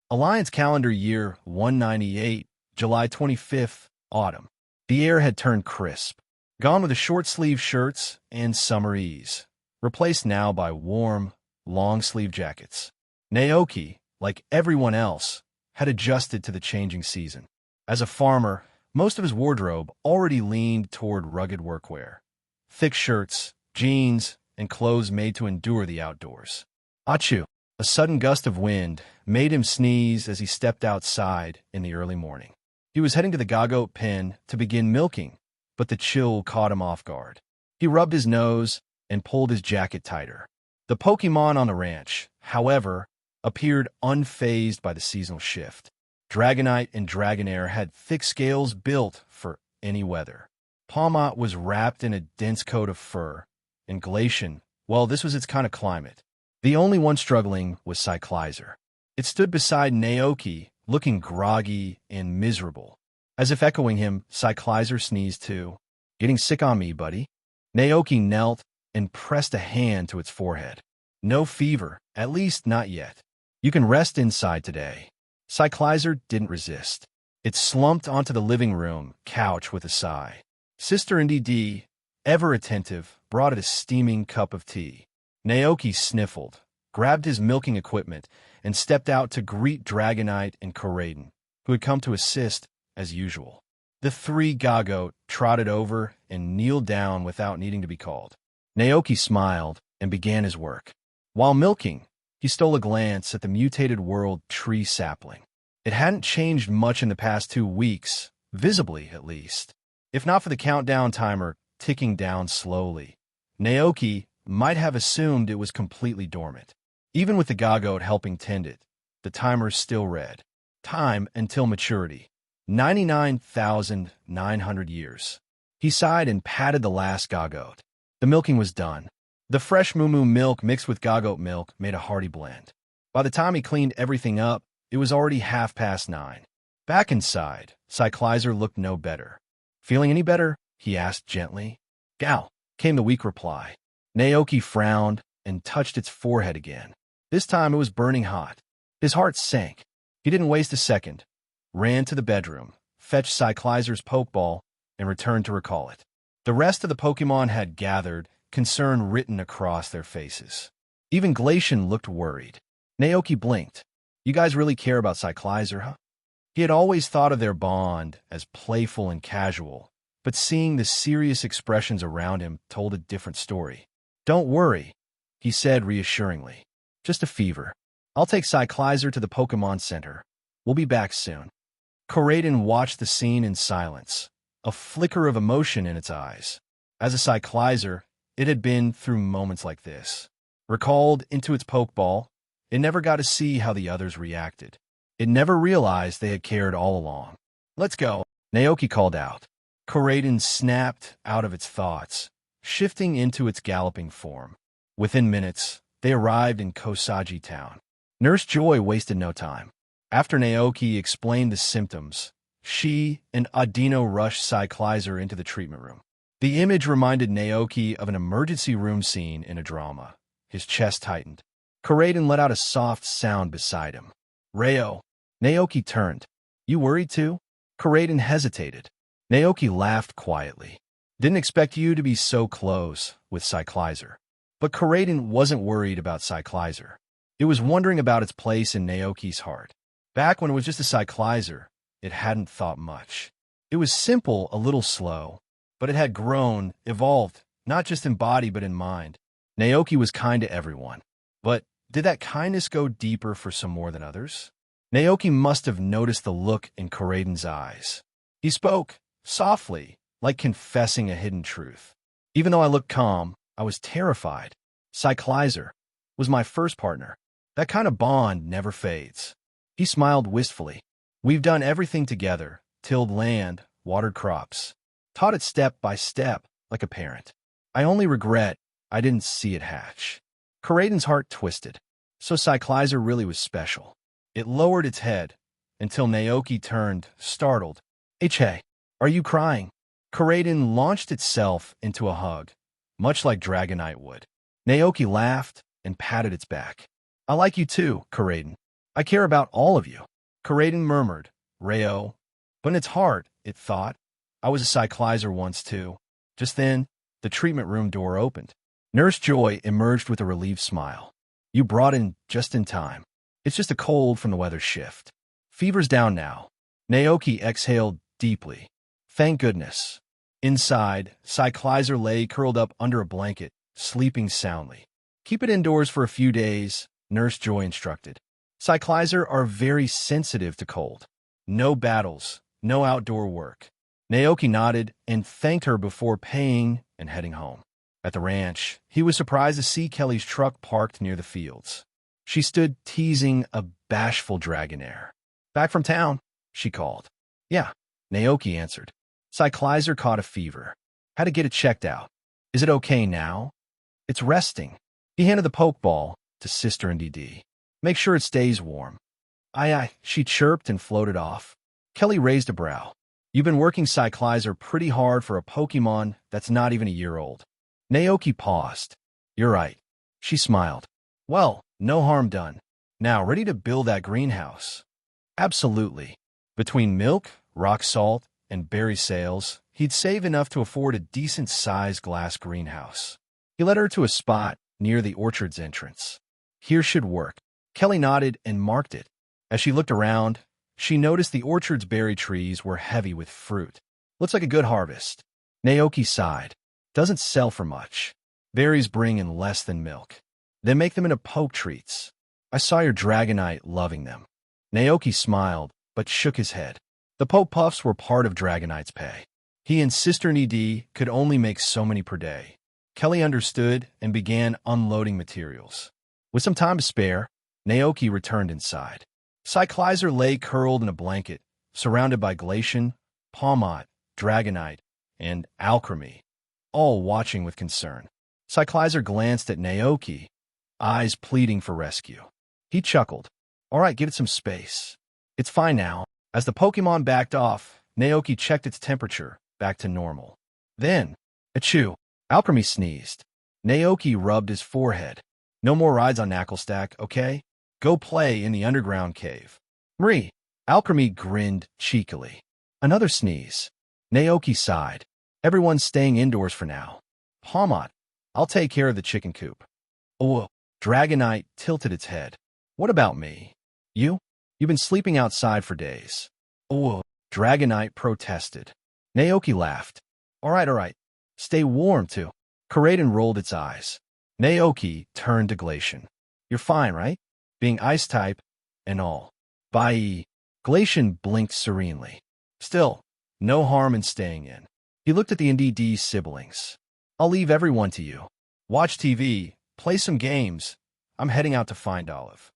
Alliance calendar year 198, July 25th, autumn. The air had turned crisp, gone with the short-sleeve shirts and summer ease, replaced now by warm, long-sleeve jackets. Naoki, like everyone else, had adjusted to the changing season. As a farmer, most of his wardrobe already leaned toward rugged workwear. Thick shirts, jeans, and clothes made to endure the outdoors. Achoo! A sudden gust of wind made him sneeze as he stepped outside in the early morning. He was heading to the goat pen to begin milking, but the chill caught him off guard. He rubbed his nose and pulled his jacket tighter. The Pokémon on the ranch, however, appeared unfazed by the seasonal shift. Dragonite and Dragonair had thick scales built for any weather. Palmot was wrapped in a dense coat of fur, and Glacian, well, this was its kind of climate. The only one struggling was Cyclizer. It stood beside Naoki, looking groggy and miserable. As if echoing him, Cyclizer sneezed too. "Getting sick on me, buddy." Naoki knelt and pressed a hand to its forehead. "No fever, at least not yet. You can rest inside today." Cyclizer didn't resist. It slumped onto the living room couch with a sigh. Sister Indy, ever attentive, brought it a steaming cup of tea. Naoki sniffled, grabbed his milking equipment, and stepped out to greet Dragonite and Koraidon, who had come to assist as usual. The three Gagote trotted over and kneeled down without needing to be called. Naoki smiled and began his work. While milking, he stole a glance at the mutated world tree sapling. It hadn't changed much in the past 2 weeks, visibly at least. If not for the countdown timer ticking down slowly, Naoki might have assumed it was completely dormant. Even with the Gagote helping tend it, the timer still read. Time until maturity. 99,900 years. He sighed and patted the last Gagote. The milking was done. The fresh moo milk mixed with Gagote milk made a hearty blend. By the time he cleaned everything up, it was already 9:30. Back inside, Cyclizer looked no better. "Feeling any better?" he asked gently. "Gal," came the weak reply. Naoki frowned and touched its forehead again. This time it was burning hot. His heart sank. He didn't waste a second. Ran to the bedroom, fetched Cyclizer's Pokeball, and returned to recall it. The rest of the Pokémon had gathered, concern written across their faces. Even Glacian looked worried. Naoki blinked. "You guys really care about Cyclizer, huh?" He had always thought of their bond as playful and casual, but seeing the serious expressions around him told a different story. "Don't worry," he said reassuringly. "Just a fever. I'll take Cyclizer to the Pokémon Center. We'll be back soon." Koraidon watched the scene in silence, a flicker of emotion in its eyes. As a Cyclizer, it had been through moments like this. Recalled into its Pokeball, it never got to see how the others reacted. It never realized they had cared all along. "Let's go," Naoki called out. Koraidon snapped out of its thoughts, shifting into its galloping form. Within minutes, they arrived in Kosagi Town. Nurse Joy wasted no time. After Naoki explained the symptoms, she and Adino rushed Cyclizer into the treatment room. The image reminded Naoki of an emergency room scene in a drama. His chest tightened. Koraidon let out a soft sound beside him. "Reo." Naoki turned. "You worried too?" Koraidon hesitated. Naoki laughed quietly. "Didn't expect you to be so close with Cyclizer." But Koraidon wasn't worried about Cyclizer. It was wondering about its place in Naoki's heart. Back when it was just a Cyclizer, it hadn't thought much. It was simple, a little slow, but it had grown, evolved, not just in body but in mind. Naoki was kind to everyone. But did that kindness go deeper for some more than others? Naoki must have noticed the look in Koraidon's eyes. He spoke, softly, like confessing a hidden truth. "Even though I looked calm, I was terrified. Cyclizer was my first partner. That kind of bond never fades." He smiled wistfully. "We've done everything together, tilled land, watered crops, taught it step by step, like a parent. I only regret I didn't see it hatch." Koraidon's heart twisted. So Cyclizer really was special. It lowered its head until Naoki turned, startled. "Hey, are you crying?" Koraidon launched itself into a hug, much like Dragonite would. Naoki laughed and patted its back. "I like you too, Koraidon. I care about all of you. Karaden murmured, Rayo. But in its heart, it thought, I was a cyclizer once too. Just then, the treatment room door opened. Nurse Joy emerged with a relieved smile. You brought in just in time. It's just a cold from the weather shift. Fever's down now. Naoki exhaled deeply. Thank goodness. Inside, Cyclizer lay curled up under a blanket, sleeping soundly. Keep it indoors for a few days, Nurse Joy instructed. Cyclizer are very sensitive to cold. No battles, no outdoor work. Naoki nodded and thanked her before paying and heading home. At the ranch, he was surprised to see Kelly's truck parked near the fields. She stood teasing a bashful Dragonair. Back from town, she called. Yeah, Naoki answered. Cyclizer caught a fever. Had to get it checked out. Is it okay now? It's resting. He handed the pokeball to Sister and DD. Make sure it stays warm. Aye, she chirped and floated off. Kelly raised a brow. You've been working Cyclizer pretty hard for a Pokémon that's not even a year old. Naoki paused. You're right. She smiled. Well, no harm done. Now, ready to build that greenhouse? Absolutely. Between milk, rock salt, and berry sales, he'd save enough to afford a decent-sized glass greenhouse. He led her to a spot near the orchard's entrance. Here should work. Kelly nodded and marked it. As she looked around, she noticed the orchard's berry trees were heavy with fruit. Looks like a good harvest. Naoki sighed. Doesn't sell for much. Berries bring in less than milk. Then make them into poke treats. I saw your Dragonite loving them. Naoki smiled, but shook his head. The poke puffs were part of Dragonite's pay. He and Sister Ed could only make so many per day. Kelly understood and began unloading materials. With some time to spare, Naoki returned inside. Cyclizer lay curled in a blanket, surrounded by Glacian, Palmot, Dragonite, and Alchemy, all watching with concern. Cyclizer glanced at Naoki, eyes pleading for rescue. He chuckled. All right, give it some space. It's fine now. As the Pokémon backed off, Naoki checked its temperature back to normal. Then, achoo, Alchemy sneezed. Naoki rubbed his forehead. No more rides on Knucklestack, okay? Go play in the underground cave. Marie, Alchemy grinned cheekily. Another sneeze. Naoki sighed. Everyone's staying indoors for now. Palmot, I'll take care of the chicken coop. Oh, Dragonite tilted its head. What about me? You? You've been sleeping outside for days. Oh, Dragonite protested. Naoki laughed. All right. Stay warm, too. Karaden rolled its eyes. Naoki turned to Glacian. You're fine, right? Being ice-type and all. Bye. Glacian blinked serenely. Still, no harm in staying in. He looked at the NDD siblings. I'll leave everyone to you. Watch TV, play some games. I'm heading out to find Olive.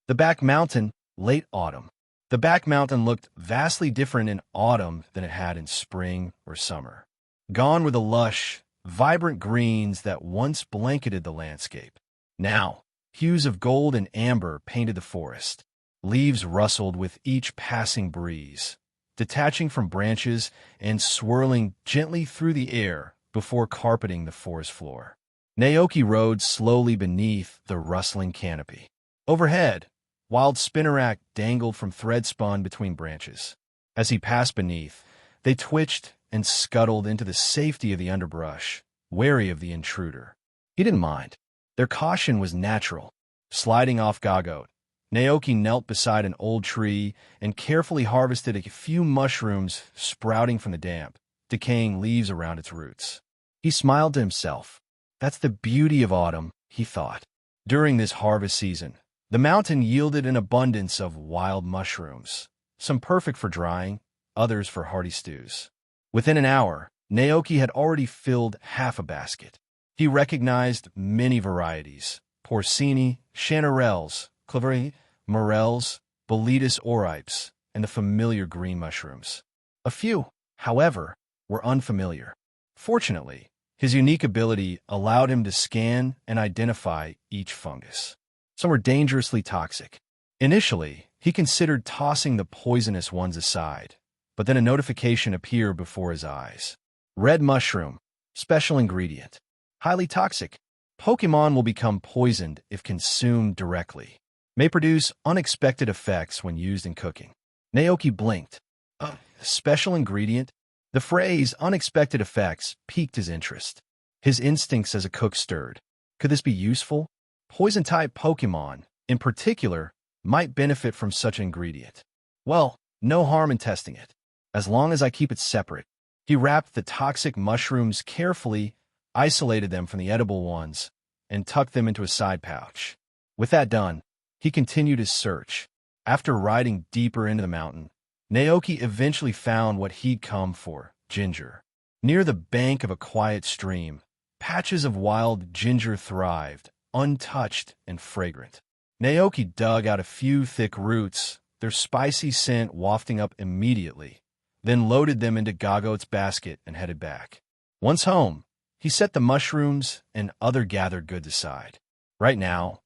The back mountain, late autumn. The back mountain looked vastly different in autumn than it had in spring or summer. Gone were the lush, vibrant greens that once blanketed the landscape. Now, hues of gold and amber painted the forest. Leaves rustled with each passing breeze, detaching from branches and swirling gently through the air before carpeting the forest floor. Naoki rode slowly beneath the rustling canopy. Overhead, wild spinnerack dangled from thread spun between branches. As he passed beneath, they twitched and scuttled into the safety of the underbrush, wary of the intruder. He didn't mind. Their caution was natural. Sliding off Gagote, Naoki knelt beside an old tree and carefully harvested a few mushrooms sprouting from the damp, decaying leaves around its roots. He smiled to himself. That's the beauty of autumn, he thought. During this harvest season, the mountain yielded an abundance of wild mushrooms, some perfect for drying, others for hearty stews. Within an hour, Naoki had already filled half a basket. He recognized many varieties: porcini, chanterelles, claverie, morels, boletus oripes, and the familiar green mushrooms. A few, however, were unfamiliar. Fortunately, his unique ability allowed him to scan and identify each fungus. Some were dangerously toxic. Initially, he considered tossing the poisonous ones aside, but then a notification appeared before his eyes. Red mushroom, special ingredient. Highly toxic. Pokemon will become poisoned if consumed directly. May produce unexpected effects when used in cooking. Naoki blinked. A special ingredient? The phrase unexpected effects piqued his interest. His instincts as a cook stirred. Could this be useful? Poison-type Pokemon, in particular, might benefit from such an ingredient. Well, no harm in testing it, as long as I keep it separate. He wrapped the toxic mushrooms carefully, isolated them from the edible ones, and tucked them into a side pouch. With that done, he continued his search. After riding deeper into the mountain, Naoki eventually found what he'd come for, ginger. Near the bank of a quiet stream, patches of wild ginger thrived, untouched and fragrant. Naoki dug out a few thick roots, their spicy scent wafting up immediately, then loaded them into Gago's basket and headed back. Once home, he set the mushrooms and other gathered goods aside. Right now,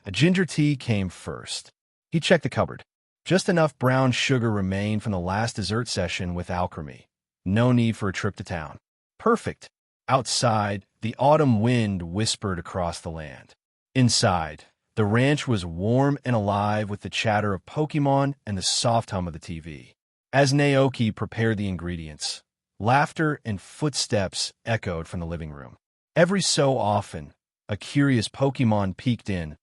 a ginger tea came first. He checked the cupboard. Just enough brown sugar remained from the last dessert session with alchemy. No need for a trip to town. Perfect. Outside, the autumn wind whispered across the land. Inside, the ranch was warm and alive with the chatter of Pokémon and the soft hum of the TV. As Naoki prepared the ingredients, laughter and footsteps echoed from the living room. Every so often, a curious Pokémon peeked in,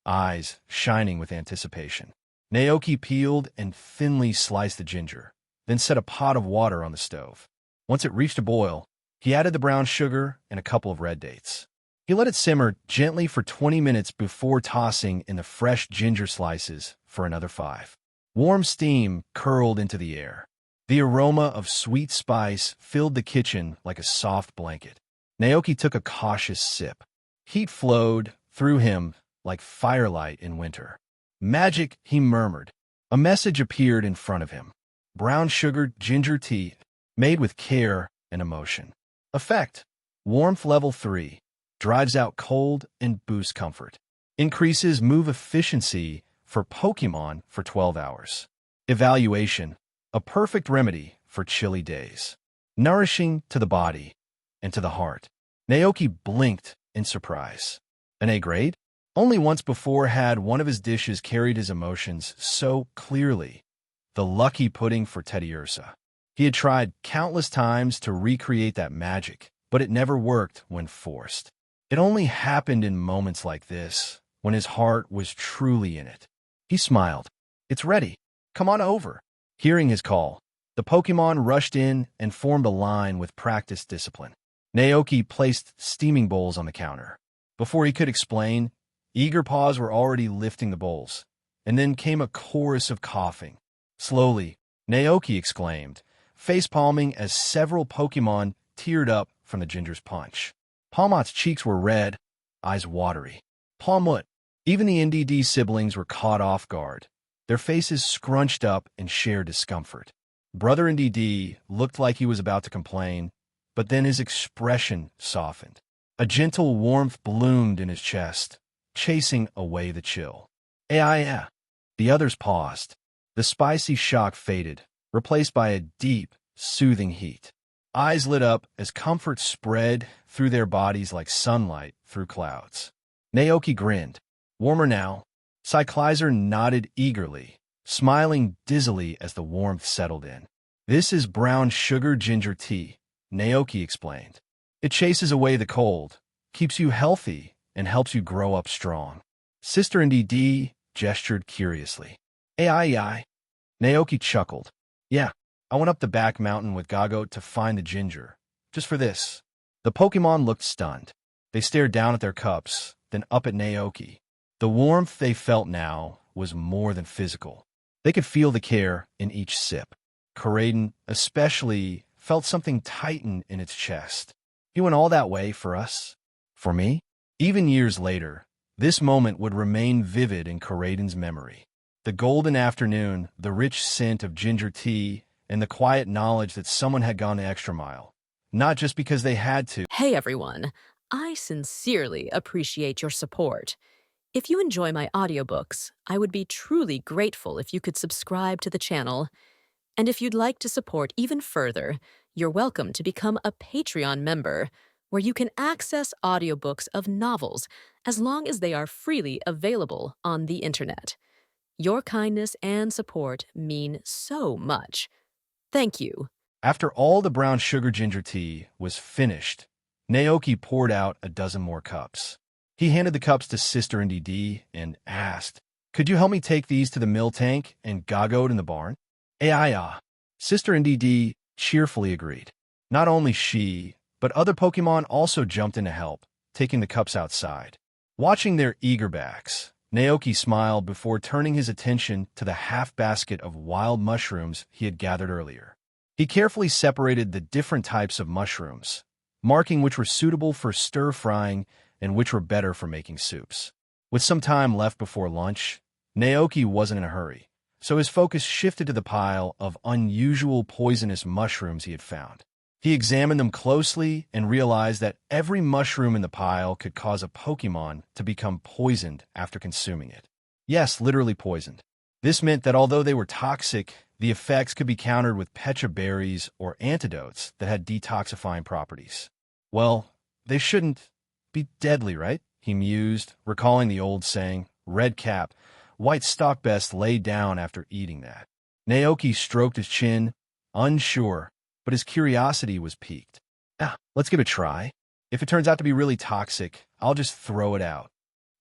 eyes shining with anticipation. Naoki peeled and thinly sliced the ginger, then set a pot of water on the stove. Once it reached a boil, he added the brown sugar and a couple of red dates. He let it simmer gently for 20 minutes before tossing in the fresh ginger slices for another 5. Warm steam curled into the air. The aroma of sweet spice filled the kitchen like a soft blanket. Naoki took a cautious sip. Heat flowed through him like firelight in winter. Magic, he murmured. A message appeared in front of him. Brown sugar ginger tea, made with care and emotion. Effect: warmth level 3. Drives out cold and boosts comfort. Increases move efficiency for Pokemon for 12 hours. Evaluation: a perfect remedy for chilly days. Nourishing to the body and to the heart. Naoki blinked in surprise. An A grade? Only once before had one of his dishes carried his emotions so clearly. The lucky pudding for Teddiursa. He had tried countless times to recreate that magic, but it never worked when forced. It only happened in moments like this, when his heart was truly in it. He smiled. It's ready. Come on over. Hearing his call, the Pokemon rushed in and formed a line with practiced discipline. Naoki placed steaming bowls on the counter. Before he could explain, eager paws were already lifting the bowls, and then came a chorus of coughing. Slowly, Naoki exclaimed, face-palming as several Pokemon teared up from the ginger's punch. Palmot's cheeks were red, eyes watery. Palmut, even the NDD siblings were caught off guard. Their faces scrunched up in sheer discomfort. Brother NDD looked like he was about to complain, but then his expression softened. A gentle warmth bloomed in his chest, chasing away the chill. Yeah. The others paused. The spicy shock faded, replaced by a deep, soothing heat. Eyes lit up as comfort spread through their bodies like sunlight through clouds. Naoki grinned. Warmer now. Cyclizer nodded eagerly, smiling dizzily as the warmth settled in. This is brown sugar ginger tea, Naoki explained. It chases away the cold, keeps you healthy, and helps you grow up strong. Sister NDD gestured curiously. Ai. Naoki chuckled. Yeah, I went up the back mountain with Gago to find the ginger, just for this. The Pokemon looked stunned. They stared down at their cups, then up at Naoki. The warmth they felt now was more than physical. They could feel the care in each sip. Coraden, especially, felt something tighten in its chest. You went all that way for us? For me? Even years later, this moment would remain vivid in Coraden's memory. The golden afternoon, the rich scent of ginger tea, and the quiet knowledge that someone had gone the extra mile. Not just because they had to. Hey everyone, I sincerely appreciate your support. If you enjoy my audiobooks, I would be truly grateful if you could subscribe to the channel. And if you'd like to support even further, you're welcome to become a Patreon member, where you can access audiobooks of novels as long as they are freely available on the internet. Your kindness and support mean so much. Thank you. After all the brown sugar ginger tea was finished, Naoki poured out a dozen more cups. He handed the cups to Sister NDD and asked, "Could you help me take these to the mill tank and Gagoed in the barn?" Aiya. Sister NDD cheerfully agreed. Not only she, but other Pokémon also jumped in to help, taking the cups outside. Watching their eager backs, Naoki smiled before turning his attention to the half basket of wild mushrooms he had gathered earlier. He carefully separated the different types of mushrooms, marking which were suitable for stir-frying and which were better for making soups. With some time left before lunch, Naoki wasn't in a hurry, so his focus shifted to the pile of unusual poisonous mushrooms he had found. He examined them closely and realized that every mushroom in the pile could cause a Pokémon to become poisoned after consuming it. Yes, literally poisoned. This meant that although they were toxic, the effects could be countered with pecha berries or antidotes that had detoxifying properties. Well, they shouldn't be deadly, right? He mused, recalling the old saying, "Red cap, white stock best lay down after eating that." Naoki stroked his chin, unsure, but his curiosity was piqued. Let's give it a try. If it turns out to be really toxic, I'll just throw it out.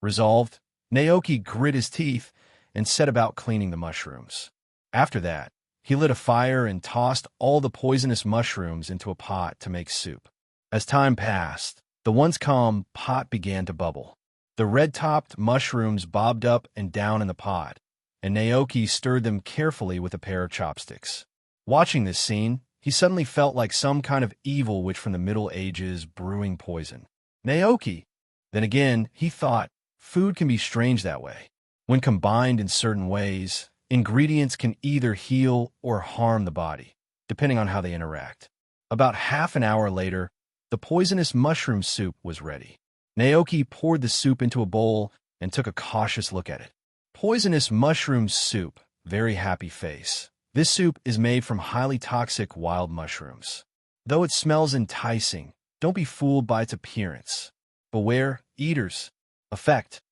Resolved, Naoki grit his teeth and set about cleaning the mushrooms. After that, he lit a fire and tossed all the poisonous mushrooms into a pot to make soup. As time passed, the once calm pot began to bubble. The red-topped mushrooms bobbed up and down in the pot, and Naoki stirred them carefully with a pair of chopsticks. Watching this scene, he suddenly felt like some kind of evil witch from the Middle Ages brewing poison. Naoki! Then again, he thought, food can be strange that way. When combined in certain ways, ingredients can either heal or harm the body, depending on how they interact. About half an hour later, the poisonous mushroom soup was ready. Naoki poured the soup into a bowl and took a cautious look at it. Poisonous mushroom soup, very happy face. This soup is made from highly toxic wild mushrooms. Though it smells enticing, don't be fooled by its appearance. Beware, eaters. Effect.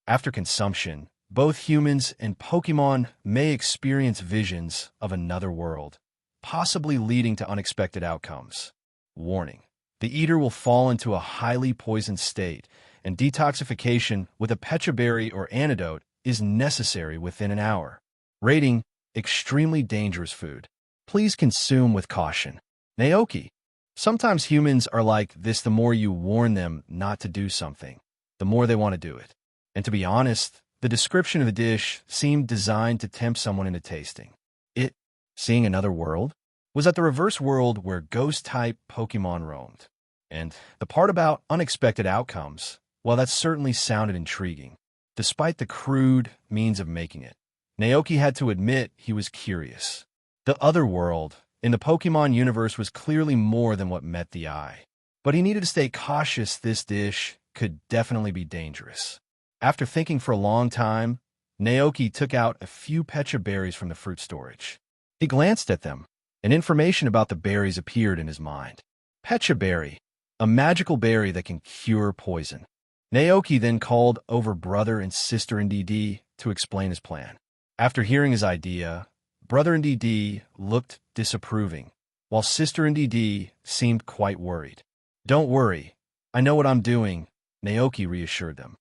After consumption, both humans and Pokémon may experience visions of another world, possibly leading to unexpected outcomes. Warning. The eater will fall into a highly poisoned state, and detoxification with a pecha berry or antidote is necessary within an hour. Rating: extremely dangerous food. Please consume with caution. Naoki. Sometimes humans are like this. The more you warn them not to do something, the more they want to do it. And to be honest, the description of the dish seemed designed to tempt someone into tasting it. Seeing another world was at the reverse world where ghost-type Pokémon roamed. And the part about unexpected outcomes, well, that certainly sounded intriguing. Despite the crude means of making it, Naoki had to admit he was curious. The other world in the Pokémon universe was clearly more than what met the eye. But he needed to stay cautious. This dish could definitely be dangerous. After thinking for a long time, Naoki took out a few pecha berries from the fruit storage. He glanced at them, and information about the berries appeared in his mind. Pecha berry, a magical berry that can cure poison. Naoki then called over Brother and Sister NDD to explain his plan. After hearing his idea, Brother NDD looked disapproving, while Sister NDD seemed quite worried. "Don't worry, I know what I'm doing," Naoki reassured them.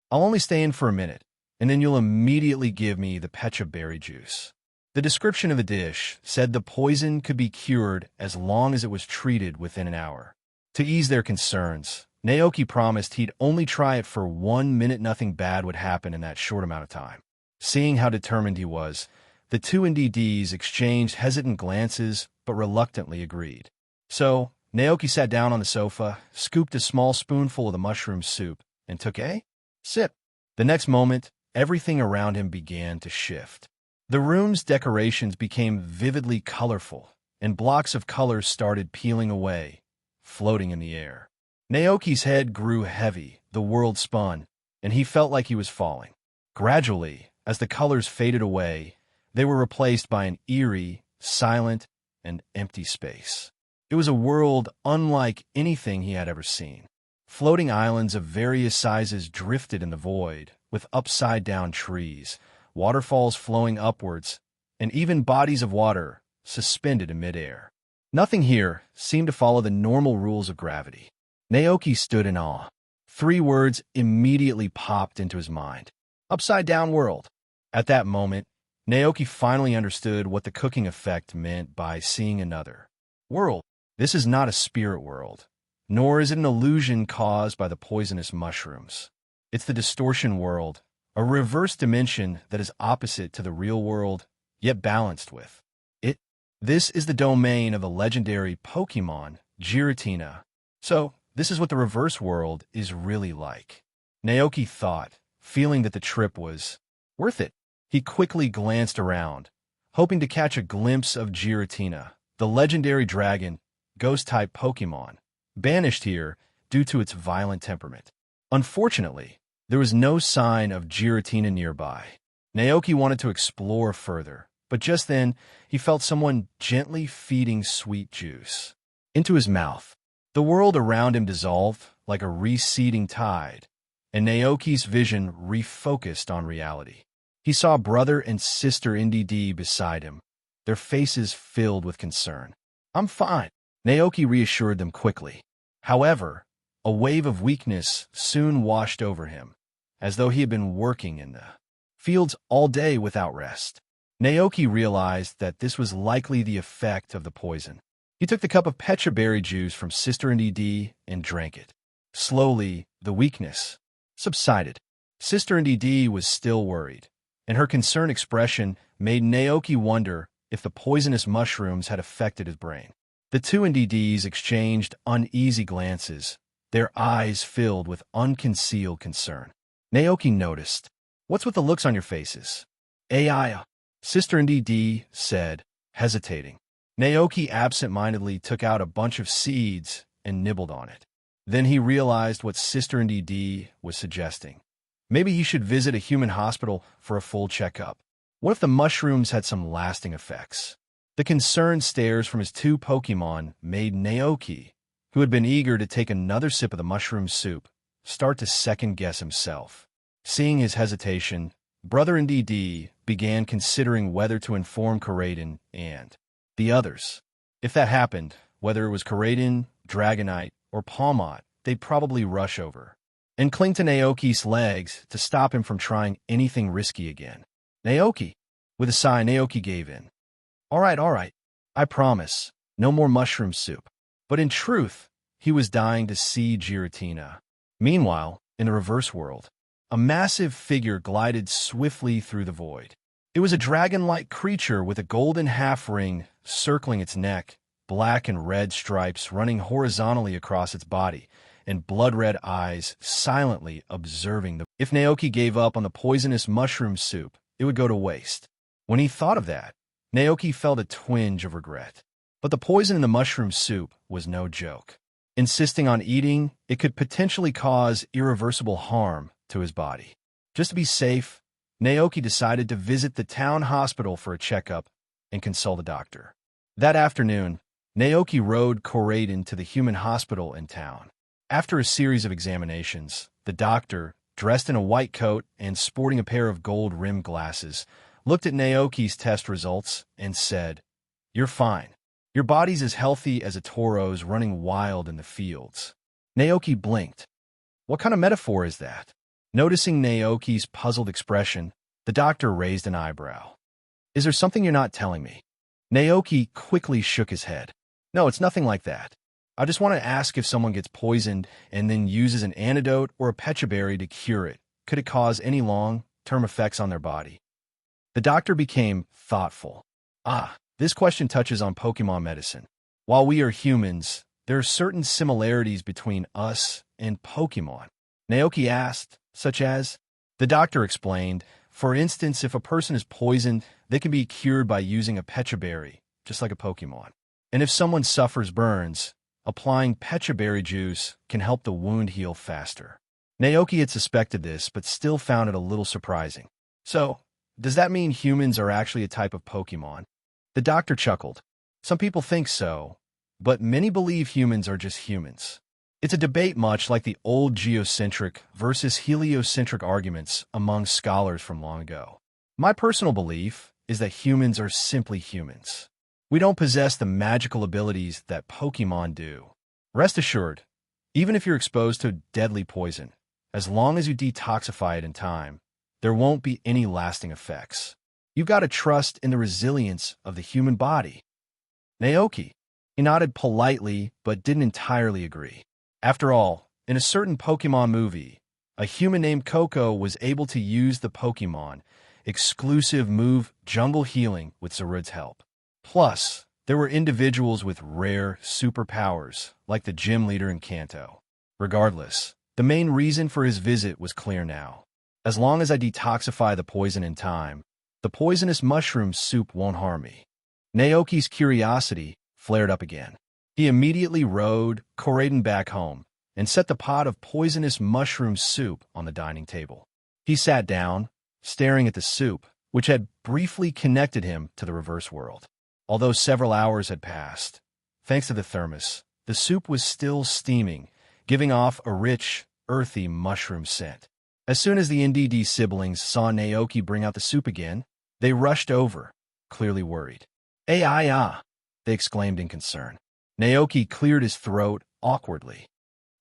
"I'll only stay in for a minute, and then you'll immediately give me the pecha berry juice." The description of the dish said the poison could be cured as long as it was treated within an hour. To ease their concerns, Naoki promised he'd only try it for 1 minute. Nothing bad would happen in that short amount of time. Seeing how determined he was, the two NDDs exchanged hesitant glances but reluctantly agreed. So, Naoki sat down on the sofa, scooped a small spoonful of the mushroom soup, and took a sip. The next moment, everything around him began to shift. The room's decorations became vividly colorful, and blocks of colors started peeling away, floating in the air. Naoki's head grew heavy, the world spun, and he felt like he was falling. Gradually, as the colors faded away, they were replaced by an eerie, silent, and empty space. It was a world unlike anything he had ever seen. Floating islands of various sizes drifted in the void, with upside-down trees, waterfalls flowing upwards, and even bodies of water suspended in midair. Nothing here seemed to follow the normal rules of gravity. Naoki stood in awe. 3 words immediately popped into his mind. Upside-down world. At that moment, Naoki finally understood what the cooking effect meant by seeing another world. This is not a spirit world, nor is it an illusion caused by the poisonous mushrooms. It's the distortion world, a reverse dimension that is opposite to the real world, yet balanced with it. This is the domain of the legendary Pokémon, Giratina. So, this is what the reverse world is really like. Naoki thought, feeling that the trip was worth it. He quickly glanced around, hoping to catch a glimpse of Giratina, the legendary dragon, ghost-type Pokémon, banished here due to its violent temperament. Unfortunately, there was no sign of Giratina nearby. Naoki wanted to explore further, but just then he felt someone gently feeding sweet juice into his mouth. The world around him dissolved like a receding tide, and Naoki's vision refocused on reality. He saw brother and sister NDD beside him, their faces filled with concern. "I'm fine," Naoki reassured them quickly. However, a wave of weakness soon washed over him, as though he had been working in the fields all day without rest. Naoki realized that this was likely the effect of the poison. He took the cup of pecha berry juice from Sister NDD and drank it. Slowly, the weakness subsided. Sister NDD was still worried, and her concerned expression made Naoki wonder if the poisonous mushrooms had affected his brain. The 2 NDDs exchanged uneasy glances, their eyes filled with unconcealed concern. Naoki noticed, "What's with the looks on your faces?" "AI," Sister NDD said, hesitating. Naoki absent-mindedly took out a bunch of seeds and nibbled on it. Then he realized what Sister NDD was suggesting. Maybe he should visit a human hospital for a full checkup. What if the mushrooms had some lasting effects? The concerned stares from his 2 Pokémon made Naoki, who had been eager to take another sip of the mushroom soup, start to second-guess himself. Seeing his hesitation, Brother NDD began considering whether to inform Koraidon and the others. If that happened, whether it was Koraidon, Dragonite, or Palmot, they'd probably rush over and cling to Naoki's legs to stop him from trying anything risky again. "Naoki!" With a sigh, Naoki gave in. All right, I promise, no more mushroom soup." But in truth, he was dying to see Giratina. Meanwhile, in the reverse world, a massive figure glided swiftly through the void. It was a dragon-like creature with a golden half-ring circling its neck, black and red stripes running horizontally across its body, and blood-red eyes silently observing them. If Naoki gave up on the poisonous mushroom soup, it would go to waste. When he thought of that, Naoki felt a twinge of regret. But the poison in the mushroom soup was no joke. Insisting on eating, it could potentially cause irreversible harm to his body. Just to be safe, Naoki decided to visit the town hospital for a checkup and consult a doctor. That afternoon, Naoki rode Koraidon to the human hospital in town. After a series of examinations, the doctor, dressed in a white coat and sporting a pair of gold-rimmed glasses, looked at Naoki's test results and said, "You're fine. Your body's as healthy as a toro's running wild in the fields." Naoki blinked. What kind of metaphor is that? Noticing Naoki's puzzled expression, the doctor raised an eyebrow. "Is there something you're not telling me?" Naoki quickly shook his head. "No, it's nothing like that. I just want to ask if someone gets poisoned and then uses an antidote or a pecha berry to cure it. Could it cause any long-term effects on their body?" The doctor became thoughtful. This question touches on Pokémon medicine. While we are humans, there are certain similarities between us and Pokémon. Naoki asked, such as? The doctor explained, for instance, if a person is poisoned, they can be cured by using a pecha berry, just like a Pokémon. And if someone suffers burns, applying pecha berry juice can help the wound heal faster. Naoki had suspected this, but still found it a little surprising. So, does that mean humans are actually a type of Pokémon? The doctor chuckled. Some people think so, but many believe humans are just humans. It's a debate much like the old geocentric versus heliocentric arguments among scholars from long ago. My personal belief is that humans are simply humans. We don't possess the magical abilities that Pokémon do. Rest assured, even if you're exposed to deadly poison, as long as you detoxify it in time, there won't be any lasting effects. You've got to trust in the resilience of the human body. Naoki. He nodded politely, but didn't entirely agree. After all, in a certain Pokémon movie, a human named Coco was able to use the Pokémon exclusive move Jungle Healing with Zarud's help. Plus, there were individuals with rare superpowers, like the gym leader in Kanto. Regardless, the main reason for his visit was clear now. As long as I detoxify the poison in time, the poisonous mushroom soup won't harm me. Naoki's curiosity flared up again. He immediately rode Koraden back home and set the pot of poisonous mushroom soup on the dining table. He sat down, staring at the soup, which had briefly connected him to the reverse world. Although several hours had passed, thanks to the thermos, the soup was still steaming, giving off a rich, earthy mushroom scent. As soon as the NDD siblings saw Naoki bring out the soup again, they rushed over, clearly worried. "Ah!" they exclaimed in concern. Naoki cleared his throat awkwardly.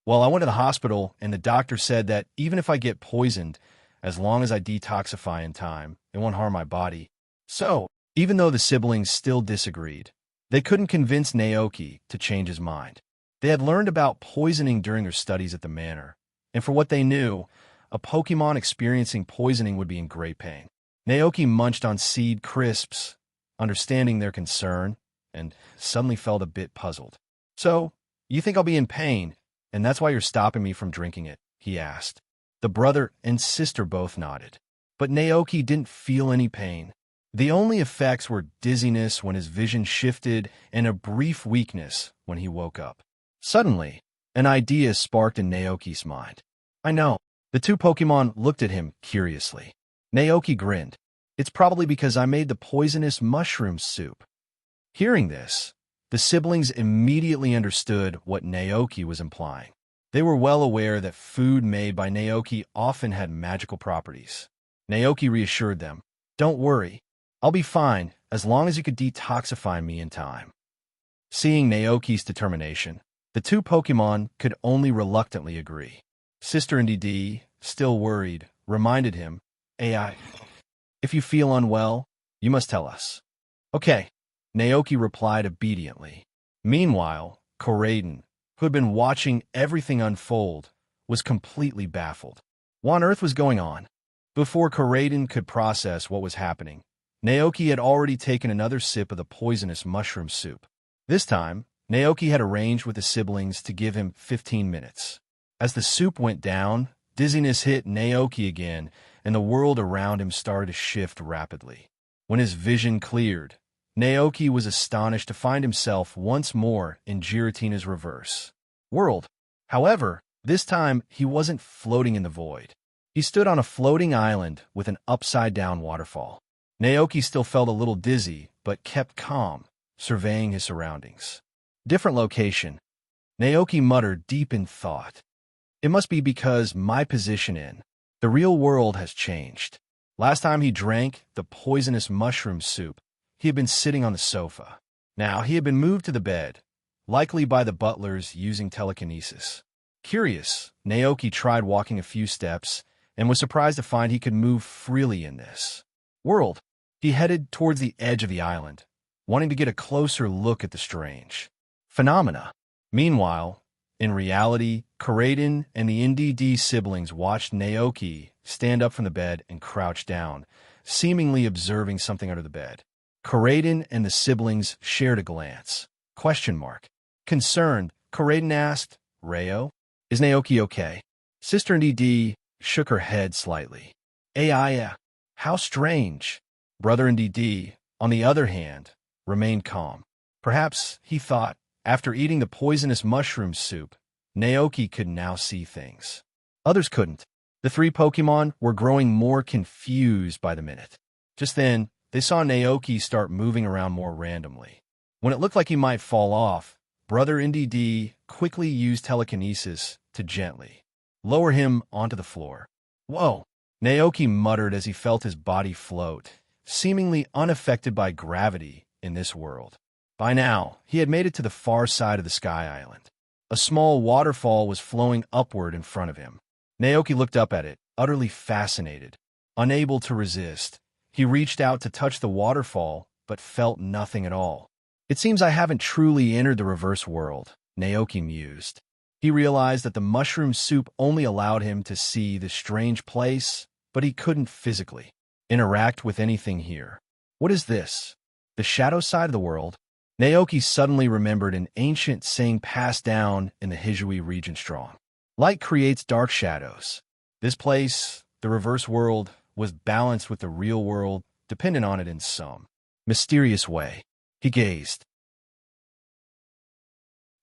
"Well, I went to the hospital, and the doctor said that even if I get poisoned, as long as I detoxify in time, it won't harm my body." So, even though the siblings still disagreed, they couldn't convince Naoki to change his mind. They had learned about poisoning during their studies at the manor, and for what they knew, a Pokémon experiencing poisoning would be in great pain. Naoki munched on seed crisps, understanding their concern, and suddenly felt a bit puzzled. "So, you think I'll be in pain, and that's why you're stopping me from drinking it?" he asked. The brother and sister both nodded. But Naoki didn't feel any pain. The only effects were dizziness when his vision shifted and a brief weakness when he woke up. Suddenly, an idea sparked in Naoki's mind. "I know." The two Pokémon looked at him curiously. Naoki grinned. "It's probably because I made the poisonous mushroom soup." Hearing this, the siblings immediately understood what Naoki was implying. They were well aware that food made by Naoki often had magical properties. Naoki reassured them, "Don't worry, I'll be fine as long as you could detoxify me in time." Seeing Naoki's determination, the two Pokémon could only reluctantly agree. Sister NDD, still worried, reminded him, "AI, if you feel unwell, you must tell us." "Okay," Naoki replied obediently. Meanwhile, Koraden, who had been watching everything unfold, was completely baffled. What on earth was going on? Before Koraden could process what was happening, Naoki had already taken another sip of the poisonous mushroom soup. This time, Naoki had arranged with the siblings to give him 15 minutes. As the soup went down, dizziness hit Naoki again, and the world around him started to shift rapidly. When his vision cleared, Naoki was astonished to find himself once more in Giratina's reverse world. However, this time he wasn't floating in the void. He stood on a floating island with an upside-down waterfall. Naoki still felt a little dizzy, but kept calm, surveying his surroundings. Different location. Naoki muttered deep in thought. "It must be because my position in the real world has changed." Last time he drank the poisonous mushroom soup, he had been sitting on the sofa. Now he had been moved to the bed, likely by the butlers using telekinesis. Curious, Naoki tried walking a few steps and was surprised to find he could move freely in this world. He headed towards the edge of the island, wanting to get a closer look at the strange phenomena. Meanwhile, in reality, Koraden and the NDD siblings watched Naoki stand up from the bed and crouch down, seemingly observing something under the bed. Koraden and the siblings shared a glance. Concerned, Koraden asked, "Reo, is Naoki okay?" Sister NDD shook her head slightly. "Yeah, how strange." Brother NDD, on the other hand, remained calm. Perhaps, he thought, after eating the poisonous mushroom soup, Naoki could now see things. Others couldn't. The three Pokémon were growing more confused by the minute. Just then, they saw Naoki start moving around more randomly. When it looked like he might fall off, Brother NDD quickly used telekinesis to gently lower him onto the floor. Whoa! Naoki muttered as he felt his body float, seemingly unaffected by gravity in this world. By now, he had made it to the far side of the Sky Island. A small waterfall was flowing upward in front of him. Naoki looked up at it, utterly fascinated. Unable to resist, he reached out to touch the waterfall, but felt nothing at all. It seems I haven't truly entered the reverse world, Naoki mused. He realized that the mushroom soup only allowed him to see the strange place, but he couldn't physically interact with anything here. What is this? The shadow side of the world? Naoki suddenly remembered an ancient saying passed down in the Hijui region strong. Light creates dark shadows. This place, the reverse world, was balanced with the real world, dependent on it in some mysterious way. He gazed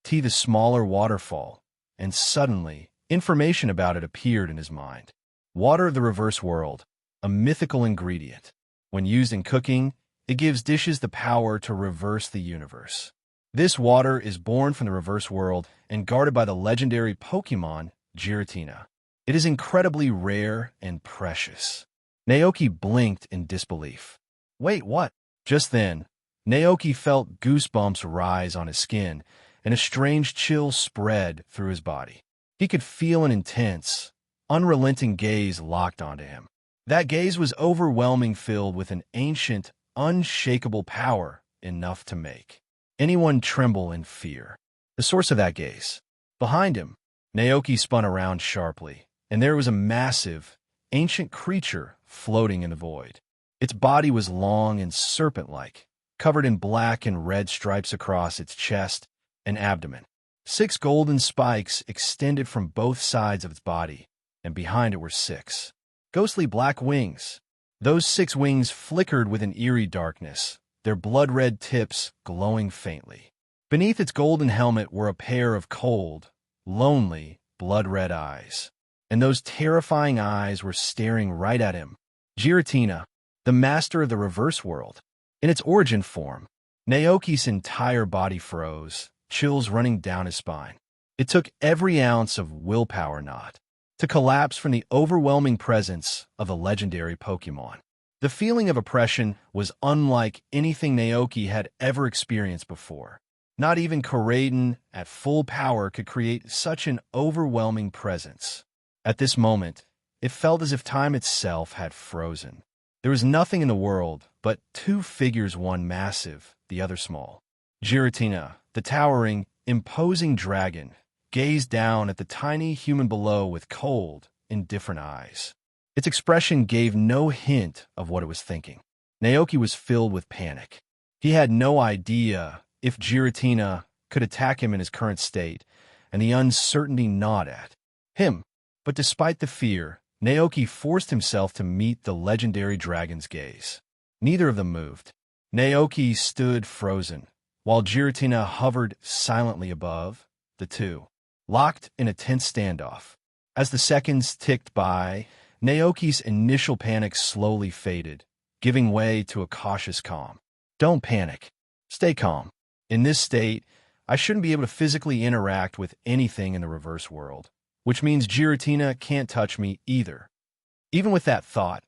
to the smaller waterfall, and suddenly, information about it appeared in his mind. Water of the reverse world, a mythical ingredient. When used in cooking, it gives dishes the power to reverse the universe. This water is born from the reverse world and guarded by the legendary Pokémon Giratina. It is incredibly rare and precious. Naoki blinked in disbelief. Wait, what? Just then, Naoki felt goosebumps rise on his skin, and a strange chill spread through his body. He could feel an intense, unrelenting gaze locked onto him. That gaze was overwhelming, filled with an ancient, unshakable power enough to make anyone tremble in fear. The source of that gaze. Behind him, Naoki spun around sharply, and there was a massive, ancient creature floating in the void. Its body was long and serpent-like, covered in black and red stripes across its chest and abdomen. 6 golden spikes extended from both sides of its body, and behind it were 6 ghostly black wings. Those 6 wings flickered with an eerie darkness, their blood-red tips glowing faintly. Beneath its golden helmet were a pair of cold, lonely, blood-red eyes, and those terrifying eyes were staring right at him. Giratina, the master of the reverse world. In its origin form, Naoki's entire body froze, chills running down his spine. It took every ounce of willpower not to collapse from the overwhelming presence of the legendary Pokémon. The feeling of oppression was unlike anything Naoki had ever experienced before. Not even Koraidon at full power could create such an overwhelming presence. At this moment, it felt as if time itself had frozen. There was nothing in the world but 2 figures, one massive, the other small. Giratina, the towering, imposing dragon, gazed down at the tiny human below with cold, indifferent eyes. Its expression gave no hint of what it was thinking. Naoki was filled with panic. He had no idea if Giratina could attack him in his current state, and the uncertainty gnawed at him. But despite the fear, Naoki forced himself to meet the legendary dragon's gaze. Neither of them moved. Naoki stood frozen, while Giratina hovered silently above the two, locked in a tense standoff. As the seconds ticked by, Naoki's initial panic slowly faded, giving way to a cautious calm. Don't panic. Stay calm. In this state, I shouldn't be able to physically interact with anything in the reverse world, which means Giratina can't touch me either. Even with that thought,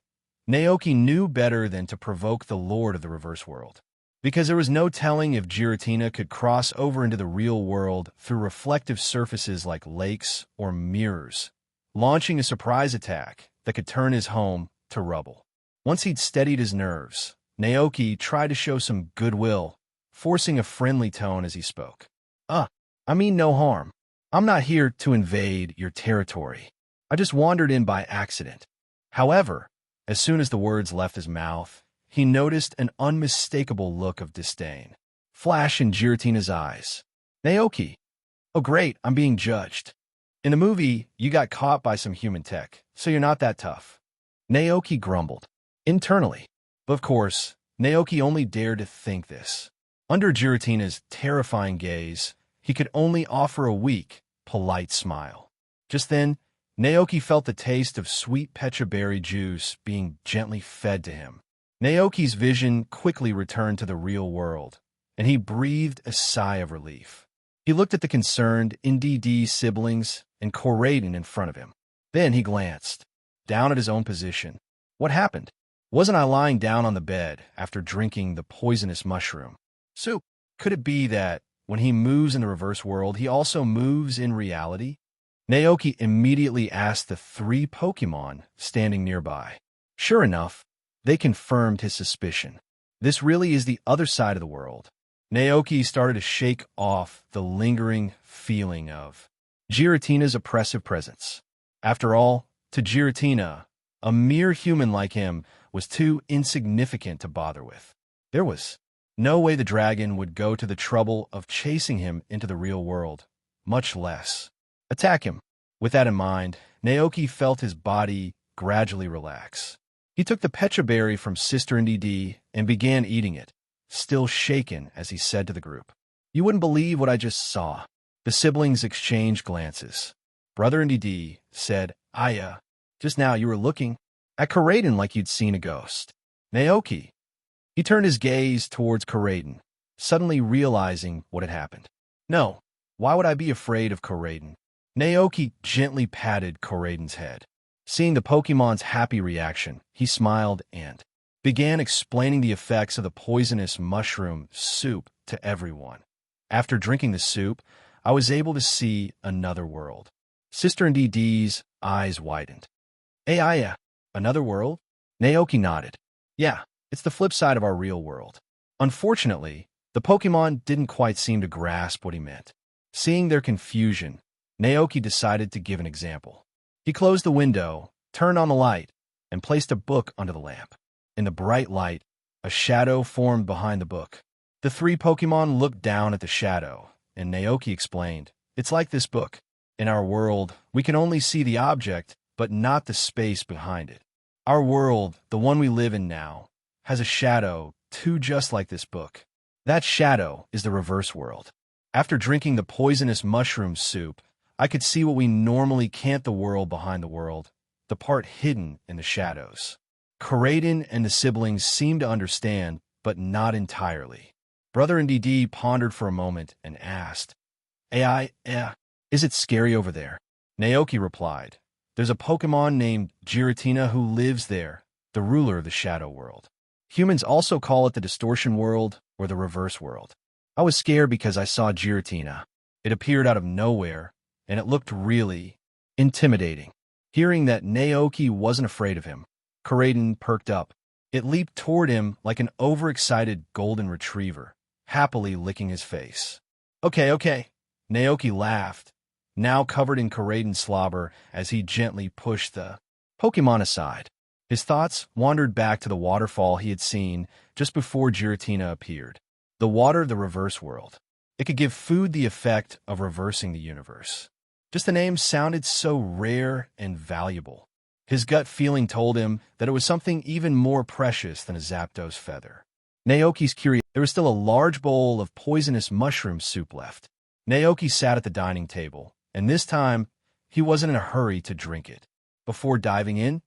Naoki knew better than to provoke the Lord of the reverse world, because there was no telling if Giratina could cross over into the real world through reflective surfaces like lakes or mirrors, launching a surprise attack that could turn his home to rubble. Once he'd steadied his nerves, Naoki tried to show some goodwill, forcing a friendly tone as he spoke. I mean no harm. I'm not here to invade your territory. I just wandered in by accident. However, as soon as the words left his mouth, he noticed an unmistakable look of disdain flash in Giratina's eyes. Naoki, oh great, I'm being judged. In the movie, you got caught by some human tech, so you're not that tough. Naoki grumbled internally. But of course, Naoki only dared to think this. Under Giratina's terrifying gaze, he could only offer a weak, polite smile. Just then, Naoki felt the taste of sweet pecha berry juice being gently fed to him. Naoki's vision quickly returned to the real world, and he breathed a sigh of relief. He looked at the concerned NDD siblings and Koraden in front of him. Then he glanced down at his own position. What happened? Wasn't I lying down on the bed after drinking the poisonous mushroom soup? Could it be that when he moves in the reverse world, he also moves in reality? Naoki immediately asked the 3 Pokémon standing nearby. Sure enough, they confirmed his suspicion. This really is the other side of the world. Naoki started to shake off the lingering feeling of Giratina's oppressive presence. After all, to Giratina, a mere human like him was too insignificant to bother with. There was no way the dragon would go to the trouble of chasing him into the real world, much less attack him. With that in mind, Naoki felt his body gradually relax. He took the Pecha berry from Sister NDD and began eating it, still shaken as he said to the group, "You wouldn't believe what I just saw." The siblings exchanged glances. Brother NDD said, "Aya, just now you were looking at Koraden like you'd seen a ghost." Naoki. He turned his gaze towards Koraden, suddenly realizing what had happened. "No, why would I be afraid of Koraden?" Naoki gently patted Koraden's head. Seeing the Pokemon's happy reaction, he smiled and began explaining the effects of the poisonous mushroom soup to everyone. After drinking the soup, I was able to see another world. Sister NDD's eyes widened. Aya, another world? Naoki nodded. Yeah, it's the flip side of our real world. Unfortunately, the Pokemon didn't quite seem to grasp what he meant. Seeing their confusion, Naoki decided to give an example. He closed the window, turned on the light, and placed a book under the lamp. In the bright light, a shadow formed behind the book. The 3 Pokemon looked down at the shadow, and Naoki explained, "It's like this book. In our world, we can only see the object, but not the space behind it. Our world, the one we live in now, has a shadow, too, just like this book. That shadow is the reverse world. After drinking the poisonous mushroom soup, I could see what we normally can't, the world behind the world, the part hidden in the shadows." Koraden and the siblings seemed to understand, but not entirely. Brother NDD pondered for a moment and asked, is it scary over there?" Naoki replied, "There's a Pokemon named Giratina who lives there, the ruler of the shadow world. Humans also call it the distortion world or the reverse world. I was scared because I saw Giratina. It appeared out of nowhere, and it looked really intimidating." Hearing that Naoki wasn't afraid of him, Koraden perked up. It leaped toward him like an overexcited golden retriever, happily licking his face. Okay. Naoki laughed, now covered in Koraden slobber, as he gently pushed the Pokemon aside. His thoughts wandered back to the waterfall he had seen just before Giratina appeared. The water of the reverse world. It could give food the effect of reversing the universe. Just the name sounded so rare and valuable. His gut feeling told him that it was something even more precious than a Zapdos feather. Naoki's curious. There was still a large bowl of poisonous mushroom soup left. Naoki sat at the dining table, and this time, he wasn't in a hurry to drink it. Before diving in,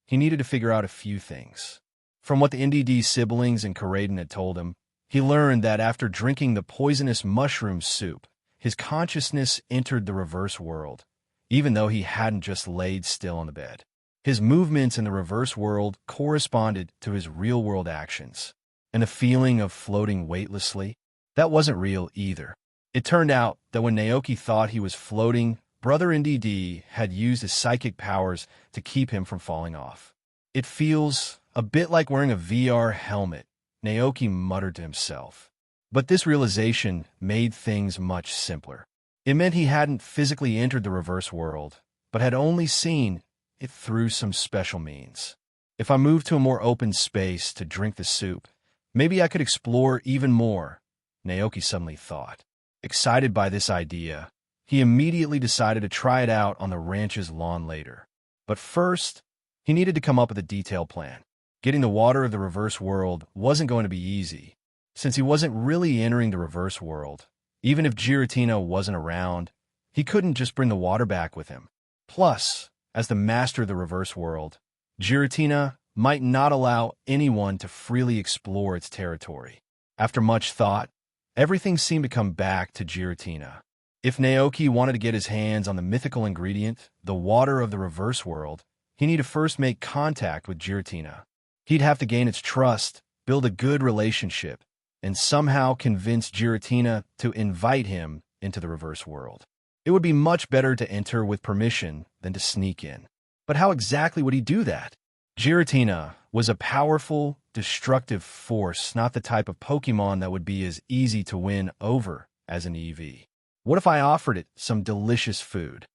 he needed to figure out a few things. From what the NDD siblings and Koraden had told him, he learned that after drinking the poisonous mushroom soup, his consciousness entered the reverse world, even though he hadn't just laid still on the bed. His movements in the reverse world corresponded to his real-world actions, and the feeling of floating weightlessly, that wasn't real either. It turned out that when Naoki thought he was floating, Brother NDD had used his psychic powers to keep him from falling off. "It feels a bit like wearing a VR helmet," Naoki muttered to himself. But this realization made things much simpler. It meant he hadn't physically entered the reverse world, but had only seen it through some special means. If I moved to a more open space to drink the soup, maybe I could explore even more, Naoki suddenly thought. Excited by this idea, he immediately decided to try it out on the ranch's lawn later. But first, he needed to come up with a detailed plan. Getting the water of the reverse world wasn't going to be easy, since he wasn't really entering the reverse world. Even if Giratina wasn't around, he couldn't just bring the water back with him. Plus, as the master of the reverse world, Giratina might not allow anyone to freely explore its territory. After much thought, everything seemed to come back to Giratina. If Naoki wanted to get his hands on the mythical ingredient, the water of the reverse world, he needed to first make contact with Giratina. He'd have to gain its trust, build a good relationship, and somehow convince Giratina to invite him into the reverse world. It would be much better to enter with permission than to sneak in. But how exactly would he do that? Giratina was a powerful, destructive force, not the type of Pokémon that would be as easy to win over as an EV. What if I offered it some delicious food?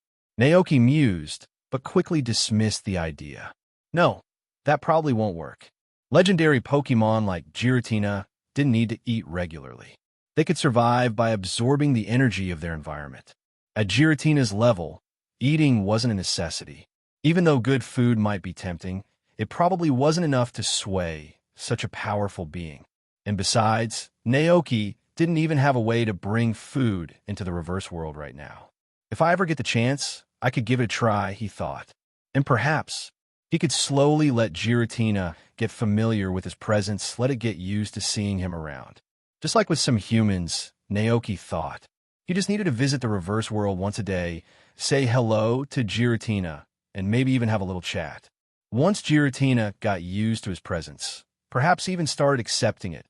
Naoki mused, but quickly dismissed the idea. No, that probably won't work. Legendary Pokémon like Giratina didn't need to eat regularly. They could survive by absorbing the energy of their environment. At Giratina's level, eating wasn't a necessity. Even though good food might be tempting, it probably wasn't enough to sway such a powerful being. And besides, Naoki didn't even have a way to bring food into the reverse world right now. If I ever get the chance, I could give it a try, he thought. And perhaps he could slowly let Giratina get familiar with his presence, let it get used to seeing him around. Just like with some humans, Naoki thought. He just needed to visit the reverse world once a day, say hello to Giratina, and maybe even have a little chat. Once Giratina got used to his presence, perhaps even started accepting it,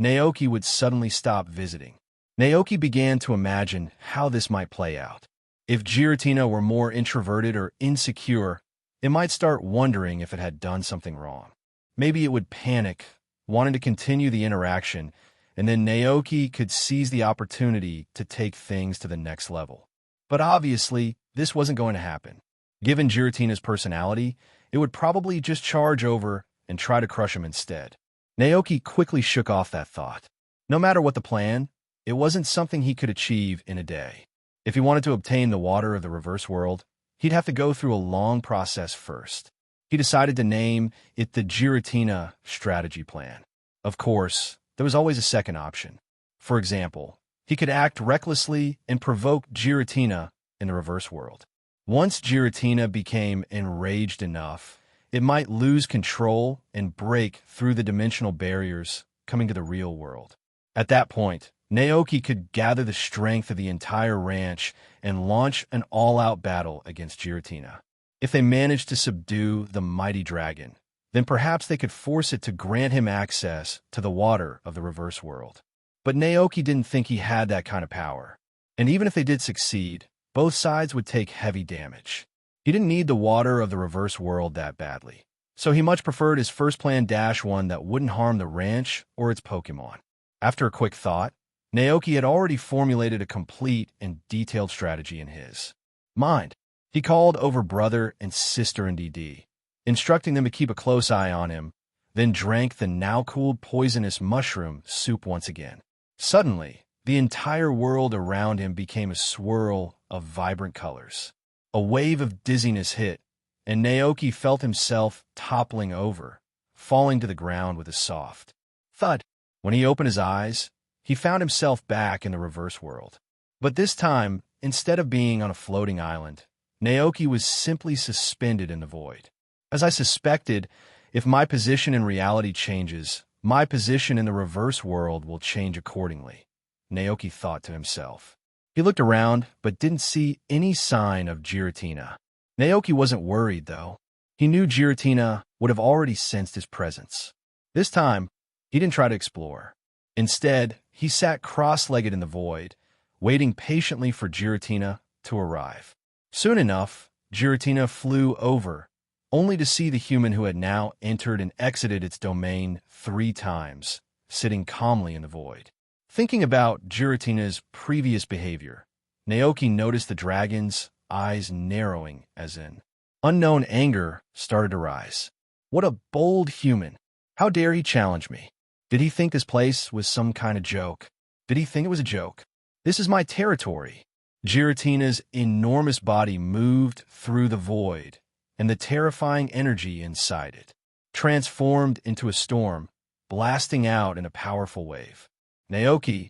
Naoki would suddenly stop visiting. Naoki began to imagine how this might play out. If Giratina were more introverted or insecure, it might start wondering if it had done something wrong. Maybe it would panic, wanting to continue the interaction, and then Naoki could seize the opportunity to take things to the next level. But obviously, this wasn't going to happen. Given Giratina's personality, it would probably just charge over and try to crush him instead. Naoki quickly shook off that thought. No matter what the plan, it wasn't something he could achieve in a day. If he wanted to obtain the water of the reverse world, he'd have to go through a long process first. He decided to name it the Giratina strategy plan. Of course, there was always a second option. For example, he could act recklessly and provoke Giratina in the reverse world. Once Giratina became enraged enough, it might lose control and break through the dimensional barriers coming to the real world. At that point, Naoki could gather the strength of the entire ranch and launch an all-out battle against Giratina. If they managed to subdue the mighty dragon, then perhaps they could force it to grant him access to the water of the reverse world. But Naoki didn't think he had that kind of power. And even if they did succeed, both sides would take heavy damage. He didn't need the water of the reverse world that badly. So he much preferred his first plan one that wouldn't harm the ranch or its Pokémon. After a quick thought, Naoki had already formulated a complete and detailed strategy in his mind. He called over brother and sister in DD, instructing them to keep a close eye on him, then drank the now-cooled poisonous mushroom soup once again. Suddenly, the entire world around him became a swirl of vibrant colors. A wave of dizziness hit, and Naoki felt himself toppling over, falling to the ground with a soft thud. When he opened his eyes, he found himself back in the reverse world. But this time, instead of being on a floating island, Naoki was simply suspended in the void. As I suspected, if my position in reality changes, my position in the reverse world will change accordingly, Naoki thought to himself. He looked around, but didn't see any sign of Giratina. Naoki wasn't worried, though. He knew Giratina would have already sensed his presence. This time, he didn't try to explore. Instead, he sat cross-legged in the void, waiting patiently for Giratina to arrive. Soon enough, Giratina flew over, only to see the human who had now entered and exited its domain 3 times, sitting calmly in the void. Thinking about Giratina's previous behavior, Naoki noticed the dragon's eyes narrowing as in unknown anger started to rise. What a bold human! How dare he challenge me? Did he think this place was some kind of joke? Did he think it was a joke? This is my territory. Giratina's enormous body moved through the void, and the terrifying energy inside it transformed into a storm, blasting out in a powerful wave. Naoki,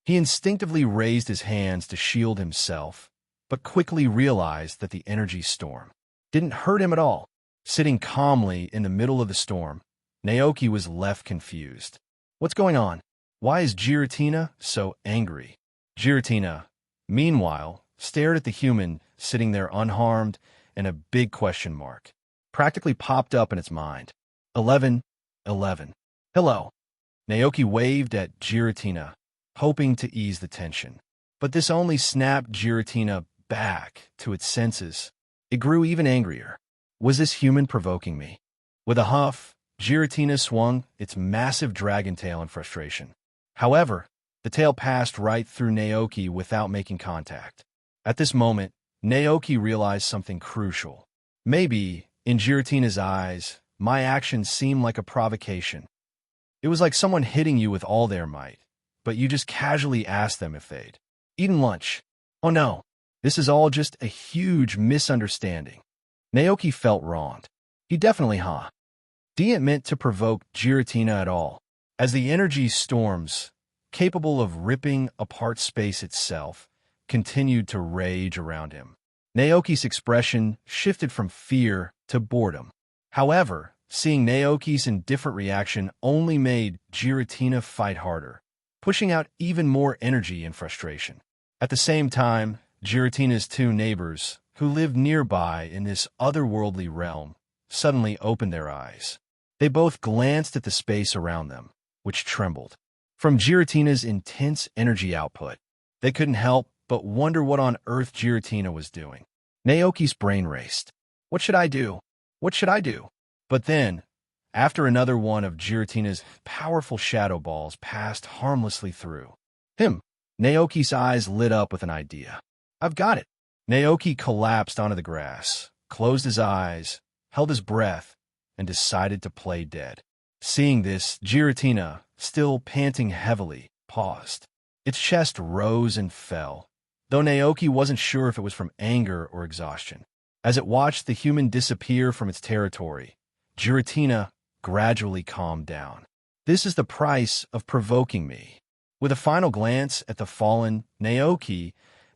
he instinctively raised his hands to shield himself, but quickly realized that the energy storm didn't hurt him at all. Sitting calmly in the middle of the storm, Naoki was left confused. What's going on? Why is Giratina so angry? Giratina, meanwhile, stared at the human sitting there unharmed, and a big question mark practically popped up in its mind. 11, 11. Hello. Naoki waved at Giratina, hoping to ease the tension. But this only snapped Giratina back to its senses. It grew even angrier. Was this human provoking me? With a huff, Giratina swung its massive dragon tail in frustration. However, the tail passed right through Naoki without making contact. At this moment, Naoki realized something crucial. Maybe, in Giratina's eyes, my actions seemed like a provocation. It was like someone hitting you with all their might, but you just casually asked them if they'd eaten lunch. Oh no, this is all just a huge misunderstanding. Naoki felt wronged. He definitely didn't meant to provoke Giratina at all. As the energy storms, capable of ripping apart space itself, continued to rage around him. Naoki's expression shifted from fear to boredom. However, seeing Naoki's indifferent reaction only made Giratina fight harder, pushing out even more energy and frustration. At the same time, Giratina's two neighbors, who lived nearby in this otherworldly realm, suddenly opened their eyes. They both glanced at the space around them, which trembled. From Giratina's intense energy output, they couldn't help but wonder what on earth Giratina was doing. Naoki's brain raced. What should I do? What should I do? But then, after another one of Giratina's powerful shadow balls passed harmlessly through him, Naoki's eyes lit up with an idea. I've got it. Naoki collapsed onto the grass, closed his eyes, held his breath, and decided to play dead. Seeing this, Giratina, still panting heavily, paused. Its chest rose and fell, though Naoki wasn't sure if it was from anger or exhaustion. As it watched the human disappear from its territory, Giratina gradually calmed down. This is the price of provoking me. With a final glance at the fallen Naoki,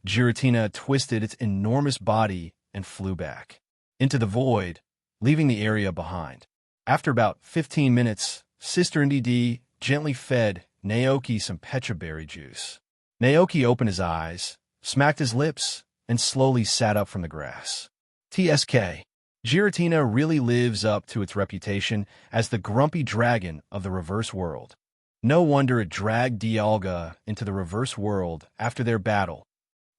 Giratina twisted its enormous body and flew back into the void, leaving the area behind. After about 15 minutes, Sister NDD gently fed Naoki some pecha berry juice. Naoki opened his eyes, smacked his lips, and slowly sat up from the grass. TSK. Giratina really lives up to its reputation as the grumpy dragon of the reverse world. No wonder it dragged Dialga into the reverse world after their battle.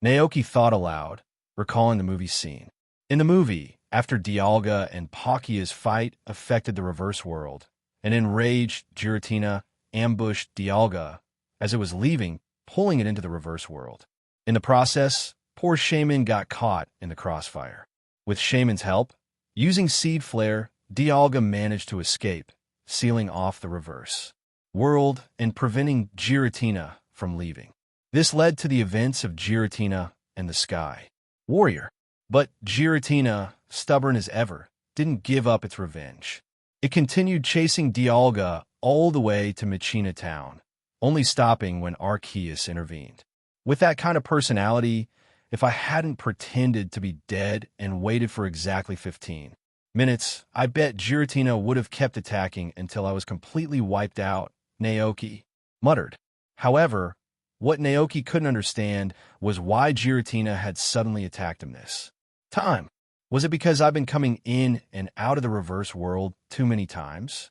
Naoki thought aloud, recalling the movie scene. In the movie, after Dialga and Palkia's fight affected the reverse world, an enraged Giratina ambushed Dialga as it was leaving, pulling it into the reverse world. In the process, poor Shaman got caught in the crossfire. With Shaman's help, using Seed Flare, Dialga managed to escape, sealing off the reverse world and preventing Giratina from leaving. This led to the events of Giratina and the Sky Warrior. But Giratina, stubborn as ever, didn't give up its revenge. It continued chasing Dialga all the way to Machina Town, only stopping when Arceus intervened. With that kind of personality, if I hadn't pretended to be dead and waited for exactly 15 minutes, I bet Giratina would have kept attacking until I was completely wiped out, Naoki muttered. However, what Naoki couldn't understand was why Giratina had suddenly attacked him this time. Was it because I've been coming in and out of the reverse world too many times?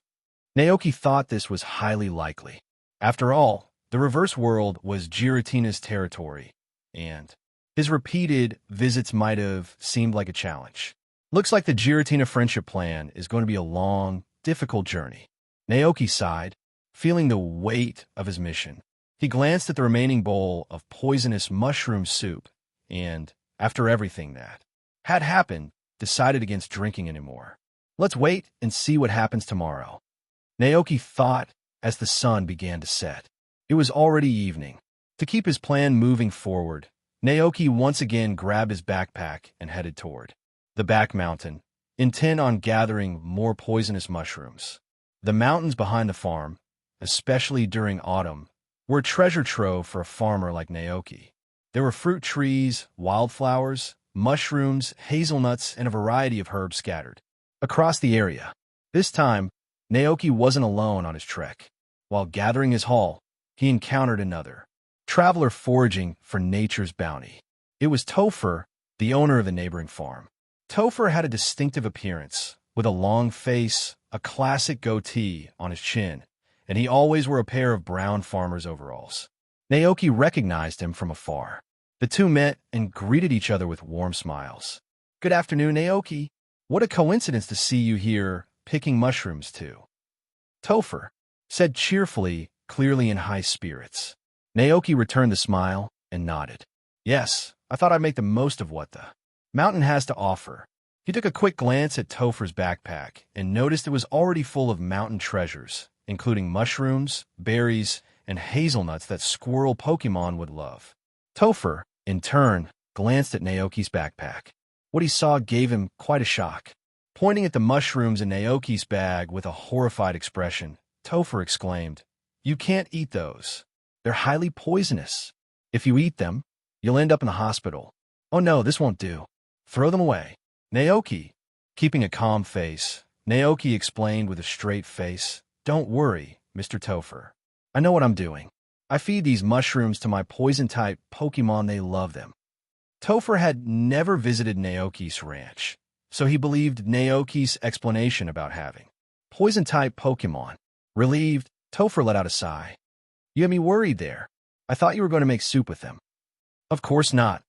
Naoki thought this was highly likely. After all, the reverse world was Giratina's territory, and his repeated visits might have seemed like a challenge. Looks like the Giratina friendship plan is going to be a long, difficult journey. Naoki sighed, feeling the weight of his mission. He glanced at the remaining bowl of poisonous mushroom soup and, after everything that had happened, decided against drinking anymore. Let's wait and see what happens tomorrow, Naoki thought as the sun began to set. It was already evening. To keep his plan moving forward, Naoki once again grabbed his backpack and headed toward the back mountain, intent on gathering more poisonous mushrooms. The mountains behind the farm, especially during autumn, were a treasure trove for a farmer like Naoki. There were fruit trees, wildflowers, mushrooms, hazelnuts, and a variety of herbs scattered across the area. This time, Naoki wasn't alone on his trek. While gathering his haul, he encountered another traveler foraging for nature's bounty. It was Topher, the owner of the neighboring farm. Topher had a distinctive appearance, with a long face, a classic goatee on his chin, and he always wore a pair of brown farmer's overalls. Naoki recognized him from afar. The two met and greeted each other with warm smiles. "Good afternoon, Naoki. What a coincidence to see you here, picking mushrooms too," Topher said cheerfully, clearly in high spirits. Naoki returned the smile and nodded. "Yes, I thought I'd make the most of what the mountain has to offer." He took a quick glance at Topher's backpack and noticed it was already full of mountain treasures, including mushrooms, berries, and hazelnuts that squirrel Pokémon would love. Topher, in turn, glanced at Naoki's backpack. What he saw gave him quite a shock. Pointing at the mushrooms in Naoki's bag with a horrified expression, Topher exclaimed, "You can't eat those. They're highly poisonous. If you eat them, you'll end up in the hospital. Oh no, this won't do. Throw them away." Naoki, keeping a calm face, Naoki explained with a straight face, "Don't worry, Mr. Topher. I know what I'm doing. I feed these mushrooms to my poison-type Pokémon. They love them." Topher had never visited Naoki's ranch, so he believed Naoki's explanation about having poison-type Pokémon. Relieved, Topher let out a sigh. "You had me worried there. I thought you were going to make soup with them." "Of course not,"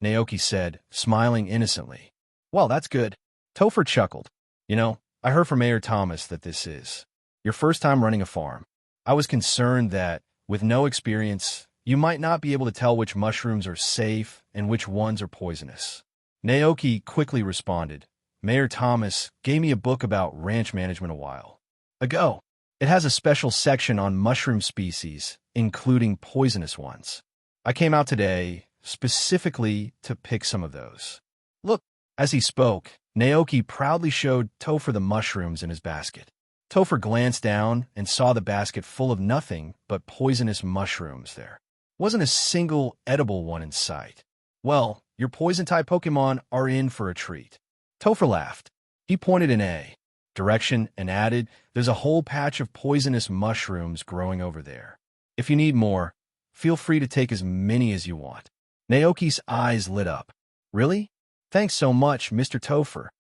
Naoki said, smiling innocently. "Well, that's good." Topher chuckled. "You know, I heard from Mayor Thomas that this is your first time running a farm. I was concerned that, with no experience, you might not be able to tell which mushrooms are safe and which ones are poisonous." Naoki quickly responded, "Mayor Thomas gave me a book about ranch management a while ago. It has a special section on mushroom species, including poisonous ones. I came out today specifically to pick some of those. Look." As he spoke, Naoki proudly showed Topher the mushrooms in his basket. Topher glanced down and saw the basket full of nothing but poisonous mushrooms there. Wasn't a single edible one in sight. "Well, your poison-type Pokémon are in for a treat." Topher laughed. He pointed in a direction and added, "There's a whole patch of poisonous mushrooms growing over there. If you need more, feel free to take as many as you want." Naoki's eyes lit up. "Really? Thanks so much, Mr. Topher."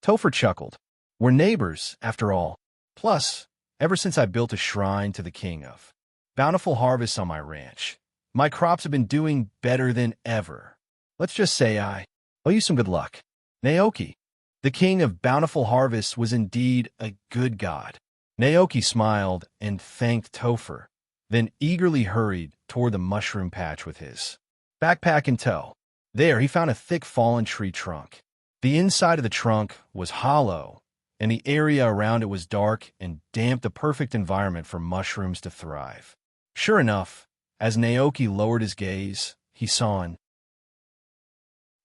Topher chuckled. "We're neighbors, after all. Plus, ever since I built a shrine to the king of bountiful harvests on my ranch, my crops have been doing better than ever. Let's just say I owe you some good luck." Naoki, the king of bountiful harvests, was indeed a good god. Naoki smiled and thanked Topher, then eagerly hurried toward the mushroom patch with his backpack in tow. There, he found a thick fallen tree trunk. The inside of the trunk was hollow, and the area around it was dark and damp, the perfect environment for mushrooms to thrive. Sure enough, as Naoki lowered his gaze, he saw an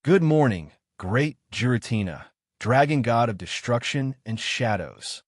"Good morning, great Giratina, dragon god of destruction and shadows."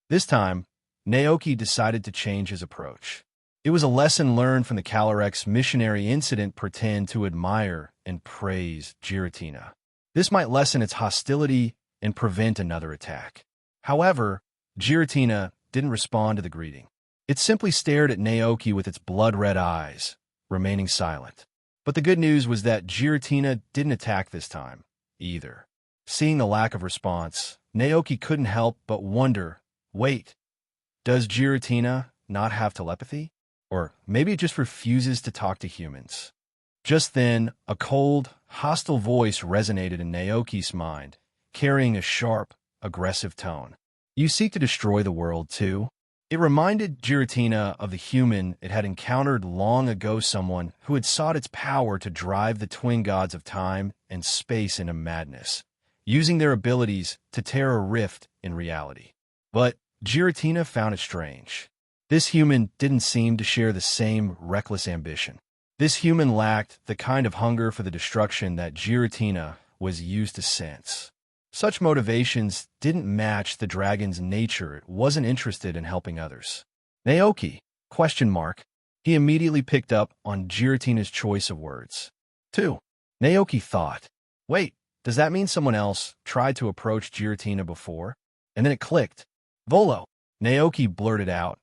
This time, Naoki decided to change his approach. It was a lesson learned from the Calyrex missionary incident. Pretend to admire and praise Giratina. This might lessen its hostility and prevent another attack. However, Giratina didn't respond to the greeting. It simply stared at Naoki with its blood-red eyes, remaining silent. But the good news was that Giratina didn't attack this time, either. Seeing the lack of response, Naoki couldn't help but wonder, wait, does Giratina not have telepathy? Or maybe it just refuses to talk to humans. Just then, a cold, hostile voice resonated in Naoki's mind, carrying a sharp, aggressive tone. "You seek to destroy the world, too?" It reminded Giratina of the human it had encountered long ago, someone who had sought its power to drive the twin gods of time and space into madness, using their abilities to tear a rift in reality. But Giratina found it strange. This human didn't seem to share the same reckless ambition. This human lacked the kind of hunger for the destruction that Giratina was used to sense. Such motivations didn't match the dragon's nature. It wasn't interested in helping others. "Naoki?" ? He immediately picked up on Giratina's choice of words. "Two." Naoki thought, wait, does that mean someone else tried to approach Giratina before? And then it clicked. "Volo," Naoki blurted out,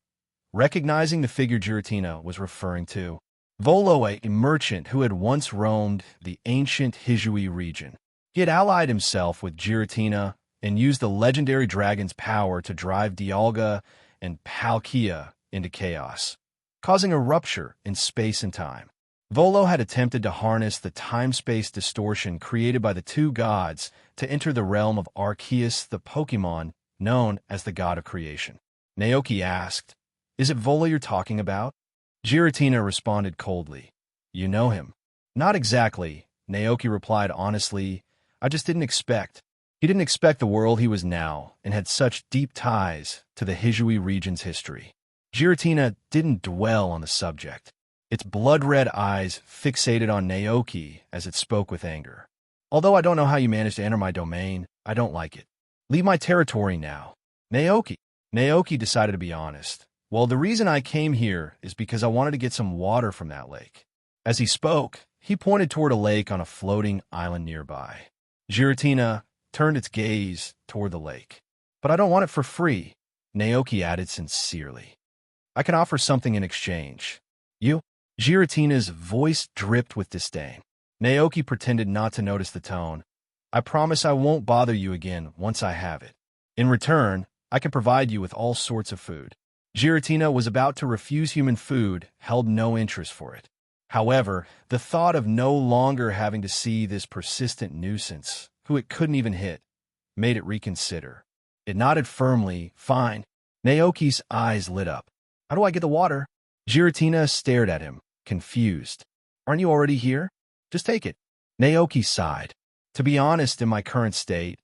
recognizing the figure Giratina was referring to. Volo, a merchant who had once roamed the ancient Hisui region. He had allied himself with Giratina and used the legendary dragon's power to drive Dialga and Palkia into chaos, causing a rupture in space and time. Volo had attempted to harness the time-space distortion created by the two gods to enter the realm of Arceus, the Pokémon known as the god of creation. Naoki asked, "Is it Volo you're talking about?" Giratina responded coldly, "You know him." "Not exactly," Naoki replied honestly. "I just didn't expect." He didn't expect the world he was now and had such deep ties to the Hisui region's history. Giratina didn't dwell on the subject, its blood-red eyes fixated on Naoki as it spoke with anger. "Although I don't know how you managed to enter my domain, I don't like it. Leave my territory now." "Naoki." Naoki decided to be honest. "Well, the reason I came here is because I wanted to get some water from that lake." As he spoke, he pointed toward a lake on a floating island nearby. Giratina turned its gaze toward the lake. "But I don't want it for free," Naoki added sincerely. "I can offer something in exchange." "You?" Giratina's voice dripped with disdain. Naoki pretended not to notice the tone. "I promise I won't bother you again once I have it. In return, I can provide you with all sorts of food." Giratina was about to refuse human food, held no interest for it. However, the thought of no longer having to see this persistent nuisance, who it couldn't even hit, made it reconsider. It nodded firmly. "Fine." Naoki's eyes lit up. "How do I get the water?" Giratina stared at him, confused. "Aren't you already here? Just take it." Naoki sighed. "To be honest, in my current state,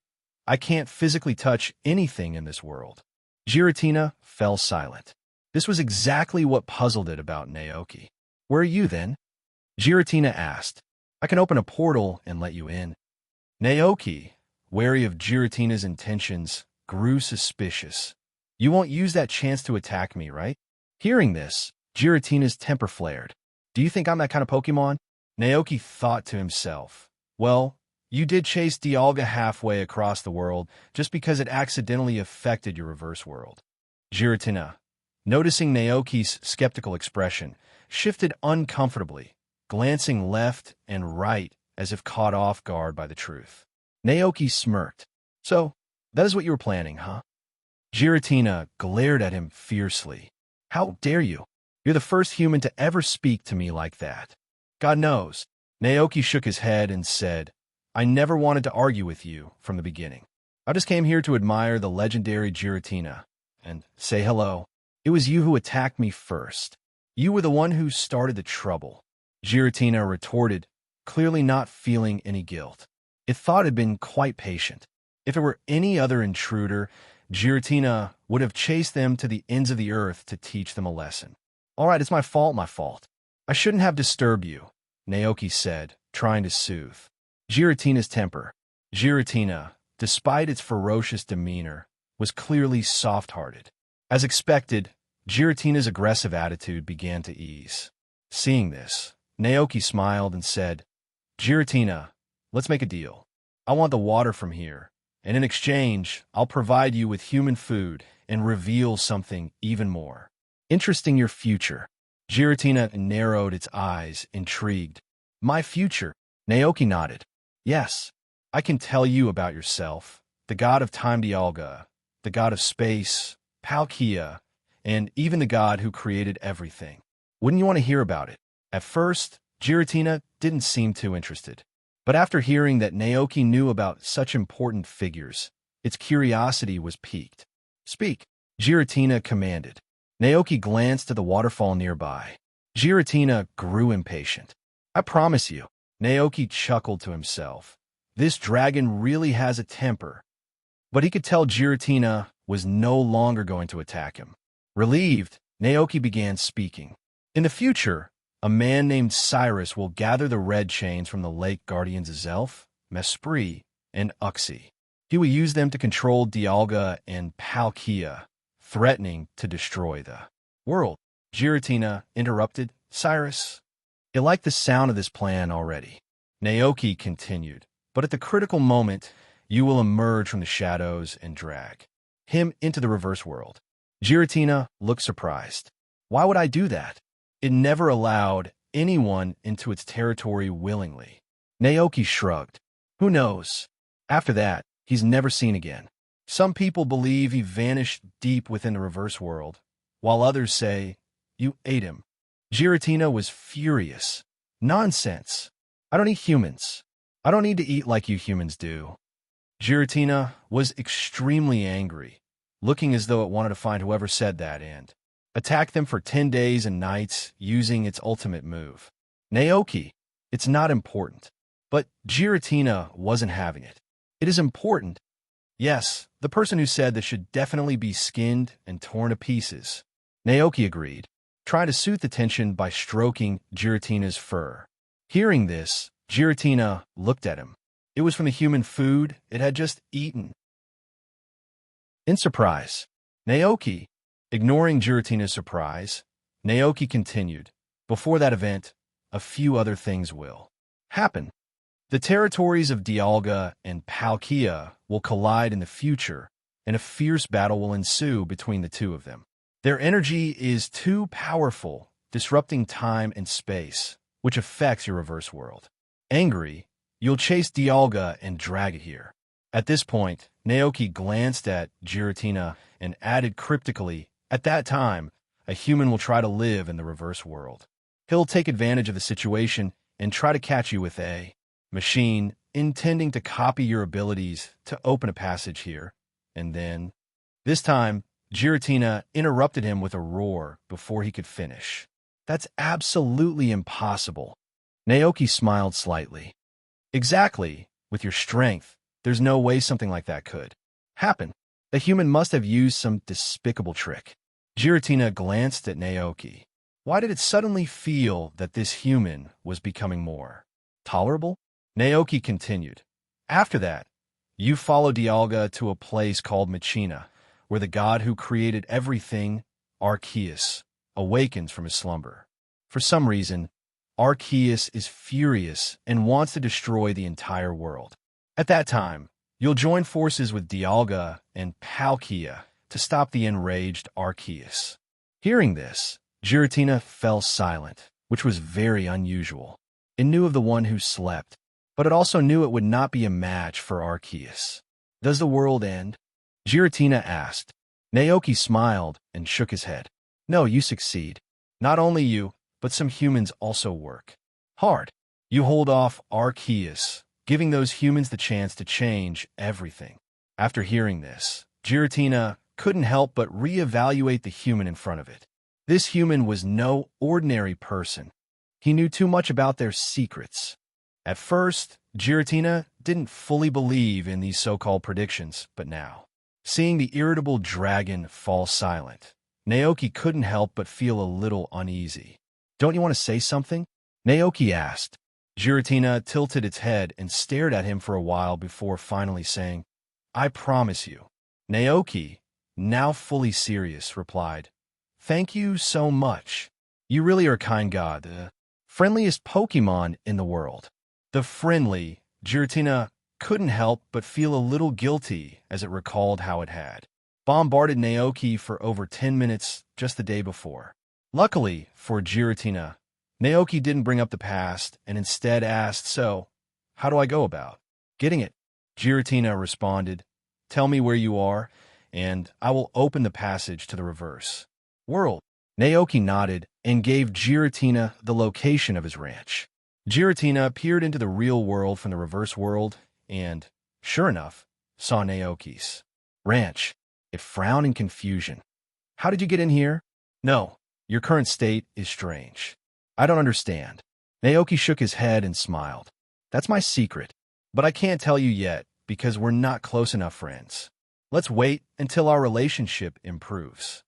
I can't physically touch anything in this world." Giratina fell silent. This was exactly what puzzled it about Naoki. "Where are you, then?" Giratina asked. "I can open a portal and let you in." Naoki, wary of Giratina's intentions, grew suspicious. "You won't use that chance to attack me, right?" Hearing this, Giratina's temper flared. "Do you think I'm that kind of Pokemon?" Naoki thought to himself, "Well, you did chase Dialga halfway across the world just because it accidentally affected your reverse world." Giratina, noticing Naoki's skeptical expression, shifted uncomfortably, glancing left and right as if caught off guard by the truth. Naoki smirked. "So, that is what you were planning, huh?" Giratina glared at him fiercely. "How dare you? You're the first human to ever speak to me like that." "God knows." Naoki shook his head and said, "I never wanted to argue with you from the beginning. I just came here to admire the legendary Giratina and say hello. It was you who attacked me first. You were the one who started the trouble." Giratina retorted, clearly not feeling any guilt. It thought it had been quite patient. If it were any other intruder, Giratina would have chased them to the ends of the earth to teach them a lesson. "All right, it's my fault. I shouldn't have disturbed you," Naoki said, trying to soothe Giratina's temper. Giratina, despite its ferocious demeanor, was clearly soft-hearted. As expected, Giratina's aggressive attitude began to ease. Seeing this, Naoki smiled and said, "Giratina, let's make a deal. I want the water from here, and in exchange, I'll provide you with human food and reveal something even more interesting: your future." Giratina narrowed its eyes, intrigued. "My future?" Naoki nodded. "Yes, I can tell you about yourself, the god of time Dialga, the god of space, Palkia, and even the god who created everything. Wouldn't you want to hear about it?" At first, Giratina didn't seem too interested. But after hearing that Naoki knew about such important figures, its curiosity was piqued. "Speak," Giratina commanded. Naoki glanced at the waterfall nearby. Giratina grew impatient. "I promise you," Naoki chuckled to himself, "this dragon really has a temper." But he could tell Giratina was no longer going to attack him. Relieved, Naoki began speaking. "In the future, a man named Cyrus will gather the red chains from the lake guardians Zelf, Mesprit, and Uxie. He will use them to control Dialga and Palkia, threatening to destroy the world." Giratina interrupted. "Cyrus?" "You like the sound of this plan already," Naoki continued. "But at the critical moment, you will emerge from the shadows and drag him into the reverse world." Giratina looked surprised. "Why would I do that?" It never allowed anyone into its territory willingly. Naoki shrugged. Who knows? After that, he's never seen again. Some people believe he vanished deep within the reverse world, while others say, you ate him. Giratina was furious. Nonsense. I don't eat humans. I don't need to eat like you humans do. Giratina was extremely angry, looking as though it wanted to find whoever said that and attack them for 10 days and nights using its ultimate move. Naoki, it's not important. But Giratina wasn't having it. It is important. Yes, the person who said this should definitely be skinned and torn to pieces. Naoki agreed, trying to soothe the tension by stroking Giratina's fur. Hearing this, Giratina looked at him. It was from the human food it had just eaten. In surprise, Naoki, ignoring Giratina's surprise, Naoki continued, before that event, a few other things will happen. The territories of Dialga and Palkia will collide in the future, and a fierce battle will ensue between the two of them. Their energy is too powerful, disrupting time and space, which affects your reverse world. Angry, you'll chase Dialga and drag it here. At this point, Naoki glanced at Giratina and added cryptically, at that time, a human will try to live in the reverse world. He'll take advantage of the situation and try to catch you with a machine intending to copy your abilities to open a passage here, and then, this time, Giratina interrupted him with a roar before he could finish. That's absolutely impossible. Naoki smiled slightly. Exactly, with your strength, there's no way something like that could happen. The human must have used some despicable trick. Giratina glanced at Naoki. Why did it suddenly feel that this human was becoming more tolerable? Naoki continued. After that, you follow Dialga to a place called Machina, where the god who created everything, Arceus, awakens from his slumber. For some reason, Arceus is furious and wants to destroy the entire world. At that time, you'll join forces with Dialga and Palkia to stop the enraged Arceus. Hearing this, Giratina fell silent, which was very unusual. It knew of the one who slept, but it also knew it would not be a match for Arceus. Does the world end? Giratina asked. Naoki smiled and shook his head. No, you succeed. Not only you, but some humans also work hard. You hold off Arceus, giving those humans the chance to change everything. After hearing this, Giratina couldn't help but reevaluate the human in front of it. This human was no ordinary person. He knew too much about their secrets. At first, Giratina didn't fully believe in these so-called predictions, but now, seeing the irritable dragon fall silent, Naoki couldn't help but feel a little uneasy. Don't you want to say something? Naoki asked. Giratina tilted its head and stared at him for a while before finally saying, I promise you. Naoki, now fully serious, replied, Thank you so much. You really are a kind god, the friendliest Pokémon in the world. The friendly, Giratina couldn't help but feel a little guilty as it recalled how it had bombarded Naoki for over 10 minutes just the day before. Luckily for Giratina, Naoki didn't bring up the past and instead asked, So, how do I go about getting it? Giratina responded, Tell me where you are, and I will open the passage to the reverse world. Naoki nodded and gave Giratina the location of his ranch. Giratina peered into the real world from the reverse world and, sure enough, saw Naoki's ranch. It frowned in confusion. How did you get in here? No, your current state is strange. I don't understand. Naoki shook his head and smiled. That's my secret, but I can't tell you yet because we're not close enough friends. Let's wait until our relationship improves.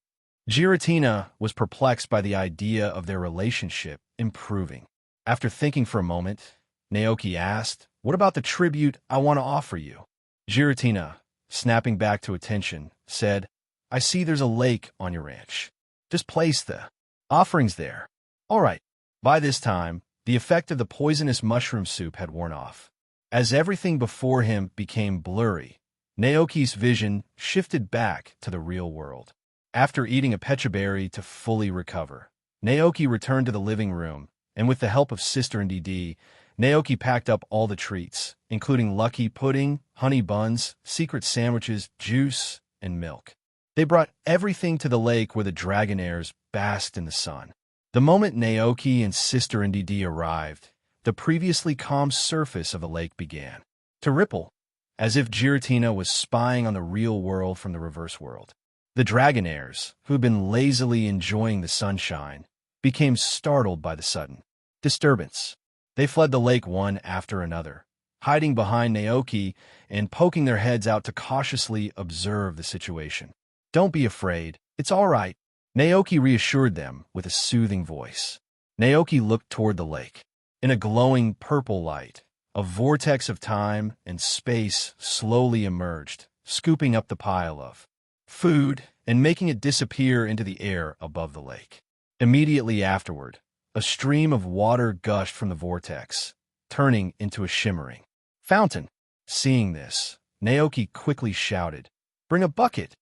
Giratina was perplexed by the idea of their relationship improving. After thinking for a moment, Naoki asked, What about the tribute I want to offer you? Giratina, snapping back to attention, said, I see there's a lake on your ranch. Just place the offerings there. All right. By this time, the effect of the poisonous mushroom soup had worn off. As everything before him became blurry, Naoki's vision shifted back to the real world. After eating a pecha berry to fully recover, Naoki returned to the living room and with the help of Sister and DD, Naoki packed up all the treats, including lucky pudding, honey buns, secret sandwiches, juice, and milk. They brought everything to the lake where the Dragonaires basked in the sun. The moment Naoki and Sister and DD arrived, the previously calm surface of the lake began to ripple, as if Giratina was spying on the real world from the reverse world. The Dragonaires, who had been lazily enjoying the sunshine, became startled by the sudden disturbance. They fled the lake one after another, hiding behind Naoki and poking their heads out to cautiously observe the situation. "Don't be afraid. It's all right," Naoki reassured them with a soothing voice. Naoki looked toward the lake. In a glowing purple light, a vortex of time and space slowly emerged, scooping up the pile of food and making it disappear into the air above the lake. Immediately afterward, a stream of water gushed from the vortex, turning into a shimmering fountain. Seeing this, Naoki quickly shouted, "Bring a bucket!"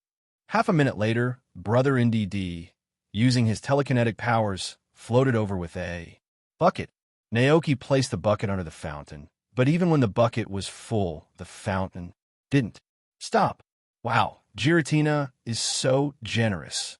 Half a minute later, Brother NDD, using his telekinetic powers, floated over with a bucket. Naoki placed the bucket under the fountain, but even when the bucket was full, the fountain didn't stop. "Wow, Giratina is so generous,"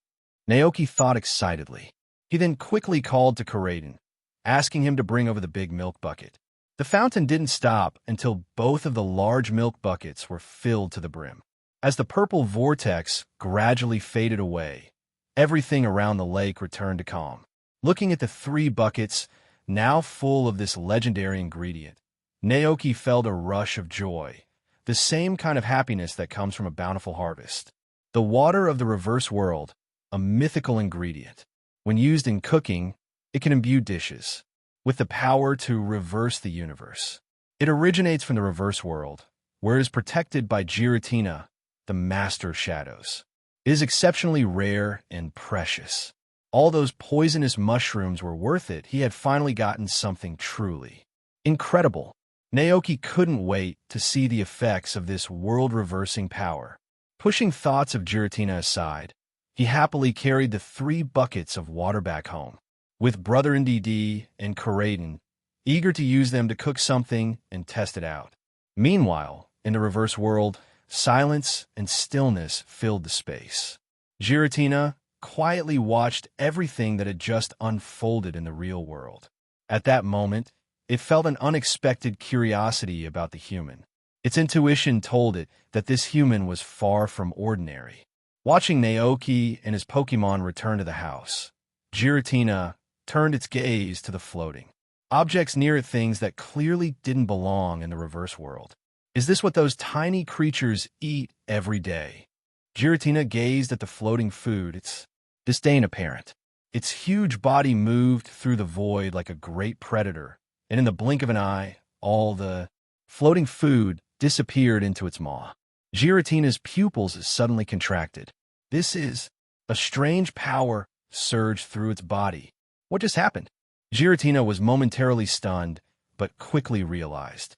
Naoki thought excitedly. He then quickly called to Karaden, asking him to bring over the big milk bucket. The fountain didn't stop until both of the large milk buckets were filled to the brim. As the purple vortex gradually faded away, everything around the lake returned to calm. Looking at the 3 buckets, now full of this legendary ingredient, Naoki felt a rush of joy, the same kind of happiness that comes from a bountiful harvest. The water of the reverse world, a mythical ingredient. When used in cooking, it can imbue dishes with the power to reverse the universe. It originates from the reverse world, where it is protected by Giratina, the master of shadows. It is exceptionally rare and precious. All those poisonous mushrooms were worth it. He had finally gotten something truly incredible. Naoki couldn't wait to see the effects of this world-reversing power. Pushing thoughts of Giratina aside, he happily carried the 3 buckets of water back home, with Brother NDD and Karaden, eager to use them to cook something and test it out. Meanwhile, in the reverse world, silence and stillness filled the space. Giratina quietly watched everything that had just unfolded in the real world. At that moment, it felt an unexpected curiosity about the human. Its intuition told it that this human was far from ordinary. Watching Naoki and his Pokémon return to the house, Giratina turned its gaze to the floating objects near it, things that clearly didn't belong in the reverse world. Is this what those tiny creatures eat every day? Giratina gazed at the floating food, its disdain apparent. Its huge body moved through the void like a great predator, and in the blink of an eye, all the floating food disappeared into its maw. Giratina's pupils suddenly contracted. This is a strange power surged through its body. What just happened? Giratina was momentarily stunned, but quickly realized.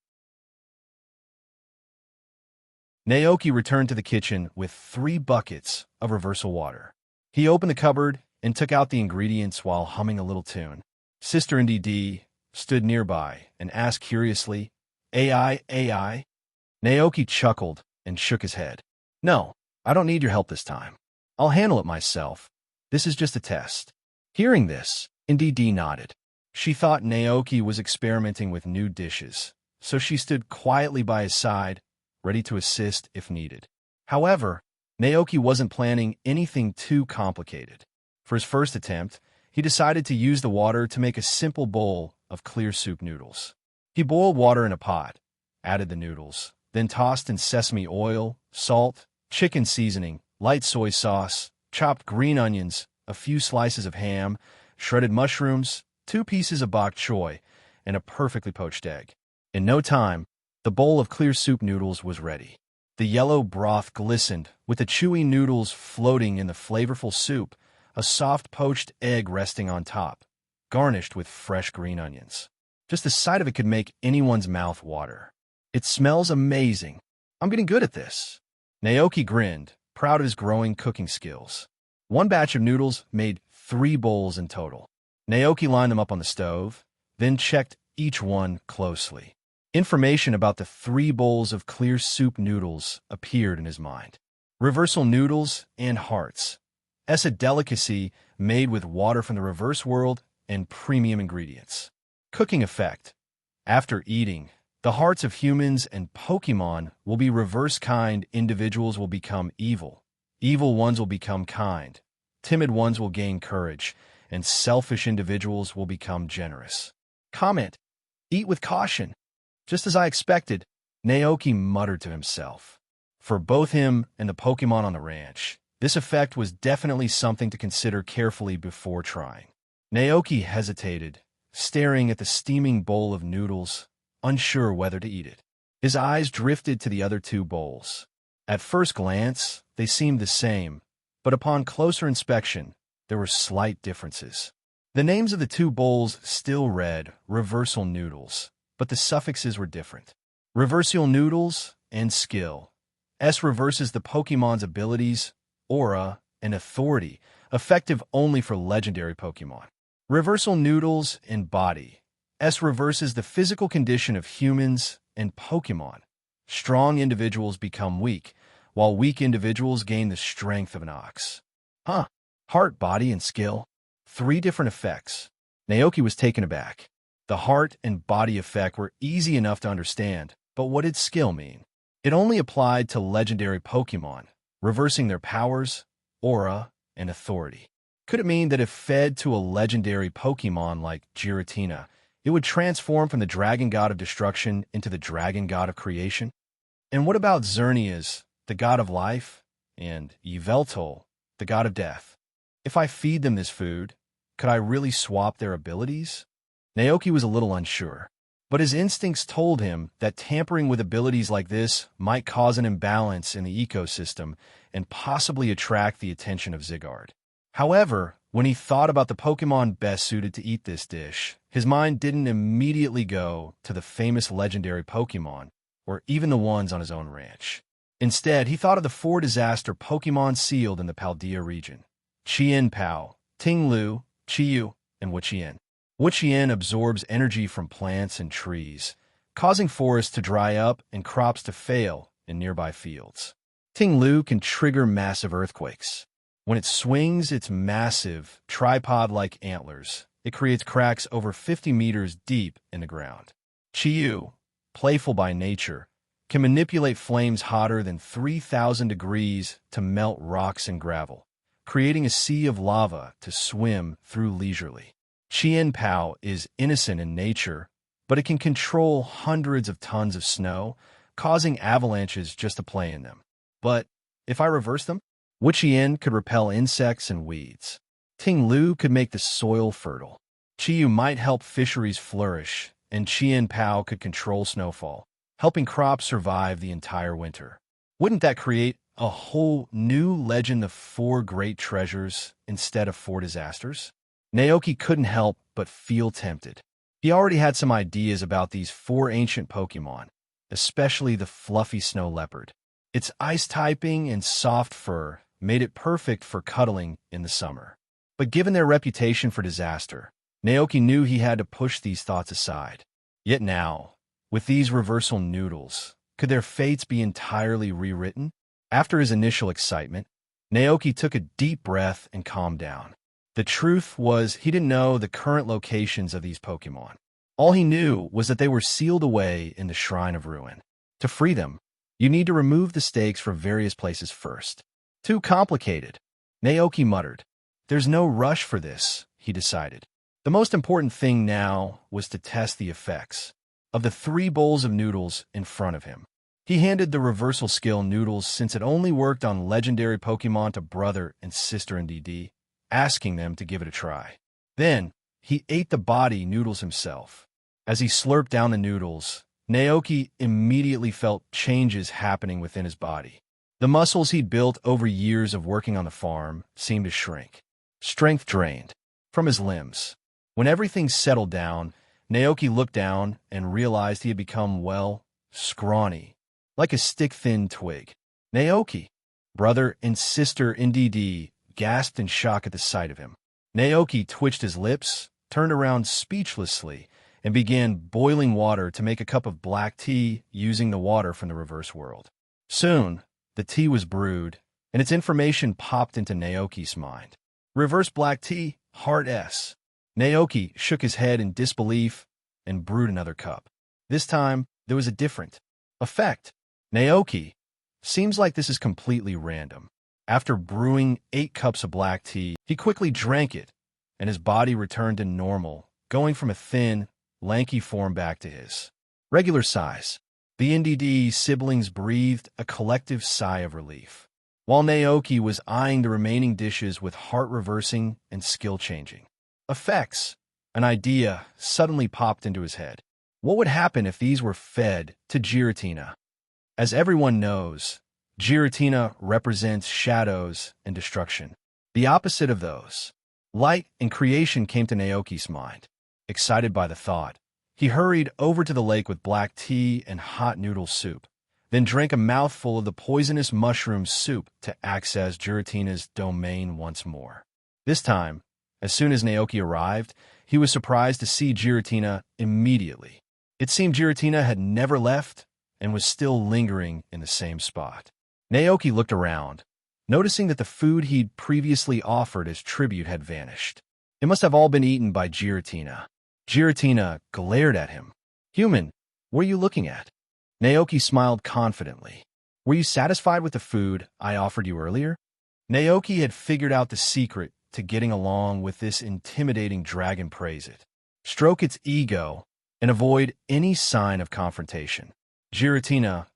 Naoki returned to the kitchen with 3 buckets of reversal water. He opened the cupboard and took out the ingredients while humming a little tune. Sister NDD stood nearby and asked curiously, AI? Naoki chuckled and shook his head. "No, I don't need your help this time. I'll handle it myself. This is just a test." Hearing this, NDD nodded. She thought Naoki was experimenting with new dishes, so she stood quietly by his side, ready to assist if needed. However, Naoki wasn't planning anything too complicated. For his first attempt, he decided to use the water to make a simple bowl of clear soup noodles. He boiled water in a pot, added the noodles, then tossed in sesame oil, salt, chicken seasoning, light soy sauce, chopped green onions, a few slices of ham, shredded mushrooms, 2 pieces of bok choy, and a perfectly poached egg. In no time, the bowl of clear soup noodles was ready. The yellow broth glistened, with the chewy noodles floating in the flavorful soup, a soft poached egg resting on top, garnished with fresh green onions. Just the sight of it could make anyone's mouth water. "It smells amazing. I'm getting good at this." Naoki grinned, proud of his growing cooking skills. One batch of noodles made 3 bowls in total. Naoki lined them up on the stove, then checked each one closely. Information about the 3 bowls of clear soup noodles appeared in his mind. Reversal noodles and hearts. As a delicacy made with water from the reverse world and premium ingredients. Cooking effect. After eating, the hearts of humans and Pokémon will be reverse kind. Individuals will become evil. Evil ones will become kind. Timid ones will gain courage, and selfish individuals will become generous. Comment. Eat with caution. Just as I expected, Naoki muttered to himself. For both him and the Pokémon on the ranch, this effect was definitely something to consider carefully before trying. Naoki hesitated, staring at the steaming bowl of noodles, unsure whether to eat it. His eyes drifted to the other 2 bowls. At first glance, they seemed the same, but upon closer inspection, there were slight differences. The names of the 2 bowls still read reversal noodles, but the suffixes were different. Reversal noodles and skill. S reverses the Pokémon's abilities, aura, and authority, effective only for legendary Pokémon. Reversal noodles and body. S reverses the physical condition of humans and Pokémon. Strong individuals become weak, while weak individuals gain the strength of an ox. Heart, body, and skill. 3 different effects. Naoki was taken aback. The heart and body effect were easy enough to understand, but what did skill mean? It only applied to legendary Pokémon, reversing their powers, aura, and authority. Could it mean that if fed to a legendary Pokémon like Giratina, it would transform from the dragon god of destruction into the dragon god of creation? And what about Xerneas, the god of life, and Yveltal, the god of death? If I feed them this food, could I really swap their abilities? Naoki was a little unsure, but his instincts told him that tampering with abilities like this might cause an imbalance in the ecosystem and possibly attract the attention of Zygarde. However, when he thought about the Pokémon best suited to eat this dish, his mind didn't immediately go to the famous legendary Pokémon, or even the ones on his own ranch. Instead, he thought of the 4 disaster Pokémon sealed in the Paldea region: Chien-Pao, Ting-Lu, Chi-Yu, and Wu-Chien. Wu-Chien absorbs energy from plants and trees, causing forests to dry up and crops to fail in nearby fields. Ting-Lu can trigger massive earthquakes. When it swings its massive, tripod-like antlers, it creates cracks over 50 meters deep in the ground. Chi-Yu, playful by nature, can manipulate flames hotter than 3,000 degrees to melt rocks and gravel, creating a sea of lava to swim through leisurely. Chien-Pao is innocent in nature, but it can control hundreds of tons of snow, causing avalanches just to play in them. But if I reverse them, Wu-Chien could repel insects and weeds. Ting-Lu could make the soil fertile. Chi-Yu might help fisheries flourish, and Chien-Pao could control snowfall, helping crops survive the entire winter. Wouldn't that create a whole new legend of 4 great treasures instead of 4 disasters? Naoki couldn't help but feel tempted. He already had some ideas about these 4 ancient Pokémon, especially the fluffy snow leopard. Its ice typing and soft fur made it perfect for cuddling in the summer. But given their reputation for disaster, Naoki knew he had to push these thoughts aside. Yet now, with these reversal noodles, could their fates be entirely rewritten? After his initial excitement, Naoki took a deep breath and calmed down. The truth was he didn't know the current locations of these Pokémon. All he knew was that they were sealed away in the Shrine of Ruin. To free them, you need to remove the stakes from various places first. Too complicated, Naoki muttered. There's no rush for this, he decided. The most important thing now was to test the effects of the 3 bowls of noodles in front of him. He handed the reversal skill noodles, since it only worked on legendary Pokémon, to brother and sister in DD, asking them to give it a try. Then, he ate the body noodles himself. As he slurped down the noodles, Naoki immediately felt changes happening within his body. The muscles he'd built over years of working on the farm seemed to shrink. Strength drained from his limbs. When everything settled down, Naoki looked down and realized he had become, well, scrawny, like a stick-thin twig. Naoki, brother and sister in DD, gasped in shock at the sight of him. Naoki twitched his lips, turned around speechlessly, and began boiling water to make a cup of black tea using the water from the reverse world. Soon, the tea was brewed, and its information popped into Naoki's mind. Reverse black tea, heart S. Naoki shook his head in disbelief and brewed another cup. This time, there was a different effect. Naoki, seems like this is completely random. After brewing 8 cups of black tea, he quickly drank it, and his body returned to normal, going from a thin, lanky form back to his regular size. The NDD siblings breathed a collective sigh of relief, while Naoki was eyeing the remaining dishes with heart-reversing and skill-changing effects. An idea suddenly popped into his head. What would happen if these were fed to Giratina? As everyone knows, Giratina represents shadows and destruction. The opposite of those. Light and creation came to Naoki's mind. Excited by the thought, he hurried over to the lake with black tea and hot noodle soup, then drank a mouthful of the poisonous mushroom soup to access Giratina's domain once more. This time, as soon as Naoki arrived, he was surprised to see Giratina immediately. It seemed Giratina had never left and was still lingering in the same spot. Naoki looked around, noticing that the food he'd previously offered as tribute had vanished. It must have all been eaten by Giratina. Giratina glared at him. "Human, what are you looking at?" Naoki smiled confidently. "Were you satisfied with the food I offered you earlier?" Naoki had figured out the secret to getting along with this intimidating dragon. Praise it, stroke its ego, and avoid any sign of confrontation. Giratina,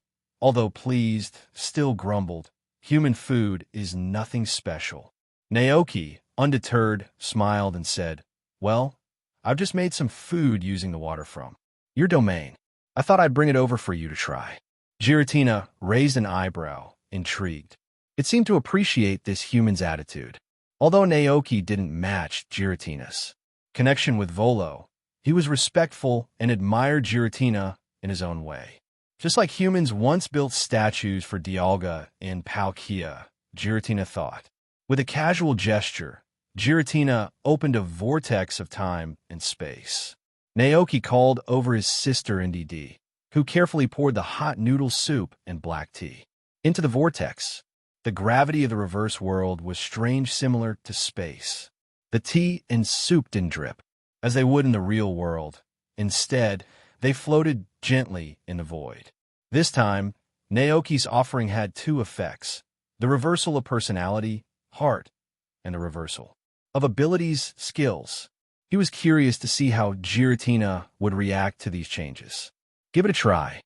although pleased, still grumbled, "Human food is nothing special." Naoki, undeterred, smiled and said, "Well, I've just made some food using the water from your domain. I thought I'd bring it over for you to try." Giratina raised an eyebrow, intrigued. It seemed to appreciate this human's attitude. Although Naoki didn't match Giratina's connection with Volo, he was respectful and admired Giratina in his own way. Just like humans once built statues for Dialga in Palkia, Giratina thought. With a casual gesture, Giratina opened a vortex of time and space. Naoki called over his sister NDD, who carefully poured the hot noodle soup and black tea into the vortex. The gravity of the reverse world was strange, similar to space. The tea and soup didn't drip, as they would in the real world. Instead, they floated gently in the void. This time, Naoki's offering had 2 effects: the reversal of personality, heart, and the reversal of abilities, skills. He was curious to see how Giratina would react to these changes. "Give it a try,"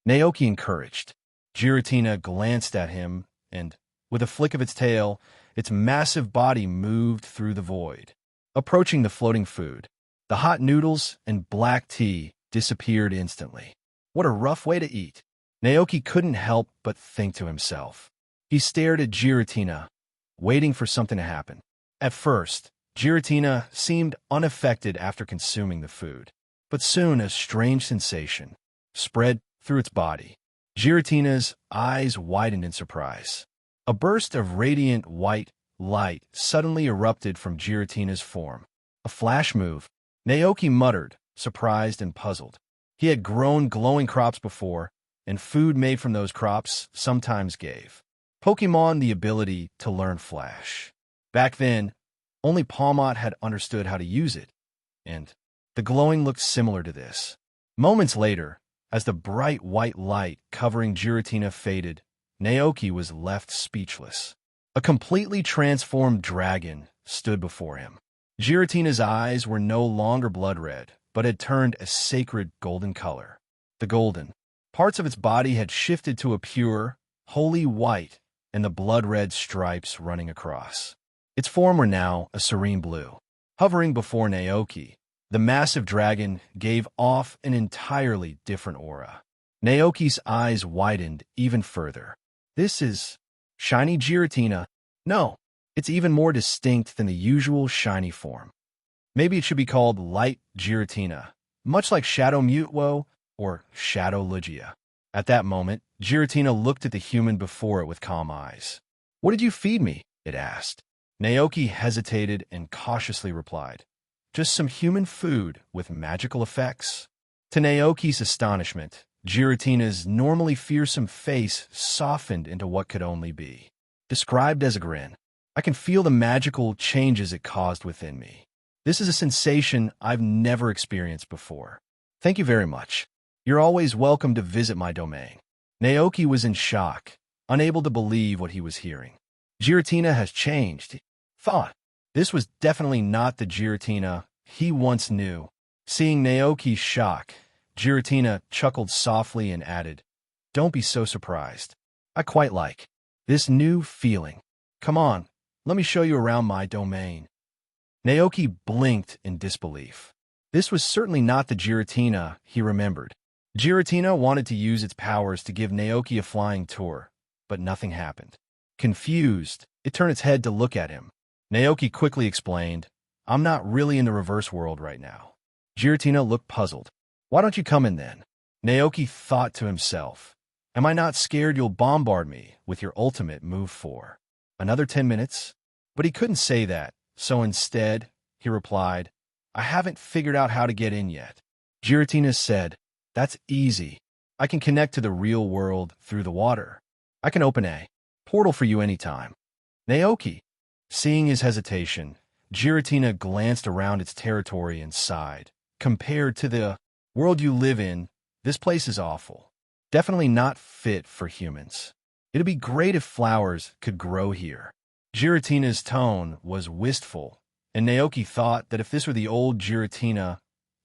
Naoki encouraged. Giratina glanced at him, and, with a flick of its tail, its massive body moved through the void. Approaching the floating food, the hot noodles and black tea disappeared instantly. What a rough way to eat. Naoki couldn't help but think to himself. He stared at Giratina, waiting for something to happen. At first, Giratina seemed unaffected after consuming the food, but soon a strange sensation spread through its body. Giratina's eyes widened in surprise. A burst of radiant white light suddenly erupted from Giratina's form. A flash move, Naoki muttered, surprised and puzzled. He had grown glowing crops before, and food made from those crops sometimes gave Pokémon the ability to learn Flash. Back then, only Palmot had understood how to use it, and the glowing looked similar to this. Moments later, as the bright white light covering Giratina faded, Naoki was left speechless. A completely transformed dragon stood before him. Giratina's eyes were no longer blood red, but had turned a sacred golden color. The golden parts of its body had shifted to a pure, holy white, and the blood-red stripes running across. Its form were now a serene blue. Hovering before Naoki, the massive dragon gave off an entirely different aura. Naoki's eyes widened even further. "This is shiny Giratina." "No, it's even more distinct than the usual shiny form. Maybe it should be called Light Giratina, much like Shadow Mutwo or Shadow Lugia." At that moment, Giratina looked at the human before it with calm eyes. "What did you feed me?" it asked. Naoki hesitated and cautiously replied, Just some human food with magical effects. To Naoki's astonishment, Giratina's normally fearsome face softened into what could only be described as a grin. I can feel the magical changes it caused within me. This is a sensation I've never experienced before. Thank you very much. You're always welcome to visit my domain. Naoki was in shock, unable to believe what he was hearing. Giratina has changed, he thought. This was definitely not the Giratina he once knew. Seeing Naoki's shock, Giratina chuckled softly and added, "Don't be so surprised. I quite like this new feeling. Come on, let me show you around my domain." Naoki blinked in disbelief. This was certainly not the Giratina he remembered. Giratina wanted to use its powers to give Naoki a flying tour, but nothing happened. Confused, it turned its head to look at him. Naoki quickly explained, "I'm not really in the reverse world right now." Giratina looked puzzled. "Why don't you come in then?" Naoki thought to himself, "Am I not scared you'll bombard me with your ultimate move for another 10 minutes? But he couldn't say that, so instead, he replied, "I haven't figured out how to get in yet." Giratina said, "That's easy. I can connect to the real world through the water. I can open a portal for you anytime." Naoki, seeing his hesitation, Giratina glanced around its territory and sighed. "Compared to the world you live in, this place is awful. Definitely not fit for humans. It'd be great if flowers could grow here." Giratina's tone was wistful, and Naoki thought that if this were the old Giratina,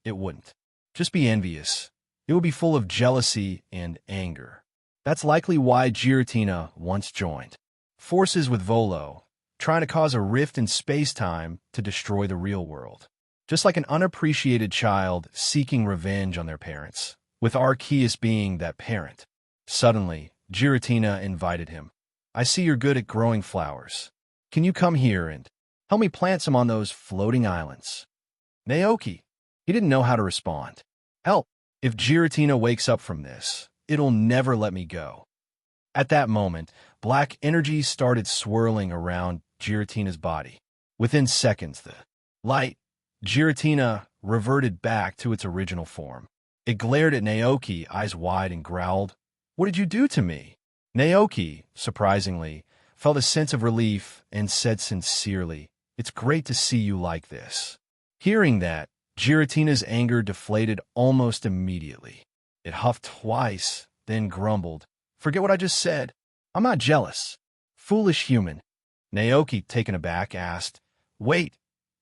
it wouldn't just be envious. It would be full of jealousy and anger. That's likely why Giratina once joined forces with Volo, trying to cause a rift in space-time to destroy the real world. Just like an unappreciated child seeking revenge on their parents, with Arceus being that parent. Suddenly, Giratina invited him. "I see you're good at growing flowers. Can you come here and help me plant some on those floating islands?" Naoki, he didn't know how to respond. Help! If Giratina wakes up from this, it'll never let me go. At that moment, black energy started swirling around Giratina's body. Within seconds, the light Giratina reverted back to its original form. It glared at Naoki, eyes wide, and growled, "What did you do to me?" Naoki, surprisingly, felt a sense of relief and said sincerely, "It's great to see you like this." Hearing that, Giratina's anger deflated almost immediately. It huffed twice, then grumbled, "Forget what I just said. I'm not jealous." "Foolish human." Naoki, taken aback, asked, "Wait,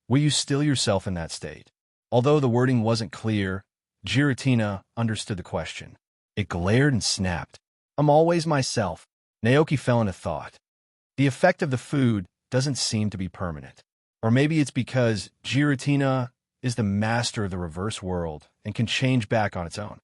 were you still yourself in that state?" Although the wording wasn't clear, Giratina understood the question. It glared and snapped, "I'm always myself." Naoki fell into thought. The effect of the food doesn't seem to be permanent. Or maybe it's because Giratina is the master of the reverse world and can change back on its own.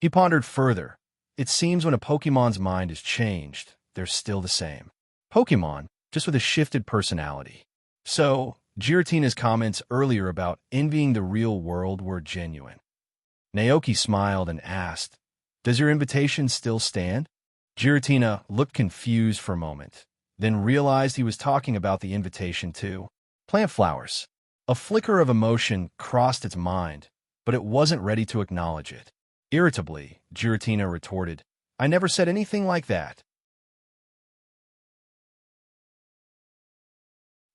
He pondered further. It seems when a Pokemon's mind is changed, they're still the same. Pokemon, just with a shifted personality. So, Giratina's comments earlier about envying the real world were genuine. Naoki smiled and asked, "Does your invitation still stand?" Giratina looked confused for a moment, then realized he was talking about the invitation to plant flowers. A flicker of emotion crossed its mind, but it wasn't ready to acknowledge it. Irritably, Giratina retorted, "I never said anything like that."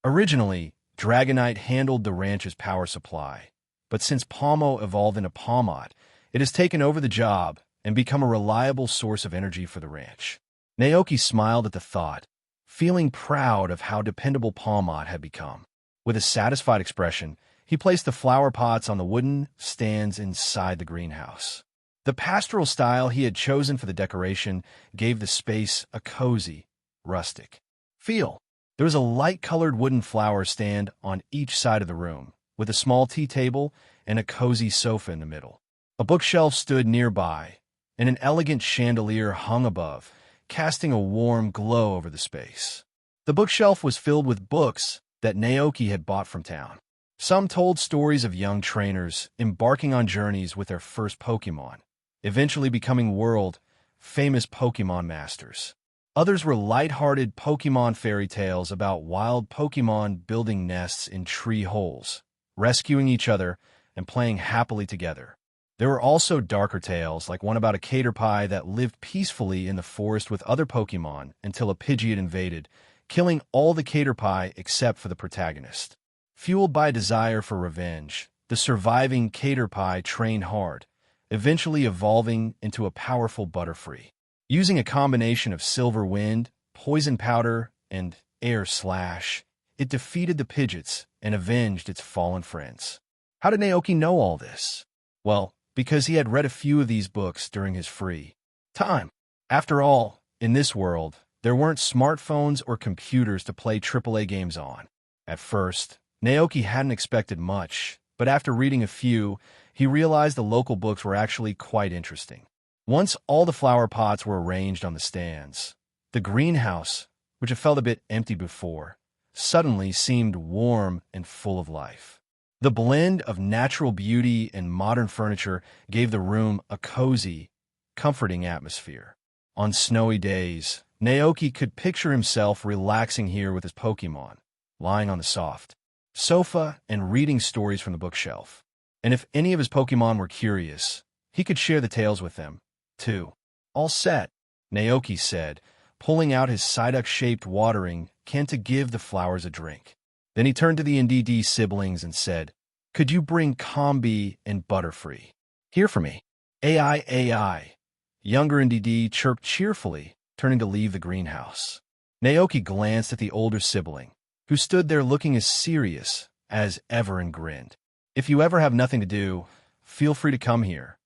Originally, Dragonite handled the ranch's power supply, but since Palmo evolved into Palmot, it has taken over the job and become a reliable source of energy for the ranch. Naoki smiled at the thought, feeling proud of how dependable Palmot had become. With a satisfied expression, he placed the flower pots on the wooden stands inside the greenhouse. The pastoral style he had chosen for the decoration gave the space a cozy, rustic feel. There was a light-colored wooden flower stand on each side of the room, with a small tea table and a cozy sofa in the middle. A bookshelf stood nearby, and an elegant chandelier hung above, casting a warm glow over the space. The bookshelf was filled with books that Naoki had bought from town. Some told stories of young trainers embarking on journeys with their first Pokémon, eventually becoming world-famous Pokémon masters. Others were light-hearted Pokémon fairy tales about wild Pokémon building nests in tree holes, rescuing each other and playing happily together. There were also darker tales, like one about a caterpie that lived peacefully in the forest with other Pokémon until a Pidgeot invaded, killing all the caterpie except for the protagonist. Fueled by desire for revenge, the surviving caterpie trained hard, eventually evolving into a powerful Butterfree. Using a combination of Silver Wind, Poison Powder, and Air Slash, it defeated the Pidgeots and avenged its fallen friends. How did Naoki know all this? Well, because he had read a few of these books during his free time. After all, in this world, there weren't smartphones or computers to play AAA games on. At first, Naoki hadn't expected much, but after reading a few, he realized the local books were actually quite interesting. Once all the flower pots were arranged on the stands, the greenhouse, which had felt a bit empty before, suddenly seemed warm and full of life. The blend of natural beauty and modern furniture gave the room a cozy, comforting atmosphere. On snowy days, Naoki could picture himself relaxing here with his Pokémon, lying on the soft sofa and reading stories from the bookshelf. And if any of his Pokémon were curious, he could share the tales with them, too. All set, Naoki said, pulling out his Psyduck-shaped watering can to give the flowers a drink. Then he turned to the NDD siblings and said, "Could you bring Combi and Butterfree here for me?" AI. Younger NDD chirped cheerfully, turning to leave the greenhouse. Naoki glanced at the older sibling, who stood there looking as serious as ever and grinned. "If you ever have nothing to do, feel free to come here,"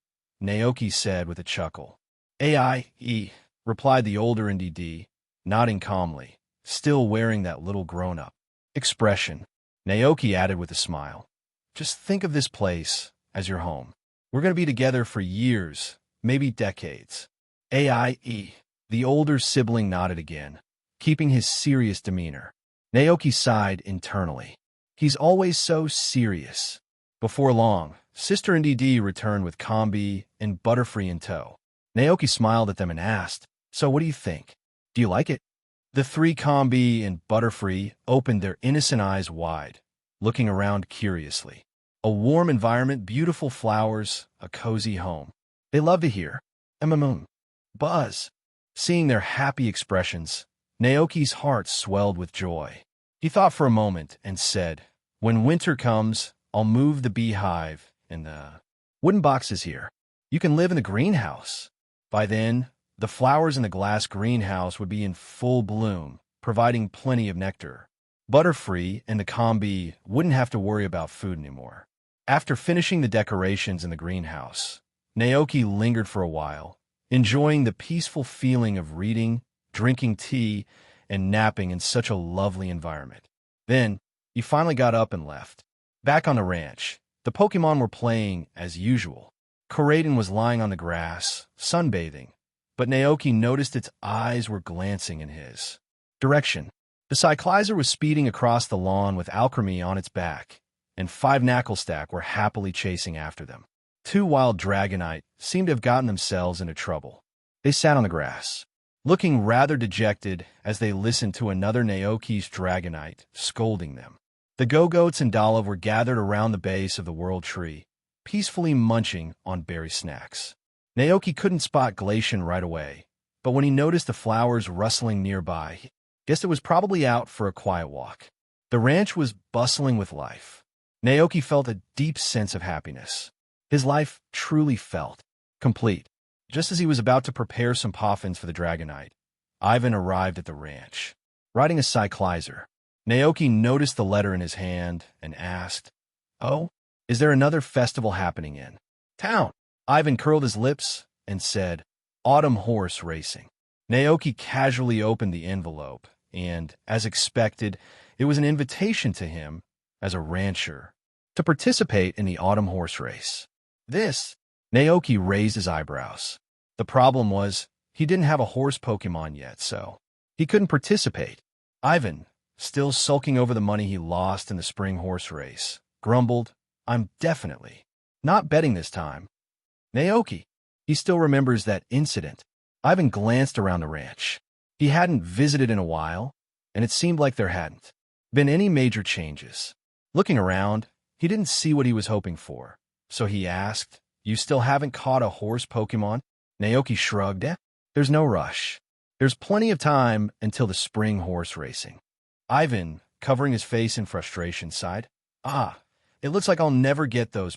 Naoki said with a chuckle. "AI," replied the older NDD, nodding calmly, still wearing that little grown-up expression. Naoki added with a smile, "Just think of this place as your home. We're going to be together for years, maybe decades." AI, the older sibling nodded again, keeping his serious demeanor. Naoki sighed internally. He's always so serious. Before long, Sister NDD returned with Combi and Butterfree in tow. Naoki smiled at them and asked, "So what do you think? Do you like it?" The three Combi and Butterfree opened their innocent eyes wide, looking around curiously. A warm environment, beautiful flowers, a cozy home. They loved it here. Buzz. Seeing their happy expressions, Naoki's heart swelled with joy. He thought for a moment and said, "When winter comes, I'll move the beehive and the wooden boxes here. You can live in the greenhouse." By then, the flowers in the glass greenhouse would be in full bloom, providing plenty of nectar. Butterfree and the Combi wouldn't have to worry about food anymore. After finishing the decorations in the greenhouse, Naoki lingered for a while, enjoying the peaceful feeling of reading, drinking tea, and napping in such a lovely environment. Then, he finally got up and left. Back on the ranch, the Pokémon were playing as usual. Koraidon was lying on the grass, sunbathing, but Naoki noticed its eyes were glancing in his direction. The Cyclizer was speeding across the lawn with Alchemy on its back, and 5 Knucklestack were happily chasing after them. 2 wild Dragonite seemed to have gotten themselves into trouble. They sat on the grass, looking rather dejected as they listened to another Naoki's Dragonite scolding them. The Go-Goats and Dolliv were gathered around the base of the World Tree, peacefully munching on berry snacks. Naoki couldn't spot Glacian right away, but when he noticed the flowers rustling nearby, he guessed it was probably out for a quiet walk. The ranch was bustling with life. Naoki felt a deep sense of happiness. His life truly felt complete. Just as he was about to prepare some poffins for the Dragonite, Ivan arrived at the ranch, riding a Cyclizer. Naoki noticed the letter in his hand and asked, "Oh, is there another festival happening in town?" Ivan curled his lips and said, "Autumn horse racing." Naoki casually opened the envelope, and, as expected, it was an invitation to him, as a rancher, to participate in the autumn horse race. Naoki raised his eyebrows. The problem was, he didn't have a horse Pokémon yet, so he couldn't participate. Ivan, still sulking over the money he lost in the spring horse race, grumbled, "I'm definitely not betting this time." Naoki, he still remembers that incident. Ivan glanced around the ranch. He hadn't visited in a while, and it seemed like there hadn't been any major changes. Looking around, He didn't see what he was hoping for, so he asked, "You still haven't caught a horse Pokémon?" Naoki shrugged. There's no rush. There's plenty of time until the spring horse racing. Ivan, covering his face in frustration, sighed. It looks like I'll never get those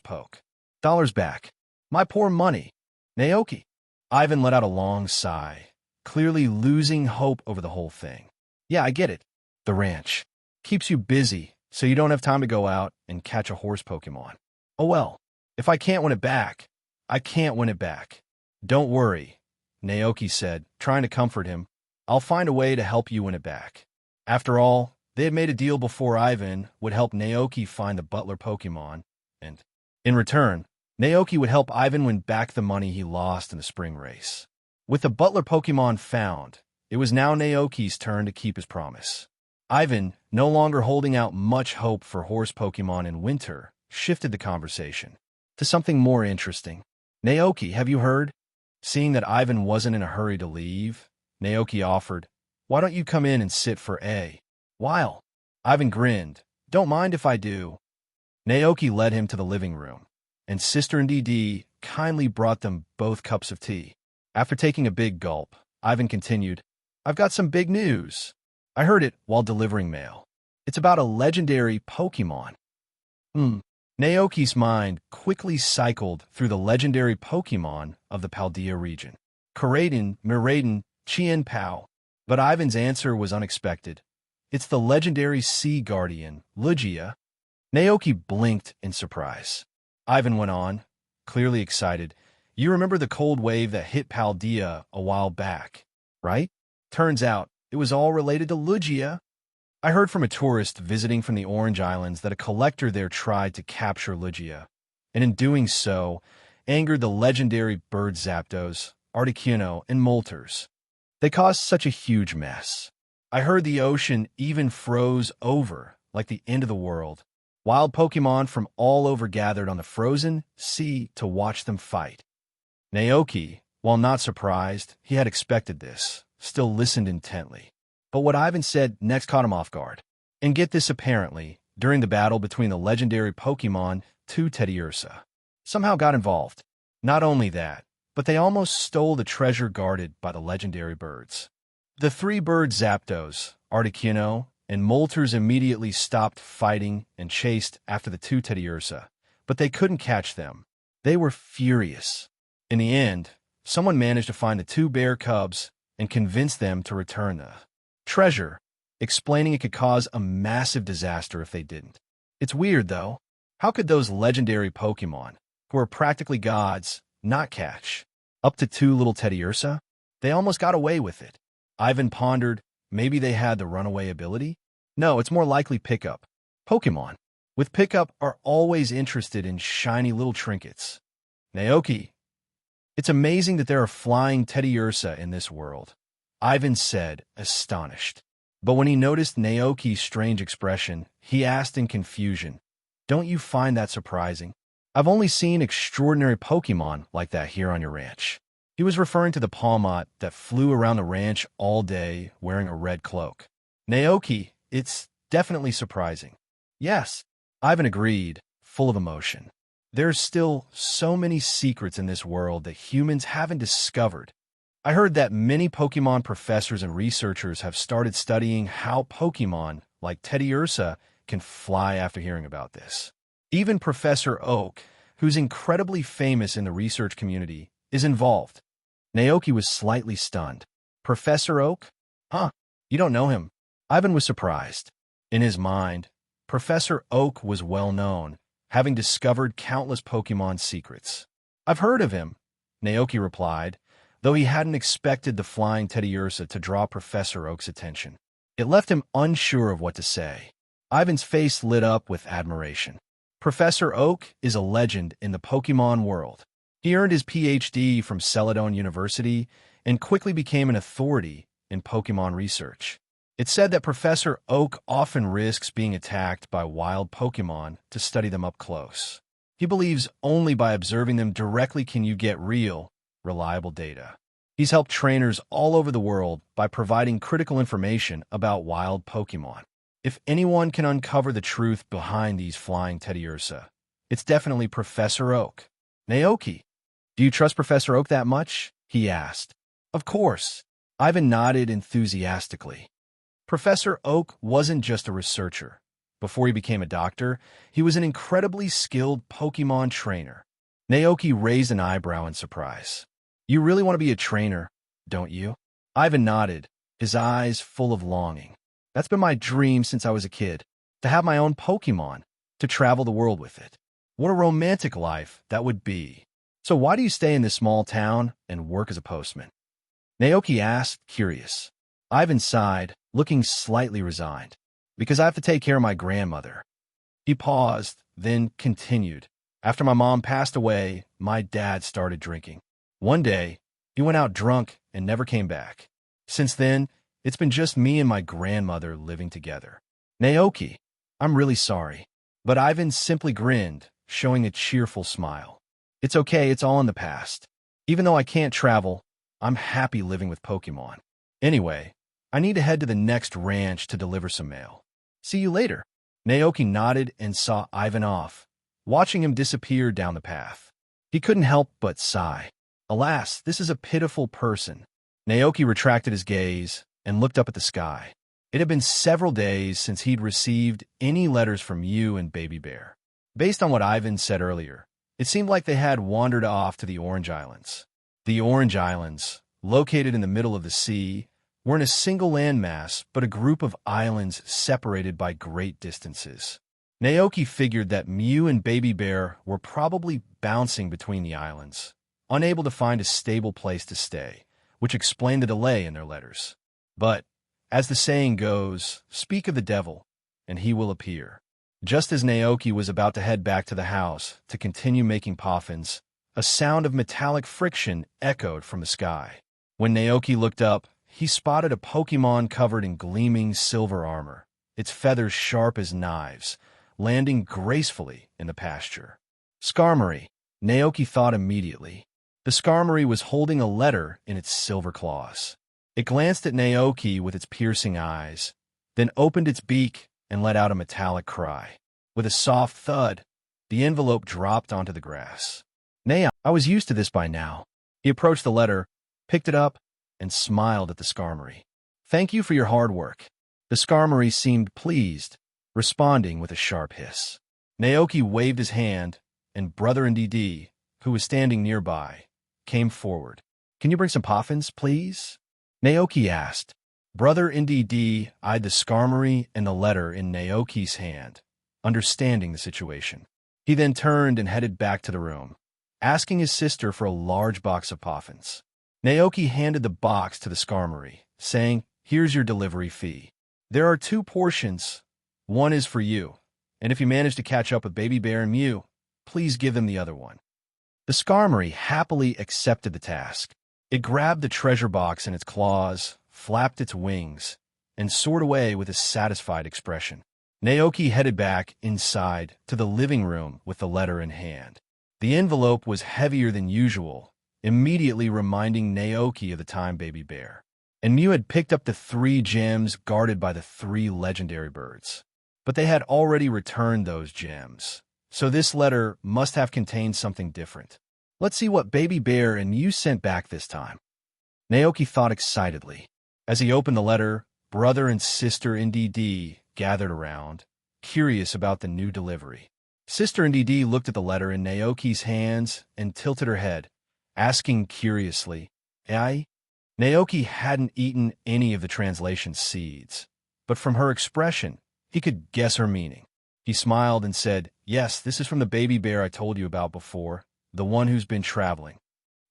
dollars back. My poor money. Naoki. Ivan let out a long sigh, clearly losing hope over the whole thing. Yeah, I get it. The ranch keeps you busy, so you don't have time to go out and catch a horse Pokémon. Oh well, if I can't win it back, I can't win it back. Don't worry, Naoki said, trying to comfort him. I'll find a way to help you win it back. After all, they had made a deal before Ivan would help Naoki find the butler Pokémon, and in return, Naoki would help Ivan win back the money he lost in the spring race. With the butler Pokémon found, it was now Naoki's turn to keep his promise. Ivan, no longer holding out much hope for horse Pokémon in winter, shifted the conversation to something more interesting. Naoki, have you heard? Seeing that Ivan wasn't in a hurry to leave, Naoki offered, "Why don't you come in and sit for a while?" Ivan grinned. "Don't mind if I do." Naoki led him to the living room, and Sister and DD kindly brought them both cups of tea. After taking a big gulp, Ivan continued, "I've got some big news. I heard it while delivering mail. It's about a legendary Pokémon." Naoki's mind quickly cycled through the legendary Pokémon of the Paldea region. Koraidon, Miraidon, Chien-Pao. But Ivan's answer was unexpected. It's the legendary sea guardian, Lugia. Naoki blinked in surprise. Ivan went on, clearly excited. You remember the cold wave that hit Paldea a while back, right? Turns out, it was all related to Lugia. I heard from a tourist visiting from the Orange Islands that a collector there tried to capture Lugia, and in doing so, angered the legendary bird Zapdos, Articuno, and Moltres. They caused such a huge mess. I heard the ocean even froze over, like the end of the world. Wild Pokémon from all over gathered on the frozen sea to watch them fight. Naoki, while not surprised, he had expected this, still listened intently. But what Ivan said next caught him off guard. And get this, apparently, during the battle between the legendary Pokémon, two Teddiursa somehow got involved. Not only that, but they almost stole the treasure guarded by the legendary birds. The three bird Zapdos, Articuno, and Moltres immediately stopped fighting and chased after the two Teddiursa, but they couldn't catch them. They were furious. In the end, someone managed to find the two bear cubs and convince them to return the treasure, explaining it could cause a massive disaster if they didn't. It's weird, though. How could those legendary Pokémon, who are practically gods, not catch up to two little Teddiursa? They almost got away with it. Ivan pondered, maybe they had the runaway ability? No, it's more likely Pickup. Pokémon with Pickup are always interested in shiny little trinkets. Naoki, it's amazing that there are flying Teddiursa in this world, Ivan said, astonished. But when he noticed Naoki's strange expression, he asked in confusion, "Don't you find that surprising? I've only seen extraordinary Pokémon like that here on your ranch." He was referring to the Palmot that flew around the ranch all day wearing a red cloak. Naoki, it's definitely surprising. Yes, Ivan agreed, full of emotion. There's still so many secrets in this world that humans haven't discovered. I heard that many Pokémon professors and researchers have started studying how Pokémon, like Teddiursa, can fly after hearing about this. Even Professor Oak, who's incredibly famous in the research community, is involved. Naoki was slightly stunned. Professor Oak? Huh, you don't know him. Ivan was surprised. In his mind, Professor Oak was well known, having discovered countless Pokémon secrets. I've heard of him, Naoki replied, though he hadn't expected the flying Teddiursa to draw Professor Oak's attention. It left him unsure of what to say. Ivan's face lit up with admiration. Professor Oak is a legend in the Pokémon world. He earned his PhD from Celadon University and quickly became an authority in Pokémon research. It's said that Professor Oak often risks being attacked by wild Pokémon to study them up close. He believes only by observing them directly can you get real, reliable data. He's helped trainers all over the world by providing critical information about wild Pokémon. If anyone can uncover the truth behind these flying Teddy Ursa, it's definitely Professor Oak. Naoki, do you trust Professor Oak that much? He asked. Of course. Ivan nodded enthusiastically. Professor Oak wasn't just a researcher. Before he became a doctor, he was an incredibly skilled Pokémon trainer. Naoki raised an eyebrow in surprise. You really want to be a trainer, don't you? Ivan nodded, his eyes full of longing. That's been my dream since I was a kid, to have my own Pokémon, to travel the world with it. What a romantic life that would be. So why do you stay in this small town and work as a postman? Naoki asked, curious. Ivan sighed, looking slightly resigned. Because I have to take care of my grandmother. He paused, then continued. After my mom passed away, my dad started drinking. One day, he went out drunk and never came back. Since then, it's been just me and my grandmother living together. Naoki, I'm really sorry. But Ivan simply grinned, showing a cheerful smile. It's okay, it's all in the past. Even though I can't travel, I'm happy living with Pokémon. Anyway, I need to head to the next ranch to deliver some mail. See you later. Naoki nodded and saw Ivan off, watching him disappear down the path. He couldn't help but sigh. Alas, this is a pitiful person. Naoki retracted his gaze and looked up at the sky. It had been several days since he'd received any letters from you and Baby Bear. Based on what Ivan said earlier, it seemed like they had wandered off to the Orange Islands. The Orange Islands, located in the middle of the sea, weren't a single landmass, but a group of islands separated by great distances. Naoki figured that Mew and Baby Bear were probably bouncing between the islands, unable to find a stable place to stay, which explained the delay in their letters. But, as the saying goes, speak of the devil, and he will appear. Just as Naoki was about to head back to the house to continue making poffins, a sound of metallic friction echoed from the sky. When Naoki looked up, he spotted a Pokémon covered in gleaming silver armor, its feathers sharp as knives, landing gracefully in the pasture. Skarmory, Naoki thought immediately. The Skarmory was holding a letter in its silver claws. It glanced at Naoki with its piercing eyes, then opened its beak and let out a metallic cry. With a soft thud, the envelope dropped onto the grass. I was used to this by now. He approached the letter, picked it up, and smiled at the Skarmory. Thank you for your hard work. The Skarmory seemed pleased, responding with a sharp hiss. Naoki waved his hand, and Brother NDD, who was standing nearby, came forward. Can you bring some poffins, please? Naoki asked. Brother NDD eyed the Skarmory and the letter in Naoki's hand, understanding the situation. He then turned and headed back to the room, asking his sister for a large box of poffins. Naoki handed the box to the Skarmory, saying, Here's your delivery fee. There are 2 portions. One is for you, and if you manage to catch up with Baby Bear and Mew, please give them the other one. The Skarmory happily accepted the task. It grabbed the treasure box in its claws, flapped its wings, and soared away with a satisfied expression. Naoki headed back inside to the living room with the letter in hand. The envelope was heavier than usual, immediately reminding Naoki of the time Baby Bear and Mew had picked up the 3 gems guarded by the 3 legendary birds. But they had already returned those gems, so this letter must have contained something different. Let's see what Baby Bear and Mew sent back this time. Naoki thought excitedly. As he opened the letter, brother and sister NDD gathered around, curious about the new delivery. Sister NDD looked at the letter in Naoki's hands and tilted her head, asking curiously, "Ai?" Naoki hadn't eaten any of the translation seeds, but from her expression, he could guess her meaning. He smiled and said, "Yes, this is from the Baby Bear I told you about before, the one who's been traveling.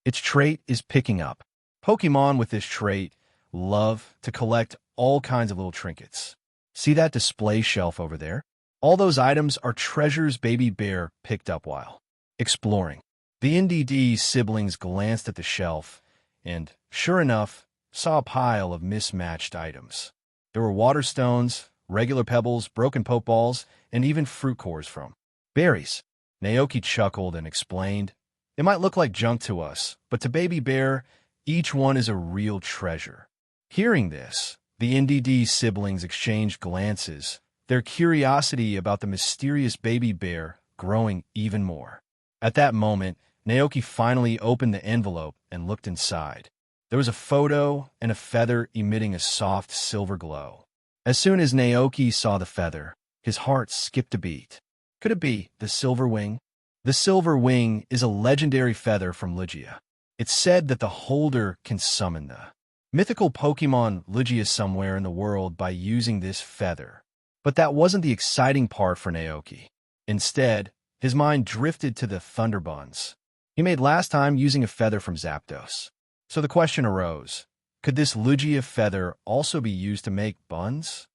Its trait is picking up. Pokémon with this trait love to collect all kinds of little trinkets. See that display shelf over there? All those items are treasures Baby Bear picked up while exploring." The NDD siblings glanced at the shelf and, sure enough, saw a pile of mismatched items. There were water stones, regular pebbles, broken Pokeballs, and even fruit cores from berries. Naoki chuckled and explained, "It might look like junk to us, but to Baby Bear, each one is a real treasure." Hearing this, The NDD siblings exchanged glances, their curiosity about the mysterious baby bear growing even more. At that moment, Naoki finally opened the envelope and looked inside. There was a photo and a feather emitting a soft silver glow. As soon as Naoki saw the feather, his heart skipped a beat. Could it be the silver wing? The silver wing is a legendary feather from Lugia. It's said that the holder can summon the mythical Pokémon Lugia somewhere in the world by using this feather. But that wasn't the exciting part for Naoki. Instead, his mind drifted to the thunder buns he made last time using a feather from Zapdos. So the question arose, could this Lugia feather also be used to make buns?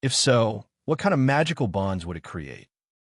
If so, what kind of magical buns would it create?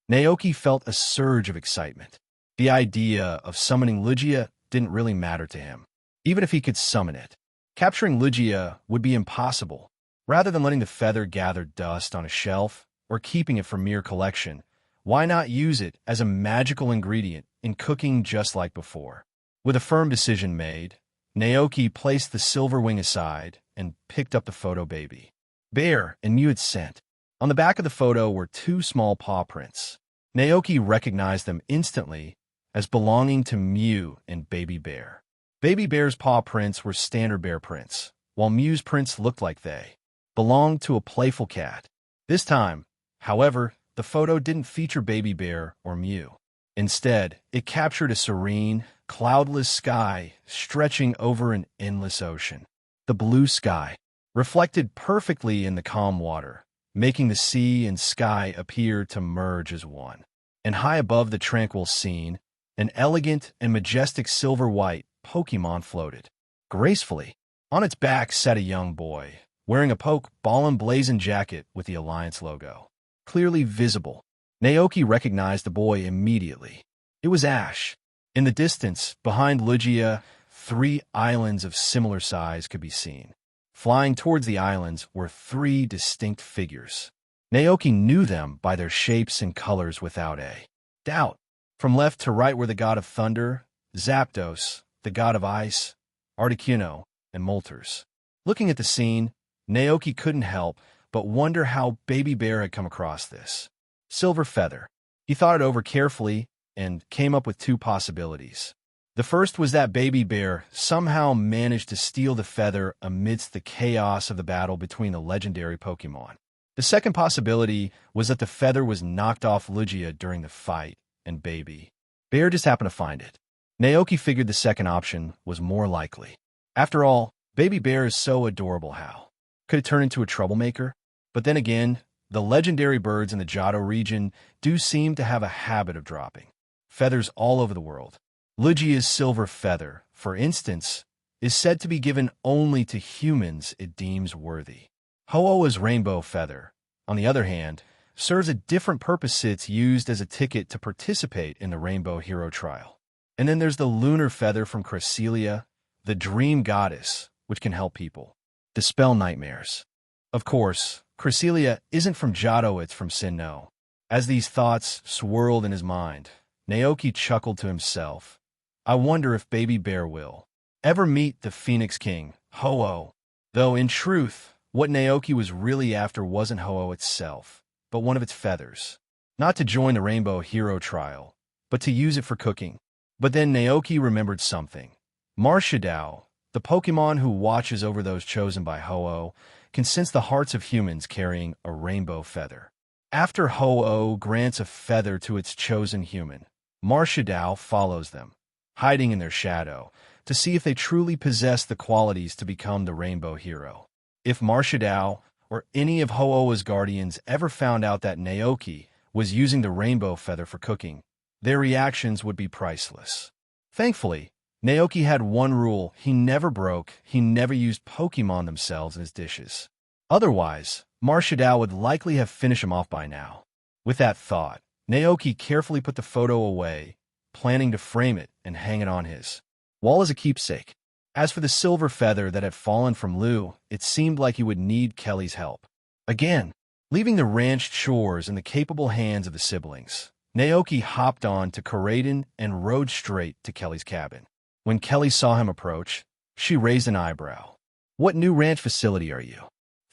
Naoki felt a surge of excitement. The idea of summoning Lugia didn't really matter to him, even if he could summon it. Capturing Lugia would be impossible. Rather than letting the feather gather dust on a shelf or keeping it for mere collection, why not use it as a magical ingredient in cooking just like before? With a firm decision made, Naoki placed the silver wing aside and picked up the photo baby bear and Mew had sent. On the back of the photo were two small paw prints. Naoki recognized them instantly as belonging to Mew and Baby Bear. Baby Bear's paw prints were standard bear prints, while Mew's prints looked like they belonged to a playful cat. This time, however, the photo didn't feature Baby Bear or Mew. Instead, it captured a serene, cloudless sky stretching over an endless ocean. The blue sky reflected perfectly in the calm water, making the sea and sky appear to merge as one. And high above the tranquil scene, an elegant and majestic silver-white Pokémon floated. Gracefully, on its back sat a young boy, wearing a ball and blazing jacket with the Alliance logo clearly visible. Naoki recognized the boy immediately. It was Ash. In the distance, behind Lugia, 3 islands of similar size could be seen. Flying towards the islands were 3 distinct figures. Naoki knew them by their shapes and colors without a doubt. From left to right were the god of thunder, Zapdos, the god of ice, Articuno, and Moltres. Looking at the scene, Naoki couldn't help but wonder how Baby Bear had come across this silver feather. He thought it over carefully and came up with 2 possibilities. The first was that Baby Bear somehow managed to steal the feather amidst the chaos of the battle between the legendary Pokémon. The second possibility was that the feather was knocked off Lugia during the fight, and Baby Bear just happened to find it. Naoki figured the second option was more likely. After all, Baby Bear is so adorable. How could it turn into a troublemaker? But then again, the legendary birds in the Johto region do seem to have a habit of dropping feathers all over the world. Lugia's silver feather, for instance, is said to be given only to humans it deems worthy. Ho-Oh's rainbow feather, on the other hand, serves a different purpose. It's used as a ticket to participate in the Rainbow Hero Trial. And then there's the lunar feather from Cresselia, the dream goddess, which can help people dispel nightmares. Of course, Cresselia isn't from Johto, it's from Sinnoh. As these thoughts swirled in his mind, Naoki chuckled to himself. I wonder if Baby Bear will ever meet the Phoenix King, Ho-Oh. Though in truth, what Naoki was really after wasn't Ho-Oh itself, but one of its feathers. Not to join the Rainbow Hero Trial, but to use it for cooking. But then Naoki remembered something. Marshadao, the Pokémon who watches over those chosen by Ho-Oh, can sense the hearts of humans carrying a rainbow feather. After Ho-Oh grants a feather to its chosen human, Marshadao follows them, hiding in their shadow, to see if they truly possess the qualities to become the rainbow hero. If Marshadao or any of Ho-Oh's guardians ever found out that Naoki was using the rainbow feather for cooking, their reactions would be priceless. Thankfully, Naoki had one rule he never broke: he never used Pokémon themselves in his dishes. Otherwise, Marshadao would likely have finished him off by now. With that thought, Naoki carefully put the photo away, planning to frame it and hang it on his wall as a keepsake. As for the silver feather that had fallen from Lu, it seemed like he would need Kelly's help. Again, leaving the ranch chores in the capable hands of the siblings, Naoki hopped on to Karaden and rode straight to Kelly's cabin. When Kelly saw him approach, she raised an eyebrow. What new ranch facility are you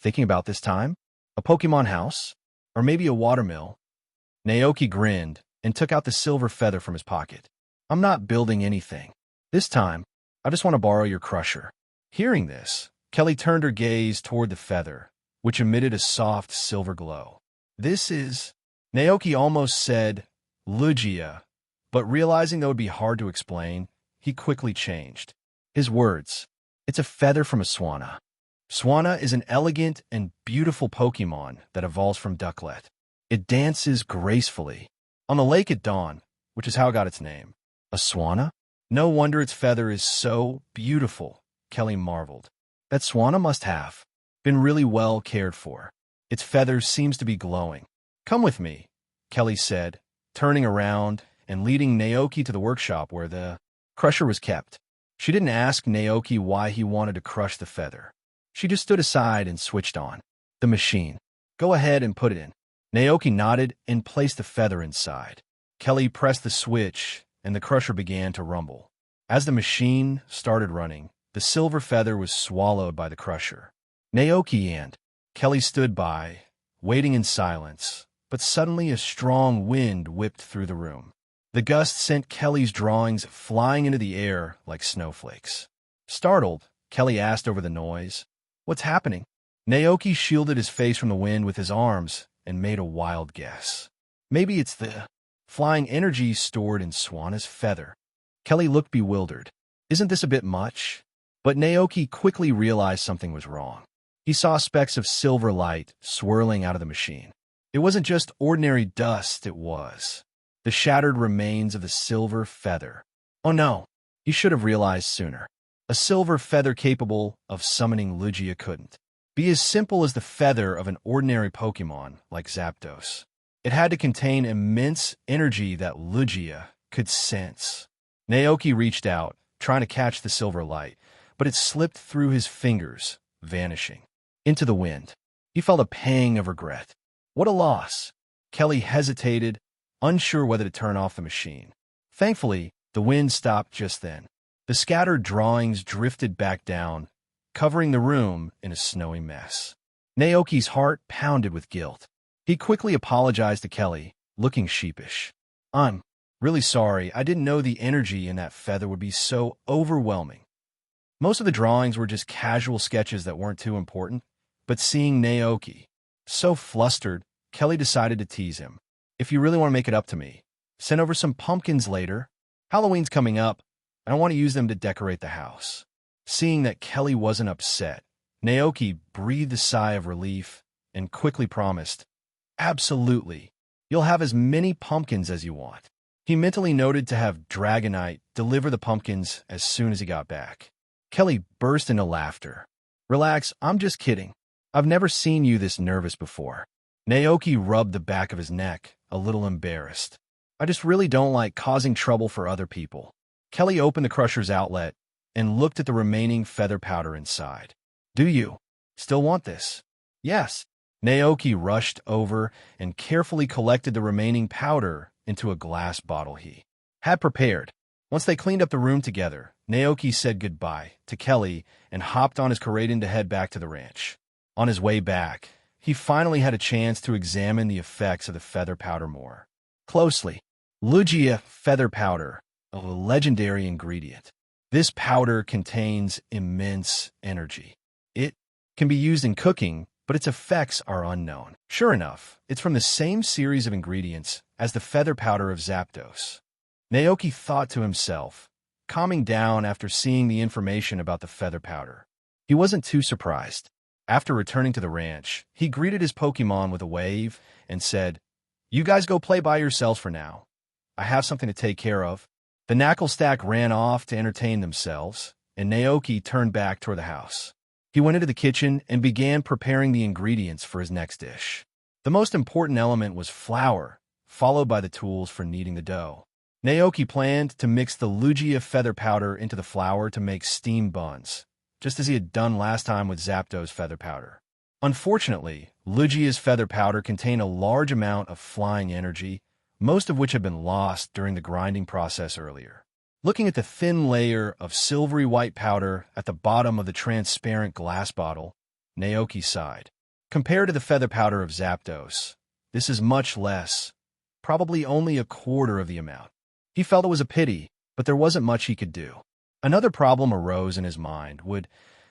Thinking about this time? A Pokemon house? Or maybe a watermill? Naoki grinned and took out the silver feather from his pocket. I'm not building anything. This time, I just want to borrow your crusher. Hearing this, Kelly turned her gaze toward the feather, which emitted a soft silver glow. This is... Naoki almost said Lugia, but realizing that would be hard to explain, he quickly changed. His words, it's a feather from a Swanna. Swanna is an elegant and beautiful Pokemon that evolves from Ducklet. It dances gracefully on the lake at dawn, which is how it got its name. A Swanna? No wonder its feather is so beautiful, Kelly marveled. That Swanna must have been really well cared for. Its feathers seems to be glowing. Come with me, Kelly said, turning around and leading Naoki to the workshop where the crusher was kept. She didn't ask Naoki why he wanted to crush the feather. She just stood aside and switched on the machine. Go ahead and put it in. Naoki nodded and placed the feather inside. Kelly pressed the switch and the crusher began to rumble. As the machine started running, the silver feather was swallowed by the crusher. Naoki and Kelly stood by, waiting in silence, but suddenly a strong wind whipped through the room. The gust sent Kelly's drawings flying into the air like snowflakes. Startled, Kelly asked over the noise, "What's happening?" Naoki shielded his face from the wind with his arms and made a wild guess. Maybe it's the flying energy stored in Swanna's feather. Kelly looked bewildered. Isn't this a bit much? But Naoki quickly realized something was wrong. He saw specks of silver light swirling out of the machine. It wasn't just ordinary dust, it was the shattered remains of the silver feather. Oh no, he should have realized sooner. A silver feather capable of summoning Lugia couldn't be as simple as the feather of an ordinary Pokemon like Zapdos. It had to contain immense energy that Lugia could sense. Naoki reached out, trying to catch the silver light, but it slipped through his fingers, vanishing into the wind. He felt a pang of regret. What a loss. Kelly hesitated, unsure whether to turn off the machine. Thankfully, the wind stopped just then. The scattered drawings drifted back down, covering the room in a snowy mess. Naoki's heart pounded with guilt. He quickly apologized to Kelly, looking sheepish. I'm really sorry. I didn't know the energy in that feather would be so overwhelming. Most of the drawings were just casual sketches that weren't too important, but seeing Naoki so flustered, Kelly decided to tease him. If you really want to make it up to me, send over some pumpkins later. Halloween's coming up, and I want to use them to decorate the house. Seeing that Kelly wasn't upset, Naoki breathed a sigh of relief and quickly promised, absolutely, you'll have as many pumpkins as you want. He mentally noted to have Dragonite deliver the pumpkins as soon as he got back. Kelly burst into laughter. Relax, I'm just kidding. I've never seen you this nervous before. Naoki rubbed the back of his neck, a little embarrassed. I just really don't like causing trouble for other people. Kelly opened the crusher's outlet and looked at the remaining feather powder inside. Do you still want this? Yes. Naoki rushed over and carefully collected the remaining powder into a glass bottle he had prepared. Once they cleaned up the room together, Naoki said goodbye to Kelly and hopped on his Koraidon to head back to the ranch. On his way back, he finally had a chance to examine the effects of the feather powder more closely. Lugia feather powder, a legendary ingredient. This powder contains immense energy. It can be used in cooking, but its effects are unknown. Sure enough, it's from the same series of ingredients as the feather powder of Zapdos. Naoki thought to himself, calming down after seeing the information about the feather powder. He wasn't too surprised. After returning to the ranch, he greeted his Pokémon with a wave and said, "You guys go play by yourselves for now. I have something to take care of." The Knuckle Stack ran off to entertain themselves, and Naoki turned back toward the house. He went into the kitchen and began preparing the ingredients for his next dish. The most important element was flour, followed by the tools for kneading the dough. Naoki planned to mix the Lugia feather powder into the flour to make steamed buns, just as he had done last time with Zapdos feather powder. Unfortunately, Lugia's feather powder contained a large amount of flying energy, most of which had been lost during the grinding process earlier. Looking at the thin layer of silvery white powder at the bottom of the transparent glass bottle, Naoki sighed. Compared to the feather powder of Zapdos, this is much less, probably only a quarter of the amount. He felt it was a pity, but there wasn't much he could do. Another problem arose in his mind. Would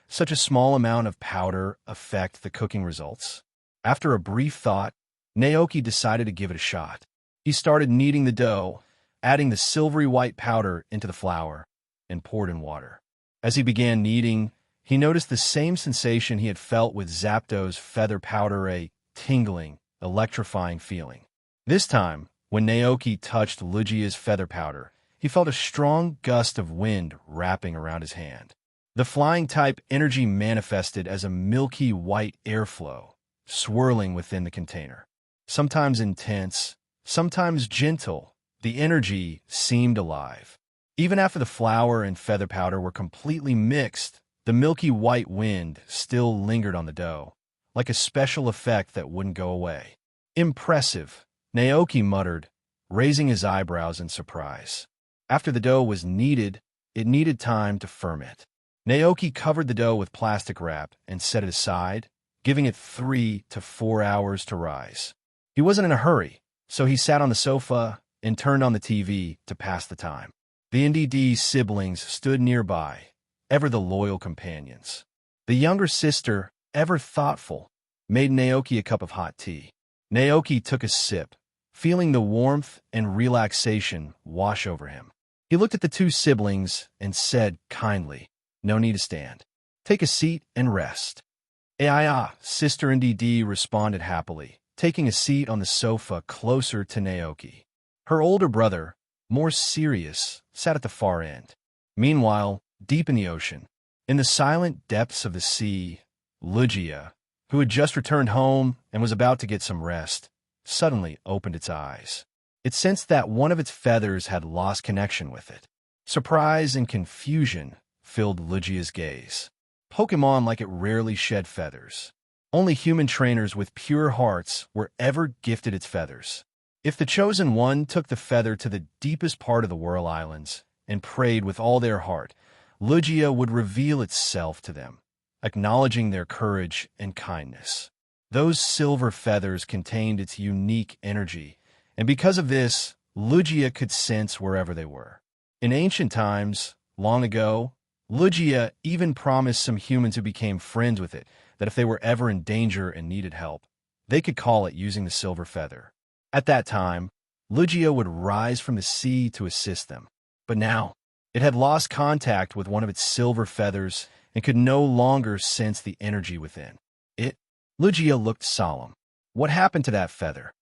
such a small amount of powder affect the cooking results? After a brief thought, Naoki decided to give it a shot. He started kneading the dough, adding the silvery white powder into the flour, and poured in water. As he began kneading, he noticed the same sensation he had felt with Zapdos' feather powder, a tingling, electrifying feeling. This time, when Naoki touched Lugia's feather powder, he felt a strong gust of wind wrapping around his hand. The flying-type energy manifested as a milky white airflow, swirling within the container. Sometimes intense, sometimes gentle, the energy seemed alive. Even after the flour and feather powder were completely mixed, the milky white wind still lingered on the dough, like a special effect that wouldn't go away. Impressive, Naoki muttered, raising his eyebrows in surprise. After the dough was kneaded, it needed time to ferment. Naoki covered the dough with plastic wrap and set it aside, giving it 3 to 4 hours to rise. He wasn't in a hurry, so he sat on the sofa and turned on the TV to pass the time. The NDD siblings stood nearby, ever the loyal companions. The younger sister, ever thoughtful, made Naoki a cup of hot tea. Naoki took a sip, feeling the warmth and relaxation wash over him. He looked at the two siblings and said kindly, "No need to stand. Take a seat and rest." Sister NDD responded happily, taking a seat on the sofa closer to Naoki. Her older brother, more serious, sat at the far end. Meanwhile, deep in the ocean, in the silent depths of the sea, Lugia, who had just returned home and was about to get some rest, suddenly opened its eyes. It sensed that one of its feathers had lost connection with it. Surprise and confusion filled Lugia's gaze. Pokémon like it rarely shed feathers. Only human trainers with pure hearts were ever gifted its feathers. If the chosen one took the feather to the deepest part of the Whirl Islands and prayed with all their heart, Lugia would reveal itself to them, acknowledging their courage and kindness. Those silver feathers contained its unique energy, and because of this, Lugia could sense wherever they were. In ancient times, long ago, Lugia even promised some humans who became friends with it that if they were ever in danger and needed help, they could call it using the silver feather. At that time, Lugia would rise from the sea to assist them. But now, it had lost contact with one of its silver feathers and could no longer sense the energy within it. Lugia looked solemn. What happened to that feather?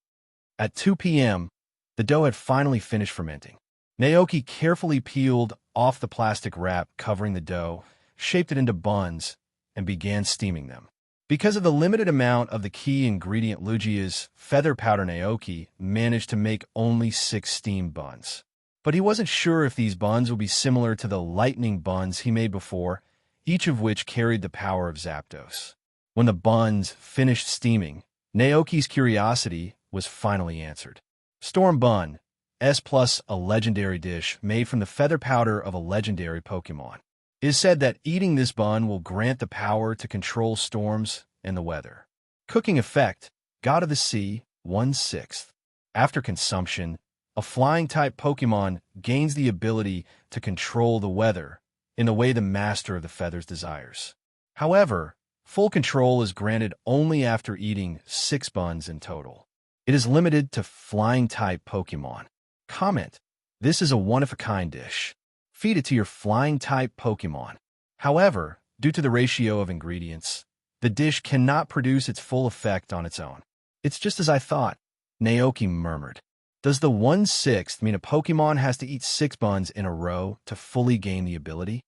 At 2 p.m., the dough had finally finished fermenting. Naoki carefully peeled off the plastic wrap covering the dough, shaped it into buns, and began steaming them. Because of the limited amount of the key ingredient Lugia's feather powder, Naoki managed to make only 6 steamed buns. But he wasn't sure if these buns would be similar to the lightning buns he made before, each of which carried the power of Zapdos. When the buns finished steaming, Naoki's curiosity was finally answered. Storm Bun, S plus a legendary dish made from the feather powder of a legendary Pokémon. It is said that eating this bun will grant the power to control storms and the weather. Cooking effect, God of the Sea, 1/6. After consumption, a flying-type Pokémon gains the ability to control the weather in the way the master of the feathers desires. However, full control is granted only after eating 6 buns in total. It is limited to flying-type Pokémon. Comment: this is a one-of-a-kind dish. Feed it to your flying-type Pokémon. However, due to the ratio of ingredients, the dish cannot produce its full effect on its own. It's just as I thought, Naoki murmured. Does the 1/6 mean a Pokémon has to eat 6 buns in a row to fully gain the ability?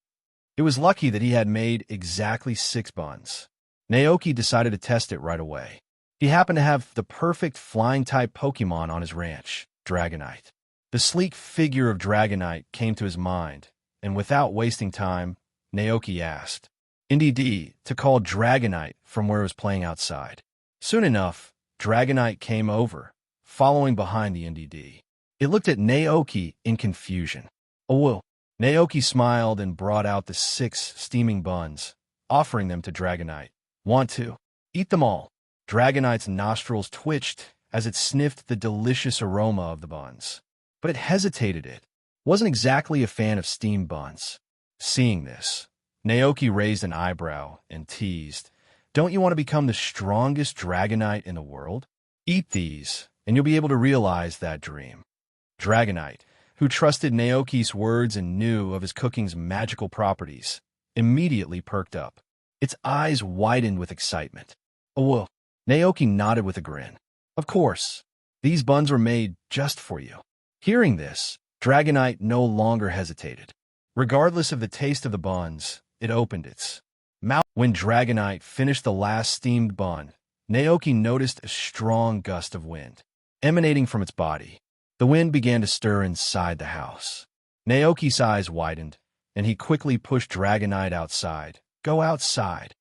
It was lucky that he had made exactly 6 buns. Naoki decided to test it right away. He happened to have the perfect flying-type Pokémon on his ranch, Dragonite. The sleek figure of Dragonite came to his mind, and without wasting time, Naoki asked NDD to call Dragonite from where it was playing outside. Soon enough, Dragonite came over, following behind the NDD. It looked at Naoki in confusion. "Oh, well." Naoki smiled and brought out the 6 steaming buns, offering them to Dragonite. "Want to? Eat them all." Dragonite's nostrils twitched as it sniffed the delicious aroma of the buns. But it hesitated. It wasn't exactly a fan of steamed buns. Seeing this, Naoki raised an eyebrow and teased, "Don't you want to become the strongest Dragonite in the world? Eat these, and you'll be able to realize that dream." Dragonite, who trusted Naoki's words and knew of his cooking's magical properties, immediately perked up. Its eyes widened with excitement. "Oh, well." Naoki nodded with a grin. "Of course. These buns were made just for you." Hearing this, Dragonite no longer hesitated. Regardless of the taste of the buns, it opened its mouth. When Dragonite finished the last steamed bun, Naoki noticed a strong gust of wind emanating from its body. The wind began to stir inside the house. Naoki's eyes widened, and he quickly pushed Dragonite outside. "Go outside."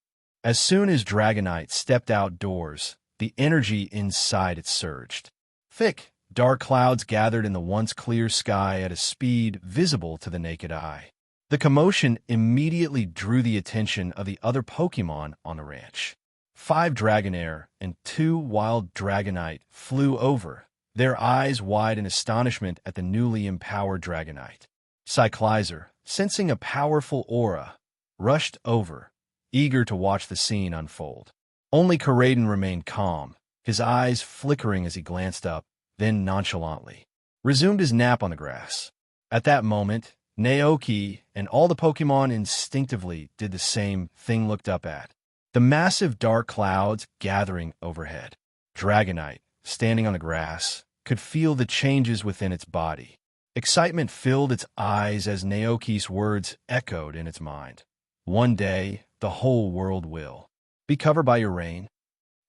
As soon as Dragonite stepped outdoors, the energy inside it surged. Thick, dark clouds gathered in the once clear sky at a speed visible to the naked eye. The commotion immediately drew the attention of the other Pokémon on the ranch. 5 Dragonair and 2 wild Dragonite flew over, their eyes wide in astonishment at the newly empowered Dragonite. Cyclizer, sensing a powerful aura, rushed over, eager to watch the scene unfold. Only Karaden remained calm, his eyes flickering as he glanced up, then nonchalantly resumed his nap on the grass. At that moment, Naoki and all the Pokémon instinctively did the same thing, looked up at the massive dark clouds gathering overhead. Dragonite, standing on the grass, could feel the changes within its body. Excitement filled its eyes as Naoki's words echoed in its mind. "One day, the whole world will be covered by your rain."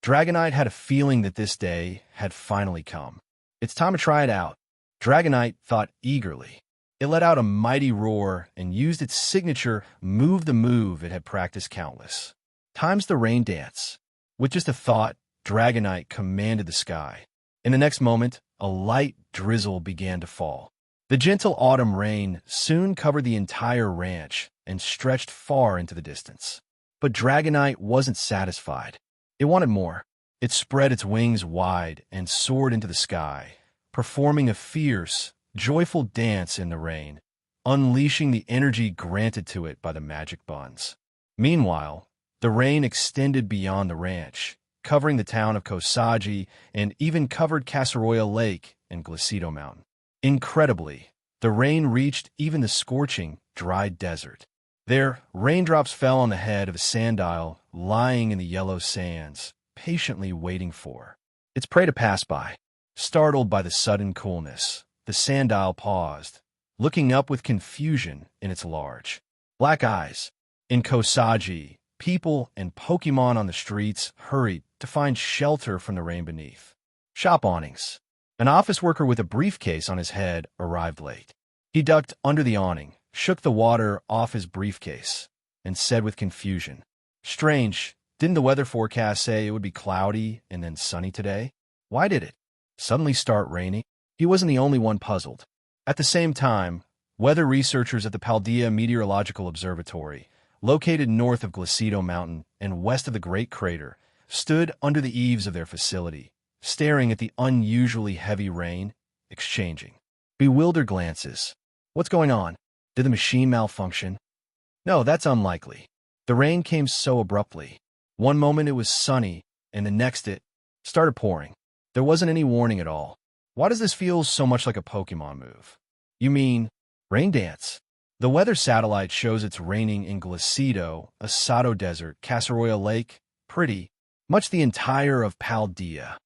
Dragonite had a feeling that this day had finally come. "It's time to try it out," Dragonite thought eagerly. It let out a mighty roar and used its signature move, the move it had practiced countless times, the rain dance. With just a thought, Dragonite commanded the sky. In the next moment, a light drizzle began to fall. The gentle autumn rain soon covered the entire ranch and stretched far into the distance. But Dragonite wasn't satisfied. It wanted more. It spread its wings wide and soared into the sky, performing a fierce, joyful dance in the rain, unleashing the energy granted to it by the magic buns. Meanwhile, the rain extended beyond the ranch, covering the town of Kosagi and even covered Casaroya Lake and Glacido Mountain. Incredibly, the rain reached even the scorching, dry desert. There, raindrops fell on the head of a sandile lying in the yellow sands, patiently waiting for its prey to pass by. Startled by the sudden coolness, the sandile paused, looking up with confusion in its large, black eyes. In Kosagi, people and Pokémon on the streets hurried to find shelter from the rain beneath. Shop awnings. An office worker with a briefcase on his head arrived late. He ducked under the awning, shook the water off his briefcase, and said with confusion, "Strange, didn't the weather forecast say it would be cloudy and then sunny today? Why did it suddenly start raining?" He wasn't the only one puzzled. At the same time, weather researchers at the Paldea Meteorological Observatory, located north of Glacido Mountain and west of the Great Crater, stood under the eaves of their facility, staring at the unusually heavy rain, exchanging bewildered glances. "What's going on? Did the machine malfunction?" "No, that's unlikely." The rain came so abruptly. One moment it was sunny, and the next it started pouring. There wasn't any warning at all. "Why does this feel so much like a Pokémon move?" "You mean rain dance?" The weather satellite shows it's raining in Glacido, Asado Desert, Casaroya Lake, pretty much the entire of Paldea.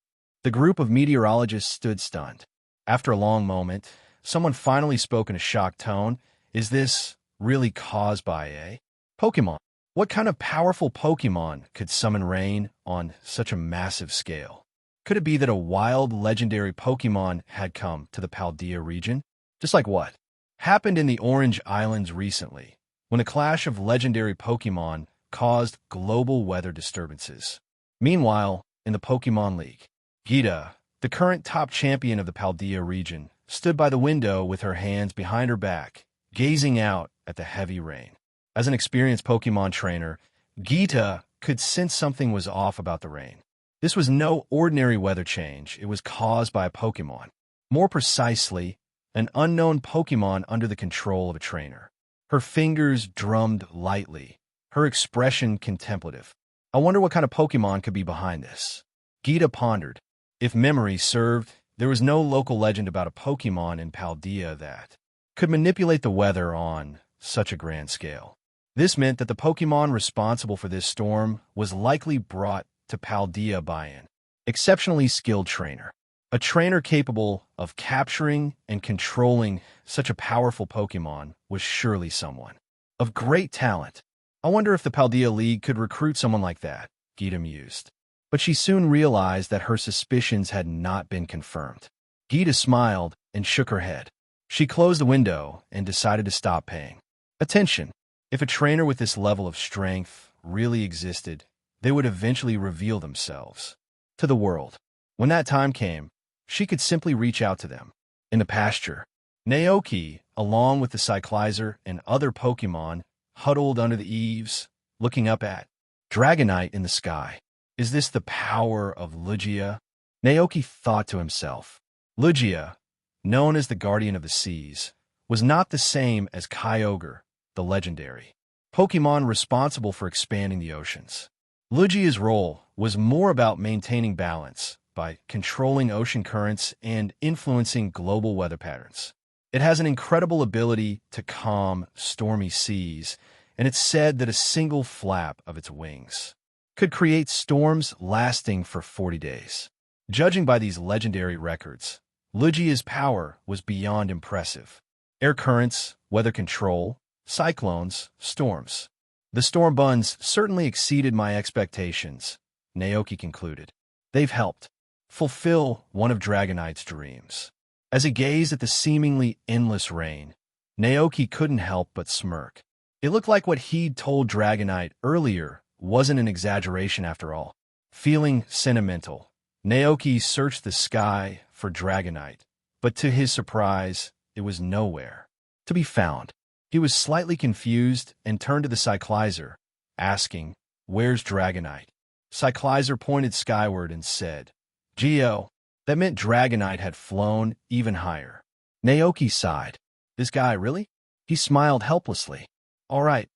The group of meteorologists stood stunned. After a long moment, someone finally spoke in a shocked tone. "Is this really caused by a Pokémon? What kind of powerful Pokémon could summon rain on such a massive scale? Could it be that a wild, legendary Pokémon had come to the Paldea region? Just like what happened in the Orange Islands recently, when a clash of legendary Pokémon caused global weather disturbances." Meanwhile, in the Pokémon League, Gita, the current top champion of the Paldea region, stood by the window with her hands behind her back, gazing out at the heavy rain. As an experienced Pokémon trainer, Gita could sense something was off about the rain. This was no ordinary weather change. It was caused by a Pokémon. More precisely, an unknown Pokémon under the control of a trainer. Her fingers drummed lightly, her expression contemplative. I wonder what kind of Pokémon could be behind this. Gita pondered. If memory served, there was no local legend about a Pokémon in Paldea that could manipulate the weather on such a grand scale. This meant that the Pokémon responsible for this storm was likely brought to Paldea by an exceptionally skilled trainer. A trainer capable of capturing and controlling such a powerful Pokémon was surely someone of great talent. I wonder if the Paldea League could recruit someone like that, Gita mused. But she soon realized that her suspicions had not been confirmed. Gita smiled and shook her head. She closed the window and decided to stop paying attention. If a trainer with this level of strength really existed, they would eventually reveal themselves to the world. When that time came, she could simply reach out to them. In the pasture, Naoki, along with the Cyclizer and other Pokémon, huddled under the eaves, looking up at Dragonite in the sky. Is this the power of Lugia? Naoki thought to himself. Lugia, known as the Guardian of the Seas, was not the same as Kyogre, the legendary Pokémon responsible for expanding the oceans. Lugia's role was more about maintaining balance by controlling ocean currents and influencing global weather patterns. It has an incredible ability to calm stormy seas, and it's said that a single flap of its wings could create storms lasting for 40 days. Judging by these legendary records, Lugia's power was beyond impressive. Air currents, weather control, cyclones, storms. The storm buns certainly exceeded my expectations, Naoki concluded. They've helped fulfill one of Dragonite's dreams. As he gazed at the seemingly endless rain, Naoki couldn't help but smirk. It looked like what he'd told Dragonite earlier wasn't an exaggeration after all. Feeling sentimental, Naoki searched the sky for Dragonite, but to his surprise, it was nowhere to be found. He was slightly confused and turned to the Cyclizer, asking, "Where's Dragonite?" Cyclizer pointed skyward and said, "Geo." That meant Dragonite had flown even higher. Naoki sighed. This guy, really? He smiled helplessly. All right,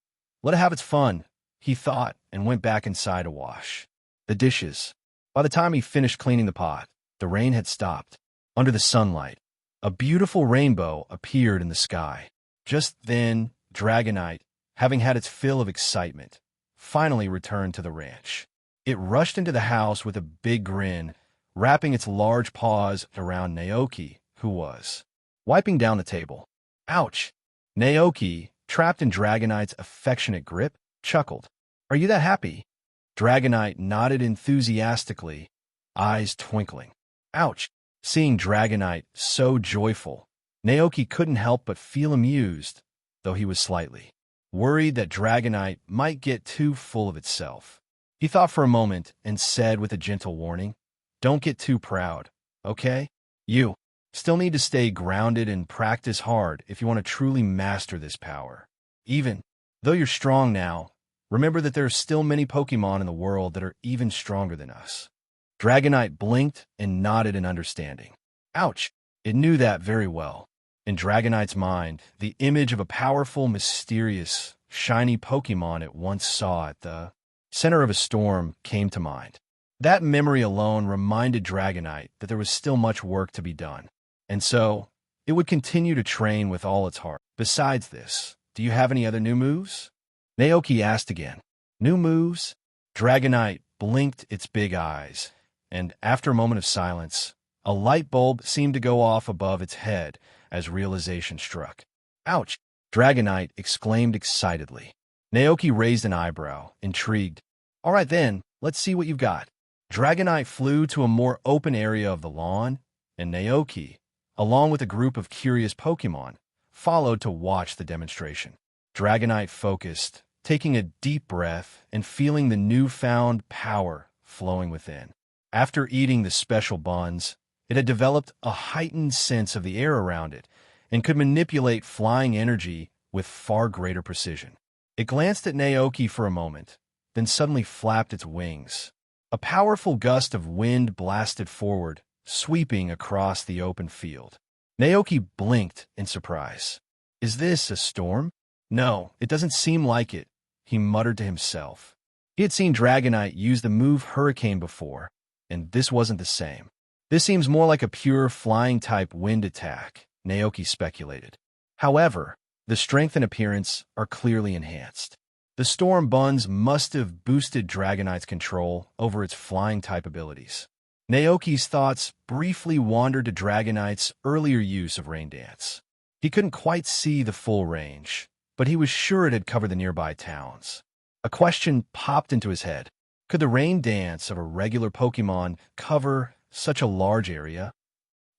let it have its fun, he thought, and went back inside to wash the dishes. By the time he finished cleaning the pot, the rain had stopped. Under the sunlight, a beautiful rainbow appeared in the sky. Just then, Dragonite, having had its fill of excitement, finally returned to the ranch. It rushed into the house with a big grin, wrapping its large paws around Naoki, who was wiping down the table. Ouch! Naoki, trapped in Dragonite's affectionate grip, chuckled. Are you that happy? Dragonite nodded enthusiastically, eyes twinkling. Ouch! Seeing Dragonite so joyful, Naoki couldn't help but feel amused, though he was slightly worried that Dragonite might get too full of itself. He thought for a moment and said with a gentle warning, "Don't get too proud, okay? You still need to stay grounded and practice hard if you want to truly master this power. Even though you're strong now, remember that there are still many Pokémon in the world that are even stronger than us." Dragonite blinked and nodded in understanding. Ouch! It knew that very well. In Dragonite's mind, the image of a powerful, mysterious, shiny Pokémon it once saw at the center of a storm came to mind. That memory alone reminded Dragonite that there was still much work to be done, and so it would continue to train with all its heart. Besides this, do you have any other new moves? Naoki asked again. New moves? Dragonite blinked its big eyes, and after a moment of silence, a light bulb seemed to go off above its head as realization struck. Ouch! Dragonite exclaimed excitedly. Naoki raised an eyebrow, intrigued. All right then, let's see what you've got. Dragonite flew to a more open area of the lawn, and Naoki, along with a group of curious Pokémon, followed to watch the demonstration. Dragonite focused, taking a deep breath and feeling the newfound power flowing within. After eating the special buns, it had developed a heightened sense of the air around it and could manipulate flying energy with far greater precision. It glanced at Naoki for a moment, then suddenly flapped its wings, A powerful gust of wind blasted forward, sweeping across the open field. Naoki blinked in surprise. Is this a storm? No, it doesn't seem like it, he muttered to himself. He had seen Dragonite use the move Hurricane before, and this wasn't the same. This seems more like a pure flying-type wind attack, Naoki speculated. However, the strength and appearance are clearly enhanced. The storm buns must have boosted Dragonite's control over its flying-type abilities. Naoki's thoughts briefly wandered to Dragonite's earlier use of Rain Dance. He couldn't quite see the full range, but he was sure it had covered the nearby towns. A question popped into his head. Could the Rain Dance of a regular Pokémon cover such a large area?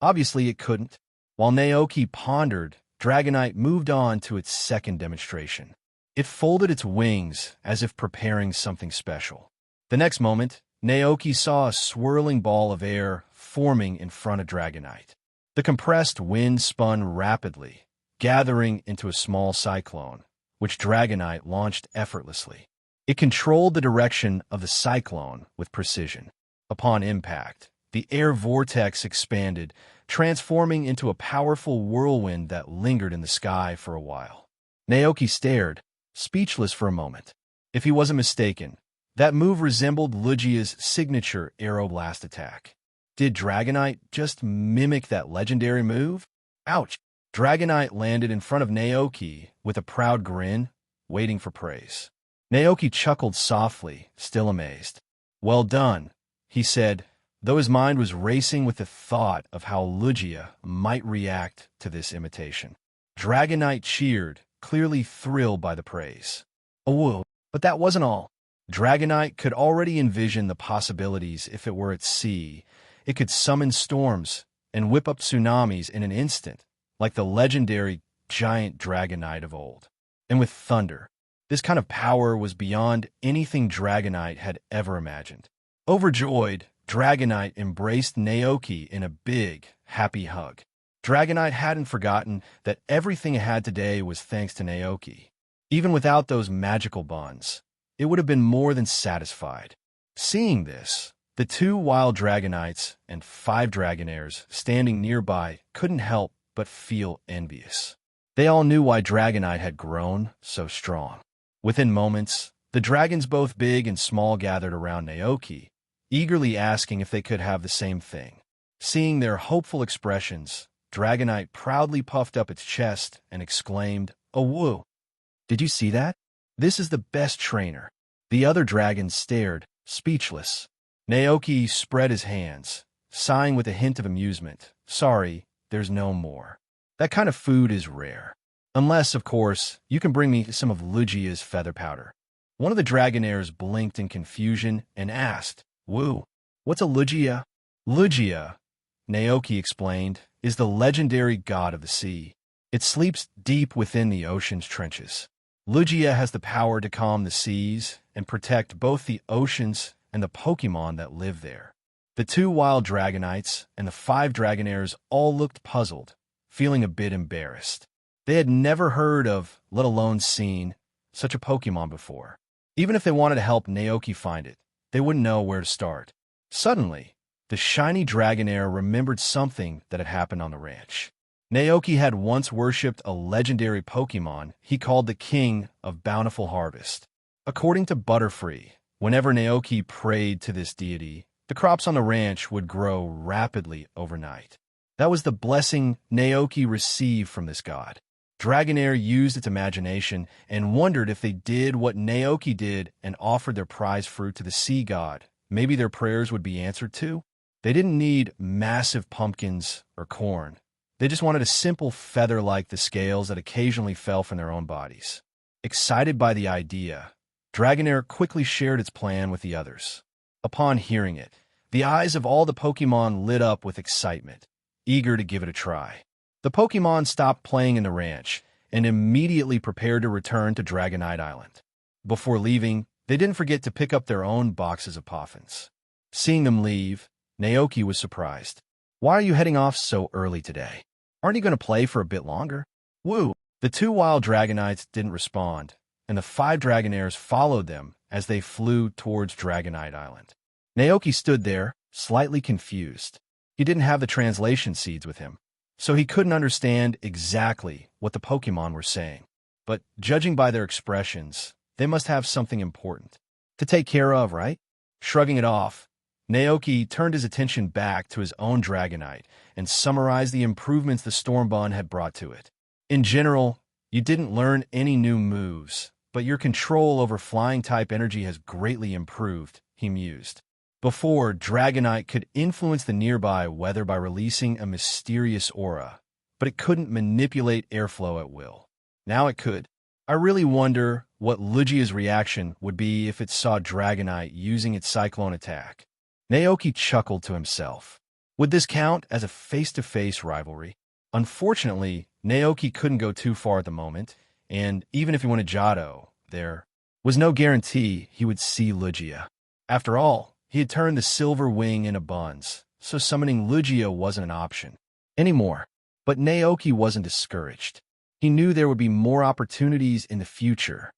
Obviously, it couldn't. While Naoki pondered, Dragonite moved on to its second demonstration. It folded its wings as if preparing something special. The next moment, Naoki saw a swirling ball of air forming in front of Dragonite. The compressed wind spun rapidly, gathering into a small cyclone, which Dragonite launched effortlessly. It controlled the direction of the cyclone with precision. Upon impact, the air vortex expanded, transforming into a powerful whirlwind that lingered in the sky for a while. Naoki stared, speechless for a moment. If he wasn't mistaken, that move resembled Lugia's signature Aeroblast attack. Did Dragonite just mimic that legendary move? Ouch! Dragonite landed in front of Naoki with a proud grin, waiting for praise. Naoki chuckled softly, still amazed. Well done, he said, though his mind was racing with the thought of how Lugia might react to this imitation. Dragonite cheered, clearly thrilled by the praise. Oh, but that wasn't all. Dragonite could already envision the possibilities if it were at sea. It could summon storms and whip up tsunamis in an instant, like the legendary giant Dragonite of old. And with thunder, this kind of power was beyond anything Dragonite had ever imagined. Overjoyed, Dragonite embraced Naoki in a big, happy hug. Dragonite hadn't forgotten that everything it had today was thanks to Naoki. Even without those magical bonds, it would have been more than satisfied. Seeing this, the 2 wild Dragonites and 5 Dragonairs standing nearby couldn't help but feel envious. They all knew why Dragonite had grown so strong. Within moments, the dragons both big and small gathered around Naoki, eagerly asking if they could have the same thing. Seeing their hopeful expressions, Dragonite proudly puffed up its chest and exclaimed, "Oh, woo! Did you see that? This is the best trainer." The other dragons stared, speechless. Naoki spread his hands, sighing with a hint of amusement. Sorry, there's no more. That kind of food is rare. Unless, of course, you can bring me some of Lugia's feather powder. One of the Dragonairs blinked in confusion and asked, "Woo, what's a Lugia?" Lugia, Naoki explained, is the legendary god of the sea. It sleeps deep within the ocean's trenches. Lugia has the power to calm the seas and protect both the oceans and the Pokémon that live there. The 2 wild Dragonites and the 5 Dragonairs all looked puzzled, feeling a bit embarrassed. They had never heard of, let alone seen, such a Pokémon before. Even if they wanted to help Naoki find it, they wouldn't know where to start. Suddenly, the shiny Dragonair remembered something that had happened on the ranch. Naoki had once worshipped a legendary Pokémon he called the King of Bountiful Harvest. According to Butterfree, whenever Naoki prayed to this deity, the crops on the ranch would grow rapidly overnight. That was the blessing Naoki received from this god. Dragonair used its imagination and wondered if they did what Naoki did and offered their prize fruit to the sea god, maybe their prayers would be answered too. They didn't need massive pumpkins or corn. They just wanted a simple feather like the scales that occasionally fell from their own bodies. Excited by the idea, Dragonair quickly shared its plan with the others. Upon hearing it, the eyes of all the Pokémon lit up with excitement, eager to give it a try. The Pokémon stopped playing in the ranch and immediately prepared to return to Dragonite Island. Before leaving, they didn't forget to pick up their own boxes of Poffins. Seeing them leave, Naoki was surprised. "Why are you heading off so early today? Aren't you going to play for a bit longer?" "Woo!" The 2 wild Dragonites didn't respond, and the 5 Dragonairs followed them as they flew towards Dragonite Island. Naoki stood there, slightly confused. He didn't have the translation seeds with him, so he couldn't understand exactly what the Pokémon were saying. But judging by their expressions, they must have something important to take care of, right? Shrugging it off, Naoki turned his attention back to his own Dragonite and summarized the improvements the Stormbun had brought to it. In general, you didn't learn any new moves, but your control over flying-type energy has greatly improved, he mused. Before, Dragonite could influence the nearby weather by releasing a mysterious aura, but it couldn't manipulate airflow at will. Now it could. I really wonder what Lugia's reaction would be if it saw Dragonite using its Cyclone attack. Naoki chuckled to himself. Would this count as a face-to-face rivalry? Unfortunately, Naoki couldn't go too far at the moment, and even if he wanted Johto, there was no guarantee he would see Lugia. After all, he had turned the Silver Wing into buns, so summoning Lugia wasn't an option anymore. But Naoki wasn't discouraged. He knew there would be more opportunities in the future.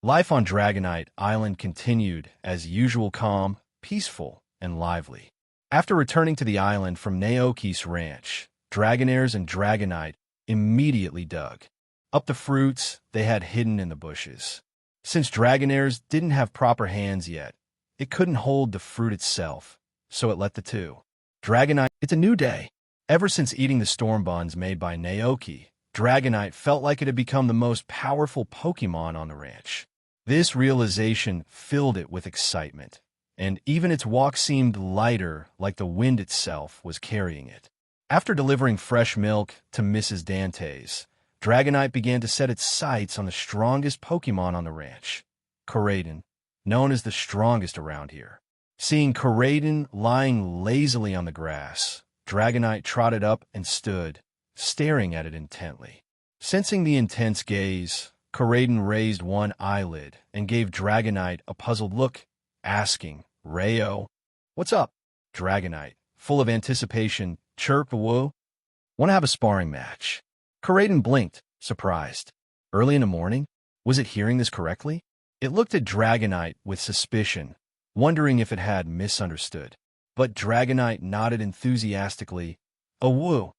Life on Dragonite Island continued as usual, calm, peaceful, and lively. After returning to the island from Naoki's ranch, Dragonairs and Dragonite immediately dug up the fruits they had hidden in the bushes. Since Dragonairs didn't have proper hands yet, it couldn't hold the fruit itself, so it let the two. Dragonite, it's a new day. Ever since eating the storm buns made by Naoki, Dragonite felt like it had become the most powerful Pokémon on the ranch. This realization filled it with excitement, and even its walk seemed lighter, like the wind itself was carrying it. After delivering fresh milk to Mrs. Dante's, Dragonite began to set its sights on the strongest Pokémon on the ranch, Koraidon, known as the strongest around here. Seeing Koraidon lying lazily on the grass, Dragonite trotted up and stood, staring at it intently. Sensing the intense gaze, Koraidon raised one eyelid and gave Dragonite a puzzled look, asking, "Rayo, what's up?" Dragonite, full of anticipation, chirped, "Whoa, want to have a sparring match?" Koraidon blinked, surprised. Early in the morning? Was it hearing this correctly? It looked at Dragonite with suspicion, wondering if it had misunderstood. But Dragonite nodded enthusiastically, "Oh, woo."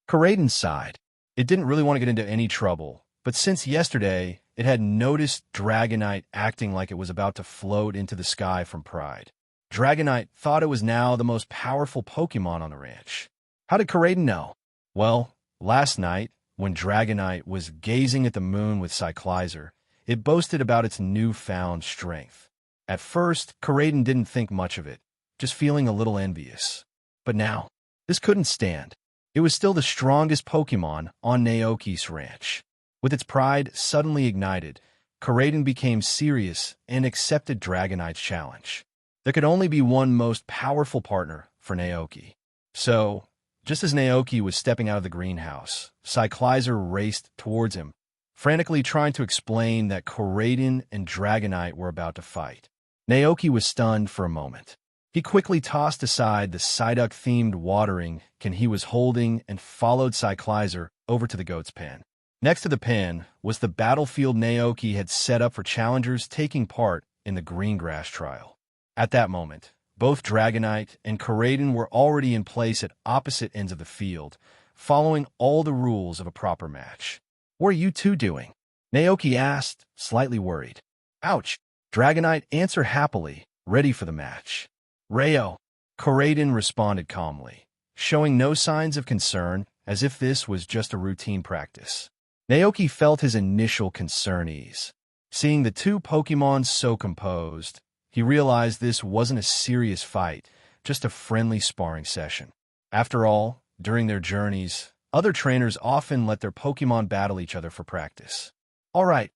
Koraidon sighed. It didn't really want to get into any trouble, but since yesterday, it had noticed Dragonite acting like it was about to float into the sky from pride. Dragonite thought it was now the most powerful Pokémon on the ranch. How did Koraidon know? Well, last night, when Dragonite was gazing at the moon with Cyclizer, it boasted about its newfound strength. At first, Koraidon didn't think much of it, just feeling a little envious. But now, this couldn't stand. It was still the strongest Pokémon on Naoki's ranch. With its pride suddenly ignited, Koraidon became serious and accepted Dragonite's challenge. There could only be one most powerful partner for Naoki. So, just as Naoki was stepping out of the greenhouse, Cyclizer raced towards him, frantically trying to explain that Koraidon and Dragonite were about to fight. Naoki was stunned for a moment. He quickly tossed aside the Psyduck-themed watering can he was holding and followed Cyclizer over to the goat's pen. Next to the pen was the battlefield Naoki had set up for challengers taking part in the Greengrass trial. At that moment, both Dragonite and Koraidon were already in place at opposite ends of the field, following all the rules of a proper match. "What are you two doing?" Naoki asked, slightly worried. "Ouch!" Dragonite answered happily, ready for the match. "Rayo," Koraidon responded calmly, showing no signs of concern, as if this was just a routine practice. Naoki felt his initial concern ease. Seeing the two Pokémon so composed, he realized this wasn't a serious fight, just a friendly sparring session. After all, during their journeys, other trainers often let their Pokémon battle each other for practice. "All right,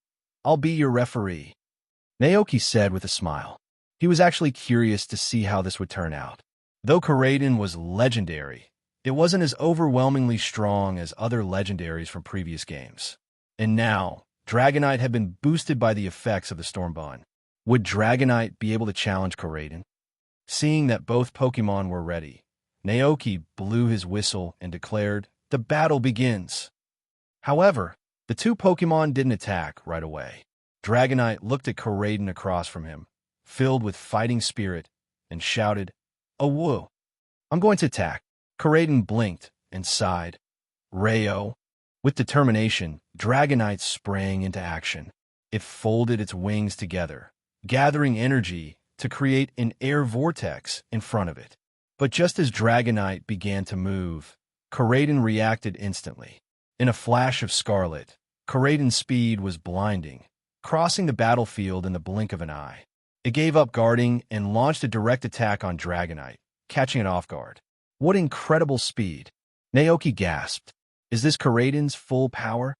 I'll be your referee," Naoki said with a smile. He was actually curious to see how this would turn out. Though Koraidon was legendary, it wasn't as overwhelmingly strong as other legendaries from previous games. And now, Dragonite had been boosted by the effects of the Stormbun. Would Dragonite be able to challenge Koraidon? Seeing that both Pokémon were ready, Naoki blew his whistle and declared, "The battle begins." However, the two Pokémon didn't attack right away. Dragonite looked at Koraidon across from him, filled with fighting spirit, and shouted, "Oh, whoa, I'm going to attack." Corraden blinked and sighed. Rayo. With determination, Dragonite sprang into action. It folded its wings together, gathering energy to create an air vortex in front of it. But just as Dragonite began to move, Corraden reacted instantly. In a flash of scarlet, Corraden's speed was blinding, crossing the battlefield in the blink of an eye. It gave up guarding and launched a direct attack on Dragonite, catching it off guard. What incredible speed! Naoki gasped. Is this Corraden's full power?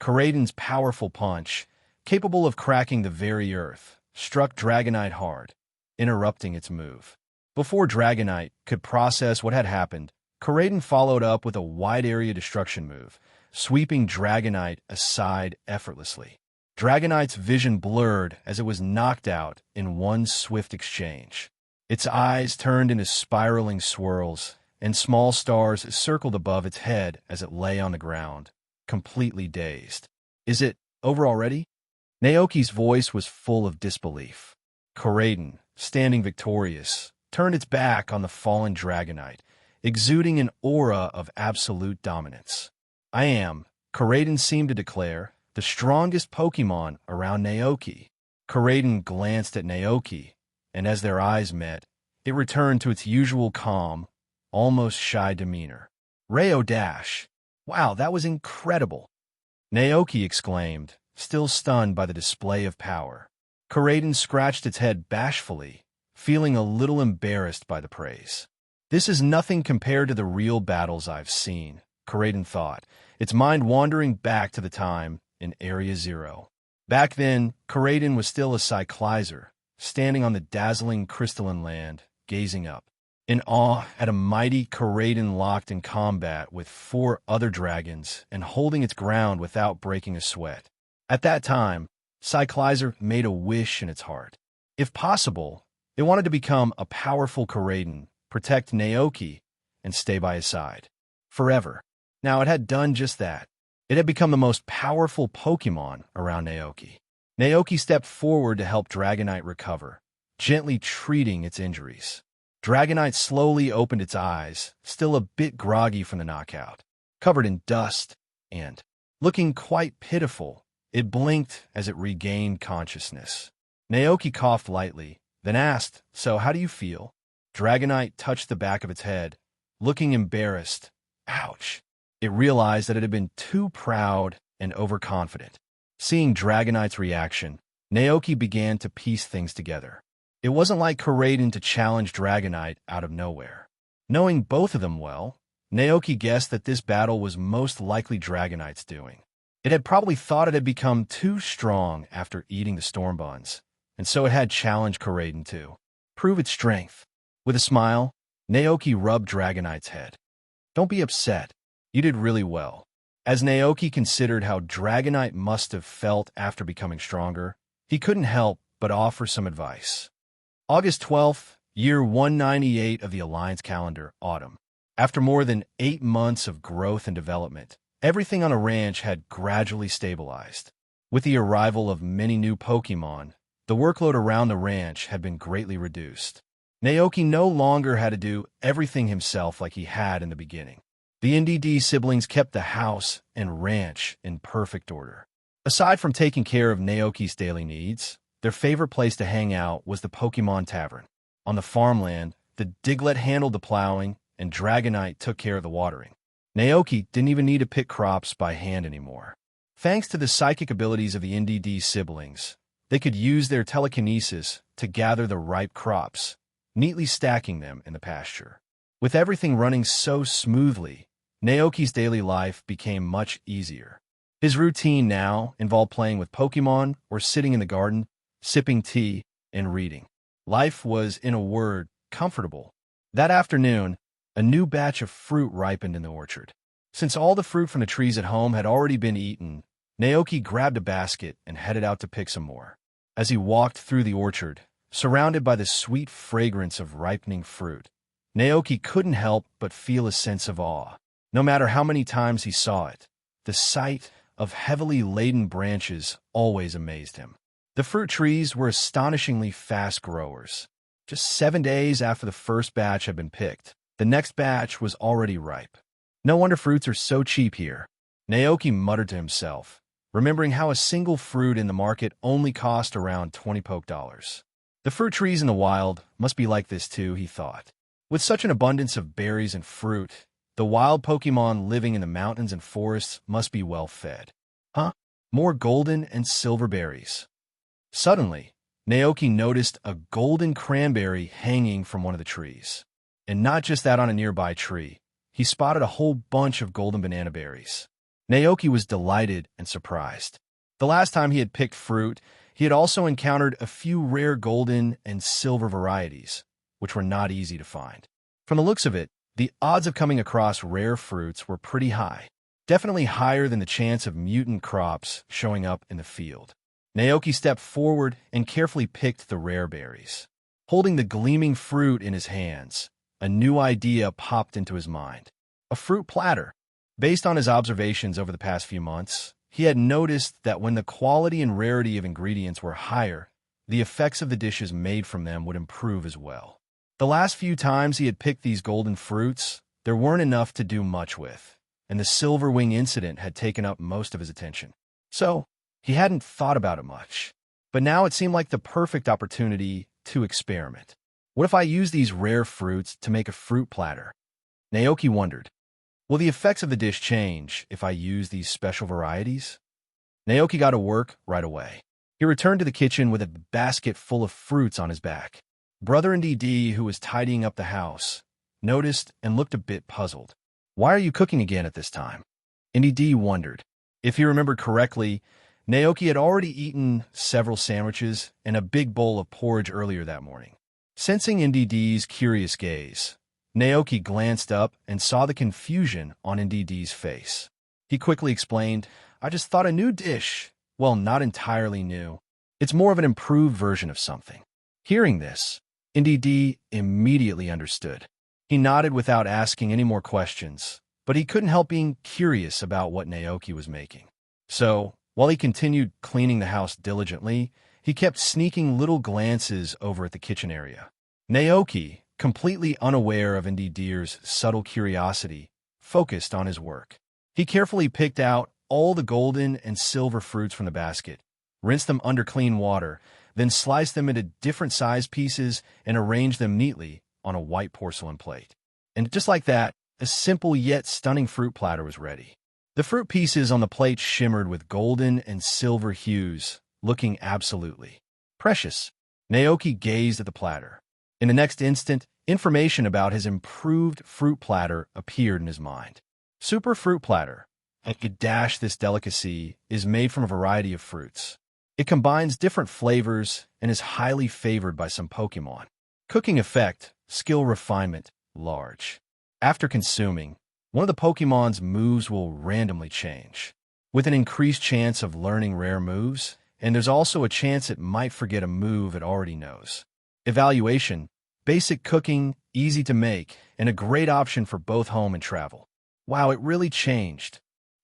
Corraden's powerful punch, capable of cracking the very earth, struck Dragonite hard, interrupting its move. Before Dragonite could process what had happened, Corraden followed up with a wide-area destruction move, sweeping Dragonite aside effortlessly. Dragonite's vision blurred as it was knocked out in one swift exchange. Its eyes turned into spiraling swirls, and small stars circled above its head as it lay on the ground, completely dazed. "Is it over already?" Naoki's voice was full of disbelief. Corraden, standing victorious, turned its back on the fallen Dragonite, exuding an aura of absolute dominance. "I am," Corraden seemed to declare, "the strongest Pokémon around Naoki." Corraden glanced at Naoki, and as their eyes met, it returned to its usual calm, almost shy demeanor. "Rayo Dash! Wow, that was incredible!" Naoki exclaimed, still stunned by the display of power. Corraden scratched its head bashfully, feeling a little embarrassed by the praise. "This is nothing compared to the real battles I've seen," Corraden thought, its mind wandering back to the time in Area Zero. Back then, Corraden was still a Cyclizer, standing on the dazzling crystalline land, gazing up. In awe at a mighty Corraden locked in combat with 4 other dragons and holding its ground without breaking a sweat. At that time, Cyclizer made a wish in its heart. If possible, it wanted to become a powerful Corraden, protect Naoki, and stay by his side. Forever. Now it had done just that. It had become the most powerful Pokémon around Naoki. Naoki stepped forward to help Dragonite recover, gently treating its injuries. Dragonite slowly opened its eyes, still a bit groggy from the knockout, covered in dust, and, looking quite pitiful, it blinked as it regained consciousness. Naoki coughed lightly, then asked, "So how do you feel?" Dragonite touched the back of its head, looking embarrassed. Ouch! It realized that it had been too proud and overconfident. Seeing Dragonite's reaction, Naoki began to piece things together. It wasn't like Corraden to challenge Dragonite out of nowhere. Knowing both of them well, Naoki guessed that this battle was most likely Dragonite's doing. It had probably thought it had become too strong after eating the storm buns, and so it had challenged Corraden to prove its strength. With a smile, Naoki rubbed Dragonite's head. "Don't be upset. You did really well." As Naoki considered how Dragonite must have felt after becoming stronger, he couldn't help but offer some advice. August 12th, year 198 of the Alliance calendar, autumn. After more than 8 months of growth and development, everything on the ranch had gradually stabilized. With the arrival of many new Pokémon, the workload around the ranch had been greatly reduced. Naoki no longer had to do everything himself like he had in the beginning. The NDD siblings kept the house and ranch in perfect order. Aside from taking care of Naoki's daily needs, their favorite place to hang out was the Pokémon Tavern. On the farmland, the Diglett handled the plowing, and Dragonite took care of the watering. Naoki didn't even need to pick crops by hand anymore. Thanks to the psychic abilities of the NDD siblings, they could use their telekinesis to gather the ripe crops, neatly stacking them in the pasture. With everything running so smoothly, Naoki's daily life became much easier. His routine now involved playing with Pokémon or sitting in the garden, sipping tea, and reading. Life was, in a word, comfortable. That afternoon, a new batch of fruit ripened in the orchard. Since all the fruit from the trees at home had already been eaten, Naoki grabbed a basket and headed out to pick some more. As he walked through the orchard, surrounded by the sweet fragrance of ripening fruit, Naoki couldn't help but feel a sense of awe. No matter how many times he saw it, the sight of heavily laden branches always amazed him. The fruit trees were astonishingly fast growers. Just 7 days after the first batch had been picked, the next batch was already ripe. No wonder fruits are so cheap here. Naoki muttered to himself, remembering how a single fruit in the market only cost around 20 poke dollars. The fruit trees in the wild must be like this too, he thought. With such an abundance of berries and fruit, the wild Pokémon living in the mountains and forests must be well fed. Huh? More golden and silver berries. Suddenly, Naoki noticed a golden cranberry hanging from one of the trees. And not just that on a nearby tree. He spotted a whole bunch of golden banana berries. Naoki was delighted and surprised. The last time he had picked fruit, he had also encountered a few rare golden and silver varieties, which were not easy to find. From the looks of it, the odds of coming across rare fruits were pretty high, definitely higher than the chance of mutant crops showing up in the field. Naoki stepped forward and carefully picked the rare berries. Holding the gleaming fruit in his hands, a new idea popped into his mind. A fruit platter. Based on his observations over the past few months, he had noticed that when the quality and rarity of ingredients were higher, the effects of the dishes made from them would improve as well. The last few times he had picked these golden fruits, there weren't enough to do much with, and the silver wing incident had taken up most of his attention. So, he hadn't thought about it much. But now it seemed like the perfect opportunity to experiment. What if I use these rare fruits to make a fruit platter? Naoki wondered. Will the effects of the dish change if I use these special varieties? Naoki got to work right away. He returned to the kitchen with a basket full of fruits on his back. Brother NDD, who was tidying up the house, noticed and looked a bit puzzled. Why are you cooking again at this time? NDD wondered. If he remembered correctly, Naoki had already eaten several sandwiches and a big bowl of porridge earlier that morning. Sensing NDD's curious gaze, Naoki glanced up and saw the confusion on NDD's face. He quickly explained, I just thought a new dish. Well, not entirely new. It's more of an improved version of something. Hearing this, NDD immediately understood. He nodded without asking any more questions, but he couldn't help being curious about what Naoki was making. So, while he continued cleaning the house diligently, he kept sneaking little glances over at the kitchen area. Naoki, completely unaware of NDD's subtle curiosity, focused on his work. He carefully picked out all the golden and silver fruits from the basket, rinsed them under clean water, then sliced them into different size pieces and arranged them neatly on a white porcelain plate. And just like that, a simple yet stunning fruit platter was ready. The fruit pieces on the plate shimmered with golden and silver hues, looking absolutely precious. Naoki gazed at the platter. In the next instant, information about his improved fruit platter appeared in his mind. Super Fruit Platter. This delicacy is made from a variety of fruits. It combines different flavors and is highly favored by some Pokémon. Cooking effect, skill refinement, large. After consuming, one of the Pokémon's moves will randomly change, with an increased chance of learning rare moves, and there's also a chance it might forget a move it already knows. Evaluation, basic cooking, easy to make, and a great option for both home and travel. Wow, it really changed.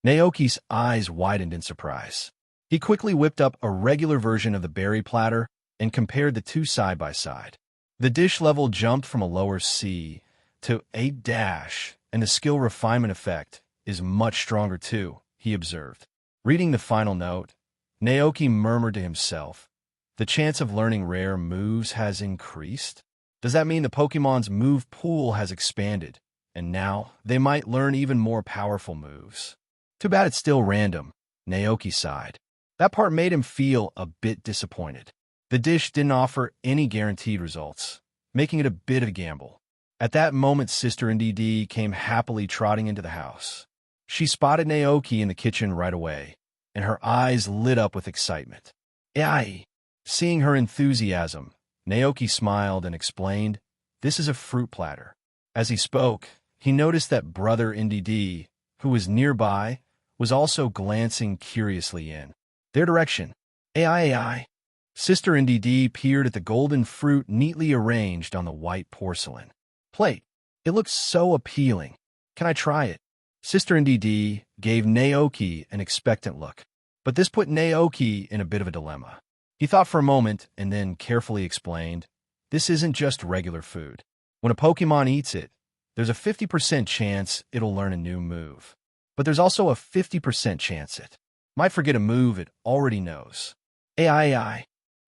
Naoki's eyes widened in surprise. He quickly whipped up a regular version of the berry platter and compared the two side by side. The dish level jumped from a lower C to a dash, and the skill refinement effect is much stronger too, he observed. Reading the final note, Naoki murmured to himself, the chance of learning rare moves has increased? Does that mean the Pokémon's move pool has expanded, and now they might learn even more powerful moves? Too bad it's still random, Naoki sighed. That part made him feel a bit disappointed. The dish didn't offer any guaranteed results, making it a bit of a gamble. At that moment, Sister NDD came happily trotting into the house. She spotted Naoki in the kitchen right away, and her eyes lit up with excitement. Ai! Seeing her enthusiasm, Naoki smiled and explained, this is a fruit platter. As he spoke, he noticed that Brother NDD, who was nearby, was also glancing curiously in their direction. Ai. Sister NDD peered at the golden fruit neatly arranged on the white porcelain plate. It looks so appealing. Can I try it? Sister NDD gave Naoki an expectant look, but this put Naoki in a bit of a dilemma. He thought for a moment and then carefully explained, This isn't just regular food. When a Pokémon eats it, there's a 50% chance it'll learn a new move. But there's also a 50% chance it might forget a move it already knows. AI.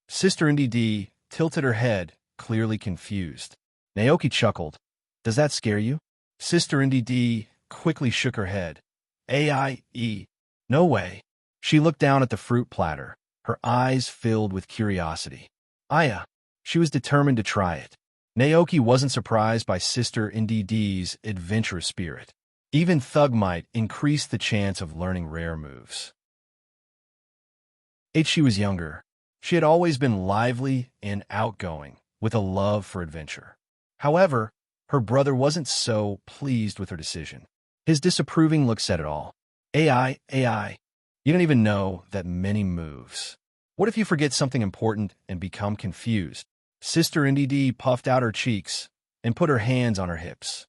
Sister NDD tilted her head, clearly confused. Naoki chuckled. Does that scare you? Sister NDD quickly shook her head. AIE. No way. She looked down at the fruit platter, her eyes filled with curiosity. Aya. She was determined to try it. Naoki wasn't surprised by Sister NDD's adventurous spirit. Even Thug might increase the chance of learning rare moves. She was younger. She had always been lively and outgoing, with a love for adventure. However, her brother wasn't so pleased with her decision. His disapproving look said it all. AI. You don't even know that many moves. What if you forget something important and become confused? Sister NDD puffed out her cheeks and put her hands on her hips.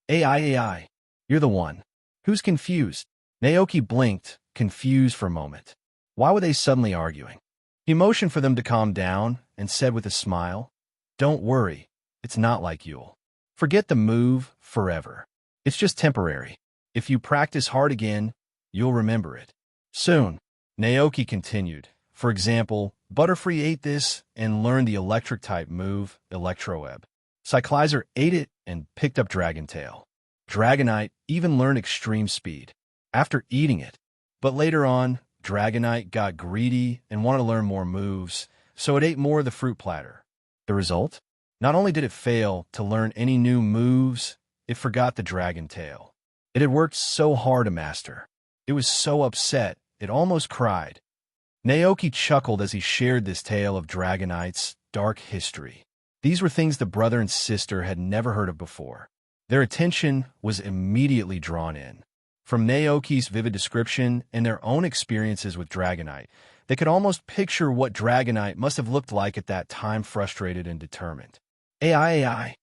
AI. You're the one. Who's confused? Naoki blinked, confused for a moment. Why were they suddenly arguing? He motioned for them to calm down and said with a smile, Don't worry, it's not like you'll forget the move forever. It's just temporary. If you practice hard again, you'll remember it. Soon, Naoki continued. For example, Butterfree ate this and learned the electric-type move, Electroweb. Cyclizer ate it and picked up Dragon Tail. Dragonite even learned extreme speed after eating it. But later on, Dragonite got greedy and wanted to learn more moves, so it ate more of the fruit platter. The result? Not only did it fail to learn any new moves, it forgot the Dragon Tail. It had worked so hard to master. It was so upset, it almost cried. Naoki chuckled as he shared this tale of Dragonite's dark history. These were things the brother and sister had never heard of before. Their attention was immediately drawn in. From Naoki's vivid description and their own experiences with Dragonite, they could almost picture what Dragonite must have looked like at that time, frustrated and determined. AI.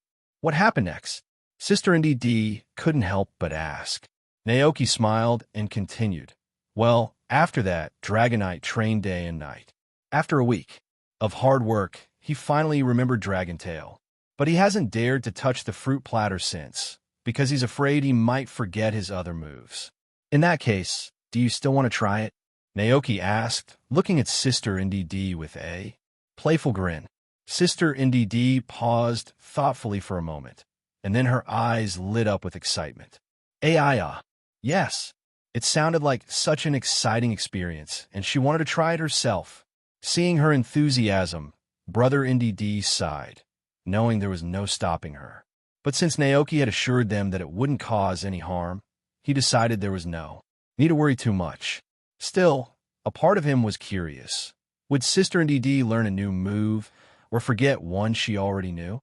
What happened next? Sister NDD couldn't help but ask. Naoki smiled and continued. Well, after that, Dragonite trained day and night. After a week of hard work, he finally remembered Dragon Tail. But he hasn't dared to touch the fruit platter since, because he's afraid he might forget his other moves. In that case, do you still want to try it? Naoki asked, looking at Sister NDD with a playful grin. Sister NDD paused thoughtfully for a moment, and then her eyes lit up with excitement. Aya. Yes. It sounded like such an exciting experience, and she wanted to try it herself. Seeing her enthusiasm, Brother NDD sighed, knowing there was no stopping her. But since Naoki had assured them that it wouldn't cause any harm, he decided there was no need to worry too much. Still, a part of him was curious. Would Sister NDD learn a new move or forget one she already knew?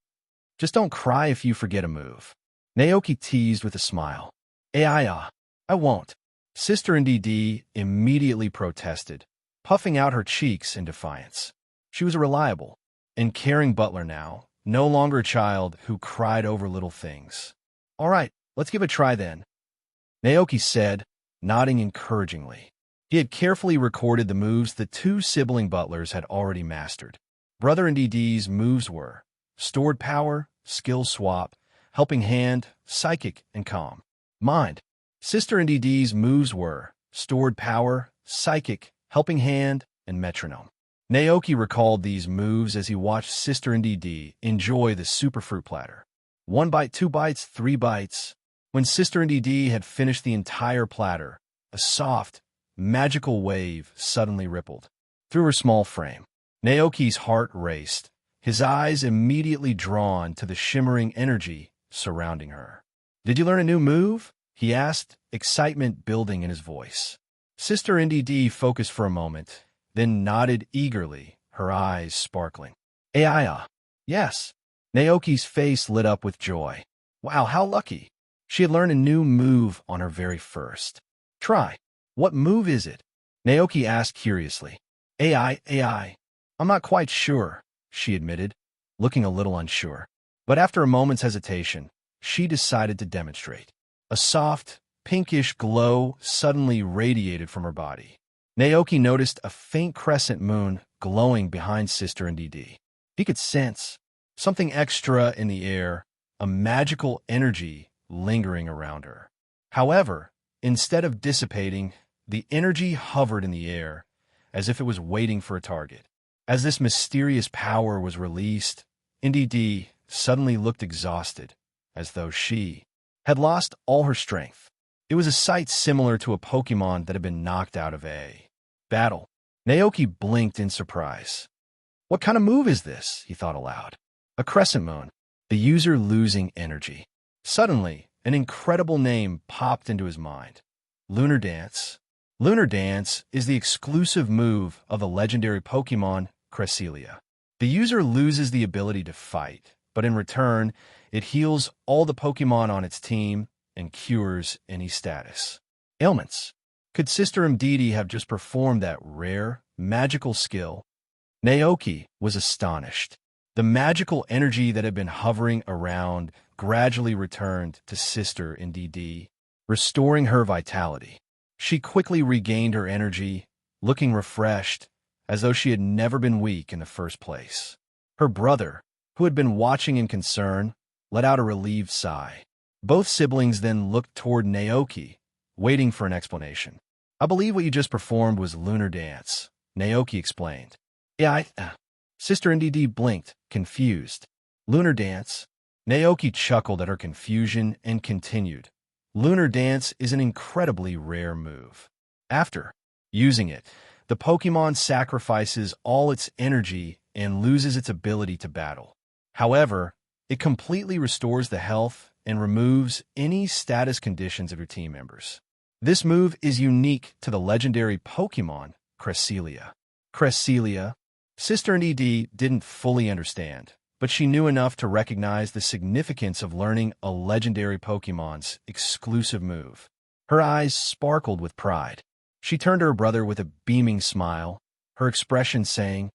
Just don't cry if you forget a move. Naoki teased with a smile. Aya. I won't. Sister NDD immediately protested, puffing out her cheeks in defiance. She was a reliable and caring butler now, no longer a child who cried over little things. All right, let's give it a try then, Naoki said, nodding encouragingly. He had carefully recorded the moves the two sibling butlers had already mastered. Brother NDD's moves were Stored Power, Skill Swap, Helping Hand, Psychic, and Calm. Mind. Sister NDD's moves were Stored Power, Psychic, Helping Hand, and Metronome. Naoki recalled these moves as he watched Sister NDD enjoy the super fruit platter. 1 bite, 2 bites, 3 bites. When Sister NDD had finished the entire platter, a soft, magical wave suddenly rippled through her small frame. Naoki's heart raced, his eyes immediately drawn to the shimmering energy surrounding her. Did you learn a new move? He asked, excitement building in his voice. Sister NDD focused for a moment, then nodded eagerly, her eyes sparkling. Aya. Yes. Naoki's face lit up with joy. Wow, how lucky. She had learned a new move on her very first try. What move is it? Naoki asked curiously. AI. I'm not quite sure, she admitted, looking a little unsure. But after a moment's hesitation, she decided to demonstrate. A soft, pinkish glow suddenly radiated from her body. Naoki noticed a faint crescent moon glowing behind Sister NDD. He could sense something extra in the air, a magical energy lingering around her. However, instead of dissipating, the energy hovered in the air, as if it was waiting for a target. As this mysterious power was released, NDD suddenly looked exhausted, as though she had lost all her strength. It was a sight similar to a Pokémon that had been knocked out of a battle. Naoki blinked in surprise. What kind of move is this? He thought aloud. A crescent moon, the user losing energy. Suddenly, an incredible name popped into his mind. Lunar Dance. Lunar Dance is the exclusive move of the legendary Pokémon Cresselia. The user loses the ability to fight, but in return, it heals all the Pokémon on its team and cures any status ailments. Could Sister Mdidi have just performed that rare, magical skill? Naoki was astonished. The magical energy that had been hovering around gradually returned to Sister Mdidi, restoring her vitality. She quickly regained her energy, looking refreshed, as though she had never been weak in the first place. Her brother, who had been watching in concern, let out a relieved sigh. Both siblings then looked toward Naoki, waiting for an explanation. I believe what you just performed was Lunar Dance, Naoki explained. Yeah, Sister NDD blinked, confused. Lunar Dance? Naoki chuckled at her confusion and continued. Lunar Dance is an incredibly rare move. After using it, the Pokémon sacrifices all its energy and loses its ability to battle. However, it completely restores the health and removes any status conditions of your team members. This move is unique to the legendary Pokémon Cresselia. Cresselia? Sister NDD didn't fully understand, but she knew enough to recognize the significance of learning a legendary Pokémon's exclusive move. Her eyes sparkled with pride. She turned to her brother with a beaming smile, her expression saying,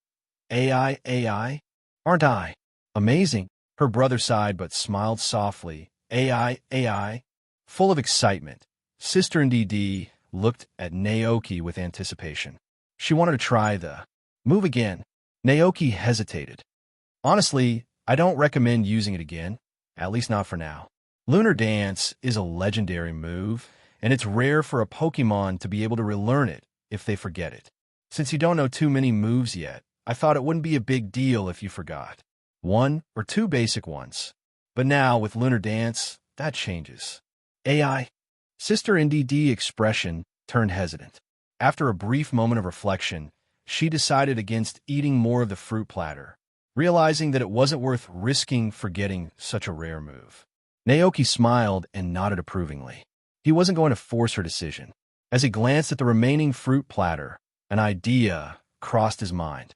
AI, aren't I? Amazing. Her brother sighed but smiled softly. AI. Full of excitement, Sister NDD looked at Naoki with anticipation. She wanted to try the move again. Naoki hesitated. Honestly, I don't recommend using it again, at least not for now. Lunar Dance is a legendary move, and it's rare for a Pokémon to be able to relearn it if they forget it. Since you don't know too many moves yet, I thought it wouldn't be a big deal if you forgot one or two basic ones. But now, with Lunar Dance, that changes. AI. Sister NDD expression turned hesitant. After a brief moment of reflection, she decided against eating more of the fruit platter, realizing that it wasn't worth risking forgetting such a rare move. Naoki smiled and nodded approvingly. He wasn't going to force her decision. As he glanced at the remaining fruit platter, an idea crossed his mind.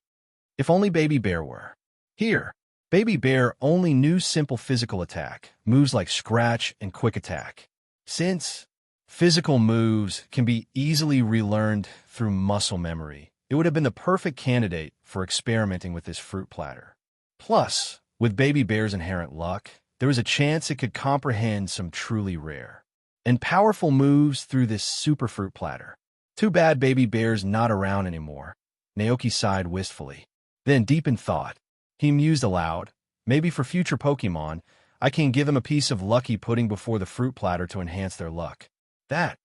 If only Baby Bear were here. Baby Bear only knew simple physical attack, moves like Scratch and Quick Attack. Since physical moves can be easily relearned through muscle memory, it would have been the perfect candidate for experimenting with this fruit platter. Plus, with Baby Bear's inherent luck, there was a chance it could comprehend some truly rare and powerful moves through this super fruit platter. Too bad Baby Bear's not around anymore. Naoki sighed wistfully. Then, deep in thought, he mused aloud, maybe for future Pokémon, I can give them a piece of lucky pudding before the fruit platter to enhance their luck. That.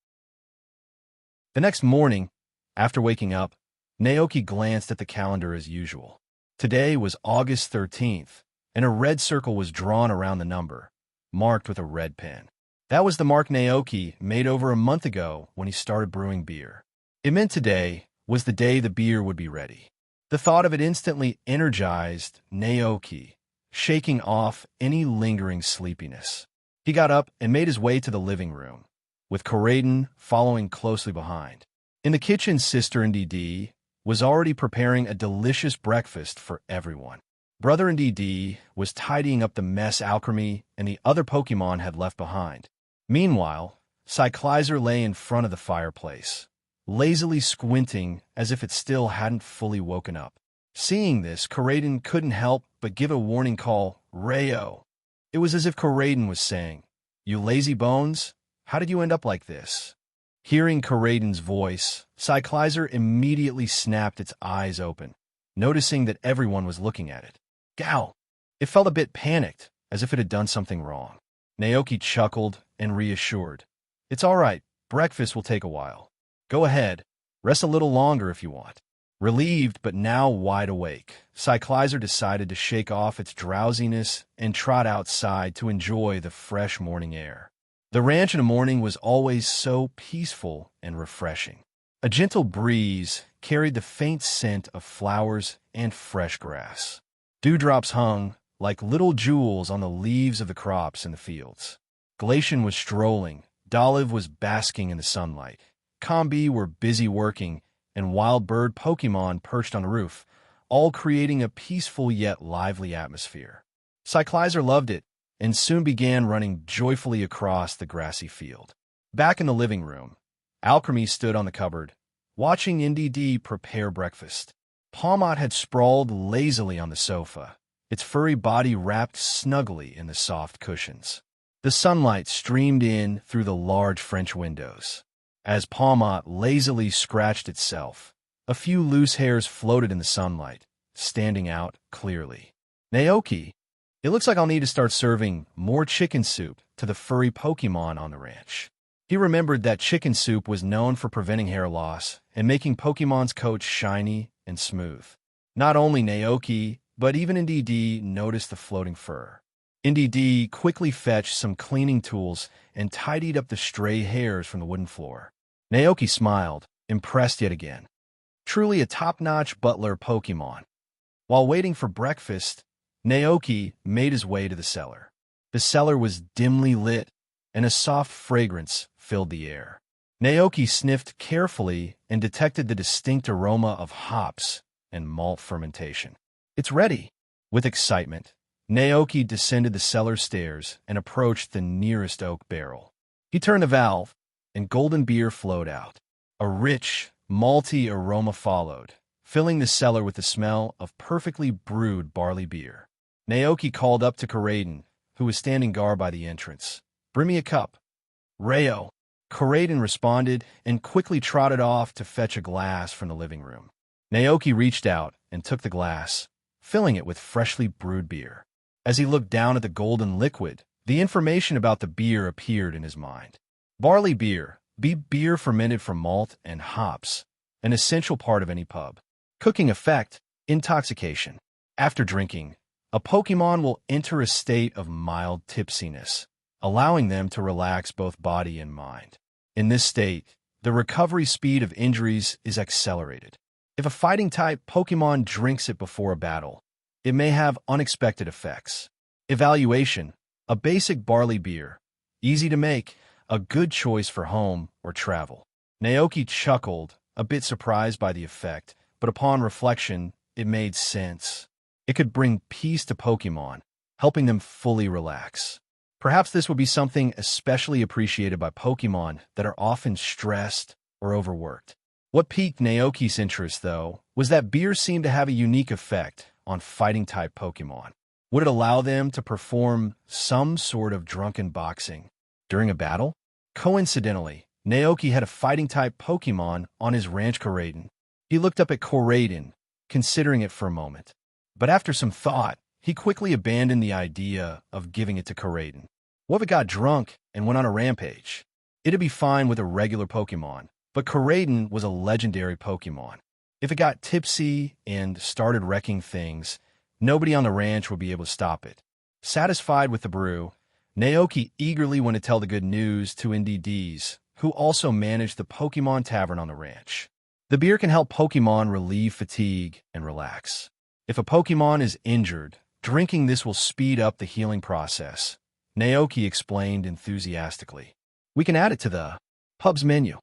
The next morning, after waking up, Naoki glanced at the calendar as usual. Today was August 13th, and a red circle was drawn around the number, marked with a red pen. That was the mark Naoki made over a month ago when he started brewing beer. It meant today was the day the beer would be ready. The thought of it instantly energized Naoki, shaking off any lingering sleepiness. He got up and made his way to the living room, with Koraden following closely behind. In the kitchen, Sister NDD was already preparing a delicious breakfast for everyone. Brother NDD was tidying up the mess Alchemy and the other Pokémon had left behind. Meanwhile, Cyclizer lay in front of the fireplace, lazily squinting as if it still hadn't fully woken up. Seeing this, Koraden couldn't help but give a warning call, Rayo. It was as if Koraden was saying, You lazy bones, how did you end up like this? Hearing Koraden's voice, Cyclizer immediately snapped its eyes open, noticing that everyone was looking at it. Gal! It felt a bit panicked, as if it had done something wrong. Naoki chuckled and reassured. It's all right. Breakfast will take a while. Go ahead. Rest a little longer if you want. Relieved but now wide awake, Cyclizer decided to shake off its drowsiness and trot outside to enjoy the fresh morning air. The ranch in the morning was always so peaceful and refreshing. A gentle breeze carried the faint scent of flowers and fresh grass. Dewdrops hung like little jewels on the leaves of the crops in the fields. Glacian was strolling, Dolive was basking in the sunlight, Combi were busy working, and wild bird Pokémon perched on the roof, all creating a peaceful yet lively atmosphere. Cyclizer loved it, and soon began running joyfully across the grassy field. Back in the living room, Alchemy stood on the cupboard, watching NDD prepare breakfast. Palmot had sprawled lazily on the sofa, its furry body wrapped snugly in the soft cushions. The sunlight streamed in through the large French windows. As Palmot lazily scratched itself, a few loose hairs floated in the sunlight, standing out clearly. Naoki, it looks like I'll need to start serving more chicken soup to the furry Pokémon on the ranch. He remembered that chicken soup was known for preventing hair loss and making Pokémon's coats shiny and smooth. Not only Naoki, but even NDD noticed the floating fur. NDD quickly fetched some cleaning tools and tidied up the stray hairs from the wooden floor. Naoki smiled, impressed yet again. Truly a top-notch butler Pokémon. While waiting for breakfast, Naoki made his way to the cellar. The cellar was dimly lit, and a soft fragrance filled the air. Naoki sniffed carefully and detected the distinct aroma of hops and malt fermentation. It's ready. With excitement, Naoki descended the cellar stairs and approached the nearest oak barrel. He turned the valve, and golden beer flowed out. A rich, malty aroma followed, filling the cellar with the smell of perfectly brewed barley beer. Naoki called up to Karaden, who was standing guard by the entrance. Bring me a cup. Rayo. Karaden responded and quickly trotted off to fetch a glass from the living room. Naoki reached out and took the glass, filling it with freshly brewed beer. As he looked down at the golden liquid, the information about the beer appeared in his mind. Barley beer, beer fermented from malt and hops, an essential part of any pub. Cooking effect, intoxication. After drinking, a Pokémon will enter a state of mild tipsiness, allowing them to relax both body and mind. In this state, the recovery speed of injuries is accelerated. If a fighting-type Pokémon drinks it before a battle, it may have unexpected effects. Evaluation, a basic barley beer, easy to make, a good choice for home or travel. Naoki chuckled, a bit surprised by the effect, but upon reflection, it made sense. It could bring peace to Pokémon, helping them fully relax. Perhaps this would be something especially appreciated by Pokémon that are often stressed or overworked. What piqued Naoki's interest, though, was that beer seemed to have a unique effect on fighting-type Pokémon. Would it allow them to perform some sort of drunken boxing during a battle? Coincidentally, Naoki had a fighting-type Pokémon on his ranch Karaden. He looked up at Karaden, considering it for a moment. But after some thought, he quickly abandoned the idea of giving it to Karaden. What if it got drunk and went on a rampage? It'd be fine with a regular Pokémon, but Karaden was a legendary Pokémon. If it got tipsy and started wrecking things, nobody on the ranch would be able to stop it. Satisfied with the brew, Naoki eagerly went to tell the good news to NDDs, who also managed the Pokémon Tavern on the ranch. The beer can help Pokémon relieve fatigue and relax. If a Pokémon is injured, drinking this will speed up the healing process, Naoki explained enthusiastically. We can add it to the pub's menu.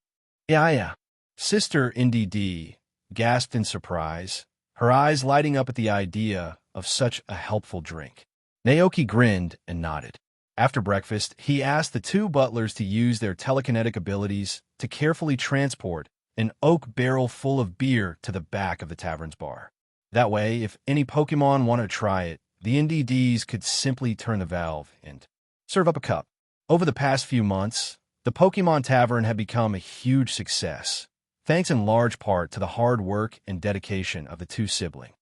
Yeah. Sister NDD gasped in surprise, her eyes lighting up at the idea of such a helpful drink. Naoki grinned and nodded. After breakfast, he asked the two butlers to use their telekinetic abilities to carefully transport an oak barrel full of beer to the back of the tavern's bar. That way, if any Pokémon wanted to try it, the NDDs could simply turn the valve and serve up a cup. Over the past few months, the Pokémon Tavern had become a huge success, thanks in large part to the hard work and dedication of the two siblings.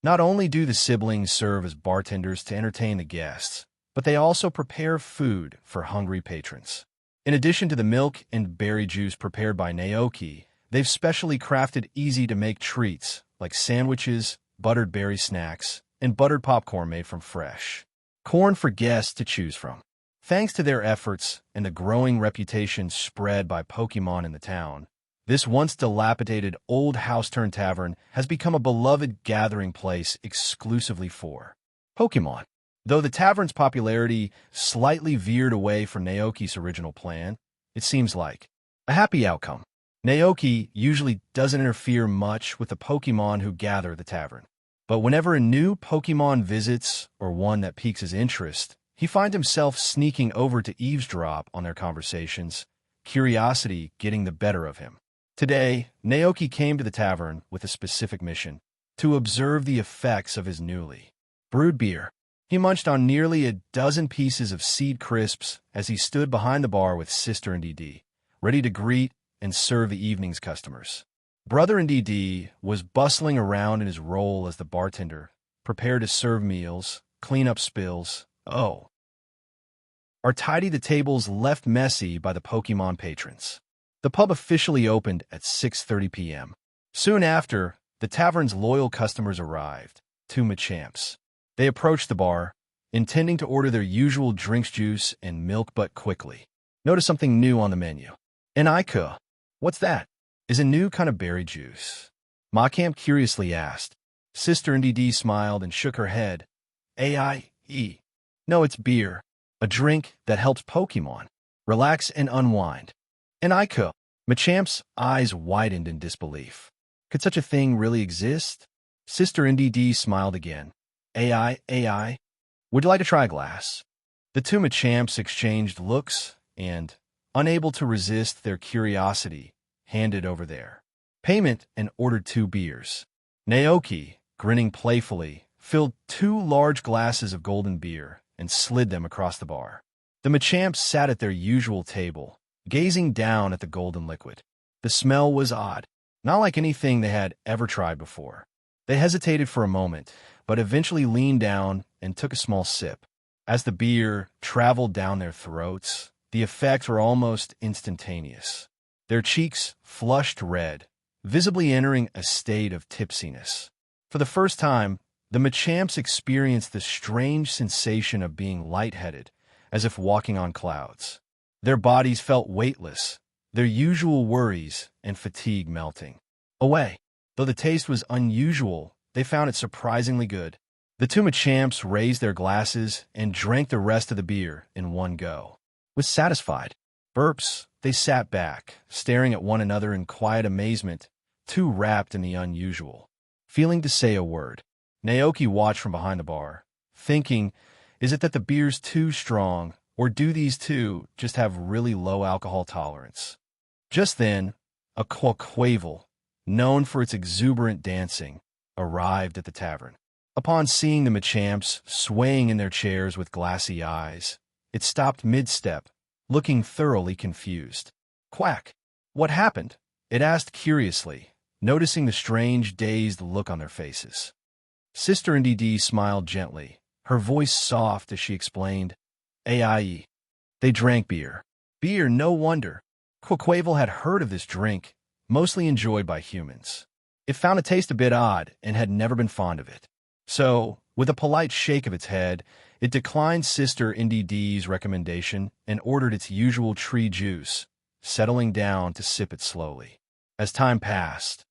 Not only do the siblings serve as bartenders to entertain the guests, but they also prepare food for hungry patrons. In addition to the milk and berry juice prepared by Naoki, they've specially crafted easy-to-make treats like sandwiches, buttered berry snacks, and buttered popcorn made from fresh corn for guests to choose from. Thanks to their efforts and the growing reputation spread by Pokémon in the town, this once dilapidated old house-turned tavern has become a beloved gathering place exclusively for Pokémon. Though the tavern's popularity slightly veered away from Naoki's original plan, it seems like a happy outcome. Naoki usually doesn't interfere much with the Pokémon who gather the tavern. But whenever a new Pokémon visits, or one that piques his interest, he finds himself sneaking over to eavesdrop on their conversations, curiosity getting the better of him. Today, Naoki came to the tavern with a specific mission: to observe the effects of his newly brewed beer. He munched on nearly a dozen pieces of seed crisps as he stood behind the bar with Sister and DD, ready to greet and serve the evening's customers. Brother and DD was bustling around in his role as the bartender, prepared to serve meals, clean up spills, or tidy the tables left messy by the Pokémon patrons. The pub officially opened at 6:30 p.m. Soon after, the tavern's loyal customers arrived, two Machamps. They approached the bar, intending to order their usual drinks, juice, and milk, but quickly noticed something new on the menu. An Ica. What's that? Is a new kind of berry juice? Machamp curiously asked. Sister and DD smiled and shook her head. AIE. No, it's beer. A drink that helps Pokémon relax and unwind. An Ica. Machamp's eyes widened in disbelief. Could such a thing really exist? Sister and DD smiled again. AI, would you like to try a glass? The two Machamps exchanged looks and, unable to resist their curiosity, handed over their payment and ordered 2 beers. Naoki, grinning playfully, filled 2 large glasses of golden beer and slid them across the bar. The Machamps sat at their usual table, gazing down at the golden liquid. The smell was odd, not like anything they had ever tried before. They hesitated for a moment, but eventually leaned down and took a small sip. As the beer traveled down their throats, the effects were almost instantaneous. Their cheeks flushed red, visibly entering a state of tipsiness. For the first time, the Machamps experienced the strange sensation of being lightheaded, as if walking on clouds. Their bodies felt weightless, their usual worries and fatigue melting away. Though the taste was unusual, they found it surprisingly good. The 2 Machamps raised their glasses and drank the rest of the beer in one go. With satisfied burps, they sat back, staring at one another in quiet amazement, too wrapped in the unusual. Feeling to say a word, Naoki watched from behind the bar, thinking, is it that the beer's too strong, or do these two just have really low alcohol tolerance? Just then, a quaint, known for its exuberant dancing, arrived at the tavern. Upon seeing the Machamps swaying in their chairs with glassy eyes, it stopped mid-step, looking thoroughly confused. Quack! What happened? It asked curiously, noticing the strange, dazed look on their faces. Sister and DD smiled gently, her voice soft as she explained, AIE. They drank beer. Beer, no wonder. Quaquaval had heard of this drink, mostly enjoyed by humans. It found a taste a bit odd and had never been fond of it. So, with a polite shake of its head, it declined Sister NDD's recommendation and ordered its usual tree juice, settling down to sip it slowly. As time passed,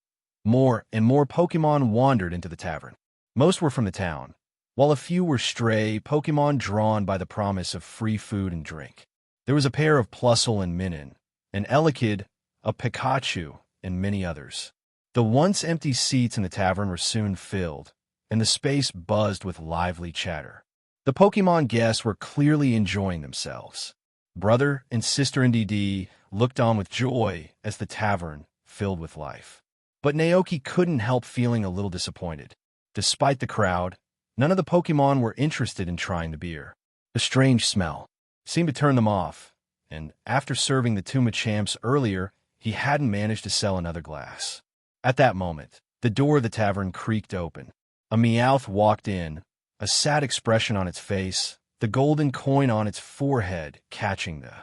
more and more Pokémon wandered into the tavern. Most were from the town, while a few were stray Pokémon drawn by the promise of free food and drink. There was a pair of Plusle and Minun, an Elekid, a Pikachu, and many others. The once empty seats in the tavern were soon filled, and the space buzzed with lively chatter. The Pokémon guests were clearly enjoying themselves. Brother and Sister NDD looked on with joy as the tavern filled with life. But Naoki couldn't help feeling a little disappointed. Despite the crowd, none of the Pokémon were interested in trying the beer. The strange smell seemed to turn them off, and after serving the 2 Machamps earlier, he hadn't managed to sell another glass. At that moment, the door of the tavern creaked open. A Meowth walked in, a sad expression on its face, the golden coin on its forehead catching the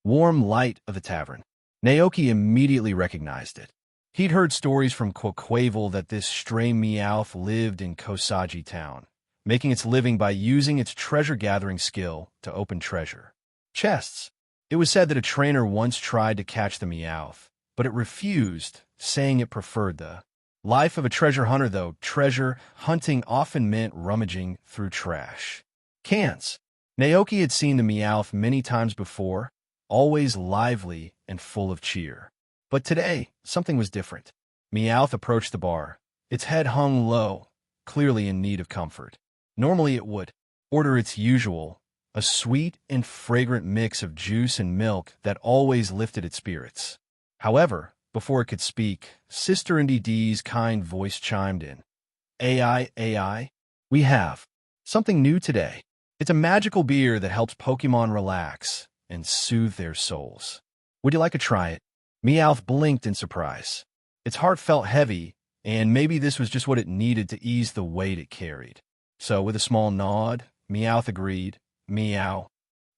warm light of the tavern. Naoki immediately recognized it. He'd heard stories from Quaquaval that this stray Meowth lived in Kosagi Town, making its living by using its treasure-gathering skill to open treasure chests. It was said that a trainer once tried to catch the Meowth, but it refused, saying it preferred the life of a treasure hunter, though treasure hunting often meant rummaging through trash cans. Naoki had seen the Meowth many times before, always lively and full of cheer. But today, something was different. Meowth approached the bar. Its head hung low, clearly in need of comfort. Normally it would order its usual, a sweet and fragrant mix of juice and milk that always lifted its spirits. However, before it could speak, Sister Indy's kind voice chimed in. AI, we have something new today. It's a magical beer that helps Pokémon relax and soothe their souls. Would you like to try it? Meowth blinked in surprise. Its heart felt heavy, and maybe this was just what it needed to ease the weight it carried. So with a small nod, Meowth agreed. Meow.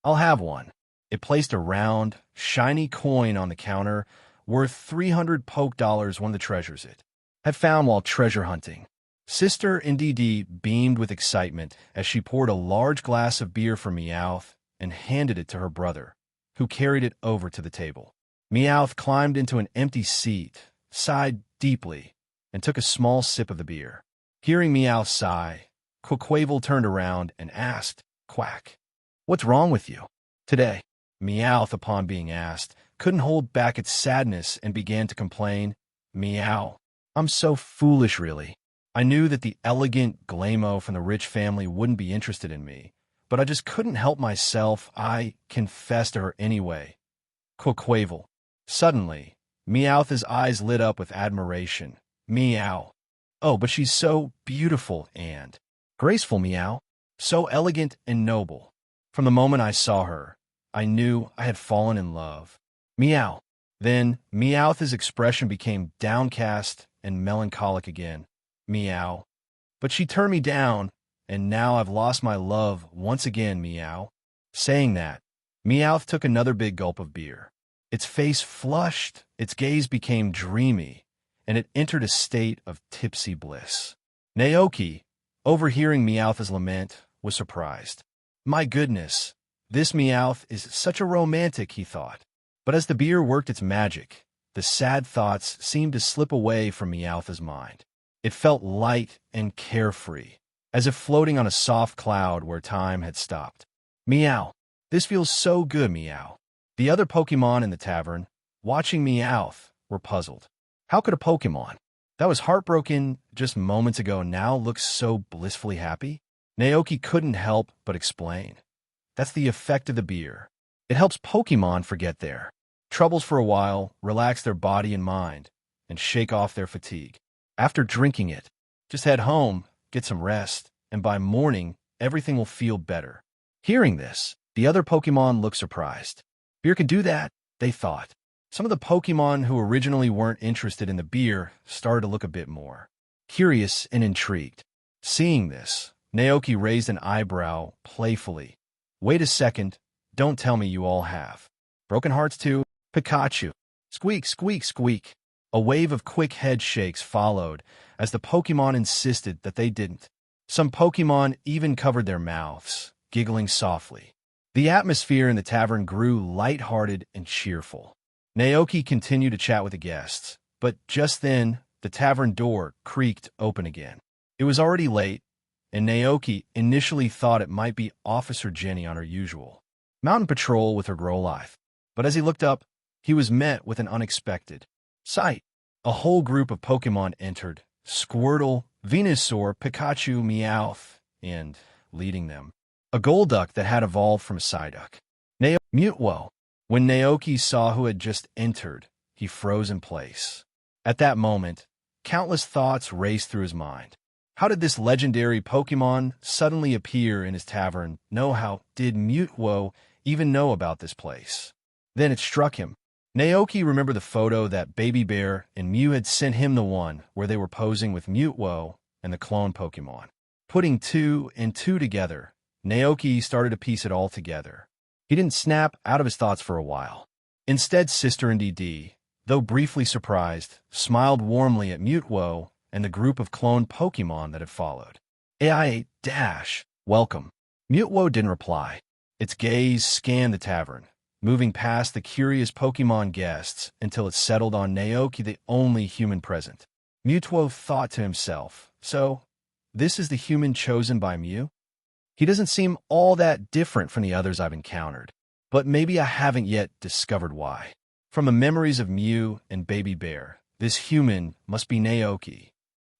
I'll have one. It placed a round, shiny coin on the counter, worth 300 poke dollars, one of the treasures it had found while treasure hunting. Sister Indy beamed with excitement as she poured a large glass of beer for Meowth and handed it to her brother, who carried it over to the table. Meowth climbed into an empty seat, sighed deeply, and took a small sip of the beer. Hearing Meowth sigh, Quaquaval turned around and asked, Quack, what's wrong with you today? Meowth, upon being asked, couldn't hold back its sadness and began to complain. Meow. I'm so foolish, really. I knew that the elegant Glamo from the rich family wouldn't be interested in me, but I just couldn't help myself. I confessed to her anyway. Quaquaval. Suddenly, Meowth's eyes lit up with admiration. Meow. Oh, but she's so beautiful and graceful, Meow. So elegant and noble. From the moment I saw her, I knew I had fallen in love. Meow. Then Meowth's expression became downcast and melancholic again. Meow. But she turned me down, and now I've lost my love once again, Meow. Saying that, Meowth took another big gulp of beer. Its face flushed, its gaze became dreamy, and it entered a state of tipsy bliss. Naoki, overhearing Meowth's lament, was surprised. My goodness, this Meowth is such a romantic, he thought. But as the beer worked its magic, the sad thoughts seemed to slip away from Meowth's mind. It felt light and carefree, as if floating on a soft cloud where time had stopped. Meow. This feels so good, Meow. The other Pokémon in the tavern, watching Meowth, were puzzled. How could a Pokémon that was heartbroken just moments ago now look so blissfully happy? Naoki couldn't help but explain. That's the effect of the beer. It helps Pokémon forget their troubles for a while, relax their body and mind, and shake off their fatigue. After drinking it, just head home, get some rest, and by morning, everything will feel better. Hearing this, the other Pokémon looked surprised. Beer can do that, they thought. Some of the Pokémon who originally weren't interested in the beer started to look a bit more curious and intrigued. Seeing this, Naoki raised an eyebrow playfully. Wait a second, don't tell me you all have broken hearts too? Pikachu. Squeak, squeak, squeak. A wave of quick head shakes followed as the Pokémon insisted that they didn't. Some Pokémon even covered their mouths, giggling softly. The atmosphere in the tavern grew light-hearted and cheerful. Naoki continued to chat with the guests, but just then, the tavern door creaked open again. It was already late, and Naoki initially thought it might be Officer Jenny on her usual mountain patrol with her Growlithe. But as he looked up, he was met with an unexpected sight. A whole group of Pokémon entered, Squirtle, Venusaur, Pikachu, Meowth, and, leading them, a Golduck that had evolved from a Psyduck. Mutwo. When Naoki saw who had just entered, he froze in place. At that moment, countless thoughts raced through his mind. How did this legendary Pokémon suddenly appear in his tavern? How did Mutwo even know about this place? Then it struck him. Naoki remembered the photo that Baby Bear and Mew had sent him, the one where they were posing with Mutwo and the clone Pokémon. Putting two and two together, Naoki started to piece it all together. He didn't snap out of his thoughts for a while. Instead, Sister NDD, though briefly surprised, smiled warmly at Mutwo and the group of cloned Pokémon that had followed. Welcome. Mutwo didn't reply. Its gaze scanned the tavern, moving past the curious Pokémon guests until it settled on Naoki, the only human present. Mutwo thought to himself, so, this is the human chosen by Mew? He doesn't seem all that different from the others I've encountered, but maybe I haven't yet discovered why. From the memories of Mew and Baby Bear, this human must be Naoki.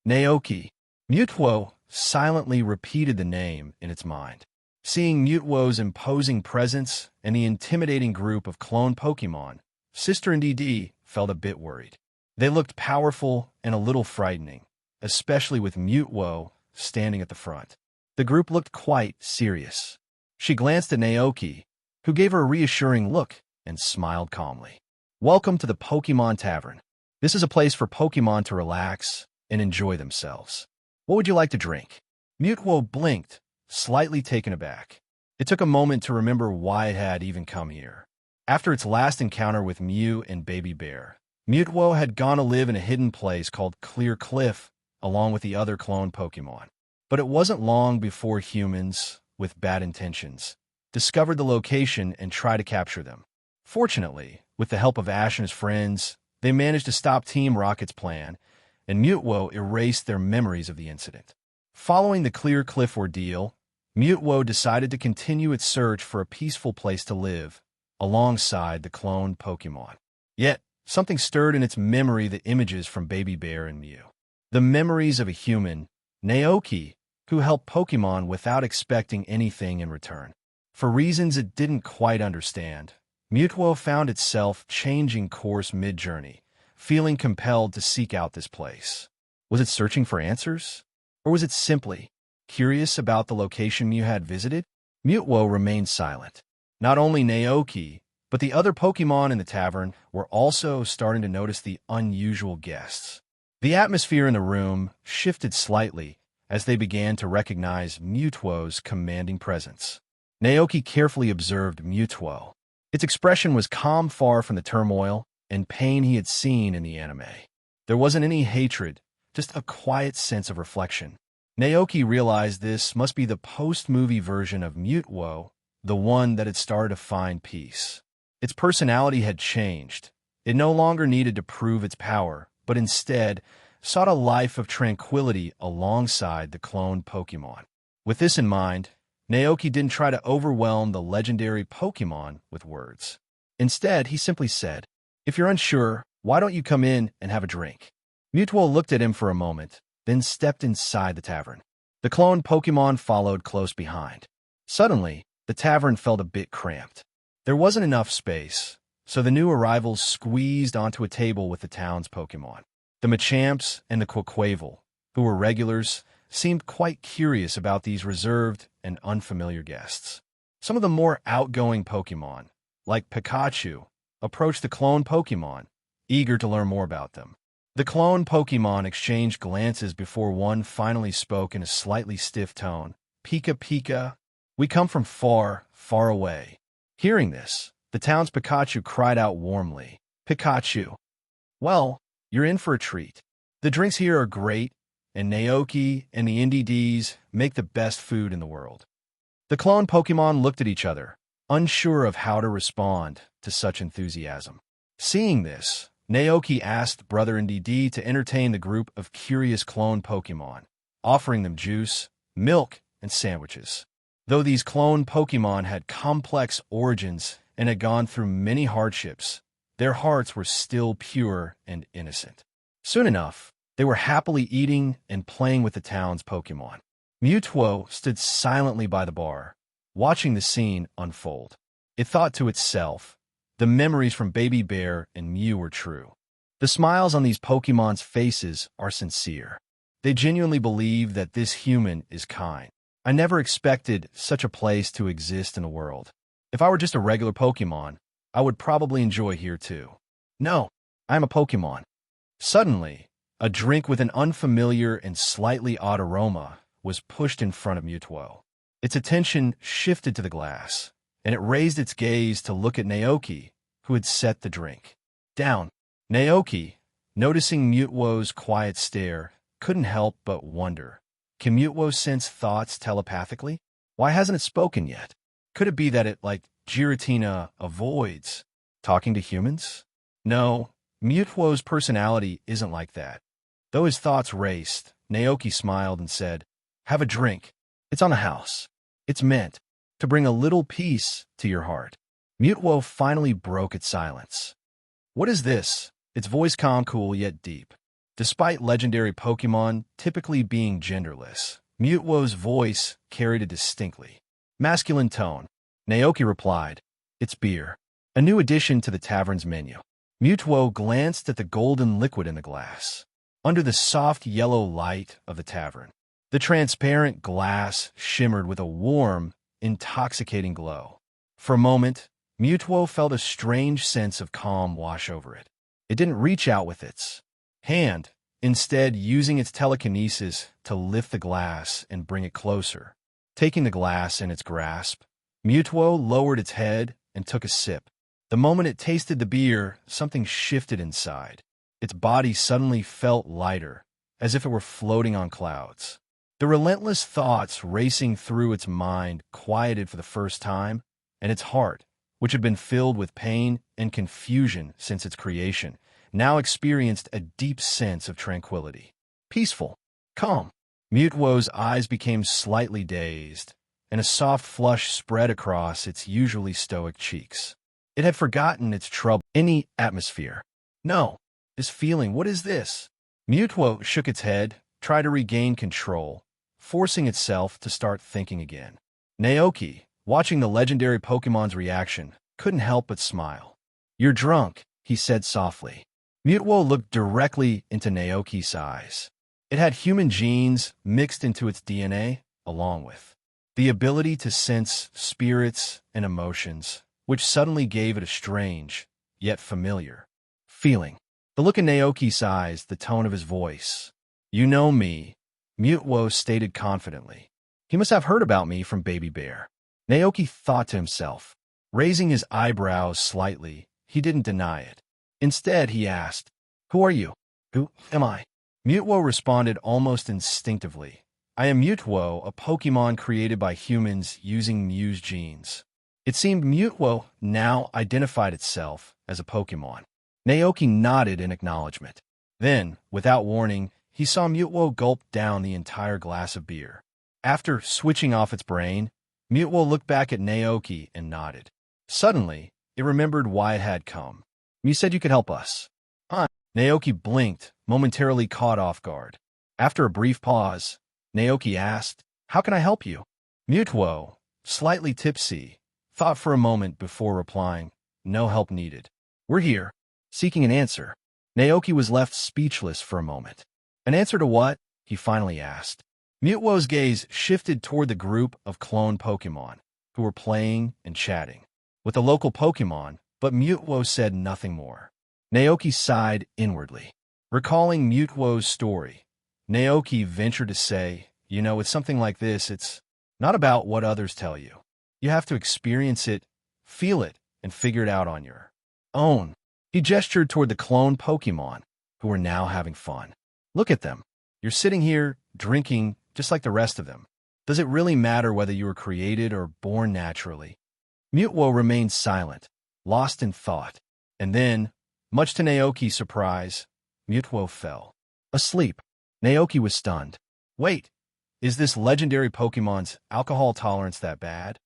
Naoki. Mutwo silently repeated the name in its mind. Seeing Mutwo's imposing presence and the intimidating group of clone Pokémon, Sister NDD felt a bit worried. They looked powerful and a little frightening, especially with Mutwo standing at the front. The group looked quite serious. She glanced at Naoki, who gave her a reassuring look and smiled calmly. Welcome to the Pokémon Tavern. This is a place for Pokémon to relax and enjoy themselves. What would you like to drink? Mutwo blinked, slightly taken aback. It took a moment to remember why it had even come here. After its last encounter with Mew and Baby Bear, Mutwo had gone to live in a hidden place called Clear Cliff, along with the other clone Pokémon. But it wasn't long before humans, with bad intentions, discovered the location and tried to capture them. Fortunately, with the help of Ash and his friends, they managed to stop Team Rocket's plan, and Mutwo erased their memories of the incident. Following the Clear Cliff ordeal, Mutwo decided to continue its search for a peaceful place to live, alongside the cloned Pokémon. Yet, something stirred in its memory the images from Baby Bear and Mew. The memories of a human, Naoki, who helped Pokémon without expecting anything in return. For reasons it didn't quite understand, Mutwo found itself changing course mid-journey, feeling compelled to seek out this place. Was it searching for answers? Or was it simply curious about the location Mew had visited? Mutwo remained silent. Not only Naoki, but the other Pokémon in the tavern were also starting to notice the unusual guests. The atmosphere in the room shifted slightly as they began to recognize Mutwo's commanding presence. Naoki carefully observed Mutwo. Its expression was calm, far from the turmoil and pain he had seen in the anime. There wasn't any hatred, just a quiet sense of reflection. Naoki realized this must be the post-movie version of Mutwo, the one that had started to find peace. Its personality had changed. It no longer needed to prove its power, but instead sought a life of tranquility alongside the cloned Pokémon. With this in mind, Naoki didn't try to overwhelm the legendary Pokémon with words. Instead, he simply said, "If you're unsure, why don't you come in and have a drink?" Mutwo looked at him for a moment, then stepped inside the tavern. The cloned Pokémon followed close behind. Suddenly, the tavern felt a bit cramped. There wasn't enough space, so the new arrivals squeezed onto a table with the town's Pokémon. The Machamps and the Quaquaval, who were regulars, seemed quite curious about these reserved and unfamiliar guests. Some of the more outgoing Pokémon, like Pikachu, approached the clone Pokémon, eager to learn more about them. The clone Pokémon exchanged glances before one finally spoke in a slightly stiff tone. "Pika Pika, we come from far, far away." Hearing this, the town's Pikachu cried out warmly, "Pikachu! Well, you're in for a treat. The drinks here are great, and Naoki and the NDDs make the best food in the world." The clone Pokémon looked at each other, unsure of how to respond to such enthusiasm. Seeing this, Naoki asked Brother NDD to entertain the group of curious clone Pokémon, offering them juice, milk, and sandwiches. Though these clone Pokémon had complex origins and had gone through many hardships, their hearts were still pure and innocent. Soon enough, they were happily eating and playing with the town's Pokémon. Mutwo stood silently by the bar, watching the scene unfold. It thought to itself, the memories from Baby Bear and Mew were true. The smiles on these Pokémon's faces are sincere. They genuinely believe that this human is kind. I never expected such a place to exist in the world. If I were just a regular Pokémon, I would probably enjoy here too. No, I am a Pokémon. Suddenly, A drink with an unfamiliar and slightly odd aroma was pushed in front of Mutuo. Its attention shifted to the glass, and it raised its gaze to look at Naoki, who had set the drink down. Naoki, noticing Mutuo's quiet stare, couldn't help but wonder. Can Mutuo sense thoughts telepathically? Why hasn't it spoken yet? Could it be that it, like Giratina, avoids talking to humans? No, Mutuo's personality isn't like that. Though his thoughts raced, Naoki smiled and said, "Have a drink. It's on the house. It's meant to bring a little peace to your heart." Mutuo finally broke its silence. "What is this?" Its voice calm, cool, yet deep. Despite legendary Pokémon typically being genderless, Mutuo's voice carried a distinctly masculine tone. Naoki replied, "It's beer. A new addition to the tavern's menu." Mutuo glanced at the golden liquid in the glass. Under the soft yellow light of the tavern, the transparent glass shimmered with a warm, intoxicating glow. For a moment, Mutuo felt a strange sense of calm wash over it. It didn't reach out with its hand, instead using its telekinesis to lift the glass and bring it closer. Taking the glass in its grasp, Mutuo lowered its head and took a sip. The moment it tasted the beer, something shifted inside. Its body suddenly felt lighter, as if it were floating on clouds. The relentless thoughts racing through its mind quieted for the first time, and its heart, which had been filled with pain and confusion since its creation, now experienced a deep sense of tranquility. Peaceful, calm. Mutuo's eyes became slightly dazed, and a soft flush spread across its usually stoic cheeks. It had forgotten its trouble. Any atmosphere. No. This feeling, what is this? Mutuo shook its head, tried to regain control, forcing itself to start thinking again. Naoki, watching the legendary Pokemon's reaction, couldn't help but smile. "You're drunk," he said softly. Mutuo looked directly into Naoki's eyes. It had human genes mixed into its DNA, along with the ability to sense spirits and emotions, which suddenly gave it a strange, yet familiar, feeling. The look in Naoki's eyes, the tone of his voice. "You know me," Mutuo stated confidently. "He must have heard about me from Baby Bear." Naoki thought to himself. Raising his eyebrows slightly, he didn't deny it. Instead, he asked, "Who are you?" "Who am I?" Mutuo responded almost instinctively. "I am Mutuo, a Pokémon created by humans using Muse genes." It seemed Mutuo now identified itself as a Pokémon. Naoki nodded in acknowledgement. Then, without warning, he saw Mutuo gulp down the entire glass of beer. After switching off its brain, Mutuo looked back at Naoki and nodded. Suddenly, it remembered why it had come. "You said you could help us." "Huh?" Naoki blinked, momentarily caught off guard. After a brief pause, Naoki asked, "How can I help you?" Mutuo, slightly tipsy, thought for a moment before replying, "No help needed. We're here, seeking an answer." Naoki was left speechless for a moment. "An answer to what?" he finally asked. Mutuo's gaze shifted toward the group of clone Pokémon, who were playing and chatting with the local Pokémon, but Mutuo said nothing more. Naoki sighed inwardly. Recalling Mutuo's story, Naoki ventured to say, "With something like this, it's not about what others tell you. You have to experience it, feel it, and figure it out on your own." He gestured toward the clone Pokémon, who were now having fun. "Look at them. You're sitting here, drinking, just like the rest of them. Does it really matter whether you were created or born naturally?" Mutuo remained silent, lost in thought. And then, much to Naoki's surprise, Mutuo fell asleep. Naoki was stunned. "Wait, is this legendary Pokémon's alcohol tolerance that bad?"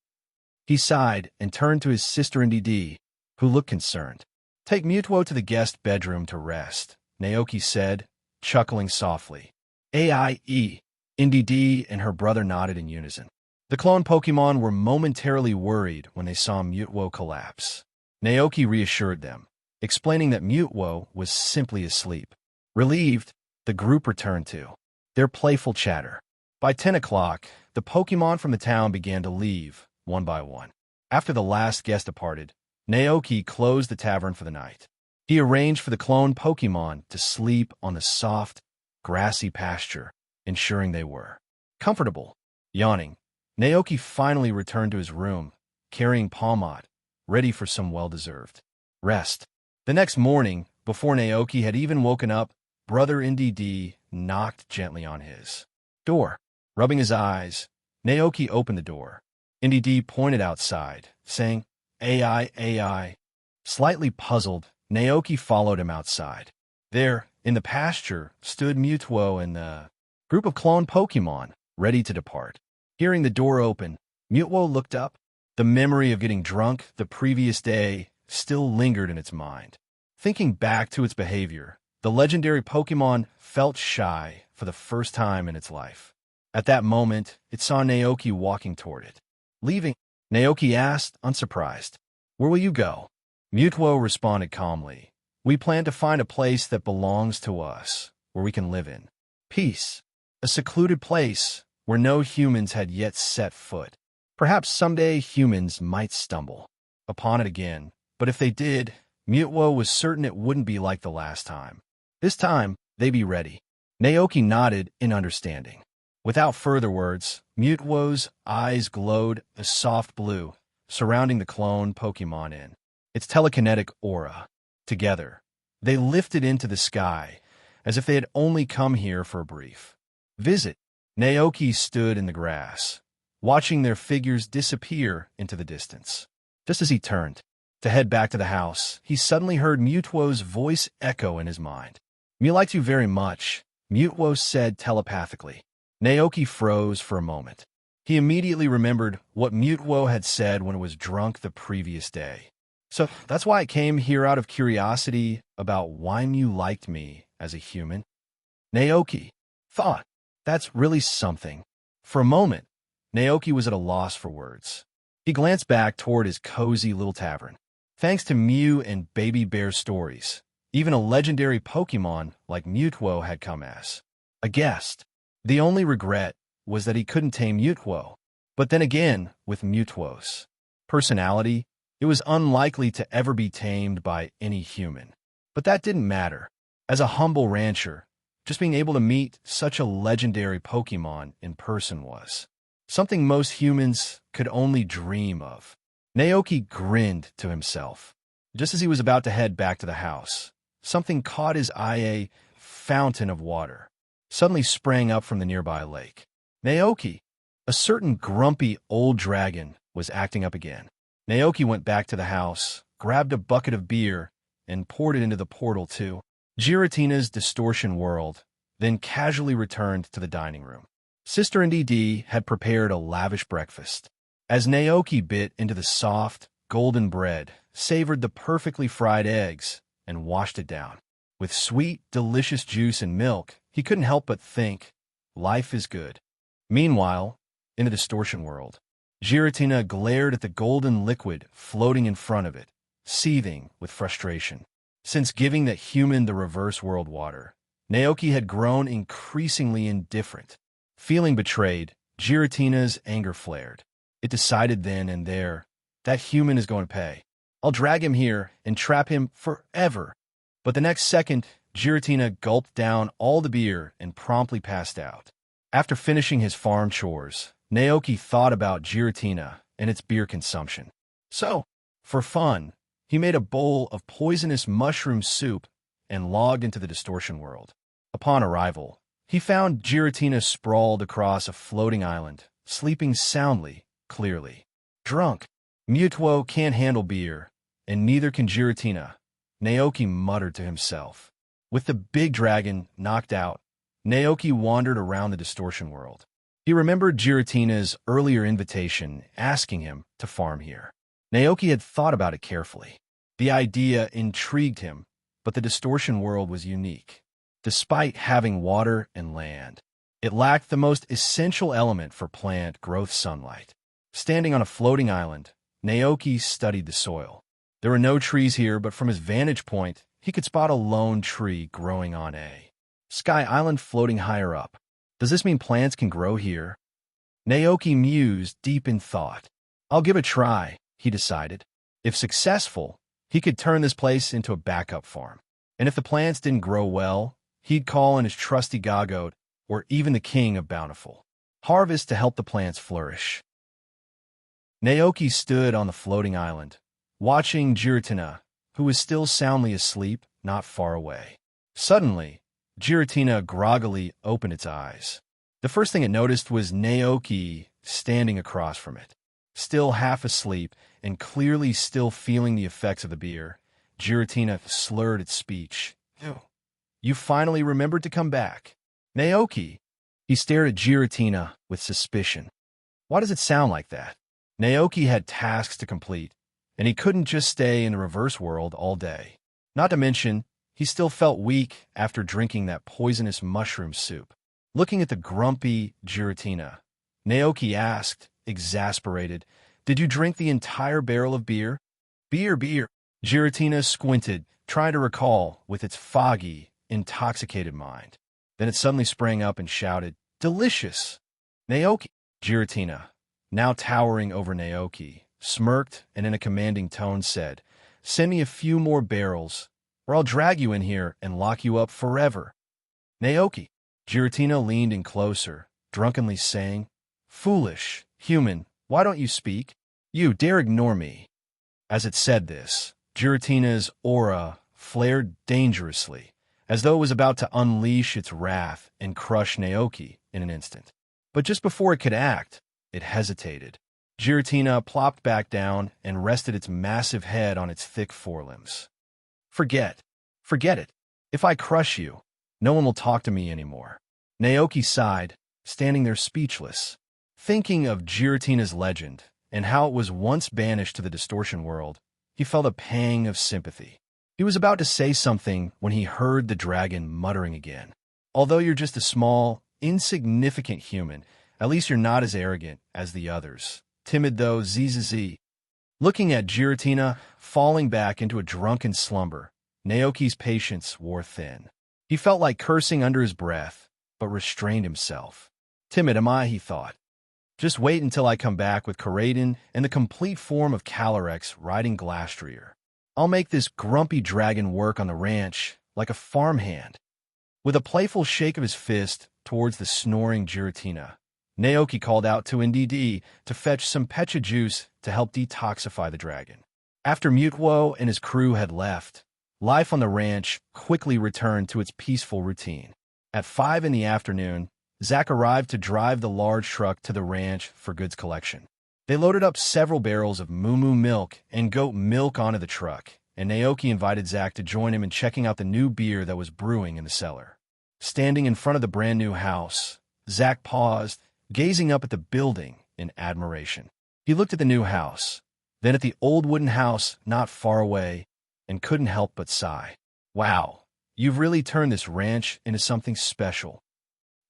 He sighed and turned to his sister Nddd, who looked concerned. "Take Mutuo to the guest bedroom to rest," Naoki said, chuckling softly. "AIE." Nddd and her brother nodded in unison. The clone Pokémon were momentarily worried when they saw Mutuo collapse. Naoki reassured them, explaining that Mutuo was simply asleep. Relieved, the group returned to their playful chatter. By 10 o'clock, the Pokémon from the town began to leave, one by one. After the last guest departed, Naoki closed the tavern for the night. He arranged for the clone Pokémon to sleep on the soft, grassy pasture, ensuring they were comfortable. Yawning, Naoki finally returned to his room, carrying Palmot, ready for some well-deserved rest. The next morning, before Naoki had even woken up, Brother Ndd knocked gently on his door. Rubbing his eyes, Naoki opened the door. Ndd pointed outside, saying, "AI, AI." Slightly puzzled, Naoki followed him outside. There, in the pasture, stood Mewtwo and the group of clone Pokémon, ready to depart. Hearing the door open, Mewtwo looked up. The memory of getting drunk the previous day still lingered in its mind. Thinking back to its behavior, the legendary Pokémon felt shy for the first time in its life. At that moment, it saw Naoki walking toward it. Leaving, Naoki asked, unsurprised, "Where will you go?" Mewtwo responded calmly, "We plan to find a place that belongs to us, where we can live in peace. A secluded place where no humans had yet set foot. Perhaps someday humans might stumble upon it again, but if they did, Mewtwo was certain it wouldn't be like the last time. This time, they'd be ready." Naoki nodded in understanding. Without further words, Mewtwo's eyes glowed a soft blue, surrounding the clone Pokémon in its telekinetic aura. Together, they lifted into the sky, as if they had only come here for a brief visit. Naoki stood in the grass, watching their figures disappear into the distance. Just as he turned to head back to the house, he suddenly heard Mewtwo's voice echo in his mind. "Me liked you very much," Mewtwo said telepathically. Naoki froze for a moment. He immediately remembered what Mewtwo had said when it was drunk the previous day. "So that's why I came here, out of curiosity about why Mew liked me as a human?" Naoki thought, "That's really something." For a moment, Naoki was at a loss for words. He glanced back toward his cozy little tavern. Thanks to Mew and Baby Bear's stories, even a legendary Pokémon like Mewtwo had come as a guest. The only regret was that he couldn't tame Mewtwo. But then again, with Mewtwo's personality, it was unlikely to ever be tamed by any human. But that didn't matter. As a humble rancher, just being able to meet such a legendary Pokémon in person was something most humans could only dream of. Naoki grinned to himself. Just as he was about to head back to the house, something caught his eye. A fountain of water suddenly sprang up from the nearby lake. Naoki, a certain grumpy old dragon, was acting up again. Naoki went back to the house, grabbed a bucket of beer, and poured it into the portal to Giratina's distortion world, then casually returned to the dining room. Sister Ndd had prepared a lavish breakfast. As Naoki bit into the soft, golden bread, savored the perfectly fried eggs, and washed it down with sweet, delicious juice and milk, he couldn't help but think, life is good. Meanwhile, in the distortion world, Giratina glared at the golden liquid floating in front of it, seething with frustration. Since giving that human the reverse world water, Naoki had grown increasingly indifferent. Feeling betrayed, Giratina's anger flared. It decided then and there, that human is going to pay. I'll drag him here and trap him forever. But the next second, Giratina gulped down all the beer and promptly passed out. After finishing his farm chores, Naoki thought about Giratina and its beer consumption. So, for fun, he made a bowl of poisonous mushroom soup and logged into the distortion world. Upon arrival, he found Giratina sprawled across a floating island, sleeping soundly, clearly. Drunk, Mewtwo can't handle beer, and neither can Giratina, Naoki muttered to himself. With the big dragon knocked out, Naoki wandered around the distortion world. He remembered Giratina's earlier invitation asking him to farm here. Naoki had thought about it carefully. The idea intrigued him, but the distortion world was unique. Despite having water and land, it lacked the most essential element for plant growth: sunlight. Standing on a floating island, Naoki studied the soil. There were no trees here, but from his vantage point, he could spot a lone tree growing on a sky island floating higher up. Does this mean plants can grow here? Naoki mused, deep in thought. I'll give it a try, he decided. If successful, He could turn this place into a backup farm. And if the plants didn't grow well, he'd call in his trusty Gagoat, or even the king of bountiful harvest to help the plants flourish. Naoki stood on the floating island, watching Giratina, who was still soundly asleep not far away. Suddenly, Giratina groggily opened its eyes. The first thing it noticed was Naoki standing across from it. Still half asleep and clearly still feeling the effects of the beer, Giratina slurred its speech. You finally remembered to come back. Naoki. He stared at Giratina with suspicion. Why does it sound like that? Naoki had tasks to complete, and he couldn't just stay in the reverse world all day. Not to mention, he still felt weak after drinking that poisonous mushroom soup. Looking at the grumpy Giratina, Naoki asked, exasperated, "Did you drink the entire barrel of beer?" Beer. Giratina squinted, trying to recall with its foggy, intoxicated mind. Then it suddenly sprang up and shouted, "Delicious!" Naoki. Giratina, now towering over Naoki, smirked and in a commanding tone said, "Send me a few more barrels, or I'll drag you in here and lock you up forever." Naoki. Giratina leaned in closer, drunkenly saying, "Foolish, human, why don't you speak? You dare ignore me." As it said this, Giratina's aura flared dangerously, as though it was about to unleash its wrath and crush Naoki in an instant. But just before it could act, it hesitated. Giratina plopped back down and rested its massive head on its thick forelimbs. Forget it. If I crush you, no one will talk to me anymore." Naoki sighed, standing there speechless. Thinking of Giratina's legend and how it was once banished to the distortion world, he felt a pang of sympathy. He was about to say something when he heard the dragon muttering again. "Although you're just a small, insignificant human, at least you're not as arrogant as the others. Timid though, zzz." Looking at Giratina falling back into a drunken slumber, Naoki's patience wore thin. He felt like cursing under his breath, but restrained himself. "Timid am I," he thought. "Just wait until I come back with Coradin and the complete form of Calyrex riding Glastrier. I'll make this grumpy dragon work on the ranch like a farmhand." With a playful shake of his fist towards the snoring Giratina, Naoki called out to NDD to fetch some pecha juice to help detoxify the dragon. After Mutwo and his crew had left, life on the ranch quickly returned to its peaceful routine. At 5 in the afternoon, Zach arrived to drive the large truck to the ranch for goods collection. They loaded up several barrels of moo milk and goat milk onto the truck, and Naoki invited Zach to join him in checking out the new beer that was brewing in the cellar. Standing in front of the brand new house, Zach paused, gazing up at the building in admiration. He looked at the new house, then at the old wooden house not far away, and couldn't help but sigh. "Wow, you've really turned this ranch into something special."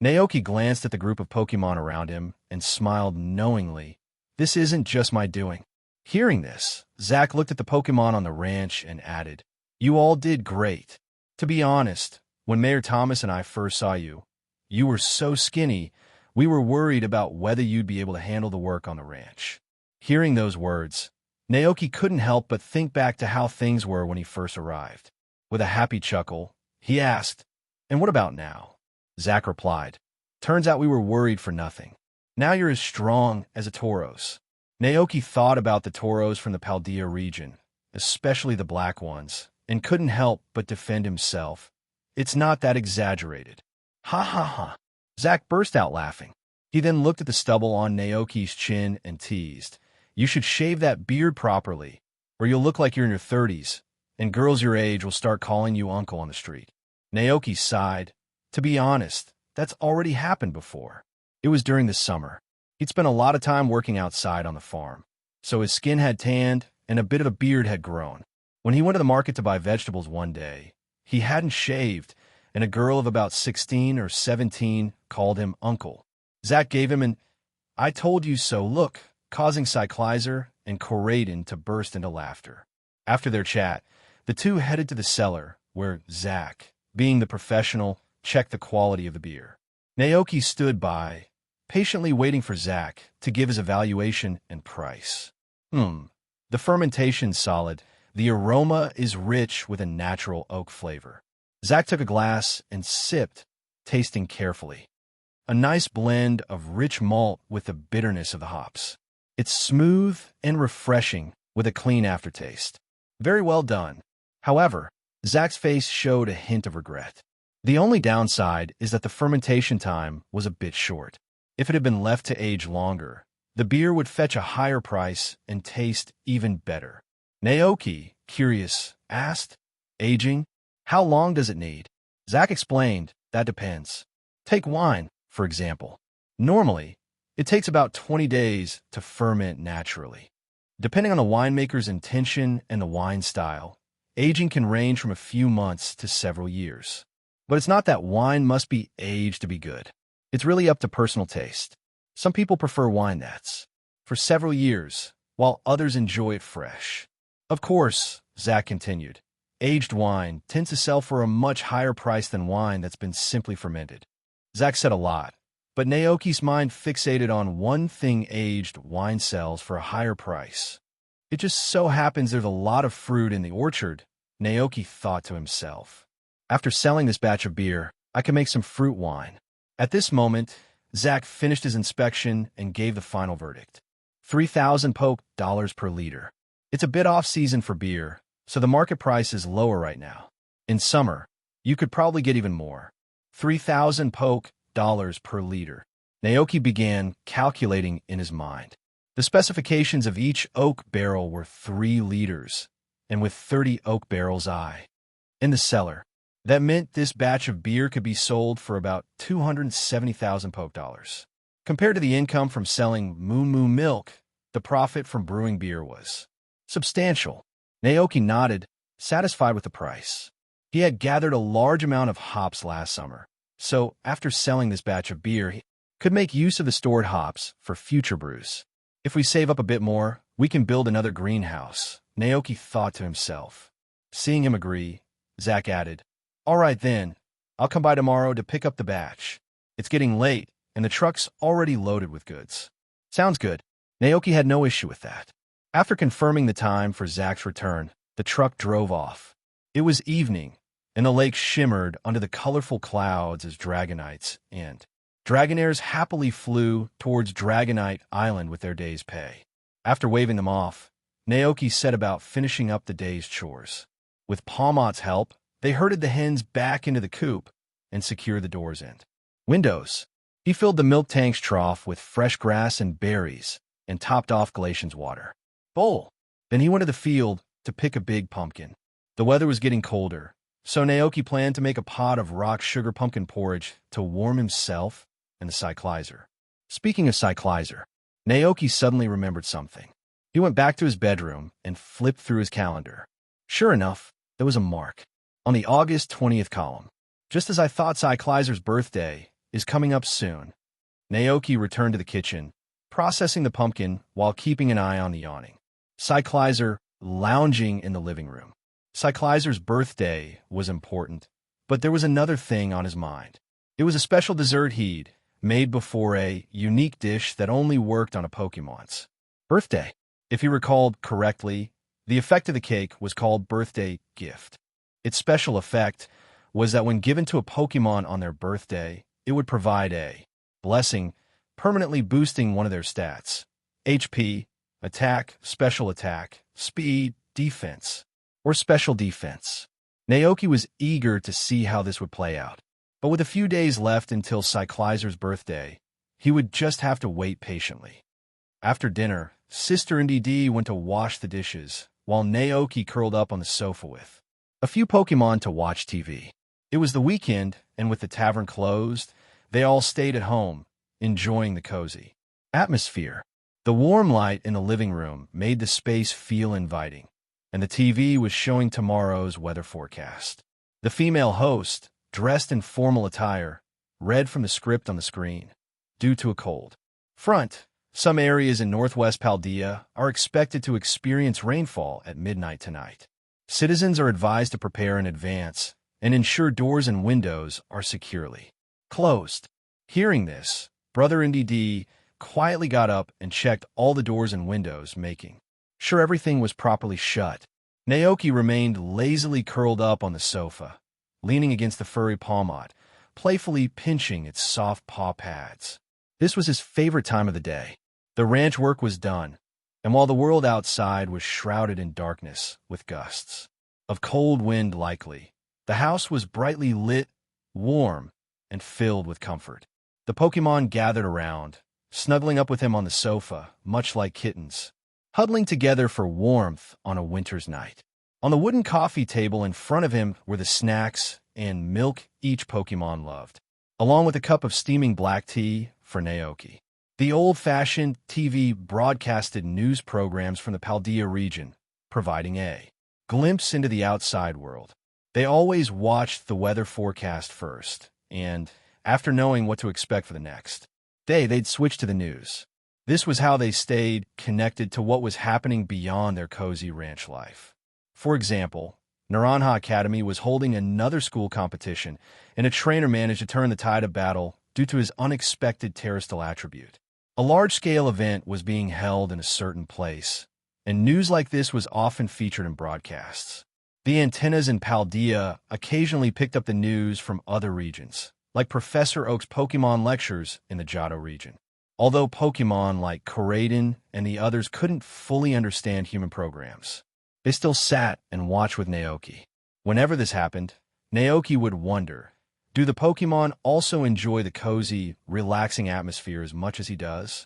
Naoki glanced at the group of Pokémon around him and smiled knowingly. "This isn't just my doing." Hearing this, Zach looked at the Pokémon on the ranch and added, "You all did great. To be honest, when Mayor Thomas and I first saw you, you were so skinny, we were worried about whether you'd be able to handle the work on the ranch." Hearing those words, Naoki couldn't help but think back to how things were when he first arrived. With a happy chuckle, he asked, "And what about now?" Zach replied, "Turns out we were worried for nothing. Now you're as strong as a Tauros." Naoki thought about the Tauros from the Paldea region, especially the black ones, and couldn't help but defend himself. "It's not that exaggerated." "Ha ha ha." Zach burst out laughing. He then looked at the stubble on Naoki's chin and teased, "You should shave that beard properly, or you'll look like you're in your 30s, and girls your age will start calling you uncle on the street." Naoki sighed. To be honest, that's already happened before. It was during the summer. He'd spent a lot of time working outside on the farm, so his skin had tanned and a bit of a beard had grown. When he went to the market to buy vegetables one day, he hadn't shaved, and a girl of about 16 or 17 called him uncle. Zach gave him an "I told you so" look, causing Cyclizer and Coradin to burst into laughter. After their chat, the two headed to the cellar, where Zach, being the professional, checked the quality of the beer. Naoki stood by, patiently waiting for Zach to give his evaluation and price. The fermentation's solid, The aroma is rich with a natural oak flavor. Zach took a glass and sipped, tasting carefully. A nice blend of rich malt with the bitterness of the hops. It's smooth and refreshing with a clean aftertaste. Very well done. However, Zach's face showed a hint of regret. The only downside is that the fermentation time was a bit short. If it had been left to age longer, the beer would fetch a higher price and taste even better. Naoki, curious, asked, "Aging? How long does it need?" Zach explained, "That depends. Take wine, for example. Normally, it takes about 20 days to ferment naturally. Depending on the winemaker's intention and the wine style, aging can range from a few months to several years. But it's not that wine must be aged to be good. It's really up to personal taste. Some people prefer wine that's for several years, while others enjoy it fresh." Of course, Zach continued, aged wine tends to sell for a much higher price than wine that's been simply fermented. Zach said a lot, but Naoki's mind fixated on one thing: aged wine sells for a higher price. It just so happens there's a lot of fruit in the orchard, Naoki thought to himself. After selling this batch of beer, I can make some fruit wine. At this moment, Zach finished his inspection and gave the final verdict. 3,000 dollars per liter. It's a bit off-season for beer, so the market price is lower right now. In summer, you could probably get even more. 3,000 dollars per liter. Naoki began calculating in his mind. The specifications of each oak barrel were 3 liters, and with 30 oak barrels in the cellar, that meant this batch of beer could be sold for about 270,000 dollars. Compared to the income from selling moo milk, the profit from brewing beer was substantial. Naoki nodded, satisfied with the price. He had gathered a large amount of hops last summer, so after selling this batch of beer, he could make use of the stored hops for future brews. If we save up a bit more, we can build another greenhouse, Naoki thought to himself. Seeing him agree, Zach added, "All right then, I'll come by tomorrow to pick up the batch. It's getting late, and the truck's already loaded with goods." Sounds good. Naoki had no issue with that. After confirming the time for Zach's return, the truck drove off. It was evening, and the lake shimmered under the colorful clouds as Dragonites and Dragonaires happily flew towards Dragonite Island with their day's pay. After waving them off, Naoki set about finishing up the day's chores. With Palmot's help, they herded the hens back into the coop and secured the doors and windows. He filled the milk tank's trough with fresh grass and berries and topped off Galatian's water bowl. Then he went to the field to pick a big pumpkin. The weather was getting colder, so Naoki planned to make a pot of rock sugar pumpkin porridge to warm himself and the cyclizer. Speaking of cyclizer, Naoki suddenly remembered something. He went back to his bedroom and flipped through his calendar. Sure enough, there was a mark on the August 20th column. Just as I thought, Cyclizer's birthday is coming up soon. Naoki returned to the kitchen, processing the pumpkin while keeping an eye on the awning. Cyclizer lounging in the living room. Cyclizer's birthday was important, but there was another thing on his mind. It was a special dessert he'd made before, a unique dish that only worked on a Pokemon's birthday. If he recalled correctly, the effect of the cake was called Birthday Gift. Its special effect was that when given to a Pokemon on their birthday, it would provide a blessing, permanently boosting one of their stats: HP, attack, special attack, speed, defense, or special defense. Naoki was eager to see how this would play out. But with a few days left until Cyclizer's birthday, he would just have to wait patiently. After dinner, Sister NDD went to wash the dishes, while Naoki curled up on the sofa with a few Pokemon to watch TV. It was the weekend, and with the tavern closed, they all stayed at home, enjoying the cozy atmosphere. The warm light in the living room made the space feel inviting, and the TV was showing tomorrow's weather forecast. The female host, dressed in formal attire, read from the script on the screen. Due to a cold front, some areas in northwest Paldea are expected to experience rainfall at midnight tonight. Citizens are advised to prepare in advance and ensure doors and windows are securely closed. Hearing this, Brother NDD quietly got up and checked all the doors and windows, making sure everything was properly shut. Naoki remained lazily curled up on the sofa, leaning against the furry palmot, playfully pinching its soft paw pads. This was his favorite time of the day. The ranch work was done, and while the world outside was shrouded in darkness with gusts of cold wind likely, the house was brightly lit, warm, and filled with comfort. The Pokémon gathered around, snuggling up with him on the sofa, much like kittens, huddling together for warmth on a winter's night. On the wooden coffee table in front of him were the snacks and milk each Pokémon loved, along with a cup of steaming black tea for Naoki. The old-fashioned TV broadcasted news programs from the Paldea region, providing a glimpse into the outside world. They always watched the weather forecast first, and, after knowing what to expect for the next day, they'd switch to the news. This was how they stayed connected to what was happening beyond their cozy ranch life. For example, Naranja Academy was holding another school competition, and a trainer managed to turn the tide of battle due to his unexpected terrestrial attribute. A large-scale event was being held in a certain place, and news like this was often featured in broadcasts. The antennas in Paldea occasionally picked up the news from other regions, like Professor Oak's Pokémon lectures in the Johto region. Although Pokémon like Koraidon and the others couldn't fully understand human programs, they still sat and watched with Naoki. Whenever this happened, Naoki would wonder, do the Pokémon also enjoy the cozy, relaxing atmosphere as much as he does?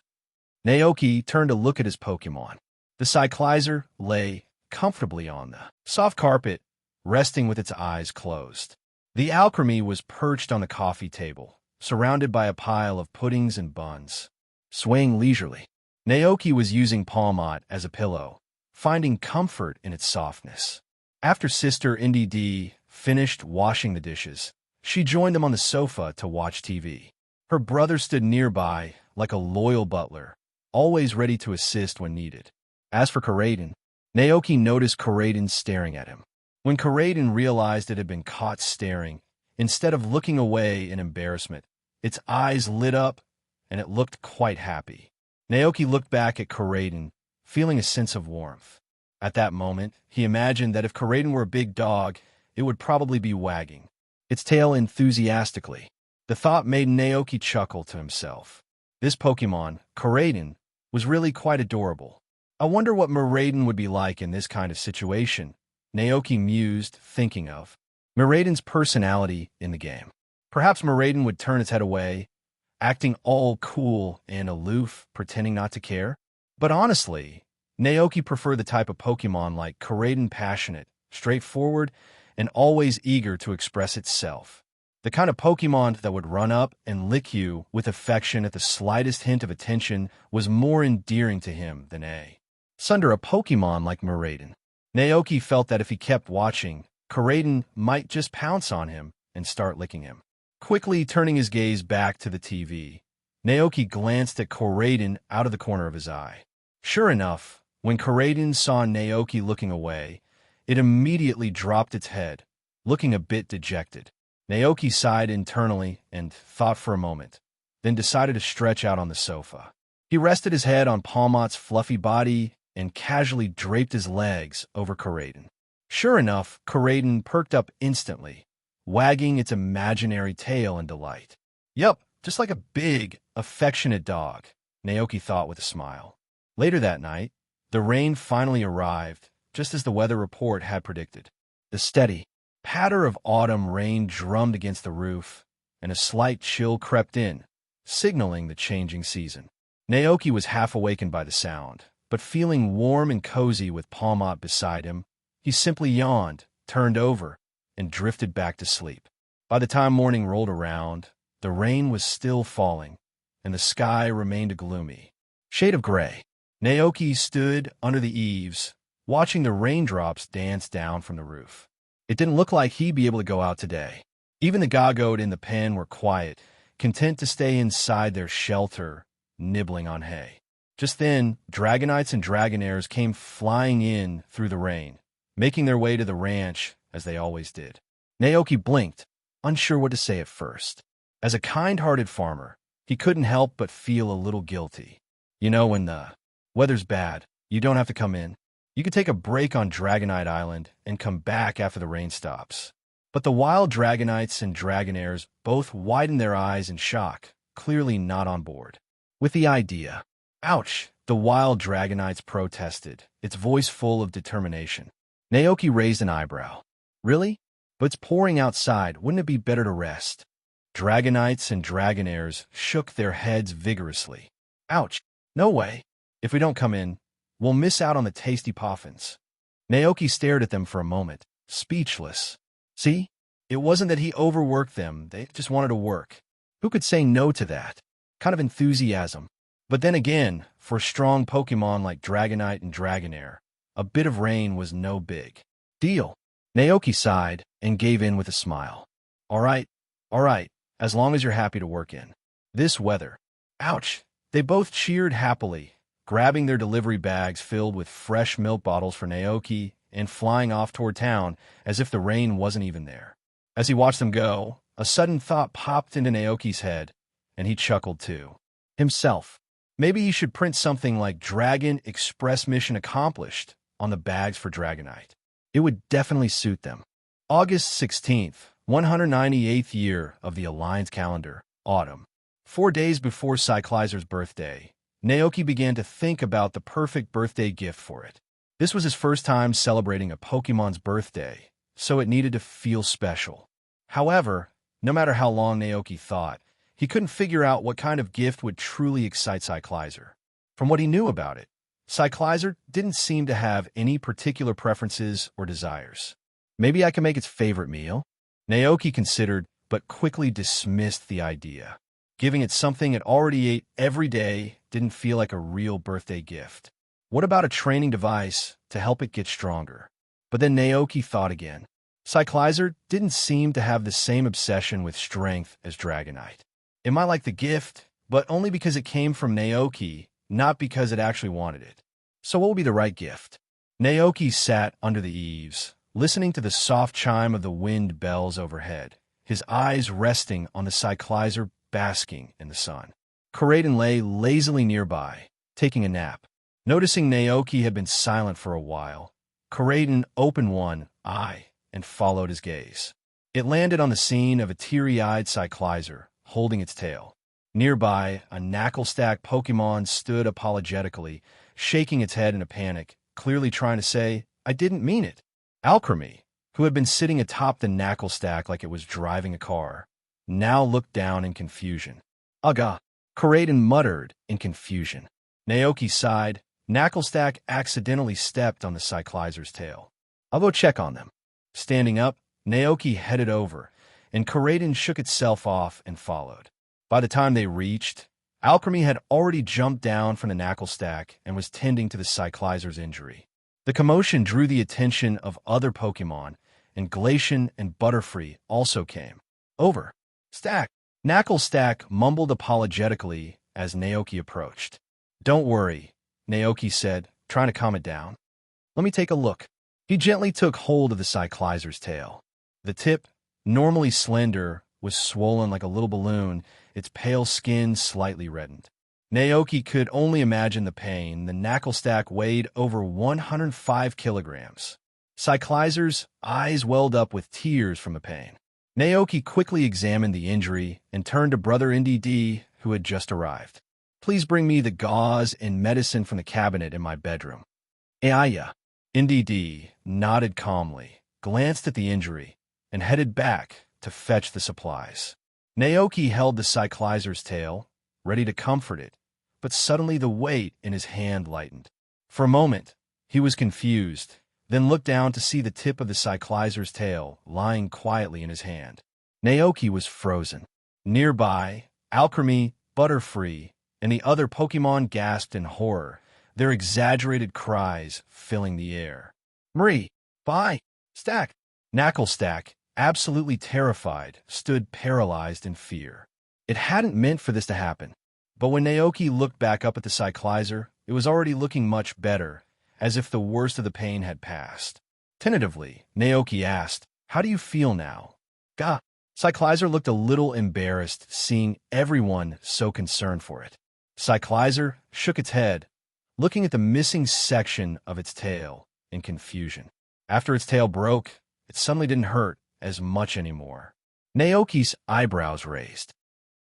Naoki turned to look at his Pokémon. The Cyclizer lay comfortably on the soft carpet, resting with its eyes closed. The Alchemy was perched on the coffee table, surrounded by a pile of puddings and buns, swaying leisurely. Naoki was using Palmot as a pillow, finding comfort in its softness. After Sister Indy D finished washing the dishes, she joined them on the sofa to watch TV. Her brother stood nearby like a loyal butler, always ready to assist when needed. As for Koraidon, Naoki noticed Koraidon staring at him. When Koraidon realized it had been caught staring, instead of looking away in embarrassment, its eyes lit up and it looked quite happy. Naoki looked back at Koraidon, feeling a sense of warmth. At that moment, he imagined that if Koraidon were a big dog, it would probably be wagging its tail enthusiastically. The thought made Naoki chuckle to himself. This Pokémon, Koraidon, was really quite adorable. I wonder what Miraidon would be like in this kind of situation, Naoki mused, thinking of Miraidon's personality in the game. Perhaps Miraidon would turn its head away, acting all cool and aloof, pretending not to care. But honestly, Naoki preferred the type of Pokémon like Koraidon, passionate, straightforward, and always eager to express itself. The kind of Pokémon that would run up and lick you with affection at the slightest hint of attention was more endearing to him than sunder a Pokémon like Miraidon. Naoki felt that if he kept watching, Koraidon might just pounce on him and start licking him. Quickly turning his gaze back to the TV, Naoki glanced at Koraidon out of the corner of his eye. Sure enough, when Koraidon saw Naoki looking away, it immediately dropped its head, looking a bit dejected. Naoki sighed internally and thought for a moment, then decided to stretch out on the sofa. He rested his head on Palmot's fluffy body and casually draped his legs over Koraidon. Sure enough, Koraidon perked up instantly, wagging its imaginary tail in delight. Yup, just like a big, affectionate dog, Naoki thought with a smile. Later that night, the rain finally arrived, just as the weather report had predicted. The steady patter of autumn rain drummed against the roof, and a slight chill crept in, signaling the changing season. Naoki was half awakened by the sound, but feeling warm and cozy with Palmot beside him, he simply yawned, turned over, and drifted back to sleep. By the time morning rolled around, the rain was still falling, and the sky remained a gloomy shade of gray. Naoki stood under the eaves, watching the raindrops dance down from the roof. It didn't look like he'd be able to go out today. Even the Goggoed in the pen were quiet, content to stay inside their shelter, nibbling on hay. Just then, Dragonites and Dragonaires came flying in through the rain, making their way to the ranch as they always did. Naoki blinked, unsure what to say at first. As a kind-hearted farmer, he couldn't help but feel a little guilty. You know, when the weather's bad, you don't have to come in. You could take a break on Dragonite Island and come back after the rain stops. But the wild Dragonites and Dragonaires both widened their eyes in shock, clearly not on board with the idea. Ouch! The wild Dragonites protested, its voice full of determination. Naoki raised an eyebrow. Really? But it's pouring outside. Wouldn't it be better to rest? Dragonites and Dragonaires shook their heads vigorously. Ouch! No way. If we don't come in, we'll miss out on the tasty poffins. Naoki stared at them for a moment, speechless. See? It wasn't that he overworked them. They just wanted to work. Who could say no to that? Kind of enthusiasm. But then again, for strong Pokémon like Dragonite and Dragonair, a bit of rain was no big deal. Naoki sighed and gave in with a smile. All right, as long as you're happy to work in this weather. Ouch! They both cheered happily, grabbing their delivery bags filled with fresh milk bottles for Naoki and flying off toward town as if the rain wasn't even there. As he watched them go, a sudden thought popped into Naoki's head, and he chuckled too. Himself. Maybe he should print something like Dragon Express Mission Accomplished on the bags for Dragonite. It would definitely suit them. August 16th, 198th year of the Alliance calendar, autumn. 4 days before Cyclizer's birthday, Naoki began to think about the perfect birthday gift for it. This was his first time celebrating a Pokemon's birthday, so it needed to feel special. However, no matter how long Naoki thought, he couldn't figure out what kind of gift would truly excite Cyclizer. From what he knew about it, Cyclizer didn't seem to have any particular preferences or desires. Maybe I can make its favorite meal? Naoki considered, but quickly dismissed the idea. Giving it something it already ate every day didn't feel like a real birthday gift. What about a training device to help it get stronger? But then Naoki thought again. Cyclizer didn't seem to have the same obsession with strength as Dragonite. It might like the gift, but only because it came from Naoki, not because it actually wanted it. So what would be the right gift? Naoki sat under the eaves, listening to the soft chime of the wind bells overhead, his eyes resting on the Cyclizer basking in the sun. Koraidon lay lazily nearby, taking a nap. Noticing Naoki had been silent for a while, Koraidon opened one eye and followed his gaze. It landed on the scene of a teary-eyed Cyclizer, holding its tail. Nearby, a Knucklestack Pokémon stood apologetically, shaking its head in a panic, clearly trying to say, I didn't mean it. Alchemy, who had been sitting atop the Knucklestack like it was driving a car, now looked down in confusion. Ugh! Koraidon muttered in confusion. Naoki sighed. Knucklestack accidentally stepped on the Cyclizer's tail. I'll go check on them. Standing up, Naoki headed over, and Koraidon shook itself off and followed. By the time they reached, Alchemy had already jumped down from the Knucklestack and was tending to the Cyclizer's injury. The commotion drew the attention of other Pokémon, and Glacian and Butterfree also came. Over. Stack. Knucklestack mumbled apologetically as Naoki approached. Don't worry, Naoki said, trying to calm it down. Let me take a look. He gently took hold of the Cyclizer's tail. The tip, normally slender, was swollen like a little balloon, its pale skin slightly reddened. Naoki could only imagine the pain. The Knucklestack weighed over 105 kilograms. Cyclizer's eyes welled up with tears from the pain. Naoki quickly examined the injury and turned to Brother NDD, who had just arrived. Please bring me the gauze and medicine from the cabinet in my bedroom. Aya. NDD nodded calmly, glanced at the injury, and headed back to fetch the supplies. Naoki held the Cyclizer's tail, ready to comfort it, but suddenly the weight in his hand lightened. For a moment, he was confused, then looked down to see the tip of the Cyclizer's tail lying quietly in his hand. Naoki was frozen. Nearby, Alchemy, Butterfree, and the other Pokémon gasped in horror, their exaggerated cries filling the air. Marie! Bye! Stack! Knucklestack, absolutely terrified, stood paralyzed in fear. It hadn't meant for this to happen, but when Naoki looked back up at the Cyclizer, it was already looking much better, as if the worst of the pain had passed. Tentatively, Naoki asked, How do you feel now? Gah! Cyclizer looked a little embarrassed, seeing everyone so concerned for it. Cyclizer shook its head. looking at the missing section of its tail in confusion. After its tail broke, it suddenly didn't hurt as much anymore. Naoki's eyebrows raised.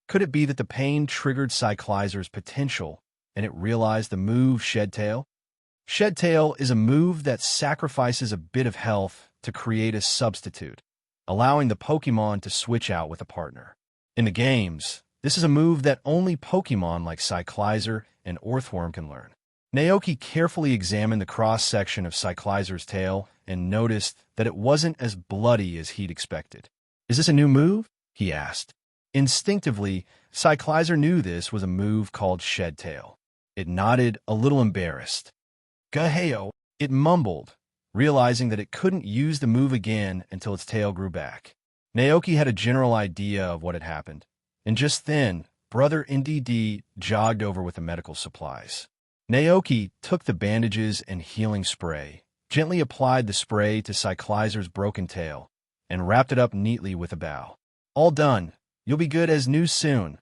Could it be that the pain triggered Cyclizer's potential and it realized the move Shed Tail? Shed Tail is a move that sacrifices a bit of health to create a substitute, allowing the Pokémon to switch out with a partner. In the games, this is a move that only Pokémon like Cyclizer and Orthworm can learn. Naoki carefully examined the cross-section of Cyclizer's tail and noticed that it wasn't as bloody as he'd expected. "Is this a new move?" he asked. Instinctively, Cyclizer knew this was a move called Shed Tail. It nodded, a little embarrassed. "Gaheyo," it mumbled, realizing that it couldn't use the move again until its tail grew back. Naoki had a general idea of what had happened, and just then, Brother NDD jogged over with the medical supplies. Naoki took the bandages and healing spray, gently applied the spray to Cyclizer's broken tail, and wrapped it up neatly with a bow. "All done. You'll be good as new soon,"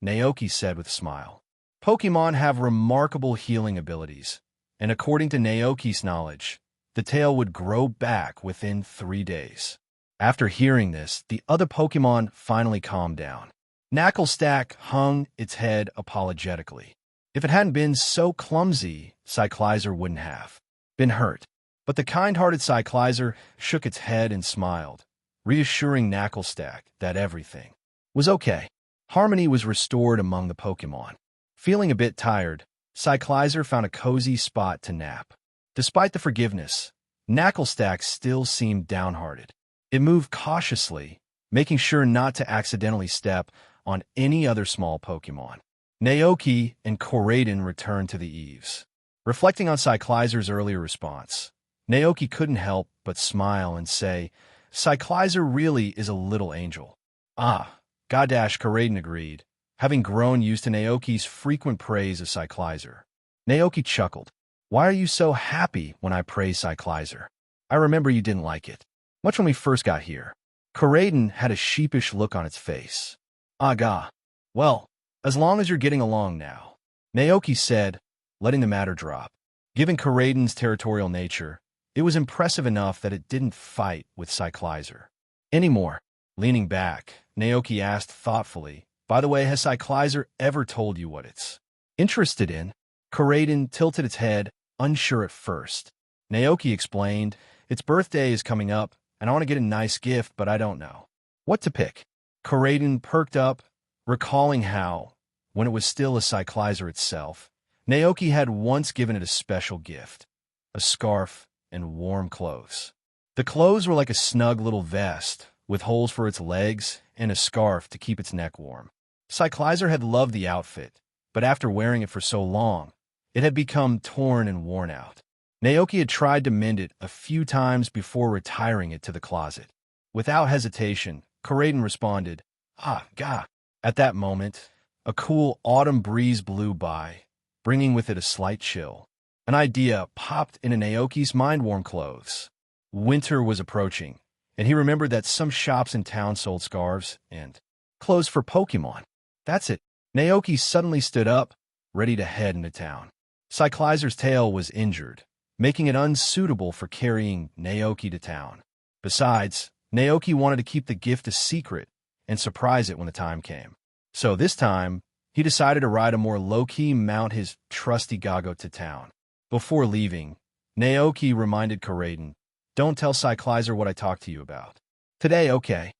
Naoki said with a smile. Pokémon have remarkable healing abilities, and according to Naoki's knowledge, the tail would grow back within 3 days. After hearing this, the other Pokémon finally calmed down. Knacklestack hung its head apologetically. If it hadn't been so clumsy, Cyclizer wouldn't have been hurt. But the kind-hearted Cyclizer shook its head and smiled, reassuring Knacklestack that everything was okay. Harmony was restored among the Pokémon. Feeling a bit tired, Cyclizer found a cozy spot to nap. Despite the forgiveness, Knacklestack still seemed downhearted. It moved cautiously, making sure not to accidentally step on any other small Pokémon. Naoki and Koraidon returned to the eaves. Reflecting on Cyclizer's earlier response, Naoki couldn't help but smile and say, "Cyclizer really is a little angel." "Ah," Godash Koraidon agreed, having grown used to Naoki's frequent praise of Cyclizer. Naoki chuckled. "Why are you so happy when I praise Cyclizer? I remember you didn't like it much when we first got here." Koraidon had a sheepish look on its face. "Aga. Well, as long as you're getting along now," Naoki said, letting the matter drop. Given Koraidon's territorial nature, it was impressive enough that it didn't fight with Cyclizer anymore. Leaning back, Naoki asked thoughtfully, "By the way, has Cyclizer ever told you what it's interested in?" Koraidon tilted its head, unsure at first. Naoki explained, "Its birthday is coming up, and I want to get a nice gift, but I don't know what to pick." Koraidon perked up, recalling how, when it was still a Cyclizer itself, Naoki had once given it a special gift, a scarf and warm clothes. The clothes were like a snug little vest, with holes for its legs and a scarf to keep its neck warm. Cyclizer had loved the outfit, but after wearing it for so long, it had become torn and worn out. Naoki had tried to mend it a few times before retiring it to the closet. Without hesitation, Koraidon responded, "Ah, ga." At that moment, a cool autumn breeze blew by, bringing with it a slight chill. An idea popped into Naoki's mind-warm clothes. Winter was approaching, and he remembered that some shops in town sold scarves and clothes for Pokémon. That's it. Naoki suddenly stood up, ready to head into town. Cyclizer's tail was injured, making it unsuitable for carrying Naoki to town. Besides, Naoki wanted to keep the gift a secret and surprise it when the time came. So this time, he decided to ride a more low-key mount his trusty Gago to town. Before leaving, Naoki reminded Koraidon, "Don't tell Cyclizer what I talked to you about today, okay?"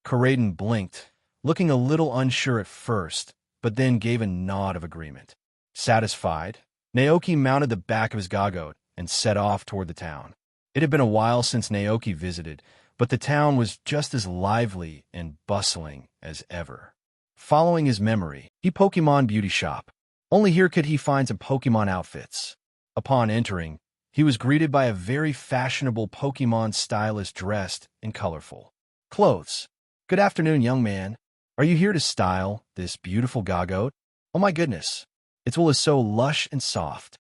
Koraidon blinked, looking a little unsure at first, but then gave a nod of agreement. Satisfied, Naoki mounted the back of his Gago and set off toward the town. It had been a while since Naoki visited, but the town was just as lively and bustling as ever. Following his memory, he Pokémon beauty shop. Only here could he find some Pokémon outfits. Upon entering, he was greeted by a very fashionable Pokémon stylist dressed in colorful clothes. "Good afternoon, young man. Are you here to style this beautiful Gagote? Oh my goodness, its wool is so lush and soft.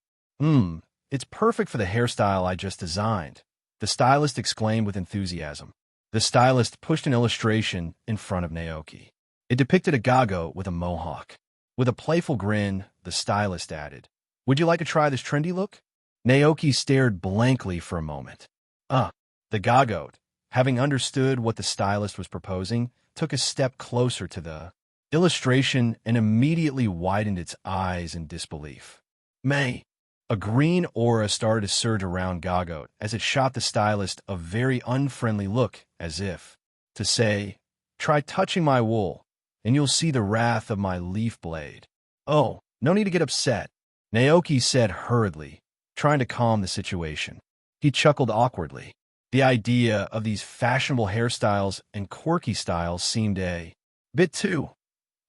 It's perfect for the hairstyle I just designed," the stylist exclaimed with enthusiasm. The stylist pushed an illustration in front of Naoki. It depicted a Gago with a mohawk. With a playful grin, the stylist added, Would you like to try this trendy look? Naoki stared blankly for a moment. The Gagote, having understood what the stylist was proposing, took a step closer to the illustration and immediately widened its eyes in disbelief. May. A green aura started to surge around Gagote as it shot the stylist a very unfriendly look, as if to say, "Try touching my wool, and you'll see the wrath of my leaf blade." "Oh, no need to get upset," Naoki said hurriedly, trying to calm the situation. He chuckled awkwardly. The idea of these fashionable hairstyles and quirky styles seemed a bit too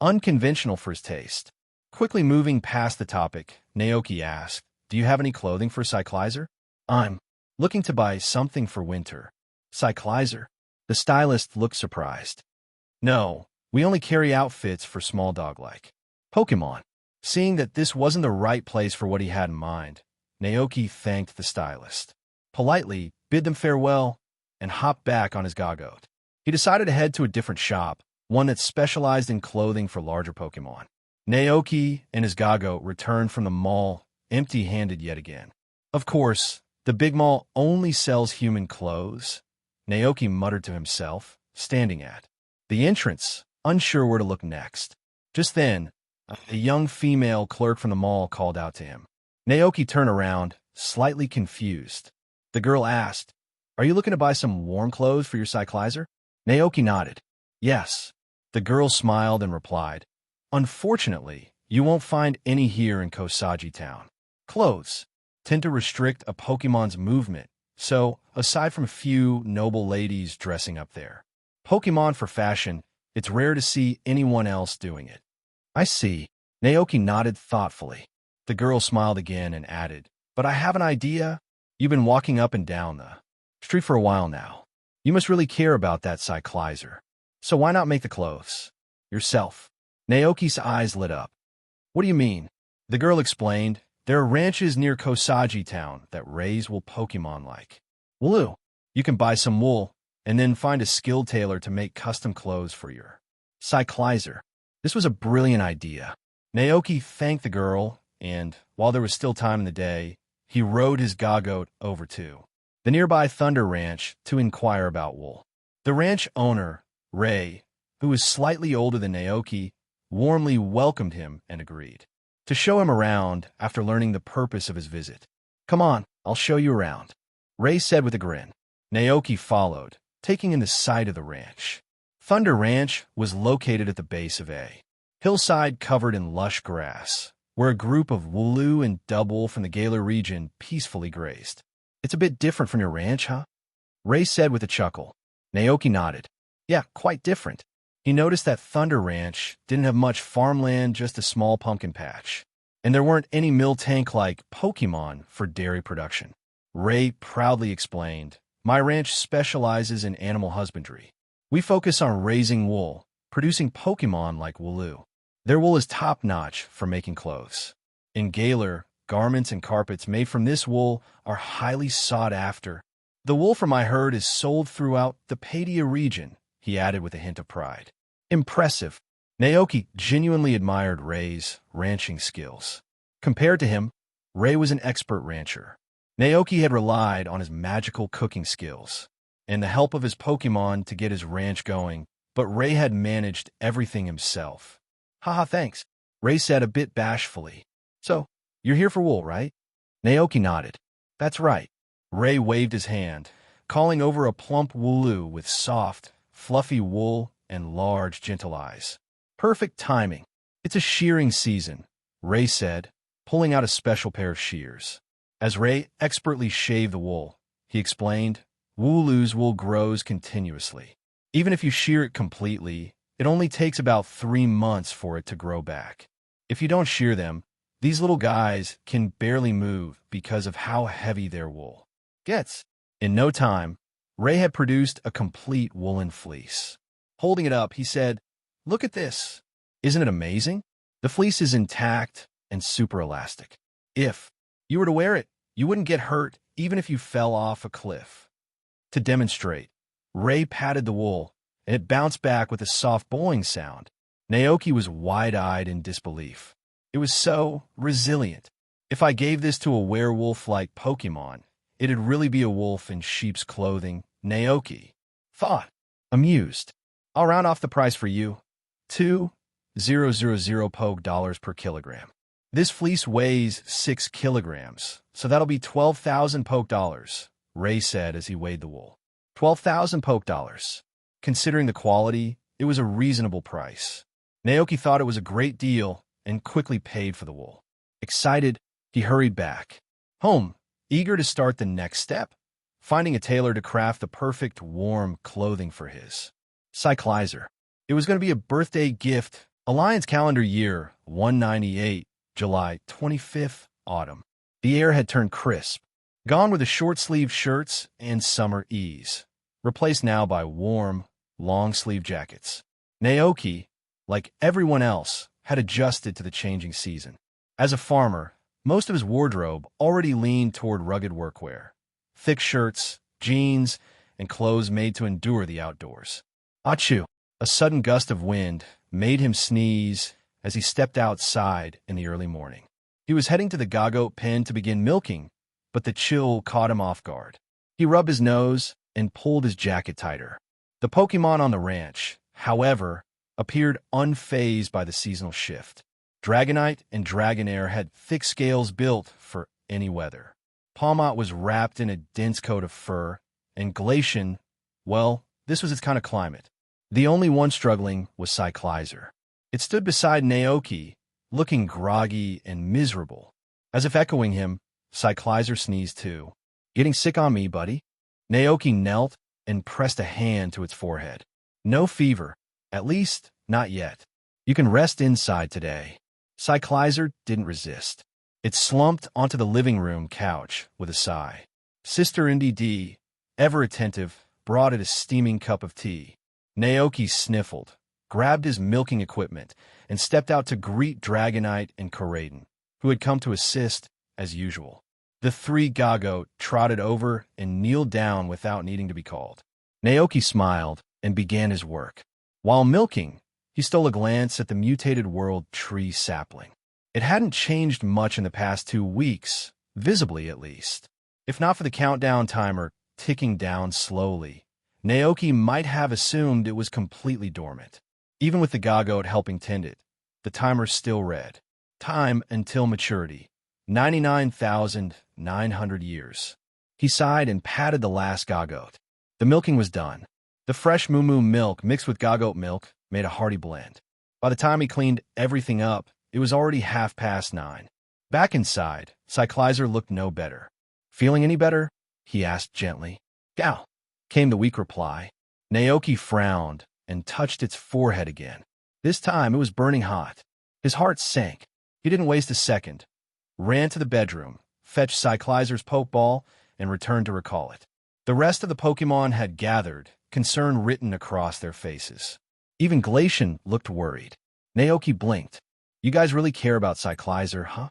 unconventional for his taste. Quickly moving past the topic, Naoki asked, "Do you have any clothing for Cyclizer?" "I'm looking to buy something for winter." "Cyclizer?" The stylist looked surprised. "No, we only carry outfits for small dog-like Pokémon." Seeing that this wasn't the right place for what he had in mind, Naoki thanked the stylist, politely bid them farewell, and hopped back on his Gagote. He decided to head to a different shop, one that specialized in clothing for larger Pokémon. Naoki and his Gagote returned from the mall empty-handed yet again. Of course, the big mall only sells human clothes, Naoki muttered to himself, standing at the entrance, unsure where to look next. Just then, a young female clerk from the mall called out to him. Naoki turned around, slightly confused. The girl asked, "Are you looking to buy some warm clothes for your Cyclizer?" Naoki nodded. "Yes." The girl smiled and replied, "Unfortunately, you won't find any here in Kosagi Town. Clothes tend to restrict a Pokemon's movement, so, aside from a few noble ladies dressing up there, Pokemon for fashion, it's rare to see anyone else doing it." "I see." Naoki nodded thoughtfully. The girl smiled again and added, "But I have an idea. You've been walking up and down the street for a while now. You must really care about that Cyclizer. So why not make the clothes yourself?" Naoki's eyes lit up. "What do you mean?" The girl explained, "There are ranches near Kosagi Town that raise wool Pokemon like Wooloo. You can buy some wool, and then find a skilled tailor to make custom clothes for your Cyclizer." This was a brilliant idea. Naoki thanked the girl, and, while there was still time in the day, he rode his Gagote over to the nearby Thunder Ranch to inquire about wool. The ranch owner, Ray, who was slightly older than Naoki, warmly welcomed him and agreed to show him around after learning the purpose of his visit. "Come on, I'll show you around," Ray said with a grin. Naoki followed, taking in the sight of the ranch. Thunder Ranch was located at the base of a hillside covered in lush grass, where a group of Wooloo and Double from the Galar region peacefully grazed. "It's a bit different from your ranch, huh?" Ray said with a chuckle. Naoki nodded. "Yeah, quite different." He noticed that Thunder Ranch didn't have much farmland, just a small pumpkin patch, and there weren't any Miltank-like Pokemon for dairy production. Ray proudly explained, "My ranch specializes in animal husbandry. We focus on raising wool, producing Pokemon like Wooloo. Their wool is top-notch for making clothes. In Galar, garments and carpets made from this wool are highly sought after. The wool from my herd is sold throughout the Padia region," he added with a hint of pride. Impressive. Naoki genuinely admired Ray's ranching skills. Compared to him, Ray was an expert rancher. Naoki had relied on his magical cooking skills and the help of his Pokemon to get his ranch going, but Ray had managed everything himself. "Haha, thanks," Ray said a bit bashfully. "So, you're here for wool, right?" Naoki nodded. "That's right." Ray waved his hand, calling over a plump Wooloo with soft, fluffy wool and large, gentle eyes. "Perfect timing. It's a shearing season," Ray said, pulling out a special pair of shears. As Ray expertly shaved the wool, he explained, "Wooloo's wool grows continuously. Even if you shear it completely, it only takes about 3 months for it to grow back. If you don't shear them, these little guys can barely move because of how heavy their wool gets." In no time, Ray had produced a complete woolen fleece. Holding it up, he said, "Look at this. Isn't it amazing? The fleece is intact and super elastic. If you were to wear it, you wouldn't get hurt even if you fell off a cliff." To demonstrate, Ray patted the wool, and it bounced back with a soft boing sound. Naoki was wide-eyed in disbelief. It was so resilient. If I gave this to a werewolf-like Pokémon, it'd really be a wolf in sheep's clothing, Naoki thought, amused. I'll round off the price for you. 2,000 Poke dollars per kilogram. This fleece weighs 6 kilograms, so that'll be 12,000 Poke dollars, Ray said as he weighed the wool. 12,000 Poke dollars. Considering the quality, it was a reasonable price. Naoki thought it was a great deal and quickly paid for the wool. Excited, he hurried back home, eager to start the next step, finding a tailor to craft the perfect warm clothing for his cyclizer. It was going to be a birthday gift, Alliance calendar year 198, July 25th, autumn. The air had turned crisp. Gone were the short-sleeved shirts and summer ease, replaced now by warm, long-sleeve jackets. Naoki, like everyone else, had adjusted to the changing season. As a farmer, most of his wardrobe already leaned toward rugged workwear, thick shirts, jeans, and clothes made to endure the outdoors. Achoo! A sudden gust of wind made him sneeze as he stepped outside in the early morning. He was heading to the Gagote pen to begin milking, but the chill caught him off guard. He rubbed his nose and pulled his jacket tighter. The Pokémon on the ranch, however, appeared unfazed by the seasonal shift. Dragonite and Dragonair had thick scales built for any weather. Palmot was wrapped in a dense coat of fur, and Glacian, well, this was its kind of climate. The only one struggling was Cyclizer. It stood beside Naoki, looking groggy and miserable. As if echoing him, Cyclizer sneezed too. Getting sick on me, buddy? Naoki knelt and pressed a hand to its forehead. No fever, at least not yet. You can rest inside today. Cyclizer didn't resist. It slumped onto the living room couch with a sigh. Sister Indy D, ever attentive, brought it a steaming cup of tea. Naoki sniffled, grabbed his milking equipment, and stepped out to greet Dragonite and Koraidon, who had come to assist as usual. The three Gagote trotted over and kneeled down without needing to be called. Naoki smiled and began his work. While milking, he stole a glance at the mutated world tree sapling. It hadn't changed much in the past 2 weeks, visibly at least. If not for the countdown timer ticking down slowly, Naoki might have assumed it was completely dormant. Even with the Gagote helping tend it, the timer still read, time until maturity, 99,900 years. He sighed and patted the last Gagote. The milking was done. The fresh moo milk mixed with Gagote milk made a hearty blend. By the time he cleaned everything up, it was already 9:30. Back inside, Cyclizer looked no better. Feeling any better? He asked gently. Gow, came the weak reply. Naoki frowned and touched its forehead again. This time it was burning hot. His heart sank. He didn't waste a second. Ran to the bedroom, fetched Cyclizer's Pokeball, and returned to recall it. The rest of the Pokémon had gathered, concern written across their faces. Even Glacian looked worried. Naoki blinked. You guys really care about Cyclizer, huh?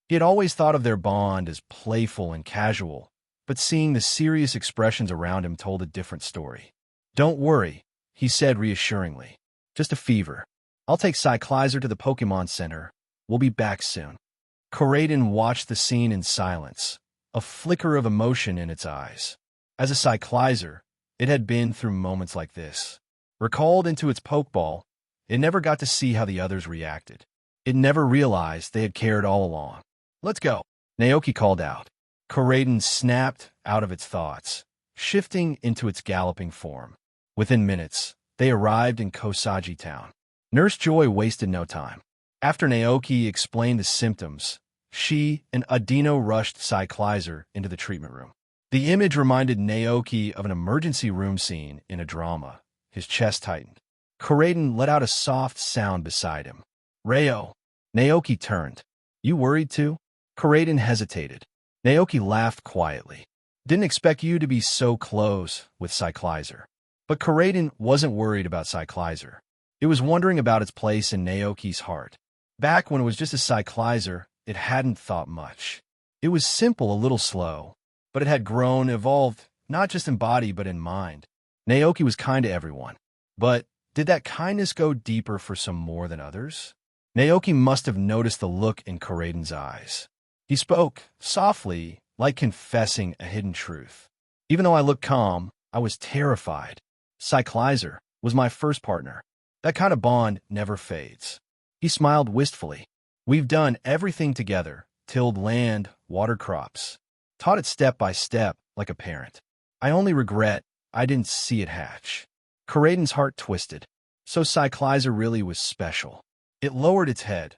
He had always thought of their bond as playful and casual, but seeing the serious expressions around him told a different story. Don't worry, he said reassuringly. Just a fever. I'll take Cyclizer to the Pokémon Center. We'll be back soon. Koraidon watched the scene in silence, a flicker of emotion in its eyes. As a Cyclizer, it had been through moments like this. Recalled into its Pokeball, it never got to see how the others reacted. It never realized they had cared all along. Let's go, Naoki called out. Koraidon snapped out of its thoughts, shifting into its galloping form. Within minutes, they arrived in Kosagi Town. Nurse Joy wasted no time. After Naoki explained the symptoms, she and Adino rushed Cyclizer into the treatment room. The image reminded Naoki of an emergency room scene in a drama. His chest tightened. Koraidon let out a soft sound beside him. Rayo. Naoki turned. You worried too? Koraidon hesitated. Naoki laughed quietly. Didn't expect you to be so close with Cyclizer. But Koraidon wasn't worried about Cyclizer. It was wondering about its place in Naoki's heart. Back when it was just a Cyclizer, it hadn't thought much. It was simple, a little slow, but it had grown, evolved, not just in body but in mind. Naoki was kind to everyone. But did that kindness go deeper for some more than others? Naoki must have noticed the look in Koraidon's eyes. He spoke softly, like confessing a hidden truth. Even though I looked calm, I was terrified. Cyclizer was my first partner. That kind of bond never fades. He smiled wistfully. We've done everything together, tilled land, watered crops, taught it step by step like a parent. I only regret I didn't see it hatch. Karaden's heart twisted. So Cyclizer really was special. It lowered its head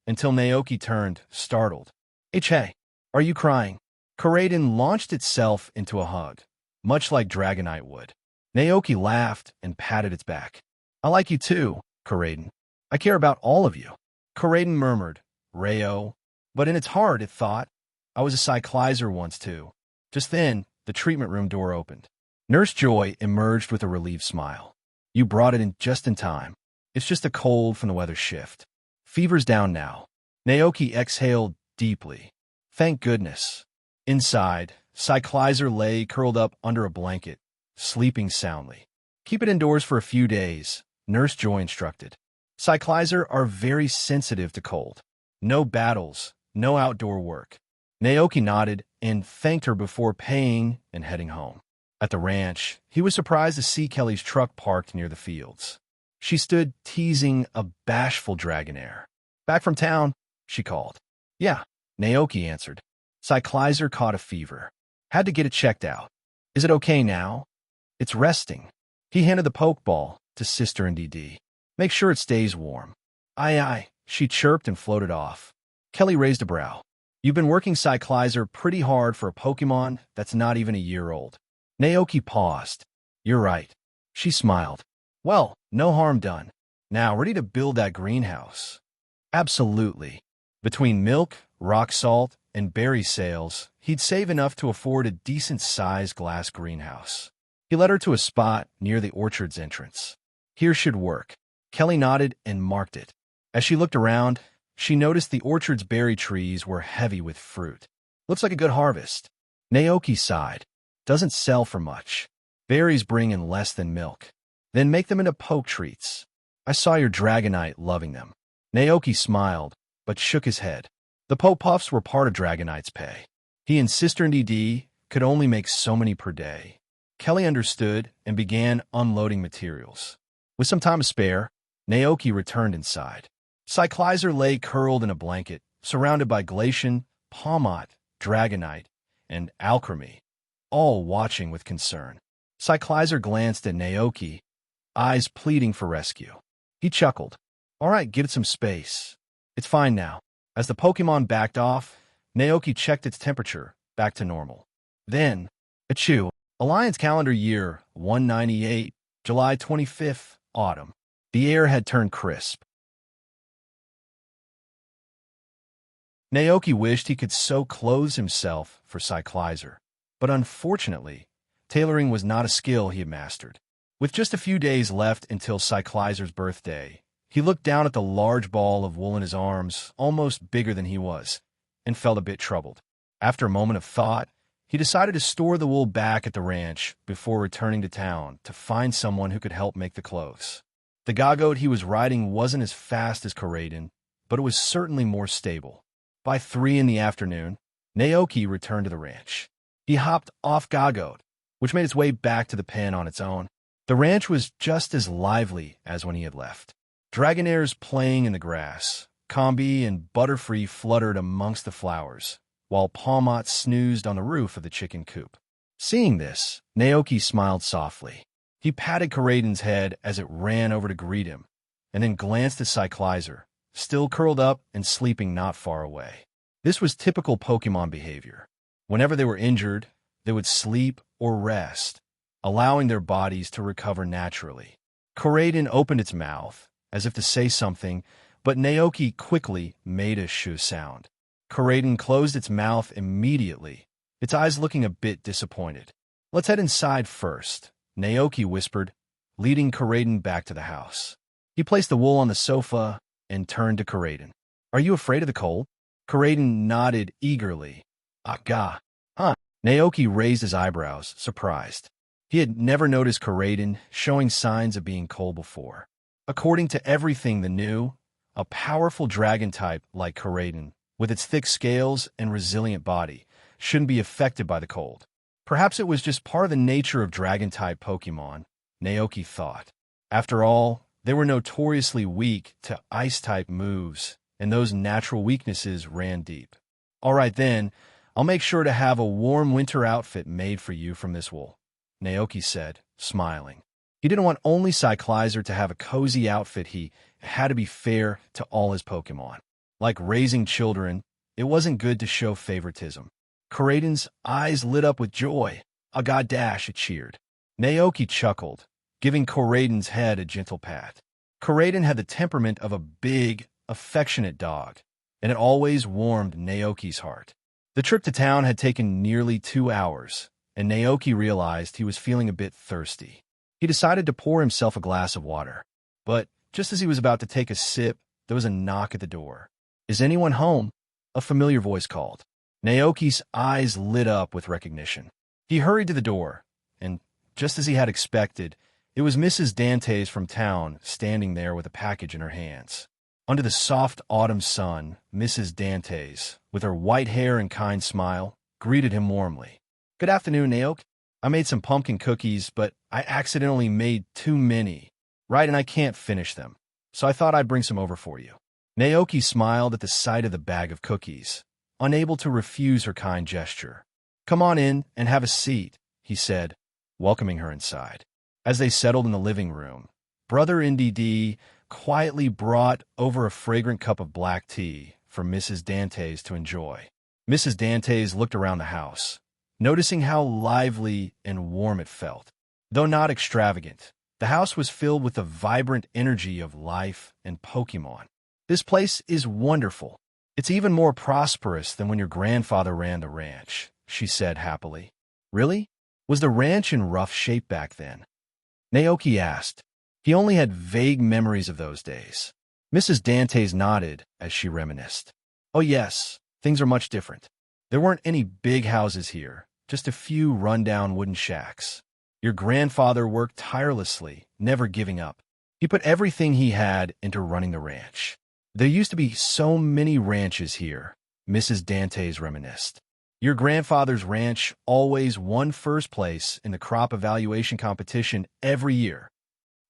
until Naoki turned, startled. Hey, are you crying? Karaden launched itself into a hug, much like Dragonite would. Naoki laughed and patted its back. I like you too, Karaden. I care about all of you. Karaden murmured, Rayo, but in its heart it thought, I was a Cyclizer once too. Just then, the treatment room door opened. Nurse Joy emerged with a relieved smile. You brought it in just in time. It's just a cold from the weather shift. Fever's down now. Naoki exhaled deeply. Thank goodness. Inside, Cyclizer lay curled up under a blanket, sleeping soundly. Keep it indoors for a few days, Nurse Joy instructed. Cyclizer are very sensitive to cold. No battles, no outdoor work. Naoki nodded and thanked her before paying and heading home. At the ranch, he was surprised to see Kelly's truck parked near the fields. She stood teasing a bashful Dragonair. Back from town, she called. Yeah, Naoki answered. Cyclizer caught a fever. Had to get it checked out. Is it okay now? It's resting. He handed the pokeball to Sister and DD. Make sure it stays warm. Aye, she chirped and floated off. Kelly raised a brow. You've been working Cyclizer pretty hard for a Pokémon that's not even a year old. Naoki paused. You're right. She smiled. Well, no harm done. Now, ready to build that greenhouse? Absolutely. Between milk, rock salt, and berry sales, he'd save enough to afford a decent-sized glass greenhouse. He led her to a spot near the orchard's entrance. Here should work. Kelly nodded and marked it. As she looked around, she noticed the orchard's berry trees were heavy with fruit. Looks like a good harvest. Naoki sighed. Doesn't sell for much. Berries bring in less than milk. Then make them into poke treats. I saw your Dragonite loving them. Naoki smiled, but shook his head. The Poke Puffs were part of Dragonite's pay. He and Sister and DD could only make so many per day. Kelly understood and began unloading materials. With some time to spare, Naoki returned inside. Cyclizer lay curled in a blanket, surrounded by Glacian, Palmot, Dragonite, and Alchemy, all watching with concern. Cyclizer glanced at Naoki, eyes pleading for rescue. He chuckled. All right, give it some space. It's fine now. As the Pokémon backed off, Naoki checked its temperature back to normal. Then, achoo, Alliance calendar year 198, July 25th, autumn. The air had turned crisp. Naoki wished he could sew clothes himself for Cyclizer, but unfortunately, tailoring was not a skill he had mastered. With just a few days left until Cyclizer's birthday, he looked down at the large ball of wool in his arms, almost bigger than he was, and felt a bit troubled. After a moment of thought, he decided to store the wool back at the ranch before returning to town to find someone who could help make the clothes. The Gagote he was riding wasn't as fast as Karaden, but it was certainly more stable. By 3 in the afternoon, Naoki returned to the ranch. He hopped off Gagote, which made its way back to the pen on its own. The ranch was just as lively as when he had left. Dragonairs playing in the grass, Combi and Butterfree fluttered amongst the flowers, while Palmot snoozed on the roof of the chicken coop. Seeing this, Naoki smiled softly. He patted Karaden's head as it ran over to greet him, and then glanced at Cyclizer, still curled up and sleeping not far away. This was typical Pokémon behavior. Whenever they were injured, they would sleep or rest, allowing their bodies to recover naturally. Karaden opened its mouth, as if to say something, but Naoki quickly made a shoo sound. Karaden closed its mouth immediately, its eyes looking a bit disappointed. Let's head inside first, Naoki whispered, leading Karaden back to the house. He placed the wool on the sofa and turned to Karaden. Are you afraid of the cold? Karaden nodded eagerly. Aga. Huh. Naoki raised his eyebrows, surprised. He had never noticed Karaden showing signs of being cold before. According to everything the new, a powerful dragon type like Karaden with its thick scales and resilient body, shouldn't be affected by the cold. Perhaps it was just part of the nature of dragon-type Pokémon, Naoki thought. After all, they were notoriously weak to ice-type moves, and those natural weaknesses ran deep. All right then, I'll make sure to have a warm winter outfit made for you from this wool, Naoki said, smiling. He didn't want only Cyclizer to have a cozy outfit. He had to be fair to all his Pokémon. Like raising children, it wasn't good to show favoritism. Koraidon's eyes lit up with joy. "A god dash," it cheered. Naoki chuckled, giving Koraidon's head a gentle pat. Koraidon had the temperament of a big, affectionate dog, and it always warmed Naoki's heart. The trip to town had taken nearly 2 hours, and Naoki realized he was feeling a bit thirsty. He decided to pour himself a glass of water. But just as he was about to take a sip, there was a knock at the door. "Is anyone home?" a familiar voice called. Naoki's eyes lit up with recognition. He hurried to the door, and just as he had expected, it was Mrs. Dantes from town standing there with a package in her hands. Under the soft autumn sun, Mrs. Dantes, with her white hair and kind smile, greeted him warmly. "Good afternoon, Naoki. I made some pumpkin cookies, but I accidentally made too many, right, and I can't finish them, so I thought I'd bring some over for you." Naoki smiled at the sight of the bag of cookies, unable to refuse her kind gesture. "Come on in and have a seat," he said, welcoming her inside. As they settled in the living room, Brother NDD quietly brought over a fragrant cup of black tea for Mrs. Dantes to enjoy. Mrs. Dantes looked around the house, noticing how lively and warm it felt. Though not extravagant, the house was filled with the vibrant energy of life and Pokémon. "This place is wonderful. It's even more prosperous than when your grandfather ran the ranch," she said happily. "Really? Was the ranch in rough shape back then?" Naoki asked. He only had vague memories of those days. Mrs. Dantes nodded as she reminisced. "Oh yes, things are much different. There weren't any big houses here, just a few run-down wooden shacks. Your grandfather worked tirelessly, never giving up. He put everything he had into running the ranch. There used to be so many ranches here," Mrs. Dantes reminisced. "Your grandfather's ranch always won first place in the crop evaluation competition every year.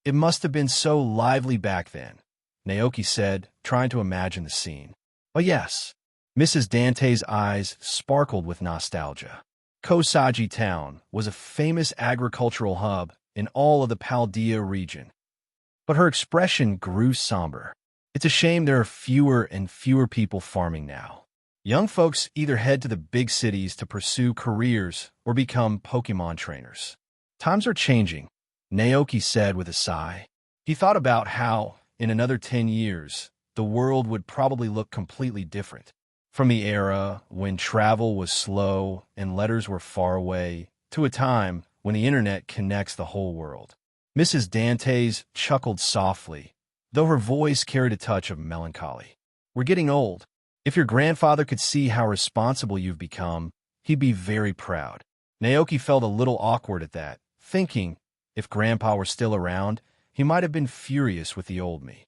It must have been so lively back then," Naoki said, trying to imagine the scene. "Oh yes." Mrs. Dantes' eyes sparkled with nostalgia. Kosagi Town was a famous agricultural hub in all of the Paldea region. But her expression grew somber. "It's a shame there are fewer and fewer people farming now. Young folks either head to the big cities to pursue careers or become Pokémon trainers. Times are changing," Naoki said with a sigh. He thought about how, in another 10 years, the world would probably look completely different. From the era when travel was slow and letters were far away, to a time when the internet connects the whole world. Mrs. Dantes chuckled softly, though her voice carried a touch of melancholy. "We're getting old. If your grandfather could see how responsible you've become, he'd be very proud." Naoki felt a little awkward at that, thinking, if Grandpa were still around, he might have been furious with the old me.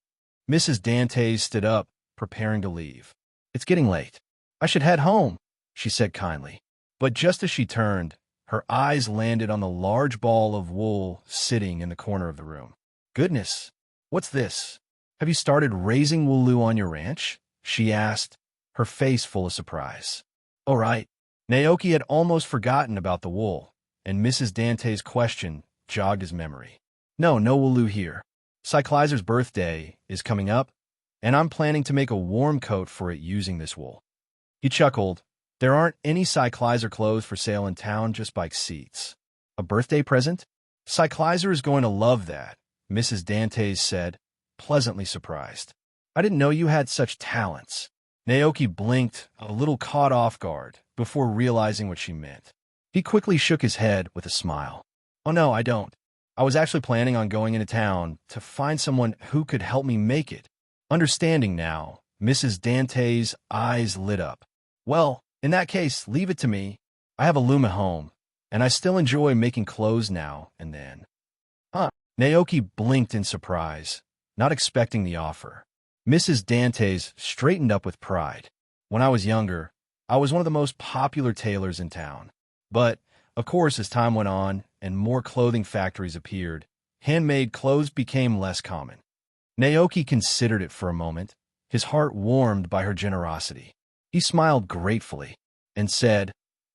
Mrs. Dantes stood up, preparing to leave. "It's getting late. I should head home," she said kindly. But just as she turned, her eyes landed on the large ball of wool sitting in the corner of the room. "Goodness, what's this? Have you started raising Wooloo on your ranch?" she asked, her face full of surprise. "Oh, right." Naoki had almost forgotten about the wool, and Mrs. Dantes' question jogged his memory. No Wooloo here. Cyclizer's birthday is coming up, and I'm planning to make a warm coat for it using this wool." He chuckled. "There aren't any Cyclizer clothes for sale in town, just bike seats." "A birthday present? Cyclizer is going to love that," Mrs. Dantes said, pleasantly surprised. "I didn't know you had such talents." Naoki blinked, a little caught off guard, before realizing what she meant. He quickly shook his head with a smile. "Oh no, I don't. I was actually planning on going into town to find someone who could help me make it." Understanding now, Mrs. Dantes' eyes lit up. "Well, in that case, leave it to me. I have a loom at home, and I still enjoy making clothes now and then." "Huh?" Naoki blinked in surprise, not expecting the offer. Mrs. Dantes straightened up with pride. When I was younger, I was one of the most popular tailors in town. But, of course, as time went on and more clothing factories appeared, handmade clothes became less common. Naoki considered it for a moment, his heart warmed by her generosity. He smiled gratefully and said,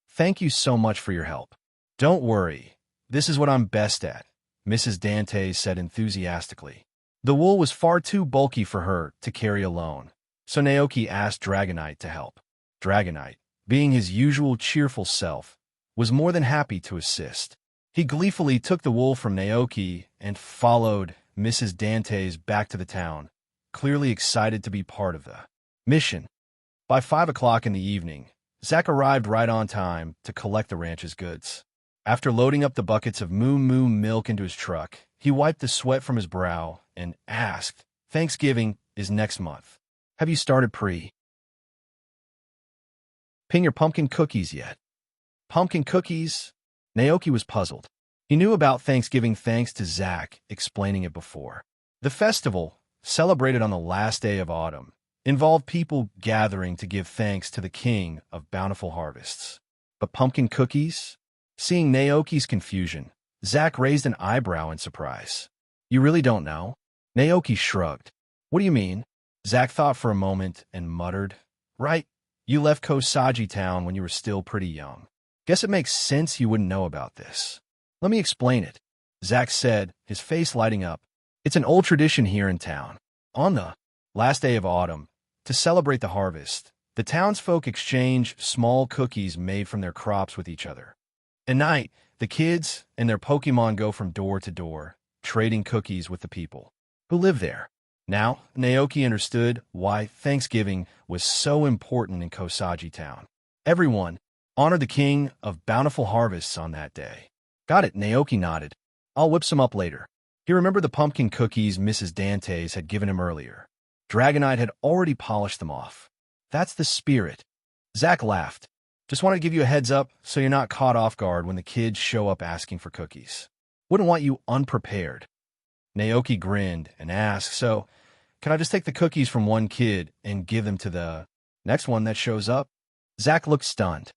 "Thank you so much for your help." "Don't worry, this is what I'm best at," Mrs. Dante said enthusiastically. The wool was far too bulky for her to carry alone, so Naoki asked Dragonite to help. Dragonite, being his usual cheerful self, was more than happy to assist. He gleefully took the wool from Naoki and followed Mrs. Dante's back to the town, clearly excited to be part of the mission. By 5 o'clock in the evening, Zach arrived right on time to collect the ranch's goods. After loading up the buckets of moo moo milk into his truck, he wiped the sweat from his brow and asked, "Thanksgiving is next month. Have you started pre-ping your pumpkin cookies yet?" Pumpkin cookies? Naoki was puzzled. He knew about Thanksgiving thanks to Zach explaining it before. The festival, celebrated on the last day of autumn, involved people gathering to give thanks to the king of bountiful harvests. But pumpkin cookies? Seeing Naoki's confusion, Zach raised an eyebrow in surprise. "You really don't know?" Naoki shrugged. "What do you mean?" Zach thought for a moment and muttered, "Right, you left Kosagi Town when you were still pretty young. Guess it makes sense you wouldn't know about this." "Let me explain it," Zach said, his face lighting up. "It's an old tradition here in town. On the last day of autumn, to celebrate the harvest, the townsfolk exchange small cookies made from their crops with each other. At night, the kids and their Pokémon go from door to door, trading cookies with the people who live there." Now, Naoki understood why Thanksgiving was so important in Kosagi Town. Everyone honored the king of bountiful harvests on that day. "Got it," Naoki nodded. "I'll whip some up later." He remembered the pumpkin cookies Mrs. Dante's had given him earlier. Dragonite had already polished them off. "That's the spirit." Zach laughed. "Just wanted to give you a heads up so you're not caught off guard when the kids show up asking for cookies. Wouldn't want you unprepared." Naoki grinned and asked, "So, can I just take the cookies from one kid and give them to the next one that shows up?" Zach looked stunned.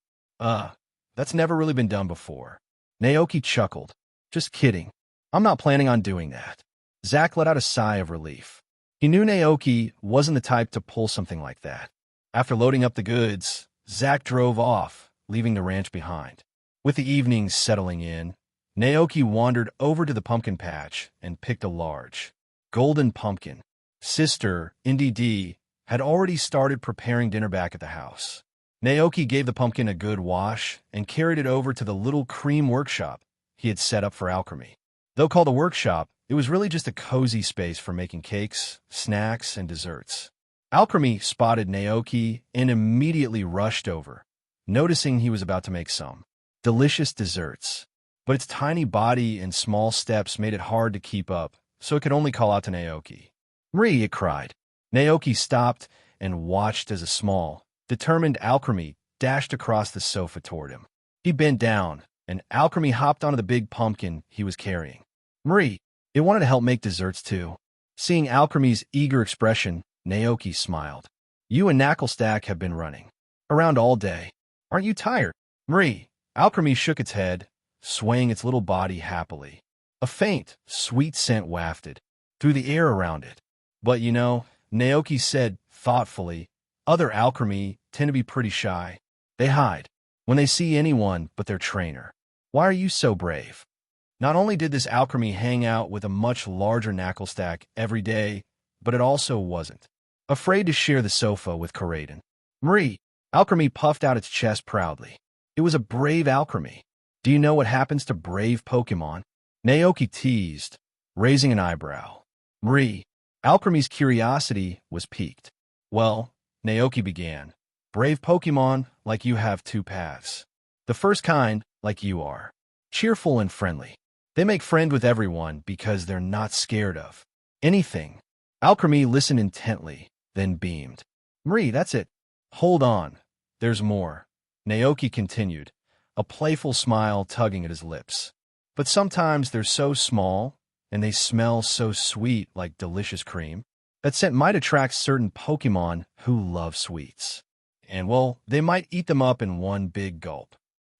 That's never really been done before." Naoki chuckled. "Just kidding. I'm not planning on doing that." Zach let out a sigh of relief. He knew Naoki wasn't the type to pull something like that. After loading up the goods, Zach drove off, leaving the ranch behind. With the evenings settling in, Naoki wandered over to the pumpkin patch and picked a large, golden pumpkin. Sister, Indy D, had already started preparing dinner back at the house. Naoki gave the pumpkin a good wash and carried it over to the little cream workshop he had set up for alchemy. Though called a workshop, it was really just a cozy space for making cakes, snacks, and desserts. Alchemy spotted Naoki and immediately rushed over, noticing he was about to make some delicious desserts. But its tiny body and small steps made it hard to keep up, so it could only call out to Naoki. "Marie," it cried. Naoki stopped and watched as a small, determined Alchemy dashed across the sofa toward him. He bent down, and Alchemy hopped onto the big pumpkin he was carrying. "Marie, it wanted to help make desserts too." Seeing Alchemy's eager expression, Naoki smiled. "You and Knucklestack have been running around all day. Aren't you tired?" "Marie," Alchemy shook its head, swaying its little body happily. A faint, sweet scent wafted through the air around it. "But you know," Naoki said thoughtfully, "other alchemy tend to be pretty shy. They hide when they see anyone but their trainer. Why are you so brave?" Not only did this alchemy hang out with a much larger Knucklestack every day, but it also wasn't afraid to share the sofa with Koraden. "Marie," Alchemy puffed out its chest proudly. It was a brave alchemy. "Do you know what happens to brave Pokémon?" Naoki teased, raising an eyebrow. "Marie," Alchemy's curiosity was piqued. "Well," Naoki began, "brave Pokémon like you have two paths. The first kind, like you are, cheerful and friendly. They make friend with everyone because they're not scared of anything." Alchemy listened intently, then beamed. "Marie, that's it." "Hold on. There's more," Naoki continued, a playful smile tugging at his lips. "But sometimes they're so small, and they smell so sweet like delicious cream. That scent might attract certain Pokémon who love sweets. and, well, they might eat them up in one big gulp.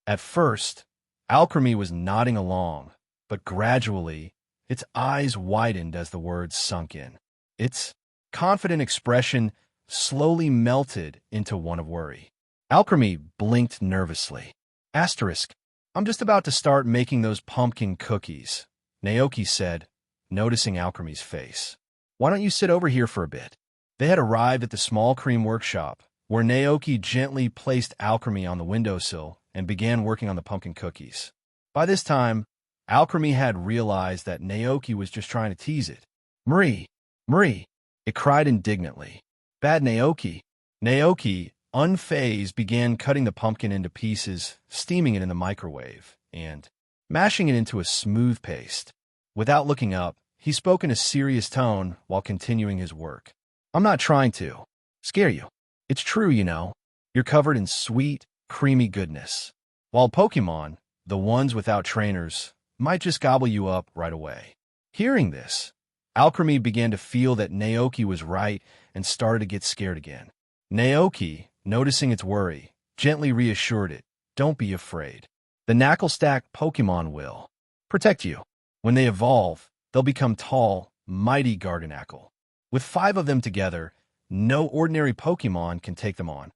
At first, Alchemy was nodding along, but gradually, its eyes widened as the words sunk in. Its confident expression slowly melted into one of worry. Alchemy blinked nervously. Asterisk. I'm just about to start making those pumpkin cookies, Naoki said, noticing Alchemy's face. Why don't you sit over here for a bit? They had arrived at the small cream workshop, where Naoki gently placed Alchemy on the windowsill and began working on the pumpkin cookies. By this time, Alchemy had realized that Naoki was just trying to tease it. Marie! Marie! It cried indignantly. Bad Naoki! Naoki, unfazed, began cutting the pumpkin into pieces, steaming it in the microwave, and mashing it into a smooth paste. Without looking up, he spoke in a serious tone while continuing his work. I'm not trying to scare you. It's true, you know. You're covered in sweet, creamy goodness. While Pokémon, the ones without trainers, might just gobble you up right away. Hearing this, Alchemy began to feel that Naoki was right and started to get scared again. Naoki, noticing its worry, gently reassured it, don't be afraid. The Knuckle-stack Pokémon will protect you. When they evolve, they'll become tall, mighty Garganacl. With 5 of them together, no ordinary Pokémon can take them on.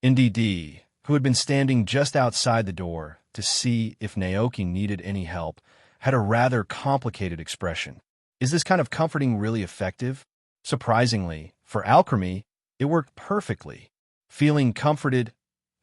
NDD, who had been standing just outside the door to see if Naoki needed any help, had a rather complicated expression. Is this kind of comforting really effective? Surprisingly, for Alchemy, it worked perfectly. Feeling comforted,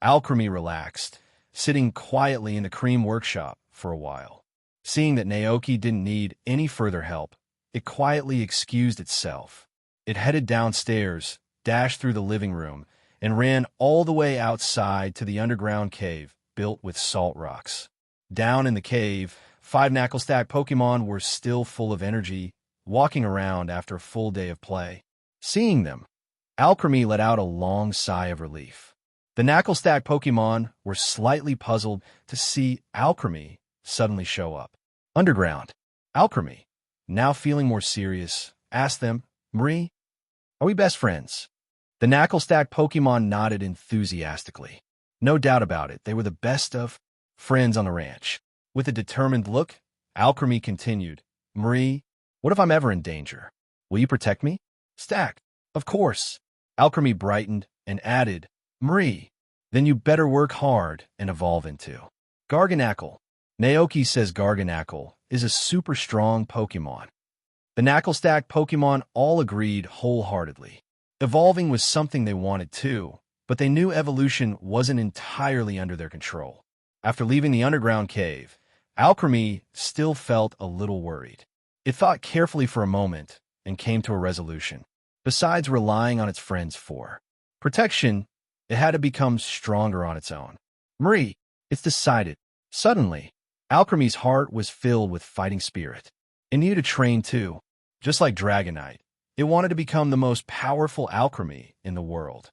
Alchemy relaxed, sitting quietly in the cream workshop for a while. Seeing that Naoki didn't need any further help, it quietly excused itself. It headed downstairs, dashed through the living room, and ran all the way outside to the underground cave built with salt rocks. Down in the cave, 5 Knuckle-stack Pokémon were still full of energy, walking around after a full day of play. Seeing them, Alchemy let out a long sigh of relief. The Knuckle-stack Pokémon were slightly puzzled to see Alchemy suddenly show up. Underground, Alchemy, now feeling more serious, asked them, Marie, are we best friends? The Knuckle-stack Pokémon nodded enthusiastically. No doubt about it, they were the best of friends on the ranch. With a determined look, Alchemy continued, Marie, what if I'm ever in danger? Will you protect me? Stack, of course. Alchemy brightened and added, Marie, then you better work hard and evolve into Garganacl. Naoki says Garganacl is a super strong Pokémon. The Knuckle-stack Pokémon all agreed wholeheartedly. Evolving was something they wanted too, but they knew evolution wasn't entirely under their control. After leaving the underground cave, Alchemy still felt a little worried. It thought carefully for a moment and came to a resolution. Besides relying on its friends for protection, it had to become stronger on its own. Marie, it's decided. Suddenly, Alchemy's heart was filled with fighting spirit. It needed to train too. Just like Dragonite, it wanted to become the most powerful Alchemy in the world.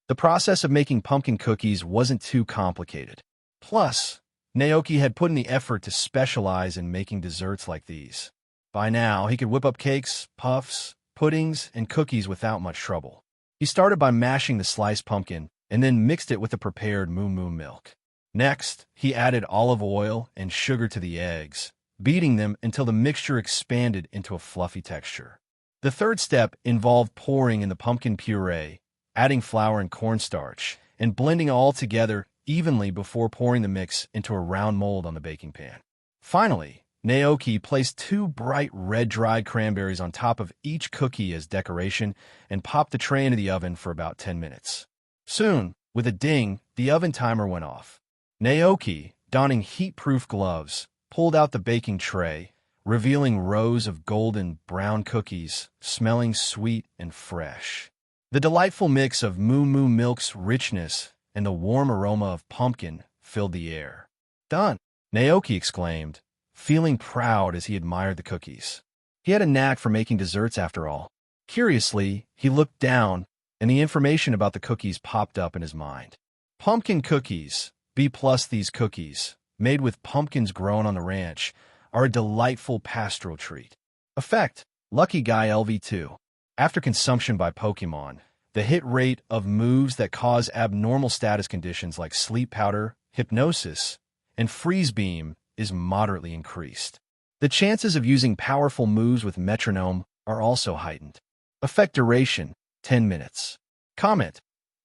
The process of making pumpkin cookies wasn't too complicated. Plus, Naoki had put in the effort to specialize in making desserts like these. By now, he could whip up cakes, puffs, puddings, and cookies without much trouble. He started by mashing the sliced pumpkin and then mixed it with the prepared moo milk. Next, he added olive oil and sugar to the eggs, beating them until the mixture expanded into a fluffy texture. The third step involved pouring in the pumpkin puree, adding flour and cornstarch, and blending all together evenly before pouring the mix into a round mold on the baking pan. Finally, Naoki placed 2 bright red dried cranberries on top of each cookie as decoration and popped the tray into the oven for about 10 minutes. Soon, with a ding, the oven timer went off. Naoki, donning heat-proof gloves, pulled out the baking tray, revealing rows of golden brown cookies, smelling sweet and fresh. The delightful mix of moo milk's richness and the warm aroma of pumpkin filled the air. Done, Naoki exclaimed, feeling proud as he admired the cookies. He had a knack for making desserts after all. Curiously, he looked down, and the information about the cookies popped up in his mind. Pumpkin cookies, B+ these cookies, made with pumpkins grown on the ranch, are a delightful pastoral treat. Effect, Lucky Guy LV2. After consumption by Pokémon, The hit rate of moves that cause abnormal status conditions like sleep powder, hypnosis, and freeze beam is moderately increased. The chances of using powerful moves with metronome are also heightened. Effect duration, 10 minutes. Comment: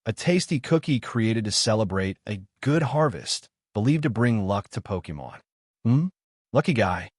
a tasty cookie created to celebrate a good harvest, believed to bring luck to Pokémon. Lucky guy.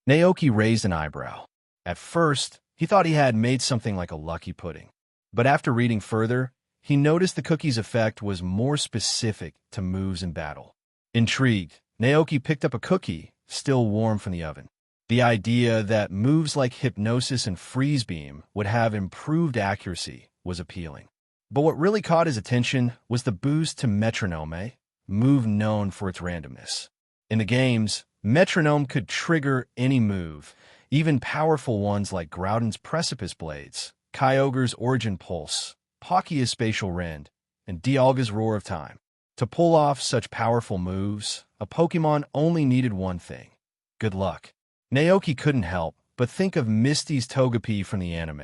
Naoki raised an eyebrow. At first, he thought he had made something like a lucky pudding. But after reading further, he noticed the cookie's effect was more specific to moves in battle. Intrigued, Naoki picked up a cookie, still warm from the oven. The idea that moves like hypnosis and freeze beam would have improved accuracy was appealing. But what really caught his attention was the boost to metronome, move known for its randomness. In the games, metronome could trigger any move, even powerful ones like Groudon's Precipice Blades, Kyogre's Origin Pulse, Palkia's Spatial Rend, and Dialga's Roar of Time. To pull off such powerful moves, a Pokémon only needed one thing: good luck. Naoki couldn't help but think of Misty's Togepi from the anime,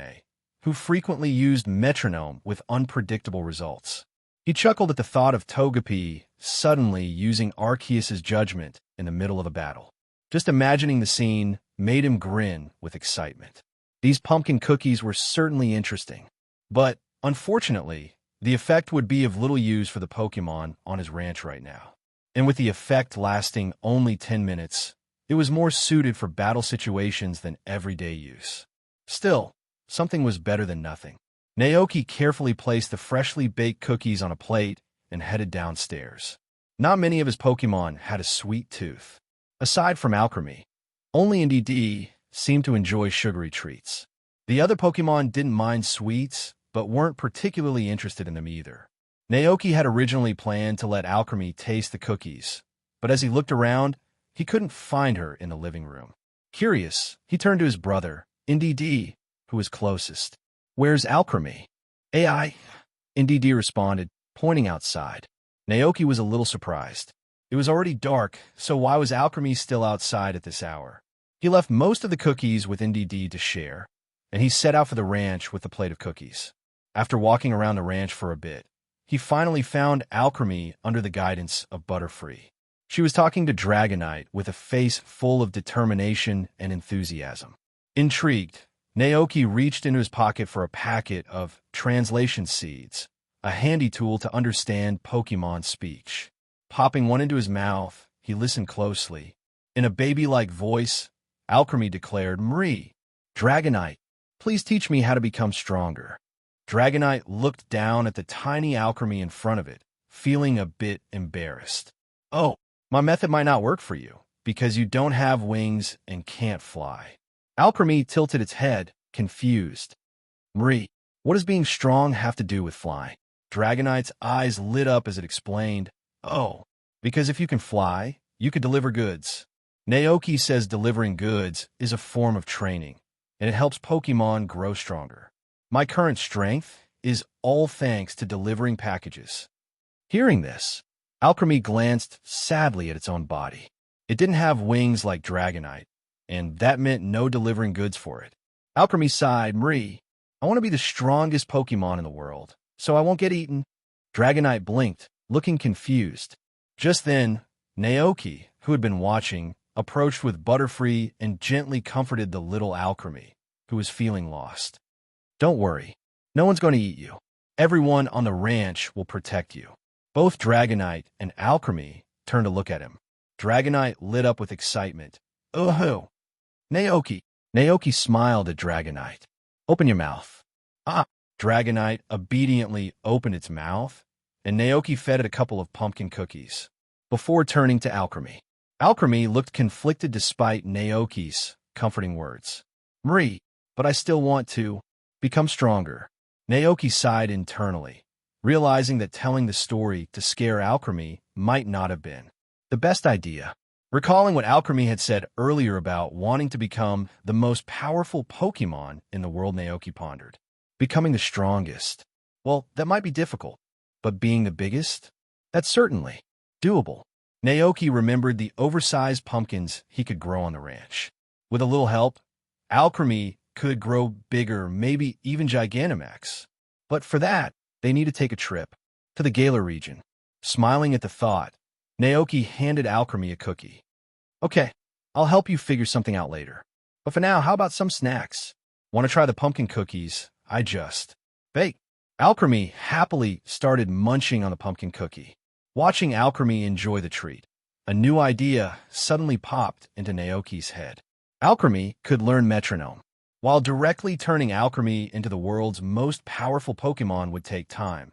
who frequently used metronome with unpredictable results. He chuckled at the thought of Togepi suddenly using Arceus's judgment in the middle of a battle. Just imagining the scene made him grin with excitement. These pumpkin cookies were certainly interesting, but unfortunately, the effect would be of little use for the Pokémon on his ranch right now. And with the effect lasting only 10 minutes, it was more suited for battle situations than everyday use. Still, something was better than nothing. Naoki carefully placed the freshly baked cookies on a plate and headed downstairs. Not many of his Pokémon had a sweet tooth. Aside from Alchemy, only NDD seemed to enjoy sugary treats. The other Pokémon didn't mind sweets, but weren't particularly interested in them either. Naoki had originally planned to let Alchemy taste the cookies, but as he looked around, he couldn't find her in the living room. Curious, he turned to his brother, NDD, who was closest. "Where's Alchemy?" "AI," NDD responded, pointing outside. Naoki was a little surprised. It was already dark, so why was Alchemy still outside at this hour? He left most of the cookies with NDD to share, and he set out for the ranch with the plate of cookies. After walking around the ranch for a bit, he finally found Alchemy under the guidance of Butterfree. She was talking to Dragonite with a face full of determination and enthusiasm. Intrigued, Naoki reached into his pocket for a packet of translation seeds, a handy tool to understand Pokémon speech. Popping one into his mouth, he listened closely. In a baby-like voice, Alchemy declared, "Marie, Dragonite, please teach me how to become stronger." Dragonite looked down at the tiny Alchemy in front of it, feeling a bit embarrassed. "Oh, my method might not work for you, because you don't have wings and can't fly." Alchemy tilted its head, confused. "Marie, what does being strong have to do with flying?" Dragonite's eyes lit up as it explained, "Oh, because if you can fly, you could deliver goods. Naoki says delivering goods is a form of training, and it helps Pokémon grow stronger. My current strength is all thanks to delivering packages." Hearing this, Alchemy glanced sadly at its own body. It didn't have wings like Dragonite, and that meant no delivering goods for it. Alchemy sighed, "Marie, I want to be the strongest Pokémon in the world, so I won't get eaten." Dragonite blinked, looking confused. Just then, Naoki, who had been watching, approached with Butterfree and gently comforted the little Alchemy, who was feeling lost. "Don't worry, no one's going to eat you. Everyone on the ranch will protect you." Both Dragonite and Alchemy turned to look at him. Dragonite lit up with excitement. "Oh, Naoki." Naoki smiled at Dragonite. "Open your mouth." "Ah." Dragonite obediently opened its mouth, and Naoki fed it a couple of pumpkin cookies, before turning to Alchemy. Alchemy looked conflicted despite Naoki's comforting words. "Marie, but I still want to become stronger." Naoki sighed internally, realizing that telling the story to scare Alchemy might not have been the best idea. Recalling what Alchemy had said earlier about wanting to become the most powerful Pokémon in the world, Naoki pondered. Becoming the strongest. Well, that might be difficult, but being the biggest? That's certainly doable. Naoki remembered the oversized pumpkins he could grow on the ranch. With a little help, Alchemy could grow bigger, maybe even Gigantamax. But for that, They need to take a trip to the Gala region. Smiling at the thought, Naoki handed Alchemy a cookie. Okay, I'll help you figure something out later. But for now, how about some snacks? Want to try the pumpkin cookies I just baked? Alchemy happily started munching on the pumpkin cookie. Watching Alchemy enjoy the treat, a new idea suddenly popped into Naoki's head. Alchemy could learn metronome. While directly turning Alchemy into the world's most powerful Pokémon would take time,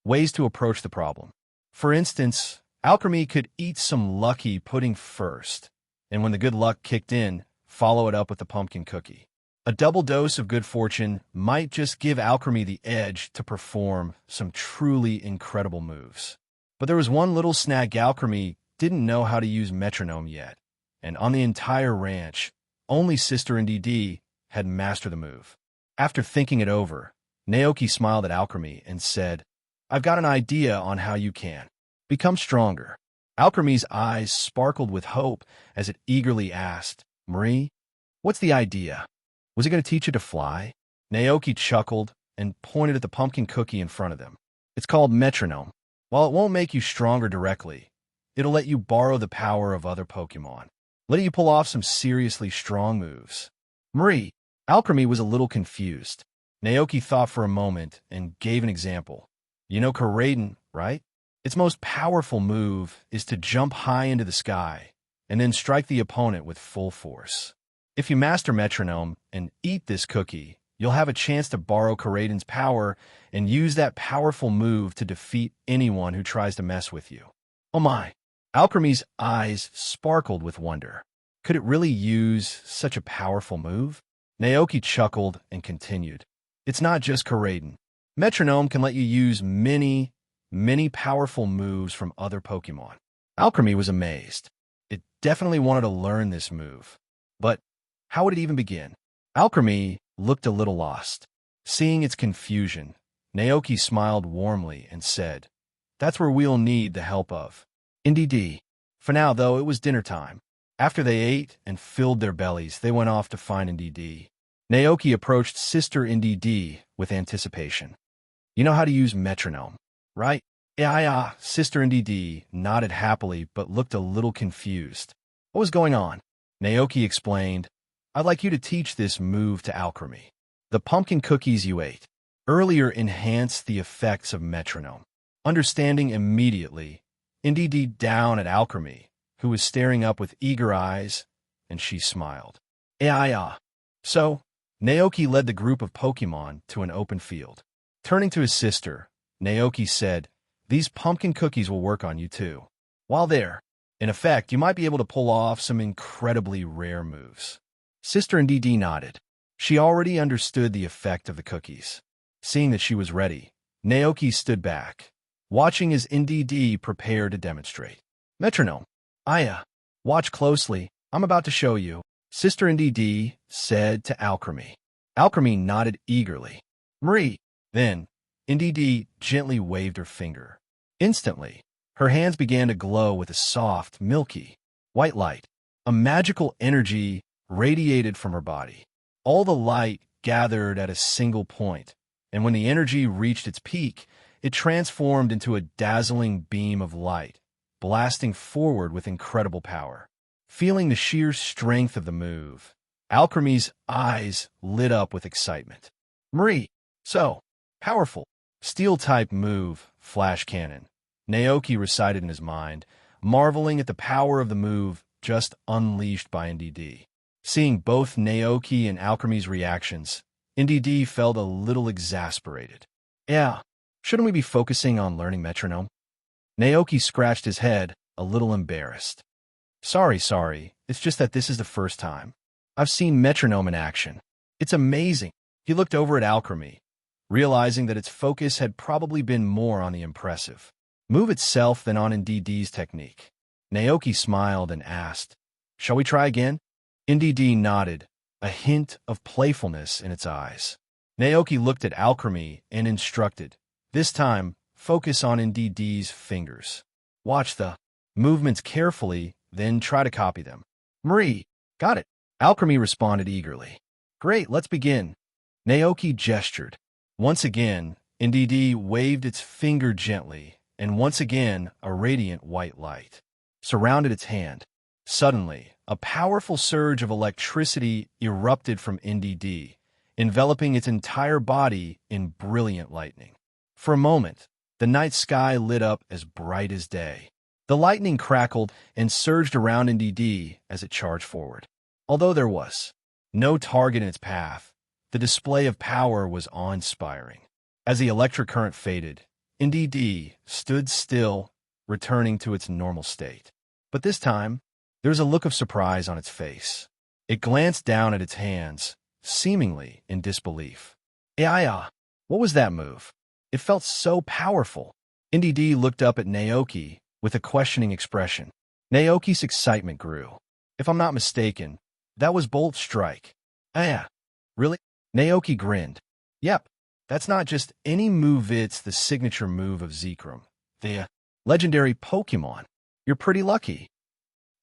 ways to approach the problem. For instance, Alchemy could eat some lucky pudding first, and when the good luck kicked in, follow it up with the pumpkin cookie. A double dose of good fortune might just give Alchemy the edge to perform some truly incredible moves. But there was one little snag: Alchemy didn't know how to use metronome yet, and on the entire ranch, only Sister NDD had mastered the move. After thinking it over, Naoki smiled at Alchemy and said, I've got an idea on how you can become stronger. Alchemy's eyes sparkled with hope as it eagerly asked, Marie, what's the idea? Was it going to teach you to fly? Naoki chuckled and pointed at the pumpkin cookie in front of them. It's called metronome. While it won't make you stronger directly, it'll let you borrow the power of other Pokémon, letting you pull off some seriously strong moves. Marie, Alchemy was a little confused. Naoki thought for a moment and gave an example. You know Koraidon, right? Its most powerful move is to jump high into the sky and then strike the opponent with full force. If you master metronome and eat this cookie, you'll have a chance to borrow Koraidon's power and use that powerful move to defeat anyone who tries to mess with you. Oh my! Alchemy's eyes sparkled with wonder. Could it really use such a powerful move? Naoki chuckled and continued. It's not just Koraidon. Metronome can let you use many powerful moves from other Pokémon. Alchemy was amazed. It definitely wanted to learn this move. But how would it even begin? Alchemy looked a little lost. Seeing its confusion, Naoki smiled warmly and said, That's where we'll need the help of NDD. For now, though, it was dinner time. After they ate and filled their bellies, they went off to find NDD. Naoki approached Sister NDD with anticipation. You know how to use metronome, right? Yeah. Sister NDD nodded happily but looked a little confused. What was going on? Naoki explained, I'd like you to teach this move to Alchemy. The pumpkin cookies you ate earlier enhanced the effects of metronome. Understanding immediately, NDD down at Alchemy, who was staring up with eager eyes, and she smiled. Yeah. So, Naoki led the group of Pokémon to an open field. Turning to his sister, Naoki said, These pumpkin cookies will work on you too. While there, in effect, you might be able to pull off some incredibly rare moves. Sister NDD nodded. She already understood the effect of the cookies. Seeing that she was ready, Naoki stood back, watching as NDD prepared to demonstrate. Metronome. Aya, watch closely. I'm about to show you, Sister NDD said to Alchemy. Alchemy nodded eagerly. Marie. Then, NDD gently waved her finger. Instantly, her hands began to glow with a soft, milky, white light. A magical energy radiated from her body. All the light gathered at a single point, and when the energy reached its peak, it transformed into a dazzling beam of light, blasting forward with incredible power. Feeling the sheer strength of the move, Alchemy's eyes lit up with excitement. Marie, so powerful. Steel-type move, Flash Cannon. Naoki recited in his mind, marveling at the power of the move just unleashed by NDD. Seeing both Naoki and Alchemy's reactions, NDD felt a little exasperated. Yeah, shouldn't we be focusing on learning metronome? Naoki scratched his head, a little embarrassed. Sorry, it's just that this is the first time I've seen metronome in action. It's amazing. He looked over at Alchemy, realizing that its focus had probably been more on the impressive move itself than on NDD's technique. Naoki smiled and asked, Shall we try again? NDD nodded, a hint of playfulness in its eyes. Naoki looked at Alchemy and instructed, This time, focus on NDD's fingers. Watch the movements carefully, then try to copy them. Marie, got it. Alchemy responded eagerly. Great, let's begin. Naoki gestured. Once again, NDD waved its finger gently, and once again a radiant white light surrounded its hand. Suddenly, a powerful surge of electricity erupted from NDD, enveloping its entire body in brilliant lightning. For a moment, the night sky lit up as bright as day. The lightning crackled and surged around NDD as it charged forward. Although there was no target in its path, the display of power was awe-inspiring. As the electric current faded, NDD stood still, returning to its normal state. But this time, there was a look of surprise on its face. It glanced down at its hands, seemingly in disbelief. What was that move? It felt so powerful. NDD looked up at Naoki with a questioning expression. Naoki's excitement grew. If I'm not mistaken, that was Bolt Strike. Really? Naoki grinned. Yep, that's not just any move, it's the signature move of Zekrom, the legendary Pokémon. You're pretty lucky.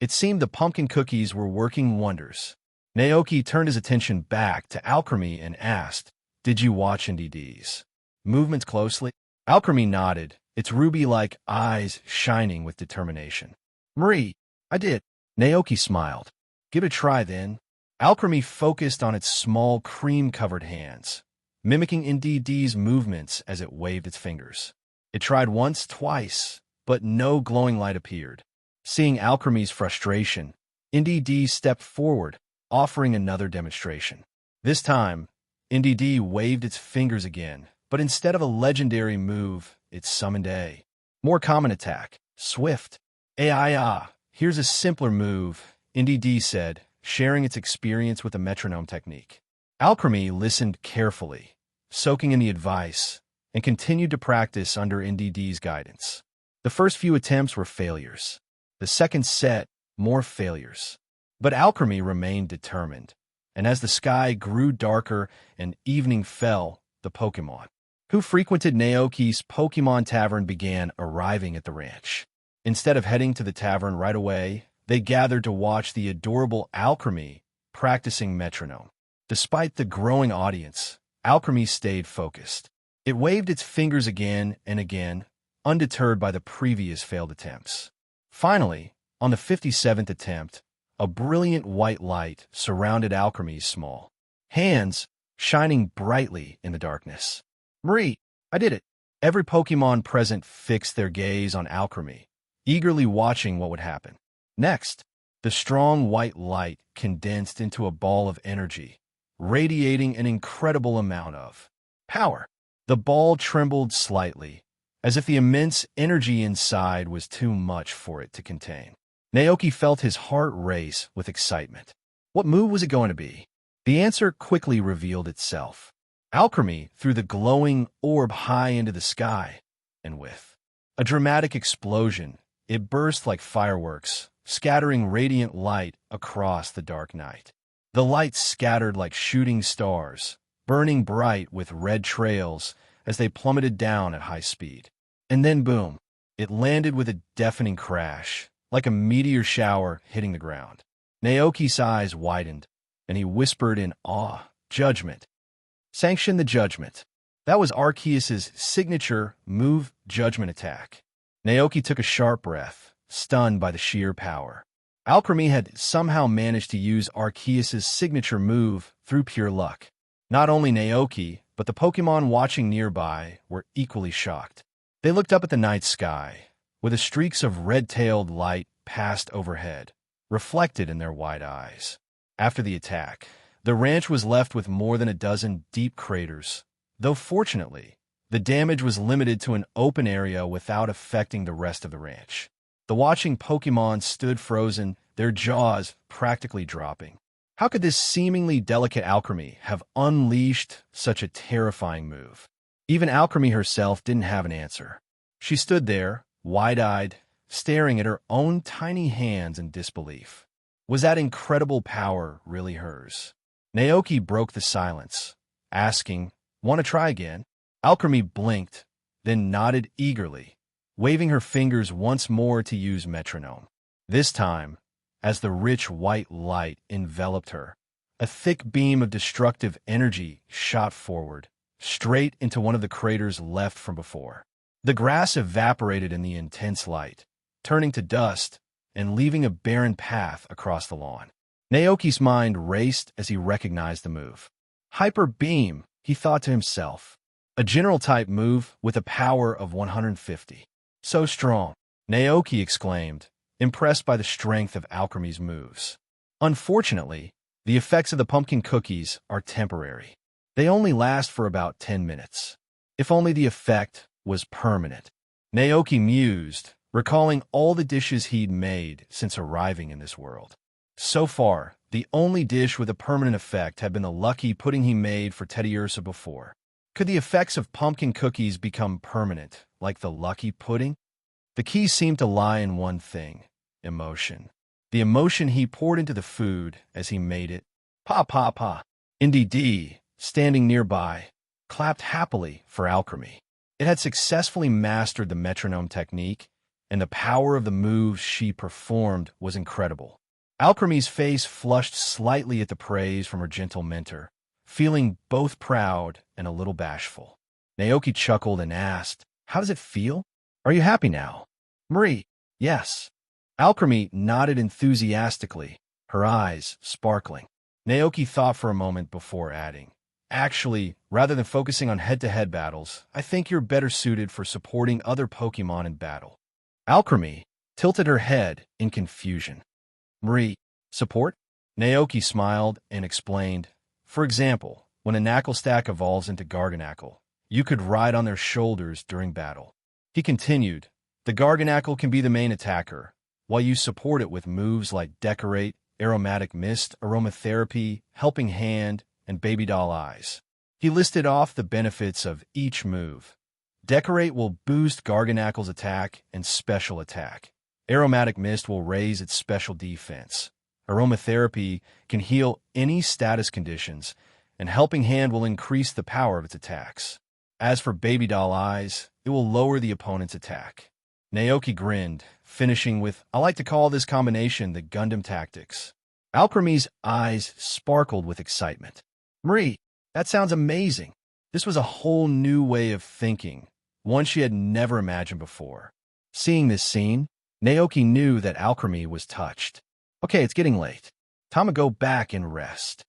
It seemed the pumpkin cookies were working wonders. Naoki turned his attention back to Alchemy and asked, "Did you watch NDD's movements closely?" Alchemy nodded, its ruby-like eyes shining with determination. "Marie, I did." Naoki smiled. "Give it a try then." Alchemy focused on its small cream-covered hands, mimicking NDD's movements as it waved its fingers. It tried once, twice, but no glowing light appeared. Seeing Alchemy's frustration, NDD stepped forward, offering another demonstration. This time, NDD waved its fingers again, but instead of a legendary move, it summoned a more common attack, Swift. Here's a simpler move, NDD said, sharing its experience with the metronome technique. Alchemy listened carefully, soaking in the advice, and continued to practice under NDD's guidance. The first few attempts were failures. The second set, more failures. But Alchemy remained determined, and as the sky grew darker and evening fell, the Pokémon who frequented Naoki's Pokémon Tavern began arriving at the ranch. Instead of heading to the tavern right away, they gathered to watch the adorable Alchemy practicing metronome. Despite the growing audience, Alchemy stayed focused. It waved its fingers again and again, undeterred by the previous failed attempts. Finally, on the 57th attempt, a brilliant white light surrounded Alchemy's small hands, shining brightly in the darkness. "Marie, I did it." Every Pokémon present fixed their gaze on Alchemy, eagerly watching what would happen. Next, the strong white light condensed into a ball of energy, radiating an incredible amount of power. The ball trembled slightly, as if the immense energy inside was too much for it to contain. Naoki felt his heart race with excitement. What move was it going to be? The answer quickly revealed itself. Alchemy threw the glowing orb high into the sky, and with a dramatic explosion, it burst like fireworks, scattering radiant light across the dark night. The light scattered like shooting stars, burning bright with red trails as they plummeted down at high speed. And then boom, it landed with a deafening crash, like a meteor shower hitting the ground. Naoki's eyes widened, and he whispered in awe, "Judgment. Sanction the judgment." That was Arceus's signature move judgment attack. Naoki took a sharp breath, stunned by the sheer power. Alchemy had somehow managed to use Arceus's signature move through pure luck. Not only Naoki, but the Pokémon watching nearby were equally shocked. They looked up at the night sky, where the streaks of red-tailed light passed overhead, reflected in their wide eyes. After the attack, the ranch was left with more than a dozen deep craters, though fortunately, the damage was limited to an open area without affecting the rest of the ranch. The watching Pokémon stood frozen, their jaws practically dropping. How could this seemingly delicate Alchemy have unleashed such a terrifying move? Even Alchemy herself didn't have an answer. She stood there, wide-eyed, staring at her own tiny hands in disbelief. Was that incredible power really hers? Naoki broke the silence, asking, "Want to try again?" Alchemy blinked, then nodded eagerly, waving her fingers once more to use metronome. This time, as the rich white light enveloped her, a thick beam of destructive energy shot forward, straight into one of the craters left from before. The grass evaporated in the intense light, turning to dust and leaving a barren path across the lawn. Naoki's mind raced as he recognized the move. Hyper Beam, he thought to himself. A general-type move with a power of 150. So strong, Naoki exclaimed, impressed by the strength of Alchemy's moves. Unfortunately, the effects of the pumpkin cookies are temporary. They only last for about 10 minutes. If only the effect was permanent. Naoki mused, recalling all the dishes he'd made since arriving in this world. So far, the only dish with a permanent effect had been the lucky pudding he made for Teddy Ursa before. Could the effects of pumpkin cookies become permanent, like the lucky pudding? The key seemed to lie in one thing: emotion. The emotion he poured into the food as he made it. Pa pa pa. NDD, standing nearby, clapped happily for Alchemy. It had successfully mastered the metronome technique, and the power of the moves she performed was incredible. Alchemy's face flushed slightly at the praise from her gentle mentor, feeling both proud and a little bashful. Naoki chuckled and asked, "How does it feel? Are you happy now?" "Marie, yes." Alchemy nodded enthusiastically, her eyes sparkling. Naoki thought for a moment before adding, "Actually, rather than focusing on head-to-head battles, I think you're better suited for supporting other Pokémon in battle." Alchemy tilted her head in confusion. "Marie, support?" Naoki smiled and explained, "For example, when a Knackle stack evolves into Garganacl, you could ride on their shoulders during battle." He continued, "The Garganacl can be the main attacker, while you support it with moves like Decorate, Aromatic Mist, Aromatherapy, Helping Hand, and Baby Doll Eyes." He listed off the benefits of each move. Decorate will boost Garganacl's attack and special attack. Aromatic Mist will raise its special defense. Aromatherapy can heal any status conditions, and Helping Hand will increase the power of its attacks. As for Baby Doll Eyes, it will lower the opponent's attack. Naoki grinned, finishing with, "I like to call this combination the Gundam Tactics." Alchemy's eyes sparkled with excitement. "Marie, that sounds amazing." This was a whole new way of thinking, one she had never imagined before. Seeing this scene, Naoki knew that Alchemy was touched. "Okay, it's getting late. Time to go back and rest,"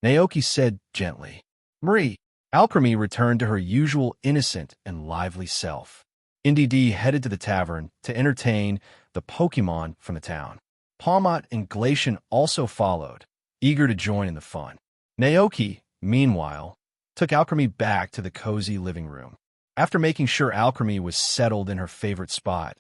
Naoki said gently. "Marie." Alchemy returned to her usual innocent and lively self. NDD headed to the tavern to entertain the Pokémon from the town. Palmot and Glacian also followed, eager to join in the fun. Naoki, meanwhile, took Alchemy back to the cozy living room. After making sure Alchemy was settled in her favorite spot,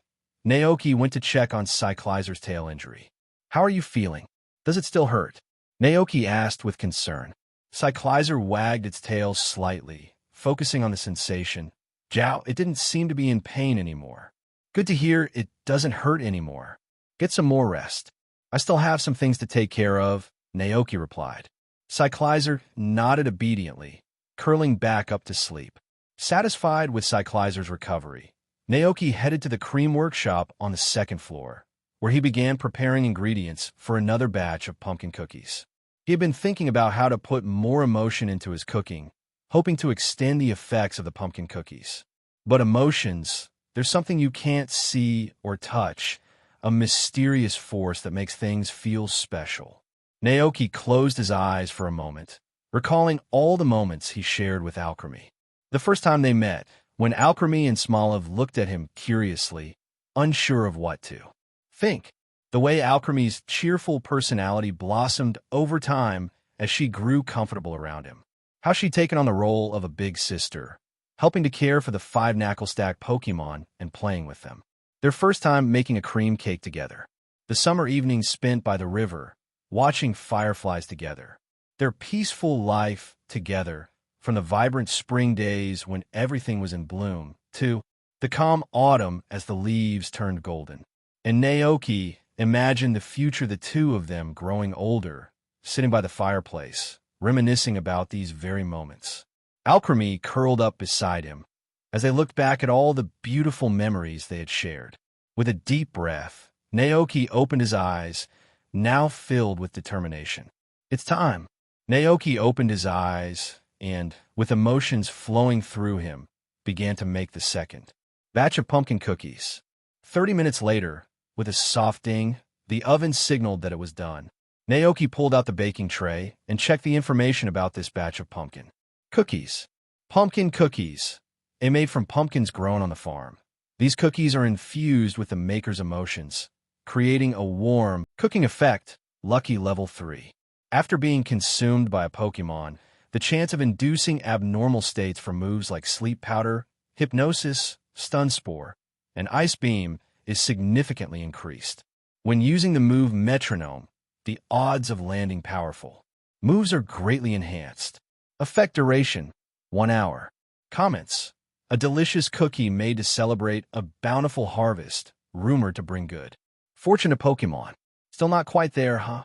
Naoki went to check on Cyclizer's tail injury. "How are you feeling? Does it still hurt?" Naoki asked with concern. Cyclizer wagged its tail slightly, focusing on the sensation. "Jow, it didn't seem to be in pain anymore." "Good to hear it doesn't hurt anymore. Get some more rest." "I still have some things to take care of," Naoki replied. Cyclizer nodded obediently, curling back up to sleep. Satisfied with Cyclizer's recovery, Naoki headed to the cream workshop on the second floor, where he began preparing ingredients for another batch of pumpkin cookies. He had been thinking about how to put more emotion into his cooking, hoping to extend the effects of the pumpkin cookies. But emotions, there's something you can't see or touch, a mysterious force that makes things feel special. Naoki closed his eyes for a moment, recalling all the moments he shared with Alchemy. The first time they met, when Alchemy and Smoliv looked at him curiously, unsure of what to think. The way Alchemy's cheerful personality blossomed over time as she grew comfortable around him. How she'd taken on the role of a big sister, helping to care for the 5 Knackle stack Pokémon and playing with them. Their first time making a cream cake together. The summer evenings spent by the river, watching fireflies together. Their peaceful life together, from the vibrant spring days when everything was in bloom, to the calm autumn as the leaves turned golden. And Naoki imagined the future, the two of them growing older, sitting by the fireplace, reminiscing about these very moments. Alchemy curled up beside him as they looked back at all the beautiful memories they had shared. With a deep breath, Naoki opened his eyes, now filled with determination. "It's time." Naoki opened his eyes, and, with emotions flowing through him, began to make the second batch of pumpkin cookies. 30 minutes later, with a soft ding, the oven signaled that it was done. Naoki pulled out the baking tray and checked the information about this batch of pumpkin cookies. Pumpkin cookies, made from pumpkins grown on the farm. These cookies are infused with the maker's emotions, creating a warm, cooking effect, lucky level 3. After being consumed by a Pokémon, the chance of inducing abnormal states from moves like Sleep Powder, Hypnosis, Stun Spore, and Ice Beam is significantly increased. When using the move Metronome, the odds of landing powerful moves are greatly enhanced. Effect duration, 1 hour. Comments: a delicious cookie made to celebrate a bountiful harvest, rumored to bring good fortune to Pokémon. Still not quite there, huh?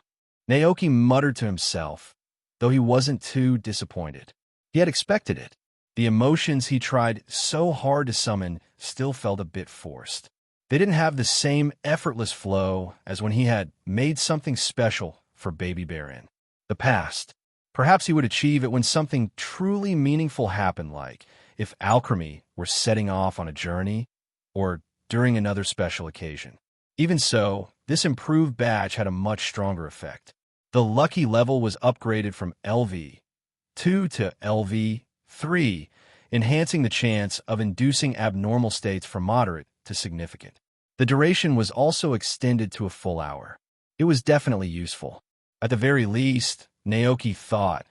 Naoki muttered to himself, though he wasn't too disappointed. He had expected it. The emotions he tried so hard to summon still felt a bit forced. They didn't have the same effortless flow as when he had made something special for Baby Bear in the past. Perhaps he would achieve it when something truly meaningful happened, like if alchemy were setting off on a journey or during another special occasion. Even so, this improved batch had a much stronger effect. The lucky level was upgraded from LV2 to LV3, enhancing the chance of inducing abnormal states from moderate to significant. The duration was also extended to a full hour. It was definitely useful. At the very least, Naoki thought,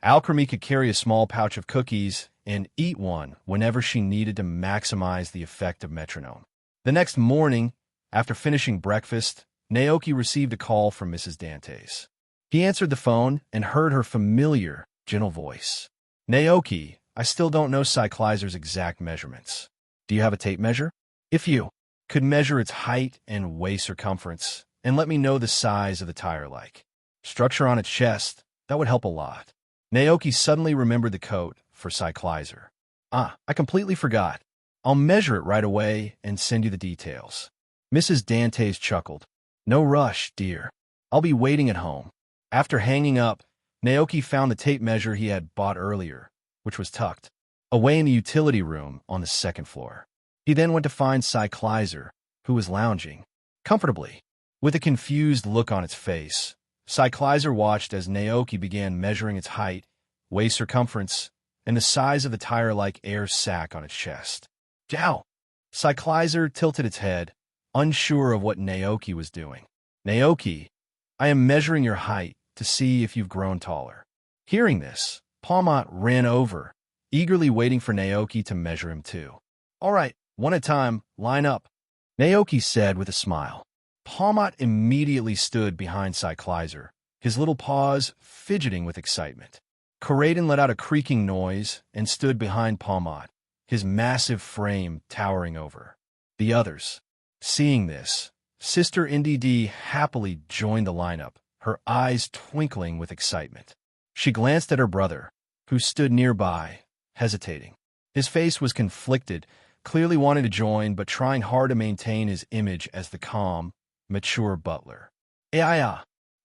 alchemy could carry a small pouch of cookies and eat one whenever she needed to maximize the effect of Metronome. The next morning, after finishing breakfast, Naoki received a call from Mrs. Dantes. He answered the phone and heard her familiar, gentle voice. Naoki, I still don't know Cyclizer's exact measurements. Do you have a tape measure? If you could measure its height and waist circumference, and let me know the size of the tire-like structure on its chest, that would help a lot. Naoki suddenly remembered the code for Cyclizer. I completely forgot. I'll measure it right away and send you the details. Mrs. Dantes chuckled. No rush, dear. I'll be waiting at home. After hanging up, Naoki found the tape measure he had bought earlier, which was tucked away in the utility room on the second floor. He then went to find Cyclizer, who was lounging comfortably. With a confused look on its face, Cyclizer watched as Naoki began measuring its height, waist circumference, and the size of the tire-like air sac on its chest. Jow! Cyclizer tilted its head, unsure of what Naoki was doing. Naoki, I am measuring your height to see if you've grown taller. Hearing this, Palmot ran over, eagerly waiting for Naoki to measure him too. All right, one at a time, line up, Naoki said with a smile. Palmot immediately stood behind Cyclizer, his little paws fidgeting with excitement. Corraden let out a creaking noise and stood behind Palmot, his massive frame towering over the others. Seeing this, Sister NDD happily joined the lineup, her eyes twinkling with excitement. She glanced at her brother, who stood nearby, hesitating. His face was conflicted, clearly wanting to join but trying hard to maintain his image as the calm, mature butler.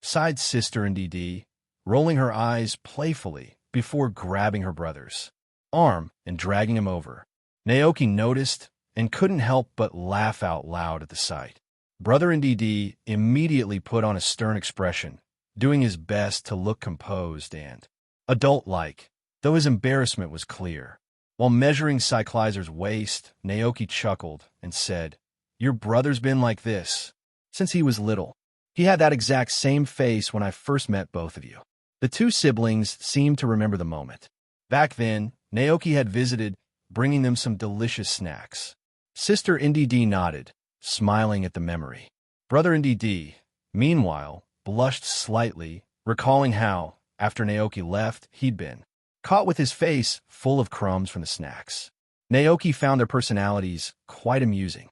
Sighed Sister NDD, rolling her eyes playfully before grabbing her brother's arm and dragging him over. Naoki noticed and couldn't help but laugh out loud at the sight. Brother NDD immediately put on a stern expression, doing his best to look composed and adult-like, though his embarrassment was clear. While measuring Cyclizer's waist, Naoki chuckled and said, Your brother's been like this since he was little. He had that exact same face when I first met both of you. The two siblings seemed to remember the moment. Back then, Naoki had visited, bringing them some delicious snacks. Sister NDD nodded, smiling at the memory. Brother NDD, meanwhile, blushed slightly, recalling how, after Naoki left, he'd been caught with his face full of crumbs from the snacks. Naoki found their personalities quite amusing.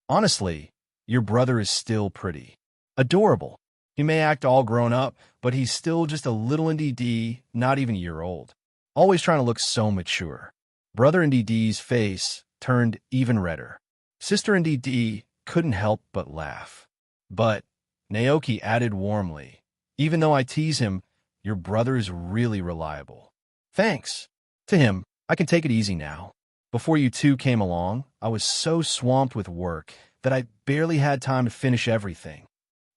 Honestly, your brother is still pretty adorable. He may act all grown up, but he's still just a little NDD, not even a year old. Always trying to look so mature. Brother NDD's face turned even redder. Sister NDD couldn't help but laugh. But, Naoki added warmly, even though I tease him, your brother is really reliable. Thanks. To him, I can take it easy now. Before you two came along, I was so swamped with work that I barely had time to finish everything.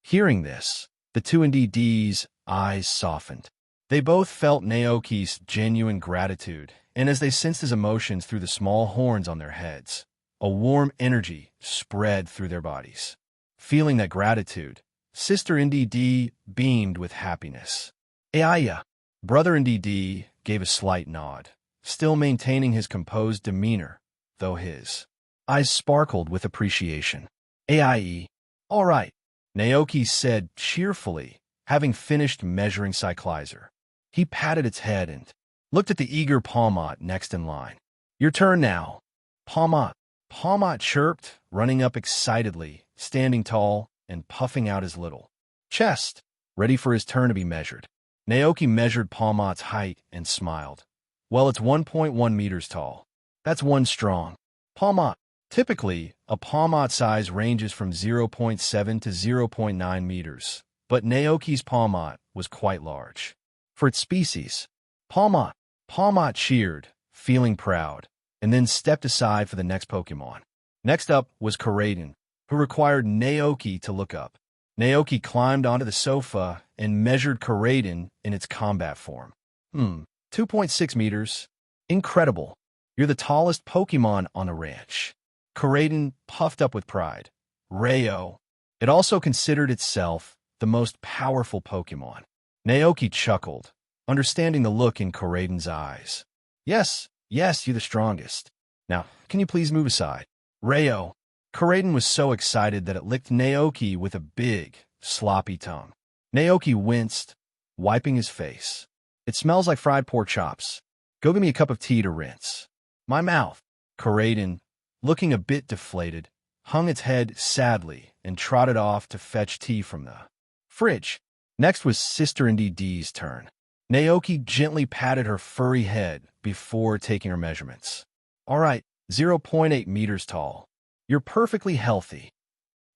Hearing this, the two NDD's eyes softened. They both felt Naoki's genuine gratitude, and as they sensed his emotions through the small horns on their heads, a warm energy spread through their bodies. Feeling that gratitude, Sister NDD beamed with happiness. Aya, Brother NDD gave a slight nod, still maintaining his composed demeanor, though his eyes sparkled with appreciation. Aie, all right, Naoki said cheerfully, having finished measuring Cyclizer. He patted its head and looked at the eager Palmot next in line. Your turn now. Palmot. Palmot chirped, running up excitedly, standing tall and puffing out his little chest, ready for his turn to be measured. Naoki measured Palmot's height and smiled. Well, it's 1.1 meters tall. That's one strong. Palmot. Typically, a Palmot size ranges from 0.7 to 0.9 meters, but Naoki's Palmot was quite large. For its species, Palmot. Palmot cheered, feeling proud, and then stepped aside for the next Pokémon. Next up was Koraidon, who required Naoki to look up. Naoki climbed onto the sofa and measured Koraidon in its combat form. 2.6 meters. Incredible. You're the tallest Pokémon on the ranch. Koraidon puffed up with pride. Rayo. It also considered itself the most powerful Pokémon. Naoki chuckled, understanding the look in Koraidon's eyes. Yes, you're the strongest. Now, can you please move aside? Rayo. Koraidon was so excited that it licked Naoki with a big, sloppy tongue. Naoki winced, wiping his face. It smells like fried pork chops. Go get me a cup of tea to rinse. My mouth. Koraidon, looking a bit deflated, hung its head sadly and trotted off to fetch tea from the fridge. Next was Sister NDD's turn. Naoki gently patted her furry head before taking her measurements. All right, 0.8 meters tall. You're perfectly healthy.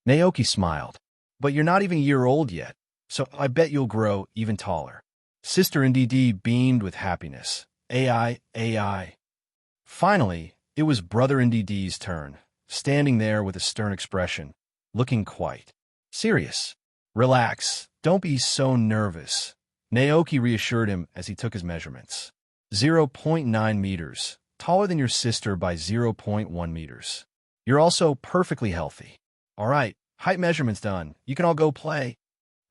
Naoki smiled. But you're not even a year old yet, so I bet you'll grow even taller. Sister NDD beamed with happiness. Ai. Finally, it was Brother NDD's turn, standing there with a stern expression, looking quite serious. Relax, don't be so nervous. Naoki reassured him as he took his measurements. 0.9 meters, taller than your sister by 0.1 meters. You're also perfectly healthy. All right, height measurements done. You can all go play.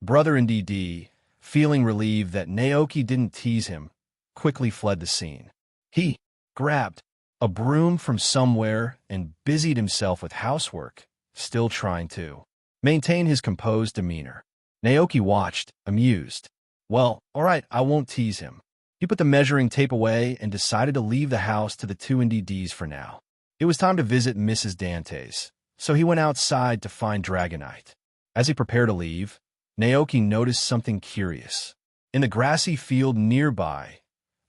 Brother NDD, feeling relieved that Naoki didn't tease him, quickly fled the scene. He grabbed a broom from somewhere and busied himself with housework, still trying to maintain his composed demeanor. Naoki watched, amused. Well, all right, I won't tease him. He put the measuring tape away and decided to leave the house to the two NDDs for now. It was time to visit Mrs. Dante's, so he went outside to find Dragonite. As he prepared to leave, Naoki noticed something curious. In the grassy field nearby,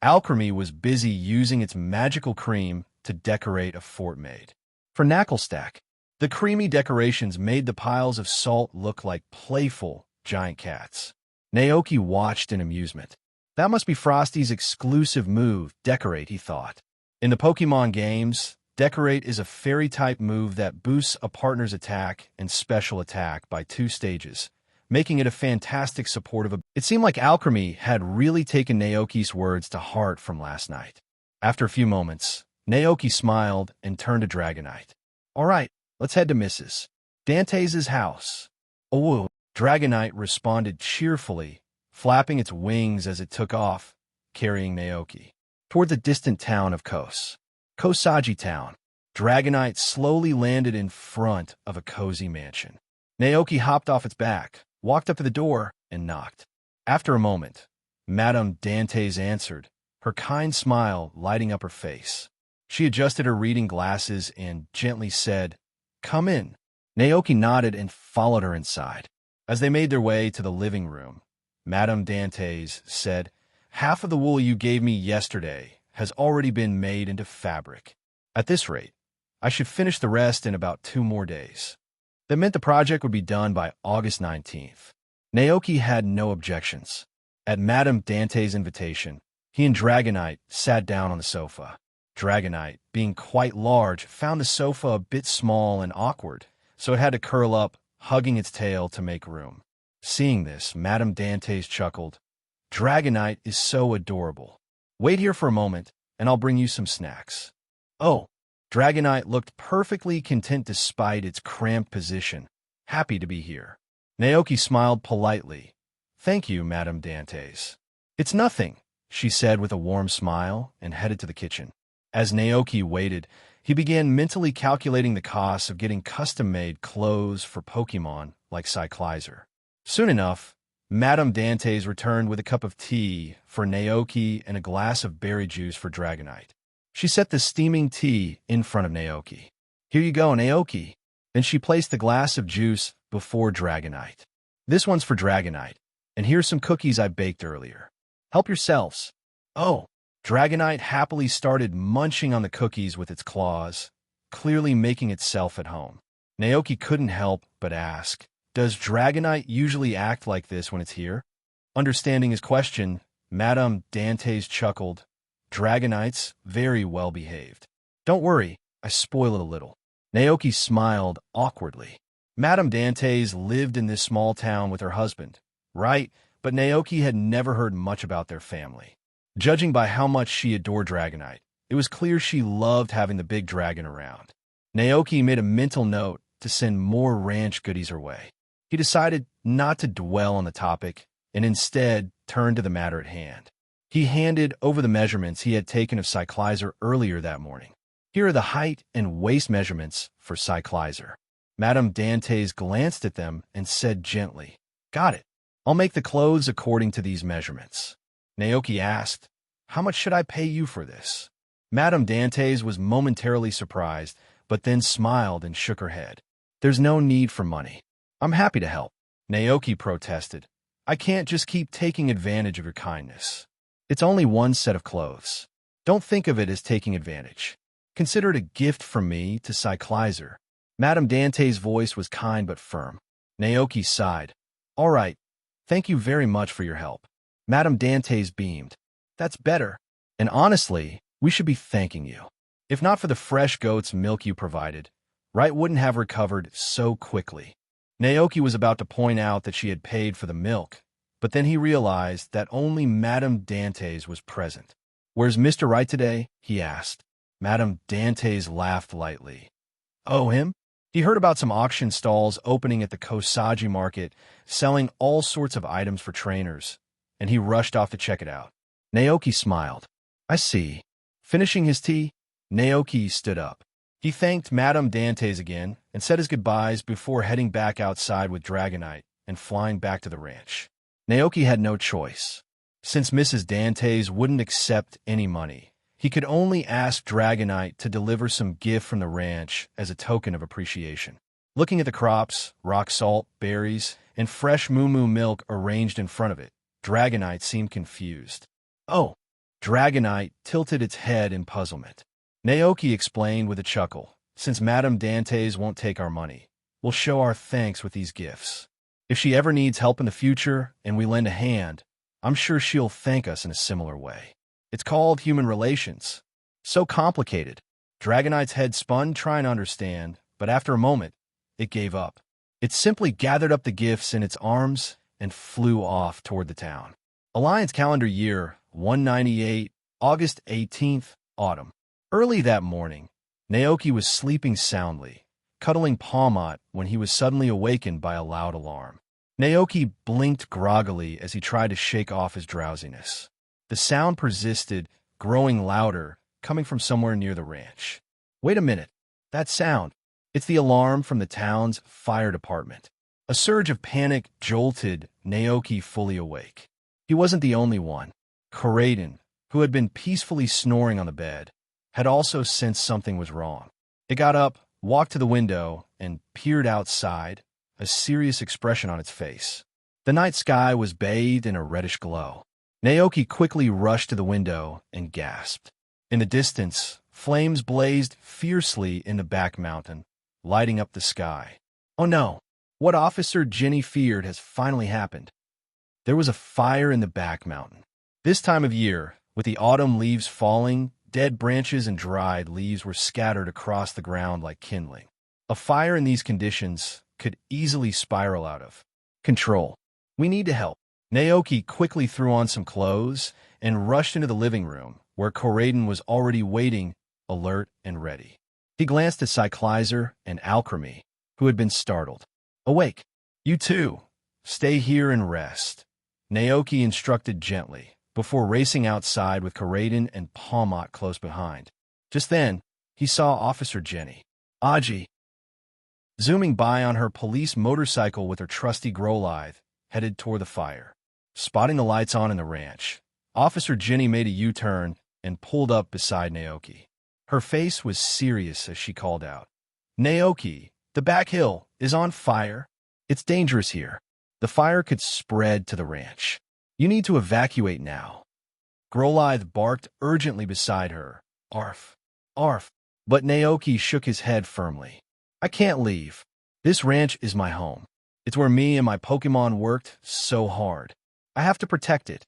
Alchemy was busy using its magical cream to decorate a fort made for Knacklestack. The creamy decorations made the piles of salt look like playful giant cats. Naoki watched in amusement. That must be Frosty's exclusive move, Decorate, he thought. In the Pokémon games, Decorate is a fairy-type move that boosts a partner's attack and special attack by 2 stages, making it a fantastic supportive ability. It seemed like Alchemy had really taken Naoki's words to heart from last night. After a few moments, Naoki smiled and turned to Dragonite. All right, let's head to Mrs. Dante's house. Oh, Dragonite responded cheerfully, flapping its wings as it took off, carrying Naoki toward the distant town of Kosagi Town. Dragonite slowly landed in front of a cozy mansion. Naoki hopped off its back, walked up to the door, and knocked. After a moment, Madame Dantes answered, her kind smile lighting up her face. She adjusted her reading glasses and gently said, "Come in." Naoki nodded and followed her inside. As they made their way to the living room, Madame Dantes said, "Half of the wool you gave me yesterday has already been made into fabric. At this rate, I should finish the rest in about 2 more days." That meant the project would be done by August 19th. Naoki had no objections. At Madame Dante's invitation, He and Dragonite sat down on the sofa. Dragonite, being quite large, found the sofa a bit small and awkward, so it had to curl up, hugging its tail to make room. Seeing this, Madame Dantes chuckled. Dragonite is so adorable. Wait here for a moment, and I'll bring you some snacks. Oh, Dragonite looked perfectly content despite its cramped position, happy to be here. Naoki smiled politely. Thank you, Madame Dantes. It's nothing, she said with a warm smile and headed to the kitchen. As Naoki waited, he began mentally calculating the costs of getting custom-made clothes for Pokémon like Cyclizer. Soon enough, Madame Dantes returned with a cup of tea for Naoki and a glass of berry juice for Dragonite. She set the steaming tea in front of Naoki. Here you go, Naoki. Then she placed the glass of juice before Dragonite. This one's for Dragonite, and here's some cookies I baked earlier. Help yourselves. Oh, Dragonite happily started munching on the cookies with its claws, clearly making itself at home. Naoki couldn't help but ask, does Dragonite usually act like this when it's here? Understanding his question, Madame Dantes chuckled. Dragonite's very well behaved. Don't worry, I spoil it a little. Naoki smiled awkwardly. Madame Dantes lived in this small town with her husband, right? But Naoki had never heard much about their family. Judging by how much she adored Dragonite, it was clear she loved having the big dragon around. Naoki made a mental note to send more ranch goodies her way. He decided not to dwell on the topic and instead turned to the matter at hand. He handed over the measurements he had taken of Cyclizer earlier that morning. Here are the height and waist measurements for Cyclizer. Madame Dantes glanced at them and said gently, Got it. I'll make the clothes according to these measurements. Naoki asked, How much should I pay you for this? Madame Dantes was momentarily surprised, but then smiled and shook her head. There's no need for money. I'm happy to help. Naoki protested. I can't just keep taking advantage of your kindness. It's only one set of clothes. Don't think of it as taking advantage. Consider it a gift from me to Cyclizer. Madame Dantes' voice was kind but firm. Naoki sighed. All right. Thank you very much for your help. Madame Dantes beamed. That's better. And honestly, we should be thanking you. If not for the fresh goat's milk you provided, Wright wouldn't have recovered so quickly. Naoki was about to point out that she had paid for the milk, but then he realized that only Madame Dantes was present. Where's Mr. Wright today? He asked. Madame Dantes laughed lightly. Oh, him? He heard about some auction stalls opening at the Kosagi market, selling all sorts of items for trainers, and he rushed off to check it out. Naoki smiled. I see. Finishing his tea, Naoki stood up. He thanked Madame Dantes again and said his goodbyes before heading back outside with Dragonite and flying back to the ranch. Naoki had no choice. Since Mrs. Dantes wouldn't accept any money, he could only ask Dragonite to deliver some gift from the ranch as a token of appreciation. Looking at the crops, rock salt, berries, and fresh moo milk arranged in front of it, Dragonite seemed confused. Oh, Dragonite tilted its head in puzzlement. Naoki explained with a chuckle, since Madame Dantes won't take our money, we'll show our thanks with these gifts. If she ever needs help in the future and we lend a hand, I'm sure she'll thank us in a similar way. It's called human relations. So complicated. Dragonite's head spun trying to understand, but after a moment, it gave up. It simply gathered up the gifts in its arms and flew off toward the town. Alliance calendar year 198, August 18th, autumn. Early that morning, Naoki was sleeping soundly, cuddling Palmot when he was suddenly awakened by a loud alarm. Naoki blinked groggily as he tried to shake off his drowsiness. The sound persisted, growing louder, coming from somewhere near the ranch. Wait a minute. That sound. It's the alarm from the town's fire department. A surge of panic jolted Naoki fully awake. He wasn't the only one. Karaden, who had been peacefully snoring on the bed, had also sensed something was wrong. It got up, walked to the window, and peered outside, a serious expression on its face. The night sky was bathed in a reddish glow. Naoki quickly rushed to the window and gasped. In the distance, flames blazed fiercely in the back mountain, lighting up the sky. Oh no! What Officer Jenny feared has finally happened. There was a fire in the back mountain. This time of year, With the autumn leaves falling, dead branches and dried leaves were scattered across the ground like kindling. A fire in these conditions could easily spiral out of control. We need to help. Naoki quickly threw on some clothes and rushed into the living room, where Koraden was already waiting, alert and ready. He glanced at Cyclizer and Alchemy, who had been startled. Awake. You too. Stay here and rest, Naoki instructed gently, before racing outside with Koraden and Palmot close behind. Just then, he saw Officer Jenny, Aji, zooming by on her police motorcycle with her trusty Growlithe, headed toward the fire. Spotting the lights on in the ranch, Officer Jenny made a U-turn and pulled up beside Naoki. Her face was serious as she called out, Naoki, the back hill is on fire. It's dangerous here. The fire could spread to the ranch. You need to evacuate now. Growlithe barked urgently beside her. Arf. Arf. But Naoki shook his head firmly. I can't leave. This ranch is my home. It's where me and my Pokémon worked so hard. I have to protect it.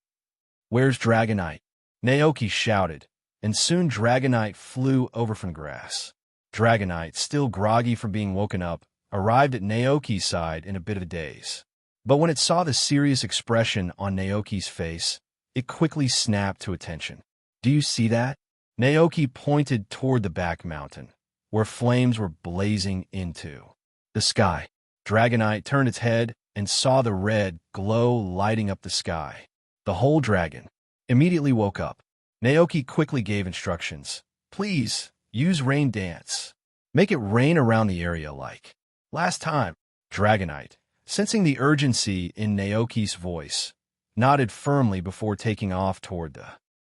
Where's Dragonite? Naoki shouted, and soon Dragonite flew over from grass. Dragonite, still groggy from being woken up, arrived at Naoki's side in a bit of a daze. But when it saw the serious expression on Naoki's face, it quickly snapped to attention. Do you see that? Naoki pointed toward the back mountain, where flames were blazing into the sky. Dragonite turned its head and saw the red glow lighting up the sky. The whole dragon immediately woke up. Naoki quickly gave instructions. Please, use rain dance. Make it rain around the area like last time. Dragonite, sensing the urgency in Naoki's voice, nodded firmly before taking off toward the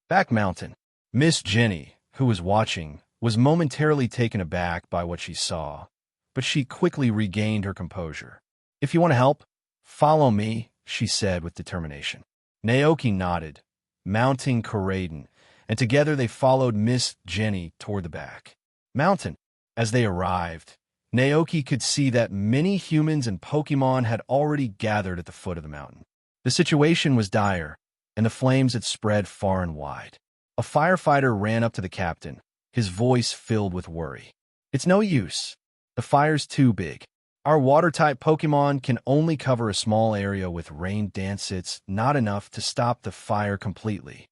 back mountain. Miss Jenny, who was watching, was momentarily taken aback by what she saw, but she quickly regained her composure. If you want to help, follow me, she said with determination. Naoki nodded, mounting Koraden, and together they followed Miss Jenny toward the back mountain. As they arrived, Naoki could see that many humans and Pokémon had already gathered at the foot of the mountain. The situation was dire, and the flames had spread far and wide. A firefighter ran up to the captain, his voice filled with worry. It's no use. The fire's too big. Our water-type Pokémon can only cover a small area with rain dance. It's not enough to stop the fire completely.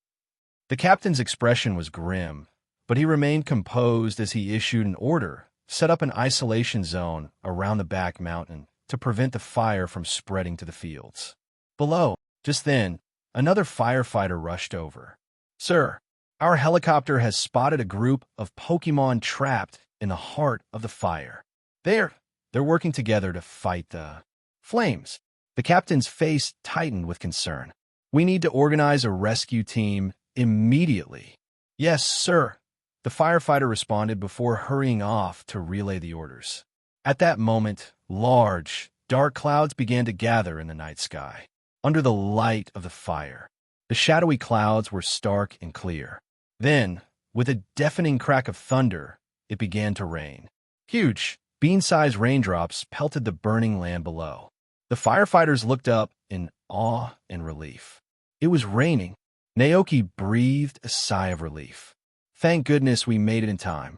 The captain's expression was grim, but he remained composed as he issued an order, set up an isolation zone around the back mountain to prevent the fire from spreading to the fields below. Just then, another firefighter rushed over. Sir, our helicopter has spotted a group of Pokémon trapped in the heart of the fire. They're working together to fight the flames. The captain's face tightened with concern. We need to organize a rescue team immediately. Yes, sir, the firefighter responded before hurrying off to relay the orders. At that moment, large, dark clouds began to gather in the night sky. Under the light of the fire, the shadowy clouds were stark and clear. Then, with a deafening crack of thunder, it began to rain. Huge, bean-sized raindrops pelted the burning land below. The firefighters looked up in awe and relief. It was raining. Naoki breathed a sigh of relief. Thank goodness we made it in time.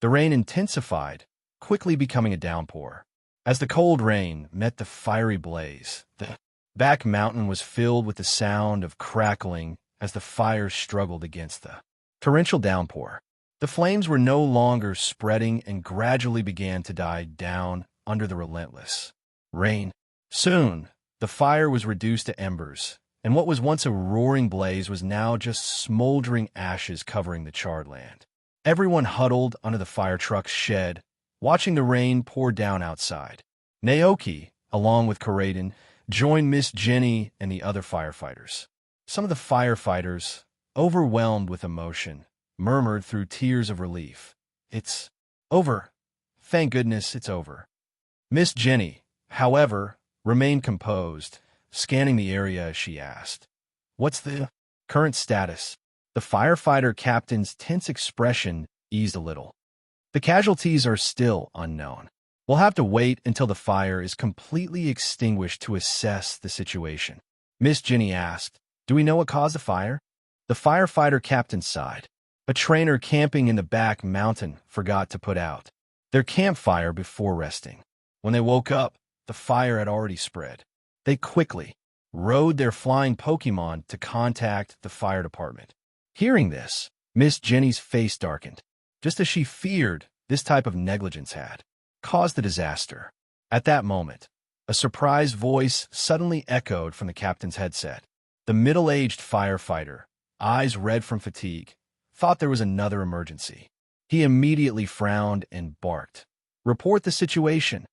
The rain intensified, quickly becoming a downpour. As the cold rain met the fiery blaze, the back mountain was filled with the sound of crackling as the fire struggled against the torrential downpour. The flames were no longer spreading and gradually began to die down under the relentless rain. Soon, the fire was reduced to embers, and what was once a roaring blaze was now just smoldering ashes covering the charred land. Everyone huddled under the fire truck's shed, watching the rain pour down outside. Naoki, along with Koraden, joined Miss Jenny and the other firefighters. Some of the firefighters, overwhelmed with emotion, murmured through tears of relief. It's over. Thank goodness it's over. Miss Jenny, however, remained composed, scanning the area as she asked, What's the current status? The firefighter captain's tense expression eased a little. The casualties are still unknown. We'll have to wait until the fire is completely extinguished to assess the situation. Miss Jenny asked, Do we know what caused the fire? The firefighter captain sighed. A trainer camping in the back mountain forgot to put out their campfire before resting. When they woke up, the fire had already spread. They quickly rode their flying Pokémon to contact the fire department. Hearing this, Miss Jenny's face darkened. Just as she feared, this type of negligence had caused the disaster. At that moment, a surprised voice suddenly echoed from the captain's headset. The middle-aged firefighter, eyes red from fatigue, thought there was another emergency. He immediately frowned and barked. "Report the situation.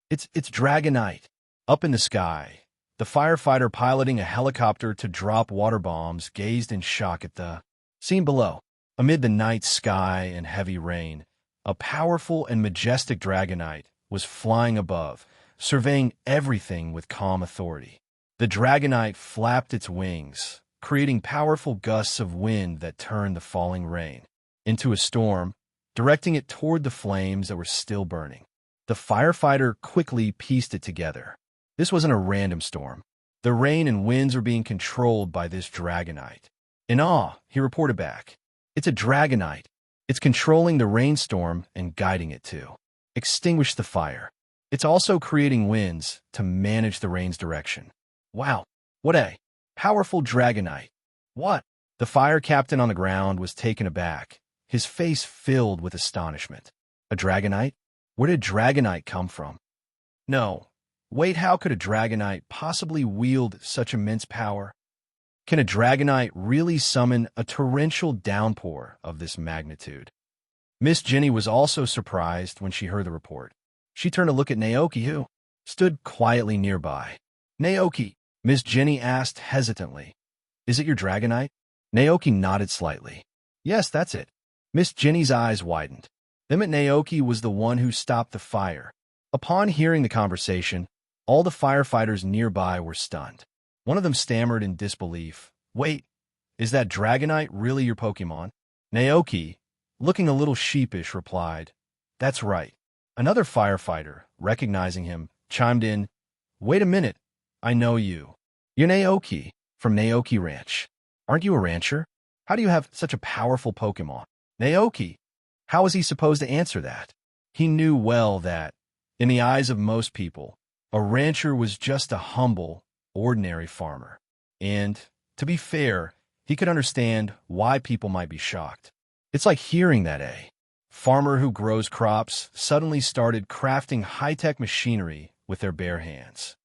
It's Dragonite." Up in the sky, the firefighter piloting a helicopter to drop water bombs gazed in shock at the scene below. Amid the night sky and heavy rain, a powerful and majestic Dragonite was flying above, surveying everything with calm authority. The Dragonite flapped its wings, creating powerful gusts of wind that turned the falling rain into a storm, directing it toward the flames that were still burning. The firefighter quickly pieced it together. This wasn't a random storm. The rain and winds were being controlled by this Dragonite. In awe, he reported back. "It's a Dragonite. It's controlling the rainstorm and guiding it to extinguish the fire. It's also creating winds to manage the rain's direction." "Wow, what a powerful Dragonite." "What?" The fire captain on the ground was taken aback, his face filled with astonishment. "A Dragonite? Where did Dragonite come from?" "No. Wait, how could a Dragonite possibly wield such immense power? Can a Dragonite really summon a torrential downpour of this magnitude?" Miss Jenny was also surprised when she heard the report. She turned to look at Naoki, who stood quietly nearby. "Naoki," Miss Jenny asked hesitantly, "is it your Dragonite?" Naoki nodded slightly. "Yes, that's it." Miss Jenny's eyes widened. Then Naoki was the one who stopped the fire. Upon hearing the conversation, all the firefighters nearby were stunned. One of them stammered in disbelief. "Wait, is that Dragonite really your Pokémon?" Naoki, looking a little sheepish, replied, "That's right." Another firefighter, recognizing him, chimed in, "Wait a minute, I know you. You're Naoki, from Naoki Ranch. Aren't you a rancher? How do you have such a powerful Pokémon?" Naoki, how was he supposed to answer that? He knew well that, in the eyes of most people, a rancher was just a humble, ordinary farmer. And, to be fair, he could understand why people might be shocked. It's like hearing that a farmer who grows crops suddenly started crafting high-tech machinery with their bare hands.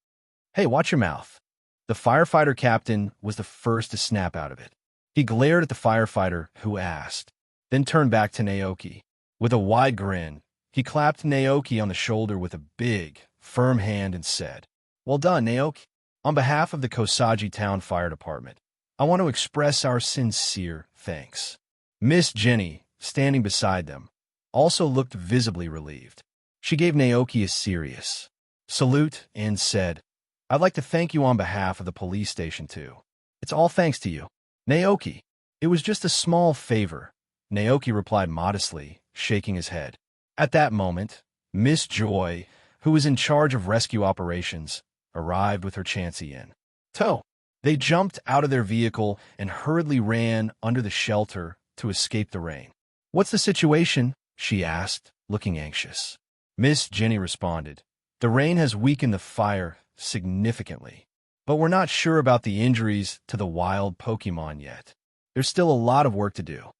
"Hey, watch your mouth." The firefighter captain was the first to snap out of it. He glared at the firefighter who asked, then turned back to Naoki. With a wide grin, he clapped Naoki on the shoulder with a big, firm hand and said, "Well done, Naoki. On behalf of the Kosagi Town Fire Department, I want to express our sincere thanks." Miss Jenny, standing beside them, also looked visibly relieved. She gave Naoki a serious salute and said, "I'd like to thank you on behalf of the police station, too. It's all thanks to you." "Naoki, it was just a small favor," Naoki replied modestly, shaking his head. At that moment, Miss Joy, who was in charge of rescue operations, arrived with her Chansey in tow. They jumped out of their vehicle and hurriedly ran under the shelter to escape the rain. "What's the situation?" she asked, looking anxious. Miss Jenny responded, "The rain has weakened the fire significantly, but we're not sure about the injuries to the wild Pokémon yet. There's still a lot of work to do."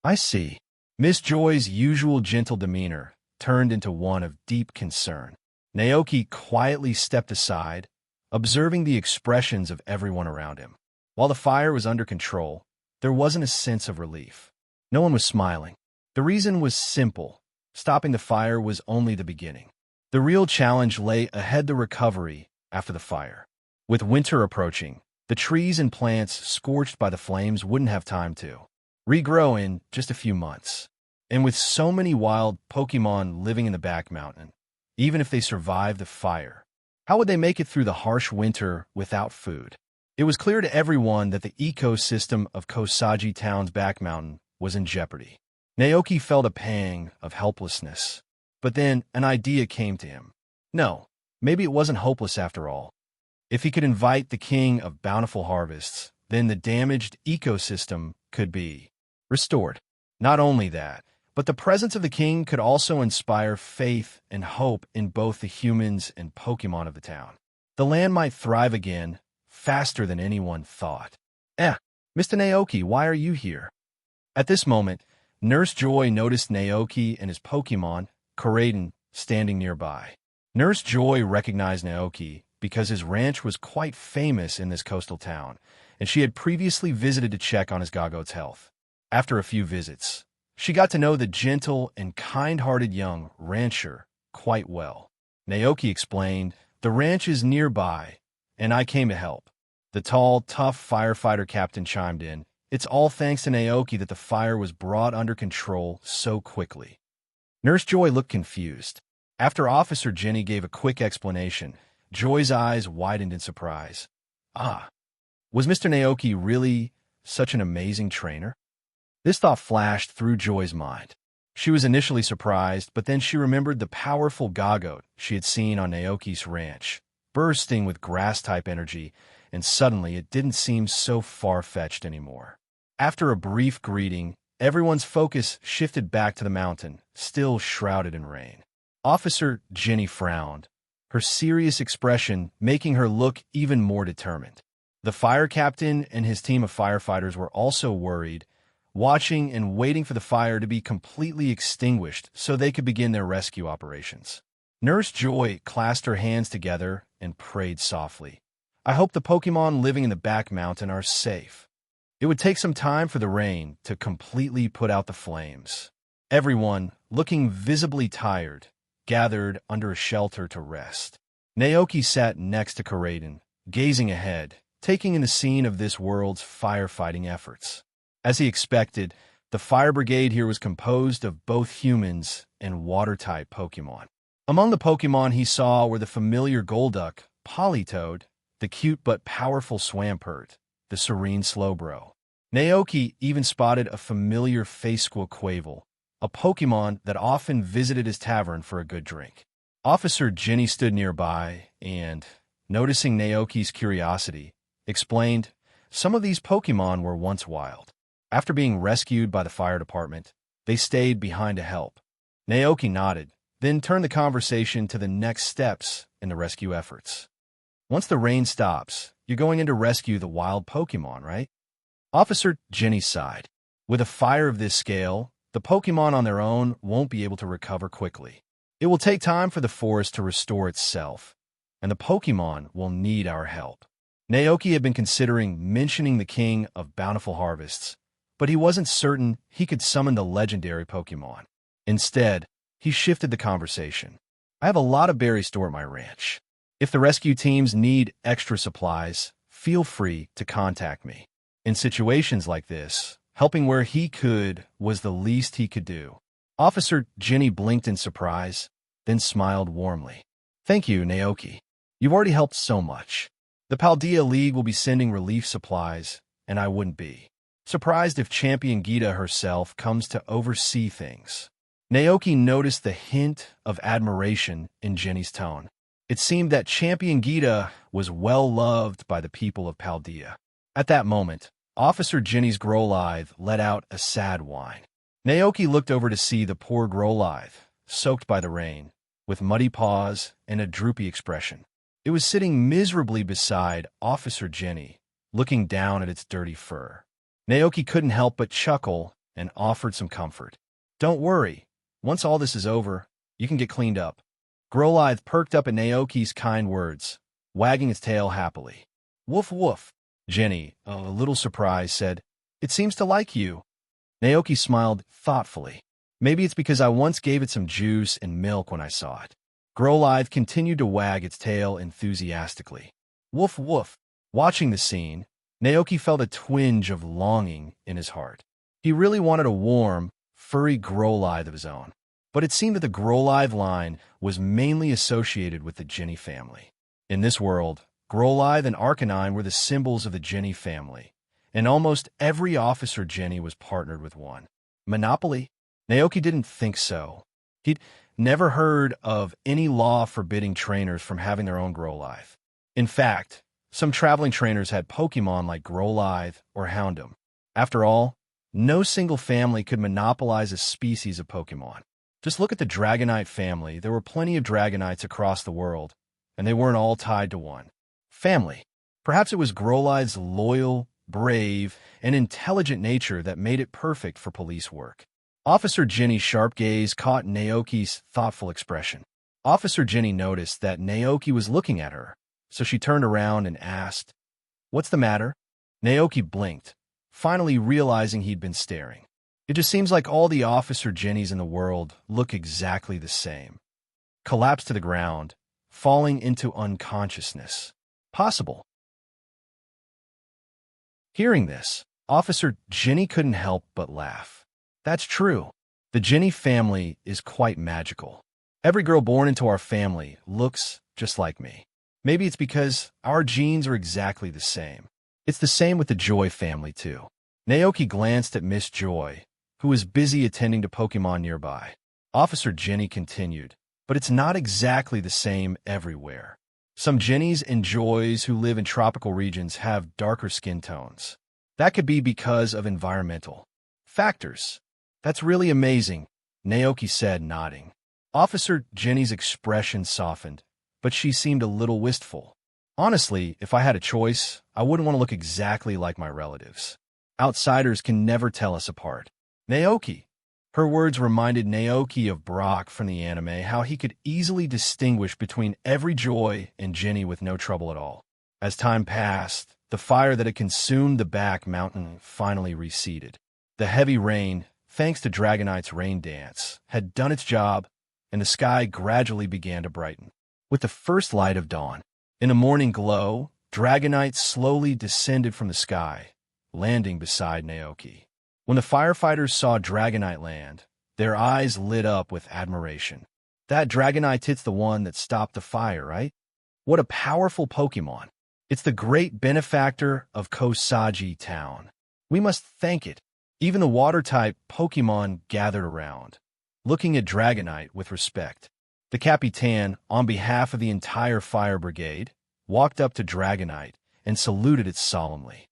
"I see." Miss Joy's usual gentle demeanor turned into one of deep concern. Naoki quietly stepped aside, observing the expressions of everyone around him. While the fire was under control, there wasn't a sense of relief. No one was smiling. The reason was simple. Stopping the fire was only the beginning. The real challenge lay ahead: the recovery after the fire. With winter approaching, the trees and plants scorched by the flames wouldn't have time to regrow in just a few months. And with so many wild Pokémon living in the back mountain, even if they survived the fire, how would they make it through the harsh winter without food? It was clear to everyone that the ecosystem of Kosagi Town's back mountain was in jeopardy. Naoki felt a pang of helplessness, but then an idea came to him. No, maybe it wasn't hopeless after all. If he could invite the king of bountiful harvests, then the damaged ecosystem could be restored. Not only that, but the presence of the king could also inspire faith and hope in both the humans and Pokémon of the town. The land might thrive again, faster than anyone thought. Mr. Naoki, why are you here? At this moment, Nurse Joy noticed Naoki and his Pokémon, Koraidon, standing nearby. Nurse Joy recognized Naoki because his ranch was quite famous in this coastal town, and she had previously visited to check on his Gago's health. After a few visits, she got to know the gentle and kind-hearted young rancher quite well. Naoki explained, "The ranch is nearby, and I came to help." The tall, tough firefighter captain chimed in, "It's all thanks to Naoki that the fire was brought under control so quickly." Nurse Joy looked confused. After Officer Jenny gave a quick explanation, Joy's eyes widened in surprise. Was Mr. Naoki really such an amazing trainer? This thought flashed through Joy's mind. She was initially surprised, but then she remembered the powerful Gagote she had seen on Naoki's ranch, bursting with grass-type energy, and suddenly it didn't seem so far-fetched anymore. After a brief greeting, everyone's focus shifted back to the mountain, still shrouded in rain. Officer Jenny frowned, her serious expression making her look even more determined. The fire captain and his team of firefighters were also worried, watching and waiting for the fire to be completely extinguished so they could begin their rescue operations. Nurse Joy clasped her hands together and prayed softly. "I hope the Pokémon living in the back mountain are safe." It would take some time for the rain to completely put out the flames. Everyone, looking visibly tired, gathered under a shelter to rest. Naoki sat next to Koraidon, gazing ahead, taking in the scene of this world's firefighting efforts. As he expected, the fire brigade here was composed of both humans and water-type Pokémon. Among the Pokémon he saw were the familiar Golduck, Politoed, the cute but powerful Swampert, the serene Slowbro. Naoki even spotted a familiar Quavel, a Pokémon that often visited his tavern for a good drink. Officer Jenny stood nearby and, noticing Naoki's curiosity, explained, "Some of these Pokémon were once wild. After being rescued by the fire department, they stayed behind to help." Naoki nodded, then turned the conversation to the next steps in the rescue efforts. "Once the rain stops, you're going in to rescue the wild Pokémon, right?" Officer Jenny sighed. "With a fire of this scale, the Pokémon on their own won't be able to recover quickly. It will take time for the forest to restore itself, and the Pokémon will need our help." Naoki had been considering mentioning the King of Bountiful Harvests, but he wasn't certain he could summon the legendary Pokémon. Instead, he shifted the conversation. "I have a lot of berries stored at my ranch. If the rescue teams need extra supplies, feel free to contact me." In situations like this, helping where he could was the least he could do. Officer Jenny blinked in surprise, then smiled warmly. "Thank you, Naoki. You've already helped so much. The Paldea League will be sending relief supplies, and I wouldn't be surprised if Champion Gita herself comes to oversee things." Naoki noticed the hint of admiration in Jenny's tone. It seemed that Champion Gita was well-loved by the people of Paldea. At that moment, Officer Jenny's Growlithe let out a sad whine. Naoki looked over to see the poor Growlithe, soaked by the rain, with muddy paws and a droopy expression. It was sitting miserably beside Officer Jenny, looking down at its dirty fur. Naoki couldn't help but chuckle and offered some comfort. "Don't worry. Once all this is over, you can get cleaned up." Growlithe perked up at Naoki's kind words, wagging its tail happily. "Woof woof." Jenny, a little surprised, said, "It seems to like you." Naoki smiled thoughtfully. "Maybe it's because I once gave it some juice and milk when I saw it." Growlithe continued to wag its tail enthusiastically. Woof woof. Watching the scene, Naoki felt a twinge of longing in his heart. He really wanted a warm, furry Growlithe of his own. But it seemed that the Growlithe line was mainly associated with the Jenny family. In this world, Growlithe and Arcanine were the symbols of the Jenny family, and almost every Officer Jenny was partnered with one. Monopoly? Naoki didn't think so. He'd never heard of any law forbidding trainers from having their own Growlithe. In fact, some traveling trainers had Pokémon like Growlithe or Houndoom. After all, no single family could monopolize a species of Pokémon. Just look at the Dragonite family. There were plenty of Dragonites across the world, and they weren't all tied to one family. Perhaps it was Growlithe's loyal, brave, and intelligent nature that made it perfect for police work. Officer Jenny's sharp gaze caught Naoki's thoughtful expression. Officer Jenny noticed that Naoki was looking at her, so she turned around and asked, "What's the matter?" Naoki blinked, finally realizing he'd been staring. It just seems like all the Officer Jennys in the world look exactly the same. Collapsed to the ground, falling into unconsciousness. Possible. Hearing this, Officer Jenny couldn't help but laugh. That's true. The Jenny family is quite magical. Every girl born into our family looks just like me. Maybe it's because our genes are exactly the same. It's the same with the Joy family, too. Naoki glanced at Miss Joy, who was busy attending to Pokémon nearby. Officer Jenny continued, but it's not exactly the same everywhere. Some Jennies and Joys who live in tropical regions have darker skin tones. That could be because of environmental factors. That's really amazing, Naoki said, nodding. Officer Jenny's expression softened, but she seemed a little wistful. Honestly, if I had a choice, I wouldn't want to look exactly like my relatives. Outsiders can never tell us apart. Naoki. Her words reminded Naoki of Brock from the anime, how he could easily distinguish between every Joy and Jenny with no trouble at all. As time passed, the fire that had consumed the back mountain finally receded. The heavy rain, thanks to Dragonite's rain dance, had done its job, and the sky gradually began to brighten. With the first light of dawn, in a morning glow, Dragonite slowly descended from the sky, landing beside Naoki. When the firefighters saw Dragonite land, their eyes lit up with admiration. That Dragonite's the one that stopped the fire, right? What a powerful Pokémon. It's the great benefactor of Kosagi Town. We must thank it. Even the water-type Pokémon gathered around, looking at Dragonite with respect. The Capitan, on behalf of the entire fire brigade, walked up to Dragonite and saluted it solemnly.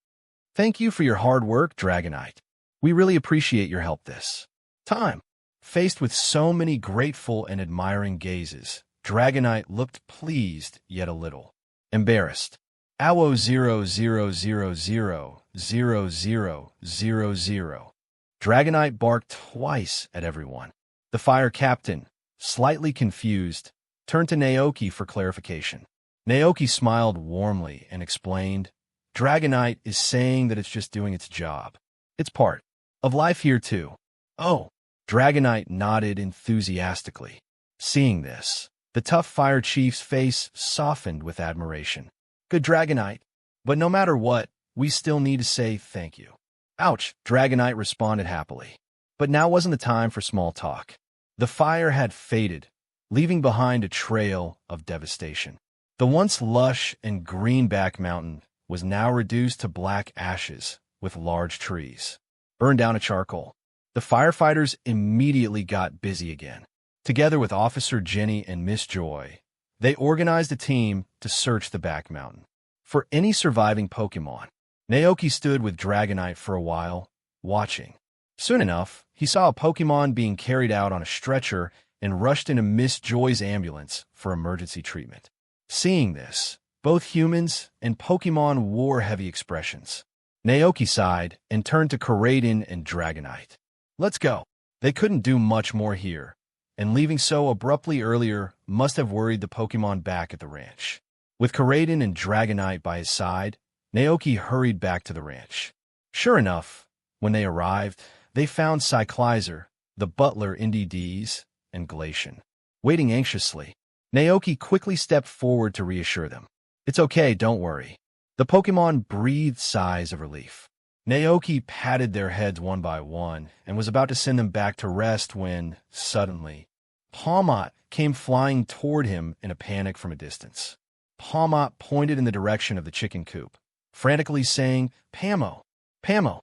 "Thank you for your hard work, Dragonite. We really appreciate your help this time." Faced with so many grateful and admiring gazes, Dragonite looked pleased yet a little embarrassed. "Awo 00000000." Dragonite barked twice at everyone. The fire captain, slightly confused, turned to Naoki for clarification. Naoki smiled warmly and explained, "Dragonite is saying that it's just doing its job. It's part of life here too." "Oh." Dragonite nodded enthusiastically. Seeing this, the tough fire chief's face softened with admiration. "Good Dragonite. But no matter what, we still need to say thank you." "Ouch," Dragonite responded happily. But now wasn't the time for small talk. The fire had faded, leaving behind a trail of devastation. The once lush and green back mountain was now reduced to black ashes with large trees, burned down to charcoal. The firefighters immediately got busy again. Together with Officer Jenny and Miss Joy, they organized a team to search the back mountain for any surviving Pokémon. Naoki stood with Dragonite for a while, watching. Soon enough, he saw a Pokémon being carried out on a stretcher and rushed into Miss Joy's ambulance for emergency treatment. Seeing this, both humans and Pokémon wore heavy expressions. Naoki sighed and turned to Koraidon and Dragonite. "Let's go." They couldn't do much more here, and leaving so abruptly earlier must have worried the Pokémon back at the ranch. With Koraidon and Dragonite by his side, Naoki hurried back to the ranch. Sure enough, when they arrived, they found Cyclizer, the butler Indy and Glacian, waiting anxiously. Naoki quickly stepped forward to reassure them. "It's okay, don't worry." The Pokémon breathed sighs of relief. Naoki patted their heads one by one and was about to send them back to rest when, suddenly, Palmot came flying toward him in a panic from a distance. Palmot pointed in the direction of the chicken coop, frantically saying, "Pamo! Pamo!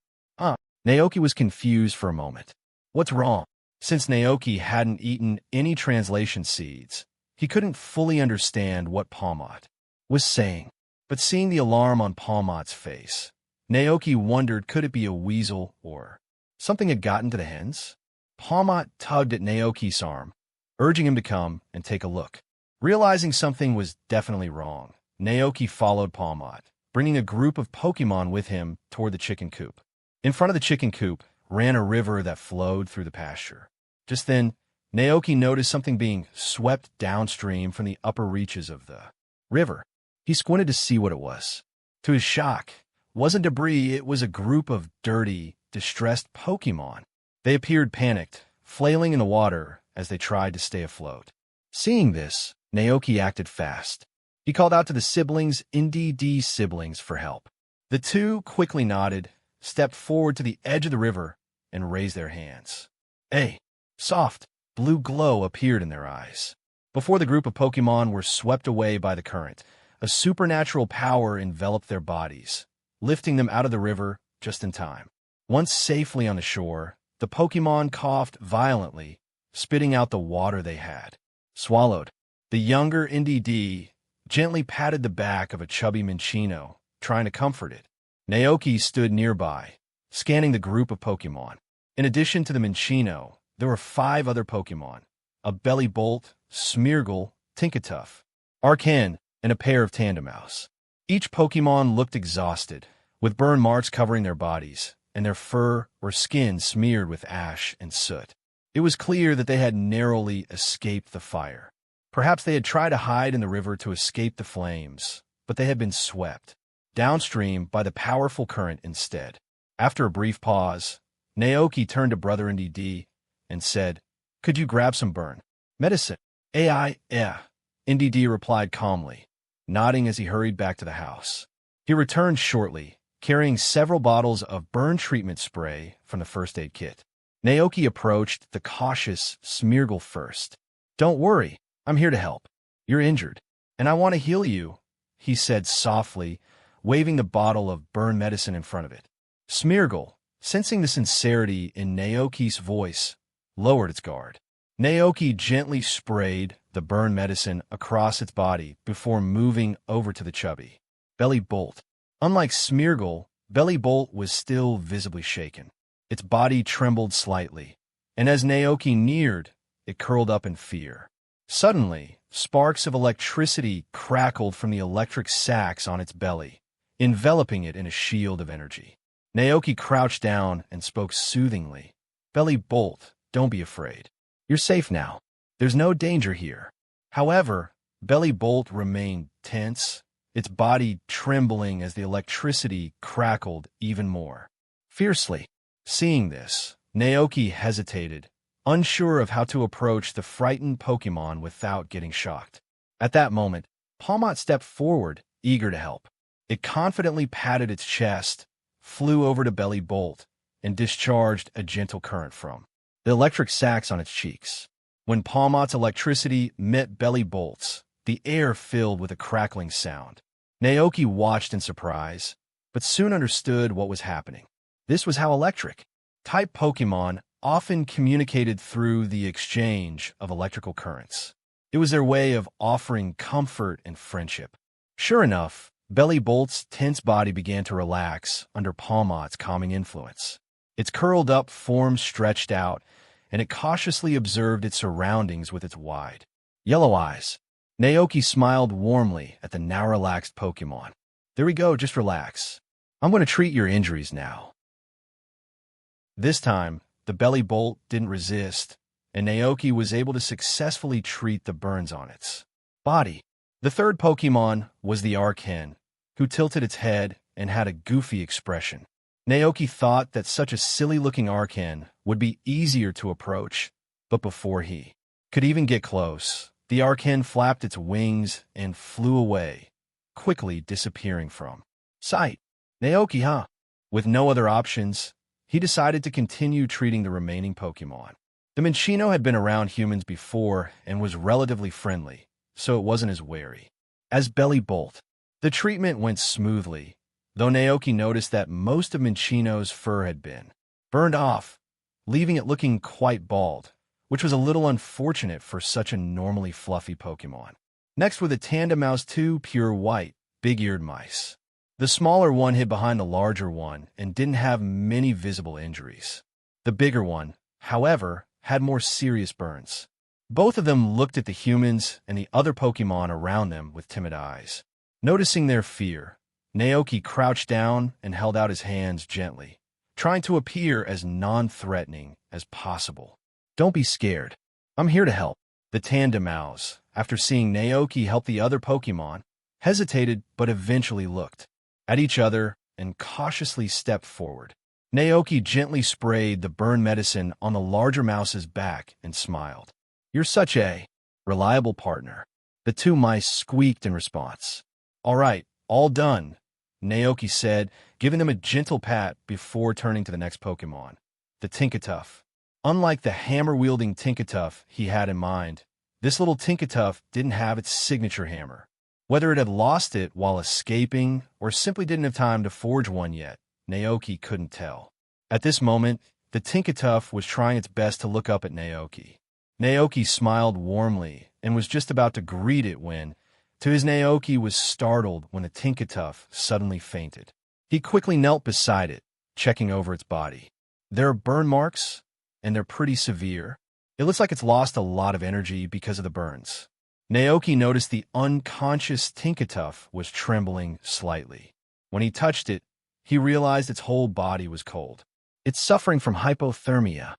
Naoki was confused for a moment. What's wrong? Since Naoki hadn't eaten any translation seeds, he couldn't fully understand what Palmot was saying. But seeing the alarm on Palmot's face, Naoki wondered, could it be a weasel or something had gotten to the hens? Palmot tugged at Naoki's arm, urging him to come and take a look. Realizing something was definitely wrong, Naoki followed Palmot, bringing a group of Pokémon with him toward the chicken coop. In front of the chicken coop ran a river that flowed through the pasture. Just then, Naoki noticed something being swept downstream from the upper reaches of the river. He squinted to see what it was. To his shock, it wasn't debris, it was a group of dirty, distressed Pokémon. They appeared panicked, flailing in the water as they tried to stay afloat. Seeing this, Naoki acted fast. He called out to the siblings, NDD siblings, for help. The two quickly nodded, stepped forward to the edge of the river, and raised their hands. A soft, blue glow appeared in their eyes. Before the group of Pokémon were swept away by the current, a supernatural power enveloped their bodies, lifting them out of the river just in time. Once safely on the shore, the Pokémon coughed violently, spitting out the water they had swallowed. The younger NDD gently patted the back of a chubby Minccino, trying to comfort it. Naoki stood nearby, scanning the group of Pokémon. In addition to the Minccino, there were 5 other Pokémon: a Bellybolt, Smeargle, Tinkatuff, Arcan, and a pair of Tandemouse. Each Pokémon looked exhausted, with burn marks covering their bodies, and their fur or skin smeared with ash and soot. It was clear that they had narrowly escaped the fire. Perhaps they had tried to hide in the river to escape the flames, but they had been swept downstream by the powerful current instead. After a brief pause, Naoki turned to Brother NDD and said, "Could you grab some burn medicine?" NDD replied calmly, nodding as he hurried back to the house. He returned shortly, carrying several bottles of burn treatment spray from the first aid kit. Naoki approached the cautious Smeargle first. "Don't worry, I'm here to help. You're injured, and I want to heal you," he said softly, waving the bottle of burn medicine in front of it. Smeargle, sensing the sincerity in Naoki's voice, lowered its guard. Naoki gently sprayed the burn medicine across its body before moving over to the chubby Bellybolt. Unlike Smeargle, Bellybolt was still visibly shaken. Its body trembled slightly, and as Naoki neared, it curled up in fear. Suddenly, sparks of electricity crackled from the electric sacs on its belly, enveloping it in a shield of energy. Naoki crouched down and spoke soothingly. "Bellybolt, don't be afraid. You're safe now. There's no danger here." However, Bellybolt remained tense, its body trembling as the electricity crackled even more fiercely. Seeing this, Naoki hesitated, unsure of how to approach the frightened Pokémon without getting shocked. At that moment, Palmot stepped forward, eager to help. It confidently patted its chest, flew over to Bellybolt, and discharged a gentle current from the electric sacs on its cheeks. When Palmot's electricity met Bellybolt's, the air filled with a crackling sound. Naoki watched in surprise, but soon understood what was happening. This was how electric-type Pokémon often communicated through the exchange of electrical currents. It was their way of offering comfort and friendship. Sure enough, Bellybolt's tense body began to relax under Palmot's calming influence. Its curled-up form stretched out, and it cautiously observed its surroundings with its wide yellow eyes. Naoki smiled warmly at the now relaxed Pokémon. "There we go, just relax. I'm going to treat your injuries now." This time, the Bellybolt didn't resist, and Naoki was able to successfully treat the burns on its body. The third Pokémon was the Arcan, who tilted its head and had a goofy expression. Naoki thought that such a silly-looking Arcan would be easier to approach, but before he could even get close, the Arcan flapped its wings and flew away, quickly disappearing from sight. Naoki, huh? With no other options, he decided to continue treating the remaining Pokémon. The Minccino had been around humans before and was relatively friendly, so it wasn't as wary as Bellybolt. The treatment went smoothly, though Naoki noticed that most of Minccino's fur had been burned off, leaving it looking quite bald, which was a little unfortunate for such a normally fluffy Pokémon. Next were the tandem mouse, two pure white, big-eared mice. The smaller one hid behind the larger one and didn't have many visible injuries. The bigger one, however, had more serious burns. Both of them looked at the humans and the other Pokémon around them with timid eyes. Noticing their fear, Naoki crouched down and held out his hands gently, trying to appear as non-threatening as possible. "Don't be scared. I'm here to help." The tandem mouse, after seeing Naoki help the other Pokémon, hesitated but eventually looked at each other and cautiously stepped forward. Naoki gently sprayed the burn medicine on the larger mouse's back and smiled. "You're such a reliable partner." The two mice squeaked in response. "All right, all done," Naoki said, giving them a gentle pat before turning to the next Pokémon, the Tinkatuff. Unlike the hammer-wielding Tinkatuff he had in mind, this little Tinkatuff didn't have its signature hammer. Whether it had lost it while escaping or simply didn't have time to forge one yet, Naoki couldn't tell. At this moment, the Tinkatuff was trying its best to look up at Naoki. Naoki smiled warmly and was just about to greet it when, to his Naoki was startled when the Tinkatuff suddenly fainted. He quickly knelt beside it, checking over its body. "There are burn marks, and they're pretty severe. It looks like it's lost a lot of energy because of the burns." Naoki noticed the unconscious Tinkatuff was trembling slightly. When he touched it, he realized its whole body was cold. "It's suffering from hypothermia."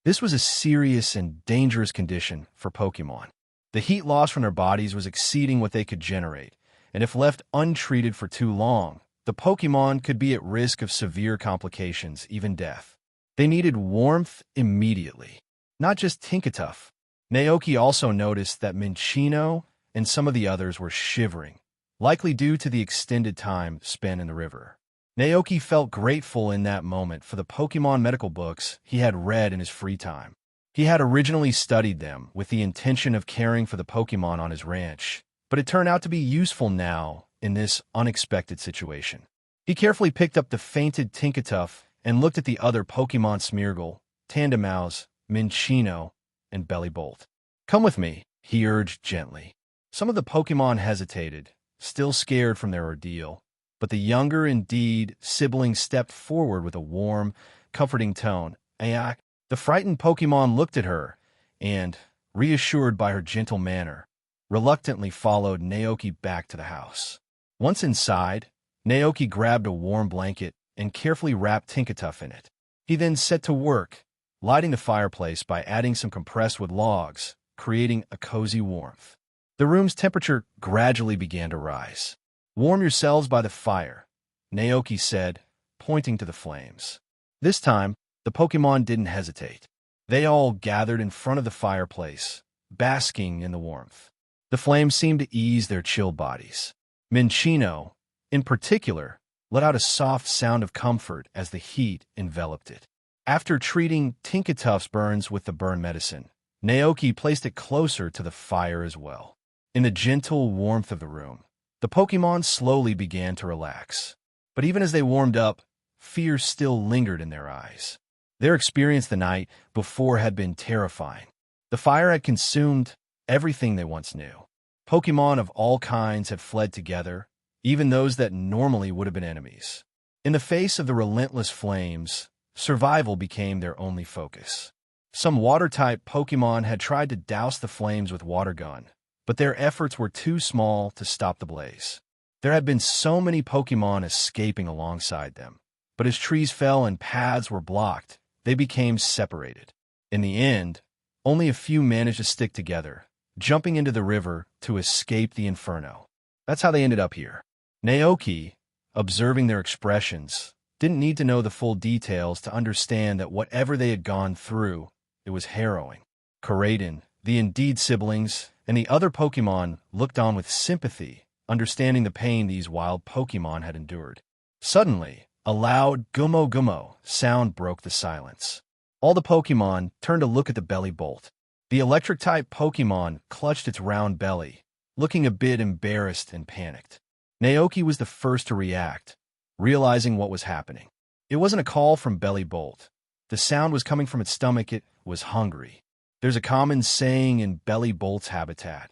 This was a serious and dangerous condition for Pokémon. The heat loss from their bodies was exceeding what they could generate, and if left untreated for too long, the Pokémon could be at risk of severe complications, even death. They needed warmth immediately. Not just Tinkatuff. Naoki also noticed that Minccino and some of the others were shivering, likely due to the extended time spent in the river. Naoki felt grateful in that moment for the Pokémon medical books he had read in his free time. He had originally studied them with the intention of caring for the Pokémon on his ranch, but it turned out to be useful now in this unexpected situation. He carefully picked up the fainted Tinkatuff and looked at the other Pokémon: Smeargle, Tandemaus, Minccino, and Bellibolt. "Come with me," he urged gently. Some of the Pokémon hesitated, still scared from their ordeal, but the younger, indeed, sibling stepped forward with a warm, comforting tone. "Ayak." The frightened Pokémon looked at her and, reassured by her gentle manner, reluctantly followed Naoki back to the house. Once inside, Naoki grabbed a warm blanket and carefully wrapped Tinkatuff in it. He then set to work, lighting the fireplace by adding some compressed wood logs, creating a cozy warmth. The room's temperature gradually began to rise. "Warm yourselves by the fire," Naoki said, pointing to the flames. This time, the Pokémon didn't hesitate. They all gathered in front of the fireplace, basking in the warmth. The flames seemed to ease their chilled bodies. Minccino, in particular, let out a soft sound of comfort as the heat enveloped it. After treating Tinkatuff's burns with the burn medicine, Naoki placed it closer to the fire as well. In the gentle warmth of the room, the Pokémon slowly began to relax. But even as they warmed up, fear still lingered in their eyes. Their experience the night before had been terrifying. The fire had consumed everything they once knew. Pokémon of all kinds had fled together, even those that normally would have been enemies. In the face of the relentless flames, survival became their only focus. Some water-type Pokémon had tried to douse the flames with water gun, but their efforts were too small to stop the blaze. There had been so many Pokémon escaping alongside them, but as trees fell and paths were blocked, they became separated. In the end, only a few managed to stick together, jumping into the river to escape the inferno. That's how they ended up here. Naoki, observing their expressions, didn't need to know the full details to understand that whatever they had gone through, it was harrowing. Koraidon, the Indeed siblings, and the other Pokémon looked on with sympathy, understanding the pain these wild Pokémon had endured. Suddenly, a loud gummo gummo sound broke the silence. All the Pokémon turned to look at the Bellibolt. The electric-type Pokémon clutched its round belly, looking a bit embarrassed and panicked. Naoki was the first to react, realizing what was happening. It wasn't a call from Bellibolt. The sound was coming from its stomach. It was hungry. There's a common saying in Bellibolt's habitat: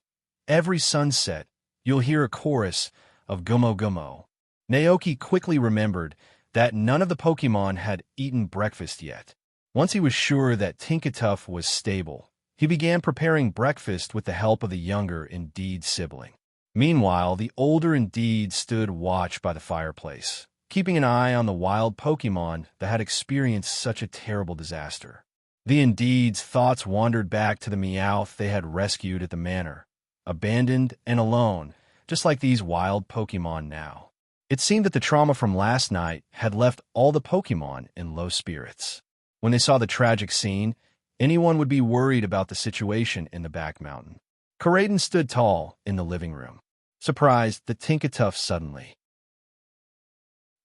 every sunset, you'll hear a chorus of Gummo Gummo. Naoki quickly remembered that none of the Pokémon had eaten breakfast yet. Once he was sure that Tinkatuff was stable, he began preparing breakfast with the help of the younger Indeed sibling. Meanwhile, the older Indeed stood watch by the fireplace, keeping an eye on the wild Pokémon that had experienced such a terrible disaster. The Indeed's thoughts wandered back to the Meowth they had rescued at the manor, abandoned and alone, just like these wild Pokémon now. It seemed that the trauma from last night had left all the Pokémon in low spirits. When they saw the tragic scene, anyone would be worried about the situation in the back mountain. Coraden stood tall in the living room, surprised that Tinkatuff suddenly,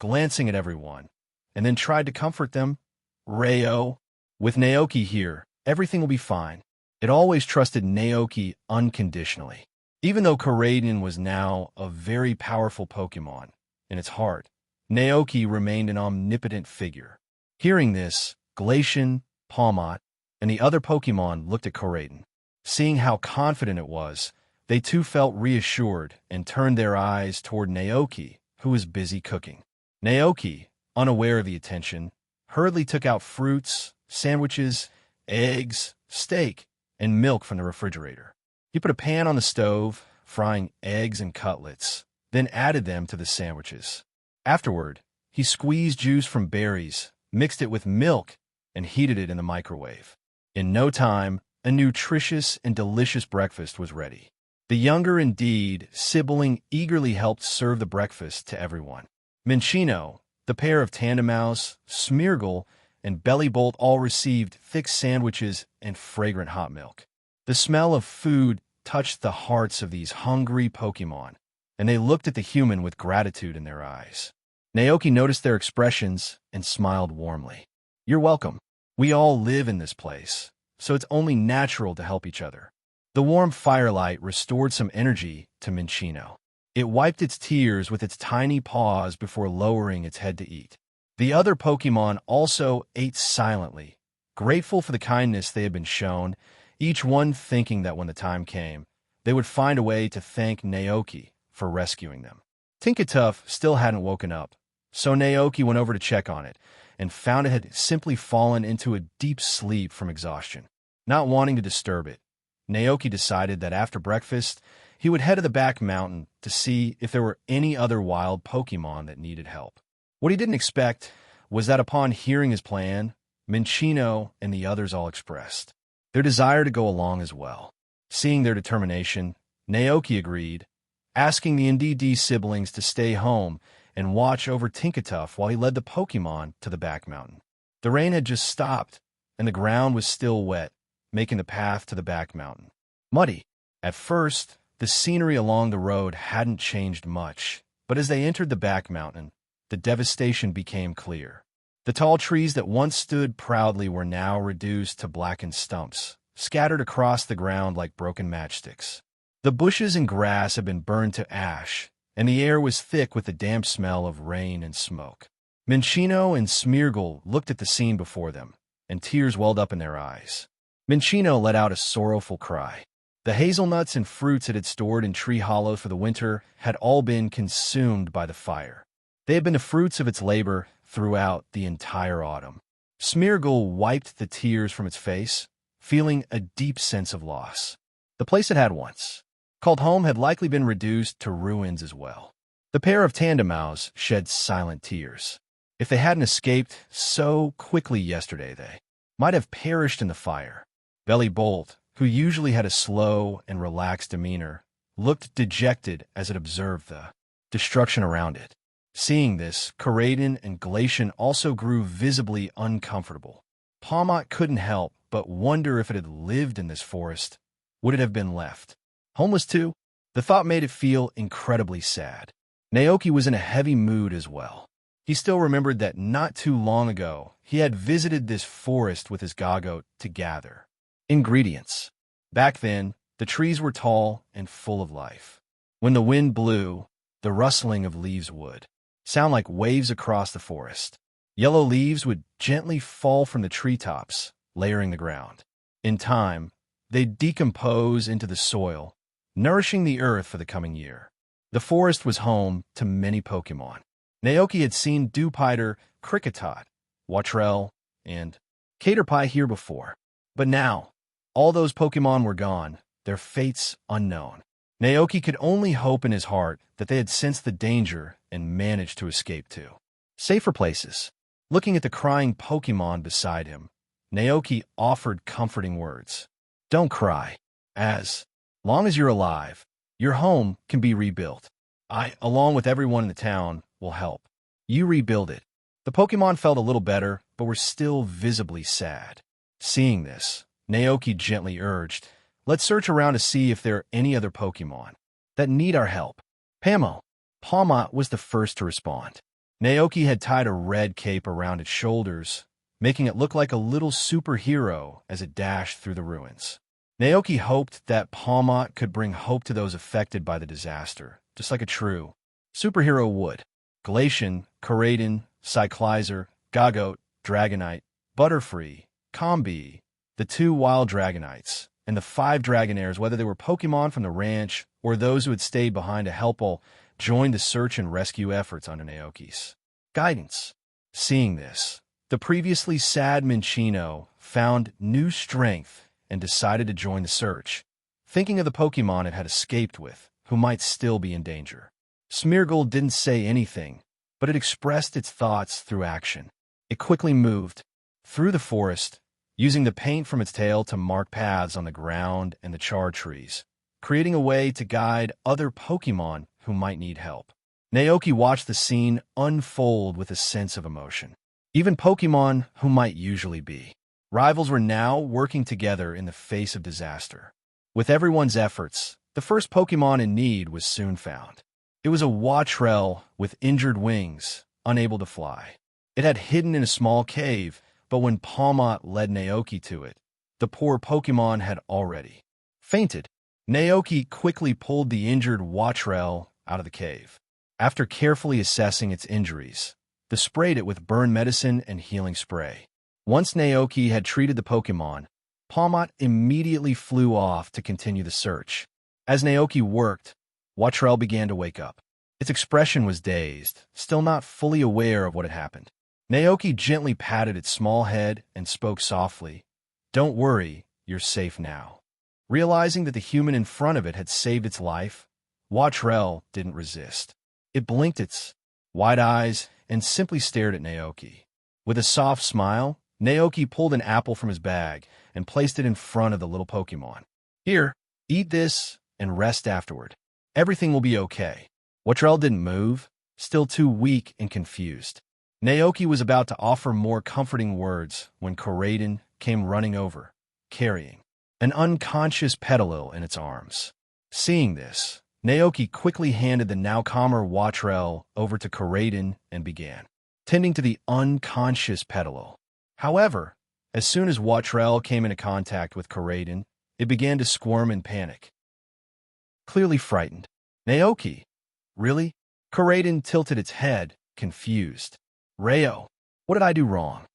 glancing at everyone, and then tried to comfort them. Rayo, with Naoki here, everything will be fine. It always trusted Naoki unconditionally. Even though Coraden was now a very powerful Pokémon, in its heart, Naoki remained an omnipotent figure. Hearing this, Glacian, Palmot, and the other Pokémon looked at Coraden. Seeing how confident it was, they too felt reassured and turned their eyes toward Naoki, who was busy cooking. Naoki, unaware of the attention, hurriedly took out fruits, sandwiches, eggs, steak, and milk from the refrigerator. He put a pan on the stove, frying eggs and cutlets, then added them to the sandwiches. Afterward, he squeezed juice from berries, mixed it with milk, and heated it in the microwave. In no time, a nutritious and delicious breakfast was ready. The younger Indeed sibling eagerly helped serve the breakfast to everyone. Minccino, the pair of Tandemaus, Smeargle, and Bellybolt all received thick sandwiches and fragrant hot milk. The smell of food touched the hearts of these hungry Pokémon, and they looked at the human with gratitude in their eyes. Naoki noticed their expressions and smiled warmly. "You're welcome. We all live in this place, so it's only natural to help each other." The warm firelight restored some energy to Minccino. It wiped its tears with its tiny paws before lowering its head to eat. The other Pokémon also ate silently, grateful for the kindness they had been shown, each one thinking that when the time came, they would find a way to thank Naoki for rescuing them. Tinkatuff still hadn't woken up, so Naoki went over to check on it and found it had simply fallen into a deep sleep from exhaustion. Not wanting to disturb it, Naoki decided that after breakfast, he would head to the back mountain to see if there were any other wild Pokémon that needed help. What he didn't expect was that upon hearing his plan, Minccino and the others all expressed their desire to go along as well. Seeing their determination, Naoki agreed, asking the NDD siblings to stay home and watch over Tinkatuff while he led the Pokémon to the back mountain. The rain had just stopped, and the ground was still wet, making the path to the back mountain muddy. At first, the scenery along the road hadn't changed much, but as they entered the back mountain, the devastation became clear. The tall trees that once stood proudly were now reduced to blackened stumps, scattered across the ground like broken matchsticks. The bushes and grass had been burned to ash, and the air was thick with the damp smell of rain and smoke. Minccino and Smeargle looked at the scene before them, and tears welled up in their eyes. Minccino let out a sorrowful cry. The hazelnuts and fruits it had stored in tree hollows for the winter had all been consumed by the fire. They had been the fruits of its labor throughout the entire autumn. Smeargle wiped the tears from its face, feeling a deep sense of loss. The place it had once, called home, had likely been reduced to ruins as well. The pair of Tandemaus shed silent tears. If they hadn't escaped so quickly yesterday, they might have perished in the fire. Bellybolt, who usually had a slow and relaxed demeanor, looked dejected as it observed the destruction around it. Seeing this, Coraden and Glacian also grew visibly uncomfortable. Palmot couldn't help but wonder if it had lived in this forest, would it have been left homeless too? The thought made it feel incredibly sad. Naoki was in a heavy mood as well. He still remembered that not too long ago, he had visited this forest with his Gagoat to gather ingredients. Back then, the trees were tall and full of life. When the wind blew, the rustling of leaves would sound like waves across the forest. Yellow leaves would gently fall from the treetops, layering the ground. In time, they'd decompose into the soil, nourishing the earth for the coming year. The forest was home to many Pokémon. Naoki had seen Dewpider, Kricketot, Watrel, and Caterpie here before. But now, all those Pokémon were gone, their fates unknown. Naoki could only hope in his heart that they had sensed the danger and managed to escape to safer places. Looking at the crying Pokémon beside him, Naoki offered comforting words. Don't cry. As long as you're alive, your home can be rebuilt. I, along with everyone in the town, will help you rebuild it. The Pokémon felt a little better, but were still visibly sad. Seeing this, Naoki gently urged, let's search around to see if there are any other Pokémon that need our help. Palmot was the first to respond. Naoki had tied a red cape around its shoulders, making it look like a little superhero as it dashed through the ruins. Naoki hoped that Palmot could bring hope to those affected by the disaster, just like a true superhero would. Glacian, Koraidon, Cyclizer, Gagote, Dragonite, Butterfree, Combi, the 2 wild Dragonites, and the 5 Dragonaires, whether they were Pokémon from the ranch or those who had stayed behind to help all, joined the search and rescue efforts under Naoki's guidance. Seeing this, the previously sad Minccino found new strength and decided to join the search, thinking of the Pokémon it had escaped with, who might still be in danger. Smeargle didn't say anything, but it expressed its thoughts through action. It quickly moved through the forest, using the paint from its tail to mark paths on the ground and the charred trees, creating a way to guide other Pokémon who might need help. Naoki watched the scene unfold with a sense of emotion. Even Pokémon who might usually be rivals were now working together in the face of disaster. With everyone's efforts, the first Pokémon in need was soon found. It was a Watrel with injured wings, unable to fly. It had hidden in a small cave, but when Palmot led Naoki to it, the poor Pokémon had already fainted. Naoki quickly pulled the injured Watrel out of the cave. After carefully assessing its injuries, they sprayed it with burn medicine and healing spray. Once Naoki had treated the Pokémon, Palmot immediately flew off to continue the search. As Naoki worked, Watrel began to wake up. Its expression was dazed, still not fully aware of what had happened. Naoki gently patted its small head and spoke softly, Don't worry, you're safe now. Realizing that the human in front of it had saved its life, Watrel didn't resist. It blinked its wide eyes and simply stared at Naoki. With a soft smile, Naoki pulled an apple from his bag and placed it in front of the little Pokémon. Here, eat this and rest afterward. Everything will be okay. Watrel didn't move, still too weak and confused. Naoki was about to offer more comforting words when Koraidon came running over, carrying an unconscious Petalil in its arms. Seeing this, Naoki quickly handed the now calmer Watrel over to Koraidon and began tending to the unconscious Petalil. However, as soon as Watrel came into contact with Koraidon, it began to squirm in panic. Clearly frightened. Naoki, really? Koraidon tilted its head, confused. Rayo, what did I do wrong?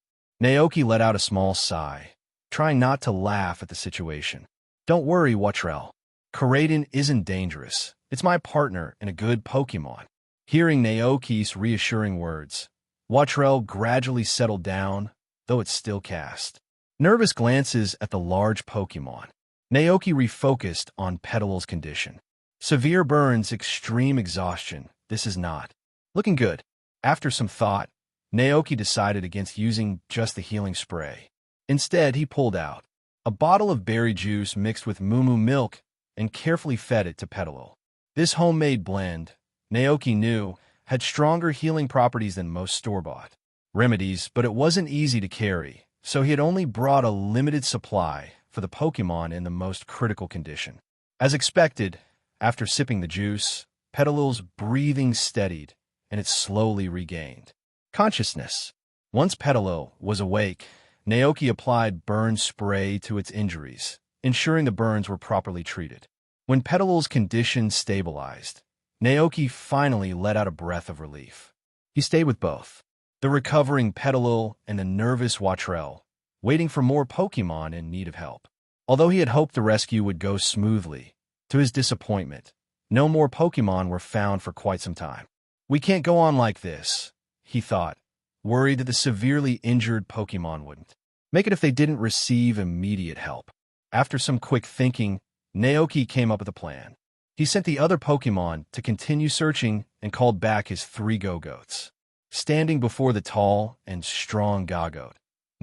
Naoki let out a small sigh, trying not to laugh at the situation. Don't worry, Watrel. Koraidon isn't dangerous. It's my partner and a good Pokémon. Hearing Naoki's reassuring words, Watrel gradually settled down, though it still cast nervous glances at the large Pokémon. Naoki refocused on Petalil's condition. Severe burns, extreme exhaustion. This is not looking good. After some thought, Naoki decided against using just the healing spray. Instead, he pulled out a bottle of berry juice mixed with moo milk and carefully fed it to Petalil. This homemade blend, Naoki knew, had stronger healing properties than most store-bought remedies, but it wasn't easy to carry, so he had only brought a limited supply for the Pokémon in the most critical condition. As expected, after sipping the juice, Petalil's breathing steadied, and it slowly regained consciousness. Once Petalil was awake, Naoki applied burn spray to its injuries, ensuring the burns were properly treated. When Petalil's condition stabilized, Naoki finally let out a breath of relief. He stayed with both the recovering Petalil and the nervous Watrel, waiting for more Pokémon in need of help. Although he had hoped the rescue would go smoothly, To his disappointment, no more Pokémon were found for quite some time. We can't go on like this, he thought, worried that the severely injured Pokémon wouldn't make it if they didn't receive immediate help. After some quick thinking, Naoki came up with a plan. He sent the other Pokémon to continue searching and called back his 3 Go-Goats. Standing before the tall and strong Gagoat,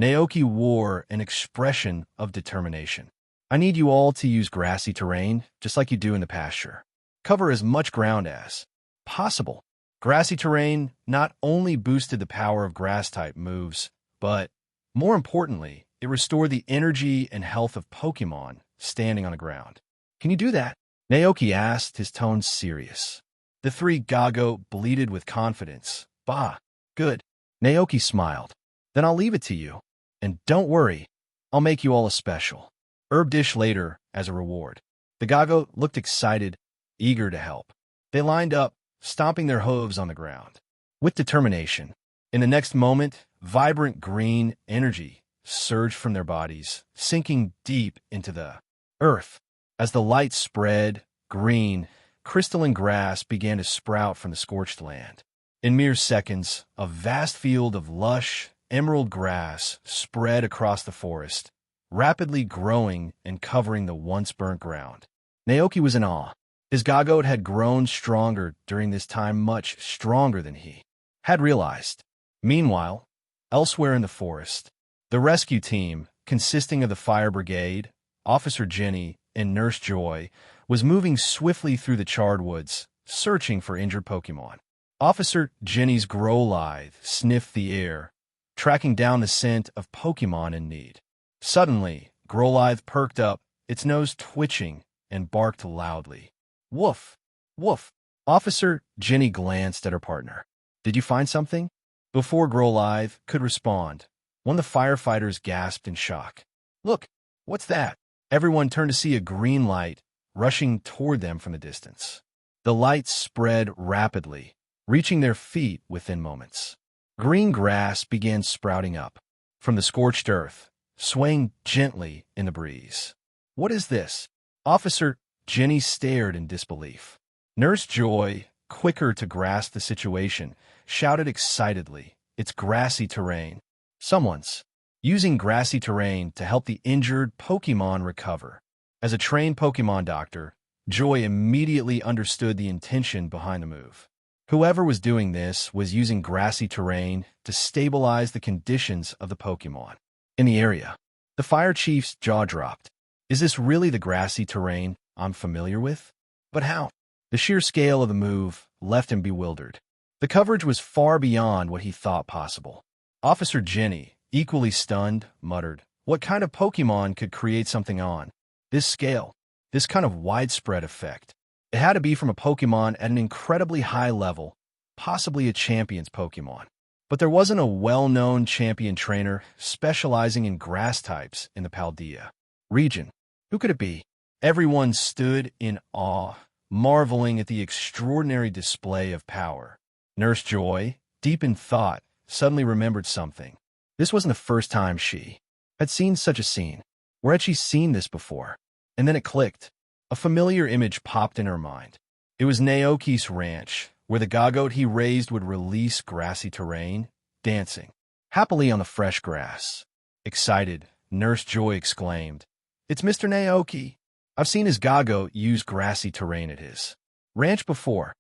Naoki wore an expression of determination. I need you all to use grassy terrain, just like you do in the pasture. Cover as much ground as possible. Grassy terrain not only boosted the power of grass-type moves, but, more importantly, it restored the energy and health of Pokémon standing on the ground. Can you do that? Naoki asked, his tone serious. The 3 Gago bleated with confidence. Bah, good. Naoki smiled. Then I'll leave it to you. And don't worry, I'll make you all a special herb dish later as a reward. The Gago looked excited, eager to help. They lined up, stomping their hooves on the ground. With determination, in the next moment, vibrant green energy surged from their bodies, sinking deep into the earth. As the light spread, green, crystalline grass began to sprout from the scorched land. In mere seconds, a vast field of lush, emerald grass spread across the forest, rapidly growing and covering the once burnt ground. Naoki was in awe. His Gagoat had grown stronger during this time, much stronger than he had realized. Meanwhile, elsewhere in the forest, the rescue team, consisting of the fire brigade, Officer Jenny, and Nurse Joy, was moving swiftly through the charred woods, searching for injured Pokémon. Officer Jenny's Growlithe sniffed the air, tracking down the scent of Pokémon in need. Suddenly, Growlithe perked up, its nose twitching, and barked loudly. Woof! Woof! Officer Jenny glanced at her partner. Did you find something? Before Growlithe could respond, one of the firefighters gasped in shock. Look! What's that? Everyone turned to see a green light rushing toward them from the distance. The light spread rapidly, reaching their feet within moments. Green grass began sprouting up from the scorched earth, swaying gently in the breeze. What is this? Officer Jenny stared in disbelief. Nurse Joy, quicker to grasp the situation, shouted excitedly, "It's grassy terrain. Someone's using grassy terrain to help the injured Pokémon recover." As a trained Pokémon doctor, Joy immediately understood the intention behind the move. Whoever was doing this was using grassy terrain to stabilize the conditions of the Pokémon in the area. The fire chief's jaw dropped. Is this really the grassy terrain I'm familiar with? But how? The sheer scale of the move left him bewildered. The coverage was far beyond what he thought possible. Officer Jenny, equally stunned, muttered, "What kind of Pokémon could create something on this scale, this kind of widespread effect? It had to be from a Pokémon at an incredibly high level, possibly a champion's Pokémon." But there wasn't a well-known champion trainer specializing in grass types in the Paldea region. Who could it be? Everyone stood in awe, marveling at the extraordinary display of power. Nurse Joy, deep in thought, suddenly remembered something. This wasn't the first time she had seen such a scene. Where had she seen this before? And then it clicked. A familiar image popped in her mind. It was Naoki's ranch, where the Gagoat he raised would release grassy terrain, dancing happily on the fresh grass. Excited, Nurse Joy exclaimed, "It's Mr. Naoki. I've seen his Gagoat use grassy terrain at his ranch before."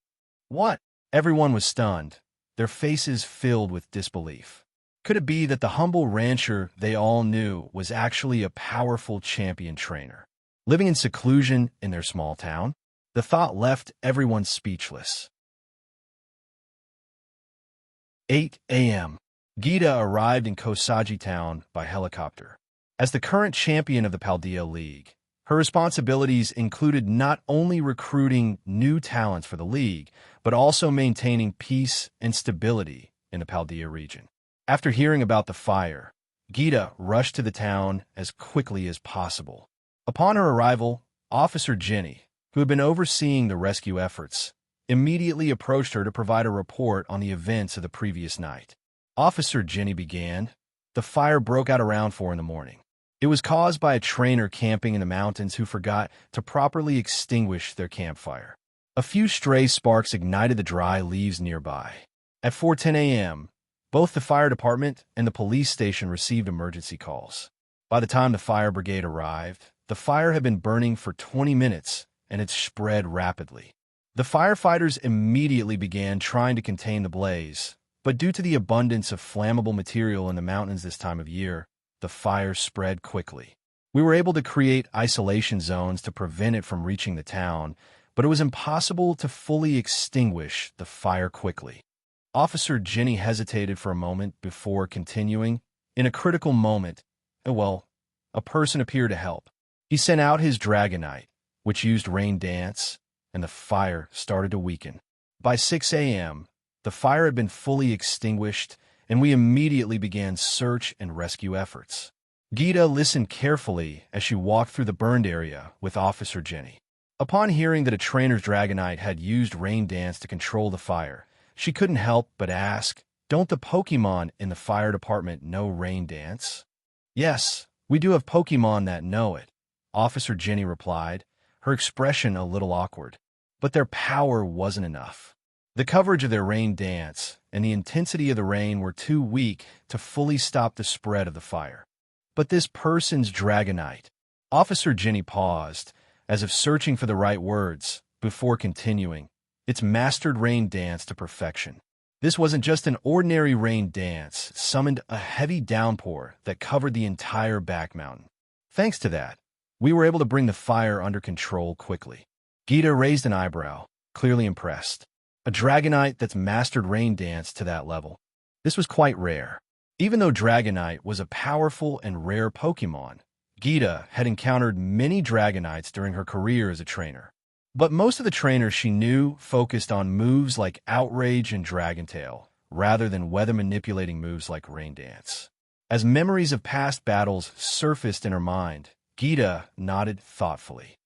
What? Everyone was stunned, their faces filled with disbelief. Could it be that the humble rancher they all knew was actually a powerful champion trainer, living in seclusion in their small town? The thought left everyone speechless. 8 a.m. Gita arrived in Kosagi Town by helicopter. As the current champion of the Paldea League, her responsibilities included not only recruiting new talents for the league, but also maintaining peace and stability in the Paldea region. After hearing about the fire, Gita rushed to the town as quickly as possible. Upon her arrival, Officer Jenny, who had been overseeing the rescue efforts, immediately approached her to provide a report on the events of the previous night. Officer Jenny began. The fire broke out around 4 in the morning. It was caused by a trainer camping in the mountains who forgot to properly extinguish their campfire. A few stray sparks ignited the dry leaves nearby. At 4:10 a.m., both the fire department and the police station received emergency calls. By the time the fire brigade arrived, the fire had been burning for 20 minutes and had spread rapidly. The firefighters immediately began trying to contain the blaze, but due to the abundance of flammable material in the mountains this time of year, the fire spread quickly. We were able to create isolation zones to prevent it from reaching the town, but it was impossible to fully extinguish the fire quickly. Officer Jenny hesitated for a moment before continuing. In a critical moment, a person appeared to help. He sent out his Dragonite, which used rain dance, and the fire started to weaken. By 6 a.m., the fire had been fully extinguished, and we immediately began search and rescue efforts. Gita listened carefully as she walked through the burned area with Officer Jenny. Upon hearing that a trainer's Dragonite had used rain dance to control the fire, she couldn't help but ask, "Don't the Pokémon in the fire department know rain dance?" "Yes, we do have Pokémon that know it," Officer Jenny replied, her expression a little awkward. But their power wasn't enough. The coverage of their rain dance and the intensity of the rain were too weak to fully stop the spread of the fire. But this person's Dragonite. Officer Jenny paused, as if searching for the right words, before continuing. It's mastered rain dance to perfection. This wasn't just an ordinary rain dance, it summoned a heavy downpour that covered the entire back mountain. Thanks to that, we were able to bring the fire under control quickly. Gita raised an eyebrow, clearly impressed. A Dragonite that's mastered rain dance to that level. This was quite rare. Even though Dragonite was a powerful and rare Pokémon, Gita had encountered many Dragonites during her career as a trainer. But most of the trainers she knew focused on moves like Outrage and Dragon Tail, rather than weather-manipulating moves like Rain Dance. As memories of past battles surfaced in her mind, Gita nodded thoughtfully.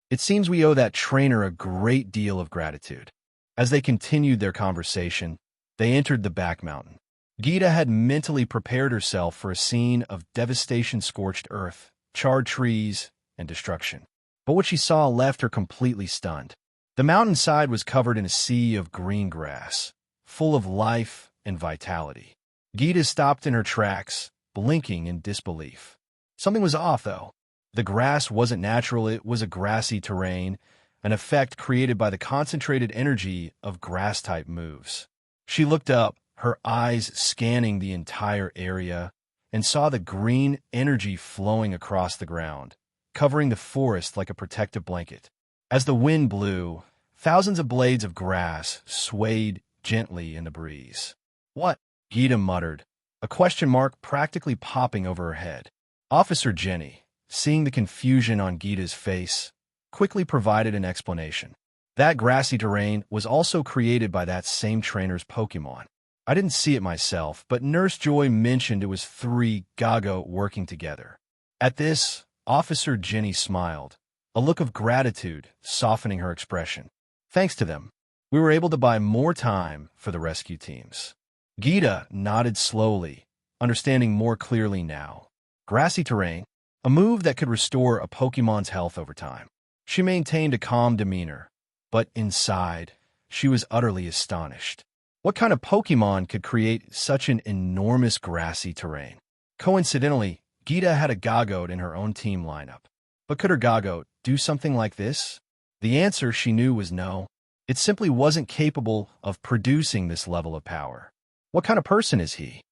It seems we owe that trainer a great deal of gratitude. As they continued their conversation, they entered the back mountain. Gita had mentally prepared herself for a scene of devastation-scorched earth, charred trees, and destruction. But what she saw left her completely stunned. The mountainside was covered in a sea of green grass, full of life and vitality. Gita stopped in her tracks, blinking in disbelief. Something was off, though. The grass wasn't natural, it was a grassy terrain, an effect created by the concentrated energy of grass-type moves. She looked up, her eyes scanning the entire area, and saw the green energy flowing across the ground, covering the forest like a protective blanket. As the wind blew, thousands of blades of grass swayed gently in the breeze. "What?" Gita muttered, a question mark practically popping over her head. Officer Jenny, seeing the confusion on Gita's face, quickly provided an explanation. That grassy terrain was also created by that same trainer's Pokémon. I didn't see it myself, but Nurse Joy mentioned it was 3 Gago working together. At this, Officer Jenny smiled, a look of gratitude softening her expression. Thanks to them, we were able to buy more time for the rescue teams. Gita nodded slowly, understanding more clearly now. Grassy terrain, a move that could restore a Pokémon's health over time. She maintained a calm demeanor, but inside, she was utterly astonished. What kind of Pokémon could create such an enormous grassy terrain? Coincidentally, Gita had a Gagote in her own team lineup. But could her Gagote do something like this? The answer she knew was no. It simply wasn't capable of producing this level of power. What kind of person is he?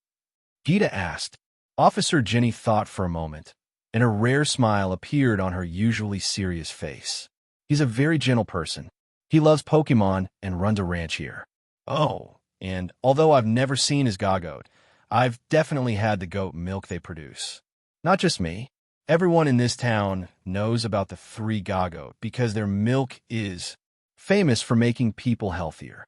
Gita asked. Officer Jenny thought for a moment, and a rare smile appeared on her usually serious face. He's a very gentle person. He loves Pokémon and runs a ranch here. Oh, and although I've never seen his Gagote, I've definitely had the goat milk they produce. Not just me. Everyone in this town knows about the 3 Gagote because their milk is famous for making people healthier.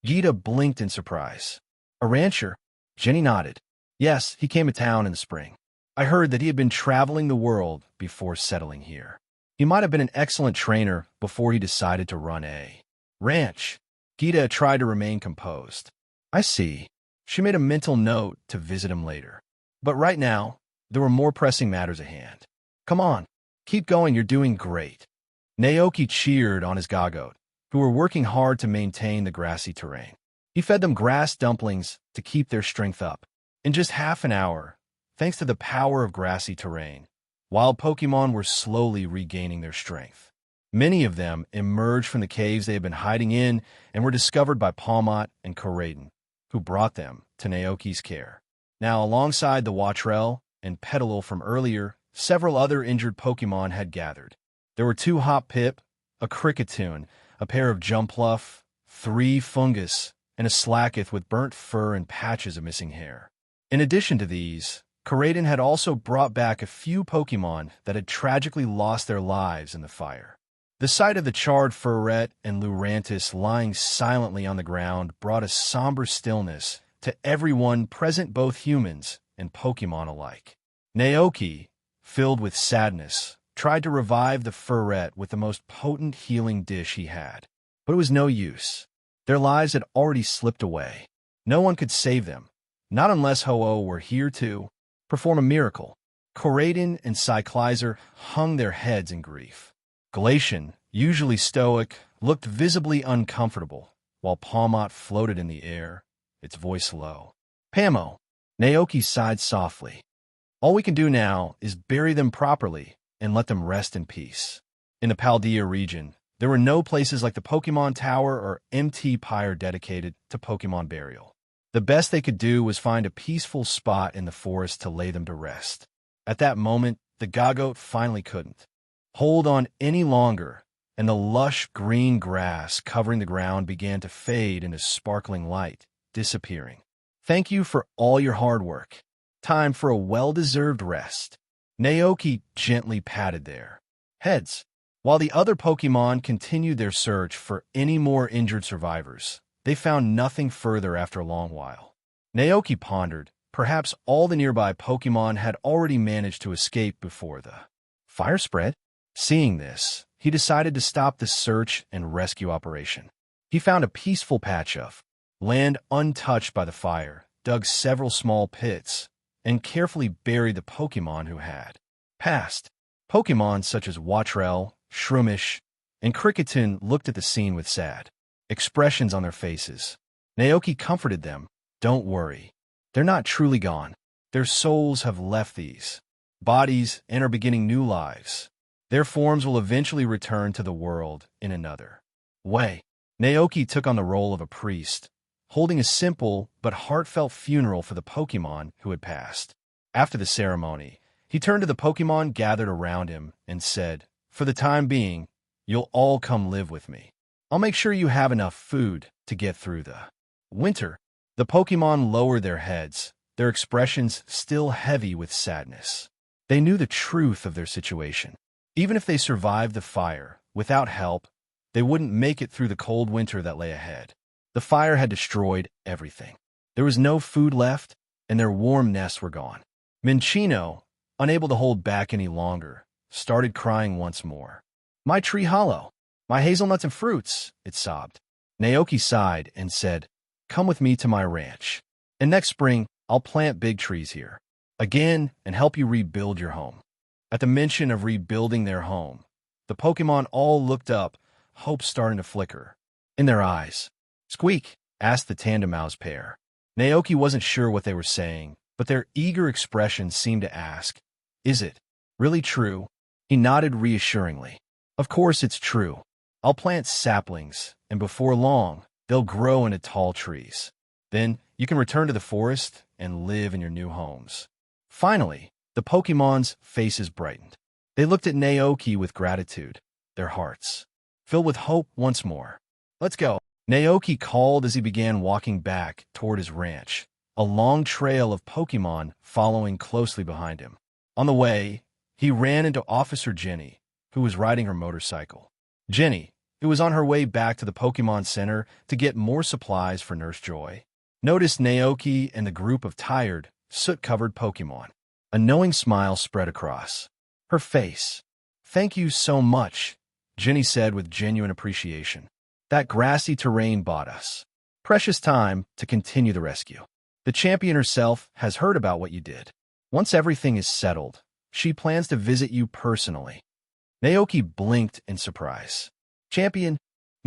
Gita blinked in surprise. A rancher? Jenny nodded. Yes, he came to town in the spring. I heard that he had been traveling the world before settling here. He might have been an excellent trainer before he decided to run a ranch. Gita tried to remain composed. I see. She made a mental note to visit him later. But right now, There were more pressing matters at hand. Come on, keep going, you're doing great. Naoki cheered on his Gagote, who were working hard to maintain the grassy terrain. He fed them grass dumplings to keep their strength up. In just half an hour, thanks to the power of grassy terrain, wild Pokémon were slowly regaining their strength. Many of them emerged from the caves they had been hiding in and were discovered by Palmot and Koraidon, who brought them to Naoki's care. Now, alongside the Watrel and Petalil from earlier, several other injured Pokémon had gathered. There were 2 Hoppip, a Kricketune, a pair of Jumpluff, 3 Fungus, and a Slacketh with burnt fur and patches of missing hair. In addition to these, Koraidon had also brought back a few Pokémon that had tragically lost their lives in the fire. The sight of the charred Furret and Lurantis lying silently on the ground brought a somber stillness to everyone present, both humans and Pokémon alike. Naoki, filled with sadness, tried to revive the Furret with the most potent healing dish he had. But it was no use. Their lives had already slipped away. No one could save them, not unless Ho-Oh were here to perform a miracle. Koraidon and Cyclizer hung their heads in grief. Glacian, usually stoic, looked visibly uncomfortable, while Palmot floated in the air, its voice low. Pamo, Naoki sighed softly. All we can do now is bury them properly and let them rest in peace. In the Paldea region, there were no places like the Pokémon Tower or MT Pyre dedicated to Pokémon burial. The best they could do was find a peaceful spot in the forest to lay them to rest. At that moment, the Gagote finally couldn't hold on any longer, and the lush green grass covering the ground began to fade into sparkling light, disappearing. Thank you for all your hard work. Time for a well-deserved rest. Naoki gently patted their heads. While the other Pokémon continued their search for any more injured survivors, they found nothing further after a long while. Naoki pondered, perhaps all the nearby Pokémon had already managed to escape before the fire spread. Seeing this, he decided to stop the search and rescue operation. He found a peaceful patch of land untouched by the fire, dug several small pits, and carefully buried the Pokémon who had passed. Pokémon such as Watrel, Shroomish, and Kricketune looked at the scene with sad expressions on their faces. Naoki comforted them. Don't worry. They're not truly gone. Their souls have left these bodies and are beginning new lives. Their forms will eventually return to the world in another way. Naoki took on the role of a priest, holding a simple but heartfelt funeral for the Pokémon who had passed. After the ceremony, he turned to the Pokémon gathered around him and said, "For the time being, you'll all come live with me. I'll make sure you have enough food to get through the winter." The Pokémon lowered their heads, their expressions still heavy with sadness. They knew the truth of their situation. Even if they survived the fire, without help, they wouldn't make it through the cold winter that lay ahead. The fire had destroyed everything. There was no food left, and their warm nests were gone. Minccino, unable to hold back any longer, started crying once more. "My tree hollow, my hazelnuts and fruits," it sobbed. Naoki sighed and said, "Come with me to my ranch, and next spring I'll plant big trees here again and help you rebuild your home." At the mention of rebuilding their home, the Pokémon all looked up, hope starting to flicker in their eyes. "Squeak?" asked the Tandemaus pair. Naoki wasn't sure what they were saying, but their eager expressions seemed to ask, "Is it really true?" He nodded reassuringly. "Of course it's true. I'll plant saplings, and before long, they'll grow into tall trees. Then you can return to the forest and live in your new homes." Finally, the Pokémon's faces brightened. They looked at Naoki with gratitude, their hearts filled with hope once more. "Let's go," Naoki called as he began walking back toward his ranch, a long trail of Pokémon following closely behind him. On the way, he ran into Officer Jenny, who was riding her motorcycle. Jenny, who was on her way back to the Pokémon Center to get more supplies for Nurse Joy, noticed Naoki and the group of tired, soot-covered Pokémon. A knowing smile spread across her face. "Thank you so much," Jenny said with genuine appreciation. "That grassy terrain bought us precious time to continue the rescue. The champion herself has heard about what you did." Once everything is settled, she plans to visit you personally. Naoki blinked in surprise. Champion?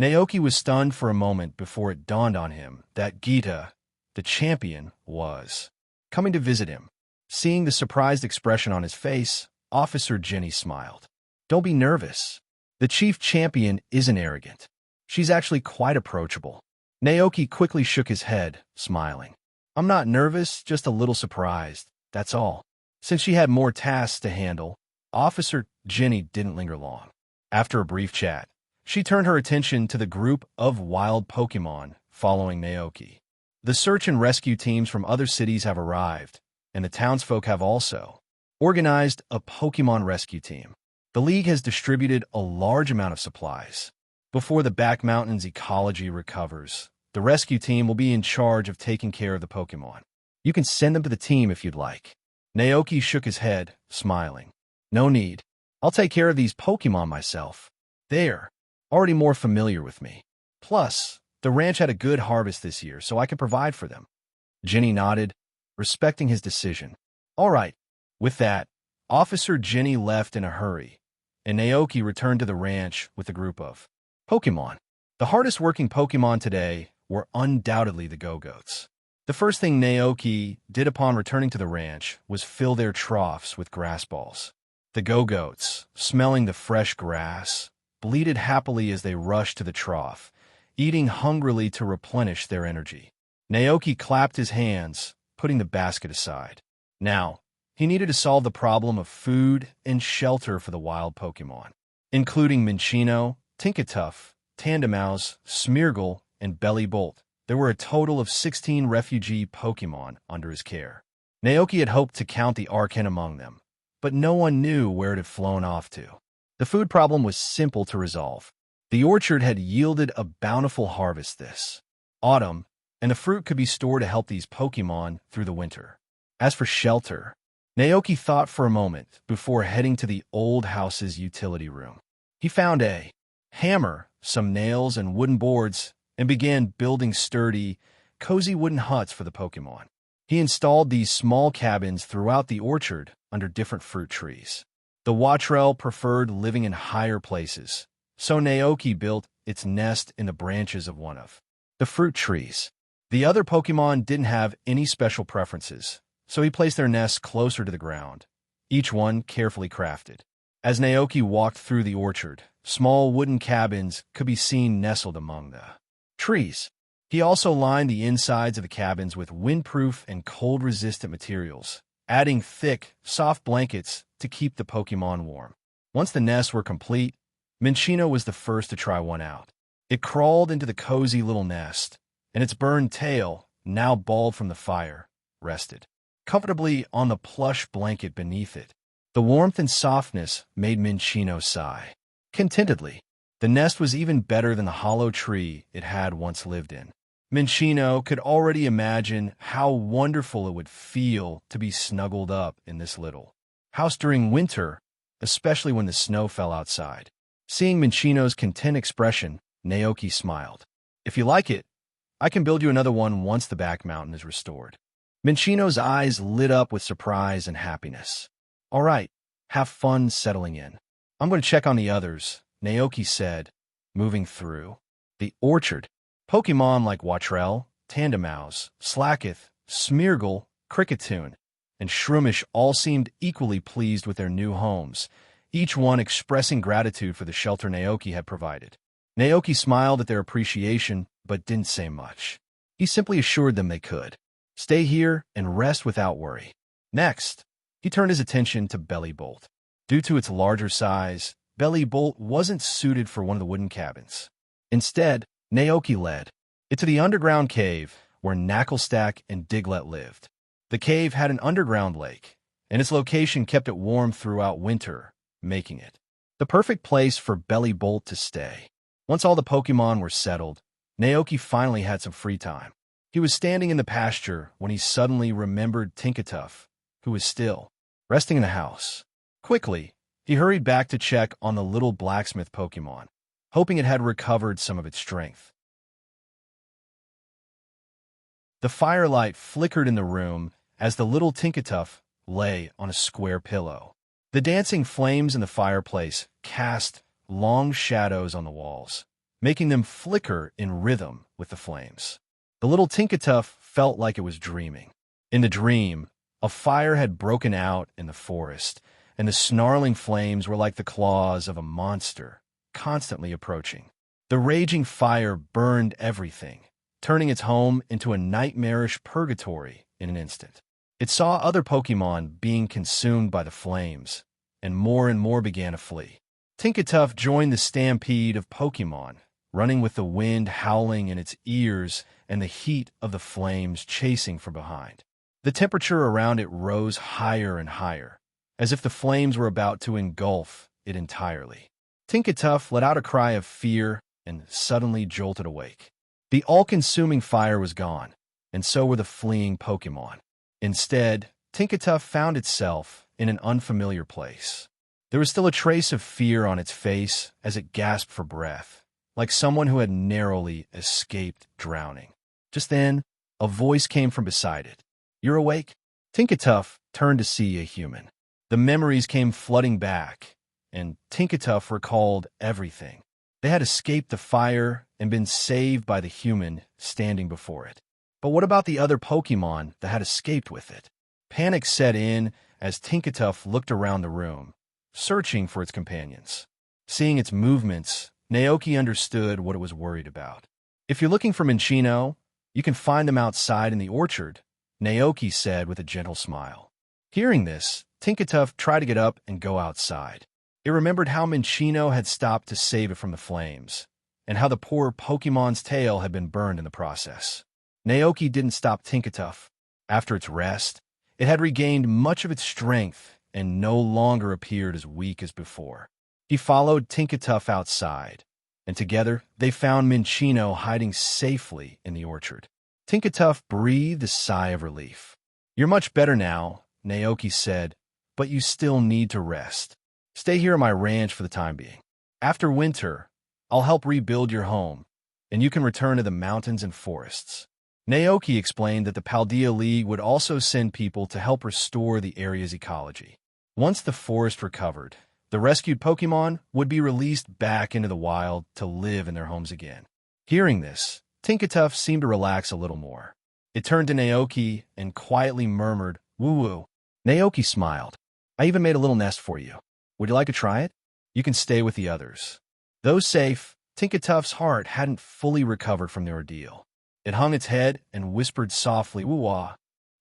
Naoki was stunned for a moment before it dawned on him that Gita, the champion, was coming to visit him. Seeing the surprised expression on his face, Officer Jenny smiled. Don't be nervous. The chief champion isn't arrogant. She's actually quite approachable. Naoki quickly shook his head, smiling. I'm not nervous, just a little surprised, that's all. Since she had more tasks to handle, Officer Jenny didn't linger long. After a brief chat, she turned her attention to the group of wild Pokémon following Naoki. The search and rescue teams from other cities have arrived, and the townsfolk have also organized a Pokémon rescue team. The League has distributed a large amount of supplies. Before the Back Mountains ecology recovers, the rescue team will be in charge of taking care of the Pokémon. You can send them to the team if you'd like. Naoki shook his head, smiling. No need. I'll take care of these Pokémon myself. They're already more familiar with me. Plus, the ranch had a good harvest this year, so I can provide for them. Jenny nodded, respecting his decision. All right. With that, Officer Jenny left in a hurry, and Naoki returned to the ranch with a group of Pokémon. The hardest working Pokémon today were undoubtedly the Go-Goats. The first thing Naoki did upon returning to the ranch was fill their troughs with grass balls. The Go-Goats, smelling the fresh grass, bleated happily as they rushed to the trough, eating hungrily to replenish their energy. Naoki clapped his hands, putting the basket aside. Now, he needed to solve the problem of food and shelter for the wild Pokémon, including Minccino, Tinkatuff, Tandemaus, Smeargle, and Bellybolt. There were a total of 16 refugee Pokémon under his care. Naoki had hoped to count the Arcan among them, but no one knew where it had flown off to. The food problem was simple to resolve. The orchard had yielded a bountiful harvest this autumn, and the fruit could be stored to help these Pokémon through the winter. As for shelter, Naoki thought for a moment before heading to the old house's utility room. He found a hammer, some nails, and wooden boards, and began building sturdy, cozy wooden huts for the Pokémon. He installed these small cabins throughout the orchard under different fruit trees. The Watrel preferred living in higher places, so Naoki built its nest in the branches of one of the fruit trees. The other Pokémon didn't have any special preferences, so he placed their nests closer to the ground, each one carefully crafted. As Naoki walked through the orchard, small wooden cabins could be seen nestled among the trees. He also lined the insides of the cabins with windproof and cold-resistant materials, adding thick, soft blankets to keep the Pokémon warm. Once the nests were complete, Minccino was the first to try one out. It crawled into the cozy little nest, and its burned tail, now bald from the fire, rested comfortably on the plush blanket beneath it. The warmth and softness made Minccino sigh contentedly. The nest was even better than the hollow tree it had once lived in. Minccino could already imagine how wonderful it would feel to be snuggled up in this little house during winter, especially when the snow fell outside. Seeing Minccino's content expression, Naoki smiled. If you like it, I can build you another one once the back mountain is restored. Minccino's eyes lit up with surprise and happiness. All right, have fun settling in. I'm going to check on the others, Naoki said, moving through the orchard. Pokémon like Watrel, Tandemaus, Slacketh, Smeargle, Cricketune, and Shroomish all seemed equally pleased with their new homes, each one expressing gratitude for the shelter Naoki had provided. Naoki smiled at their appreciation, but didn't say much. He simply assured them they could stay here and rest without worry. Next, he turned his attention to Bellybolt. Due to its larger size, Bellybolt wasn't suited for one of the wooden cabins. Instead, Naoki led it to the underground cave where Knacklestack and Diglett lived. The cave had an underground lake, and its location kept it warm throughout winter, making it the perfect place for Bellybolt to stay. Once all the Pokémon were settled, Naoki finally had some free time. He was standing in the pasture when he suddenly remembered Tinkatuff, who was still resting in the house. Quickly, he hurried back to check on the little blacksmith Pokémon, hoping it had recovered some of its strength. The firelight flickered in the room as the little Tinkatuff lay on a square pillow. The dancing flames in the fireplace cast long shadows on the walls, making them flicker in rhythm with the flames. The little Tinkatuff felt like it was dreaming. In the dream, a fire had broken out in the forest, and the snarling flames were like the claws of a monster, constantly approaching. The raging fire burned everything, turning its home into a nightmarish purgatory in an instant. It saw other Pokémon being consumed by the flames, and more began to flee. Tinkatuff joined the stampede of Pokémon, running with the wind howling in its ears and the heat of the flames chasing from behind. The temperature around it rose higher and higher, as if the flames were about to engulf it entirely. Tinkatuff let out a cry of fear and suddenly jolted awake. The all-consuming fire was gone, and so were the fleeing Pokémon. Instead, Tinkatuff found itself in an unfamiliar place. There was still a trace of fear on its face as it gasped for breath, like someone who had narrowly escaped drowning. Just then, a voice came from beside it. "You're awake?" Tinkatuff turned to see a human. The memories came flooding back, and Tinkatuff recalled everything. They had escaped the fire and been saved by the human standing before it. But what about the other Pokémon that had escaped with it? Panic set in as Tinkatuff looked around the room, searching for its companions. Seeing its movements, Naoki understood what it was worried about. "If you're looking for Minccino, you can find them outside in the orchard," Naoki said with a gentle smile. Hearing this, Tinkatuff tried to get up and go outside. It remembered how Minccino had stopped to save it from the flames, and how the poor Pokémon's tail had been burned in the process. Naoki didn't stop Tinkatuff. After its rest, it had regained much of its strength and no longer appeared as weak as before. He followed Tinkatuff outside, and together they found Minccino hiding safely in the orchard. Tinkatuff breathed a sigh of relief. "You're much better now," Naoki said, "but you still need to rest. Stay here at my ranch for the time being. After winter, I'll help rebuild your home, and you can return to the mountains and forests." Naoki explained that the Paldea League would also send people to help restore the area's ecology. Once the forest recovered, the rescued Pokémon would be released back into the wild to live in their homes again. Hearing this, Tinkatuff seemed to relax a little more. It turned to Naoki and quietly murmured, "Woo-woo." Naoki smiled. "I even made a little nest for you. Would you like to try it? You can stay with the others." Though safe, Tinkatuff's heart hadn't fully recovered from the ordeal. It hung its head and whispered softly, "Woo-wah."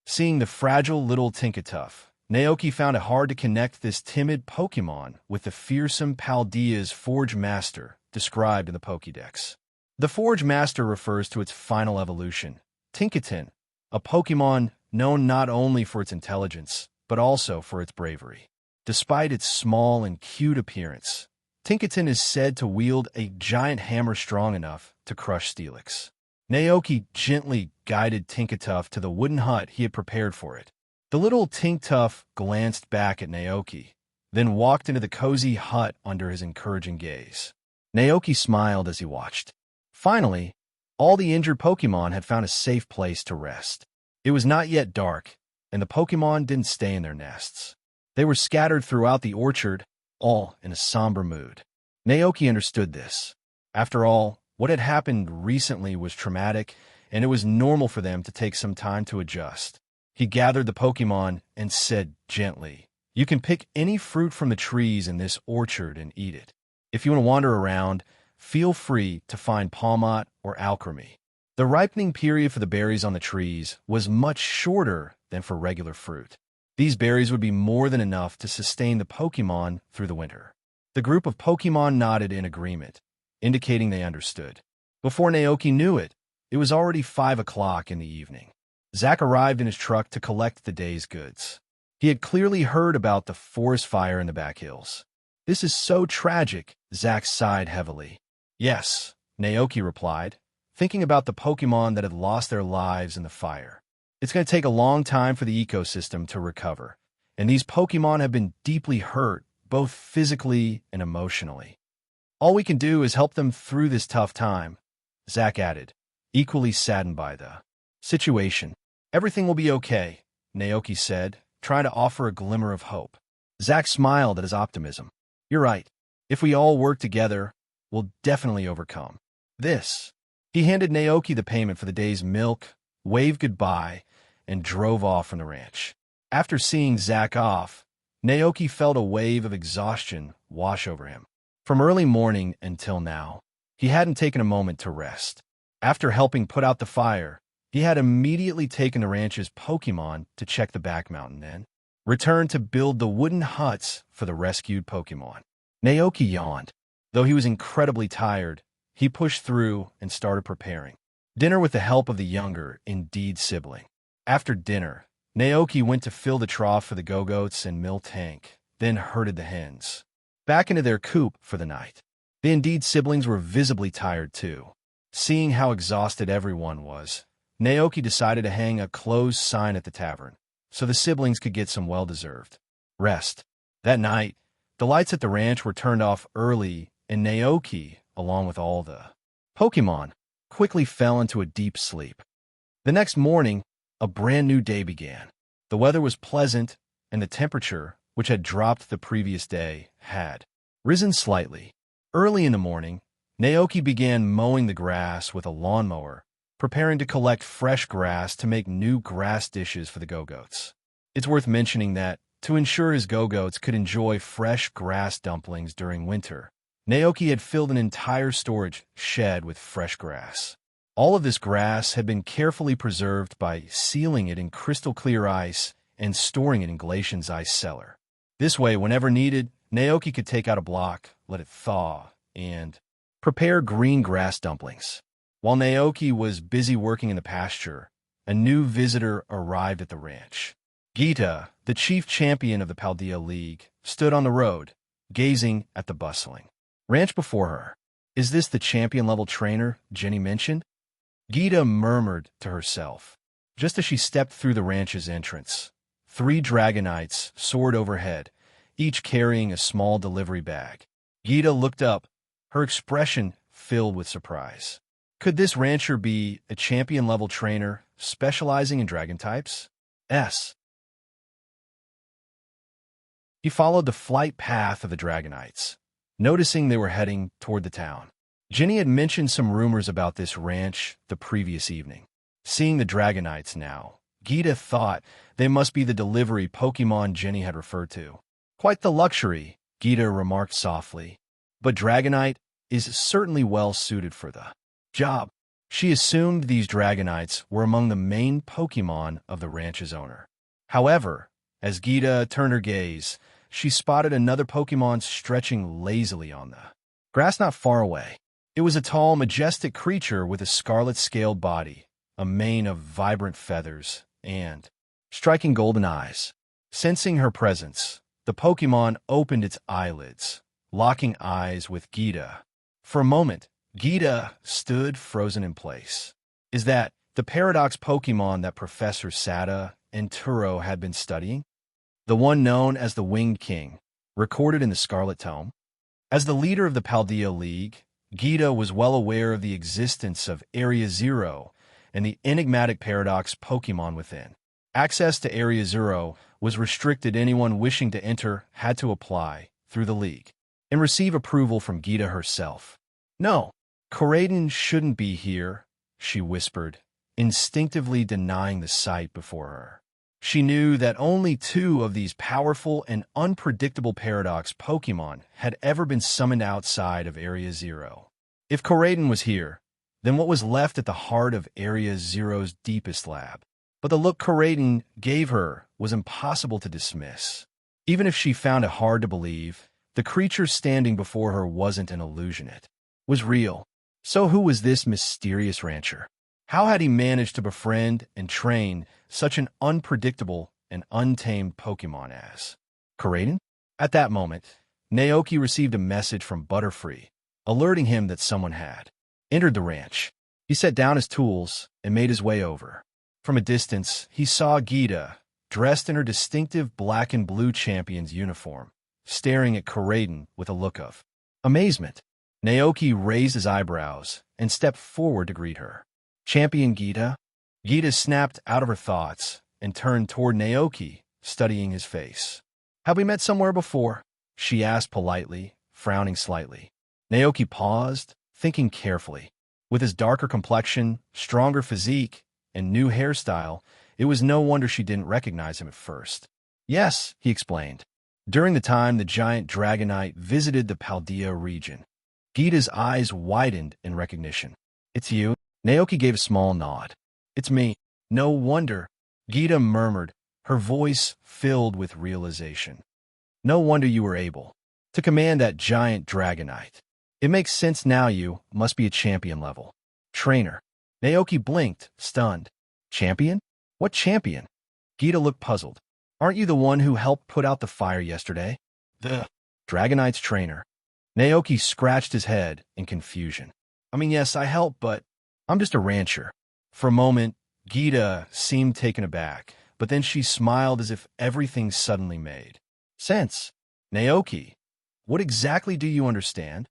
Seeing the fragile little Tinkatuff, Naoki found it hard to connect this timid Pokémon with the fearsome Paldea's Forge Master described in the Pokédex. The Forge Master refers to its final evolution, Tinkaton, a Pokémon known not only for its intelligence, but also for its bravery. Despite its small and cute appearance, Tinkaton is said to wield a giant hammer strong enough to crush Steelix. Naoki gently guided Tinkatuff to the wooden hut he had prepared for it. The little Tinkatuff glanced back at Naoki, then walked into the cozy hut under his encouraging gaze. Naoki smiled as he watched. Finally, all the injured Pokémon had found a safe place to rest. It was not yet dark, and the Pokémon didn't stay in their nests. They were scattered throughout the orchard, all in a somber mood. Naoki understood this. After all, what had happened recently was traumatic, and it was normal for them to take some time to adjust. He gathered the Pokémon and said gently, "You can pick any fruit from the trees in this orchard and eat it. If you want to wander around, feel free to find Palmot or Alchemy." The ripening period for the berries on the trees was much shorter than for regular fruit. These berries would be more than enough to sustain the Pokémon through the winter. The group of Pokémon nodded in agreement, indicating they understood. Before Naoki knew it, it was already 5 o'clock in the evening. Zack arrived in his truck to collect the day's goods. He had clearly heard about the forest fire in the back hills. "This is so tragic," Zack sighed heavily. "Yes," Naoki replied, thinking about the Pokémon that had lost their lives in the fire. "It's going to take a long time for the ecosystem to recover, and these Pokémon have been deeply hurt, both physically and emotionally. All we can do is help them through this tough time," Zack added, equally saddened by the situation. "Everything will be okay," Naoki said, trying to offer a glimmer of hope. Zack smiled at his optimism. You're right. If we all work together, we'll definitely overcome this. He handed Naoki the payment for the day's milk, waved goodbye, and drove off from the ranch. After seeing Zack off, Naoki felt a wave of exhaustion wash over him. From early morning until now, he hadn't taken a moment to rest. After helping put out the fire, he had immediately taken the ranch's Pokémon to check the back mountain, then returned to build the wooden huts for the rescued Pokémon. Naoki yawned. Though he was incredibly tired, he pushed through and started preparing dinner with the help of the younger, Indeed sibling. After dinner, Naoki went to fill the trough for the go-goats and milk tank, then herded the hens back into their coop for the night. The Indeed siblings were visibly tired too. Seeing how exhausted everyone was, Naoki decided to hang a closed sign at the tavern, so the siblings could get some well-deserved rest. That night, the lights at the ranch were turned off early, and Naoki, along with all the Pokémon, quickly fell into a deep sleep. The next morning, a brand new day began. The weather was pleasant, and the temperature, which had dropped the previous day, had risen slightly. Early in the morning, Naoki began mowing the grass with a lawnmower, preparing to collect fresh grass to make new grass dishes for the go-goats. It's worth mentioning that, to ensure his go-goats could enjoy fresh grass dumplings during winter, Naoki had filled an entire storage shed with fresh grass. All of this grass had been carefully preserved by sealing it in crystal-clear ice and storing it in Glacian's ice cellar. This way, whenever needed, Naoki could take out a block, let it thaw, and prepare green grass dumplings. While Naoki was busy working in the pasture, a new visitor arrived at the ranch. Gita, the chief champion of the Paldea League, stood on the road, gazing at the bustling ranch before her. Is this the champion-level trainer Jenny mentioned? Gita murmured to herself. Just as she stepped through the ranch's entrance, 3 Dragonites soared overhead, each carrying a small delivery bag. Gita looked up, her expression filled with surprise. Could this rancher be a champion-level trainer specializing in dragon types? He followed the flight path of the Dragonites, noticing they were heading toward the town. Jenny had mentioned some rumors about this ranch the previous evening. Seeing the Dragonites now, Gita thought they must be the delivery Pokémon Jenny had referred to. Quite the luxury, Gita remarked softly, but Dragonite is certainly well suited for the job. She assumed these Dragonites were among the main Pokémon of the ranch's owner. However, as Gita turned her gaze, she spotted another Pokémon stretching lazily on the grass not far away. It was a tall, majestic creature with a scarlet-scaled body, a mane of vibrant feathers, and striking golden eyes. Sensing her presence, the Pokémon opened its eyelids, locking eyes with Gita. For a moment, Gita stood frozen in place. Is that the paradox Pokémon that Professor Sada and Turo had been studying? The one known as the Winged King, recorded in the Scarlet Tome? As the leader of the Paldea League, Gita was well aware of the existence of Area Zero and the enigmatic paradox Pokémon within. Access to Area Zero was restricted. Anyone wishing to enter had to apply through the League and receive approval from Gita herself. No, Coraden shouldn't be here, she whispered, instinctively denying the sight before her. She knew that only 2 of these powerful and unpredictable paradox Pokémon had ever been summoned outside of Area Zero. If Coraden was here, then what was left at the heart of Area Zero's deepest lab? But the look Coraden gave her was impossible to dismiss. Even if she found it hard to believe, the creature standing before her wasn't an illusion, it was real. So who was this mysterious rancher? How had he managed to befriend and train such an unpredictable and untamed Pokémon as Coraden? At that moment, Naoki received a message from Butterfree, alerting him that someone had entered the ranch. He set down his tools and made his way over. From a distance, he saw Gita, dressed in her distinctive black and blue champion's uniform, staring at Coraden with a look of amazement. Naoki raised his eyebrows and stepped forward to greet her. Champion Gita? Gita snapped out of her thoughts and turned toward Naoki, studying his face. "Have we met somewhere before?" she asked politely, frowning slightly. Naoki paused, thinking carefully. With his darker complexion, stronger physique, and new hairstyle, it was no wonder she didn't recognize him at first. "Yes," he explained. "During the time the giant Dragonite visited the Paldea region." Gita's eyes widened in recognition. "It's you?" Naoki gave a small nod. "It's me." "No wonder," Gita murmured, her voice filled with realization. "No wonder you were able to command that giant Dragonite. It makes sense now. You must be a champion level trainer." Naoki blinked, stunned. "Champion? What champion?" Gita looked puzzled. "Aren't you the one who helped put out the fire yesterday?" "The Dragonite's trainer." Naoki scratched his head in confusion. "I mean, yes, I helped, but I'm just a rancher." For a moment, Gita seemed taken aback, but then she smiled as if everything suddenly made sense. "Naoki, what exactly do you understand?"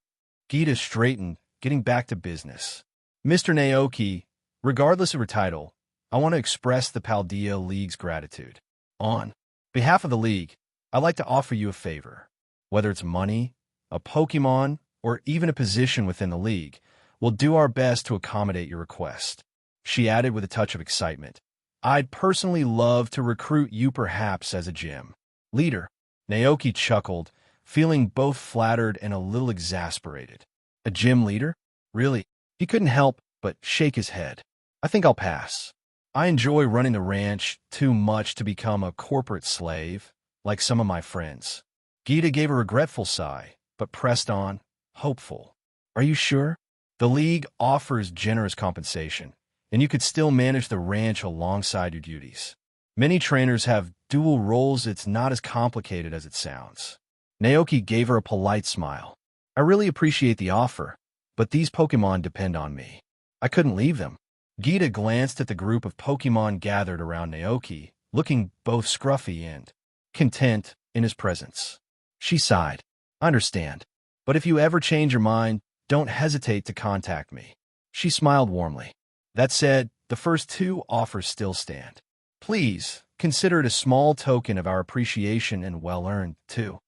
Gita straightened, getting back to business. "Mr. Naoki, regardless of her title, I want to express the Paldea League's gratitude. On behalf of the League, I'd like to offer you a favor. Whether it's money, a Pokémon, or even a position within the League, we'll do our best to accommodate your request." She added with a touch of excitement, "I'd personally love to recruit you perhaps as a gym leader." Naoki chuckled, feeling both flattered and a little exasperated. "A gym leader? Really?" He couldn't help but shake his head. "I think I'll pass. I enjoy running the ranch too much to become a corporate slave, like some of my friends." Gita gave a regretful sigh, but pressed on, hopeful. "Are you sure? The League offers generous compensation, and you could still manage the ranch alongside your duties. Many trainers have dual roles. It's not as complicated as it sounds." Naoki gave her a polite smile. "I really appreciate the offer, but these Pokémon depend on me. I couldn't leave them." Gita glanced at the group of Pokémon gathered around Naoki, looking both scruffy and content in his presence. She sighed. "I understand, but if you ever change your mind, don't hesitate to contact me." She smiled warmly. "That said, the first two offers still stand. Please consider it a small token of our appreciation and well-earned, too."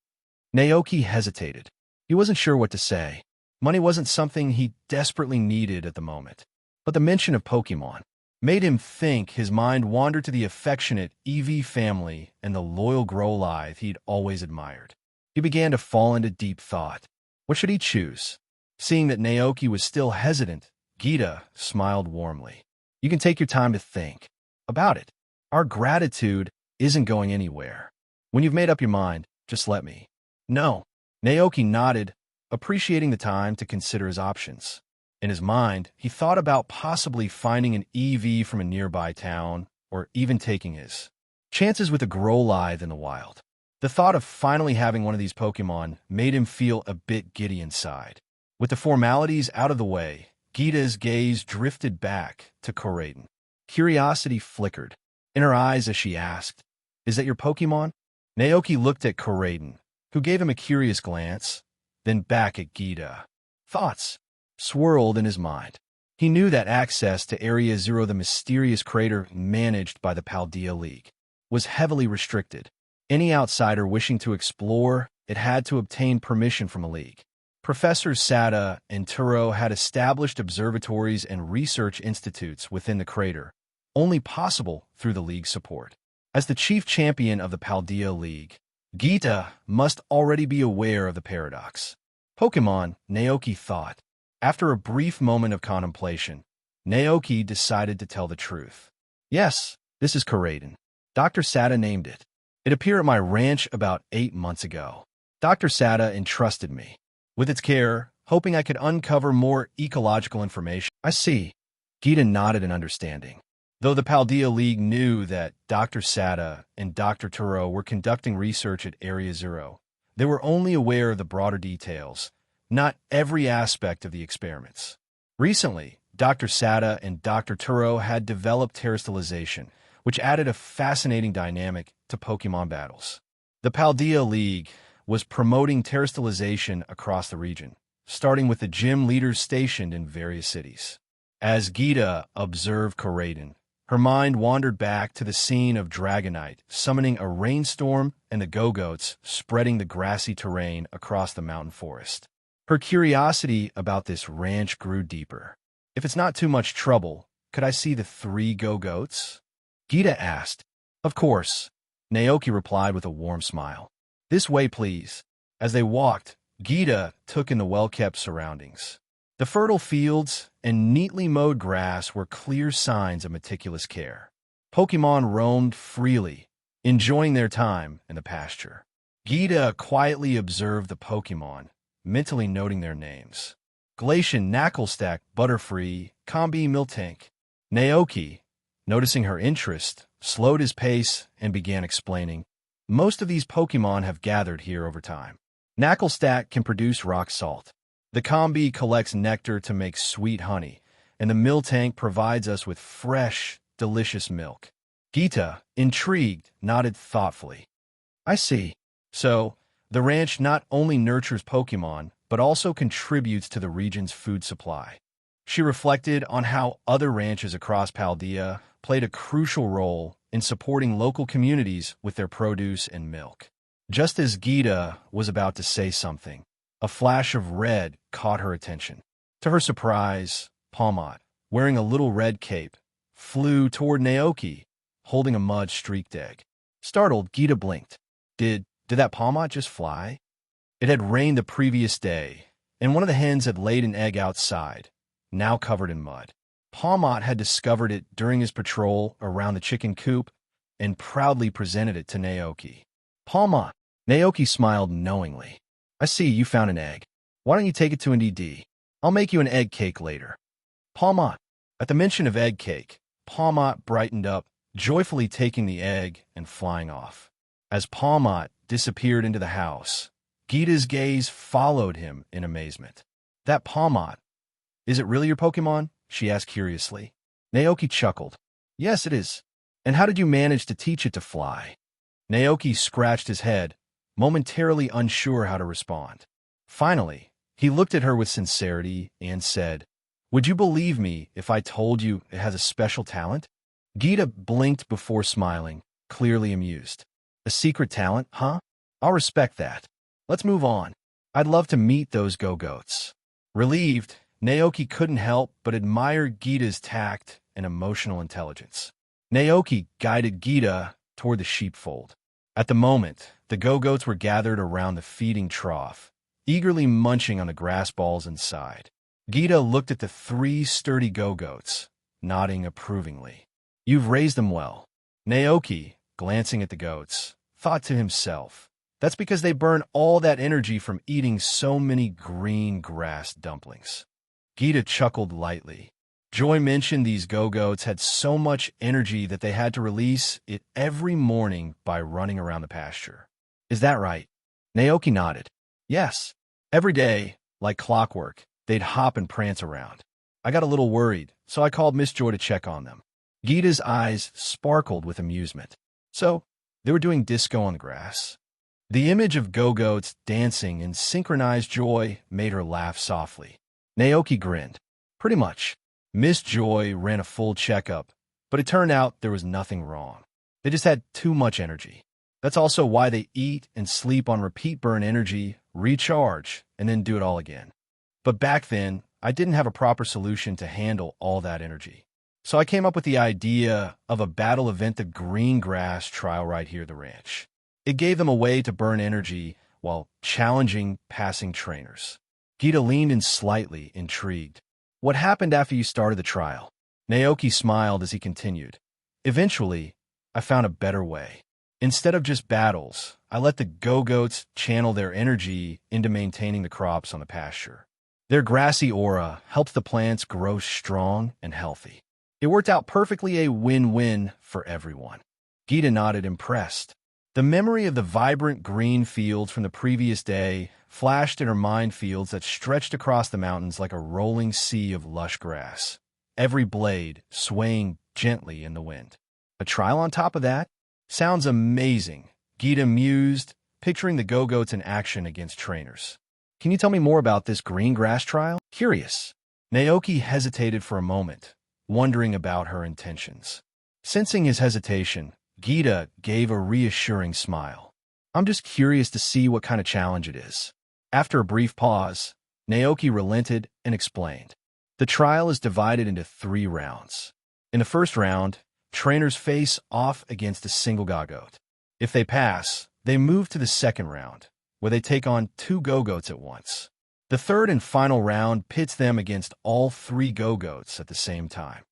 Naoki hesitated. He wasn't sure what to say. Money wasn't something he desperately needed at the moment. But the mention of Pokémon made him think. His mind wandered to the affectionate Eevee family and the loyal Growlithe he'd always admired. He began to fall into deep thought. What should he choose? Seeing that Naoki was still hesitant, Gita smiled warmly. "You can take your time to think about it. Our gratitude isn't going anywhere. When you've made up your mind, just let me know." Naoki nodded, appreciating the time to consider his options. In his mind, he thought about possibly finding an EV from a nearby town, or even taking his chances with a Growlithe in the wild. The thought of finally having one of these Pokémon made him feel a bit giddy inside. With the formalities out of the way, Gita's gaze drifted back to Koraiden. Curiosity flickered in her eyes as she asked, "Is that your Pokémon?" Naoki looked at Koraiden, who gave him a curious glance, then back at Gita. Thoughts swirled in his mind. He knew that access to Area Zero, the mysterious crater managed by the Paldea League, was heavily restricted. Any outsider wishing to explore it had to obtain permission from a league. Professors Sada and Turo had established observatories and research institutes within the crater, only possible through the League's support. As the chief champion of the Paldea League, Gita must already be aware of the paradox. Pokémon, Naoki thought. After a brief moment of contemplation, Naoki decided to tell the truth. "Yes, this is Koraiden. Dr. Sada named it. It appeared at my ranch about 8 months ago. Dr. Sada entrusted me with its care, hoping I could uncover more ecological information." "I see." Gita nodded in understanding. Though the Paldea League knew that Dr. Sada and Dr. Turo were conducting research at Area Zero, they were only aware of the broader details, not every aspect of the experiments. Recently, Dr. Sada and Dr. Turo had developed terrestrialization, which added a fascinating dynamic to Pokémon battles. The Paldea League was promoting terrestrialization across the region, starting with the gym leaders stationed in various cities. As Gita observed Koraiden, Her mind wandered back to the scene of Dragonite summoning a rainstorm and the go-goats spreading the grassy terrain across the mountain forest. Her curiosity about this ranch grew deeper. If it's not too much trouble, could I see the 3 go-goats? Gita asked. Of course, Naoki replied with a warm smile. This way, please. As they walked, Gita took in the well-kept surroundings. The fertile fields and neatly mowed grass were clear signs of meticulous care. Pokémon roamed freely, enjoying their time in the pasture. Gita quietly observed the Pokémon, mentally noting their names. Glacian, Knucklestack, Butterfree, Combi, Miltank. Naoki, noticing her interest, slowed his pace and began explaining. Most of these Pokémon have gathered here over time. Knucklestack can produce rock salt. The Combi collects nectar to make sweet honey, and the Miltank provides us with fresh, delicious milk. Gita, intrigued, nodded thoughtfully. I see. So, the ranch not only nurtures Pokémon, but also contributes to the region's food supply. She reflected on how other ranches across Paldea played a crucial role in supporting local communities with their produce and milk. Just as Gita was about to say something, a flash of red caught her attention. To her surprise, Palmot, wearing a little red cape, flew toward Naoki, holding a mud-streaked egg. Startled, Gita blinked. Did that Palmot just fly? It had rained the previous day, and one of the hens had laid an egg outside, now covered in mud. Palmot had discovered it during his patrol around the chicken coop and proudly presented it to Naoki. Palmot, Naoki smiled knowingly. I see you found an egg. Why don't you take it to NDD? I'll make you an egg cake later. Palmot. At the mention of egg cake, Palmot brightened up, joyfully taking the egg and flying off. As Palmot disappeared into the house, Gita's gaze followed him in amazement. That Palmot, is it really your Pokémon? She asked curiously. Naoki chuckled. Yes, it is. And how did you manage to teach it to fly? Naoki scratched his head, momentarily unsure how to respond. Finally, he looked at her with sincerity and said, Would you believe me if I told you it has a special talent? Gita blinked before smiling, clearly amused. A secret talent, huh? I'll respect that. Let's move on. I'd love to meet those go-goats. Relieved, Naoki couldn't help but admire Gita's tact and emotional intelligence. Naoki guided Gita toward the sheepfold. At the moment, the go-goats were gathered around the feeding trough, eagerly munching on the grass balls inside. Gita looked at the 3 sturdy go-goats, nodding approvingly. You've raised them well. Naoki, glancing at the goats, thought to himself, that's because they burn all that energy from eating so many green grass dumplings. Gita chuckled lightly. Joy mentioned these go-goats had so much energy that they had to release it every morning by running around the pasture. Is that right? Naoki nodded. Yes. Every day, like clockwork, they'd hop and prance around. I got a little worried, so I called Miss Joy to check on them. Gita's eyes sparkled with amusement. So, they were doing disco on the grass. The image of go-goats dancing in synchronized joy made her laugh softly. Naoki grinned. Pretty much. Miss Joy ran a full checkup, but it turned out there was nothing wrong. They just had too much energy. That's also why they eat and sleep on repeat burn energy, recharge, and then do it all again. But back then, I didn't have a proper solution to handle all that energy. So I came up with the idea of a battle event, the green grass trial right here at the ranch. It gave them a way to burn energy while challenging passing trainers. Gita leaned in slightly, intrigued. What happened after you started the trial? Naoki smiled as he continued. Eventually, I found a better way. Instead of just battles, I let the go-goats channel their energy into maintaining the crops on the pasture. Their grassy aura helps the plants grow strong and healthy. It worked out perfectly, a win-win for everyone. Gita nodded, impressed. The memory of the vibrant green fields from the previous day flashed in her mind, fields that stretched across the mountains like a rolling sea of lush grass, every blade swaying gently in the wind. A trial on top of that? Sounds amazing, Gita mused, picturing the go-goats in action against trainers. Can you tell me more about this green grass trial? Curious. Naoki hesitated for a moment, wondering about her intentions. Sensing his hesitation, Gita gave a reassuring smile. I'm just curious to see what kind of challenge it is. After a brief pause, Naoki relented and explained. The trial is divided into 3 rounds. In the first round, trainers face off against a single Gogoat. If they pass, they move to the second round, where they take on 2 Gogoats at once. The third and final round pits them against all 3 Gogoats at the same time.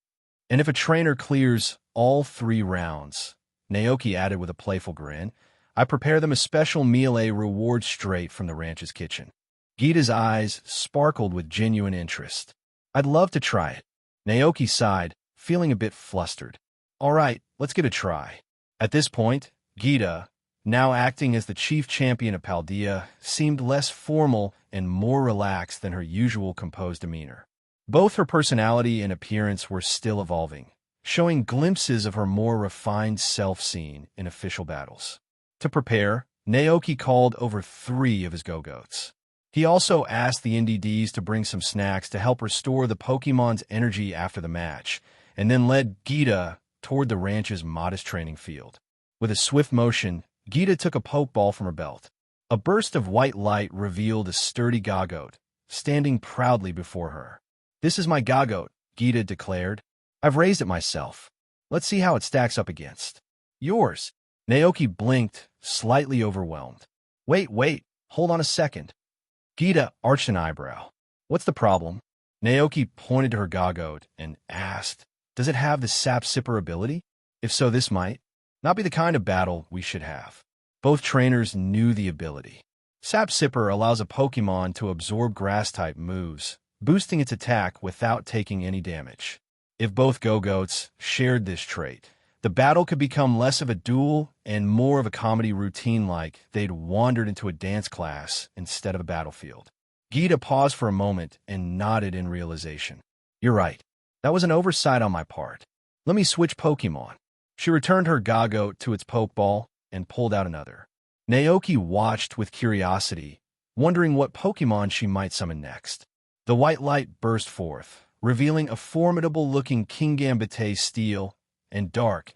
And if a trainer clears all 3 rounds, Naoki added with a playful grin, I prepare them a special melee reward straight from the ranch's kitchen. Gita's eyes sparkled with genuine interest. I'd love to try it. Naoki sighed, feeling a bit flustered. All right, let's give it a try. At this point, Gita, now acting as the chief champion of Paldea, seemed less formal and more relaxed than her usual composed demeanor. Both her personality and appearance were still evolving, showing glimpses of her more refined self seen in official battles. To prepare, Naoki called over 3 of his Gogoats. He also asked the NDDs to bring some snacks to help restore the Pokémon's energy after the match, and then led Gita toward the ranch's modest training field. With a swift motion, Gita took a Pokeball from her belt. A burst of white light revealed a sturdy Gogoat, standing proudly before her. This is my Gogoat, Gita declared. I've raised it myself. Let's see how it stacks up against yours. Naoki blinked, slightly overwhelmed. Wait, hold on a second. Gita arched an eyebrow. What's the problem? Naoki pointed to her Gogoat and asked, does it have the Sap Sipper ability? If so, this might not be the kind of battle we should have. Both trainers knew the ability. Sap Sipper allows a Pokémon to absorb Grass-type moves, boosting its attack without taking any damage. If both Gogoats shared this trait, the battle could become less of a duel and more of a comedy routine, like they'd wandered into a dance class instead of a battlefield. Gita paused for a moment and nodded in realization. You're right. That was an oversight on my part. Let me switch Pokémon. She returned her Gogoat to its Pokeball and pulled out another. Naoki watched with curiosity, wondering what Pokémon she might summon next. The white light burst forth, revealing a formidable-looking Kingambit Steel and Dark,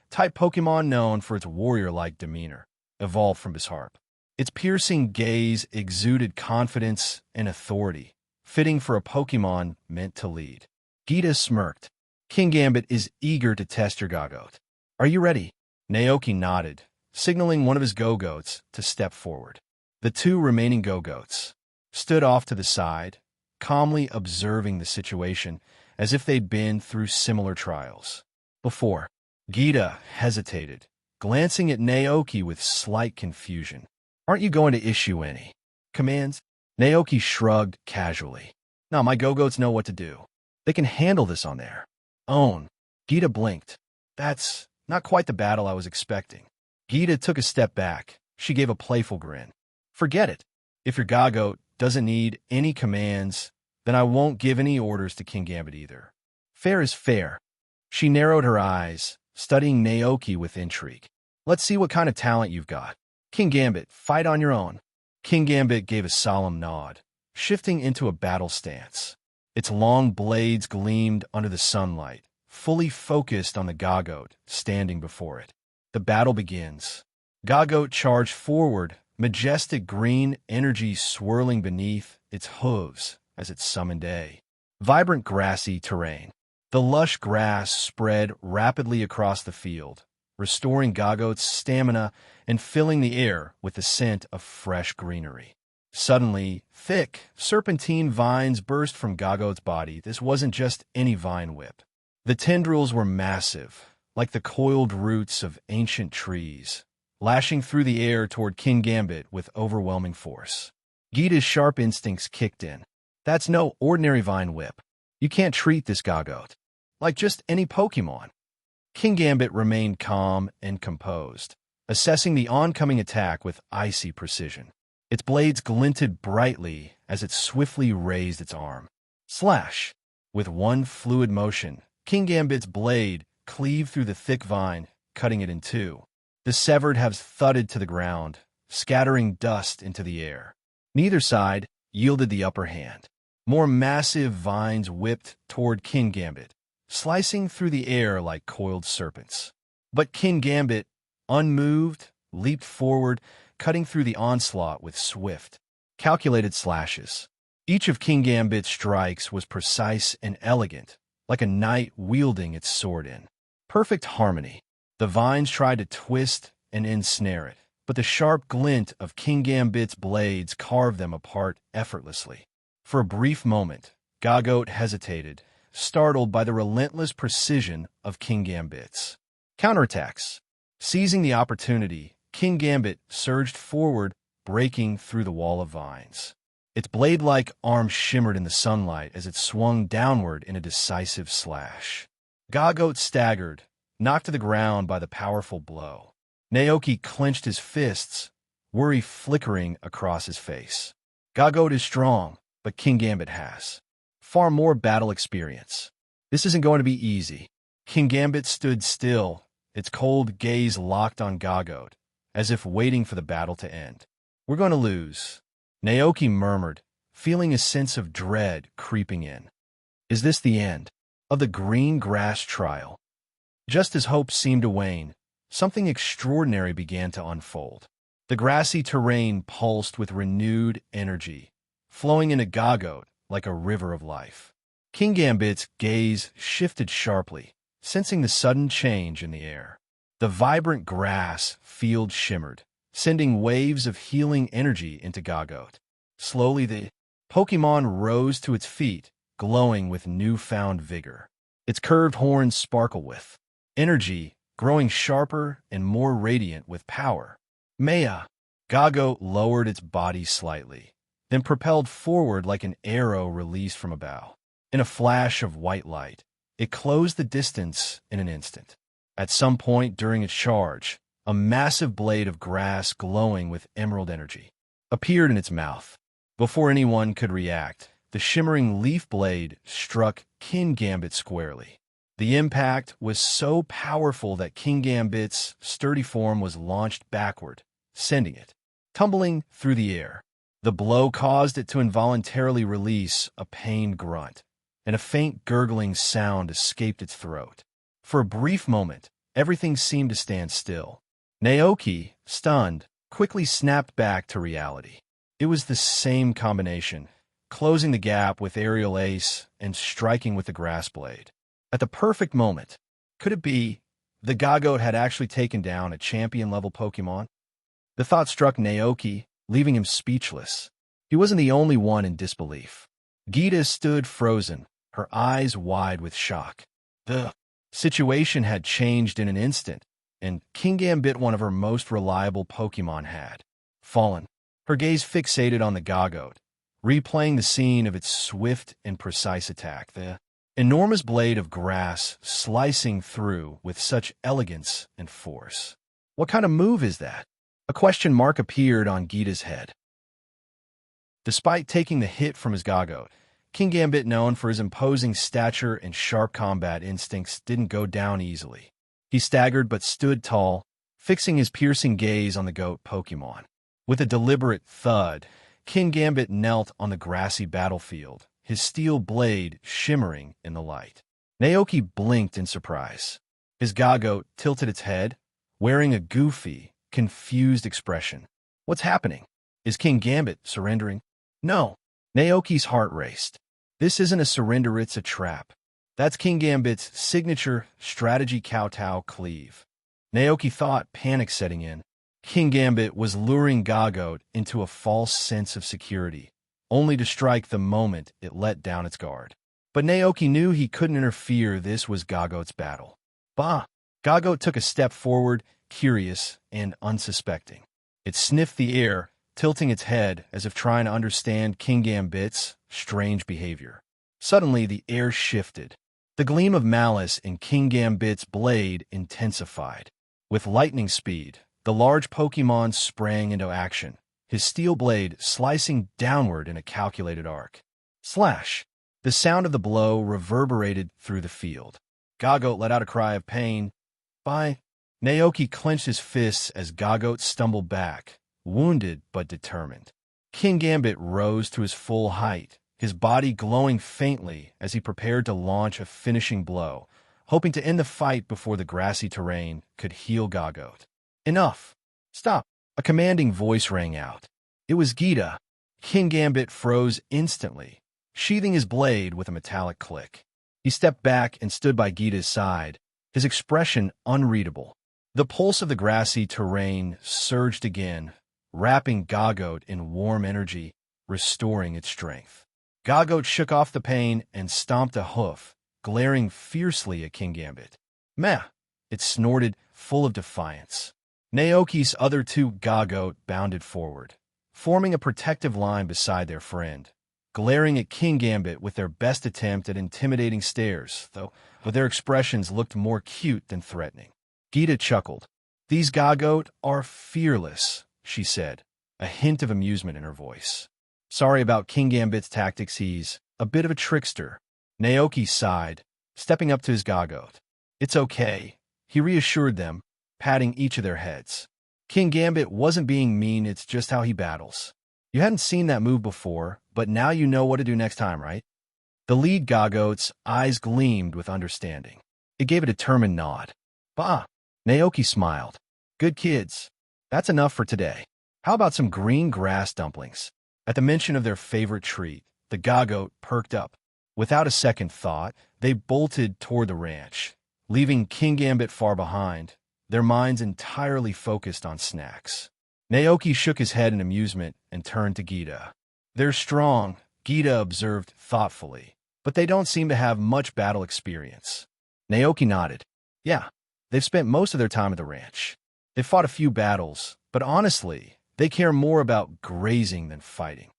type Pokémon known for its warrior-like demeanor, evolved from Bisharp. Its piercing gaze exuded confidence and authority, fitting for a Pokémon meant to lead. Gita smirked. Kingambit is eager to test your Gogoat. Are you ready? Naoki nodded, signaling one of his Gogoats to step forward. The 2 remaining Gogoats stood off to the side, calmly observing the situation as if they'd been through similar trials before. Gita hesitated, glancing at Naoki with slight confusion. Aren't you going to issue any commands? Naoki shrugged casually. No, my Gogoats know what to do. They can handle this on their own. Gita blinked. That's not quite the battle I was expecting. Gita took a step back. She gave a playful grin. Forget it. If your Gogoat doesn't need any commands, then I won't give any orders to Kingambit either. Fair is fair. She narrowed her eyes, studying Naoki with intrigue. Let's see what kind of talent you've got. Kingambit, fight on your own. Kingambit gave a solemn nod, shifting into a battle stance. Its long blades gleamed under the sunlight, fully focused on the Gogoat standing before it. The battle begins. Gogoat charged forward, majestic green energy swirling beneath its hooves as it summoned a vibrant grassy terrain. The lush grass spread rapidly across the field, restoring Gogoat's stamina and filling the air with the scent of fresh greenery. Suddenly, thick, serpentine vines burst from Gogoat's body. This wasn't just any vine whip. The tendrils were massive, like the coiled roots of ancient trees, lashing through the air toward Kingambit with overwhelming force. Gita's sharp instincts kicked in. That's no ordinary vine whip. You can't treat this Gogoat like just any Pokémon. Kingambit remained calm and composed, assessing the oncoming attack with icy precision. Its blades glinted brightly as it swiftly raised its arm. Slash! With one fluid motion, Kingambit's blade cleaved through the thick vine, cutting it in 2. The severed halves thudded to the ground, scattering dust into the air. Neither side yielded the upper hand. More massive vines whipped toward Kingambit, slicing through the air like coiled serpents. But King Gambit, unmoved, leaped forward, cutting through the onslaught with swift, calculated slashes. Each of King Gambit's strikes was precise and elegant, like a knight wielding its sword in perfect harmony. The vines tried to twist and ensnare it, but the sharp glint of King Gambit's blades carved them apart effortlessly. For a brief moment, Gagote hesitated, startled by the relentless precision of King Gambit's counterattacks. Seizing the opportunity, King Gambit surged forward, breaking through the wall of vines. Its blade-like arm shimmered in the sunlight as it swung downward in a decisive slash. Gagote staggered, knocked to the ground by the powerful blow. Naoki clenched his fists, worry flickering across his face. Gagote is strong, but King Gambit has far more battle experience. This isn't going to be easy. King Gambit stood still, its cold gaze locked on Gagote, as if waiting for the battle to end. We're going to lose, Naoki murmured, feeling a sense of dread creeping in. Is this the end of the green grass trial? Just as hope seemed to wane, something extraordinary began to unfold. The grassy terrain pulsed with renewed energy, flowing into Gagote like a river of life. King Gambit's gaze shifted sharply, sensing the sudden change in the air. The vibrant grass field shimmered, sending waves of healing energy into Gagote. Slowly, the Pokémon rose to its feet, glowing with newfound vigor. Its curved horns sparkled with energy, growing sharper and more radiant with power. Maya! Gagote lowered its body slightly, then propelled forward like an arrow released from a bow. In a flash of white light, it closed the distance in an instant. At some point during its charge, a massive blade of grass glowing with emerald energy appeared in its mouth. Before anyone could react, the shimmering leaf blade struck King Gambit squarely. The impact was so powerful that King Gambit's sturdy form was launched backward, sending it tumbling through the air. The blow caused it to involuntarily release a pained grunt, and a faint gurgling sound escaped its throat. For a brief moment, everything seemed to stand still. Naoki, stunned, quickly snapped back to reality. It was the same combination, closing the gap with Aerial Ace and striking with the grass blade. At the perfect moment, could it be the Gagote had actually taken down a champion-level Pokémon? The thought struck Naoki, leaving him speechless. He wasn't the only one in disbelief. Gita stood frozen, her eyes wide with shock. The situation had changed in an instant, and King Gambit, one of her most reliable Pokémon, had fallen. Her gaze fixated on the Gagote, replaying the scene of its swift and precise attack, the enormous blade of grass slicing through with such elegance and force. What kind of move is that? A question mark appeared on Gita's head. Despite taking the hit from his Gagote, King Gambit, known for his imposing stature and sharp combat instincts, didn't go down easily. He staggered but stood tall, fixing his piercing gaze on the goat Pokémon. With a deliberate thud, King Gambit knelt on the grassy battlefield, his steel blade shimmering in the light. Naoki blinked in surprise. His Gagote tilted its head, wearing a goofy, confused expression. What's happening? Is King Gambit surrendering? No. Naoki's heart raced. This isn't a surrender, it's a trap. That's King Gambit's signature strategy kowtow cleave. Naoki thought, panic setting in. King Gambit was luring Gagote into a false sense of security, only to strike the moment it let down its guard. But Naoki knew he couldn't interfere. This was Gagote's battle. Bah! Gagote took a step forward, curious and unsuspecting. It sniffed the air, tilting its head as if trying to understand King Gambit's strange behavior. Suddenly, the air shifted. The gleam of malice in King Gambit's blade intensified. With lightning speed, the large Pokémon sprang into action, his steel blade slicing downward in a calculated arc. Slash! The sound of the blow reverberated through the field. Gagote let out a cry of pain. Bye! Naoki clenched his fists as Gagote stumbled back, wounded but determined. King Gambit rose to his full height, his body glowing faintly as he prepared to launch a finishing blow, hoping to end the fight before the grassy terrain could heal Gagote. Enough! Stop! A commanding voice rang out. It was Gita. Kingambit froze instantly, sheathing his blade with a metallic click. He stepped back and stood by Gita's side, his expression unreadable. The pulse of the grassy terrain surged again, wrapping Gagote in warm energy, restoring its strength. Gagote shook off the pain and stomped a hoof, glaring fiercely at Kingambit. Meh! It snorted, full of defiance. Naoki's other two Gagote bounded forward, forming a protective line beside their friend, glaring at Kingambit with their best attempt at intimidating stares, though their expressions looked more cute than threatening. Gita chuckled. These Gagote are fearless, she said, a hint of amusement in her voice. Sorry about Kingambit's tactics, he's a bit of a trickster. Naoki sighed, stepping up to his Gagote. It's okay, he reassured them, patting each of their heads. Kingambit wasn't being mean, it's just how he battles. You hadn't seen that move before, but now you know what to do next time, right? The lead Gagote's eyes gleamed with understanding. It gave a determined nod. Bah! Naoki smiled. Good kids. That's enough for today. How about some green grass dumplings? At the mention of their favorite treat, the Gagote perked up. Without a second thought, they bolted toward the ranch, leaving Kingambit far behind, their minds entirely focused on snacks. Naoki shook his head in amusement and turned to Gita. They're strong, Gita observed thoughtfully, but they don't seem to have much battle experience. Naoki nodded. Yeah, they've spent most of their time at the ranch. They've fought a few battles, but honestly, they care more about grazing than fighting.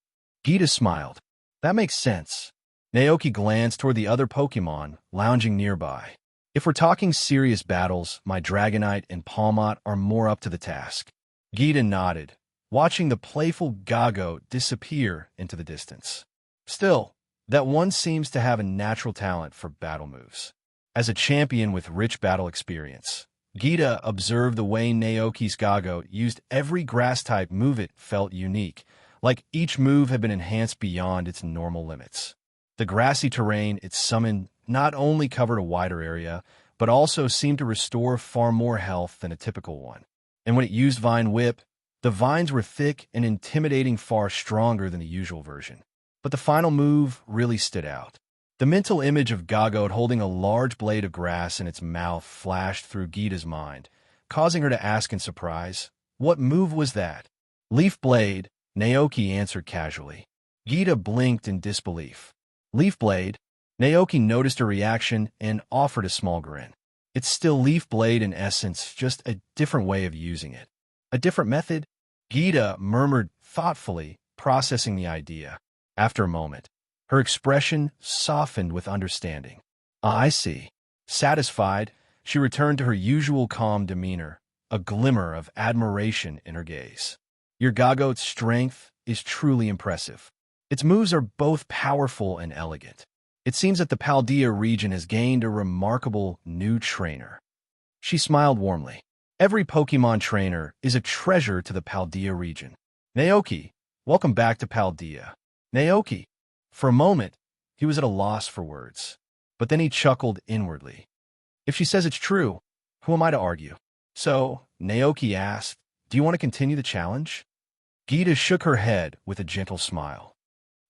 Gita smiled. That makes sense. Naoki glanced toward the other Pokémon lounging nearby. If we're talking serious battles, my Dragonite and Palmot are more up to the task. Gita nodded, watching the playful Gagote disappear into the distance. Still, that one seems to have a natural talent for battle moves. As a champion with rich battle experience, Gita observed the way Naoki's Gagote used every grass-type move. It felt unique, like each move had been enhanced beyond its normal limits. The grassy terrain it summoned not only covered a wider area, but also seemed to restore far more health than a typical one. And when it used Vine Whip, the vines were thick and intimidating, far stronger than the usual version. But the final move really stood out. The mental image of Gagote holding a large blade of grass in its mouth flashed through Gita's mind, causing her to ask in surprise, what move was that? Leaf Blade, Naoki answered casually. Gita blinked in disbelief. Leaf Blade? Naoki noticed her reaction and offered a small grin. It's still Leaf Blade in essence, just a different way of using it. A different method? Gita murmured thoughtfully, processing the idea. After a moment, her expression softened with understanding. Ah, I see. Satisfied, she returned to her usual calm demeanor, a glimmer of admiration in her gaze. Your Gagote's strength is truly impressive. Its moves are both powerful and elegant. It seems that the Paldea region has gained a remarkable new trainer. She smiled warmly. Every Pokémon trainer is a treasure to the Paldea region. Naoki, welcome back to Paldea. Naoki. For a moment, he was at a loss for words. But then he chuckled inwardly. If she says it's true, who am I to argue? So, Naoki asked, do you want to continue the challenge? Gita shook her head with a gentle smile.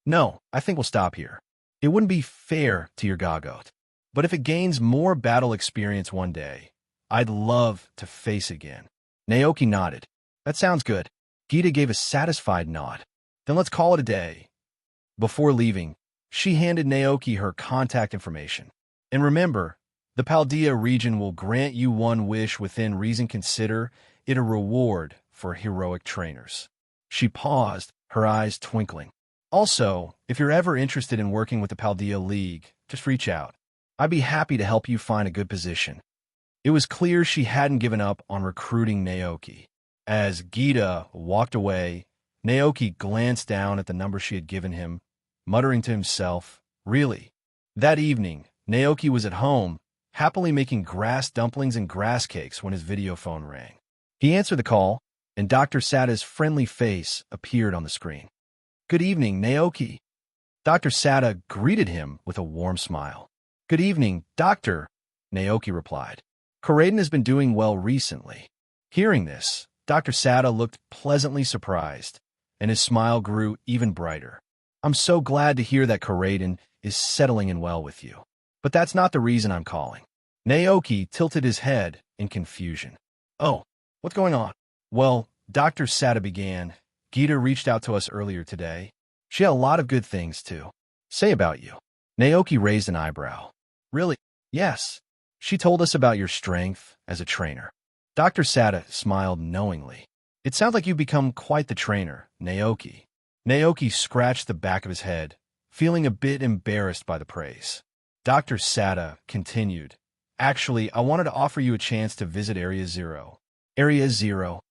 No, I think we'll stop here. It wouldn't be fair to your Gagote. But if it gains more battle experience one day, I'd love to face it again. Naoki nodded. That sounds good. Gita gave a satisfied nod. Then let's call it a day. Before leaving, she handed Naoki her contact information. And remember, the Paldea region will grant you one wish within reason. Consider it a reward for heroic trainers. She paused, her eyes twinkling. Also, if you're ever interested in working with the Paldea League, just reach out. I'd be happy to help you find a good position. It was clear she hadn't given up on recruiting Naoki. As Gita walked away, Naoki glanced down at the number she had given him, muttering to himself, really? That evening, Naoki was at home, happily making grass dumplings and grass cakes when his video phone rang. He answered the call, and Dr. Sada's friendly face appeared on the screen. Good evening, Naoki. Dr. Sada greeted him with a warm smile. "Good evening, Doctor," Naoki replied. "Koraden has been doing well recently." Hearing this, Dr. Sada looked pleasantly surprised, and his smile grew even brighter. "I'm so glad to hear that Koraden is settling in well with you. But that's not the reason I'm calling." Naoki tilted his head in confusion. "Oh, what's going on?" "Well," Dr. Sada began, "Gita reached out to us earlier today. She had a lot of good things to say about you." Naoki raised an eyebrow. "Really?" "Yes. She told us about your strength as a trainer." Dr. Sada smiled knowingly. "It sounds like you've become quite the trainer, Naoki." Naoki scratched the back of his head, feeling a bit embarrassed by the praise. Dr. Sada continued, "Actually, I wanted to offer you a chance to visit Area Zero." "Area Zero?"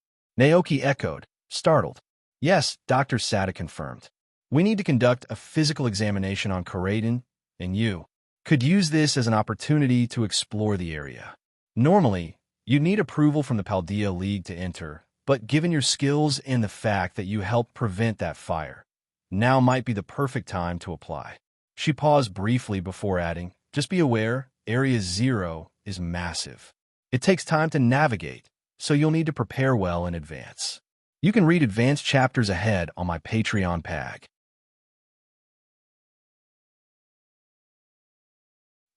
Naoki echoed, startled. "Yes," Dr. Sada confirmed. "We need to conduct a physical examination on Koraden, and you could use this as an opportunity to explore the area. Normally, you need approval from the Paldea League to enter, but given your skills and the fact that you helped prevent that fire, now might be the perfect time to apply." She paused briefly before adding, "Just be aware, Area Zero is massive. It takes time to navigate, so you'll need to prepare well in advance. You can read advanced chapters ahead on my Patreon page."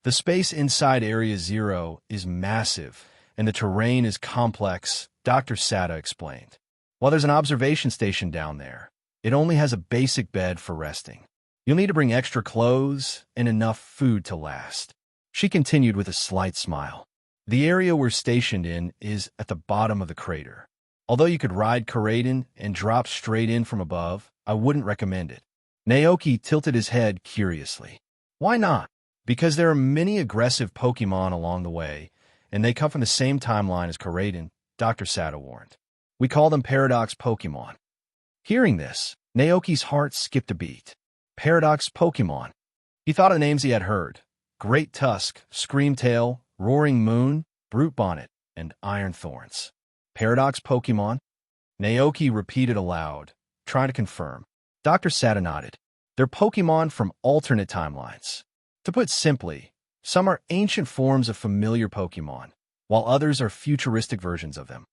The space inside Area Zero is massive, and the terrain is complex, Dr. Sada explained. "While there's an observation station down there, it only has a basic bed for resting. You'll need to bring extra clothes and enough food to last." She continued with a slight smile. "The area we're stationed in is at the bottom of the crater. Although you could ride Koraden and drop straight in from above, I wouldn't recommend it." Naoki tilted his head curiously. "Why not?" "Because there are many aggressive Pokémon along the way, and they come from the same timeline as Koraden," Dr. Sada warned. "We call them Paradox Pokémon." Hearing this, Naoki's heart skipped a beat. Paradox Pokémon. He thought of the names he had heard: Great Tusk, Screamtail, Roaring Moon, Brute Bonnet, and Iron Thorns. Paradox Pokémon? Naoki repeated aloud, trying to confirm. Dr. Sada nodded. They're Pokémon from alternate timelines. To put simply, some are ancient forms of familiar Pokémon, while others are futuristic versions of them.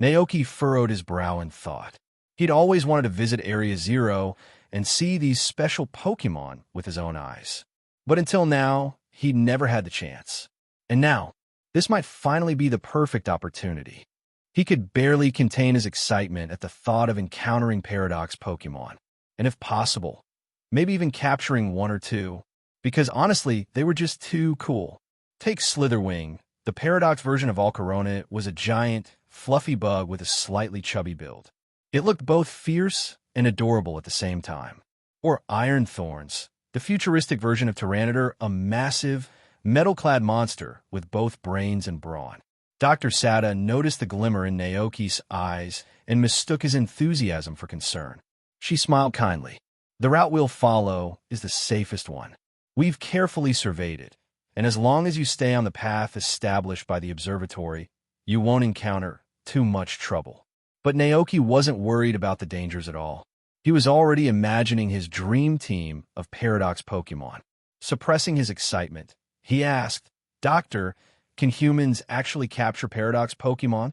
Naoki furrowed his brow in thought. He'd always wanted to visit Area Zero and see these special Pokémon with his own eyes. But until now, he'd never had the chance. And now, this might finally be the perfect opportunity. He could barely contain his excitement at the thought of encountering Paradox Pokémon, and if possible, maybe even capturing one or two, because honestly, they were just too cool. Take Slitherwing. The Paradox version of Alcorona was a giant, fluffy bug with a slightly chubby build. It looked both fierce and adorable at the same time. Or Iron Thorns, the futuristic version of Tyranitar, a massive, metal-clad monster with both brains and brawn. Dr. Sada noticed the glimmer in Naoki's eyes and mistook his enthusiasm for concern. She smiled kindly. The route we'll follow is the safest one. We've carefully surveyed it, and as long as you stay on the path established by the observatory, you won't encounter too much trouble. But Naoki wasn't worried about the dangers at all. He was already imagining his dream team of Paradox Pokémon. Suppressing his excitement, he asked, "Doctor, can humans actually capture Paradox Pokémon?"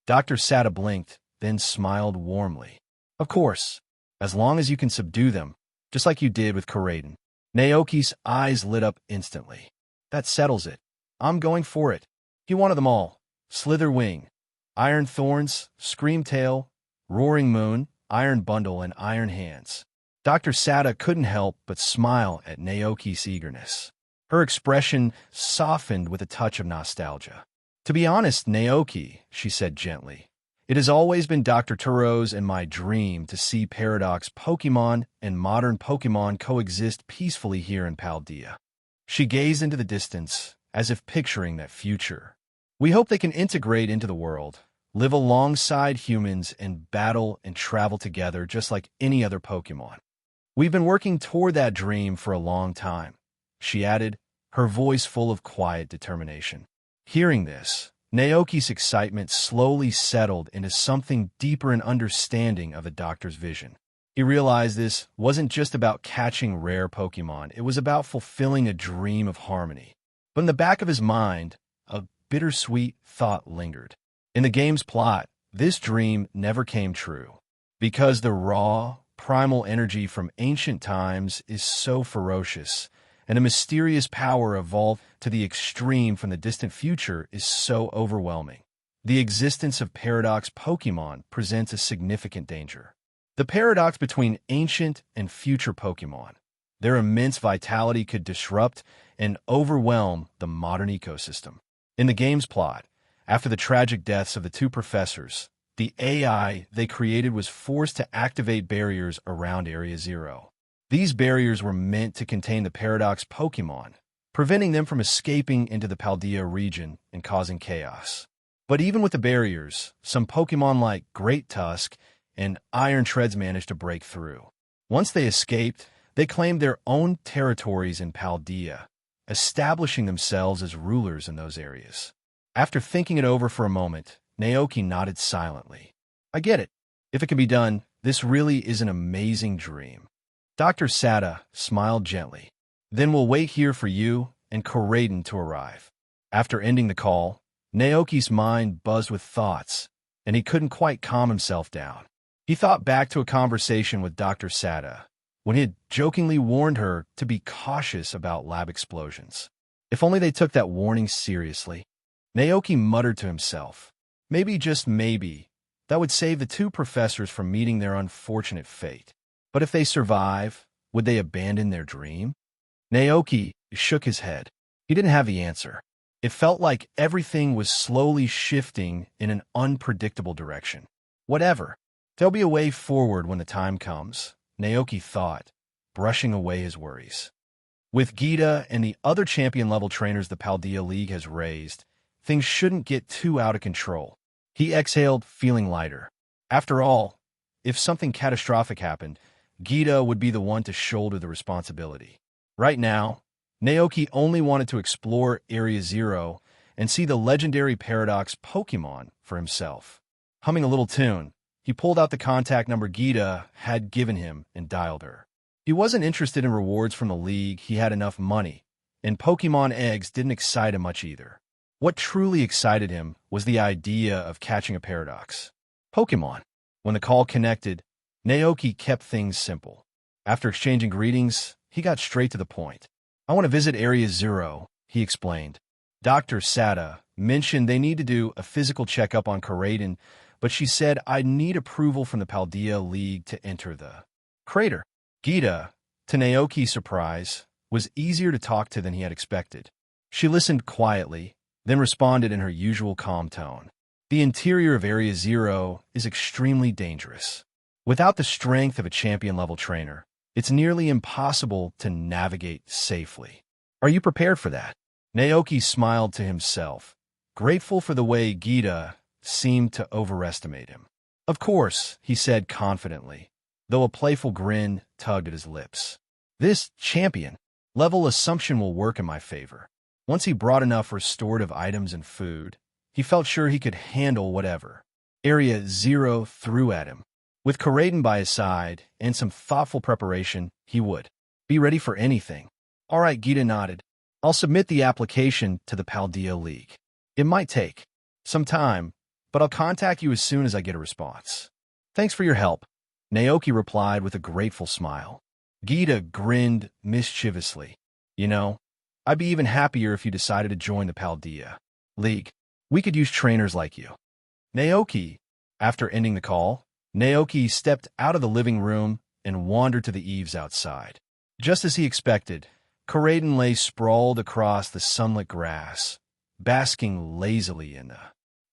Dr. Sada blinked, then smiled warmly. "Of course, as long as you can subdue them, just like you did with Koraden." Naoki's eyes lit up instantly. "That settles it. I'm going for it." He wanted them all. Slitherwing, Iron Thorns, Screamtail, Roaring Moon, Iron Bundle, and Iron Hands. Dr. Sada couldn't help but smile at Naoki's eagerness. Her expression softened with a touch of nostalgia. "To be honest, Naoki," she said gently, "it has always been Dr. Turo's and my dream to see Paradox Pokémon and modern Pokémon coexist peacefully here in Paldea." She gazed into the distance, as if picturing that future. "We hope they can integrate into the world, live alongside humans, and battle and travel together just like any other Pokémon. We've been working toward that dream for a long time," she added, her voice full of quiet determination. Hearing this, Naoki's excitement slowly settled into something deeper in understanding of the doctor's vision. He realized this wasn't just about catching rare Pokémon, it was about fulfilling a dream of harmony. But in the back of his mind, a bittersweet thought lingered. In the game's plot, this dream never came true. Because the raw, primal energy from ancient times is so ferocious, and a mysterious power evolved to the extreme from the distant future is so overwhelming. The existence of paradox Pokémon presents a significant danger. The paradox between ancient and future Pokémon. Their immense vitality could disrupt and overwhelm the modern ecosystem. In the game's plot, after the tragic deaths of the two professors, the AI they created was forced to activate barriers around Area Zero. These barriers were meant to contain the paradox Pokémon, preventing them from escaping into the Paldea region and causing chaos. But even with the barriers, some Pokémon like Great Tusk and Iron Treads managed to break through. Once they escaped, they claimed their own territories in Paldea, establishing themselves as rulers in those areas. After thinking it over for a moment, Naoki nodded silently. I get it. If it can be done, this really is an amazing dream. Dr. Sada smiled gently. Then we'll wait here for you and Koraidon to arrive. After ending the call, Naoki's mind buzzed with thoughts, and he couldn't quite calm himself down. He thought back to a conversation with Dr. Sada, when he had jokingly warned her to be cautious about lab explosions. If only they took that warning seriously. Naoki muttered to himself, maybe, just maybe, that would save the two professors from meeting their unfortunate fate. But if they survive, would they abandon their dream? Naoki shook his head. He didn't have the answer. It felt like everything was slowly shifting in an unpredictable direction. Whatever. There'll be a way forward when the time comes, Naoki thought, brushing away his worries. With Gita and the other champion-level trainers the Paldea League has raised, things shouldn't get too out of control. He exhaled, feeling lighter. After all, if something catastrophic happened, Gita would be the one to shoulder the responsibility. Right now, Naoki only wanted to explore Area Zero and see the legendary paradox Pokémon for himself. Humming a little tune, he pulled out the contact number Gita had given him and dialed her. He wasn't interested in rewards from the league, he had enough money, and Pokémon eggs didn't excite him much either. What truly excited him was the idea of catching a paradox Pokémon. When the call connected, Naoki kept things simple. After exchanging greetings, he got straight to the point. I want to visit Area Zero, he explained. Dr. Sada mentioned they need to do a physical checkup on Koraidon, but she said I'd need approval from the Paldea League to enter the crater. Gita, to Naoki's surprise, was easier to talk to than he had expected. She listened quietly, then responded in her usual calm tone. The interior of Area Zero is extremely dangerous. Without the strength of a champion-level trainer, it's nearly impossible to navigate safely. Are you prepared for that? Naoki smiled to himself, grateful for the way Gita seemed to overestimate him. Of course, he said confidently, though a playful grin tugged at his lips. This champion-level assumption will work in my favor. Once he brought enough restorative items and food, he felt sure he could handle whatever Area Zero threw at him. With Koraidon by his side and some thoughtful preparation, he would be ready for anything. All right, Gita nodded. I'll submit the application to the Paldea League. It might take some time, but I'll contact you as soon as I get a response. Thanks for your help, Naoki replied with a grateful smile. Gita grinned mischievously. You know, I'd be even happier if you decided to join the Paldea League. We could use trainers like you. Naoki, after ending the call, Naoki stepped out of the living room and wandered to the eaves outside. Just as he expected, Koraidon lay sprawled across the sunlit grass, basking lazily in the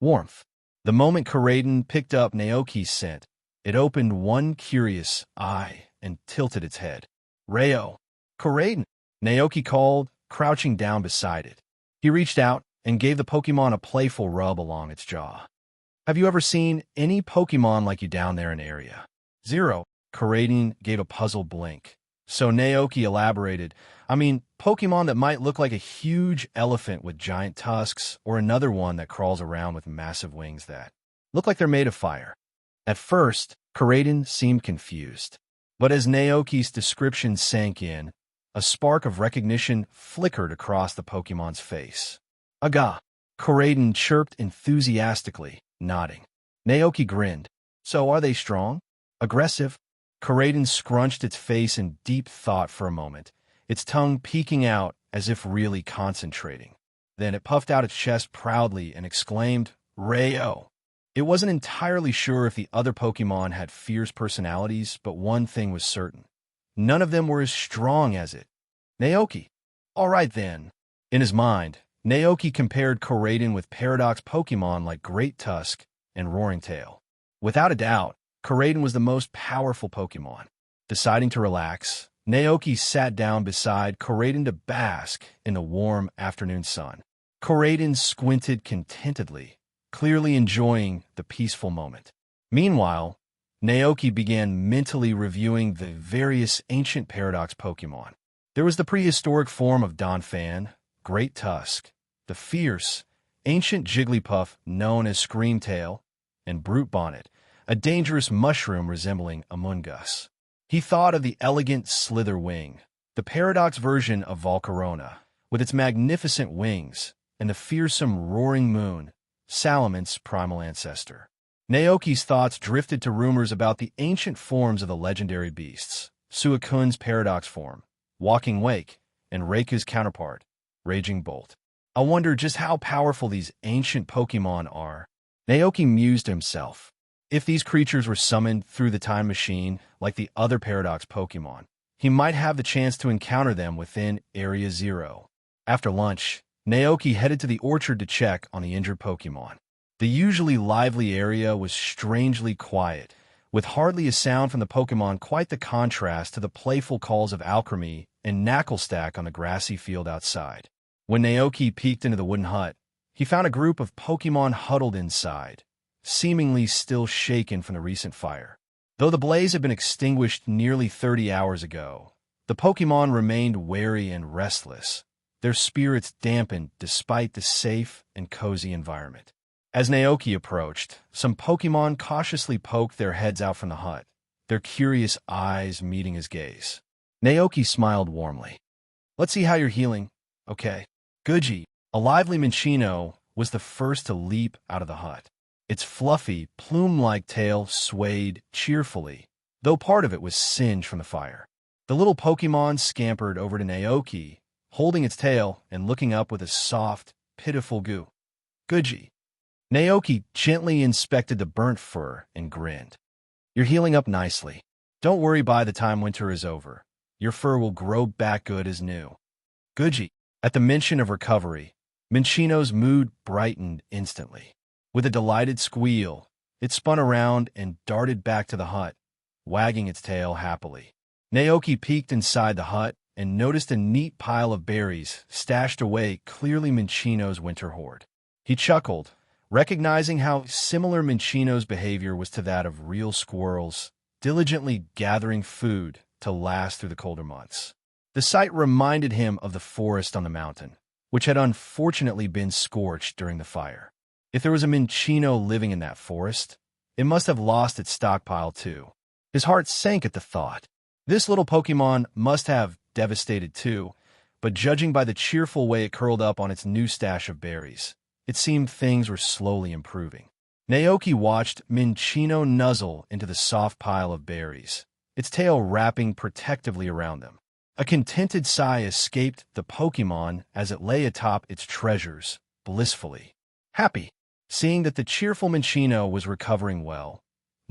warmth. The moment Koraidon picked up Naoki's scent, it opened one curious eye and tilted its head. Rayo, Koraidon, Naoki called, crouching down beside it. He reached out and gave the Pokémon a playful rub along its jaw. Have you ever seen any Pokémon like you down there in Area Zero? Koraidon gave a puzzled blink. So Naoki elaborated, I mean, Pokémon that might look like a huge elephant with giant tusks, or another one that crawls around with massive wings that look like they're made of fire. At first, Koraidon seemed confused. But as Naoki's description sank in, a spark of recognition flickered across the Pokemon's face. "Aga!" Koraidon chirped enthusiastically, nodding. Naoki grinned. "So are they strong? Aggressive?" Koraidon scrunched its face in deep thought for a moment, its tongue peeking out as if really concentrating. Then it puffed out its chest proudly and exclaimed, "Rayo!" It wasn't entirely sure if the other Pokemon had fierce personalities, but one thing was certain. None of them were as strong as it. Naoki. All right then. In his mind, Naoki compared Koraidon with Paradox Pokemon like Great Tusk and Roaring Tail. Without a doubt, Koraidon was the most powerful Pokemon. Deciding to relax, Naoki sat down beside Koraidon to bask in the warm afternoon sun. Koraidon squinted contentedly, clearly enjoying the peaceful moment. Meanwhile, Naoki began mentally reviewing the various ancient Paradox Pokemon. There was the prehistoric form of Donphan, Great Tusk, the fierce, ancient Jigglypuff known as Screamtail, and Brute Bonnet, a dangerous mushroom resembling a Mungus. He thought of the elegant Slitherwing, the Paradox version of Volcarona, with its magnificent wings, and the fearsome Roaring Moon, Salamance's primal ancestor. Naoki's thoughts drifted to rumors about the ancient forms of the legendary beasts, Suicune's Paradox form, Walking Wake, and Reiku's counterpart, Raging Bolt. I wonder just how powerful these ancient Pokemon are. Naoki mused to himself. If these creatures were summoned through the time machine, like the other Paradox Pokemon, he might have the chance to encounter them within Area Zero. After lunch, Naoki headed to the orchard to check on the injured Pokemon. The usually lively area was strangely quiet, with hardly a sound from the Pokemon, quite the contrast to the playful calls of Alchemy and Knacklestack on the grassy field outside. When Naoki peeked into the wooden hut, he found a group of Pokemon huddled inside, seemingly still shaken from the recent fire. Though the blaze had been extinguished nearly 30 hours ago, the Pokemon remained wary and restless, their spirits dampened despite the safe and cozy environment. As Naoki approached, some Pokemon cautiously poked their heads out from the hut, their curious eyes meeting his gaze. Naoki smiled warmly. "Let's see how you're healing." "Okay." Guji, a lively Minccino, was the first to leap out of the hut. Its fluffy, plume-like tail swayed cheerfully, though part of it was singed from the fire. The little Pokemon scampered over to Naoki, holding its tail and looking up with a soft, pitiful goo. "Guji." Naoki gently inspected the burnt fur and grinned. "You're healing up nicely. Don't worry, by the time winter is over, your fur will grow back good as new." Guji. At the mention of recovery, Minccino's mood brightened instantly. With a delighted squeal, it spun around and darted back to the hut, wagging its tail happily. Naoki peeked inside the hut and noticed a neat pile of berries stashed away, clearly Minccino's winter hoard. He chuckled, recognizing how similar Minccino's behavior was to that of real squirrels, diligently gathering food to last through the colder months. The sight reminded him of the forest on the mountain, which had unfortunately been scorched during the fire. If there was a Minccino living in that forest, it must have lost its stockpile too. His heart sank at the thought. This little Pokemon must have devastated too, but judging by the cheerful way it curled up on its new stash of berries, it seemed things were slowly improving. Naoki watched Minccino nuzzle into the soft pile of berries, its tail wrapping protectively around them. A contented sigh escaped the Pokemon as it lay atop its treasures, blissfully happy. Seeing that the cheerful Minccino was recovering well,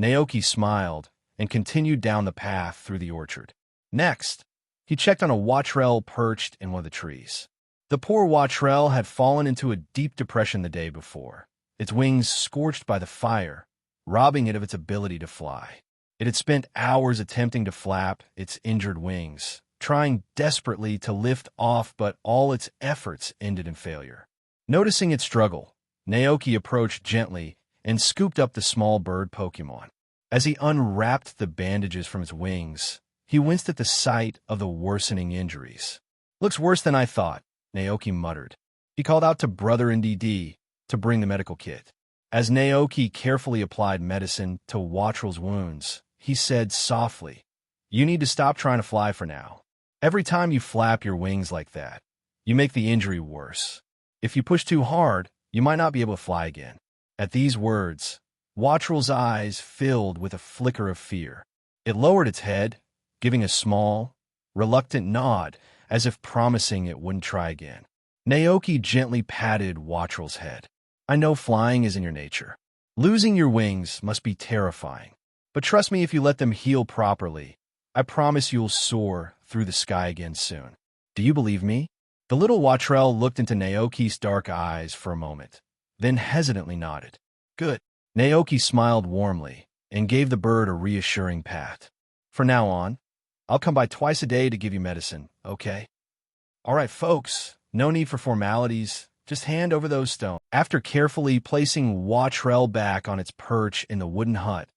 Naoki smiled and continued down the path through the orchard. Next, he checked on a Wattrel perched in one of the trees. The poor Wattrel had fallen into a deep depression the day before, its wings scorched by the fire, robbing it of its ability to fly. It had spent hours attempting to flap its injured wings, trying desperately to lift off, but all its efforts ended in failure. Noticing its struggle, Naoki approached gently and scooped up the small bird Pokemon. As he unwrapped the bandages from its wings, he winced at the sight of the worsening injuries. "Looks worse than I thought," Naoki muttered. He called out to Brother NDD to bring the medical kit. As Naoki carefully applied medicine to Wattrel's wounds, he said softly, You need to stop trying to fly for now. Every time you flap your wings like that, you make the injury worse. If you push too hard, you might not be able to fly again." At these words, Wattrel's eyes filled with a flicker of fear. It lowered its head, giving a small, reluctant nod, as if promising it wouldn't try again. Naoki gently patted Wattrel's head. "I know flying is in your nature. Losing your wings must be terrifying. But trust me, if you let them heal properly, I promise you'll soar through the sky again soon. Do you believe me?" The little Wattrel looked into Naoki's dark eyes for a moment, then hesitantly nodded. "Good." Naoki smiled warmly and gave the bird a reassuring pat. "From now on, I'll come by twice a day to give you medicine, okay?" "All right, folks, no need for formalities. Just hand over those stones." After carefully placing Wattrel back on its perch in the wooden hut,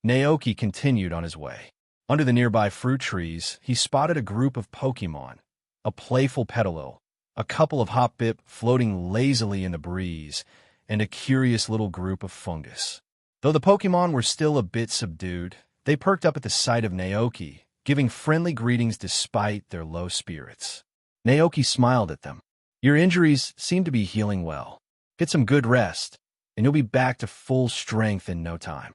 Naoki continued on his way. Under the nearby fruit trees, he spotted a group of Pokémon, a playful Petalil, a couple of Hopbip floating lazily in the breeze, and a curious little group of Fungus. Though the Pokémon were still a bit subdued, they perked up at the sight of Naoki, giving friendly greetings despite their low spirits. Naoki smiled at them. "Your injuries seem to be healing well. Get some good rest, and you'll be back to full strength in no time."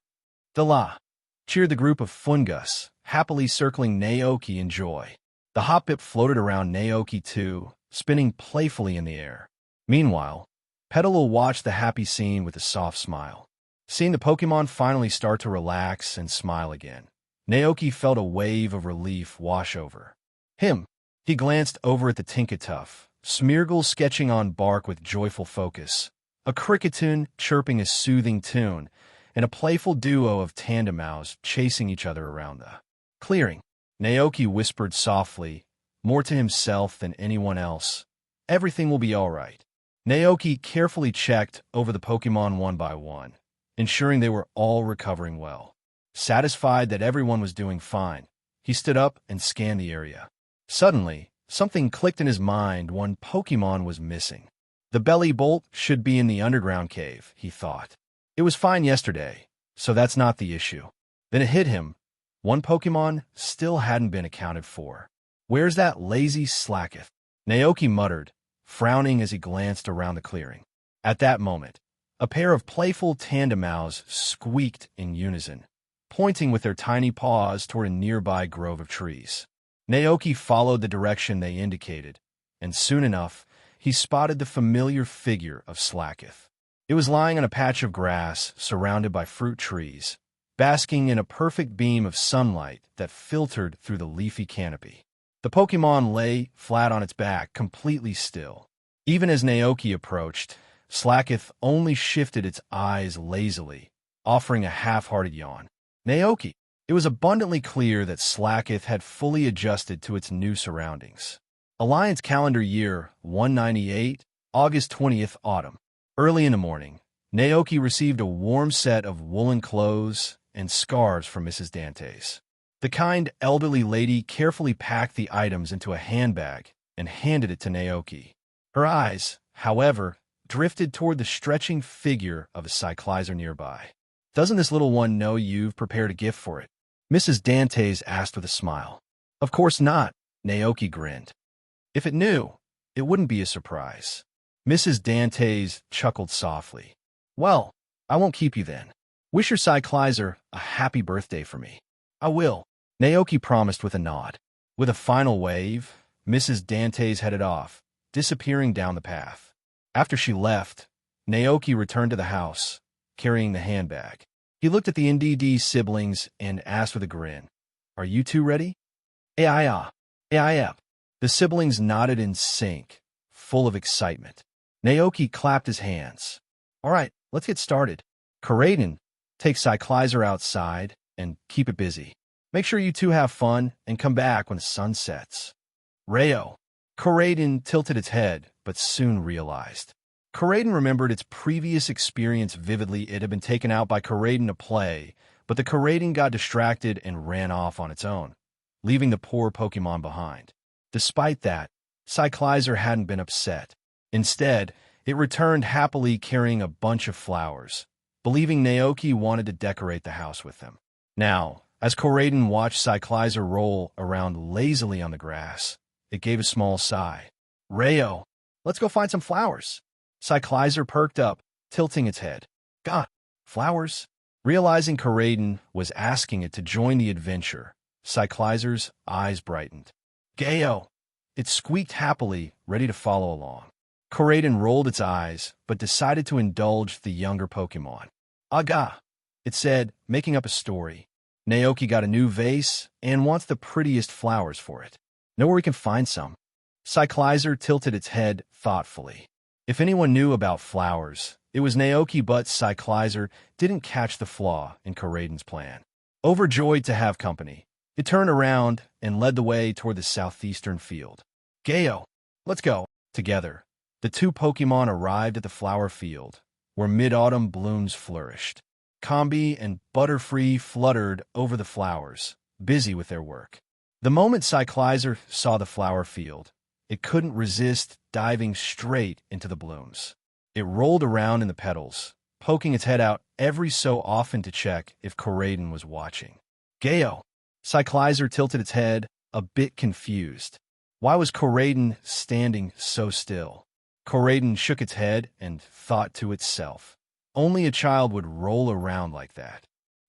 "Dala!" cheered the group of Fungus, happily circling Naoki in joy. The Hopbip floated around Naoki too, spinning playfully in the air. Meanwhile, Petalil watched the happy scene with a soft smile. Seeing the Pokémon finally start to relax and smile again, Naoki felt a wave of relief wash over him. He glanced over at the Tinkatuff, Smeargle sketching on bark with joyful focus, a Cricketune chirping a soothing tune, and a playful duo of Tandemouse chasing each other around the clearing. Naoki whispered softly, more to himself than anyone else, "Everything will be all right." Naoki carefully checked over the Pokémon one by one, ensuring they were all recovering well. Satisfied that everyone was doing fine, he stood up and scanned the area. Suddenly, something clicked in his mind. One Pokémon was missing. The belly bolt should be in the underground cave, he thought. It was fine yesterday, so that's not the issue. Then it hit him. One Pokémon still hadn't been accounted for. "Where's that lazy Slacketh?" Naoki muttered, frowning as he glanced around the clearing. At that moment, a pair of playful Tandemouse squeaked in unison, pointing with their tiny paws toward a nearby grove of trees. Naoki followed the direction they indicated, and soon enough, he spotted the familiar figure of Slacketh. It was lying on a patch of grass surrounded by fruit trees, basking in a perfect beam of sunlight that filtered through the leafy canopy. The Pokémon lay flat on its back, completely still. Even as Naoki approached, Slacketh only shifted its eyes lazily, offering a half-hearted yawn. "Naoki!" It was abundantly clear that Slacketh had fully adjusted to its new surroundings. Alliance calendar year 198, August 20th, autumn. Early in the morning, Naoki received a warm set of woolen clothes and scarves from Mrs. Dantes. The kind elderly lady carefully packed the items into a handbag and handed it to Naoki. Her eyes, however, drifted toward the stretching figure of a cyclizer nearby. "Doesn't this little one know you've prepared a gift for it?" Mrs. Dantes asked with a smile. "Of course not," Naoki grinned. "If it knew, it wouldn't be a surprise." Mrs. Dantes chuckled softly. "Well, I won't keep you then. Wish your cyclizer a happy birthday for me." "I will," Naoki promised with a nod. With a final wave, Mrs. Dantes headed off, disappearing down the path. After she left, Naoki returned to the house, carrying the handbag. He looked at the NDD siblings and asked with a grin, "Are you two ready?" "Ay-ay-ah, ay-ay-ah." The siblings nodded in sync, full of excitement. Naoki clapped his hands. "All right, let's get started. Karaden, take Cyclizer outside and keep it busy. Make sure you two have fun and come back when the sun sets." "Rayo." Karaden tilted its head, but soon realized. Karaden remembered its previous experience vividly. It had been taken out by Karaden to play, but the Karaden got distracted and ran off on its own, leaving the poor Pokémon behind. Despite that, Cyclizer hadn't been upset. Instead, it returned happily carrying a bunch of flowers, believing Naoki wanted to decorate the house with them. Now, As Corraden watched Cyclizer roll around lazily on the grass, it gave a small sigh. Rayo, let's go find some flowers. Cyclizer perked up, tilting its head. God, flowers? Realizing Corraden was asking it to join the adventure, Cyclizer's eyes brightened. Gayo! It squeaked happily, ready to follow along. Corraden rolled its eyes, but decided to indulge the younger Pokémon. Aga! It said, making up a story. Naoki got a new vase and wants the prettiest flowers for it. Know where we can find some? Cyclizer tilted its head thoughtfully. If anyone knew about flowers, it was Naoki, but Cyclizer didn't catch the flaw in Corraden's plan. Overjoyed to have company, it turned around and led the way toward the southeastern field. Gayo, let's go. Together, the two Pokémon arrived at the flower field, where mid-autumn blooms flourished. Combi and Butterfree fluttered over the flowers, busy with their work. The moment Cyclizer saw the flower field, it couldn't resist diving straight into the blooms. It rolled around in the petals, poking its head out every so often to check if Corraden was watching. Gayo! Cyclizer tilted its head, a bit confused. Why was Corraden standing so still? Corraden shook its head and thought to itself. Only a child would roll around like that.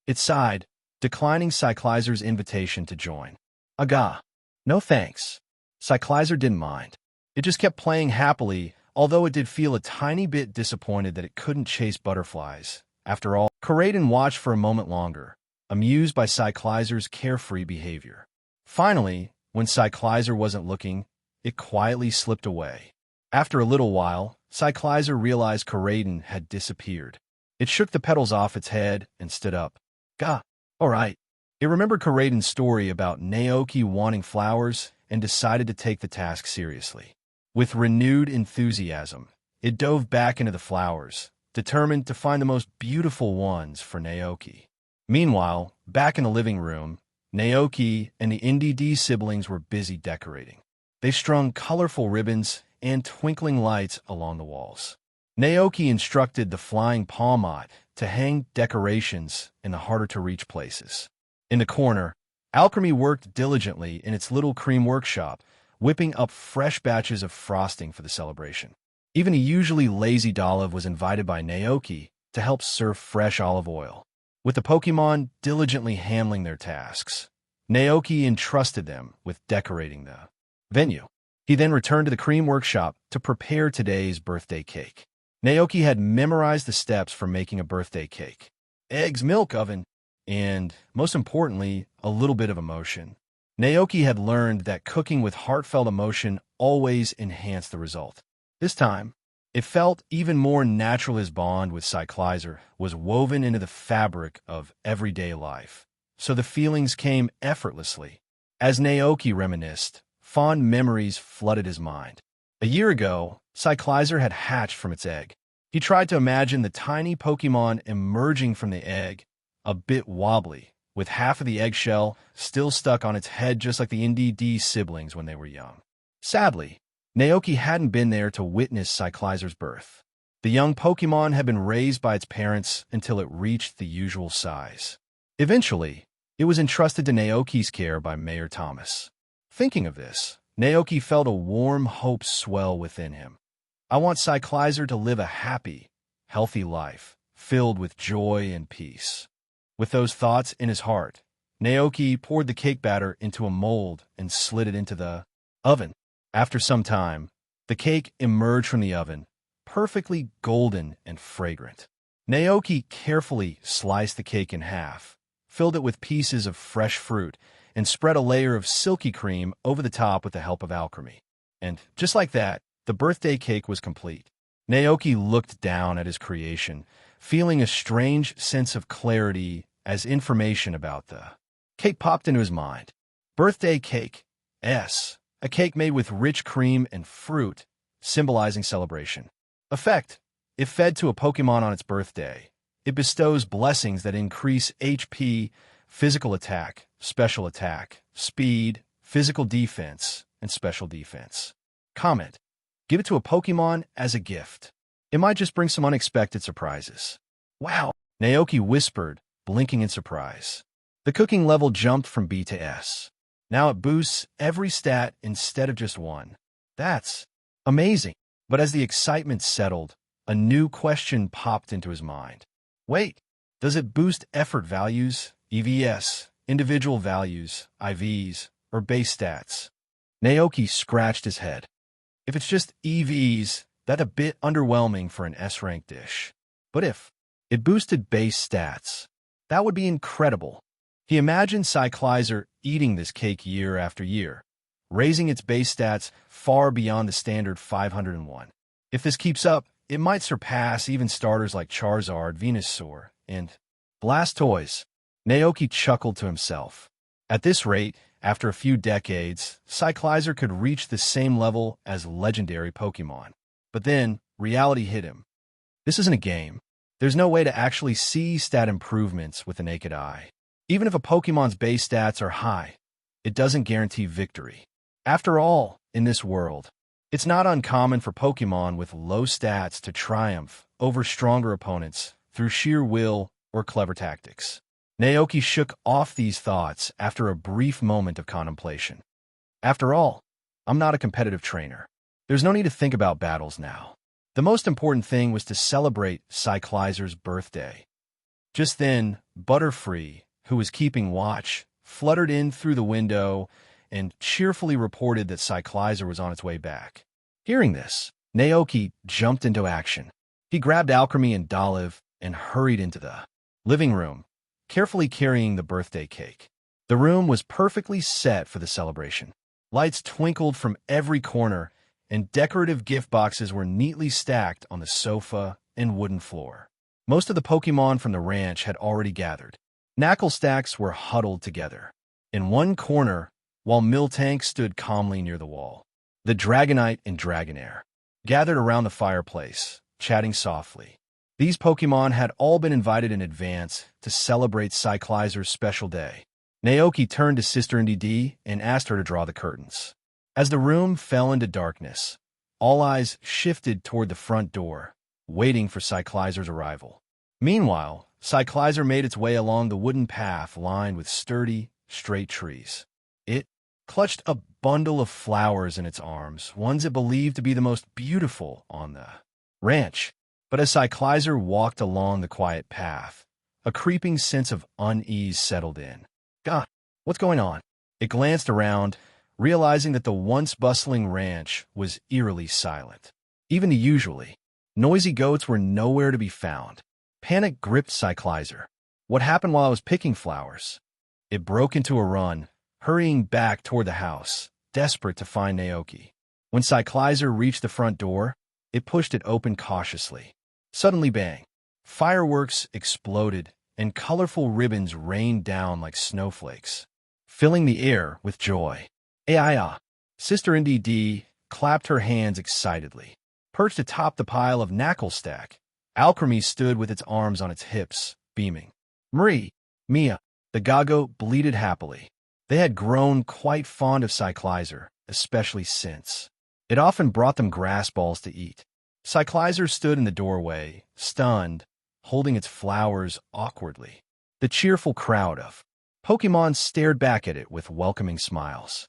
It sighed, declining Cyclizer's invitation to join. Aga! No thanks. Cyclizer didn't mind. It just kept playing happily, although it did feel a tiny bit disappointed that it couldn't chase butterflies. After all, Corraden watched for a moment longer, amused by Cyclizer's carefree behavior. Finally, when Cyclizer wasn't looking, it quietly slipped away. After a little while, Cyclizer realized Corraden had disappeared. It shook the petals off its head and stood up. Gah, all right. It remembered Corraden's story about Naoki wanting flowers and decided to take the task seriously. With renewed enthusiasm, it dove back into the flowers, determined to find the most beautiful ones for Naoki. Meanwhile, back in the living room, Naoki and the NDD siblings were busy decorating. They strung colorful ribbons and twinkling lights along the walls. Naoki instructed the flying Palmot to hang decorations in the harder-to-reach places. In the corner, Alchemy worked diligently in its little cream workshop, whipping up fresh batches of frosting for the celebration. Even the usually lazy Dolive was invited by Naoki to help serve fresh olive oil. With the Pokémon diligently handling their tasks, Naoki entrusted them with decorating the venue. He then returned to the cream workshop to prepare today's birthday cake. Naoki had memorized the steps for making a birthday cake. Eggs, milk, oven, and, most importantly, a little bit of emotion. Naoki had learned that cooking with heartfelt emotion always enhanced the result. This time, it felt even more natural. His bond with Cyclizer was woven into the fabric of everyday life, so the feelings came effortlessly. As Naoki reminisced, fond memories flooded his mind. A year ago, Cyclizer had hatched from its egg. He tried to imagine the tiny Pokémon emerging from the egg, a bit wobbly, with half of the eggshell still stuck on its head just like the NDD siblings when they were young. Sadly, Naoki hadn't been there to witness Cyclizer's birth. The young Pokémon had been raised by its parents until it reached the usual size. Eventually, it was entrusted to Naoki's care by Mayor Thomas. Thinking of this, Naoki felt a warm hope swell within him. I want Cyclizer to live a happy, healthy life, filled with joy and peace. With those thoughts in his heart, Naoki poured the cake batter into a mold and slid it into the oven. After some time, the cake emerged from the oven, perfectly golden and fragrant. Naoki carefully sliced the cake in half, filled it with pieces of fresh fruit, and spread a layer of silky cream over the top with the help of alchemy. And just like that, the birthday cake was complete. Naoki looked down at his creation, feeling a strange sense of clarity as information about the cake popped into his mind. Birthday cake. A cake made with rich cream and fruit, symbolizing celebration. Effect. If fed to a Pokémon on its birthday, it bestows blessings that increase HP, physical attack, special attack, speed, physical defense, and special defense. Comment. Give it to a Pokémon as a gift. It might just bring some unexpected surprises. Wow, Naoki whispered, blinking in surprise. The cooking level jumped from B to S. Now it boosts every stat instead of just one. That's amazing. But as the excitement settled, a new question popped into his mind. Wait, does it boost effort values, EVs, individual values, IVs, or base stats? Naoki scratched his head. If it's just EVs, that's a bit underwhelming for an S-rank dish. But if it boosted base stats, that would be incredible. He imagined Cyclizer eating this cake year after year, raising its base stats far beyond the standard 501. If this keeps up, it might surpass even starters like Charizard, Venusaur, and Blastoise. Naoki chuckled to himself. At this rate, after a few decades, Cyclizer could reach the same level as legendary Pokémon. But then, reality hit him. This isn't a game. There's no way to actually see stat improvements with the naked eye. Even if a Pokémon's base stats are high, it doesn't guarantee victory. After all, in this world, it's not uncommon for Pokémon with low stats to triumph over stronger opponents through sheer will or clever tactics. Naoki shook off these thoughts after a brief moment of contemplation. After all, I'm not a competitive trainer. There's no need to think about battles now. The most important thing was to celebrate Cyclizer's birthday. Just then, Butterfree, who was keeping watch, fluttered in through the window and cheerfully reported that Cyclizer was on its way back. Hearing this, Naoki jumped into action. He grabbed Alchemy and Dolive and hurried into the living room, carefully carrying the birthday cake. The room was perfectly set for the celebration. Lights twinkled from every corner, and decorative gift boxes were neatly stacked on the sofa and wooden floor. Most of the Pokémon from the ranch had already gathered. Knuckle stacks were huddled together. In one corner, while Miltank stood calmly near the wall, the Dragonite and Dragonair gathered around the fireplace, chatting softly. These Pokémon had all been invited in advance to celebrate Cyclizer's special day. Naoki turned to Sister NDD and asked her to draw the curtains. As the room fell into darkness, all eyes shifted toward the front door, waiting for Cyclizer's arrival. Meanwhile, Cyclizer made its way along the wooden path lined with sturdy, straight trees. It clutched a bundle of flowers in its arms, ones it believed to be the most beautiful on the ranch. But as Cyclizer walked along the quiet path, a creeping sense of unease settled in. God, what's going on? It glanced around, realizing that the once bustling ranch was eerily silent. Even the usually noisy goats were nowhere to be found. Panic gripped Cyclizer. What happened while I was picking flowers? It broke into a run, hurrying back toward the house, desperate to find Naoki. When Cyclizer reached the front door, it pushed it open cautiously. Suddenly, bang! Fireworks exploded, and colorful ribbons rained down like snowflakes, filling the air with joy. Aiya! Sister NDD clapped her hands excitedly. Perched atop the pile of knuckle stack, Alchemy stood with its arms on its hips, beaming. Mia, the Gago bleated happily. They had grown quite fond of Cyclizer, especially since it often brought them grass balls to eat. Cyclizer stood in the doorway, stunned, holding its flowers awkwardly. The cheerful crowd of Pokémon stared back at it with welcoming smiles.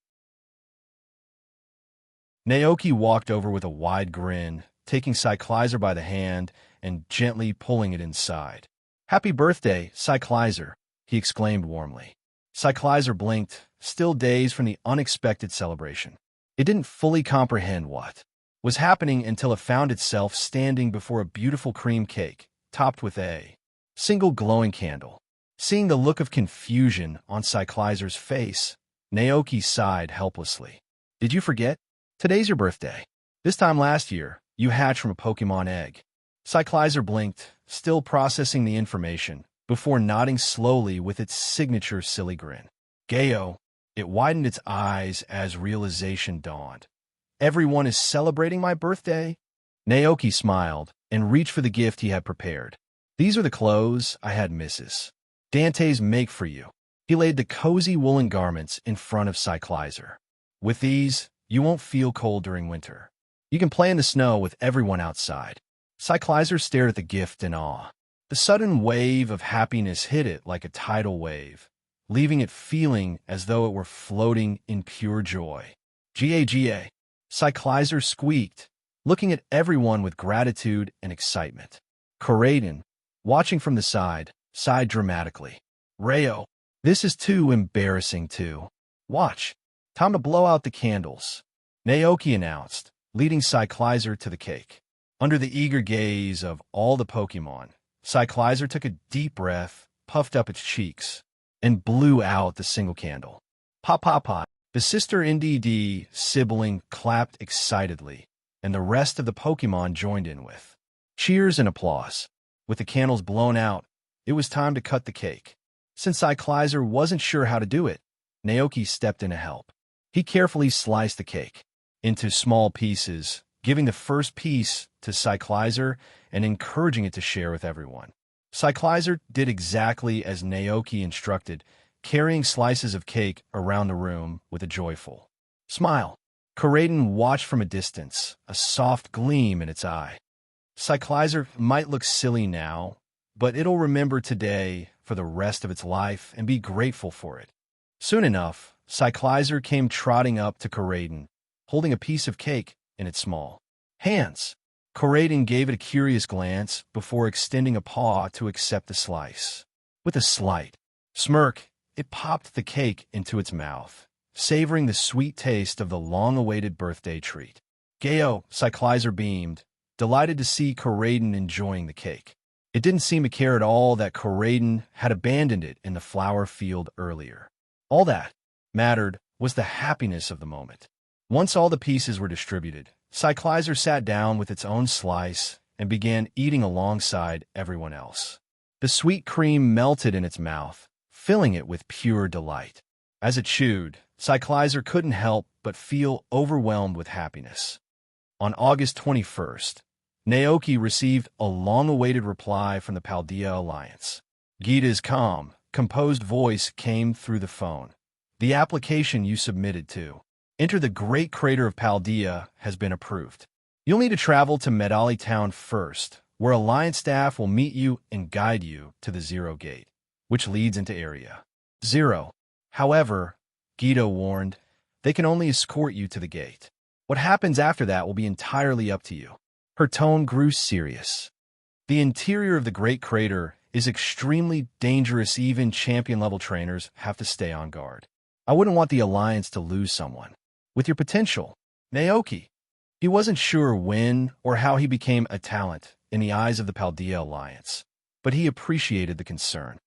Naoki walked over with a wide grin, taking Cyclizer by the hand and gently pulling it inside. "Happy birthday, Cyclizer," he exclaimed warmly. Cyclizer blinked, still dazed from the unexpected celebration. It didn't fully comprehend what was happening until it found itself standing before a beautiful cream cake, topped with a single glowing candle. Seeing the look of confusion on Cyclizer's face, Naoki sighed helplessly. "Did you forget? Today's your birthday. This time last year, you hatched from a Pokémon egg." Cyclizer blinked, still processing the information, before nodding slowly with its signature silly grin. Gayo, it widened its eyes as realization dawned. "Everyone is celebrating my birthday?" Naoki smiled and reached for the gift he had prepared. "These are the clothes I had Mrs. Dante's make for you." He laid the cozy woolen garments in front of Cyclizer. "With these, you won't feel cold during winter. You can play in the snow with everyone outside." Cyclizer stared at the gift in awe. The sudden wave of happiness hit it like a tidal wave, leaving it feeling as though it were floating in pure joy. Ga. Cyclizer squeaked, looking at everyone with gratitude and excitement. Corraden, watching from the side, sighed dramatically. Rayo, this is too embarrassing too. Watch. Time to blow out the candles, Naoki announced, leading Cyclizer to the cake. Under the eager gaze of all the Pokémon, Cyclizer took a deep breath, puffed up its cheeks, and blew out the single candle. Pop, pop, pop. The sister NDD sibling clapped excitedly, and the rest of the Pokémon joined in with cheers and applause. With the candles blown out, it was time to cut the cake. Since Cyclizer wasn't sure how to do it, Naoki stepped in to help. He carefully sliced the cake into small pieces, giving the first piece to Cyclizer and encouraging it to share with everyone. Cyclizer did exactly as Naoki instructed, carrying slices of cake around the room with a joyful smile. Corraden watched from a distance, a soft gleam in its eye. Cyclizer might look silly now, but it'll remember today for the rest of its life and be grateful for it. Soon enough, Cyclizer came trotting up to Corraden, holding a piece of cake in its small hands. Corraden gave it a curious glance before extending a paw to accept the slice. With a slight smirk, it popped the cake into its mouth, savoring the sweet taste of the long-awaited birthday treat. Gayo, Cyclizer beamed, delighted to see Corraden enjoying the cake. It didn't seem to care at all that Corraden had abandoned it in the flower field earlier. All that mattered was the happiness of the moment. Once all the pieces were distributed, Cyclizer sat down with its own slice and began eating alongside everyone else. The sweet cream melted in its mouth, filling it with pure delight. As it chewed, Cyclizer couldn't help but feel overwhelmed with happiness. On August 21st, Naoki received a long-awaited reply from the Paldea Alliance. Gita's calm, composed voice came through the phone. The application you submitted to enter the Great Crater of Paldea has been approved. You'll need to travel to Medali Town first, where Alliance staff will meet you and guide you to the Zero Gate, which leads into Area 0. However, Gita warned, they can only escort you to the gate. What happens after that will be entirely up to you. Her tone grew serious. The interior of the Great Crater is extremely dangerous. Even champion-level trainers have to stay on guard. I wouldn't want the Alliance to lose someone with your potential, Naoki. He wasn't sure when or how he became a talent in the eyes of the Paldea Alliance, but he appreciated the concern.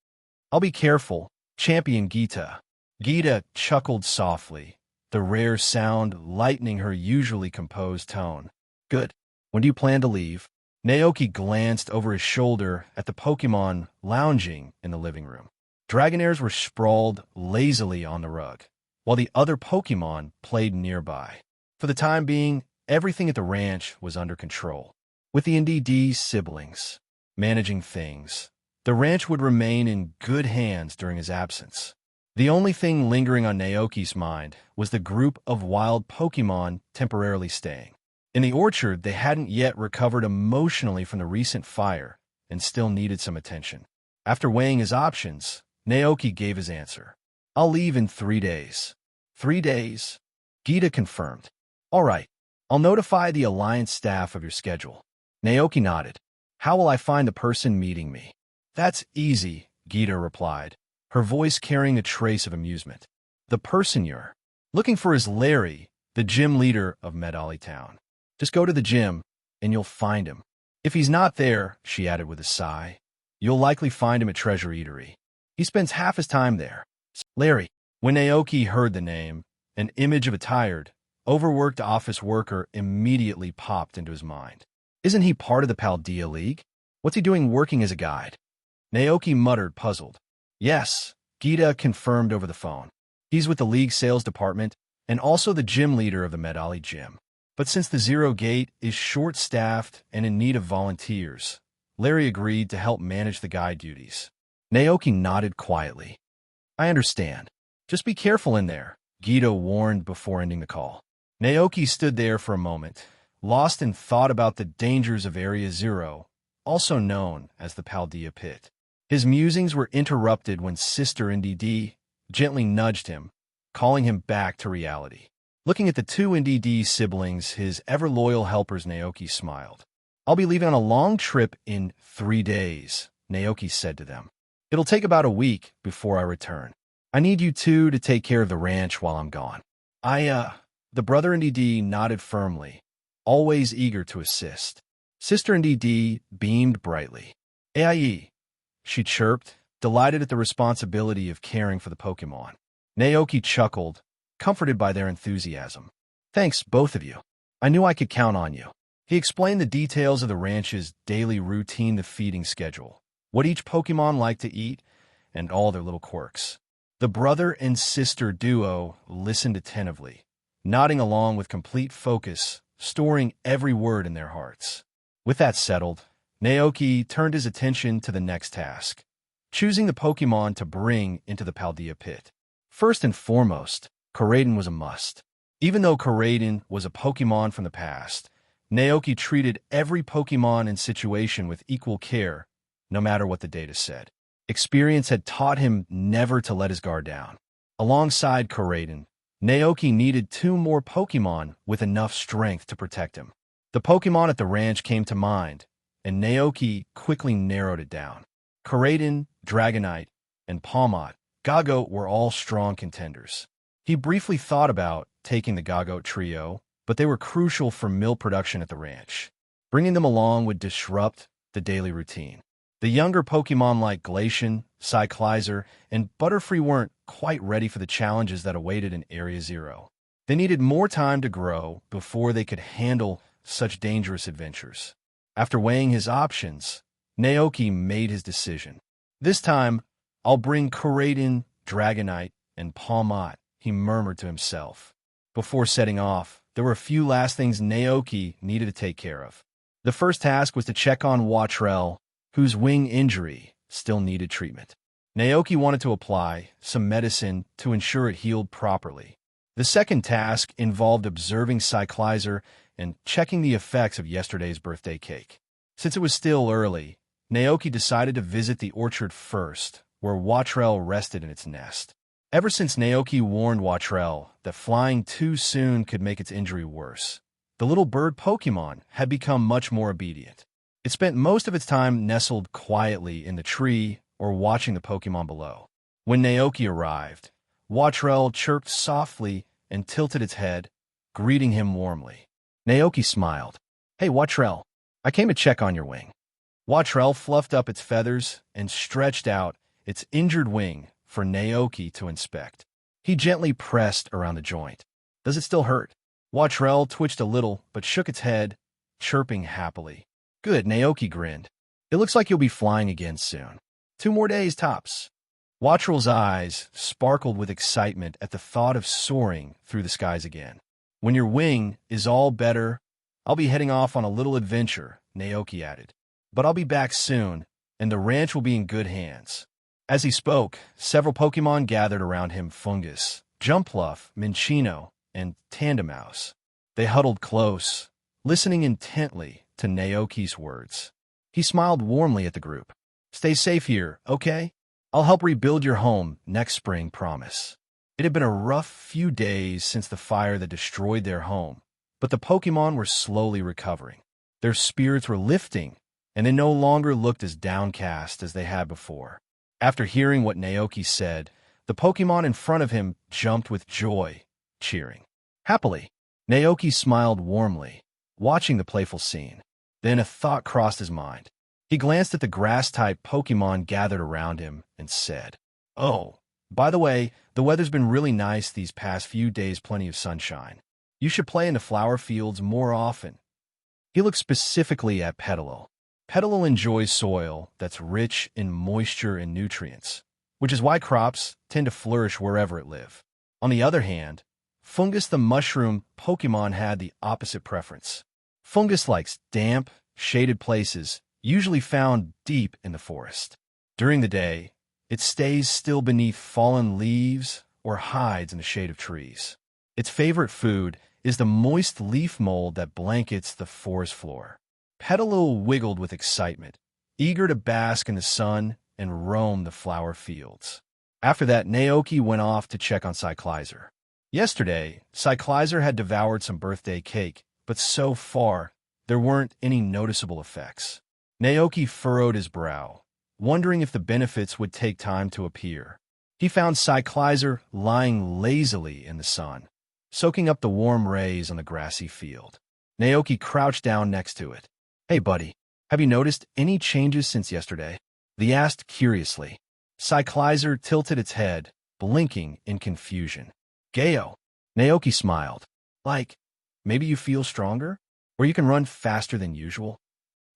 I'll be careful, Champion Gita. Gita chuckled softly, the rare sound lightening her usually composed tone. Good. When do you plan to leave? Naoki glanced over his shoulder at the Pokémon lounging in the living room. Dragonairs were sprawled lazily on the rug, while the other Pokémon played nearby. For the time being, everything at the ranch was under control. With the NDD siblings managing things, the ranch would remain in good hands during his absence. The only thing lingering on Naoki's mind was the group of wild Pokémon temporarily staying. In the orchard, they hadn't yet recovered emotionally from the recent fire and still needed some attention. After weighing his options, Naoki gave his answer. I'll leave in 3 days. 3 days? Gita confirmed. All right. I'll notify the Alliance staff of your schedule. Naoki nodded. How will I find the person meeting me? That's easy, Gita replied, her voice carrying a trace of amusement. The person you're looking for is Larry, the gym leader of Medali Town. Just go to the gym, and you'll find him. If he's not there, she added with a sigh, you'll likely find him at Treasure Eatery. He spends half his time there. Larry. When Naoki heard the name, an image of a tired, overworked office worker immediately popped into his mind. Isn't he part of the Paldea League? What's he doing working as a guide? Naoki muttered, puzzled. Yes, Gita confirmed over the phone. He's with the League sales department and also the gym leader of the Medali gym. But since the Zero Gate is short-staffed and in need of volunteers, Larry agreed to help manage the guide duties. Naoki nodded quietly. I understand. Just be careful in there, Gita warned before ending the call. Naoki stood there for a moment, lost in thought about the dangers of Area 0, also known as the Paldea Pit. His musings were interrupted when Sister NDD gently nudged him, calling him back to reality. Looking at the two NDD siblings, his ever-loyal helpers, Naoki smiled. "I'll be leaving on a long trip in 3 days," Naoki said to them. "It'll take about a week before I return. I need you two to take care of the ranch while I'm gone." The brother NDD nodded firmly, always eager to assist. Sister NDD beamed brightly. "AIE," she chirped, delighted at the responsibility of caring for the Pokémon. Naoki chuckled, comforted by their enthusiasm. "Thanks, both of you. I knew I could count on you." He explained the details of the ranch's daily routine, the feeding schedule, what each Pokémon liked to eat, and all their little quirks. The brother and sister duo listened attentively, nodding along with complete focus, storing every word in their hearts. With that settled, Naoki turned his attention to the next task, choosing the Pokémon to bring into the Paldea pit. First and foremost, Koraidon was a must. Even though Koraidon was a Pokémon from the past, Naoki treated every Pokémon and situation with equal care, no matter what the data said. Experience had taught him never to let his guard down. Alongside Koraidon, Naoki needed 2 more Pokémon with enough strength to protect him. The Pokémon at the ranch came to mind, and Naoki quickly narrowed it down. Koraidon, Dragonite, and Palmot, Gagote were all strong contenders. He briefly thought about taking the Gagote trio, but they were crucial for milk production at the ranch. Bringing them along would disrupt the daily routine. The younger Pokémon like Glacian, Cyclizer, and Butterfree weren't quite ready for the challenges that awaited in Area Zero. They needed more time to grow before they could handle such dangerous adventures. After weighing his options, Naoki made his decision. "This time, I'll bring Koraidon, Dragonite, and Palmot," he murmured to himself. Before setting off, there were a few last things Naoki needed to take care of. The first task was to check on Watrel, whose wing injury still needed treatment. Naoki wanted to apply some medicine to ensure it healed properly. The second task involved observing Cyclizer and checking the effects of yesterday's birthday cake. Since it was still early, Naoki decided to visit the orchard first, where Watrel rested in its nest. Ever since Naoki warned Watrel that flying too soon could make its injury worse, the little bird Pokémon had become much more obedient. It spent most of its time nestled quietly in the tree or watching the Pokémon below. When Naoki arrived, Watrel chirped softly and tilted its head, greeting him warmly. Naoki smiled. "Hey, Watrel, I came to check on your wing." Watrel fluffed up its feathers and stretched out its injured wing for Naoki to inspect. He gently pressed around the joint. "Does it still hurt?" Watrel twitched a little but shook its head, chirping happily. "Good," Naoki grinned. "It looks like you'll be flying again soon. 2 more days, tops." Watrel's eyes sparkled with excitement at the thought of soaring through the skies again. "When your wing is all better, I'll be heading off on a little adventure," Naoki added. "But I'll be back soon, and the ranch will be in good hands." As he spoke, several Pokémon gathered around him: Fungus, Jumpluff, Minccino, and Tandemaus. They huddled close, listening intently to Naoki's words. He smiled warmly at the group. "Stay safe here, okay? I'll help rebuild your home next spring, promise." It had been a rough few days since the fire that destroyed their home, but the Pokémon were slowly recovering. Their spirits were lifting, and they no longer looked as downcast as they had before. After hearing what Naoki said, the Pokémon in front of him jumped with joy, cheering. Happily, Naoki smiled warmly, watching the playful scene. Then a thought crossed his mind. He glanced at the grass-type Pokémon gathered around him and said, "Oh, by the way, the weather's been really nice these past few days, plenty of sunshine. You should play in the flower fields more often." He looked specifically at Petalil. Petalil enjoys soil that's rich in moisture and nutrients, which is why crops tend to flourish wherever it lives. On the other hand, Fungus the mushroom Pokémon had the opposite preference. Fungus likes damp, shaded places, usually found deep in the forest. During the day, it stays still beneath fallen leaves or hides in the shade of trees. Its favorite food is the moist leaf mold that blankets the forest floor. Petalil wiggled with excitement, eager to bask in the sun and roam the flower fields. After that, Naoki went off to check on Cyclizer. Yesterday, Cyclizer had devoured some birthday cake, but so far, there weren't any noticeable effects. Naoki furrowed his brow, wondering if the benefits would take time to appear. He found Cyclizer lying lazily in the sun, soaking up the warm rays on the grassy field. Naoki crouched down next to it. "Hey, buddy, have you noticed any changes since yesterday?" He asked curiously. Cyclizer tilted its head, blinking in confusion. "Gayo." Naoki smiled. "Like, maybe you feel stronger? Or you can run faster than usual?"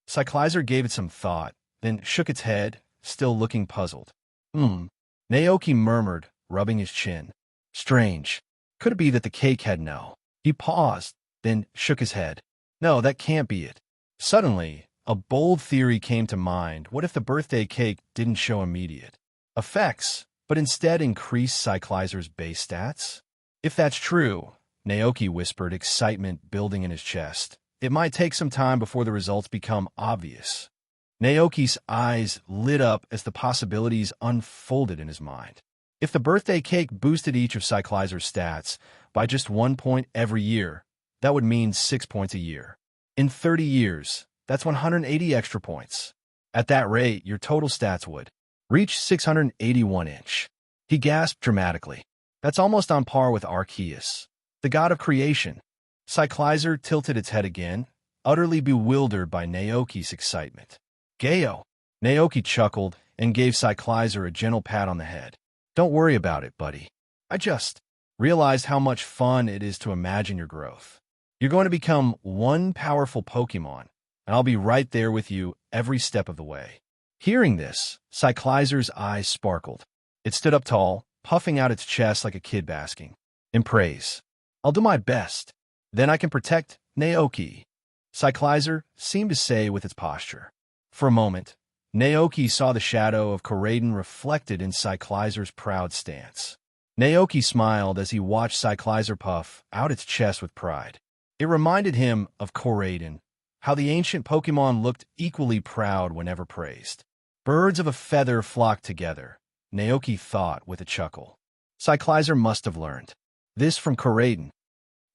Cyclizer gave it some thought, then shook its head, still looking puzzled. Naoki murmured, rubbing his chin. "Strange. Could it be that the cake had no?" He paused, then shook his head. "No, that can't be it." Suddenly, a bold theory came to mind. What if the birthday cake didn't show immediate effects, but instead increased Cyclizer's base stats? If that's true, Naoki whispered, excitement building in his chest, it might take some time before the results become obvious. Naoki's eyes lit up as the possibilities unfolded in his mind. If the birthday cake boosted each of Cyclizer's stats by just 1 point every year, that would mean 6 points a year. In 30 years, that's 180 extra points. At that rate, your total stats would reach 681-inch. He gasped dramatically. That's almost on par with Arceus, the god of creation. Cyclizer tilted its head again, utterly bewildered by Naoki's excitement. "Gayo." Naoki chuckled and gave Cyclizer a gentle pat on the head. "Don't worry about it, buddy. I just realized how much fun it is to imagine your growth. You're going to become one powerful Pokémon, and I'll be right there with you every step of the way." Hearing this, Cyclizer's eyes sparkled. It stood up tall, puffing out its chest like a kid basking in praise. "I'll do my best. Then I can protect Naoki," Cyclizer seemed to say with its posture. For a moment, Naoki saw the shadow of Koraidon reflected in Cyclizer's proud stance. Naoki smiled as he watched Cyclizer puff out its chest with pride. It reminded him of Koraidon, how the ancient Pokémon looked equally proud whenever praised. Birds of a feather flocked together, Naoki thought with a chuckle. Cyclizer must have learned this from Koraidon.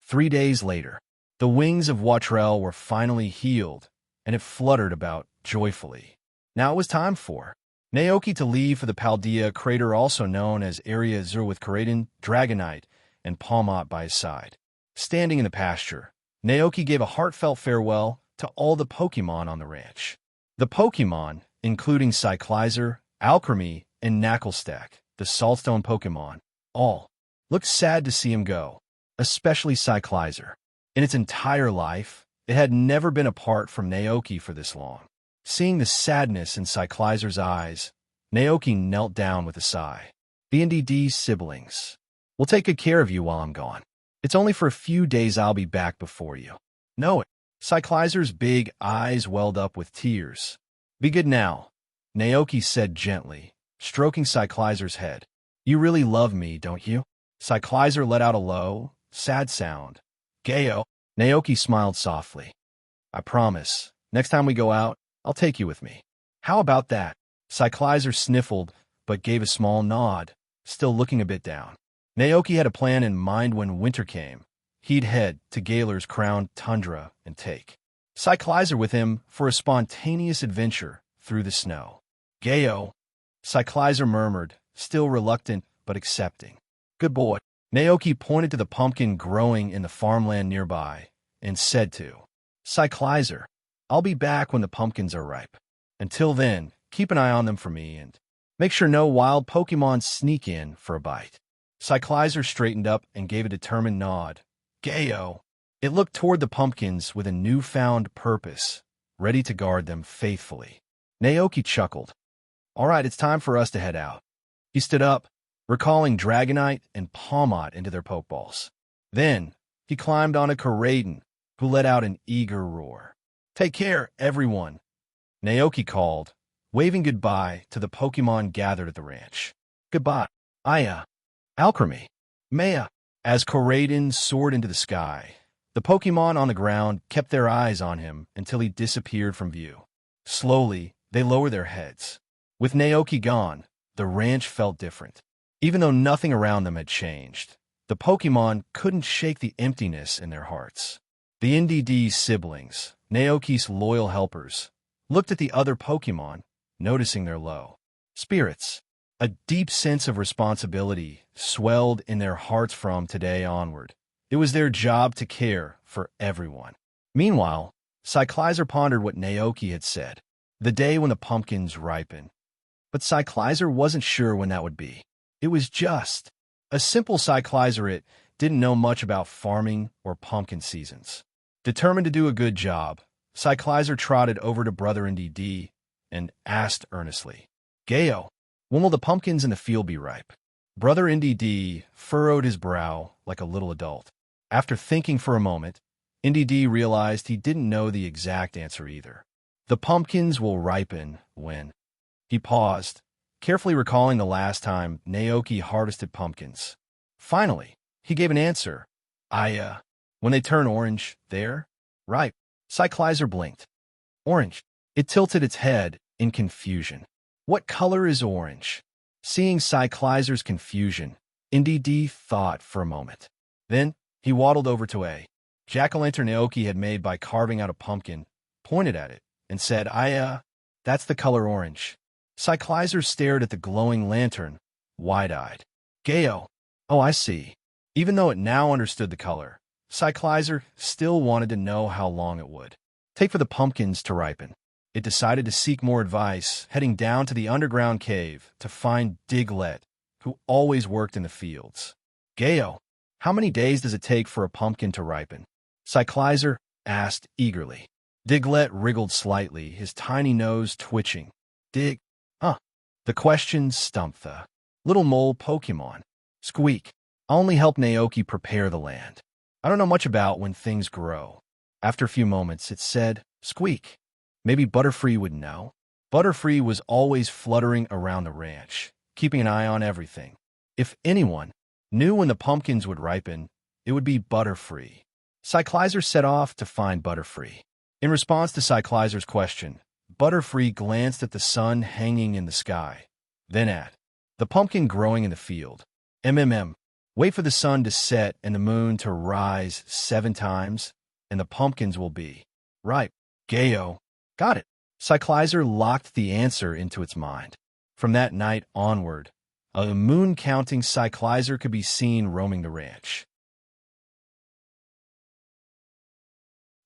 3 days later, the wings of Watrel were finally healed, and it fluttered about joyfully. Now it was time for Naoki to leave for the Paldea crater, also known as Area 0, with Koraidon, Dragonite, and Palmot by his side. Standing in the pasture, Naoki gave a heartfelt farewell to all the Pokémon on the ranch. The Pokémon, including Cyclizer, Alchemy, and Knucklestack, the Saltstone Pokémon, all looked sad to see him go, especially Cyclizer. In its entire life, it had never been apart from Naoki for this long. Seeing the sadness in Cyclizer's eyes, Naoki knelt down with a sigh. "The NDD siblings will take good care of you while I'm gone. It's only for a few days. I'll be back before you know it." Cyclizer's big eyes welled up with tears. "Be good now," Naoki said gently, stroking Cyclizer's head. "You really love me, don't you?" Cyclizer let out a low, sad sound. "Gayo." Naoki smiled softly. "I promise, next time we go out, I'll take you with me." "How about that?" Cyclizer sniffled, but gave a small nod, still looking a bit down. Naoki had a plan in mind. When winter came, he'd head to Galar's crowned tundra and take Cyclizer with him for a spontaneous adventure through the snow. "Gayo," Cyclizer murmured, still reluctant but accepting. "Good boy." Naoki pointed to the pumpkin growing in the farmland nearby and said to Cyclizer, "I'll be back when the pumpkins are ripe. Until then, keep an eye on them for me and make sure no wild Pokémon sneak in for a bite." Cyclizer straightened up and gave a determined nod. "Gayo." It looked toward the pumpkins with a newfound purpose, ready to guard them faithfully. Naoki chuckled. "All right, it's time for us to head out." He stood up, recalling Dragonite and Palmot into their Pokeballs. Then, he climbed onto Koraidon, who let out an eager roar. "Take care, everyone," Naoki called, waving goodbye to the Pokémon gathered at the ranch. "Goodbye, Aya, Alchemy, Maya." As Koraidon soared into the sky, the Pokémon on the ground kept their eyes on him until he disappeared from view. Slowly, they lowered their heads. With Naoki gone, the ranch felt different. Even though nothing around them had changed, the Pokémon couldn't shake the emptiness in their hearts. The NDD siblings, Naoki's loyal helpers, looked at the other Pokémon, noticing their low spirits. A deep sense of responsibility swelled in their hearts from today onward. It was their job to care for everyone. Meanwhile, Cyclizer pondered what Naoki had said, the day when the pumpkins ripen. But Cyclizer wasn't sure when that would be. It was just a simple Cyclizer. It didn't know much about farming or pumpkin seasons. Determined to do a good job, Cyclizer trotted over to Brother NDD and asked earnestly, "Gayo, when will the pumpkins in the field be ripe?" Brother NDD furrowed his brow like a little adult. After thinking for a moment, NDD realized he didn't know the exact answer either. "The pumpkins will ripen when..." He paused, carefully recalling the last time Naoki harvested pumpkins. Finally, he gave an answer. When they turn orange, they're ripe." Cyclizer blinked. "Orange." It tilted its head in confusion. "What color is orange?" Seeing Cyclizer's confusion, NDD thought for a moment. Then he waddled over to a jack-o'-lantern Naoki had made by carving out a pumpkin, pointed at it, and said, That's the color orange." Cyclizer stared at the glowing lantern, wide-eyed. "Gayo. Oh, I see." Even though it now understood the color, Cyclizer still wanted to know how long it would take for the pumpkins to ripen. It decided to seek more advice, heading down to the underground cave to find Diglett, who always worked in the fields. "Gayo, how many days does it take for a pumpkin to ripen?" Cyclizer asked eagerly. Diglett wriggled slightly, his tiny nose twitching. The question stumped the little mole Pokémon. "Squeak. I'll only help Naoki prepare the land. I don't know much about when things grow." After a few moments, it said, "Squeak. Maybe Butterfree would know." Butterfree was always fluttering around the ranch, keeping an eye on everything. If anyone knew when the pumpkins would ripen, it would be Butterfree. Cyclizer set off to find Butterfree. In response to Cyclizer's question, Butterfree glanced at the sun hanging in the sky, then at the pumpkin growing in the field. Wait for the sun to set and the moon to rise 7 times, and the pumpkins will be ripe." Gayo. Got it. Cyclizer locked the answer into its mind. From that night onward, a moon-counting Cyclizer could be seen roaming the ranch.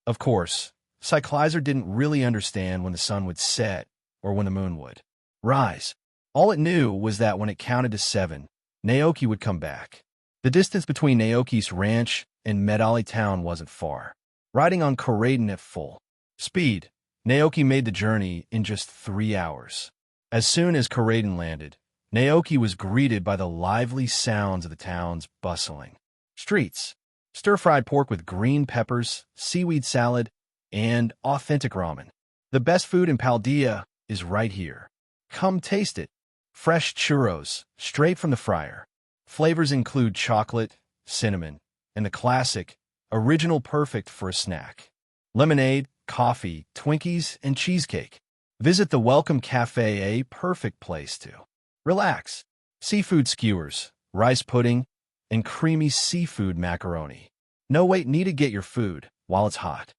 Of course, Cyclizer didn't really understand when the sun would set or when the moon would rise. All it knew was that when it counted to 7, Naoki would come back. The distance between Naoki's ranch and Medali town wasn't far. Riding on Koraidon at full speed, Naoki made the journey in just 3 hours. As soon as Koraidon landed, Naoki was greeted by the lively sounds of the town's bustling streets. Stir-fried pork with green peppers, seaweed salad, and authentic ramen. The best food in Paldea is right here. Come taste it. Fresh churros, straight from the fryer. Flavors include chocolate, cinnamon, and the classic, original perfect for a snack. Lemonade, coffee, Twinkies, and cheesecake. Visit the Welcome Cafe, a perfect place to relax. Seafood skewers, rice pudding, and creamy seafood macaroni. No wait needed. Get your food while it's hot.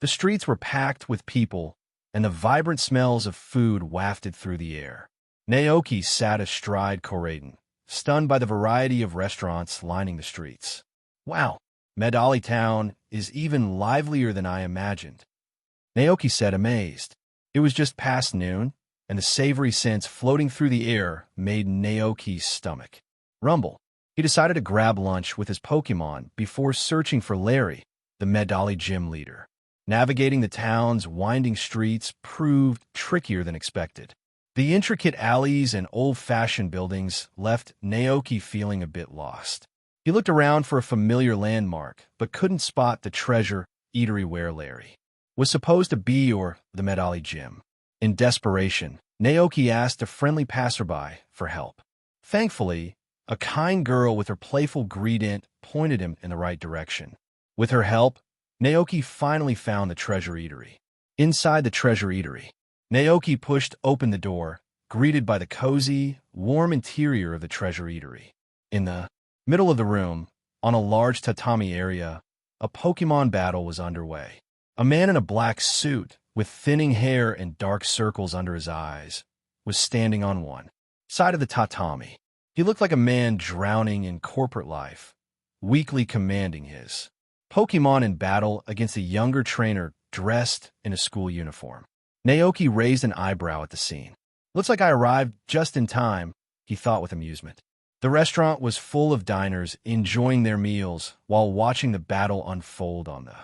The streets were packed with people, and the vibrant smells of food wafted through the air. Naoki sat astride Koraidon, stunned by the variety of restaurants lining the streets. "Wow, Medali Town is even livelier than I imagined," Naoki said, amazed. It was just past noon, and the savory scents floating through the air made Naoki's stomach rumble. He decided to grab lunch with his Pokémon before searching for Larry, the Medali gym leader. Navigating the town's winding streets proved trickier than expected. The intricate alleys and old-fashioned buildings left Naoki feeling a bit lost. He looked around for a familiar landmark, but couldn't spot the treasure eatery where Larry was supposed to be or the Medali gym. In desperation, Naoki asked a friendly passerby for help. Thankfully, a kind girl with her playful greeting pointed him in the right direction. With her help, Naoki finally found the treasure eatery. Inside the treasure eatery, Naoki pushed open the door, greeted by the cozy, warm interior of the treasure eatery. In the middle of the room, on a large tatami area, a Pokémon battle was underway. A man in a black suit, with thinning hair and dark circles under his eyes, was standing on one side of the tatami. He looked like a man drowning in corporate life, weakly commanding his Pokémon in battle against a younger trainer dressed in a school uniform. Naoki raised an eyebrow at the scene. "Looks like I arrived just in time," he thought with amusement. The restaurant was full of diners enjoying their meals while watching the battle unfold on the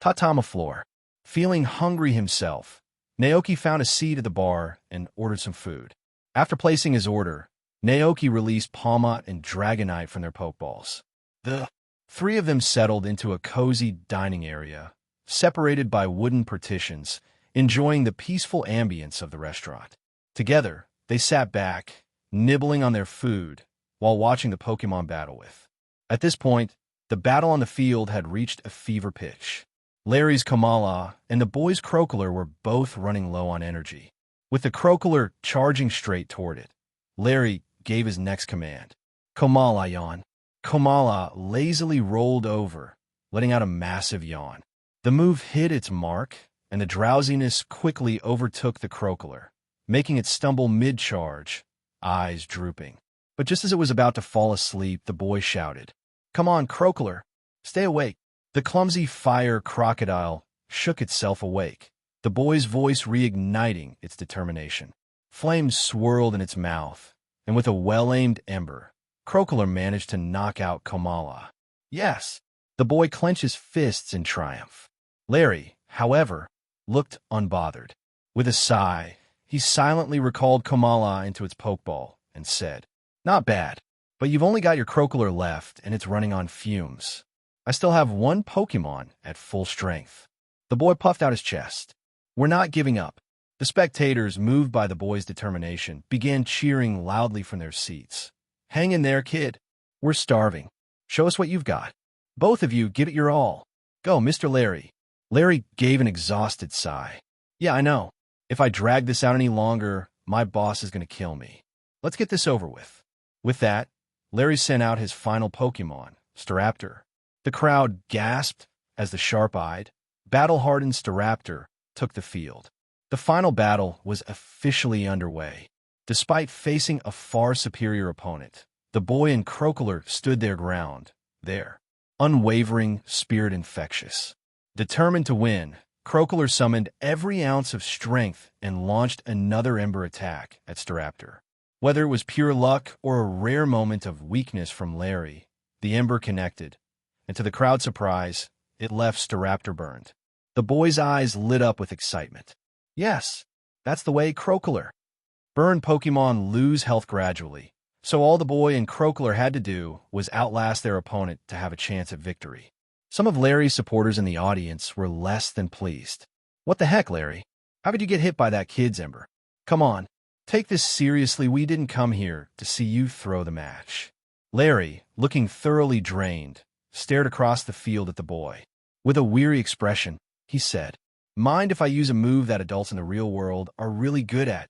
tatami floor. Feeling hungry himself, Naoki found a seat at the bar and ordered some food. After placing his order, Naoki released Palmot and Dragonite from their Pokeballs. The three of them settled into a cozy dining area, separated by wooden partitions, enjoying the peaceful ambience of the restaurant. Together, they sat back, nibbling on their food, while watching the Pokémon battle with. At this point, the battle on the field had reached a fever pitch. Larry's Komala and the boy's Crocoler were both running low on energy. With the Crocoler charging straight toward it, Larry gave his next command. "Komala yawn." Komala lazily rolled over, letting out a massive yawn. The move hit its mark, and the drowsiness quickly overtook the Crocoler, making it stumble mid-charge, eyes drooping. But just as it was about to fall asleep, the boy shouted, "Come on, Crocoler, stay awake." The clumsy fire crocodile shook itself awake, the boy's voice reigniting its determination. Flames swirled in its mouth, and with a well-aimed ember, Crocoler managed to knock out Komala. Yes! The boy clenched his fists in triumph. Larry, however, looked unbothered. With a sigh, he silently recalled Komala into its Pokeball and said, "Not bad, but you've only got your Crocoler left and it's running on fumes. I still have one Pokémon at full strength." The boy puffed out his chest. "We're not giving up." The spectators, moved by the boy's determination, began cheering loudly from their seats. "Hang in there, kid. We're starving. Show us what you've got. Both of you, give it your all. Go, Mr. Larry." Larry gave an exhausted sigh. "Yeah, I know. If I drag this out any longer, my boss is going to kill me. Let's get this over with." With that, Larry sent out his final Pokémon, Staraptor. The crowd gasped as the sharp-eyed, battle-hardened Staraptor took the field. The final battle was officially underway. Despite facing a far superior opponent, the boy and Crocoler stood their ground, their unwavering spirit infectious. Determined to win, Crocoler summoned every ounce of strength and launched another ember attack at Staraptor. Whether it was pure luck or a rare moment of weakness from Larry, the ember connected, and to the crowd's surprise, it left Staraptor burned. The boy's eyes lit up with excitement. Yes, that's the way Crocoler. Burned Pokémon lose health gradually, so all the boy and Crocoler had to do was outlast their opponent to have a chance at victory. Some of Larry's supporters in the audience were less than pleased. "What the heck, Larry? How could you get hit by that kid's ember? Come on, take this seriously. We didn't come here to see you throw the match." Larry, looking thoroughly drained, stared across the field at the boy. With a weary expression, he said, "Mind if I use a move that adults in the real world are really good at?"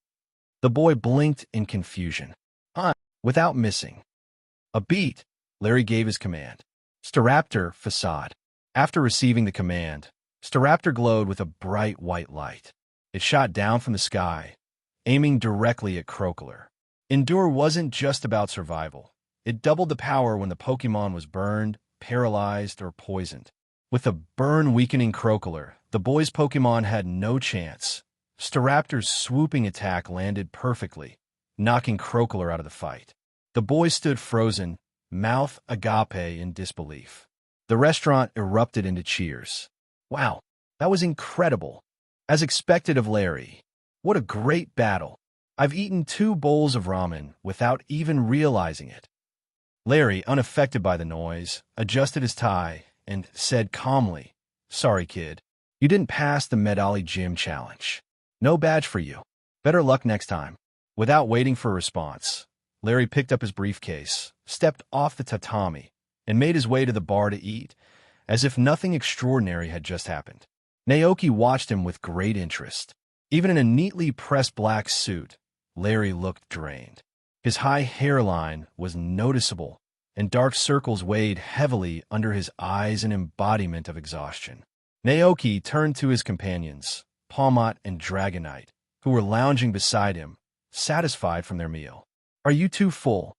The boy blinked in confusion. Without missing a beat, Larry gave his command. Staraptor Facade. After receiving the command, Staraptor glowed with a bright white light. It shot down from the sky, aiming directly at Crocoler. Endure wasn't just about survival. It doubled the power when the Pokémon was burned, paralyzed, or poisoned. With a burn-weakening Crocoler, the boy's Pokémon had no chance. Staraptor's swooping attack landed perfectly, knocking Crocoler out of the fight. The boy stood frozen, mouth agape in disbelief. The restaurant erupted into cheers. "Wow, that was incredible. As expected of Larry. What a great battle. I've eaten 2 bowls of ramen without even realizing it." Larry, unaffected by the noise, adjusted his tie and said calmly, "Sorry, kid. You didn't pass the Medali Gym challenge. No badge for you. Better luck next time." Without waiting for a response, Larry picked up his briefcase, stepped off the tatami, and made his way to the bar to eat, as if nothing extraordinary had just happened. Naoki watched him with great interest. Even in a neatly pressed black suit, Larry looked drained. His high hairline was noticeable, and dark circles weighed heavily under his eyes, an embodiment of exhaustion. Naoki turned to his companions, Palmot and Dragonite, who were lounging beside him, satisfied from their meal. "Are you too full?"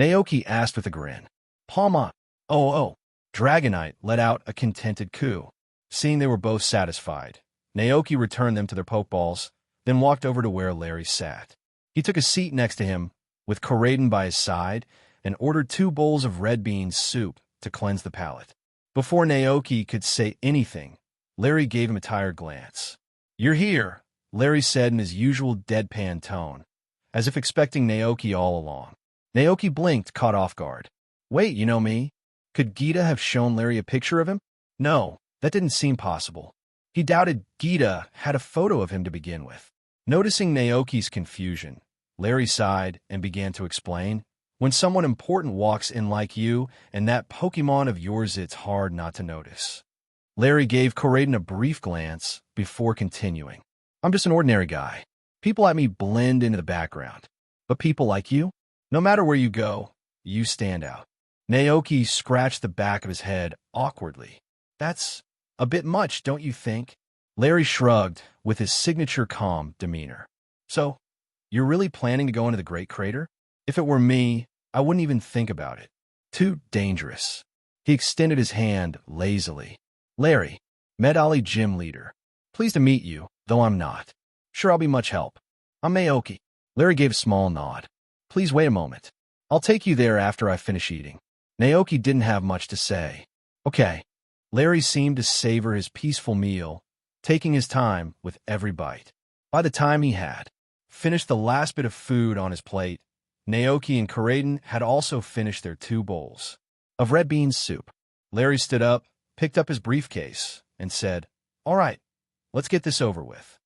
Naoki asked with a grin. Palmot, oh. Dragonite let out a contented coo. Seeing they were both satisfied, Naoki returned them to their Pokeballs, then walked over to where Larry sat. He took a seat next to him, with Koraidon by his side, and ordered 2 bowls of red bean soup to cleanse the palate. Before Naoki could say anything, Larry gave him a tired glance. "You're here," Larry said in his usual deadpan tone, as if expecting Naoki all along. Naoki blinked, caught off guard. Wait, you know me? Could Gita have shown Larry a picture of him? No, that didn't seem possible. He doubted Gita had a photo of him to begin with. Noticing Naoki's confusion, Larry sighed and began to explain. When someone important walks in like you and that Pokémon of yours, it's hard not to notice. Larry gave Koraidon a brief glance before continuing. I'm just an ordinary guy. People like me blend into the background. But people like you, no matter where you go, you stand out. Naoki scratched the back of his head awkwardly. That's a bit much, don't you think? Larry shrugged with his signature calm demeanor. So, you're really planning to go into the Great Crater? If it were me, I wouldn't even think about it. Too dangerous. He extended his hand lazily. Larry, Medali gym leader. Pleased to meet you, though I'm not. Sure, I'll be much help. I'm Naoki. Larry gave a small nod. Please wait a moment. I'll take you there after I finish eating. Naoki didn't have much to say. Okay. Larry seemed to savor his peaceful meal, taking his time with every bite. By the time he had finished the last bit of food on his plate, Naoki and Koraidon had also finished their 2 bowls of red bean soup. Larry stood up, picked up his briefcase, and said, All right, let's get this over with.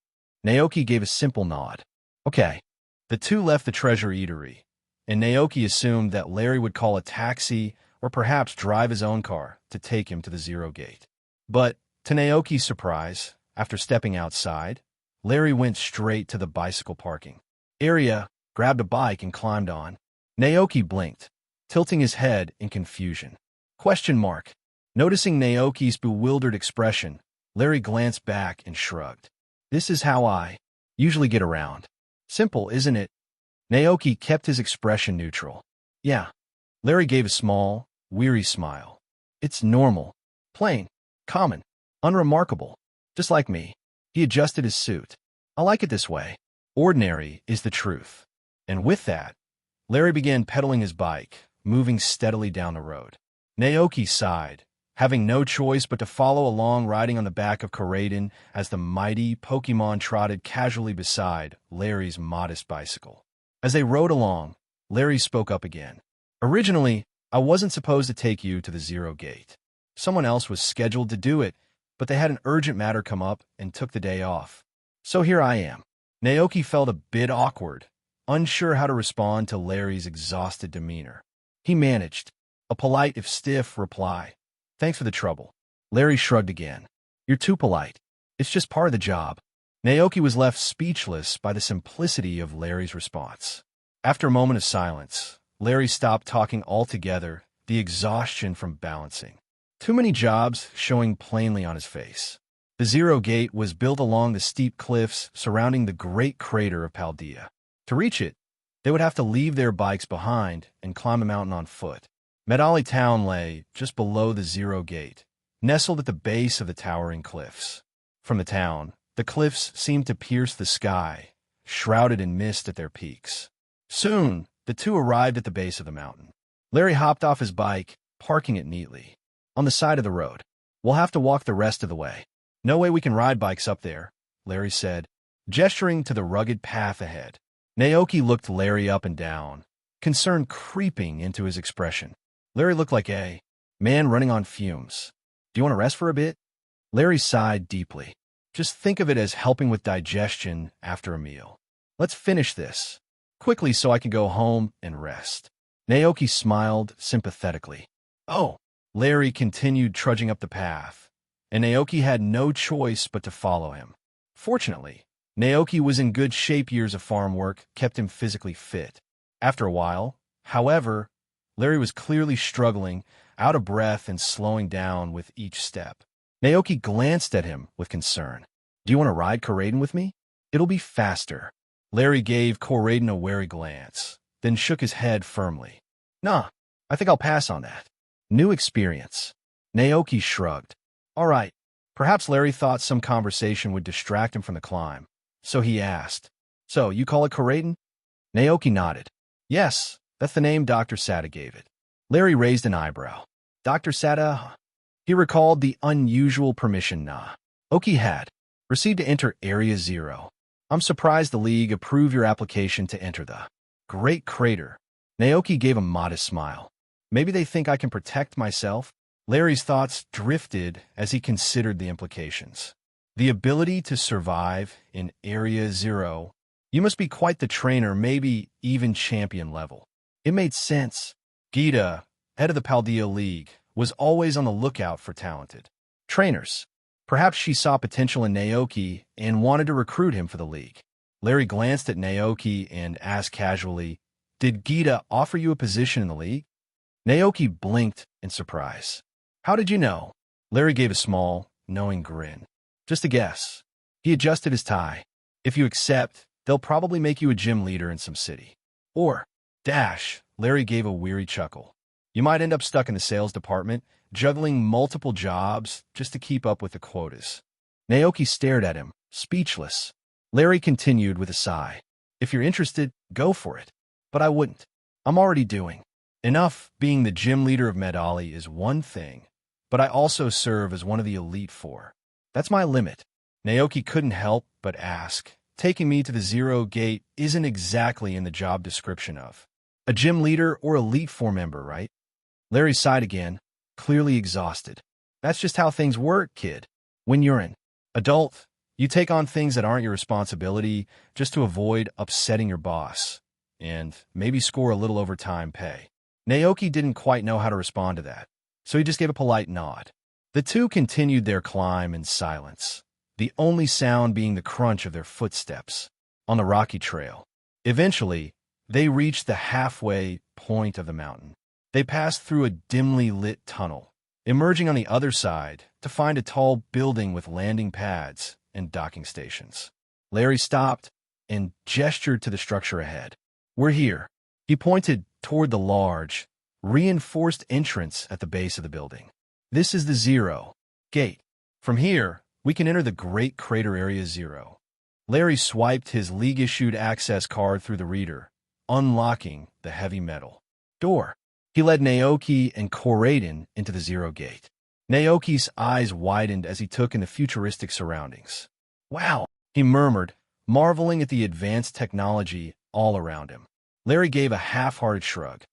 Naoki gave a simple nod. Okay. The 2 left the treasure eatery, and Naoki assumed that Larry would call a taxi or perhaps drive his own car to take him to the Zero Gate. But, to Naoki's surprise, after stepping outside, Larry went straight to the bicycle parking area, grabbed a bike, and climbed on. Naoki blinked, tilting his head in confusion. Question mark. Noticing Naoki's bewildered expression, Larry glanced back and shrugged. This is how I usually get around. Simple, isn't it? Naoki kept his expression neutral. Yeah. Larry gave a small, weary smile. It's normal. Plain. Common. Unremarkable. Just like me. He adjusted his suit. I like it this way. Ordinary is the truth. And with that, Larry began pedaling his bike, moving steadily down the road. Naoki sighed, having no choice but to follow along, riding on the back of Koraidon as the mighty Pokémon trotted casually beside Larry's modest bicycle. As they rode along, Larry spoke up again. Originally, I wasn't supposed to take you to the Zero Gate. Someone else was scheduled to do it, but they had an urgent matter come up and took the day off. So here I am. Naoki felt a bit awkward, unsure how to respond to Larry's exhausted demeanor. He managed a polite, if stiff, reply. Thanks for the trouble. Larry shrugged again. You're too polite. It's just part of the job. Naoki was left speechless by the simplicity of Larry's response. After a moment of silence, Larry stopped talking altogether, the exhaustion from balancing. Too many jobs showing plainly on his face. The Zero Gate was built along the steep cliffs surrounding the great crater of Paldea. To reach it, they would have to leave their bikes behind and climb a mountain on foot. Medali town lay just below the Zero Gate, nestled at the base of the towering cliffs. From the town, the cliffs seemed to pierce the sky, shrouded in mist at their peaks. Soon, the 2 arrived at the base of the mountain. Larry hopped off his bike, parking it neatly on the side of the road. We'll have to walk the rest of the way. No way we can ride bikes up there, Larry said, gesturing to the rugged path ahead. Naoki looked Larry up and down, concern creeping into his expression. Larry looked like a man running on fumes. Do you want to rest for a bit? Larry sighed deeply. Just think of it as helping with digestion after a meal. Let's finish this quickly so I can go home and rest. Naoki smiled sympathetically. Oh, Larry continued trudging up the path, and Naoki had no choice but to follow him. Fortunately, Naoki was in good shape. Years of farm work kept him physically fit. After a while, however, Larry was clearly struggling, out of breath and slowing down with each step. Naoki glanced at him with concern. "Do you want to ride Koraiden with me? It'll be faster." Larry gave Koraiden a wary glance, then shook his head firmly. "Nah, I think I'll pass on that. New experience." Naoki shrugged. All right. Perhaps Larry thought some conversation would distract him from the climb, so he asked, "So, you call it Koraiden?" Naoki nodded. "Yes, that's the name Dr. Sada gave it." Larry raised an eyebrow. "Dr. Sada?" He recalled the unusual permission Naoki had received to enter Area Zero. "I'm surprised the League approved your application to enter the Great Crater." Naoki gave a modest smile. "Maybe they think I can protect myself?" Larry's thoughts drifted as he considered the implications. The ability to survive in Area Zero. You must be quite the trainer, maybe even champion level. It made sense. Gita, head of the Paldea League, was always on the lookout for talented trainers. Perhaps she saw potential in Naoki and wanted to recruit him for the league. Larry glanced at Naoki and asked casually, "Did Gita offer you a position in the league?" Naoki blinked in surprise. "How did you know?" Larry gave a small, knowing grin. "Just a guess." He adjusted his tie. "If you accept, they'll probably make you a gym leader in some city. Or, Larry gave a weary chuckle. "You might end up stuck in the sales department, juggling multiple jobs just to keep up with the quotas." Naoki stared at him, speechless. Larry continued with a sigh. "If you're interested, go for it. But I wouldn't. I'm already doing enough. Being the gym leader of Medali is one thing, but I also serve as one of the Elite Four. That's my limit." Naoki couldn't help but ask, "Taking me to the Zero Gate isn't exactly in the job description of a gym leader or Elite Four member, right?" Larry sighed again, clearly exhausted. "That's just how things work, kid. When you're an adult, you take on things that aren't your responsibility just to avoid upsetting your boss, and maybe score a little overtime pay." Naoki didn't quite know how to respond to that, so he just gave a polite nod. The two continued their climb in silence, the only sound being the crunch of their footsteps on the rocky trail. Eventually, they reached the halfway point of the mountain. They passed through a dimly lit tunnel, emerging on the other side to find a tall building with landing pads and docking stations. Larry stopped and gestured to the structure ahead. "We're here." He pointed toward the large, reinforced entrance at the base of the building. "This is the Zero Gate. From here, we can enter the Great Crater Area Zero." Larry swiped his league-issued access card through the reader, unlocking the heavy metal door. He led Naoki and Koraiden into the Zero Gate. Naoki's eyes widened as he took in the futuristic surroundings. "Wow," he murmured, marveling at the advanced technology all around him. Larry gave a half-hearted shrug.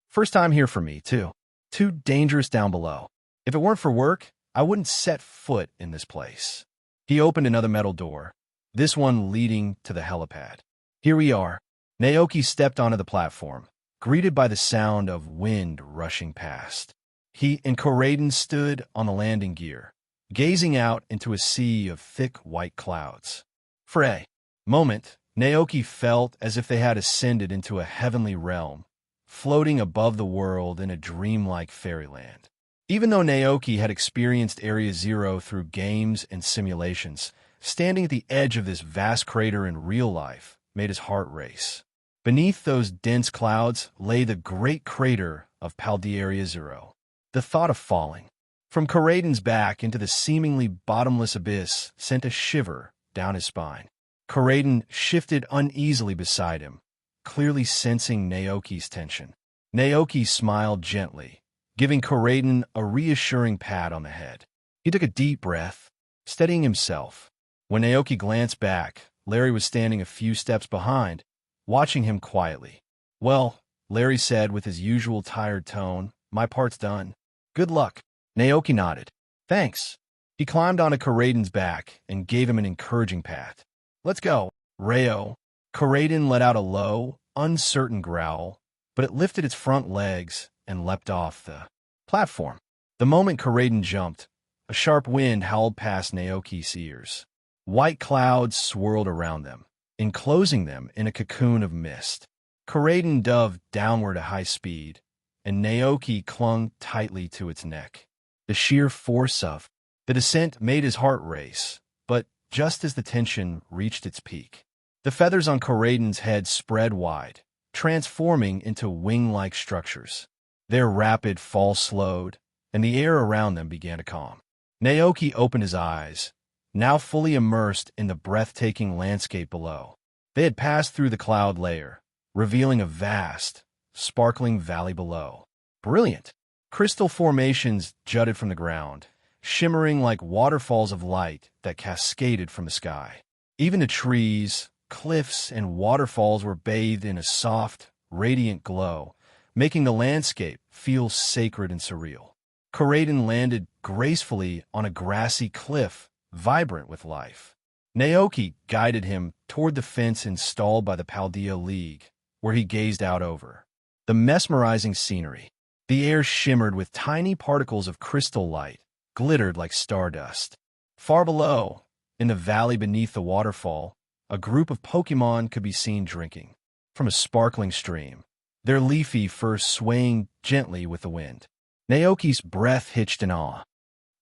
"First time here for me, too. Too dangerous down below. If it weren't for work, I wouldn't set foot in this place." He opened another metal door, this one leading to the helipad. "Here we are." Naoki stepped onto the platform, greeted by the sound of wind rushing past. He and Koraiden stood on the landing gear, gazing out into a sea of thick white clouds. For a moment, Naoki felt as if they had ascended into a heavenly realm, floating above the world in a dreamlike fairyland. Even though Naoki had experienced Area Zero through games and simulations, standing at the edge of this vast crater in real life made his heart race. Beneath those dense clouds lay the great crater of Paldea Area Zero. The thought of falling from Koraiden's back into the seemingly bottomless abyss sent a shiver down his spine. Koraiden shifted uneasily beside him, clearly sensing Naoki's tension. Naoki smiled gently, giving Koraiden a reassuring pat on the head. He took a deep breath, steadying himself. When Naoki glanced back, Larry was standing a few steps behind, watching him quietly. "Well," Larry said with his usual tired tone, "my part's done. Good luck." Naoki nodded. "Thanks." He climbed onto Koraiden's back and gave him an encouraging pat. "Let's go, Rayo." Koraiden let out a low, uncertain growl, but it lifted its front legs and leapt off the platform. The moment Koraiden jumped, a sharp wind howled past Naoki's ears. White clouds swirled around them, enclosing them in a cocoon of mist. Koraidon dove downward at high speed, and Naoki clung tightly to its neck. The sheer force of the descent made his heart race, but just as the tension reached its peak, the feathers on Koraidon's head spread wide, transforming into wing-like structures. Their rapid fall slowed, and the air around them began to calm. Naoki opened his eyes, now fully immersed in the breathtaking landscape below. They had passed through the cloud layer, revealing a vast, sparkling valley below. Brilliant! Crystal formations jutted from the ground, shimmering like waterfalls of light that cascaded from the sky. Even the trees, cliffs, and waterfalls were bathed in a soft, radiant glow, making the landscape feel sacred and surreal. Koraidon landed gracefully on a grassy cliff, vibrant with life. Naoki guided him toward the fence installed by the Paldea League, where he gazed out over the mesmerizing scenery. The air shimmered with tiny particles of crystal light, glittered like stardust. Far below, in the valley beneath the waterfall, a group of Pokémon could be seen drinking from a sparkling stream, their leafy fur swaying gently with the wind. Naoki's breath hitched in awe.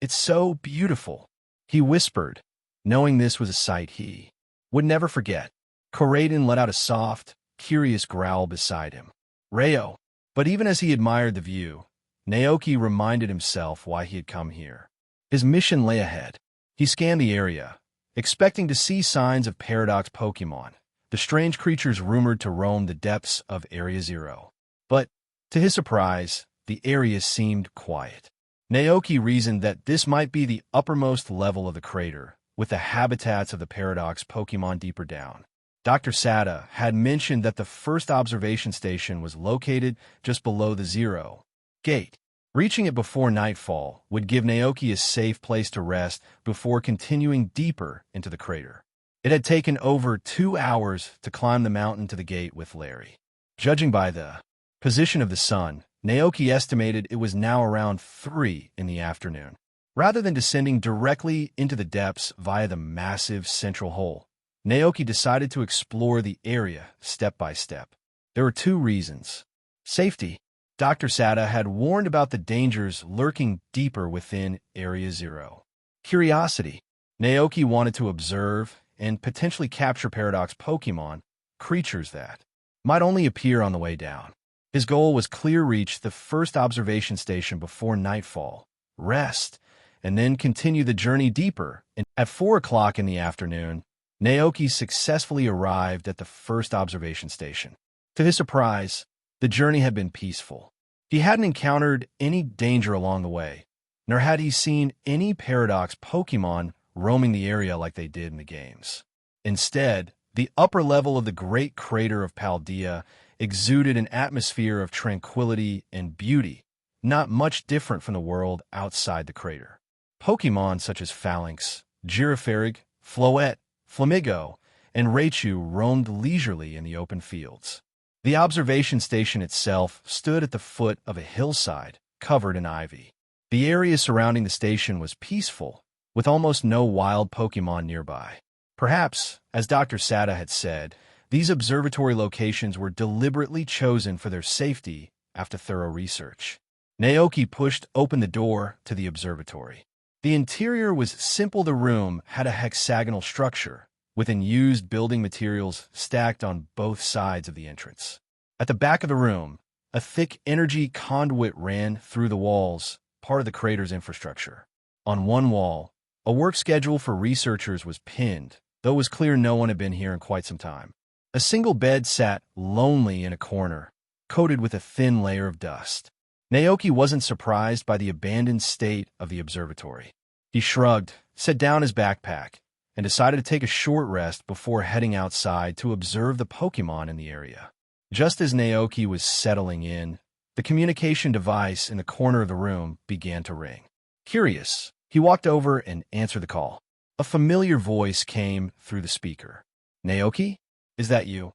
"It's so beautiful," he whispered, knowing this was a sight he would never forget. Koraidon let out a soft, curious growl beside him. Rayo. But even as he admired the view, Naoki reminded himself why he had come here. His mission lay ahead. He scanned the area, expecting to see signs of paradox Pokémon, the strange creatures rumored to roam the depths of Area Zero. But, to his surprise, the area seemed quiet. Naoki reasoned that this might be the uppermost level of the crater, with the habitats of the paradox Pokémon deeper down. Dr. Sada had mentioned that the first observation station was located just below the Zero Gate. Reaching it before nightfall would give Naoki a safe place to rest before continuing deeper into the crater. It had taken over 2 hours to climb the mountain to the gate with Larry. Judging by the position of the sun, Naoki estimated it was now around 3 in the afternoon. Rather than descending directly into the depths via the massive central hole, Naoki decided to explore the area step by step. There were 2 reasons. Safety. Dr. Sada had warned about the dangers lurking deeper within Area Zero. Curiosity. Naoki wanted to observe and potentially capture paradox Pokémon, creatures that might only appear on the way down. His goal was clear reach the first observation station before nightfall, rest, and then continue the journey deeper. And at 4 o'clock in the afternoon, Naoki successfully arrived at the first observation station. To his surprise, the journey had been peaceful. He hadn't encountered any danger along the way, nor had he seen any paradox Pokémon roaming the area like they did in the games. Instead, the upper level of the great crater of Paldea exuded an atmosphere of tranquility and beauty, not much different from the world outside the crater. Pokémon such as Phalanx, Girafarig, Floette, Flamigo, and Raichu roamed leisurely in the open fields. The observation station itself stood at the foot of a hillside covered in ivy. The area surrounding the station was peaceful, with almost no wild Pokémon nearby. Perhaps, as Dr. Sada had said, these observatory locations were deliberately chosen for their safety after thorough research. Naoki pushed open the door to the observatory. The interior was simple. The room had a hexagonal structure, with unused building materials stacked on both sides of the entrance. At the back of the room, a thick energy conduit ran through the walls, part of the crater's infrastructure. On one wall, a work schedule for researchers was pinned, though it was clear no one had been here in quite some time. A single bed sat lonely in a corner, coated with a thin layer of dust. Naoki wasn't surprised by the abandoned state of the observatory. He shrugged, set down his backpack, and decided to take a short rest before heading outside to observe the Pokémon in the area. Just as Naoki was settling in, the communication device in the corner of the room began to ring. Curious, he walked over and answered the call. A familiar voice came through the speaker. "Naoki? Is that you?"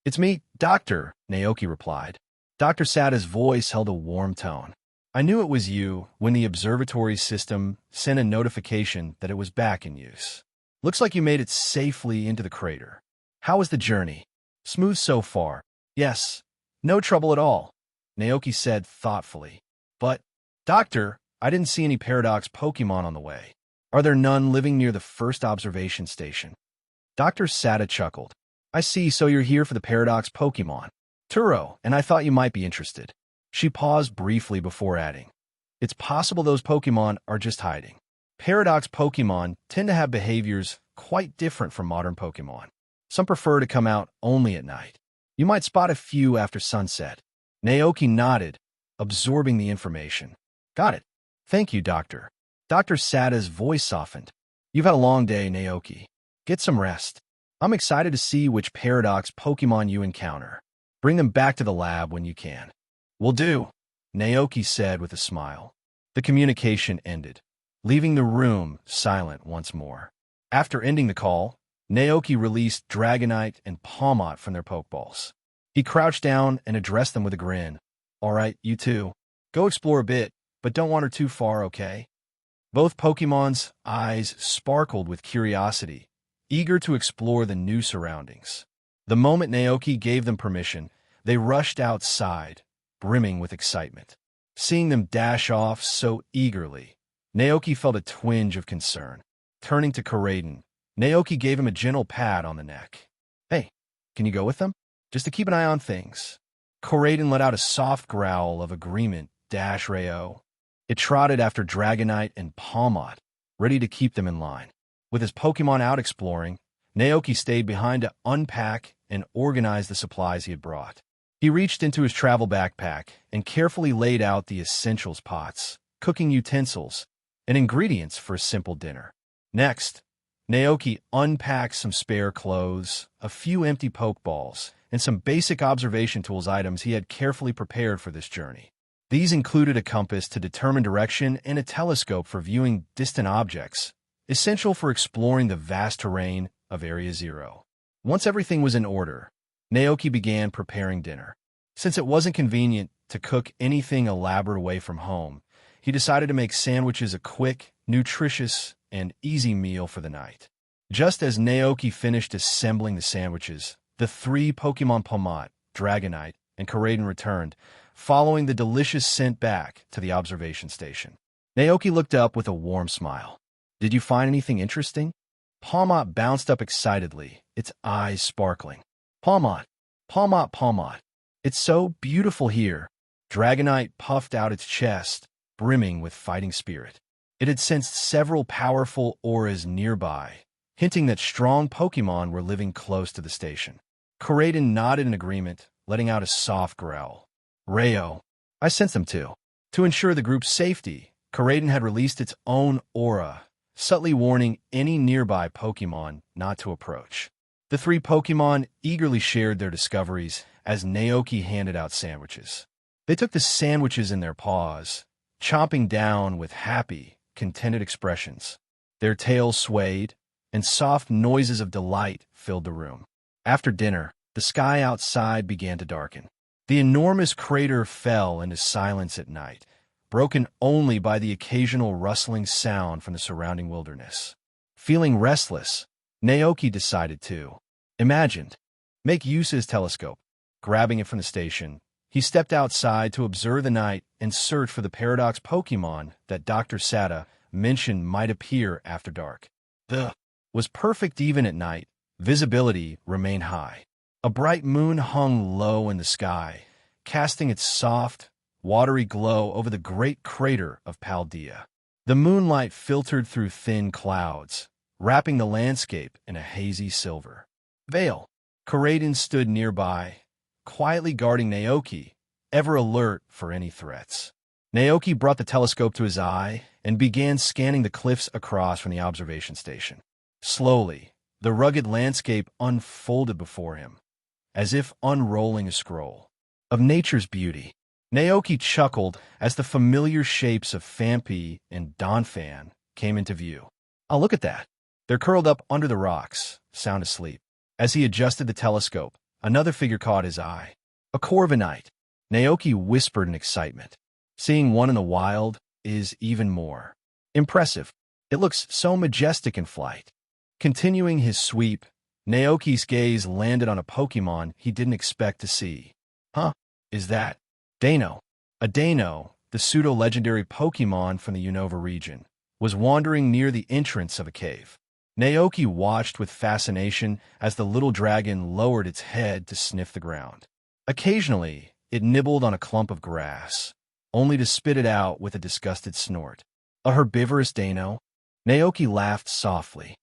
"It's me, Doctor," Naoki replied. Dr. Sada's voice held a warm tone. "I knew it was you when the observatory system sent a notification that it was back in use. Looks like you made it safely into the crater. How was the journey? Smooth so far. Yes, no trouble at all, Naoki said thoughtfully. But, Doctor, I didn't see any paradox Pokémon on the way. Are there none living near the first observation station? Dr. Sada chuckled. I see, so you're here for the paradox Pokémon. Turo, and I thought you might be interested. She paused briefly before adding. It's possible those Pokémon are just hiding. Paradox Pokémon tend to have behaviors quite different from modern Pokémon. Some prefer to come out only at night. You might spot a few after sunset. Naoki nodded, absorbing the information. Got it. Thank you, Doctor. Dr. Sada's voice softened. You've had a long day, Naoki. Get some rest. I'm excited to see which paradox Pokémon you encounter. Bring them back to the lab when you can. Will do, Naoki said with a smile. The communication ended, leaving the room silent once more. After ending the call, Naoki released Dragonite and Palmot from their Pokeballs. He crouched down and addressed them with a grin. All right, you two. Go explore a bit, but don't wander too far, okay? Both Pokemon's eyes sparkled with curiosity, eager to explore the new surroundings. The moment Naoki gave them permission, they rushed outside, brimming with excitement. Seeing them dash off so eagerly, Naoki felt a twinge of concern. Turning to Koraiden, Naoki gave him a gentle pat on the neck. Hey, can you go with them? Just to keep an eye on things. Koraiden let out a soft growl of agreement, Rayo. It trotted after Dragonite and Palmot, ready to keep them in line. With his Pokemon out exploring, Naoki stayed behind to unpack and organize the supplies he had brought. He reached into his travel backpack and carefully laid out the essentials pots, cooking utensils, and ingredients for a simple dinner. Next, Naoki unpacked some spare clothes, a few empty Pokeballs, and some basic observation tools items he had carefully prepared for this journey. These included a compass to determine direction and a telescope for viewing distant objects, essential for exploring the vast terrain of Area Zero. Once everything was in order, Naoki began preparing dinner. Since it wasn't convenient to cook anything elaborate away from home, he decided to make sandwiches a quick, nutritious, and easy meal for the night. Just as Naoki finished assembling the sandwiches, the three Pokemon Palmot, Dragonite, and Koraiden returned, following the delicious scent back to the observation station. Naoki looked up with a warm smile. Did you find anything interesting? Palmot bounced up excitedly, its eyes sparkling. Palmot, Palmot, Palmot. It's so beautiful here. Dragonite puffed out its chest, brimming with fighting spirit. It had sensed several powerful auras nearby, hinting that strong Pokemon were living close to the station. Koraiden nodded in agreement, letting out a soft growl. Rayo, I sensed them too. To ensure the group's safety, Koraiden had released its own aura, subtly warning any nearby Pokemon not to approach. The three Pokemon eagerly shared their discoveries as Naoki handed out sandwiches. They took the sandwiches in their paws, chomping down with happy, contented expressions. Their tails swayed, and soft noises of delight filled the room. After dinner, the sky outside began to darken. The enormous crater fell into silence at night, broken only by the occasional rustling sound from the surrounding wilderness. Feeling restless, Naoki decided to make use of his telescope. Grabbing it from the station, he stepped outside to observe the night and search for the paradox Pokemon that Dr. Sada mentioned might appear after dark. The was perfect even at night. Visibility remained high. A bright moon hung low in the sky, casting its soft, watery glow over the great crater of Paldea. The moonlight filtered through thin clouds, wrapping the landscape in a hazy silver. Veil. Koraiden stood nearby, quietly guarding Naoki, ever alert for any threats. Naoki brought the telescope to his eye and began scanning the cliffs across from the observation station. Slowly, the rugged landscape unfolded before him, as if unrolling a scroll of nature's beauty. Naoki chuckled as the familiar shapes of Phanpy and Donphan came into view. Oh, look at that. They're curled up under the rocks, sound asleep. As he adjusted the telescope, another figure caught his eye. A Corviknight. Naoki whispered in excitement. Seeing one in the wild is even more impressive. It looks so majestic in flight. Continuing his sweep, Naoki's gaze landed on a Pokémon he didn't expect to see. Huh? Is that Dano? A Dano, the pseudo-legendary Pokémon from the Unova region, was wandering near the entrance of a cave. Naoki watched with fascination as the little dragon lowered its head to sniff the ground. Occasionally, it nibbled on a clump of grass, only to spit it out with a disgusted snort. A herbivorous Dano? Naoki laughed softly.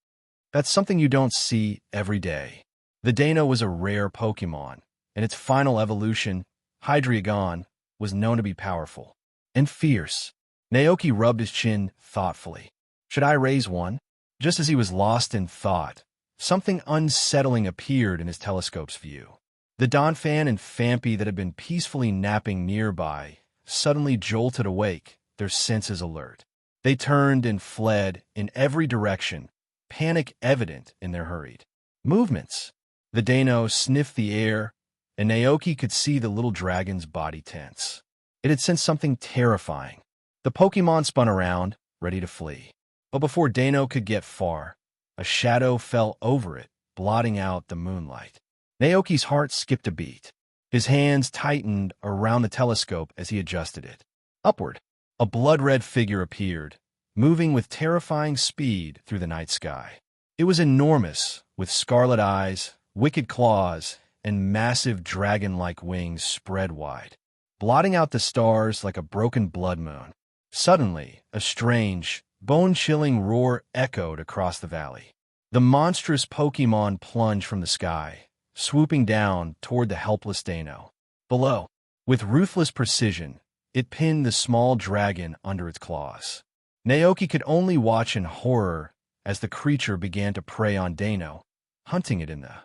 That's something you don't see every day. The Dano was a rare Pokémon, and its final evolution, Hydreigon, was known to be powerful and fierce. Naoki rubbed his chin thoughtfully. Should I raise one? Just as he was lost in thought, something unsettling appeared in his telescope's view. The Donphan and Phanpy that had been peacefully napping nearby suddenly jolted awake, their senses alert. They turned and fled in every direction, panic evident in their hurried movements. The Dano sniffed the air, and Naoki could see the little dragon's body tense. It had sensed something terrifying. The Pokémon spun around, ready to flee. But before Dano could get far, a shadow fell over it, blotting out the moonlight. Naoki's heart skipped a beat. His hands tightened around the telescope as he adjusted it. Upward, a blood-red figure appeared, moving with terrifying speed through the night sky. It was enormous, with scarlet eyes, wicked claws, and massive dragon-like wings spread wide, blotting out the stars like a broken blood moon. Suddenly, a strange, bone-chilling roar echoed across the valley. The monstrous Pokémon plunged from the sky, swooping down toward the helpless Dano. Below, with ruthless precision, it pinned the small dragon under its claws. Naoki could only watch in horror as the creature began to prey on Dano, hunting it in the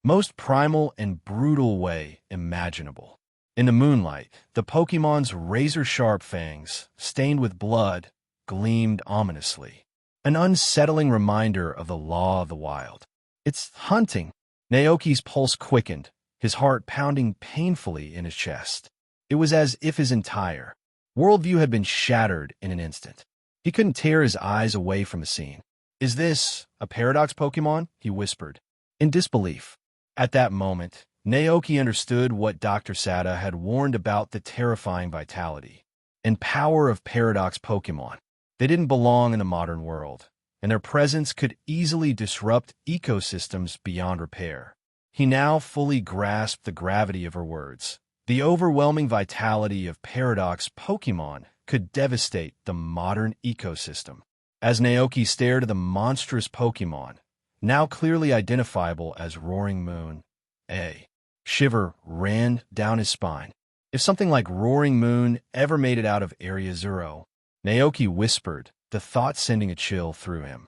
most primal and brutal way imaginable. In the moonlight, the Pokémon's razor-sharp fangs, stained with blood, gleamed ominously. An unsettling reminder of the law of the wild. It's hunting. Naoki's pulse quickened, his heart pounding painfully in his chest. It was as if his entire worldview had been shattered in an instant. He couldn't tear his eyes away from the scene. Is this a Paradox Pokémon? He whispered, in disbelief. At that moment, Naoki understood what Dr. Sada had warned about the terrifying vitality and power of Paradox Pokémon. They didn't belong in the modern world, and their presence could easily disrupt ecosystems beyond repair. He now fully grasped the gravity of her words. The overwhelming vitality of Paradox Pokémon could devastate the modern ecosystem. As Naoki stared at the monstrous Pokémon, now clearly identifiable as Roaring Moon, a shiver ran down his spine. If something like Roaring Moon ever made it out of Area Zero, Naoki whispered, the thought sending a chill through him.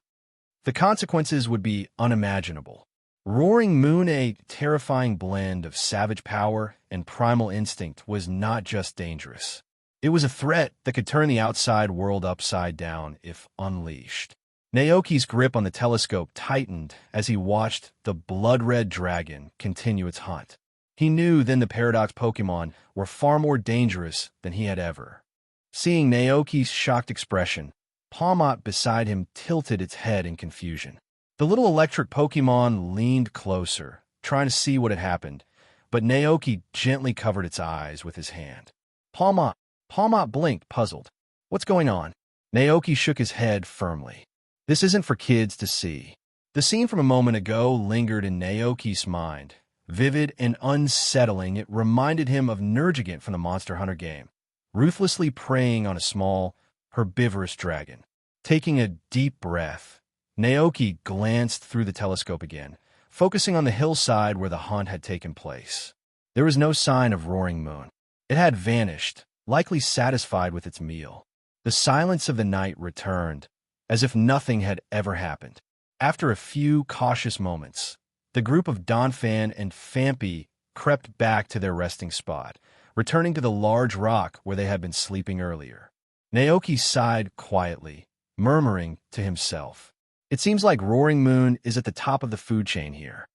The consequences would be unimaginable. Roaring Moon, a terrifying blend of savage power and primal instinct, was not just dangerous. It was a threat that could turn the outside world upside down if unleashed. Naoki's grip on the telescope tightened as he watched the blood-red dragon continue its hunt. He knew then the Paradox Pokémon were far more dangerous than he had ever. Seeing Naoki's shocked expression, Palmot beside him tilted its head in confusion. The little electric Pokémon leaned closer, trying to see what had happened, but Naoki gently covered its eyes with his hand. Palmot blinked, puzzled. What's going on? Naoki shook his head firmly. This isn't for kids to see. The scene from a moment ago lingered in Naoki's mind. Vivid and unsettling, it reminded him of Nergigant from the Monster Hunter game, ruthlessly preying on a small, herbivorous dragon. Taking a deep breath, Naoki glanced through the telescope again, focusing on the hillside where the hunt had taken place. There was no sign of Roaring Moon. It had vanished, likely satisfied with its meal. The silence of the night returned, as if nothing had ever happened. After a few cautious moments, the group of Donphan and Phanpy crept back to their resting spot, returning to the large rock where they had been sleeping earlier. Naoki sighed quietly, murmuring to himself, "It seems like Roaring Moon is at the top of the food chain here."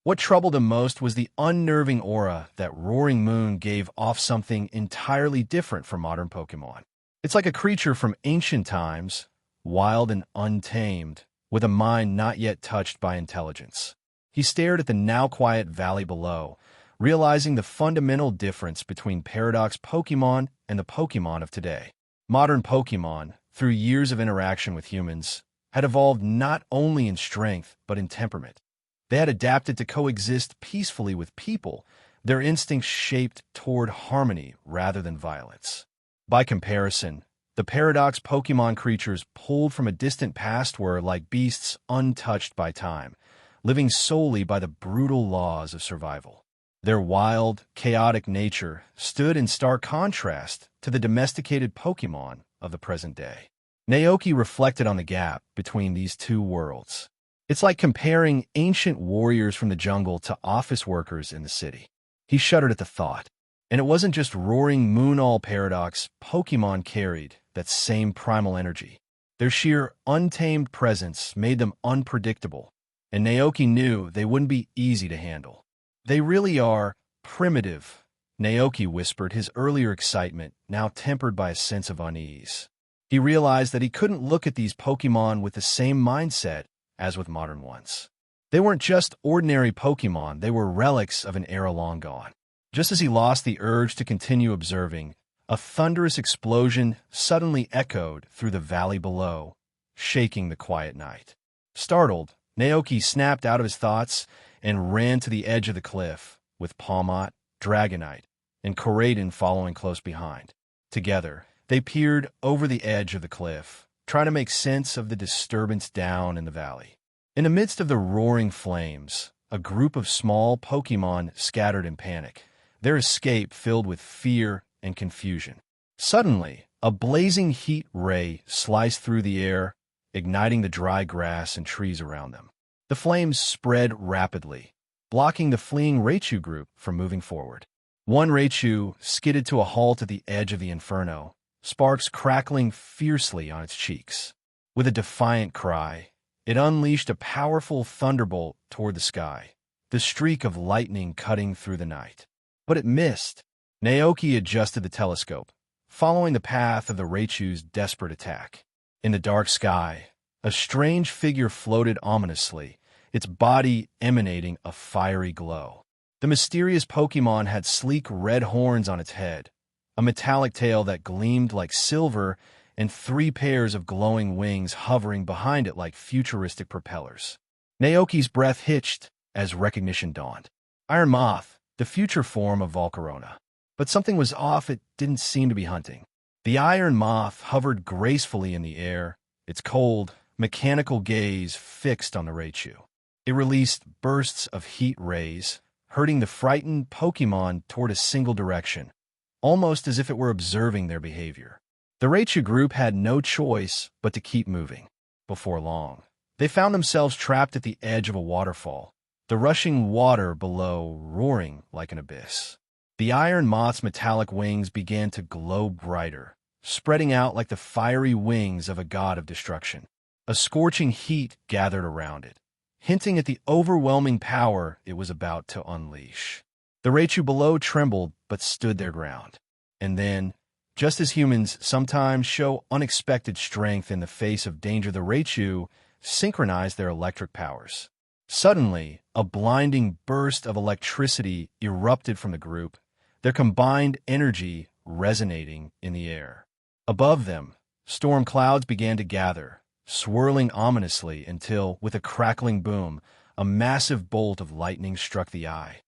What troubled him most was the unnerving aura that Roaring Moon gave off, something entirely different from modern Pokémon. It's like a creature from ancient times, wild and untamed, with a mind not yet touched by intelligence. He stared at the now-quiet valley below, realizing the fundamental difference between Paradox Pokémon and the Pokémon of today. Modern Pokémon, through years of interaction with humans, had evolved not only in strength but in temperament. They had adapted to coexist peacefully with people, their instincts shaped toward harmony rather than violence. By comparison, the Paradox Pokémon creatures pulled from a distant past were like beasts untouched by time, living solely by the brutal laws of survival. Their wild, chaotic nature stood in stark contrast to the domesticated Pokémon of the present day. Naoki reflected on the gap between these two worlds. It's like comparing ancient warriors from the jungle to office workers in the city. He shuddered at the thought. And it wasn't just roaring Moonall Paradox Pokémon carried that same primal energy. Their sheer, untamed presence made them unpredictable, and Naoki knew they wouldn't be easy to handle. They really are primitive, Naoki whispered, his earlier excitement now tempered by a sense of unease. He realized that he couldn't look at these Pokémon with the same mindset as with modern ones. They weren't just ordinary Pokémon, they were relics of an era long gone. Just as he lost the urge to continue observing, a thunderous explosion suddenly echoed through the valley below, shaking the quiet night. Startled, Naoki snapped out of his thoughts and ran to the edge of the cliff, with Palmot, Dragonite, and Koraidon following close behind. Together, they peered over the edge of the cliff, trying to make sense of the disturbance down in the valley. In the midst of the roaring flames, a group of small Pokémon scattered in panic, their escape filled with fear and confusion. Suddenly, a blazing heat ray sliced through the air, igniting the dry grass and trees around them. The flames spread rapidly, blocking the fleeing Raichu group from moving forward. One Raichu skidded to a halt at the edge of the inferno, sparks crackling fiercely on its cheeks. With a defiant cry, it unleashed a powerful thunderbolt toward the sky, the streak of lightning cutting through the night. But it missed. Naoki adjusted the telescope, following the path of the Raichu's desperate attack. In the dark sky, a strange figure floated ominously, its body emanating a fiery glow. The mysterious Pokémon had sleek red horns on its head, a metallic tail that gleamed like silver, and 3 pairs of glowing wings hovering behind it like futuristic propellers. Naoki's breath hitched as recognition dawned. Iron Moth, the future form of Volcarona. But something was off. It didn't seem to be hunting. The Iron Moth hovered gracefully in the air, its cold, mechanical gaze fixed on the Raichu. It released bursts of heat rays, herding the frightened Pokémon toward a single direction, almost as if it were observing their behavior. The Raichu group had no choice but to keep moving. Before long, they found themselves trapped at the edge of a waterfall, the rushing water below roaring like an abyss. The Iron Moth's metallic wings began to glow brighter, spreading out like the fiery wings of a god of destruction. A scorching heat gathered around it, hinting at the overwhelming power it was about to unleash. The Raichu below trembled but stood their ground. And then, just as humans sometimes show unexpected strength in the face of danger, the Raichu synchronized their electric powers. Suddenly, a blinding burst of electricity erupted from the group, their combined energy resonating in the air. Above them, storm clouds began to gather, swirling ominously until, with a crackling boom, a massive bolt of lightning struck the eye.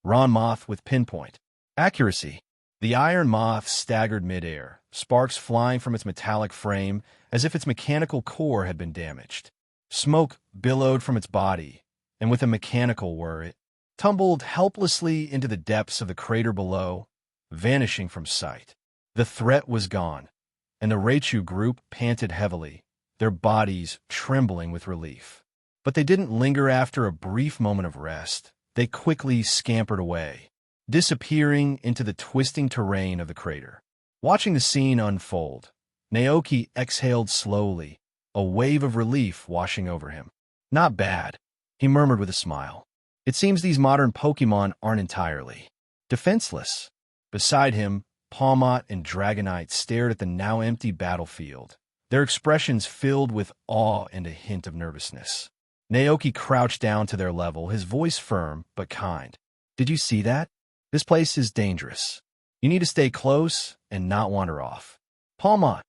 Ron Moth with pinpoint accuracy. The Iron Moth staggered midair, sparks flying from its metallic frame as if its mechanical core had been damaged. Smoke billowed from its body, and with a mechanical whir, it tumbled helplessly into the depths of the crater below, vanishing from sight. The threat was gone, and the Raichu group panted heavily, their bodies trembling with relief. But they didn't linger after a brief moment of rest. They quickly scampered away, disappearing into the twisting terrain of the crater. Watching the scene unfold, Naoki exhaled slowly, a wave of relief washing over him. Not bad, he murmured with a smile. It seems these modern Pokémon aren't entirely defenseless. Beside him, Palmot and Dragonite stared at the now empty battlefield, their expressions filled with awe and a hint of nervousness. Naoki crouched down to their level, his voice firm but kind. "Did you see that? This place is dangerous. You need to stay close and not wander off." Palmot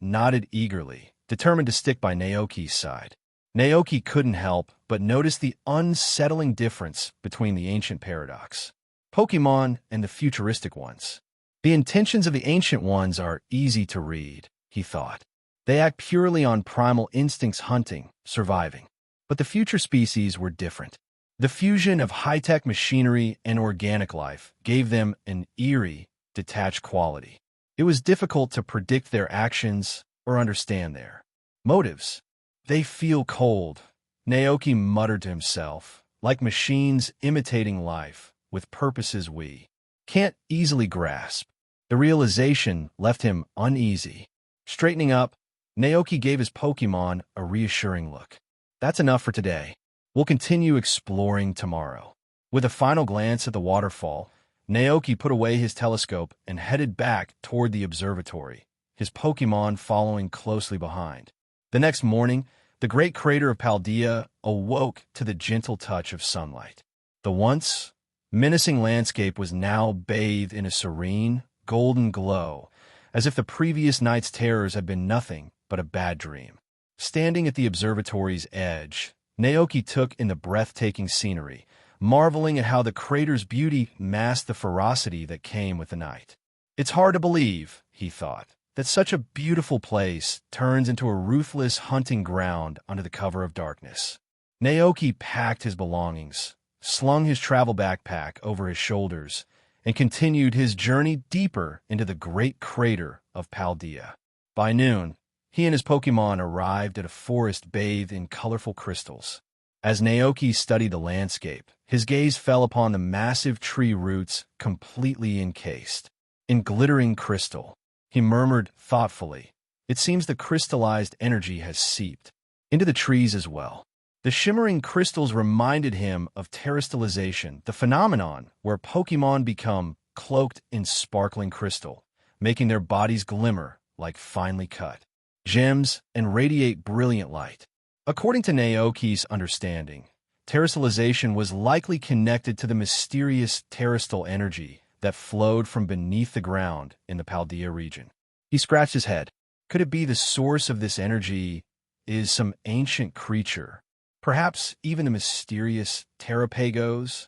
nodded eagerly, determined to stick by Naoki's side. Naoki couldn't help but notice the unsettling difference between the ancient paradox Pokémon and the futuristic ones. The intentions of the ancient ones are easy to read, he thought. They act purely on primal instincts, hunting, surviving. But the future species were different. The fusion of high-tech machinery and organic life gave them an eerie, detached quality. It was difficult to predict their actions or understand their motives. "They feel cold," Naoki muttered to himself, "like machines imitating life, with purposes we can't easily grasp." The realization left him uneasy. Straightening up, Naoki gave his Pokémon a reassuring look. "That's enough for today. We'll continue exploring tomorrow." With a final glance at the waterfall, Naoki put away his telescope and headed back toward the observatory, his Pokémon following closely behind. The next morning, the great crater of Paldea awoke to the gentle touch of sunlight. The once menacing landscape was now bathed in a serene, golden glow, as if the previous night's terrors had been nothing but a bad dream. Standing at the observatory's edge, Naoki took in the breathtaking scenery, marveling at how the crater's beauty masked the ferocity that came with the night. "It's hard to believe," he thought, "that such a beautiful place turns into a ruthless hunting ground under the cover of darkness." Naoki packed his belongings, slung his travel backpack over his shoulders, and continued his journey deeper into the great crater of Paldea. By noon, he and his Pokémon arrived at a forest bathed in colorful crystals. As Naoki studied the landscape, his gaze fell upon the massive tree roots completely encased in glittering crystal. He murmured thoughtfully, "It seems the crystallized energy has seeped into the trees as well." The shimmering crystals reminded him of terastallization, the phenomenon where Pokémon become cloaked in sparkling crystal, making their bodies glimmer like finely cut gems and radiate brilliant light. According to Naoki's understanding, terastallization was likely connected to the mysterious terastal energy that flowed from beneath the ground in the Paldea region. He scratched his head. Could it be the source of this energy is some ancient creature? Perhaps even the mysterious Terrapagos?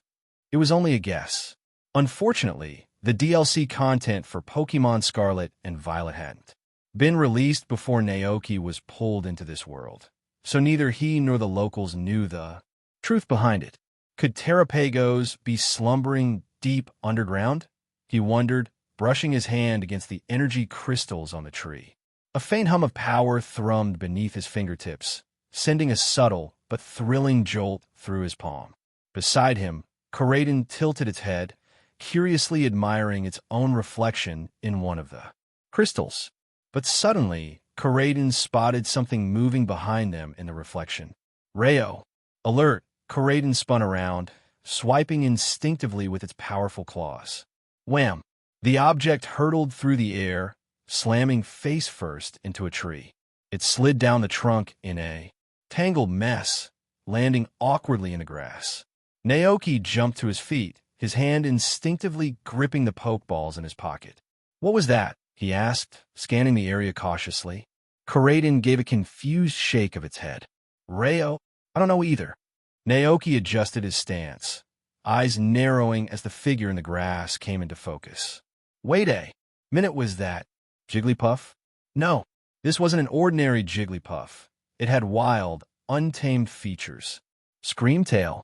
It was only a guess. Unfortunately, the DLC content for Pokémon Scarlet and Violet hadn't been released before Naoki was pulled into this world, so neither he nor the locals knew the truth behind it. Could Terrapagos be slumbering deep underground? He wondered, brushing his hand against the energy crystals on the tree. A faint hum of power thrummed beneath his fingertips, sending a subtle but thrilling jolt through his palm. Beside him, Koraidon tilted its head, curiously admiring its own reflection in one of the crystals. But suddenly, Koraidon spotted something moving behind them in the reflection. "Rayo!" Alert, Koraidon spun around, swiping instinctively with its powerful claws. Wham! The object hurtled through the air, slamming face first into a tree. It slid down the trunk in a tangled mess, landing awkwardly in the grass. Naoki jumped to his feet, his hand instinctively gripping the pokeballs in his pocket. "What was that?" he asked, scanning the area cautiously. Koraidon gave a confused shake of its head. "Rayo? I don't know either." Naoki adjusted his stance, eyes narrowing as the figure in the grass came into focus. "Wait a minute, was that Jigglypuff?" No, this wasn't an ordinary Jigglypuff. It had wild, untamed features. "Screamtail,"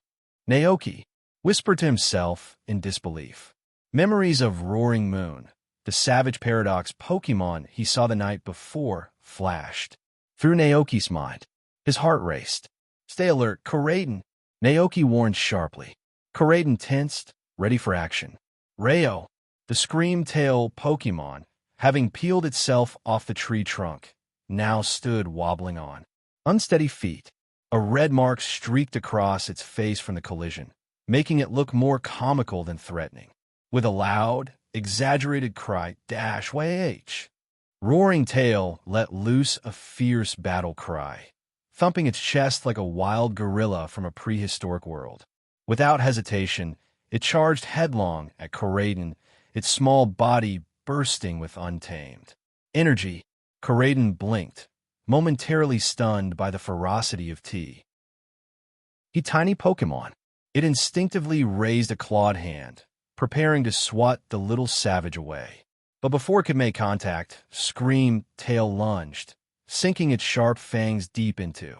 Naoki whispered to himself in disbelief. Memories of Roaring Moon, the savage paradox Pokémon he saw the night before, flashed through Naoki's mind. His heart raced. "Stay alert, Koraidon," Naoki warned sharply. Koraidon tensed, ready for action. Rayo, the Screamtail Pokémon, having peeled itself off the tree trunk, now stood wobbling on unsteady feet. A red mark streaked across its face from the collision, making it look more comical than threatening. With a loud, exaggerated cry, "Dash, YH!" Roaring Tail let loose a fierce battle cry, thumping its chest like a wild gorilla from a prehistoric world. Without hesitation, it charged headlong at Koraidon, its small body bursting with untamed energy. Koraidon blinked, momentarily stunned by the ferocity of T. He tiny Pokémon. It instinctively raised a clawed hand, preparing to swat the little savage away. But before it could make contact, Scream Tail lunged, sinking its sharp fangs deep into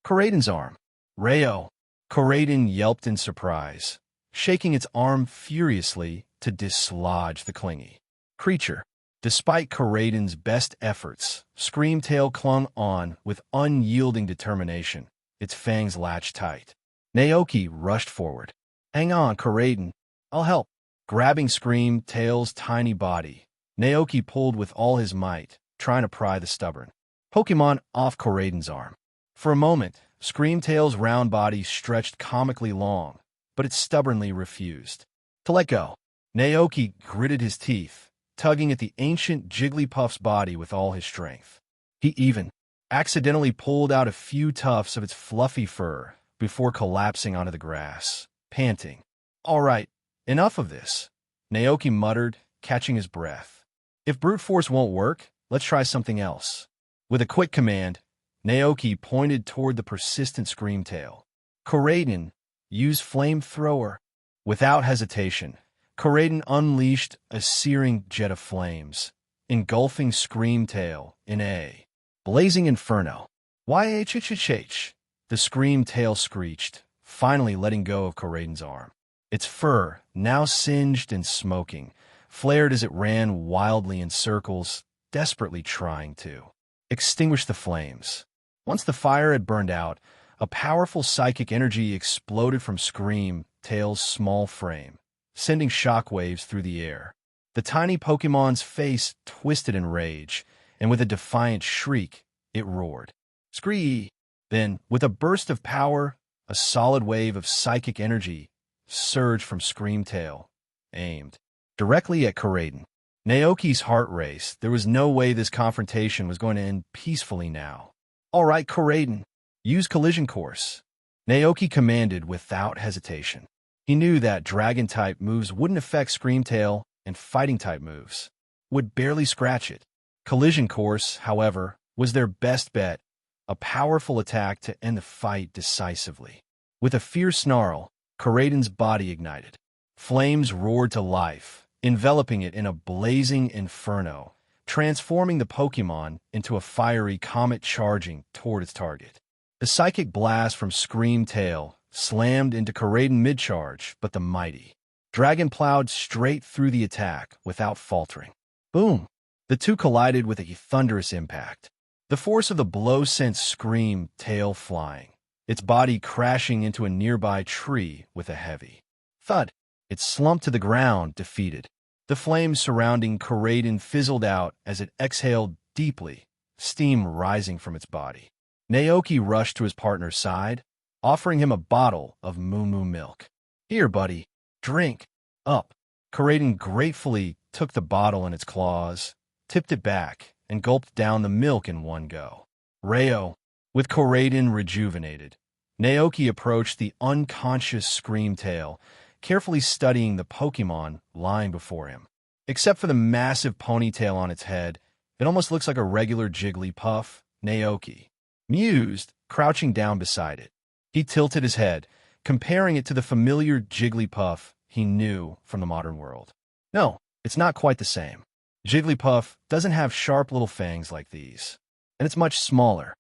Koraidon's arm. Rayo! Koraidon yelped in surprise, shaking its arm furiously to dislodge the clingy creature. Despite Koraidon's best efforts, Scream Tail clung on with unyielding determination, its fangs latched tight. Naoki rushed forward. "Hang on, Koraidon. I'll help." Grabbing Scream Tail's tiny body, Naoki pulled with all his might, trying to pry the stubborn Pokémon off Koraidon's arm. For a moment, Scream Tail's round body stretched comically long, but it stubbornly refused to let go. Naoki gritted his teeth, tugging at the ancient Jigglypuff's body with all his strength. He even accidentally pulled out a few tufts of its fluffy fur before collapsing onto the grass, panting. "All right, enough of this," Naoki muttered, catching his breath. "If brute force won't work, let's try something else." With a quick command, Naoki pointed toward the persistent Scream Tail. "Koraidon, use flamethrower." Without hesitation, Koraidon unleashed a searing jet of flames, engulfing Scream Tail in a blazing inferno. "Yhhhh!" The Scream Tail screeched, finally letting go of Koraidon's arm. Its fur, now singed and smoking, flared as it ran wildly in circles, desperately trying to extinguish the flames. Once the fire had burned out, a powerful psychic energy exploded from Scream Tail's small frame, sending shockwaves through the air. The tiny Pokémon's face twisted in rage, and with a defiant shriek, it roared. "Scree!" Then, with a burst of power, a solid wave of psychic energy surged from Scream Tail, aimed directly at Koraidon. Naoki's heart raced. There was no way this confrontation was going to end peacefully now. "All right, Koraidon, use collision course," Naoki commanded without hesitation. He knew that Dragon-type moves wouldn't affect Scream Tail, and Fighting-type moves would barely scratch it. Collision course, however, was their best bet, a powerful attack to end the fight decisively. With a fierce snarl, Koraidon's body ignited. Flames roared to life, enveloping it in a blazing inferno, transforming the Pokémon into a fiery comet charging toward its target. The psychic blast from Scream Tail slammed into Koraidon mid-charge, but the mighty dragon plowed straight through the attack without faltering. Boom! The two collided with a thunderous impact. The force of the blow sent Scream Tail flying, its body crashing into a nearby tree with a heavy thud. It slumped to the ground, defeated. The flames surrounding Koraidon fizzled out as it exhaled deeply, steam rising from its body. Naoki rushed to his partner's side, offering him a bottle of Moo Moo milk. "Here, buddy, drink up." Koraidon gratefully took the bottle in its claws, tipped it back, and gulped down the milk in one go. Rayo, with Koraidon rejuvenated, Naoki approached the unconscious Scream Tail, carefully studying the Pokémon lying before him. Except for the massive ponytail on its head, it almost looks like a regular Jigglypuff. Naoki mused, crouching down beside it. He tilted his head, comparing it to the familiar Jigglypuff he knew from the modern world. No, it's not quite the same. Jigglypuff doesn't have sharp little fangs like these, and it's much smaller.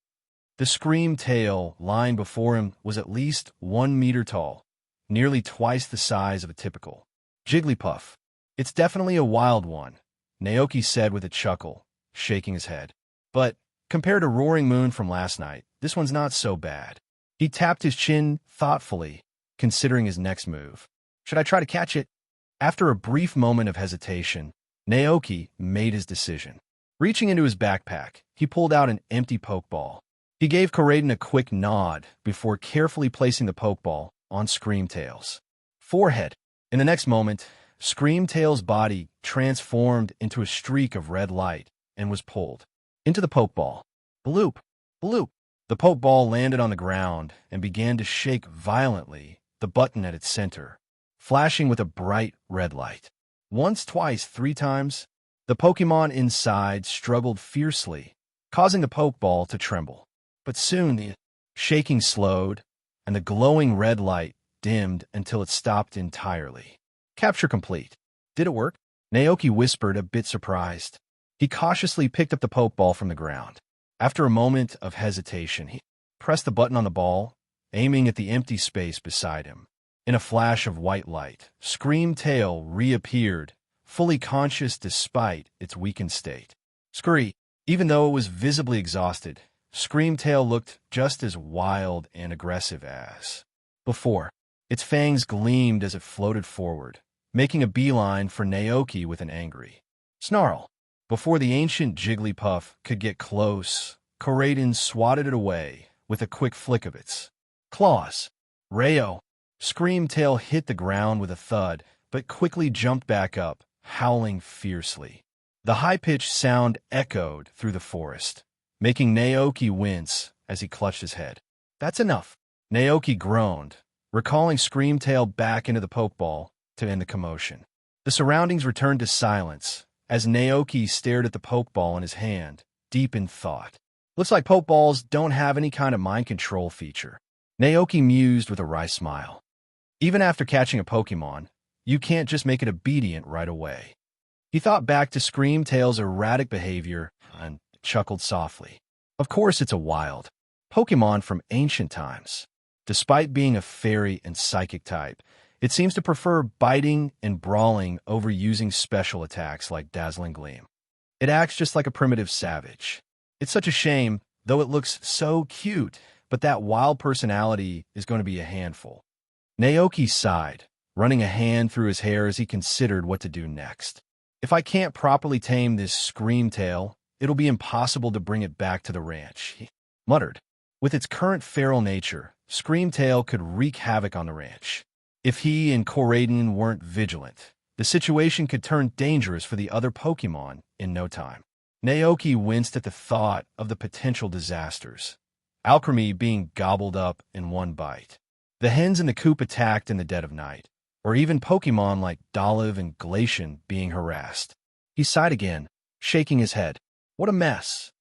The Scream Tail lying before him was at least 1 meter tall, nearly twice the size of a typical Jigglypuff. "It's definitely a wild one," Naoki said with a chuckle, shaking his head. "But compared to Roaring Moon from last night, this one's not so bad." He tapped his chin thoughtfully, considering his next move. "Should I try to catch it?" After a brief moment of hesitation, Naoki made his decision. Reaching into his backpack, he pulled out an empty Pokeball. He gave Koraidon a quick nod before carefully placing the Pokeball on Scream Tail's forehead. In the next moment, Scream Tail's body transformed into a streak of red light, and was pulled into the Pokeball. Bloop, bloop. The Pokeball landed on the ground and began to shake violently, the button at its center, flashing with a bright red light. Once, twice, 3 times, the Pokémon inside struggled fiercely, causing the Pokeball to tremble. But soon the shaking slowed, and the glowing red light dimmed until it stopped entirely. Capture complete. Did it work? Naoki whispered, a bit surprised. He cautiously picked up the Pokeball from the ground. After a moment of hesitation, he pressed the button on the ball, aiming at the empty space beside him. In a flash of white light, Screamtail reappeared, fully conscious despite its weakened state. Scree! Even though it was visibly exhausted, Screamtail looked just as wild and aggressive as before. Its fangs gleamed as it floated forward, making a beeline for Naoki with an angry snarl. Before the ancient Jigglypuff could get close, Koraidon swatted it away with a quick flick of its claws. Rayo! Screamtail hit the ground with a thud, but quickly jumped back up, howling fiercely. The high-pitched sound echoed through the forest, making Naoki wince as he clutched his head. That's enough, Naoki groaned, recalling Screamtail back into the Pokeball to end the commotion. The surroundings returned to silence as Naoki stared at the Pokeball in his hand, deep in thought. Looks like Pokeballs don't have any kind of mind control feature, Naoki mused with a wry smile. Even after catching a Pokemon, you can't just make it obedient right away. He thought back to Screamtail's erratic behavior and chuckled softly. Of course it's a wild Pokemon from ancient times. Despite being a fairy and psychic type, it seems to prefer biting and brawling over using special attacks like Dazzling Gleam. It acts just like a primitive savage. It's such a shame, though it looks so cute, but that wild personality is going to be a handful. Naoki sighed, running a hand through his hair as he considered what to do next. If I can't properly tame this Screamtail, it'll be impossible to bring it back to the ranch, he muttered. With its current feral nature, Screamtail could wreak havoc on the ranch. If he and Koraidon weren't vigilant, the situation could turn dangerous for the other Pokemon in no time. Naoki winced at the thought of the potential disasters. Alchemy being gobbled up in one bite. The hens in the coop attacked in the dead of night, or even Pokemon like Dolive and Glacian being harassed. He sighed again, shaking his head. What a mess.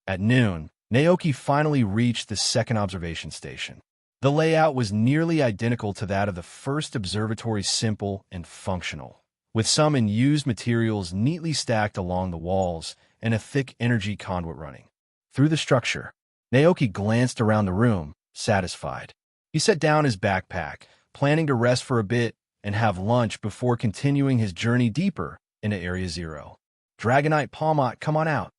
At noon, Naoki finally reached the second observation station. The layout was nearly identical to that of the first observatory, simple and functional, with some unused materials neatly stacked along the walls and a thick energy conduit running through the structure. Naoki glanced around the room, satisfied. He set down his backpack, planning to rest for a bit and have lunch before continuing his journey deeper into Area Zero. Dragonite Palmot, come on out.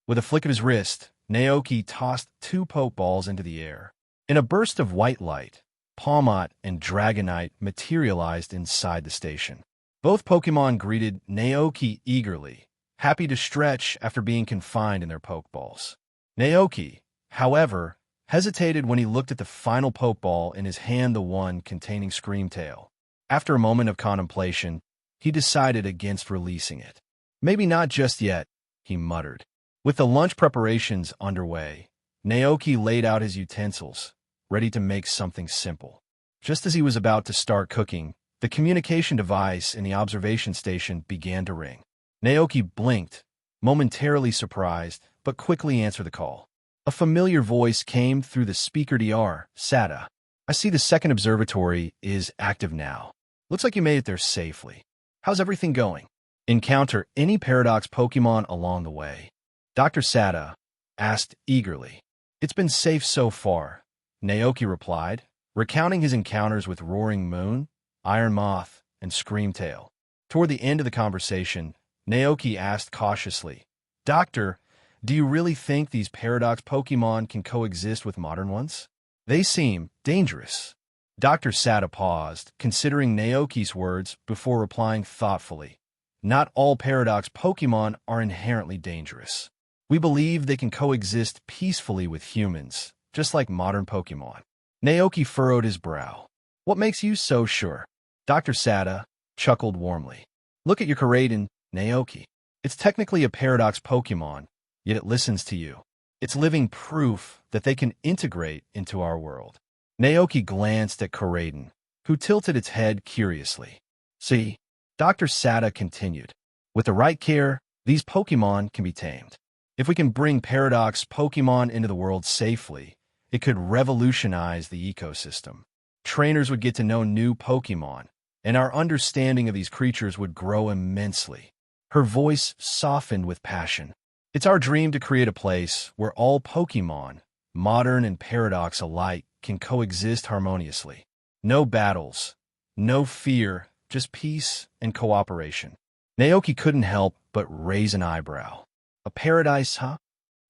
With a flick of his wrist, Naoki tossed 2 Pokeballs into the air. In a burst of white light, Palmot and Dragonite materialized inside the station. Both Pokemon greeted Naoki eagerly, happy to stretch after being confined in their Pokeballs. Naoki, however, hesitated when he looked at the final Pokeball in his hand, the one containing Screamtail. After a moment of contemplation, he decided against releasing it. Maybe not just yet, he muttered. With the lunch preparations underway, Naoki laid out his utensils, ready to make something simple. Just as he was about to start cooking, the communication device in the observation station began to ring. Naoki blinked, momentarily surprised, but quickly answered the call. A familiar voice came through the speaker. Dr. Sada, I see the second observatory is active now. Looks like you made it there safely. How's everything going? Encounter any Paradox Pokemon along the way? Dr. Sada asked eagerly. It's been safe so far, Naoki replied, recounting his encounters with Roaring Moon, Iron Moth, and Screamtail. Toward the end of the conversation, Naoki asked cautiously, Doctor, do you really think these Paradox Pokemon can coexist with modern ones? They seem dangerous. Dr. Sada paused, considering Naoki's words before replying thoughtfully. Not all Paradox Pokemon are inherently dangerous. We believe they can coexist peacefully with humans, just like modern Pokemon. Naoki furrowed his brow. What makes you so sure? Dr. Sada chuckled warmly. Look at your Koraidon, Naoki. It's technically a paradox Pokémon, yet it listens to you. It's living proof that they can integrate into our world. Naoki glanced at Koraiden, who tilted its head curiously. See, Dr. Sada continued. With the right care, these Pokémon can be tamed. If we can bring paradox Pokémon into the world safely, it could revolutionize the ecosystem. Trainers would get to know new Pokémon, and our understanding of these creatures would grow immensely. Her voice softened with passion. It's our dream to create a place where all Pokémon, modern and paradox alike, can coexist harmoniously. No battles, no fear, just peace and cooperation. Naoki couldn't help but raise an eyebrow. A paradise, huh?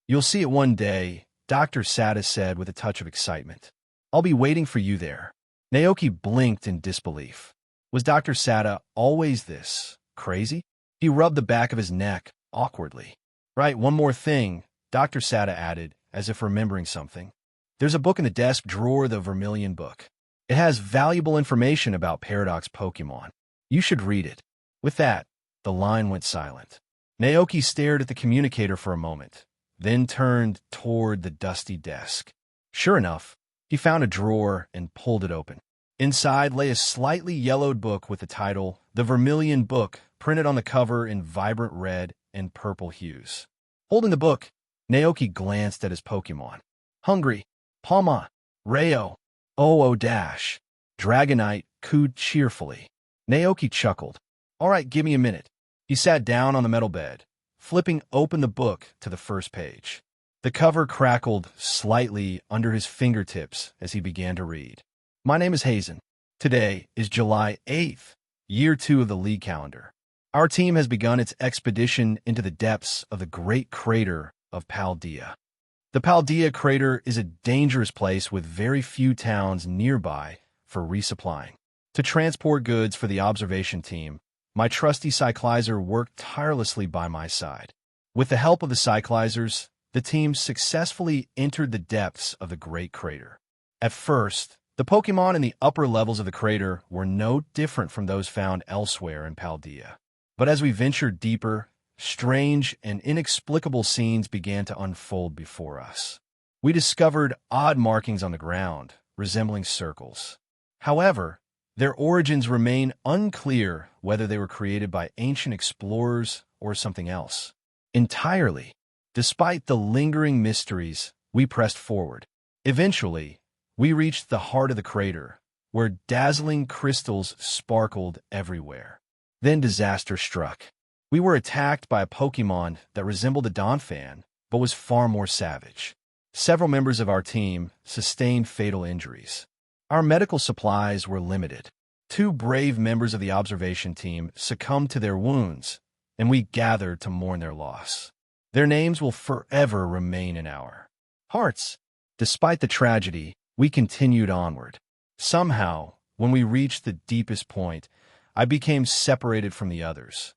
You'll see it one day, Dr. Sada said with a touch of excitement. I'll be waiting for you there. Naoki blinked in disbelief. Was Dr. Sada always this crazy? He rubbed the back of his neck awkwardly. Right, one more thing, Dr. Sada added, as if remembering something. There's a book in the desk drawer, the Vermilion book. It has valuable information about paradox Pokémon. You should read it. With that, the line went silent. Naoki stared at the communicator for a moment, then turned toward the dusty desk. Sure enough, he found a drawer and pulled it open. Inside lay a slightly yellowed book with the title, The Vermilion Book, printed on the cover in vibrant red and purple hues. Holding the book, Naoki glanced at his Pokémon. Hungry, Palma, Rayo, Oo-Dash. Dragonite cooed cheerfully. Naoki chuckled. All right, give me a minute. He sat down on the metal bed, flipping open the book to the first page. The cover crackled slightly under his fingertips as he began to read. My name is Hazen. Today is July 8th, year 2 of the league calendar. Our team has begun its expedition into the depths of the great crater of Paldea. The Paldea crater is a dangerous place with very few towns nearby for resupplying. To transport goods for the observation team, my trusty Cyclizer worked tirelessly by my side. With the help of the Cyclizers, the team successfully entered the depths of the great crater. At first, the Pokémon in the upper levels of the crater were no different from those found elsewhere in Paldea. But as we ventured deeper, strange and inexplicable scenes began to unfold before us. We discovered odd markings on the ground, resembling circles. However, their origins remain unclear, whether they were created by ancient explorers or something else. Entirely, despite the lingering mysteries, we pressed forward. Eventually, we reached the heart of the crater, where dazzling crystals sparkled everywhere. Then disaster struck. We were attacked by a Pokémon that resembled a Donphan, but was far more savage. Several members of our team sustained fatal injuries. Our medical supplies were limited. 2 brave members of the observation team succumbed to their wounds, and we gathered to mourn their loss. Their names will forever remain in our hearts. Despite the tragedy, we continued onward. Somehow, when we reached the deepest point, I became separated from the others.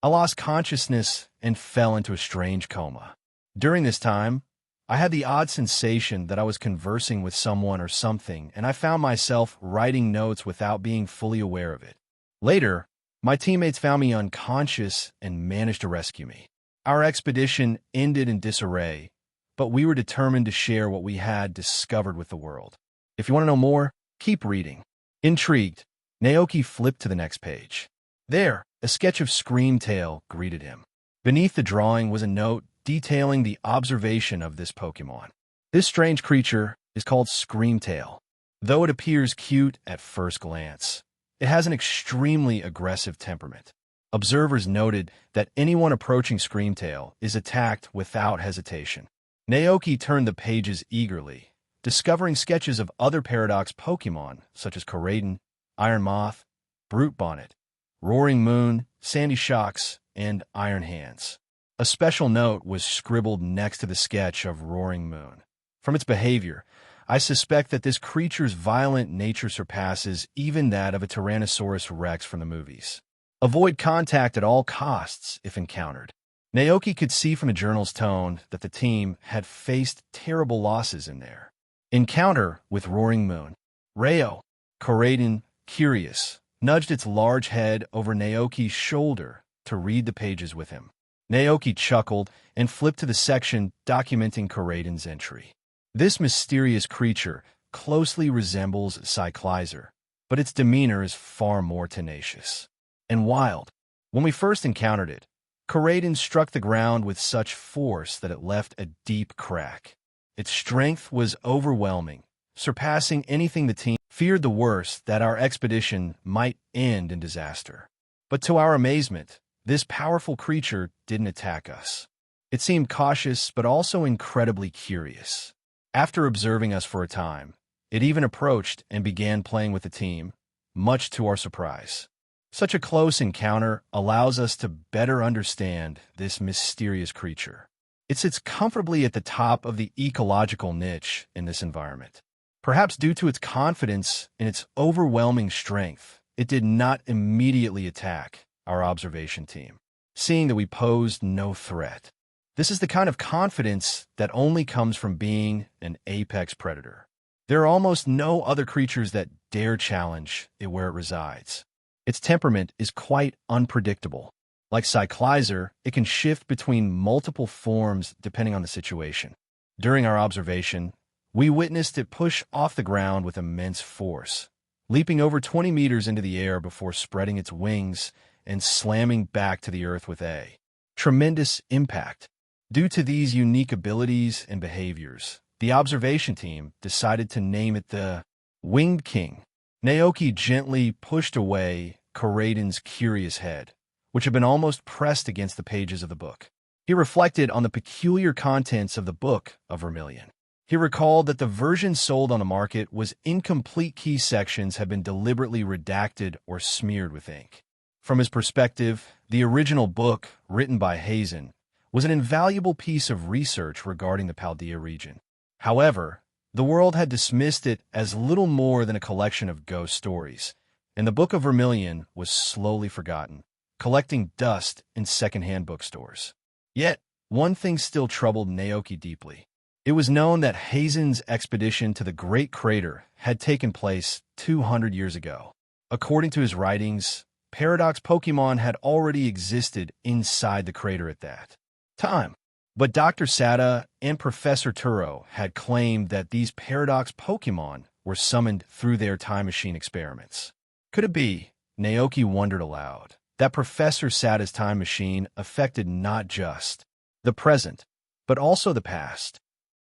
I lost consciousness and fell into a strange coma. During this time, I had the odd sensation that I was conversing with someone or something, and I found myself writing notes without being fully aware of it. Later, my teammates found me unconscious and managed to rescue me. Our expedition ended in disarray, but we were determined to share what we had discovered with the world. If you want to know more, keep reading. Intrigued, Naoki flipped to the next page. There, a sketch of Screamtail greeted him. Beneath the drawing was a note detailing the observation of this Pokémon. This strange creature is called Screamtail. Though it appears cute at first glance, it has an extremely aggressive temperament. Observers noted that anyone approaching Screamtail is attacked without hesitation. Naoki turned the pages eagerly, discovering sketches of other paradox Pokémon such as Koraiden, Iron Moth, Brute Bonnet, Roaring Moon, Sandy Shocks, and Iron Hands. A special note was scribbled next to the sketch of Roaring Moon. From its behavior, I suspect that this creature's violent nature surpasses even that of a Tyrannosaurus Rex from the movies. Avoid contact at all costs if encountered. Naoki could see from the journal's tone that the team had faced terrible losses in there. Encounter with Roaring Moon. Rayo, Koraiden, curious, nudged its large head over Naoki's shoulder to read the pages with him. Naoki chuckled and flipped to the section documenting Karaden's entry. This mysterious creature closely resembles Cyclizer, but its demeanor is far more tenacious and wild. When we first encountered it, Karaden struck the ground with such force that it left a deep crack. Its strength was overwhelming, surpassing anything the team feared. The worst, that our expedition might end in disaster. But to our amazement, this powerful creature didn't attack us. It seemed cautious, but also incredibly curious. After observing us for a time, it even approached and began playing with the team, much to our surprise. Such a close encounter allows us to better understand this mysterious creature. It sits comfortably at the top of the ecological niche in this environment. Perhaps due to its confidence in its overwhelming strength, it did not immediately attack our observation team, seeing that we posed no threat. This is the kind of confidence that only comes from being an apex predator. There are almost no other creatures that dare challenge it where it resides. Its temperament is quite unpredictable. Like Cyclizer, it can shift between multiple forms depending on the situation. During our observation, we witnessed it push off the ground with immense force, leaping over 20 meters into the air before spreading its wings and slamming back to the earth with a tremendous impact. Due to these unique abilities and behaviors, the observation team decided to name it the Winged King. Naoki gently pushed away Karaden's curious head, which had been almost pressed against the pages of the book. He reflected on the peculiar contents of the Book of Vermilion. He recalled that the version sold on the market was incomplete. Key sections had been deliberately redacted or smeared with ink. From his perspective, the original book, written by Hazen, was an invaluable piece of research regarding the Paldea region. However, the world had dismissed it as little more than a collection of ghost stories, and the Book of Vermilion was slowly forgotten, collecting dust in second-hand bookstores. Yet, one thing still troubled Naoki deeply. It was known that Hazen's expedition to the Great Crater had taken place 200 years ago. According to his writings, Paradox Pokémon had already existed inside the crater at that time. But Dr. Sada and Professor Turo had claimed that these Paradox Pokémon were summoned through their time machine experiments. Could it be, Naoki wondered aloud, that Professor Sada's time machine affected not just the present, but also the past?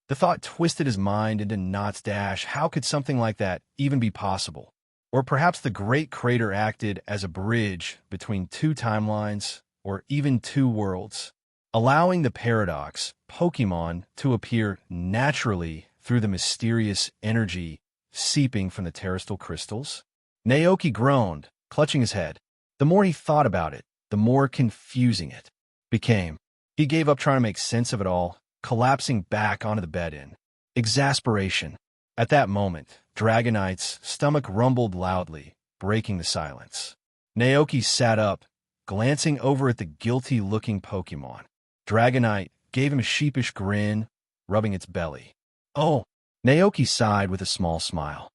The thought twisted his mind into knots. How could something like that even be possible? Or perhaps the Great Crater acted as a bridge between two timelines, or even two worlds, allowing the Paradox Pokémon to appear naturally through the mysterious energy seeping from the terrestrial crystals? Naoki groaned, clutching his head. The more he thought about it, the more confusing it became. He gave up trying to make sense of it all, collapsing back onto the bed in exasperation. At that moment, Dragonite's stomach rumbled loudly, breaking the silence. Naoki sat up, glancing over at the guilty-looking Pokémon. Dragonite gave him a sheepish grin, rubbing its belly. Oh, Naoki sighed with a small smile.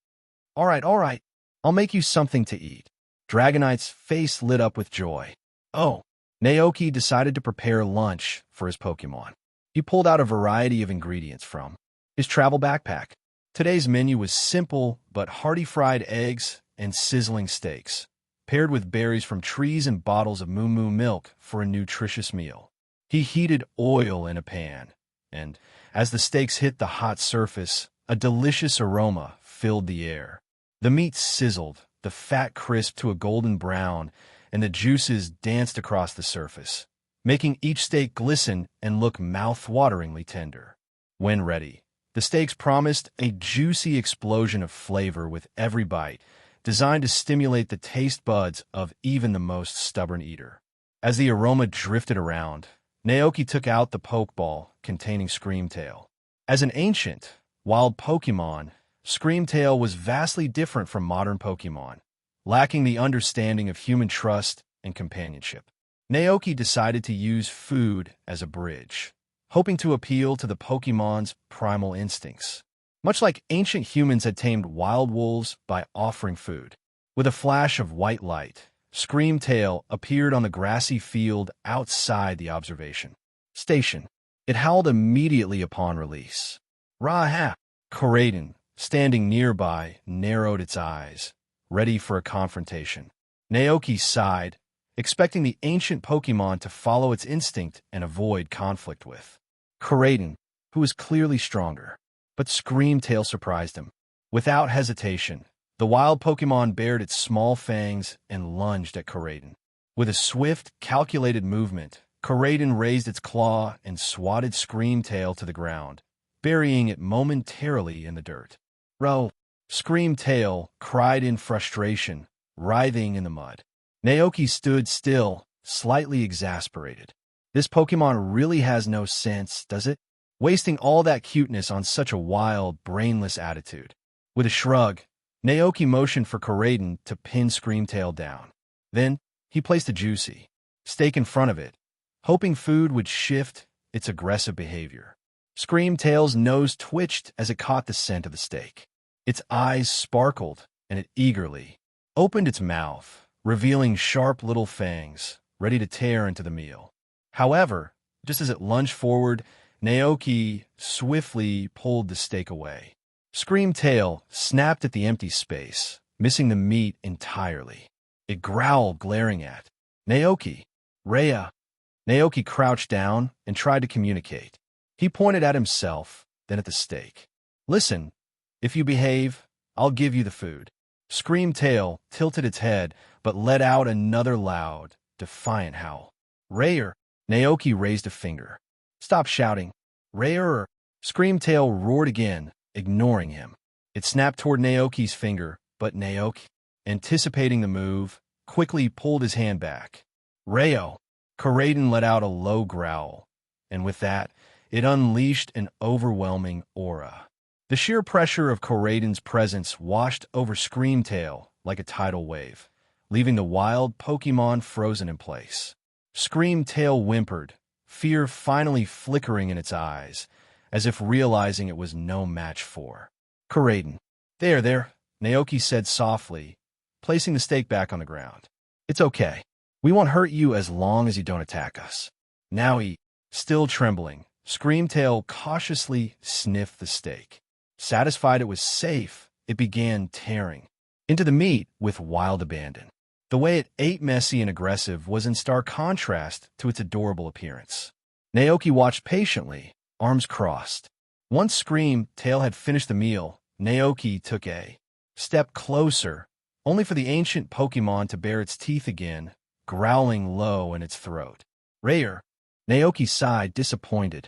All right, I'll make you something to eat. Dragonite's face lit up with joy. Oh, Naoki decided to prepare lunch for his Pokémon. He pulled out a variety of ingredients from his travel backpack. Today's menu was simple but hearty: fried eggs and sizzling steaks, paired with berries from trees and bottles of moo moo milk for a nutritious meal. He heated oil in a pan, and as the steaks hit the hot surface, a delicious aroma filled the air. The meat sizzled, the fat crisped to a golden brown, and the juices danced across the surface, making each steak glisten and look mouth-wateringly tender. When ready, the steaks promised a juicy explosion of flavor with every bite, designed to stimulate the taste buds of even the most stubborn eater. As the aroma drifted around, Naoki took out the Pokeball containing Screamtail. As an ancient, wild Pokémon, Screamtail was vastly different from modern Pokémon, lacking the understanding of human trust and companionship. Naoki decided to use food as a bridge, hoping to appeal to the Pokémon's primal instincts. Much like ancient humans had tamed wild wolves by offering food. With a flash of white light, Screamtail appeared on the grassy field outside the observation station. It howled immediately upon release. Rah-ha! Coraden, standing nearby, narrowed its eyes, ready for a confrontation. Naoki sighed, expecting the ancient Pokémon to follow its instinct and avoid conflict with Coraden, who was clearly stronger. But Screamtail surprised him. Without hesitation, the wild Pokémon bared its small fangs and lunged at Coraden. With a swift, calculated movement, Coraden raised its claw and swatted Screamtail to the ground, burying it momentarily in the dirt. Row! Screamtail cried in frustration, writhing in the mud. Naoki stood still, slightly exasperated. This Pokémon really has no sense, does it? Wasting all that cuteness on such a wild, brainless attitude. With a shrug, Naoki motioned for Coraden to pin Screamtail down. Then, he placed a juicy steak in front of it, hoping food would shift its aggressive behavior. Screamtail's nose twitched as it caught the scent of the steak. Its eyes sparkled, and it eagerly opened its mouth, revealing sharp little fangs, ready to tear into the meal. However, just as it lunged forward, Naoki swiftly pulled the steak away. Screamtail snapped at the empty space, missing the meat entirely. It growled, glaring at Naoki. Rhea. Naoki crouched down and tried to communicate. He pointed at himself, then at the steak. Listen, if you behave, I'll give you the food. Screamtail tilted its head, but let out another loud, defiant howl. Rhea. Naoki raised a finger. Stop shouting. Rhea. Screamtail roared again, ignoring him. It snapped toward Naoki's finger, but Naoki, anticipating the move, quickly pulled his hand back. Rhea. Coraden let out a low growl, and with that, it unleashed an overwhelming aura. The sheer pressure of Coraden's presence washed over Screamtail like a tidal wave, leaving the wild Pokémon frozen in place. Screamtail whimpered, fear finally flickering in its eyes, as if realizing it was no match for Coraden. There, Naoki said softly, placing the steak back on the ground. It's okay. We won't hurt you as long as you don't attack us. Now eat. Still trembling, Screamtail cautiously sniffed the steak. Satisfied it was safe, it began tearing into the meat with wild abandon. The way it ate messy and aggressive was in stark contrast to its adorable appearance. Naoki watched patiently, arms crossed. Once Screamtail had finished the meal, Naoki took a step closer, only for the ancient Pokémon to bare its teeth again, growling low in its throat. Rhea. Naoki sighed, disappointed.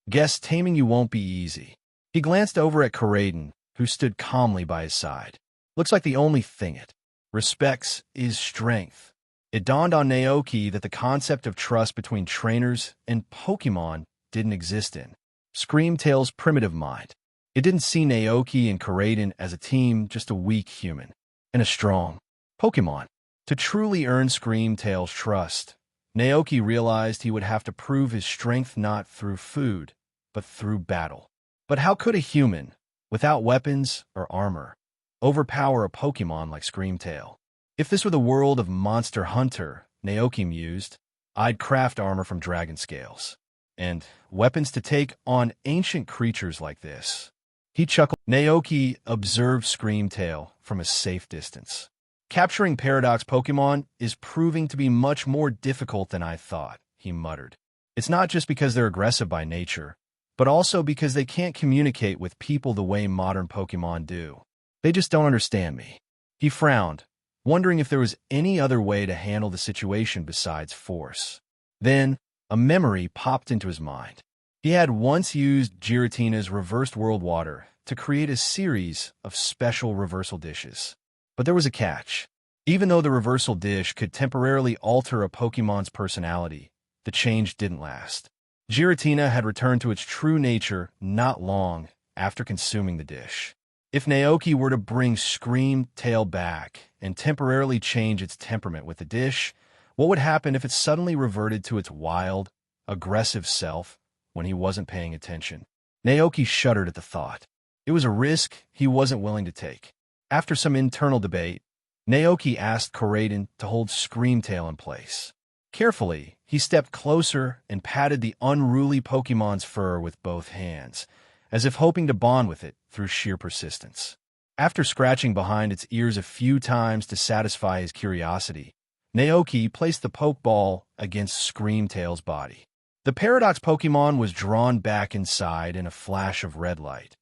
Guess taming you won't be easy. He glanced over at Coraden, who stood calmly by his side. Looks like the only thing it respects is strength. It dawned on Naoki that the concept of trust between trainers and Pokémon didn't exist in Screamtail's primitive mind. It didn't see Naoki and Coraden as a team, just a weak human and a strong Pokémon. To truly earn Screamtail's trust, Naoki realized he would have to prove his strength not through food, but through battle. But how could a human, without weapons or armor, overpower a Pokémon like Screamtail? If this were the world of Monster Hunter, Naoki mused, I'd craft armor from dragon scales and weapons to take on ancient creatures like this. He chuckled. Naoki observed Screamtail from a safe distance. Capturing Paradox Pokémon is proving to be much more difficult than I thought, he muttered. It's not just because they're aggressive by nature, but also because they can't communicate with people the way modern Pokémon do. They just don't understand me. He frowned, wondering if there was any other way to handle the situation besides force. Then, a memory popped into his mind. He had once used Giratina's reversed world water to create a series of special reversal dishes. But there was a catch. Even though the reversal dish could temporarily alter a Pokémon's personality, the change didn't last. Giratina had returned to its true nature not long after consuming the dish. If Naoki were to bring Screamtail back and temporarily change its temperament with the dish, what would happen if it suddenly reverted to its wild, aggressive self when he wasn't paying attention? Naoki shuddered at the thought. It was a risk he wasn't willing to take. After some internal debate, Naoki asked Koraiden to hold Screamtail in place. Carefully, he stepped closer and patted the unruly Pokemon's fur with both hands, as if hoping to bond with it through sheer persistence. After scratching behind its ears a few times to satisfy his curiosity, Naoki placed the Pokeball against Screamtail's body. The Paradox Pokemon was drawn back inside in a flash of red light,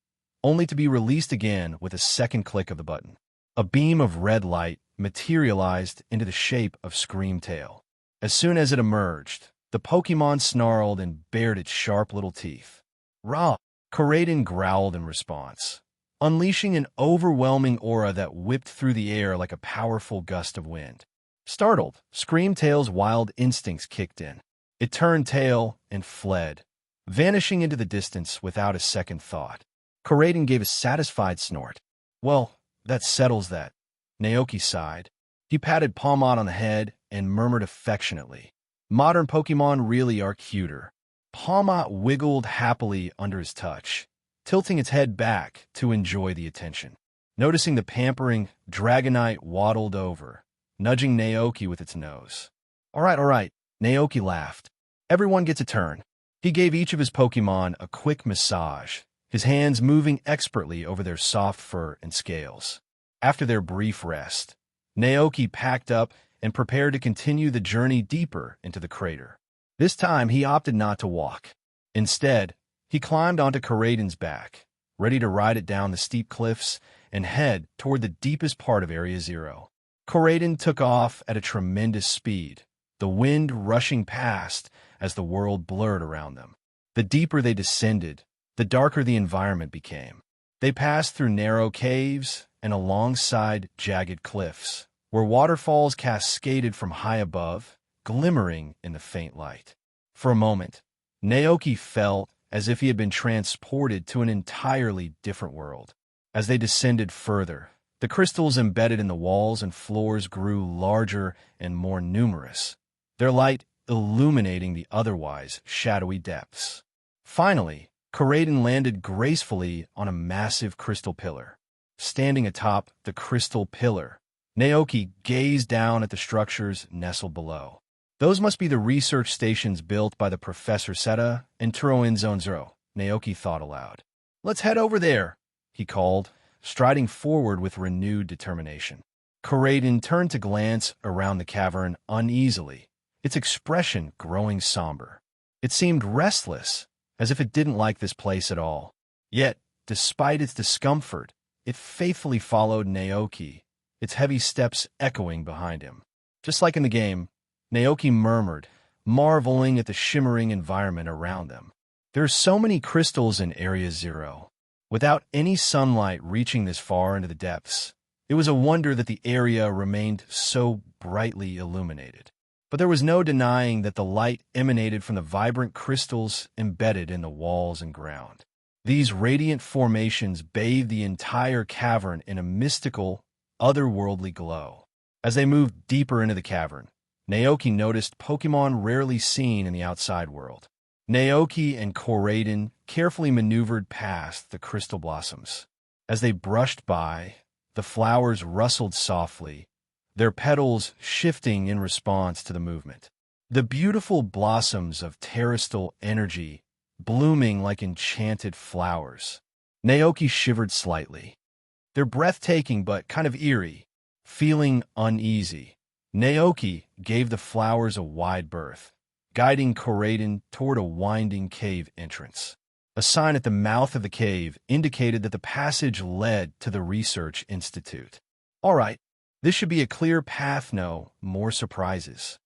only to be released again with a second click of the button. A beam of red light materialized into the shape of Screamtail. As soon as it emerged, the Pokemon snarled and bared its sharp little teeth. "Rah!" Koraiden growled in response, unleashing an overwhelming aura that whipped through the air like a powerful gust of wind. Startled, Screamtail's wild instincts kicked in. It turned tail and fled, vanishing into the distance without a second thought. Koraiden gave a satisfied snort. "Well, that settles that." Naoki sighed. He patted Palmot on the head and murmured affectionately, "Modern Pokemon really are cuter." Palmot wiggled happily under his touch, tilting its head back to enjoy the attention. Noticing the pampering, Dragonite waddled over, nudging Naoki with its nose. All right, Naoki laughed. "Everyone gets a turn." He gave each of his Pokemon a quick massage, his hands moving expertly over their soft fur and scales. After their brief rest, Naoki packed up and prepared to continue the journey deeper into the crater. This time, he opted not to walk. Instead, he climbed onto Koraiden's back, ready to ride it down the steep cliffs and head toward the deepest part of Area Zero. Koraiden took off at a tremendous speed, the wind rushing past as the world blurred around them. The deeper they descended, the darker the environment became. They passed through narrow caves and alongside jagged cliffs, where waterfalls cascaded from high above, glimmering in the faint light. For a moment, Naoki felt as if he had been transported to an entirely different world. As they descended further, the crystals embedded in the walls and floors grew larger and more numerous, their light illuminating the otherwise shadowy depths. Finally, Koraiden landed gracefully on a massive crystal pillar. Standing atop the crystal pillar, Naoki gazed down at the structures nestled below. Those must be the research stations built by the Professor Seta and Turo in Zone Zero, Naoki thought aloud. "Let's head over there," he called, striding forward with renewed determination. Koraiden turned to glance around the cavern uneasily, its expression growing somber. It seemed restless, as if it didn't like this place at all. Yet, despite its discomfort, it faithfully followed Naoki, its heavy steps echoing behind him. Just like in the game, Naoki murmured, marveling at the shimmering environment around them. "There are so many crystals in Area Zero. Without any sunlight reaching this far into the depths, it was a wonder that the area remained so brightly illuminated. But there was no denying that the light emanated from the vibrant crystals embedded in the walls and ground. These radiant formations bathed the entire cavern in a mystical, otherworldly glow. As they moved deeper into the cavern, Naoki noticed Pokemon rarely seen in the outside world. Naoki and Koraiden carefully maneuvered past the crystal blossoms. As they brushed by, the flowers rustled softly, their petals shifting in response to the movement. The beautiful blossoms of terrestrial energy blooming like enchanted flowers. Naoki shivered slightly. They're breathtaking but kind of eerie. Feeling uneasy, Naoki gave the flowers a wide berth, guiding Koraiden toward a winding cave entrance. A sign at the mouth of the cave indicated that the passage led to the Research Institute. All right, this should be a clear path, no more surprises.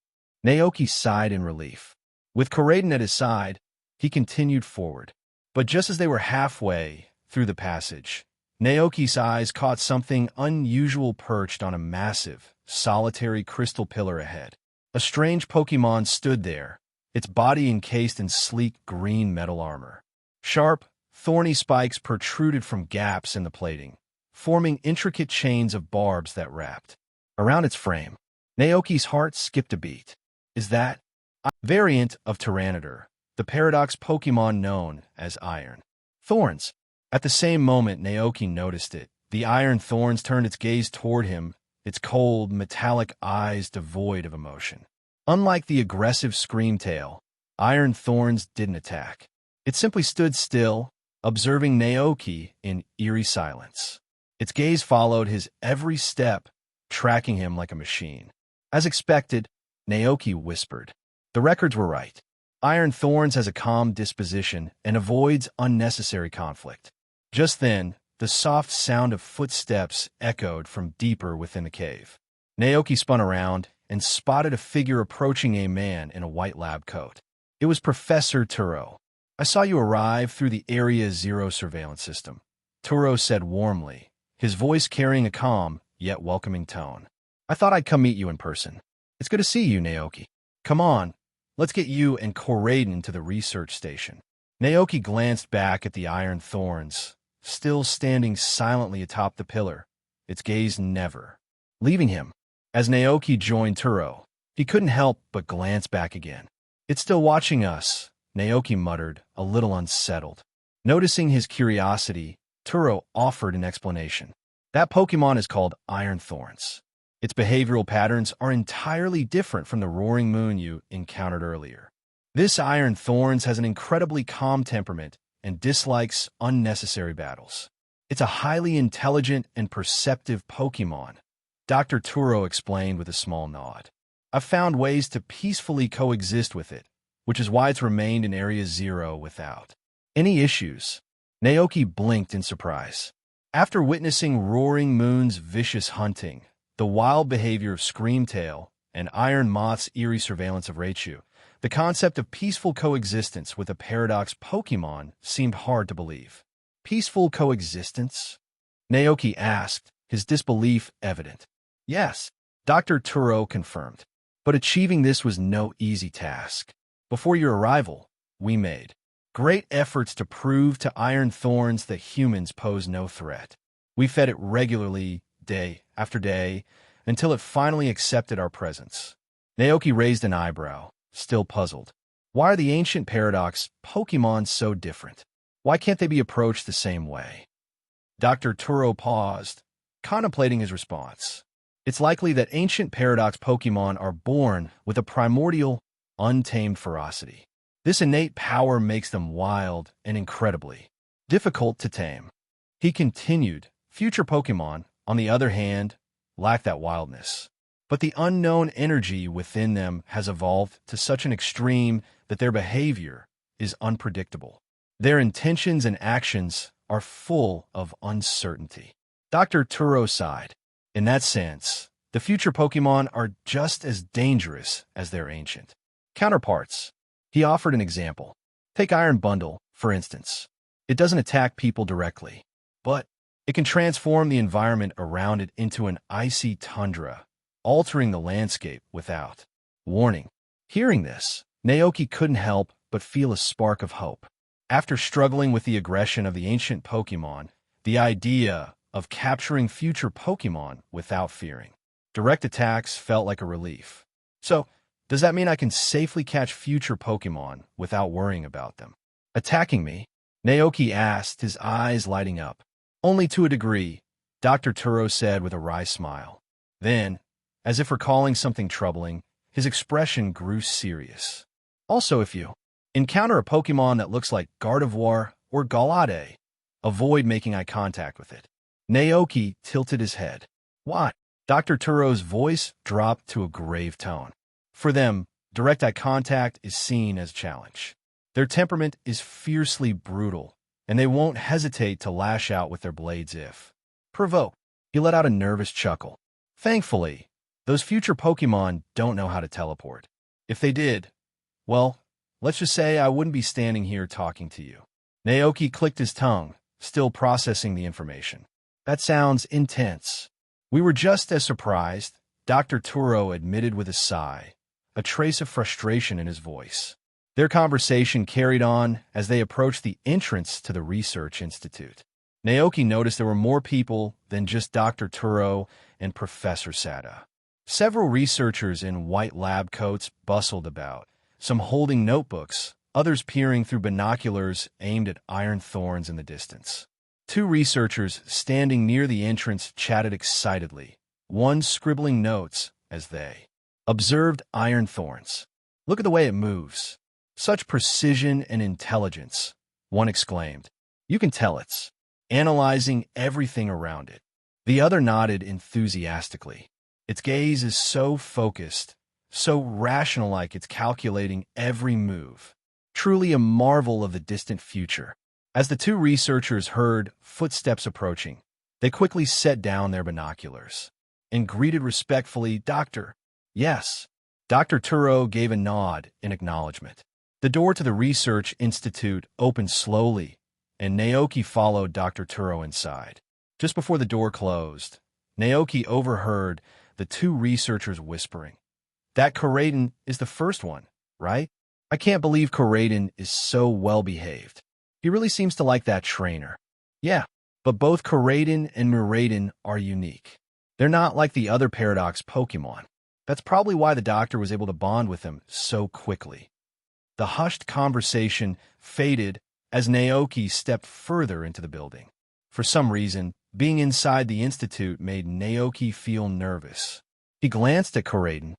Naoki sighed in relief. With Koraiden at his side, he continued forward. But just as they were halfway through the passage, Naoki's eyes caught something unusual perched on a massive, solitary crystal pillar ahead. A strange Pokemon stood there, its body encased in sleek green metal armor. Sharp, thorny spikes protruded from gaps in the plating, forming intricate chains of barbs that wrapped around its frame. Naoki's heart skipped a beat. Is that a variant of Tyranitar, the paradox Pokemon known as Iron Thorns? At the same moment Naoki noticed it, the iron thorns turned its gaze toward him, its cold, metallic eyes devoid of emotion. Unlike the aggressive screamtail, Iron Thorns didn't attack. It simply stood still, observing Naoki in eerie silence. Its gaze followed his every step, tracking him like a machine. As expected, Naoki whispered. The records were right. Iron Thorns has a calm disposition and avoids unnecessary conflict. Just then, the soft sound of footsteps echoed from deeper within the cave. Naoki spun around and spotted a figure approaching a man in a white lab coat. It was Professor Turo. I saw you arrive through the Area Zero surveillance system, Turo said warmly, his voice carrying a calm, yet welcoming tone. I thought I'd come meet you in person. It's good to see you, Naoki. Come on, let's get you and Koraiden to the research station. Naoki glanced back at the Iron Thorns, still standing silently atop the pillar, its gaze never leaving him. As Naoki joined Turo, he couldn't help but glance back again. It's still watching us, Naoki muttered, a little unsettled. Noticing his curiosity, Turo offered an explanation. That Pokémon is called Iron Thorns. Its behavioral patterns are entirely different from the Roaring Moon you encountered earlier. This Iron Thorns has an incredibly calm temperament and dislikes unnecessary battles. It's a highly intelligent and perceptive Pokémon, Dr. Turo explained with a small nod. I've found ways to peacefully coexist with it, which is why it's remained in Area Zero without any issues. Naoki blinked in surprise. After witnessing Roaring Moon's vicious hunting, the wild behavior of Screamtail, and Iron Moth's eerie surveillance of Raichu, the concept of peaceful coexistence with a Paradox Pokémon seemed hard to believe. Peaceful coexistence? Naoki asked, his disbelief evident. Yes, Dr. Turo confirmed. But achieving this was no easy task. Before your arrival, we made great efforts to prove to Iron Thorns that humans pose no threat. We fed it regularly, day after day, until it finally accepted our presence. Naoki raised an eyebrow, still puzzled. Why are the ancient Paradox Pokémon so different? Why can't they be approached the same way? Dr. Turo paused, contemplating his response. It's likely that ancient Paradox Pokémon are born with a primordial, untamed ferocity. This innate power makes them wild and incredibly difficult to tame. He continued, future Pokémon, on the other hand, lack that wildness. But the unknown energy within them has evolved to such an extreme that their behavior is unpredictable. Their intentions and actions are full of uncertainty. Dr. Turo sighed. In that sense, the future Pokémon are just as dangerous as their ancient counterparts. He offered an example. Take Iron Bundle, for instance. It doesn't attack people directly, but it can transform the environment around it into an icy tundra, altering the landscape without warning. Hearing this, Naoki couldn't help but feel a spark of hope. After struggling with the aggression of the ancient Pokémon, the idea of capturing future Pokémon without fearing direct attacks felt like a relief. So, does that mean I can safely catch future Pokémon without worrying about them attacking me? Naoki asked, his eyes lighting up. Only to a degree, Dr. Turo said with a wry smile. Then, as if recalling something troubling, his expression grew serious. Also, if you encounter a Pokémon that looks like Gardevoir or Galade, avoid making eye contact with it. Naoki tilted his head. Why? Dr. Turo's voice dropped to a grave tone. For them, direct eye contact is seen as a challenge. Their temperament is fiercely brutal, and they won't hesitate to lash out with their blades if provoked. He let out a nervous chuckle. Thankfully, those future Pokémon don't know how to teleport. If they did, well, let's just say I wouldn't be standing here talking to you. Naoki clicked his tongue, still processing the information. That sounds intense. We were just as surprised, Dr. Turo admitted with a sigh, a trace of frustration in his voice. Their conversation carried on as they approached the entrance to the research institute. Naoki noticed there were more people than just Dr. Turo and Professor Sada. Several researchers in white lab coats bustled about, some holding notebooks, others peering through binoculars aimed at Iron Thorns in the distance. Two researchers standing near the entrance chatted excitedly, one scribbling notes as they observed iron thorns. "Look at the way it moves. Such precision and intelligence," one exclaimed. "You can tell it's analyzing everything around it." The other nodded enthusiastically. "Its gaze is so focused, so rational-like it's calculating every move. Truly a marvel of the distant future." As the two researchers heard footsteps approaching, they quickly set down their binoculars and greeted respectfully, "Doctor." "Yes." Dr. Turo gave a nod in acknowledgement. The door to the research institute opened slowly, and Naoki followed Dr. Turo inside. Just before the door closed, Naoki overheard the two researchers whispering, "That Kuraden is the first one, right? I can't believe Kuraden is so well-behaved. He really seems to like that trainer." "Yeah, but both Kuraden and Miraiden are unique. They're not like the other Paradox Pokémon. That's probably why the doctor was able to bond with them so quickly." The hushed conversation faded as Naoki stepped further into the building. For some reason, being inside the institute made Naoki feel nervous. He glanced at Kuraden,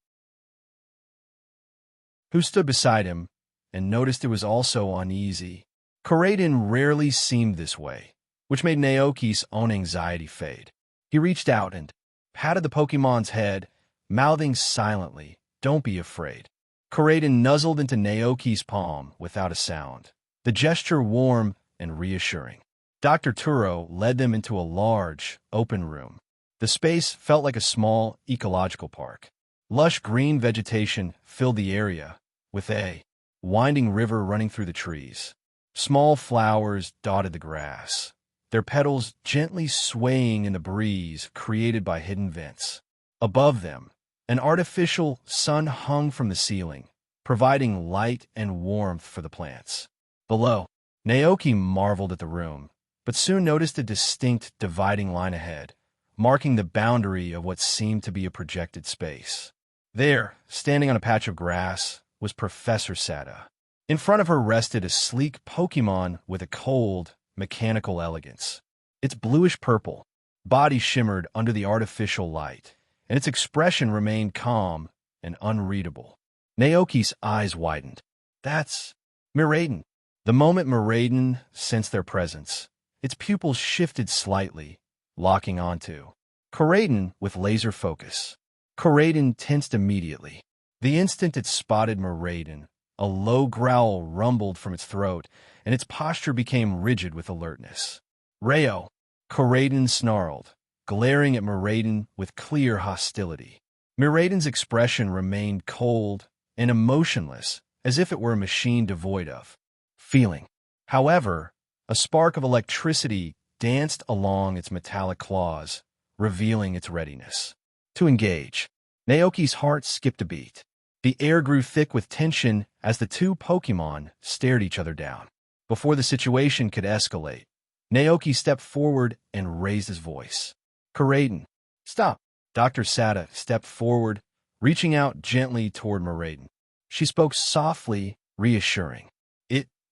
who stood beside him, and noticed it was also uneasy. Kuraden rarely seemed this way, which made Naoki's own anxiety fade. He reached out and patted the Pokemon's head, mouthing silently, "Don't be afraid." Kuraden nuzzled into Naoki's palm without a sound, the gesture warm and reassuring. Dr. Turo led them into a large, open room. The space felt like a small ecological park. Lush green vegetation filled the area, with a winding river running through the trees. Small flowers dotted the grass, their petals gently swaying in the breeze created by hidden vents. Above them, an artificial sun hung from the ceiling, providing light and warmth for the plants. Below, Naoki marveled at the room, but soon noticed a distinct dividing line ahead, marking the boundary of what seemed to be a projected space. There, standing on a patch of grass, was Professor Sada. In front of her rested a sleek Pokémon with a cold, mechanical elegance. Its bluish-purple body shimmered under the artificial light, and its expression remained calm and unreadable. Naoki's eyes widened. "That's Miraiden." The moment Miraiden sensed their presence, its pupils shifted slightly, locking onto Kuraden with laser focus. Kuraden tensed immediately. The instant it spotted Miraiden, a low growl rumbled from its throat, and its posture became rigid with alertness. "Rayo!" Kuraden snarled, glaring at Miraiden with clear hostility. Miraiden's expression remained cold and emotionless, as if it were a machine devoid of feeling. However, a spark of electricity danced along its metallic claws, revealing its readiness to engage. Naoki's heart skipped a beat. The air grew thick with tension as the two Pokémon stared each other down. Before the situation could escalate, Naoki stepped forward and raised his voice. "Kuraden, stop." Dr. Sada stepped forward, reaching out gently toward Miraiden. She spoke softly, reassuring.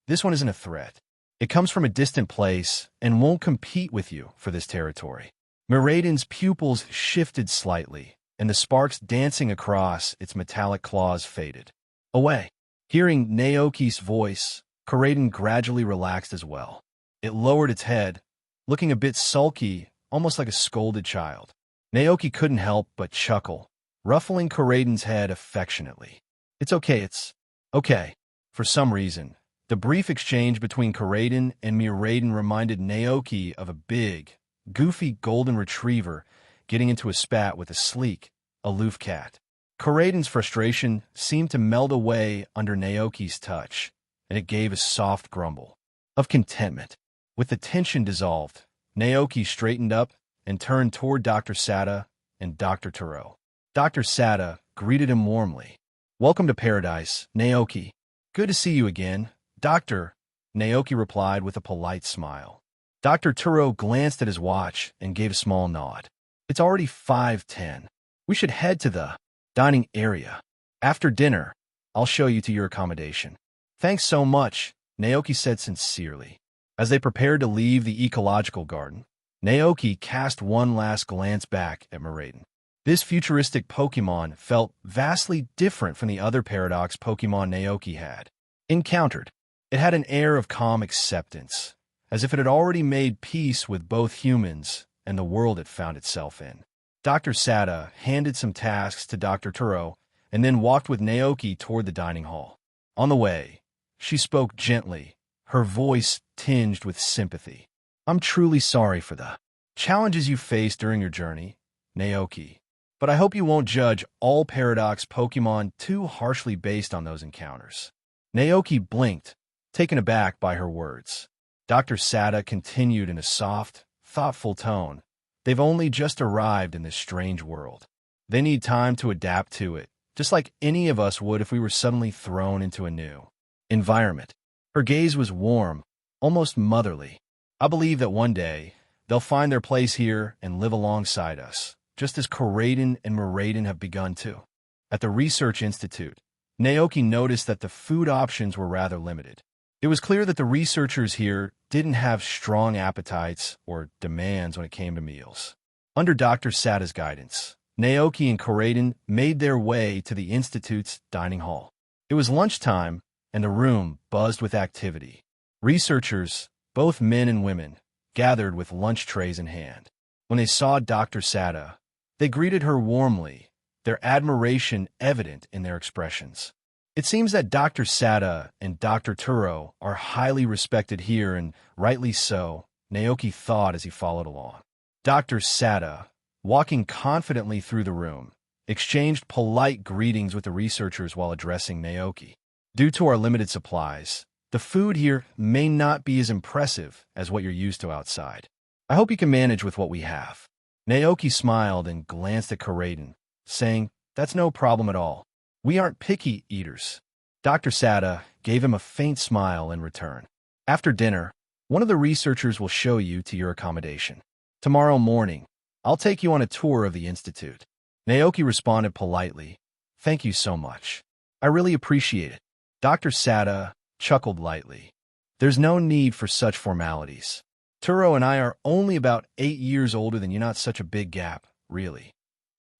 This one isn't a threat. It comes from a distant place and won't compete with you for this territory." Miraiden's pupils shifted slightly, and the sparks dancing across its metallic claws faded away. Hearing Naoki's voice, Kuraden gradually relaxed as well. It lowered its head, looking a bit sulky, almost like a scolded child. Naoki couldn't help but chuckle, ruffling Kuraden's head affectionately. It's okay. For some reason, the brief exchange between Kuraden and Miraiden reminded Naoki of a big, goofy golden retriever getting into a spat with a sleek, aloof cat. Kuraden's frustration seemed to melt away under Naoki's touch, and it gave a soft grumble of contentment. With the tension dissolved, Naoki straightened up and turned toward Dr. Sada and Dr. Turo. Dr. Sada greeted him warmly. "Welcome to Paradise, Naoki. Good to see you again, Doctor," Naoki replied with a polite smile. Dr. Turo glanced at his watch and gave a small nod. "It's already 5:10. We should head to the dining area. After dinner, I'll show you to your accommodation." "Thanks so much," Naoki said sincerely. As they prepared to leave the ecological garden, Naoki cast one last glance back at Miraiden. This futuristic Pokémon felt vastly different from the other Paradox Pokémon Naoki had encountered. It had an air of calm acceptance, as if it had already made peace with both humans and the world it found itself in. Dr. Sada handed some tasks to Dr. Turo and then walked with Naoki toward the dining hall. On the way, she spoke gently, her voice tinged with sympathy. I'm truly sorry for the challenges you faced during your journey, Naoki, but I hope you won't judge all Paradox Pokémon too harshly based on those encounters. Naoki blinked, taken aback by her words. Dr. Sada continued in a soft, thoughtful tone. They've only just arrived in this strange world. They need time to adapt to it, just like any of us would if we were suddenly thrown into a new environment. Her gaze was warm, almost motherly. I believe that one day, they'll find their place here and live alongside us, just as Koraidon and Miraidon have begun to. At the Research Institute, Naoki noticed that the food options were rather limited. It was clear that the researchers here didn't have strong appetites or demands when it came to meals. Under Dr. Sada's guidance, Naoki and Koraidon made their way to the Institute's dining hall. It was lunchtime, and the room buzzed with activity. Researchers, both men and women, gathered with lunch trays in hand. When they saw Dr. Sada, they greeted her warmly, their admiration evident in their expressions. It seems that Dr. Sada and Dr. Turo are highly respected here, and rightly so, Naoki thought as he followed along. Dr. Sada, walking confidently through the room, exchanged polite greetings with the researchers while addressing Naoki. Due to our limited supplies, the food here may not be as impressive as what you're used to outside. I hope you can manage with what we have. Naoki smiled and glanced at Koraidon, saying, That's no problem at all. We aren't picky eaters. Dr. Sada gave him a faint smile in return. After dinner, one of the researchers will show you to your accommodation. Tomorrow morning, I'll take you on a tour of the Institute. Naoki responded politely, Thank you so much. I really appreciate it. Dr. Sada chuckled lightly. There's no need for such formalities. Turo and I are only about 8 years older than you, not such a big gap, really.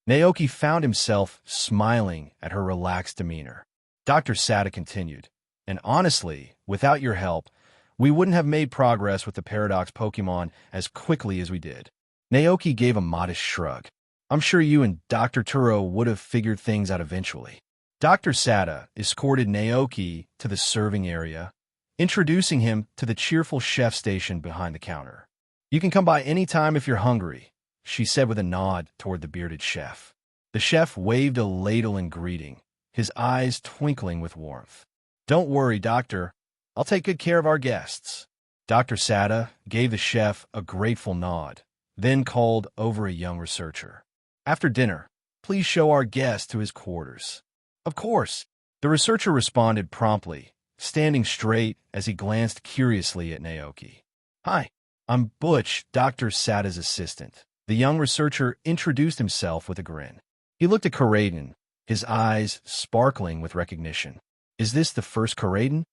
Naoki found himself smiling at her relaxed demeanor. Dr. Sada continued, And honestly, without your help, we wouldn't have made progress with the Paradox Pokémon as quickly as we did. Naoki gave a modest shrug. I'm sure you and Dr. Turo would have figured things out eventually. Dr. Sada escorted Naoki to the serving area, introducing him to the cheerful chef station behind the counter. You can come by any time if you're hungry, she said with a nod toward the bearded chef. The chef waved a ladle in greeting, his eyes twinkling with warmth. Don't worry, Doctor. I'll take good care of our guests. Dr. Sada gave the chef a grateful nod, then called over a young researcher. After dinner, please show our guest to his quarters. Of course. The researcher responded promptly, standing straight as he glanced curiously at Naoki. Hi, I'm Butch, Dr. Sada's assistant. The young researcher introduced himself with a grin. He looked at Koraidon, his eyes sparkling with recognition. Is this the first Koraidon?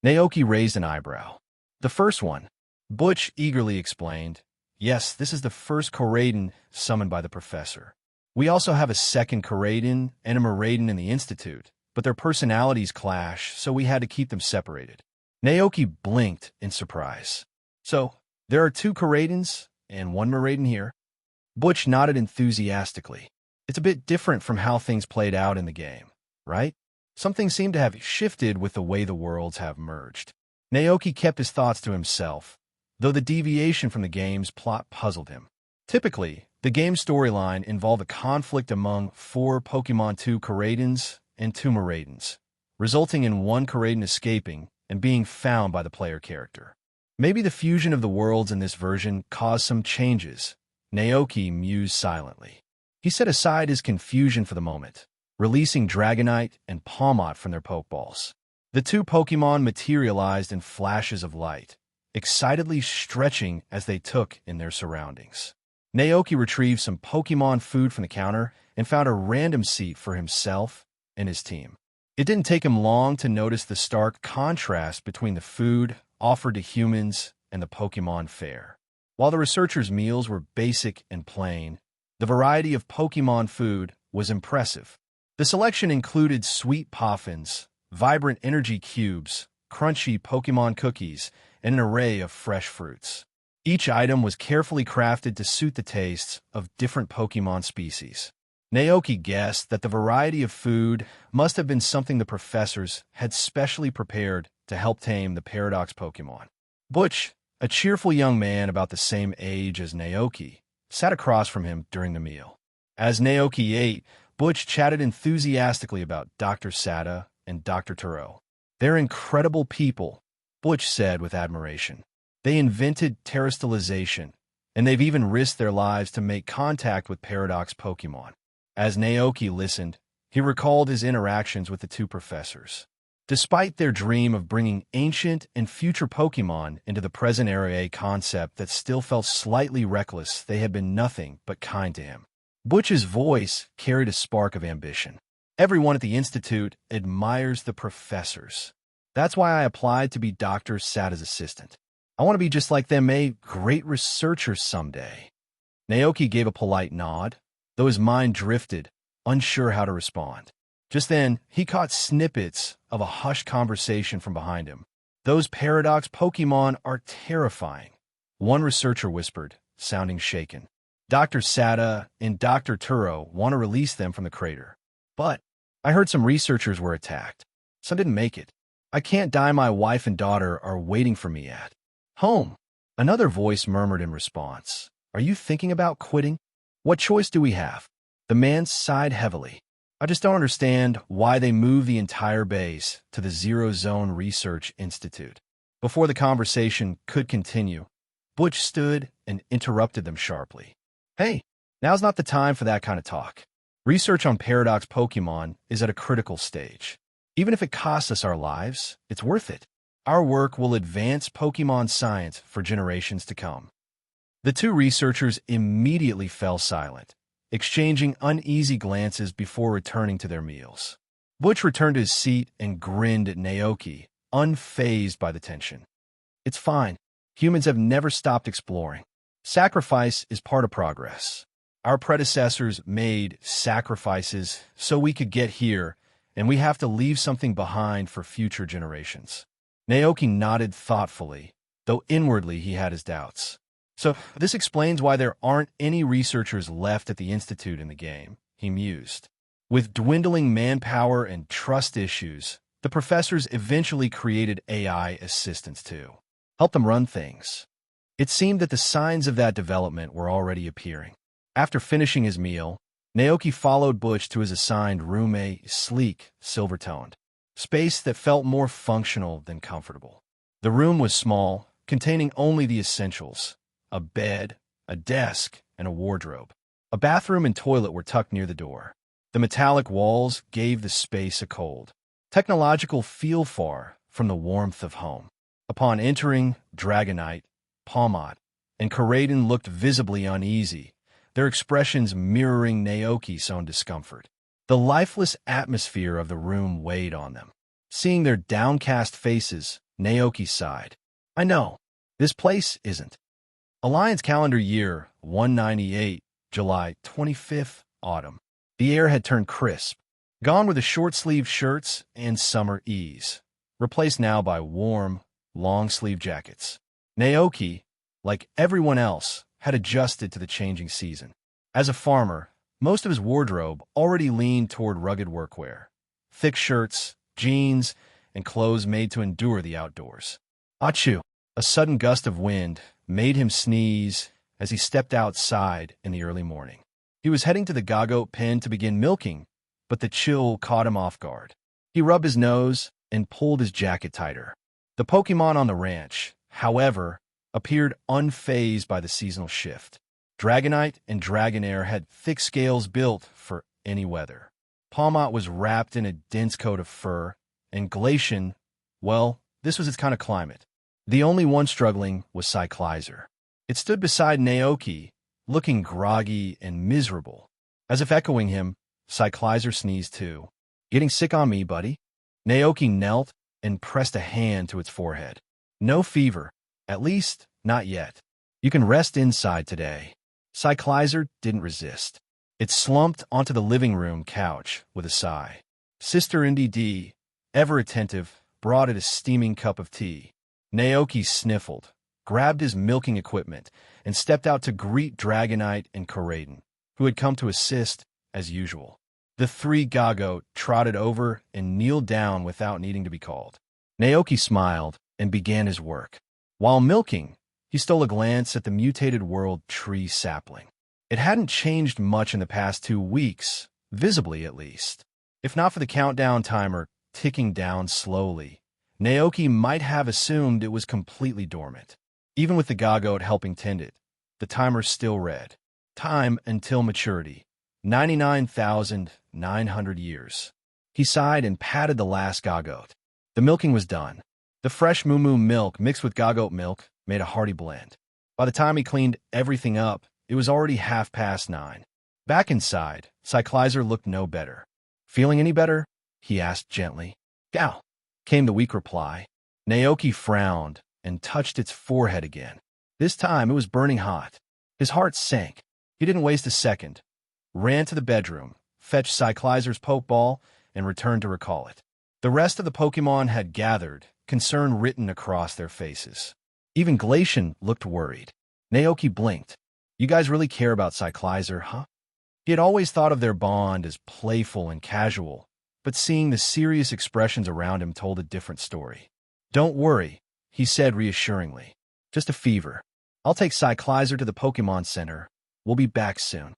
Naoki raised an eyebrow. The first one. Butch eagerly explained. Yes, this is the first Koraidon summoned by the professor. We also have a second Koraidon and a Miraidon in the Institute, but their personalities clash, so we had to keep them separated. Naoki blinked in surprise. So, there are 2 Koraidons and 1 Miraidon here? Butch nodded enthusiastically. It's a bit different from how things played out in the game, right? Some things seem to have shifted with the way the worlds have merged. Naoki kept his thoughts to himself, though the deviation from the game's plot puzzled him. Typically, the game's storyline involved a conflict among 4 Pokémon 2 Koraidons and 2 Miraidons, resulting in 1 Koraidon escaping and being found by the player character. Maybe the fusion of the worlds in this version caused some changes. Naoki mused silently. He set aside his confusion for the moment, releasing Dragonite and Palmot from their Pokeballs. The 2 Pokémon materialized in flashes of light, excitedly stretching as they took in their surroundings. Naoki retrieved some Pokémon food from the counter and found a random seat for himself and his team. It didn't take him long to notice the stark contrast between the food offered to humans and the Pokémon fare. While the researchers' meals were basic and plain, The variety of Pokémon food was impressive. The selection included sweet poffins, vibrant energy cubes, crunchy Pokémon cookies, and an array of fresh fruits. Each item was carefully crafted to suit the tastes of different Pokémon species. Naoki guessed that the variety of food must have been something the professors had specially prepared to help tame the Paradox Pokémon. Butch, a cheerful young man about the same age as Naoki, sat across from him during the meal. As Naoki ate, Butch chatted enthusiastically about Dr. Sada and Dr. Turo. "They're incredible people," Butch said with admiration. "They invented terrestrialization, and they've even risked their lives to make contact with Paradox Pokémon." As Naoki listened, he recalled his interactions with the two professors. Despite their dream of bringing ancient and future Pokémon into the present era, a concept that still felt slightly reckless, they had been nothing but kind to him. Butch's voice carried a spark of ambition. "Everyone at the Institute admires the professors. That's why I applied to be Dr. Sada's assistant. I want to be just like them, a great researcher someday." Naoki gave a polite nod, though his mind drifted, unsure how to respond. Just then, he caught snippets of a hushed conversation from behind him. "Those Paradox Pokémon are terrifying," one researcher whispered, sounding shaken. "Dr. Sada and Dr. Turo want to release them from the crater. But I heard some researchers were attacked. Some didn't make it. I can't die. My wife and daughter are waiting for me at home." Another voice murmured in response, "Are you thinking about quitting? What choice do we have?" The man sighed heavily. "I just don't understand why they moved the entire base to the Zero Zone Research Institute." Before the conversation could continue, Butch stood and interrupted them sharply. "Hey, now's not the time for that kind of talk. Research on Paradox Pokémon is at a critical stage. Even if it costs us our lives, it's worth it. Our work will advance Pokémon science for generations to come." The two researchers immediately fell silent, exchanging uneasy glances before returning to their meals. Butch returned to his seat and grinned at Naoki, unfazed by the tension. "It's fine. Humans have never stopped exploring. Sacrifice is part of progress. Our predecessors made sacrifices so we could get here, and we have to leave something behind for future generations." Naoki nodded thoughtfully, though inwardly he had his doubts. "So this explains why there aren't any researchers left at the Institute in the game," he mused. With dwindling manpower and trust issues, the professors eventually created AI assistants to help them run things. It seemed that the signs of that development were already appearing. After finishing his meal, Naoki followed Butch to his assigned room, a sleek, silver-toned space that felt more functional than comfortable. The room was small, containing only the essentials: a bed, a desk, and a wardrobe. A bathroom and toilet were tucked near the door. The metallic walls gave the space a cold, technological feel far from the warmth of home. Upon entering, Dragonite, Palmot, and Karaden looked visibly uneasy, their expressions mirroring Naoki's own discomfort. The lifeless atmosphere of the room weighed on them. Seeing their downcast faces, Naoki sighed. "I know, this place isn't." Alliance calendar year 198, July 25th, autumn. The air had turned crisp. Gone were the short-sleeved shirts and summer ease, replaced now by warm, long-sleeve jackets. Naoki, like everyone else, had adjusted to the changing season. As a farmer, most of his wardrobe already leaned toward rugged workwear, thick shirts, jeans, and clothes made to endure the outdoors. Achoo! A sudden gust of wind made him sneeze as he stepped outside in the early morning. He was heading to the Gagote pen to begin milking, but the chill caught him off guard. He rubbed his nose and pulled his jacket tighter. The Pokémon on the ranch, however, appeared unfazed by the seasonal shift. Dragonite and Dragonair had thick scales built for any weather. Palmot was wrapped in a dense coat of fur, and Glacian, well, this was its kind of climate. The only one struggling was Cyclizer. It stood beside Naoki, looking groggy and miserable. As if echoing him, Cyclizer sneezed too. "Getting sick on me, buddy?" Naoki knelt and pressed a hand to its forehead. "No fever. At least, not yet. You can rest inside today." Cyclizer didn't resist. It slumped onto the living room couch with a sigh. Sister Indy D, ever attentive, brought it a steaming cup of tea. Naoki sniffled, grabbed his milking equipment, and stepped out to greet Dragonite and Koraiden, who had come to assist as usual. The three Gago trotted over and kneeled down without needing to be called. Naoki smiled and began his work. While milking, he stole a glance at the mutated world tree sapling. It hadn't changed much in the past 2 weeks, visibly at least. If not for the countdown timer ticking down slowly, Naoki might have assumed it was completely dormant. Even with the Gagoat helping tend it, the timer still read, time until maturity, 99,900 years. He sighed and patted the last Gagoat. The milking was done. The fresh moo milk mixed with Gagoat milk made a hearty blend. By the time he cleaned everything up, it was already 9:30. Back inside, Cyclizer looked no better. Feeling any better? He asked gently. Gow, came the weak reply. Naoki frowned and touched its forehead again. This time it was burning hot. His heart sank. He didn't waste a second. Ran to the bedroom, fetched Cyclizer's Pokeball, and returned to recall it. The rest of the Pokémon had gathered, concern written across their faces. Even Glacian looked worried. Naoki blinked. You guys really care about Cyclizer, huh? He had always thought of their bond as playful and casual, but seeing the serious expressions around him told a different story. Don't worry, he said reassuringly. Just a fever. I'll take Cyclizer to the Pokémon Center. We'll be back soon.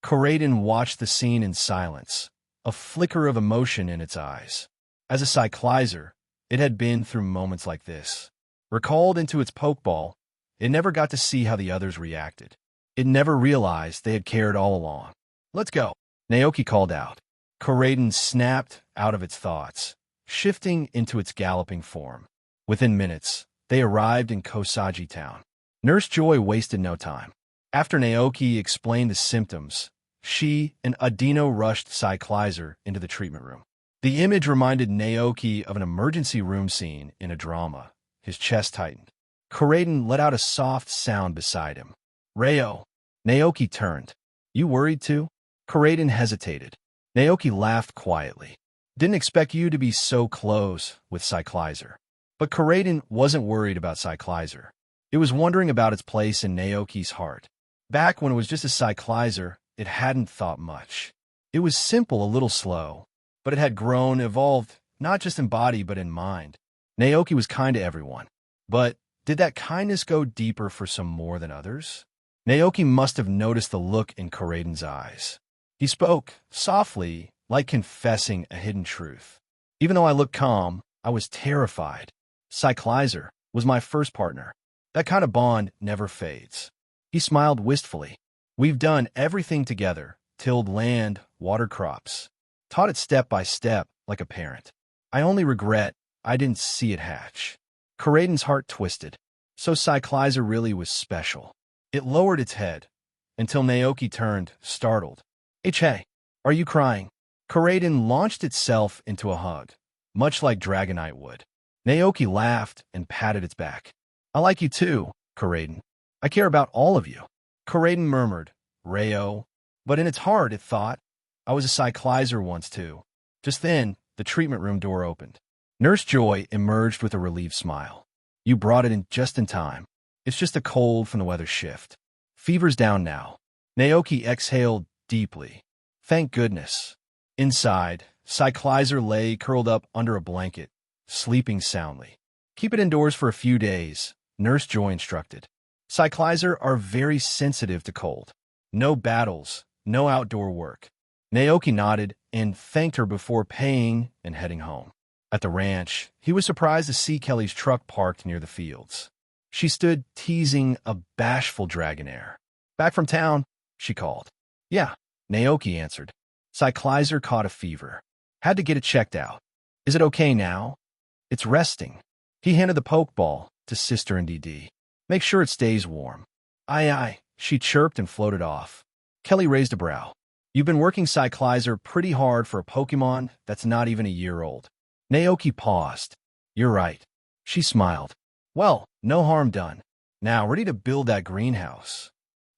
Koraiden watched the scene in silence, a flicker of emotion in its eyes. As a Cyclizer, it had been through moments like this. Recalled into its Pokeball, it never got to see how the others reacted. It never realized they had cared all along. Let's go, Naoki called out. Koraiden snapped out of its thoughts, shifting into its galloping form. Within minutes, they arrived in Kosagi Town. Nurse Joy wasted no time. After Naoki explained the symptoms, she and Adino rushed Cyclizer into the treatment room. The image reminded Naoki of an emergency room scene in a drama. His chest tightened. Koraiden let out a soft sound beside him. Rayo. Naoki turned. You worried too? Koraiden hesitated. Naoki laughed quietly. Didn't expect you to be so close with Cyclizer. But Koraiden wasn't worried about Cyclizer. It was wondering about its place in Naoki's heart. Back when it was just a Cyclizer, it hadn't thought much. It was simple, a little slow, but it had grown, evolved, not just in body but in mind. Naoki was kind to everyone. But did that kindness go deeper for some more than others? Naoki must have noticed the look in Koraiden's eyes. He spoke, softly, like confessing a hidden truth. Even though I looked calm, I was terrified. Cyclizer was my first partner. That kind of bond never fades. He smiled wistfully. We've done everything together, tilled land, watered crops, taught it step by step like a parent. I only regret I didn't see it hatch. Koraiden's heart twisted. So Cyclizer really was special. It lowered its head until Naoki turned, startled. Hey, are you crying? Koraiden launched itself into a hug, much like Dragonite would. Naoki laughed and patted its back. I like you too, Koraiden. I care about all of you. Koraiden murmured, Rayo, but in its heart it thought, I was a Cyclizer once too. Just then, the treatment room door opened. Nurse Joy emerged with a relieved smile. You brought it in just in time. It's just a cold from the weather shift. Fever's down now. Naoki exhaled deeply. Thank goodness. Inside, Cyclizer lay curled up under a blanket, sleeping soundly. Keep it indoors for a few days, Nurse Joy instructed. Cyclizer are very sensitive to cold. No battles, no outdoor work. Naoki nodded and thanked her before paying and heading home. At the ranch, he was surprised to see Kelly's truck parked near the fields. She stood teasing a bashful Dragonair. Back from town, she called. Yeah, Naoki answered. Cyclizer caught a fever. Had to get it checked out. Is it okay now? It's resting. He handed the Pokeball to Sister and DD. Make sure it stays warm. Aye, she chirped and floated off. Kelly raised a brow. You've been working Cyclizer pretty hard for a Pokemon that's not even a year old. Naoki paused. You're right. She smiled. Well, no harm done. Now, ready to build that greenhouse.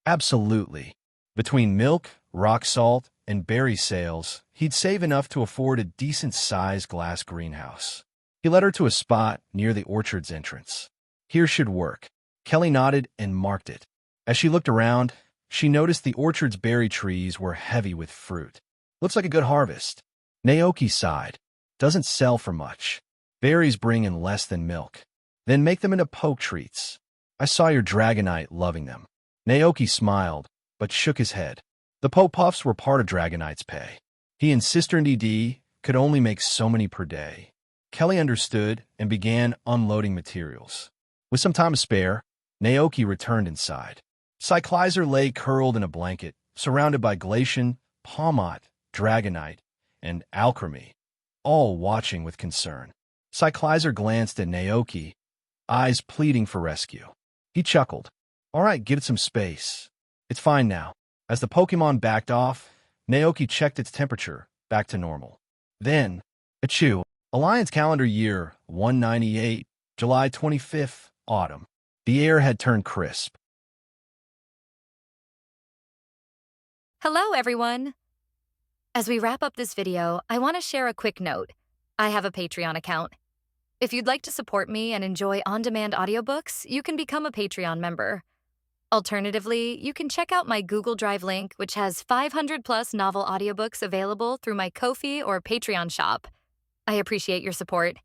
Absolutely. Between milk, rock salt, and berry sales, he'd save enough to afford a decent-sized glass greenhouse. He led her to a spot near the orchard's entrance. Here should work. Kelly nodded and marked it. As she looked around, she noticed the orchard's berry trees were heavy with fruit. Looks like a good harvest. Naoki sighed. Doesn't sell for much. Berries bring in less than milk. Then make them into poke treats. I saw your Dragonite loving them. Naoki smiled, but shook his head. The Poke Puffs were part of Dragonite's pay. He and Sister Dd could only make so many per day. Kelly understood and began unloading materials. With some time to spare, Naoki returned inside. Cyclizer lay curled in a blanket, surrounded by Glacian, Palmot, Dragonite, and Alchemy, all watching with concern. Cyclizer glanced at Naoki, eyes pleading for rescue. He chuckled. All right, give it some space. It's fine now. As the Pokémon backed off, Naoki checked its temperature, back to normal. Then, achoo, Alliance calendar year 198, July 25th, autumn. The air had turned crisp. Hello, everyone. As we wrap up this video, I want to share a quick note. I have a Patreon account. If you'd like to support me and enjoy on-demand audiobooks, you can become a Patreon member. Alternatively, you can check out my Google Drive link, which has 500-plus novel audiobooks available through my Ko-fi or Patreon shop. I appreciate your support.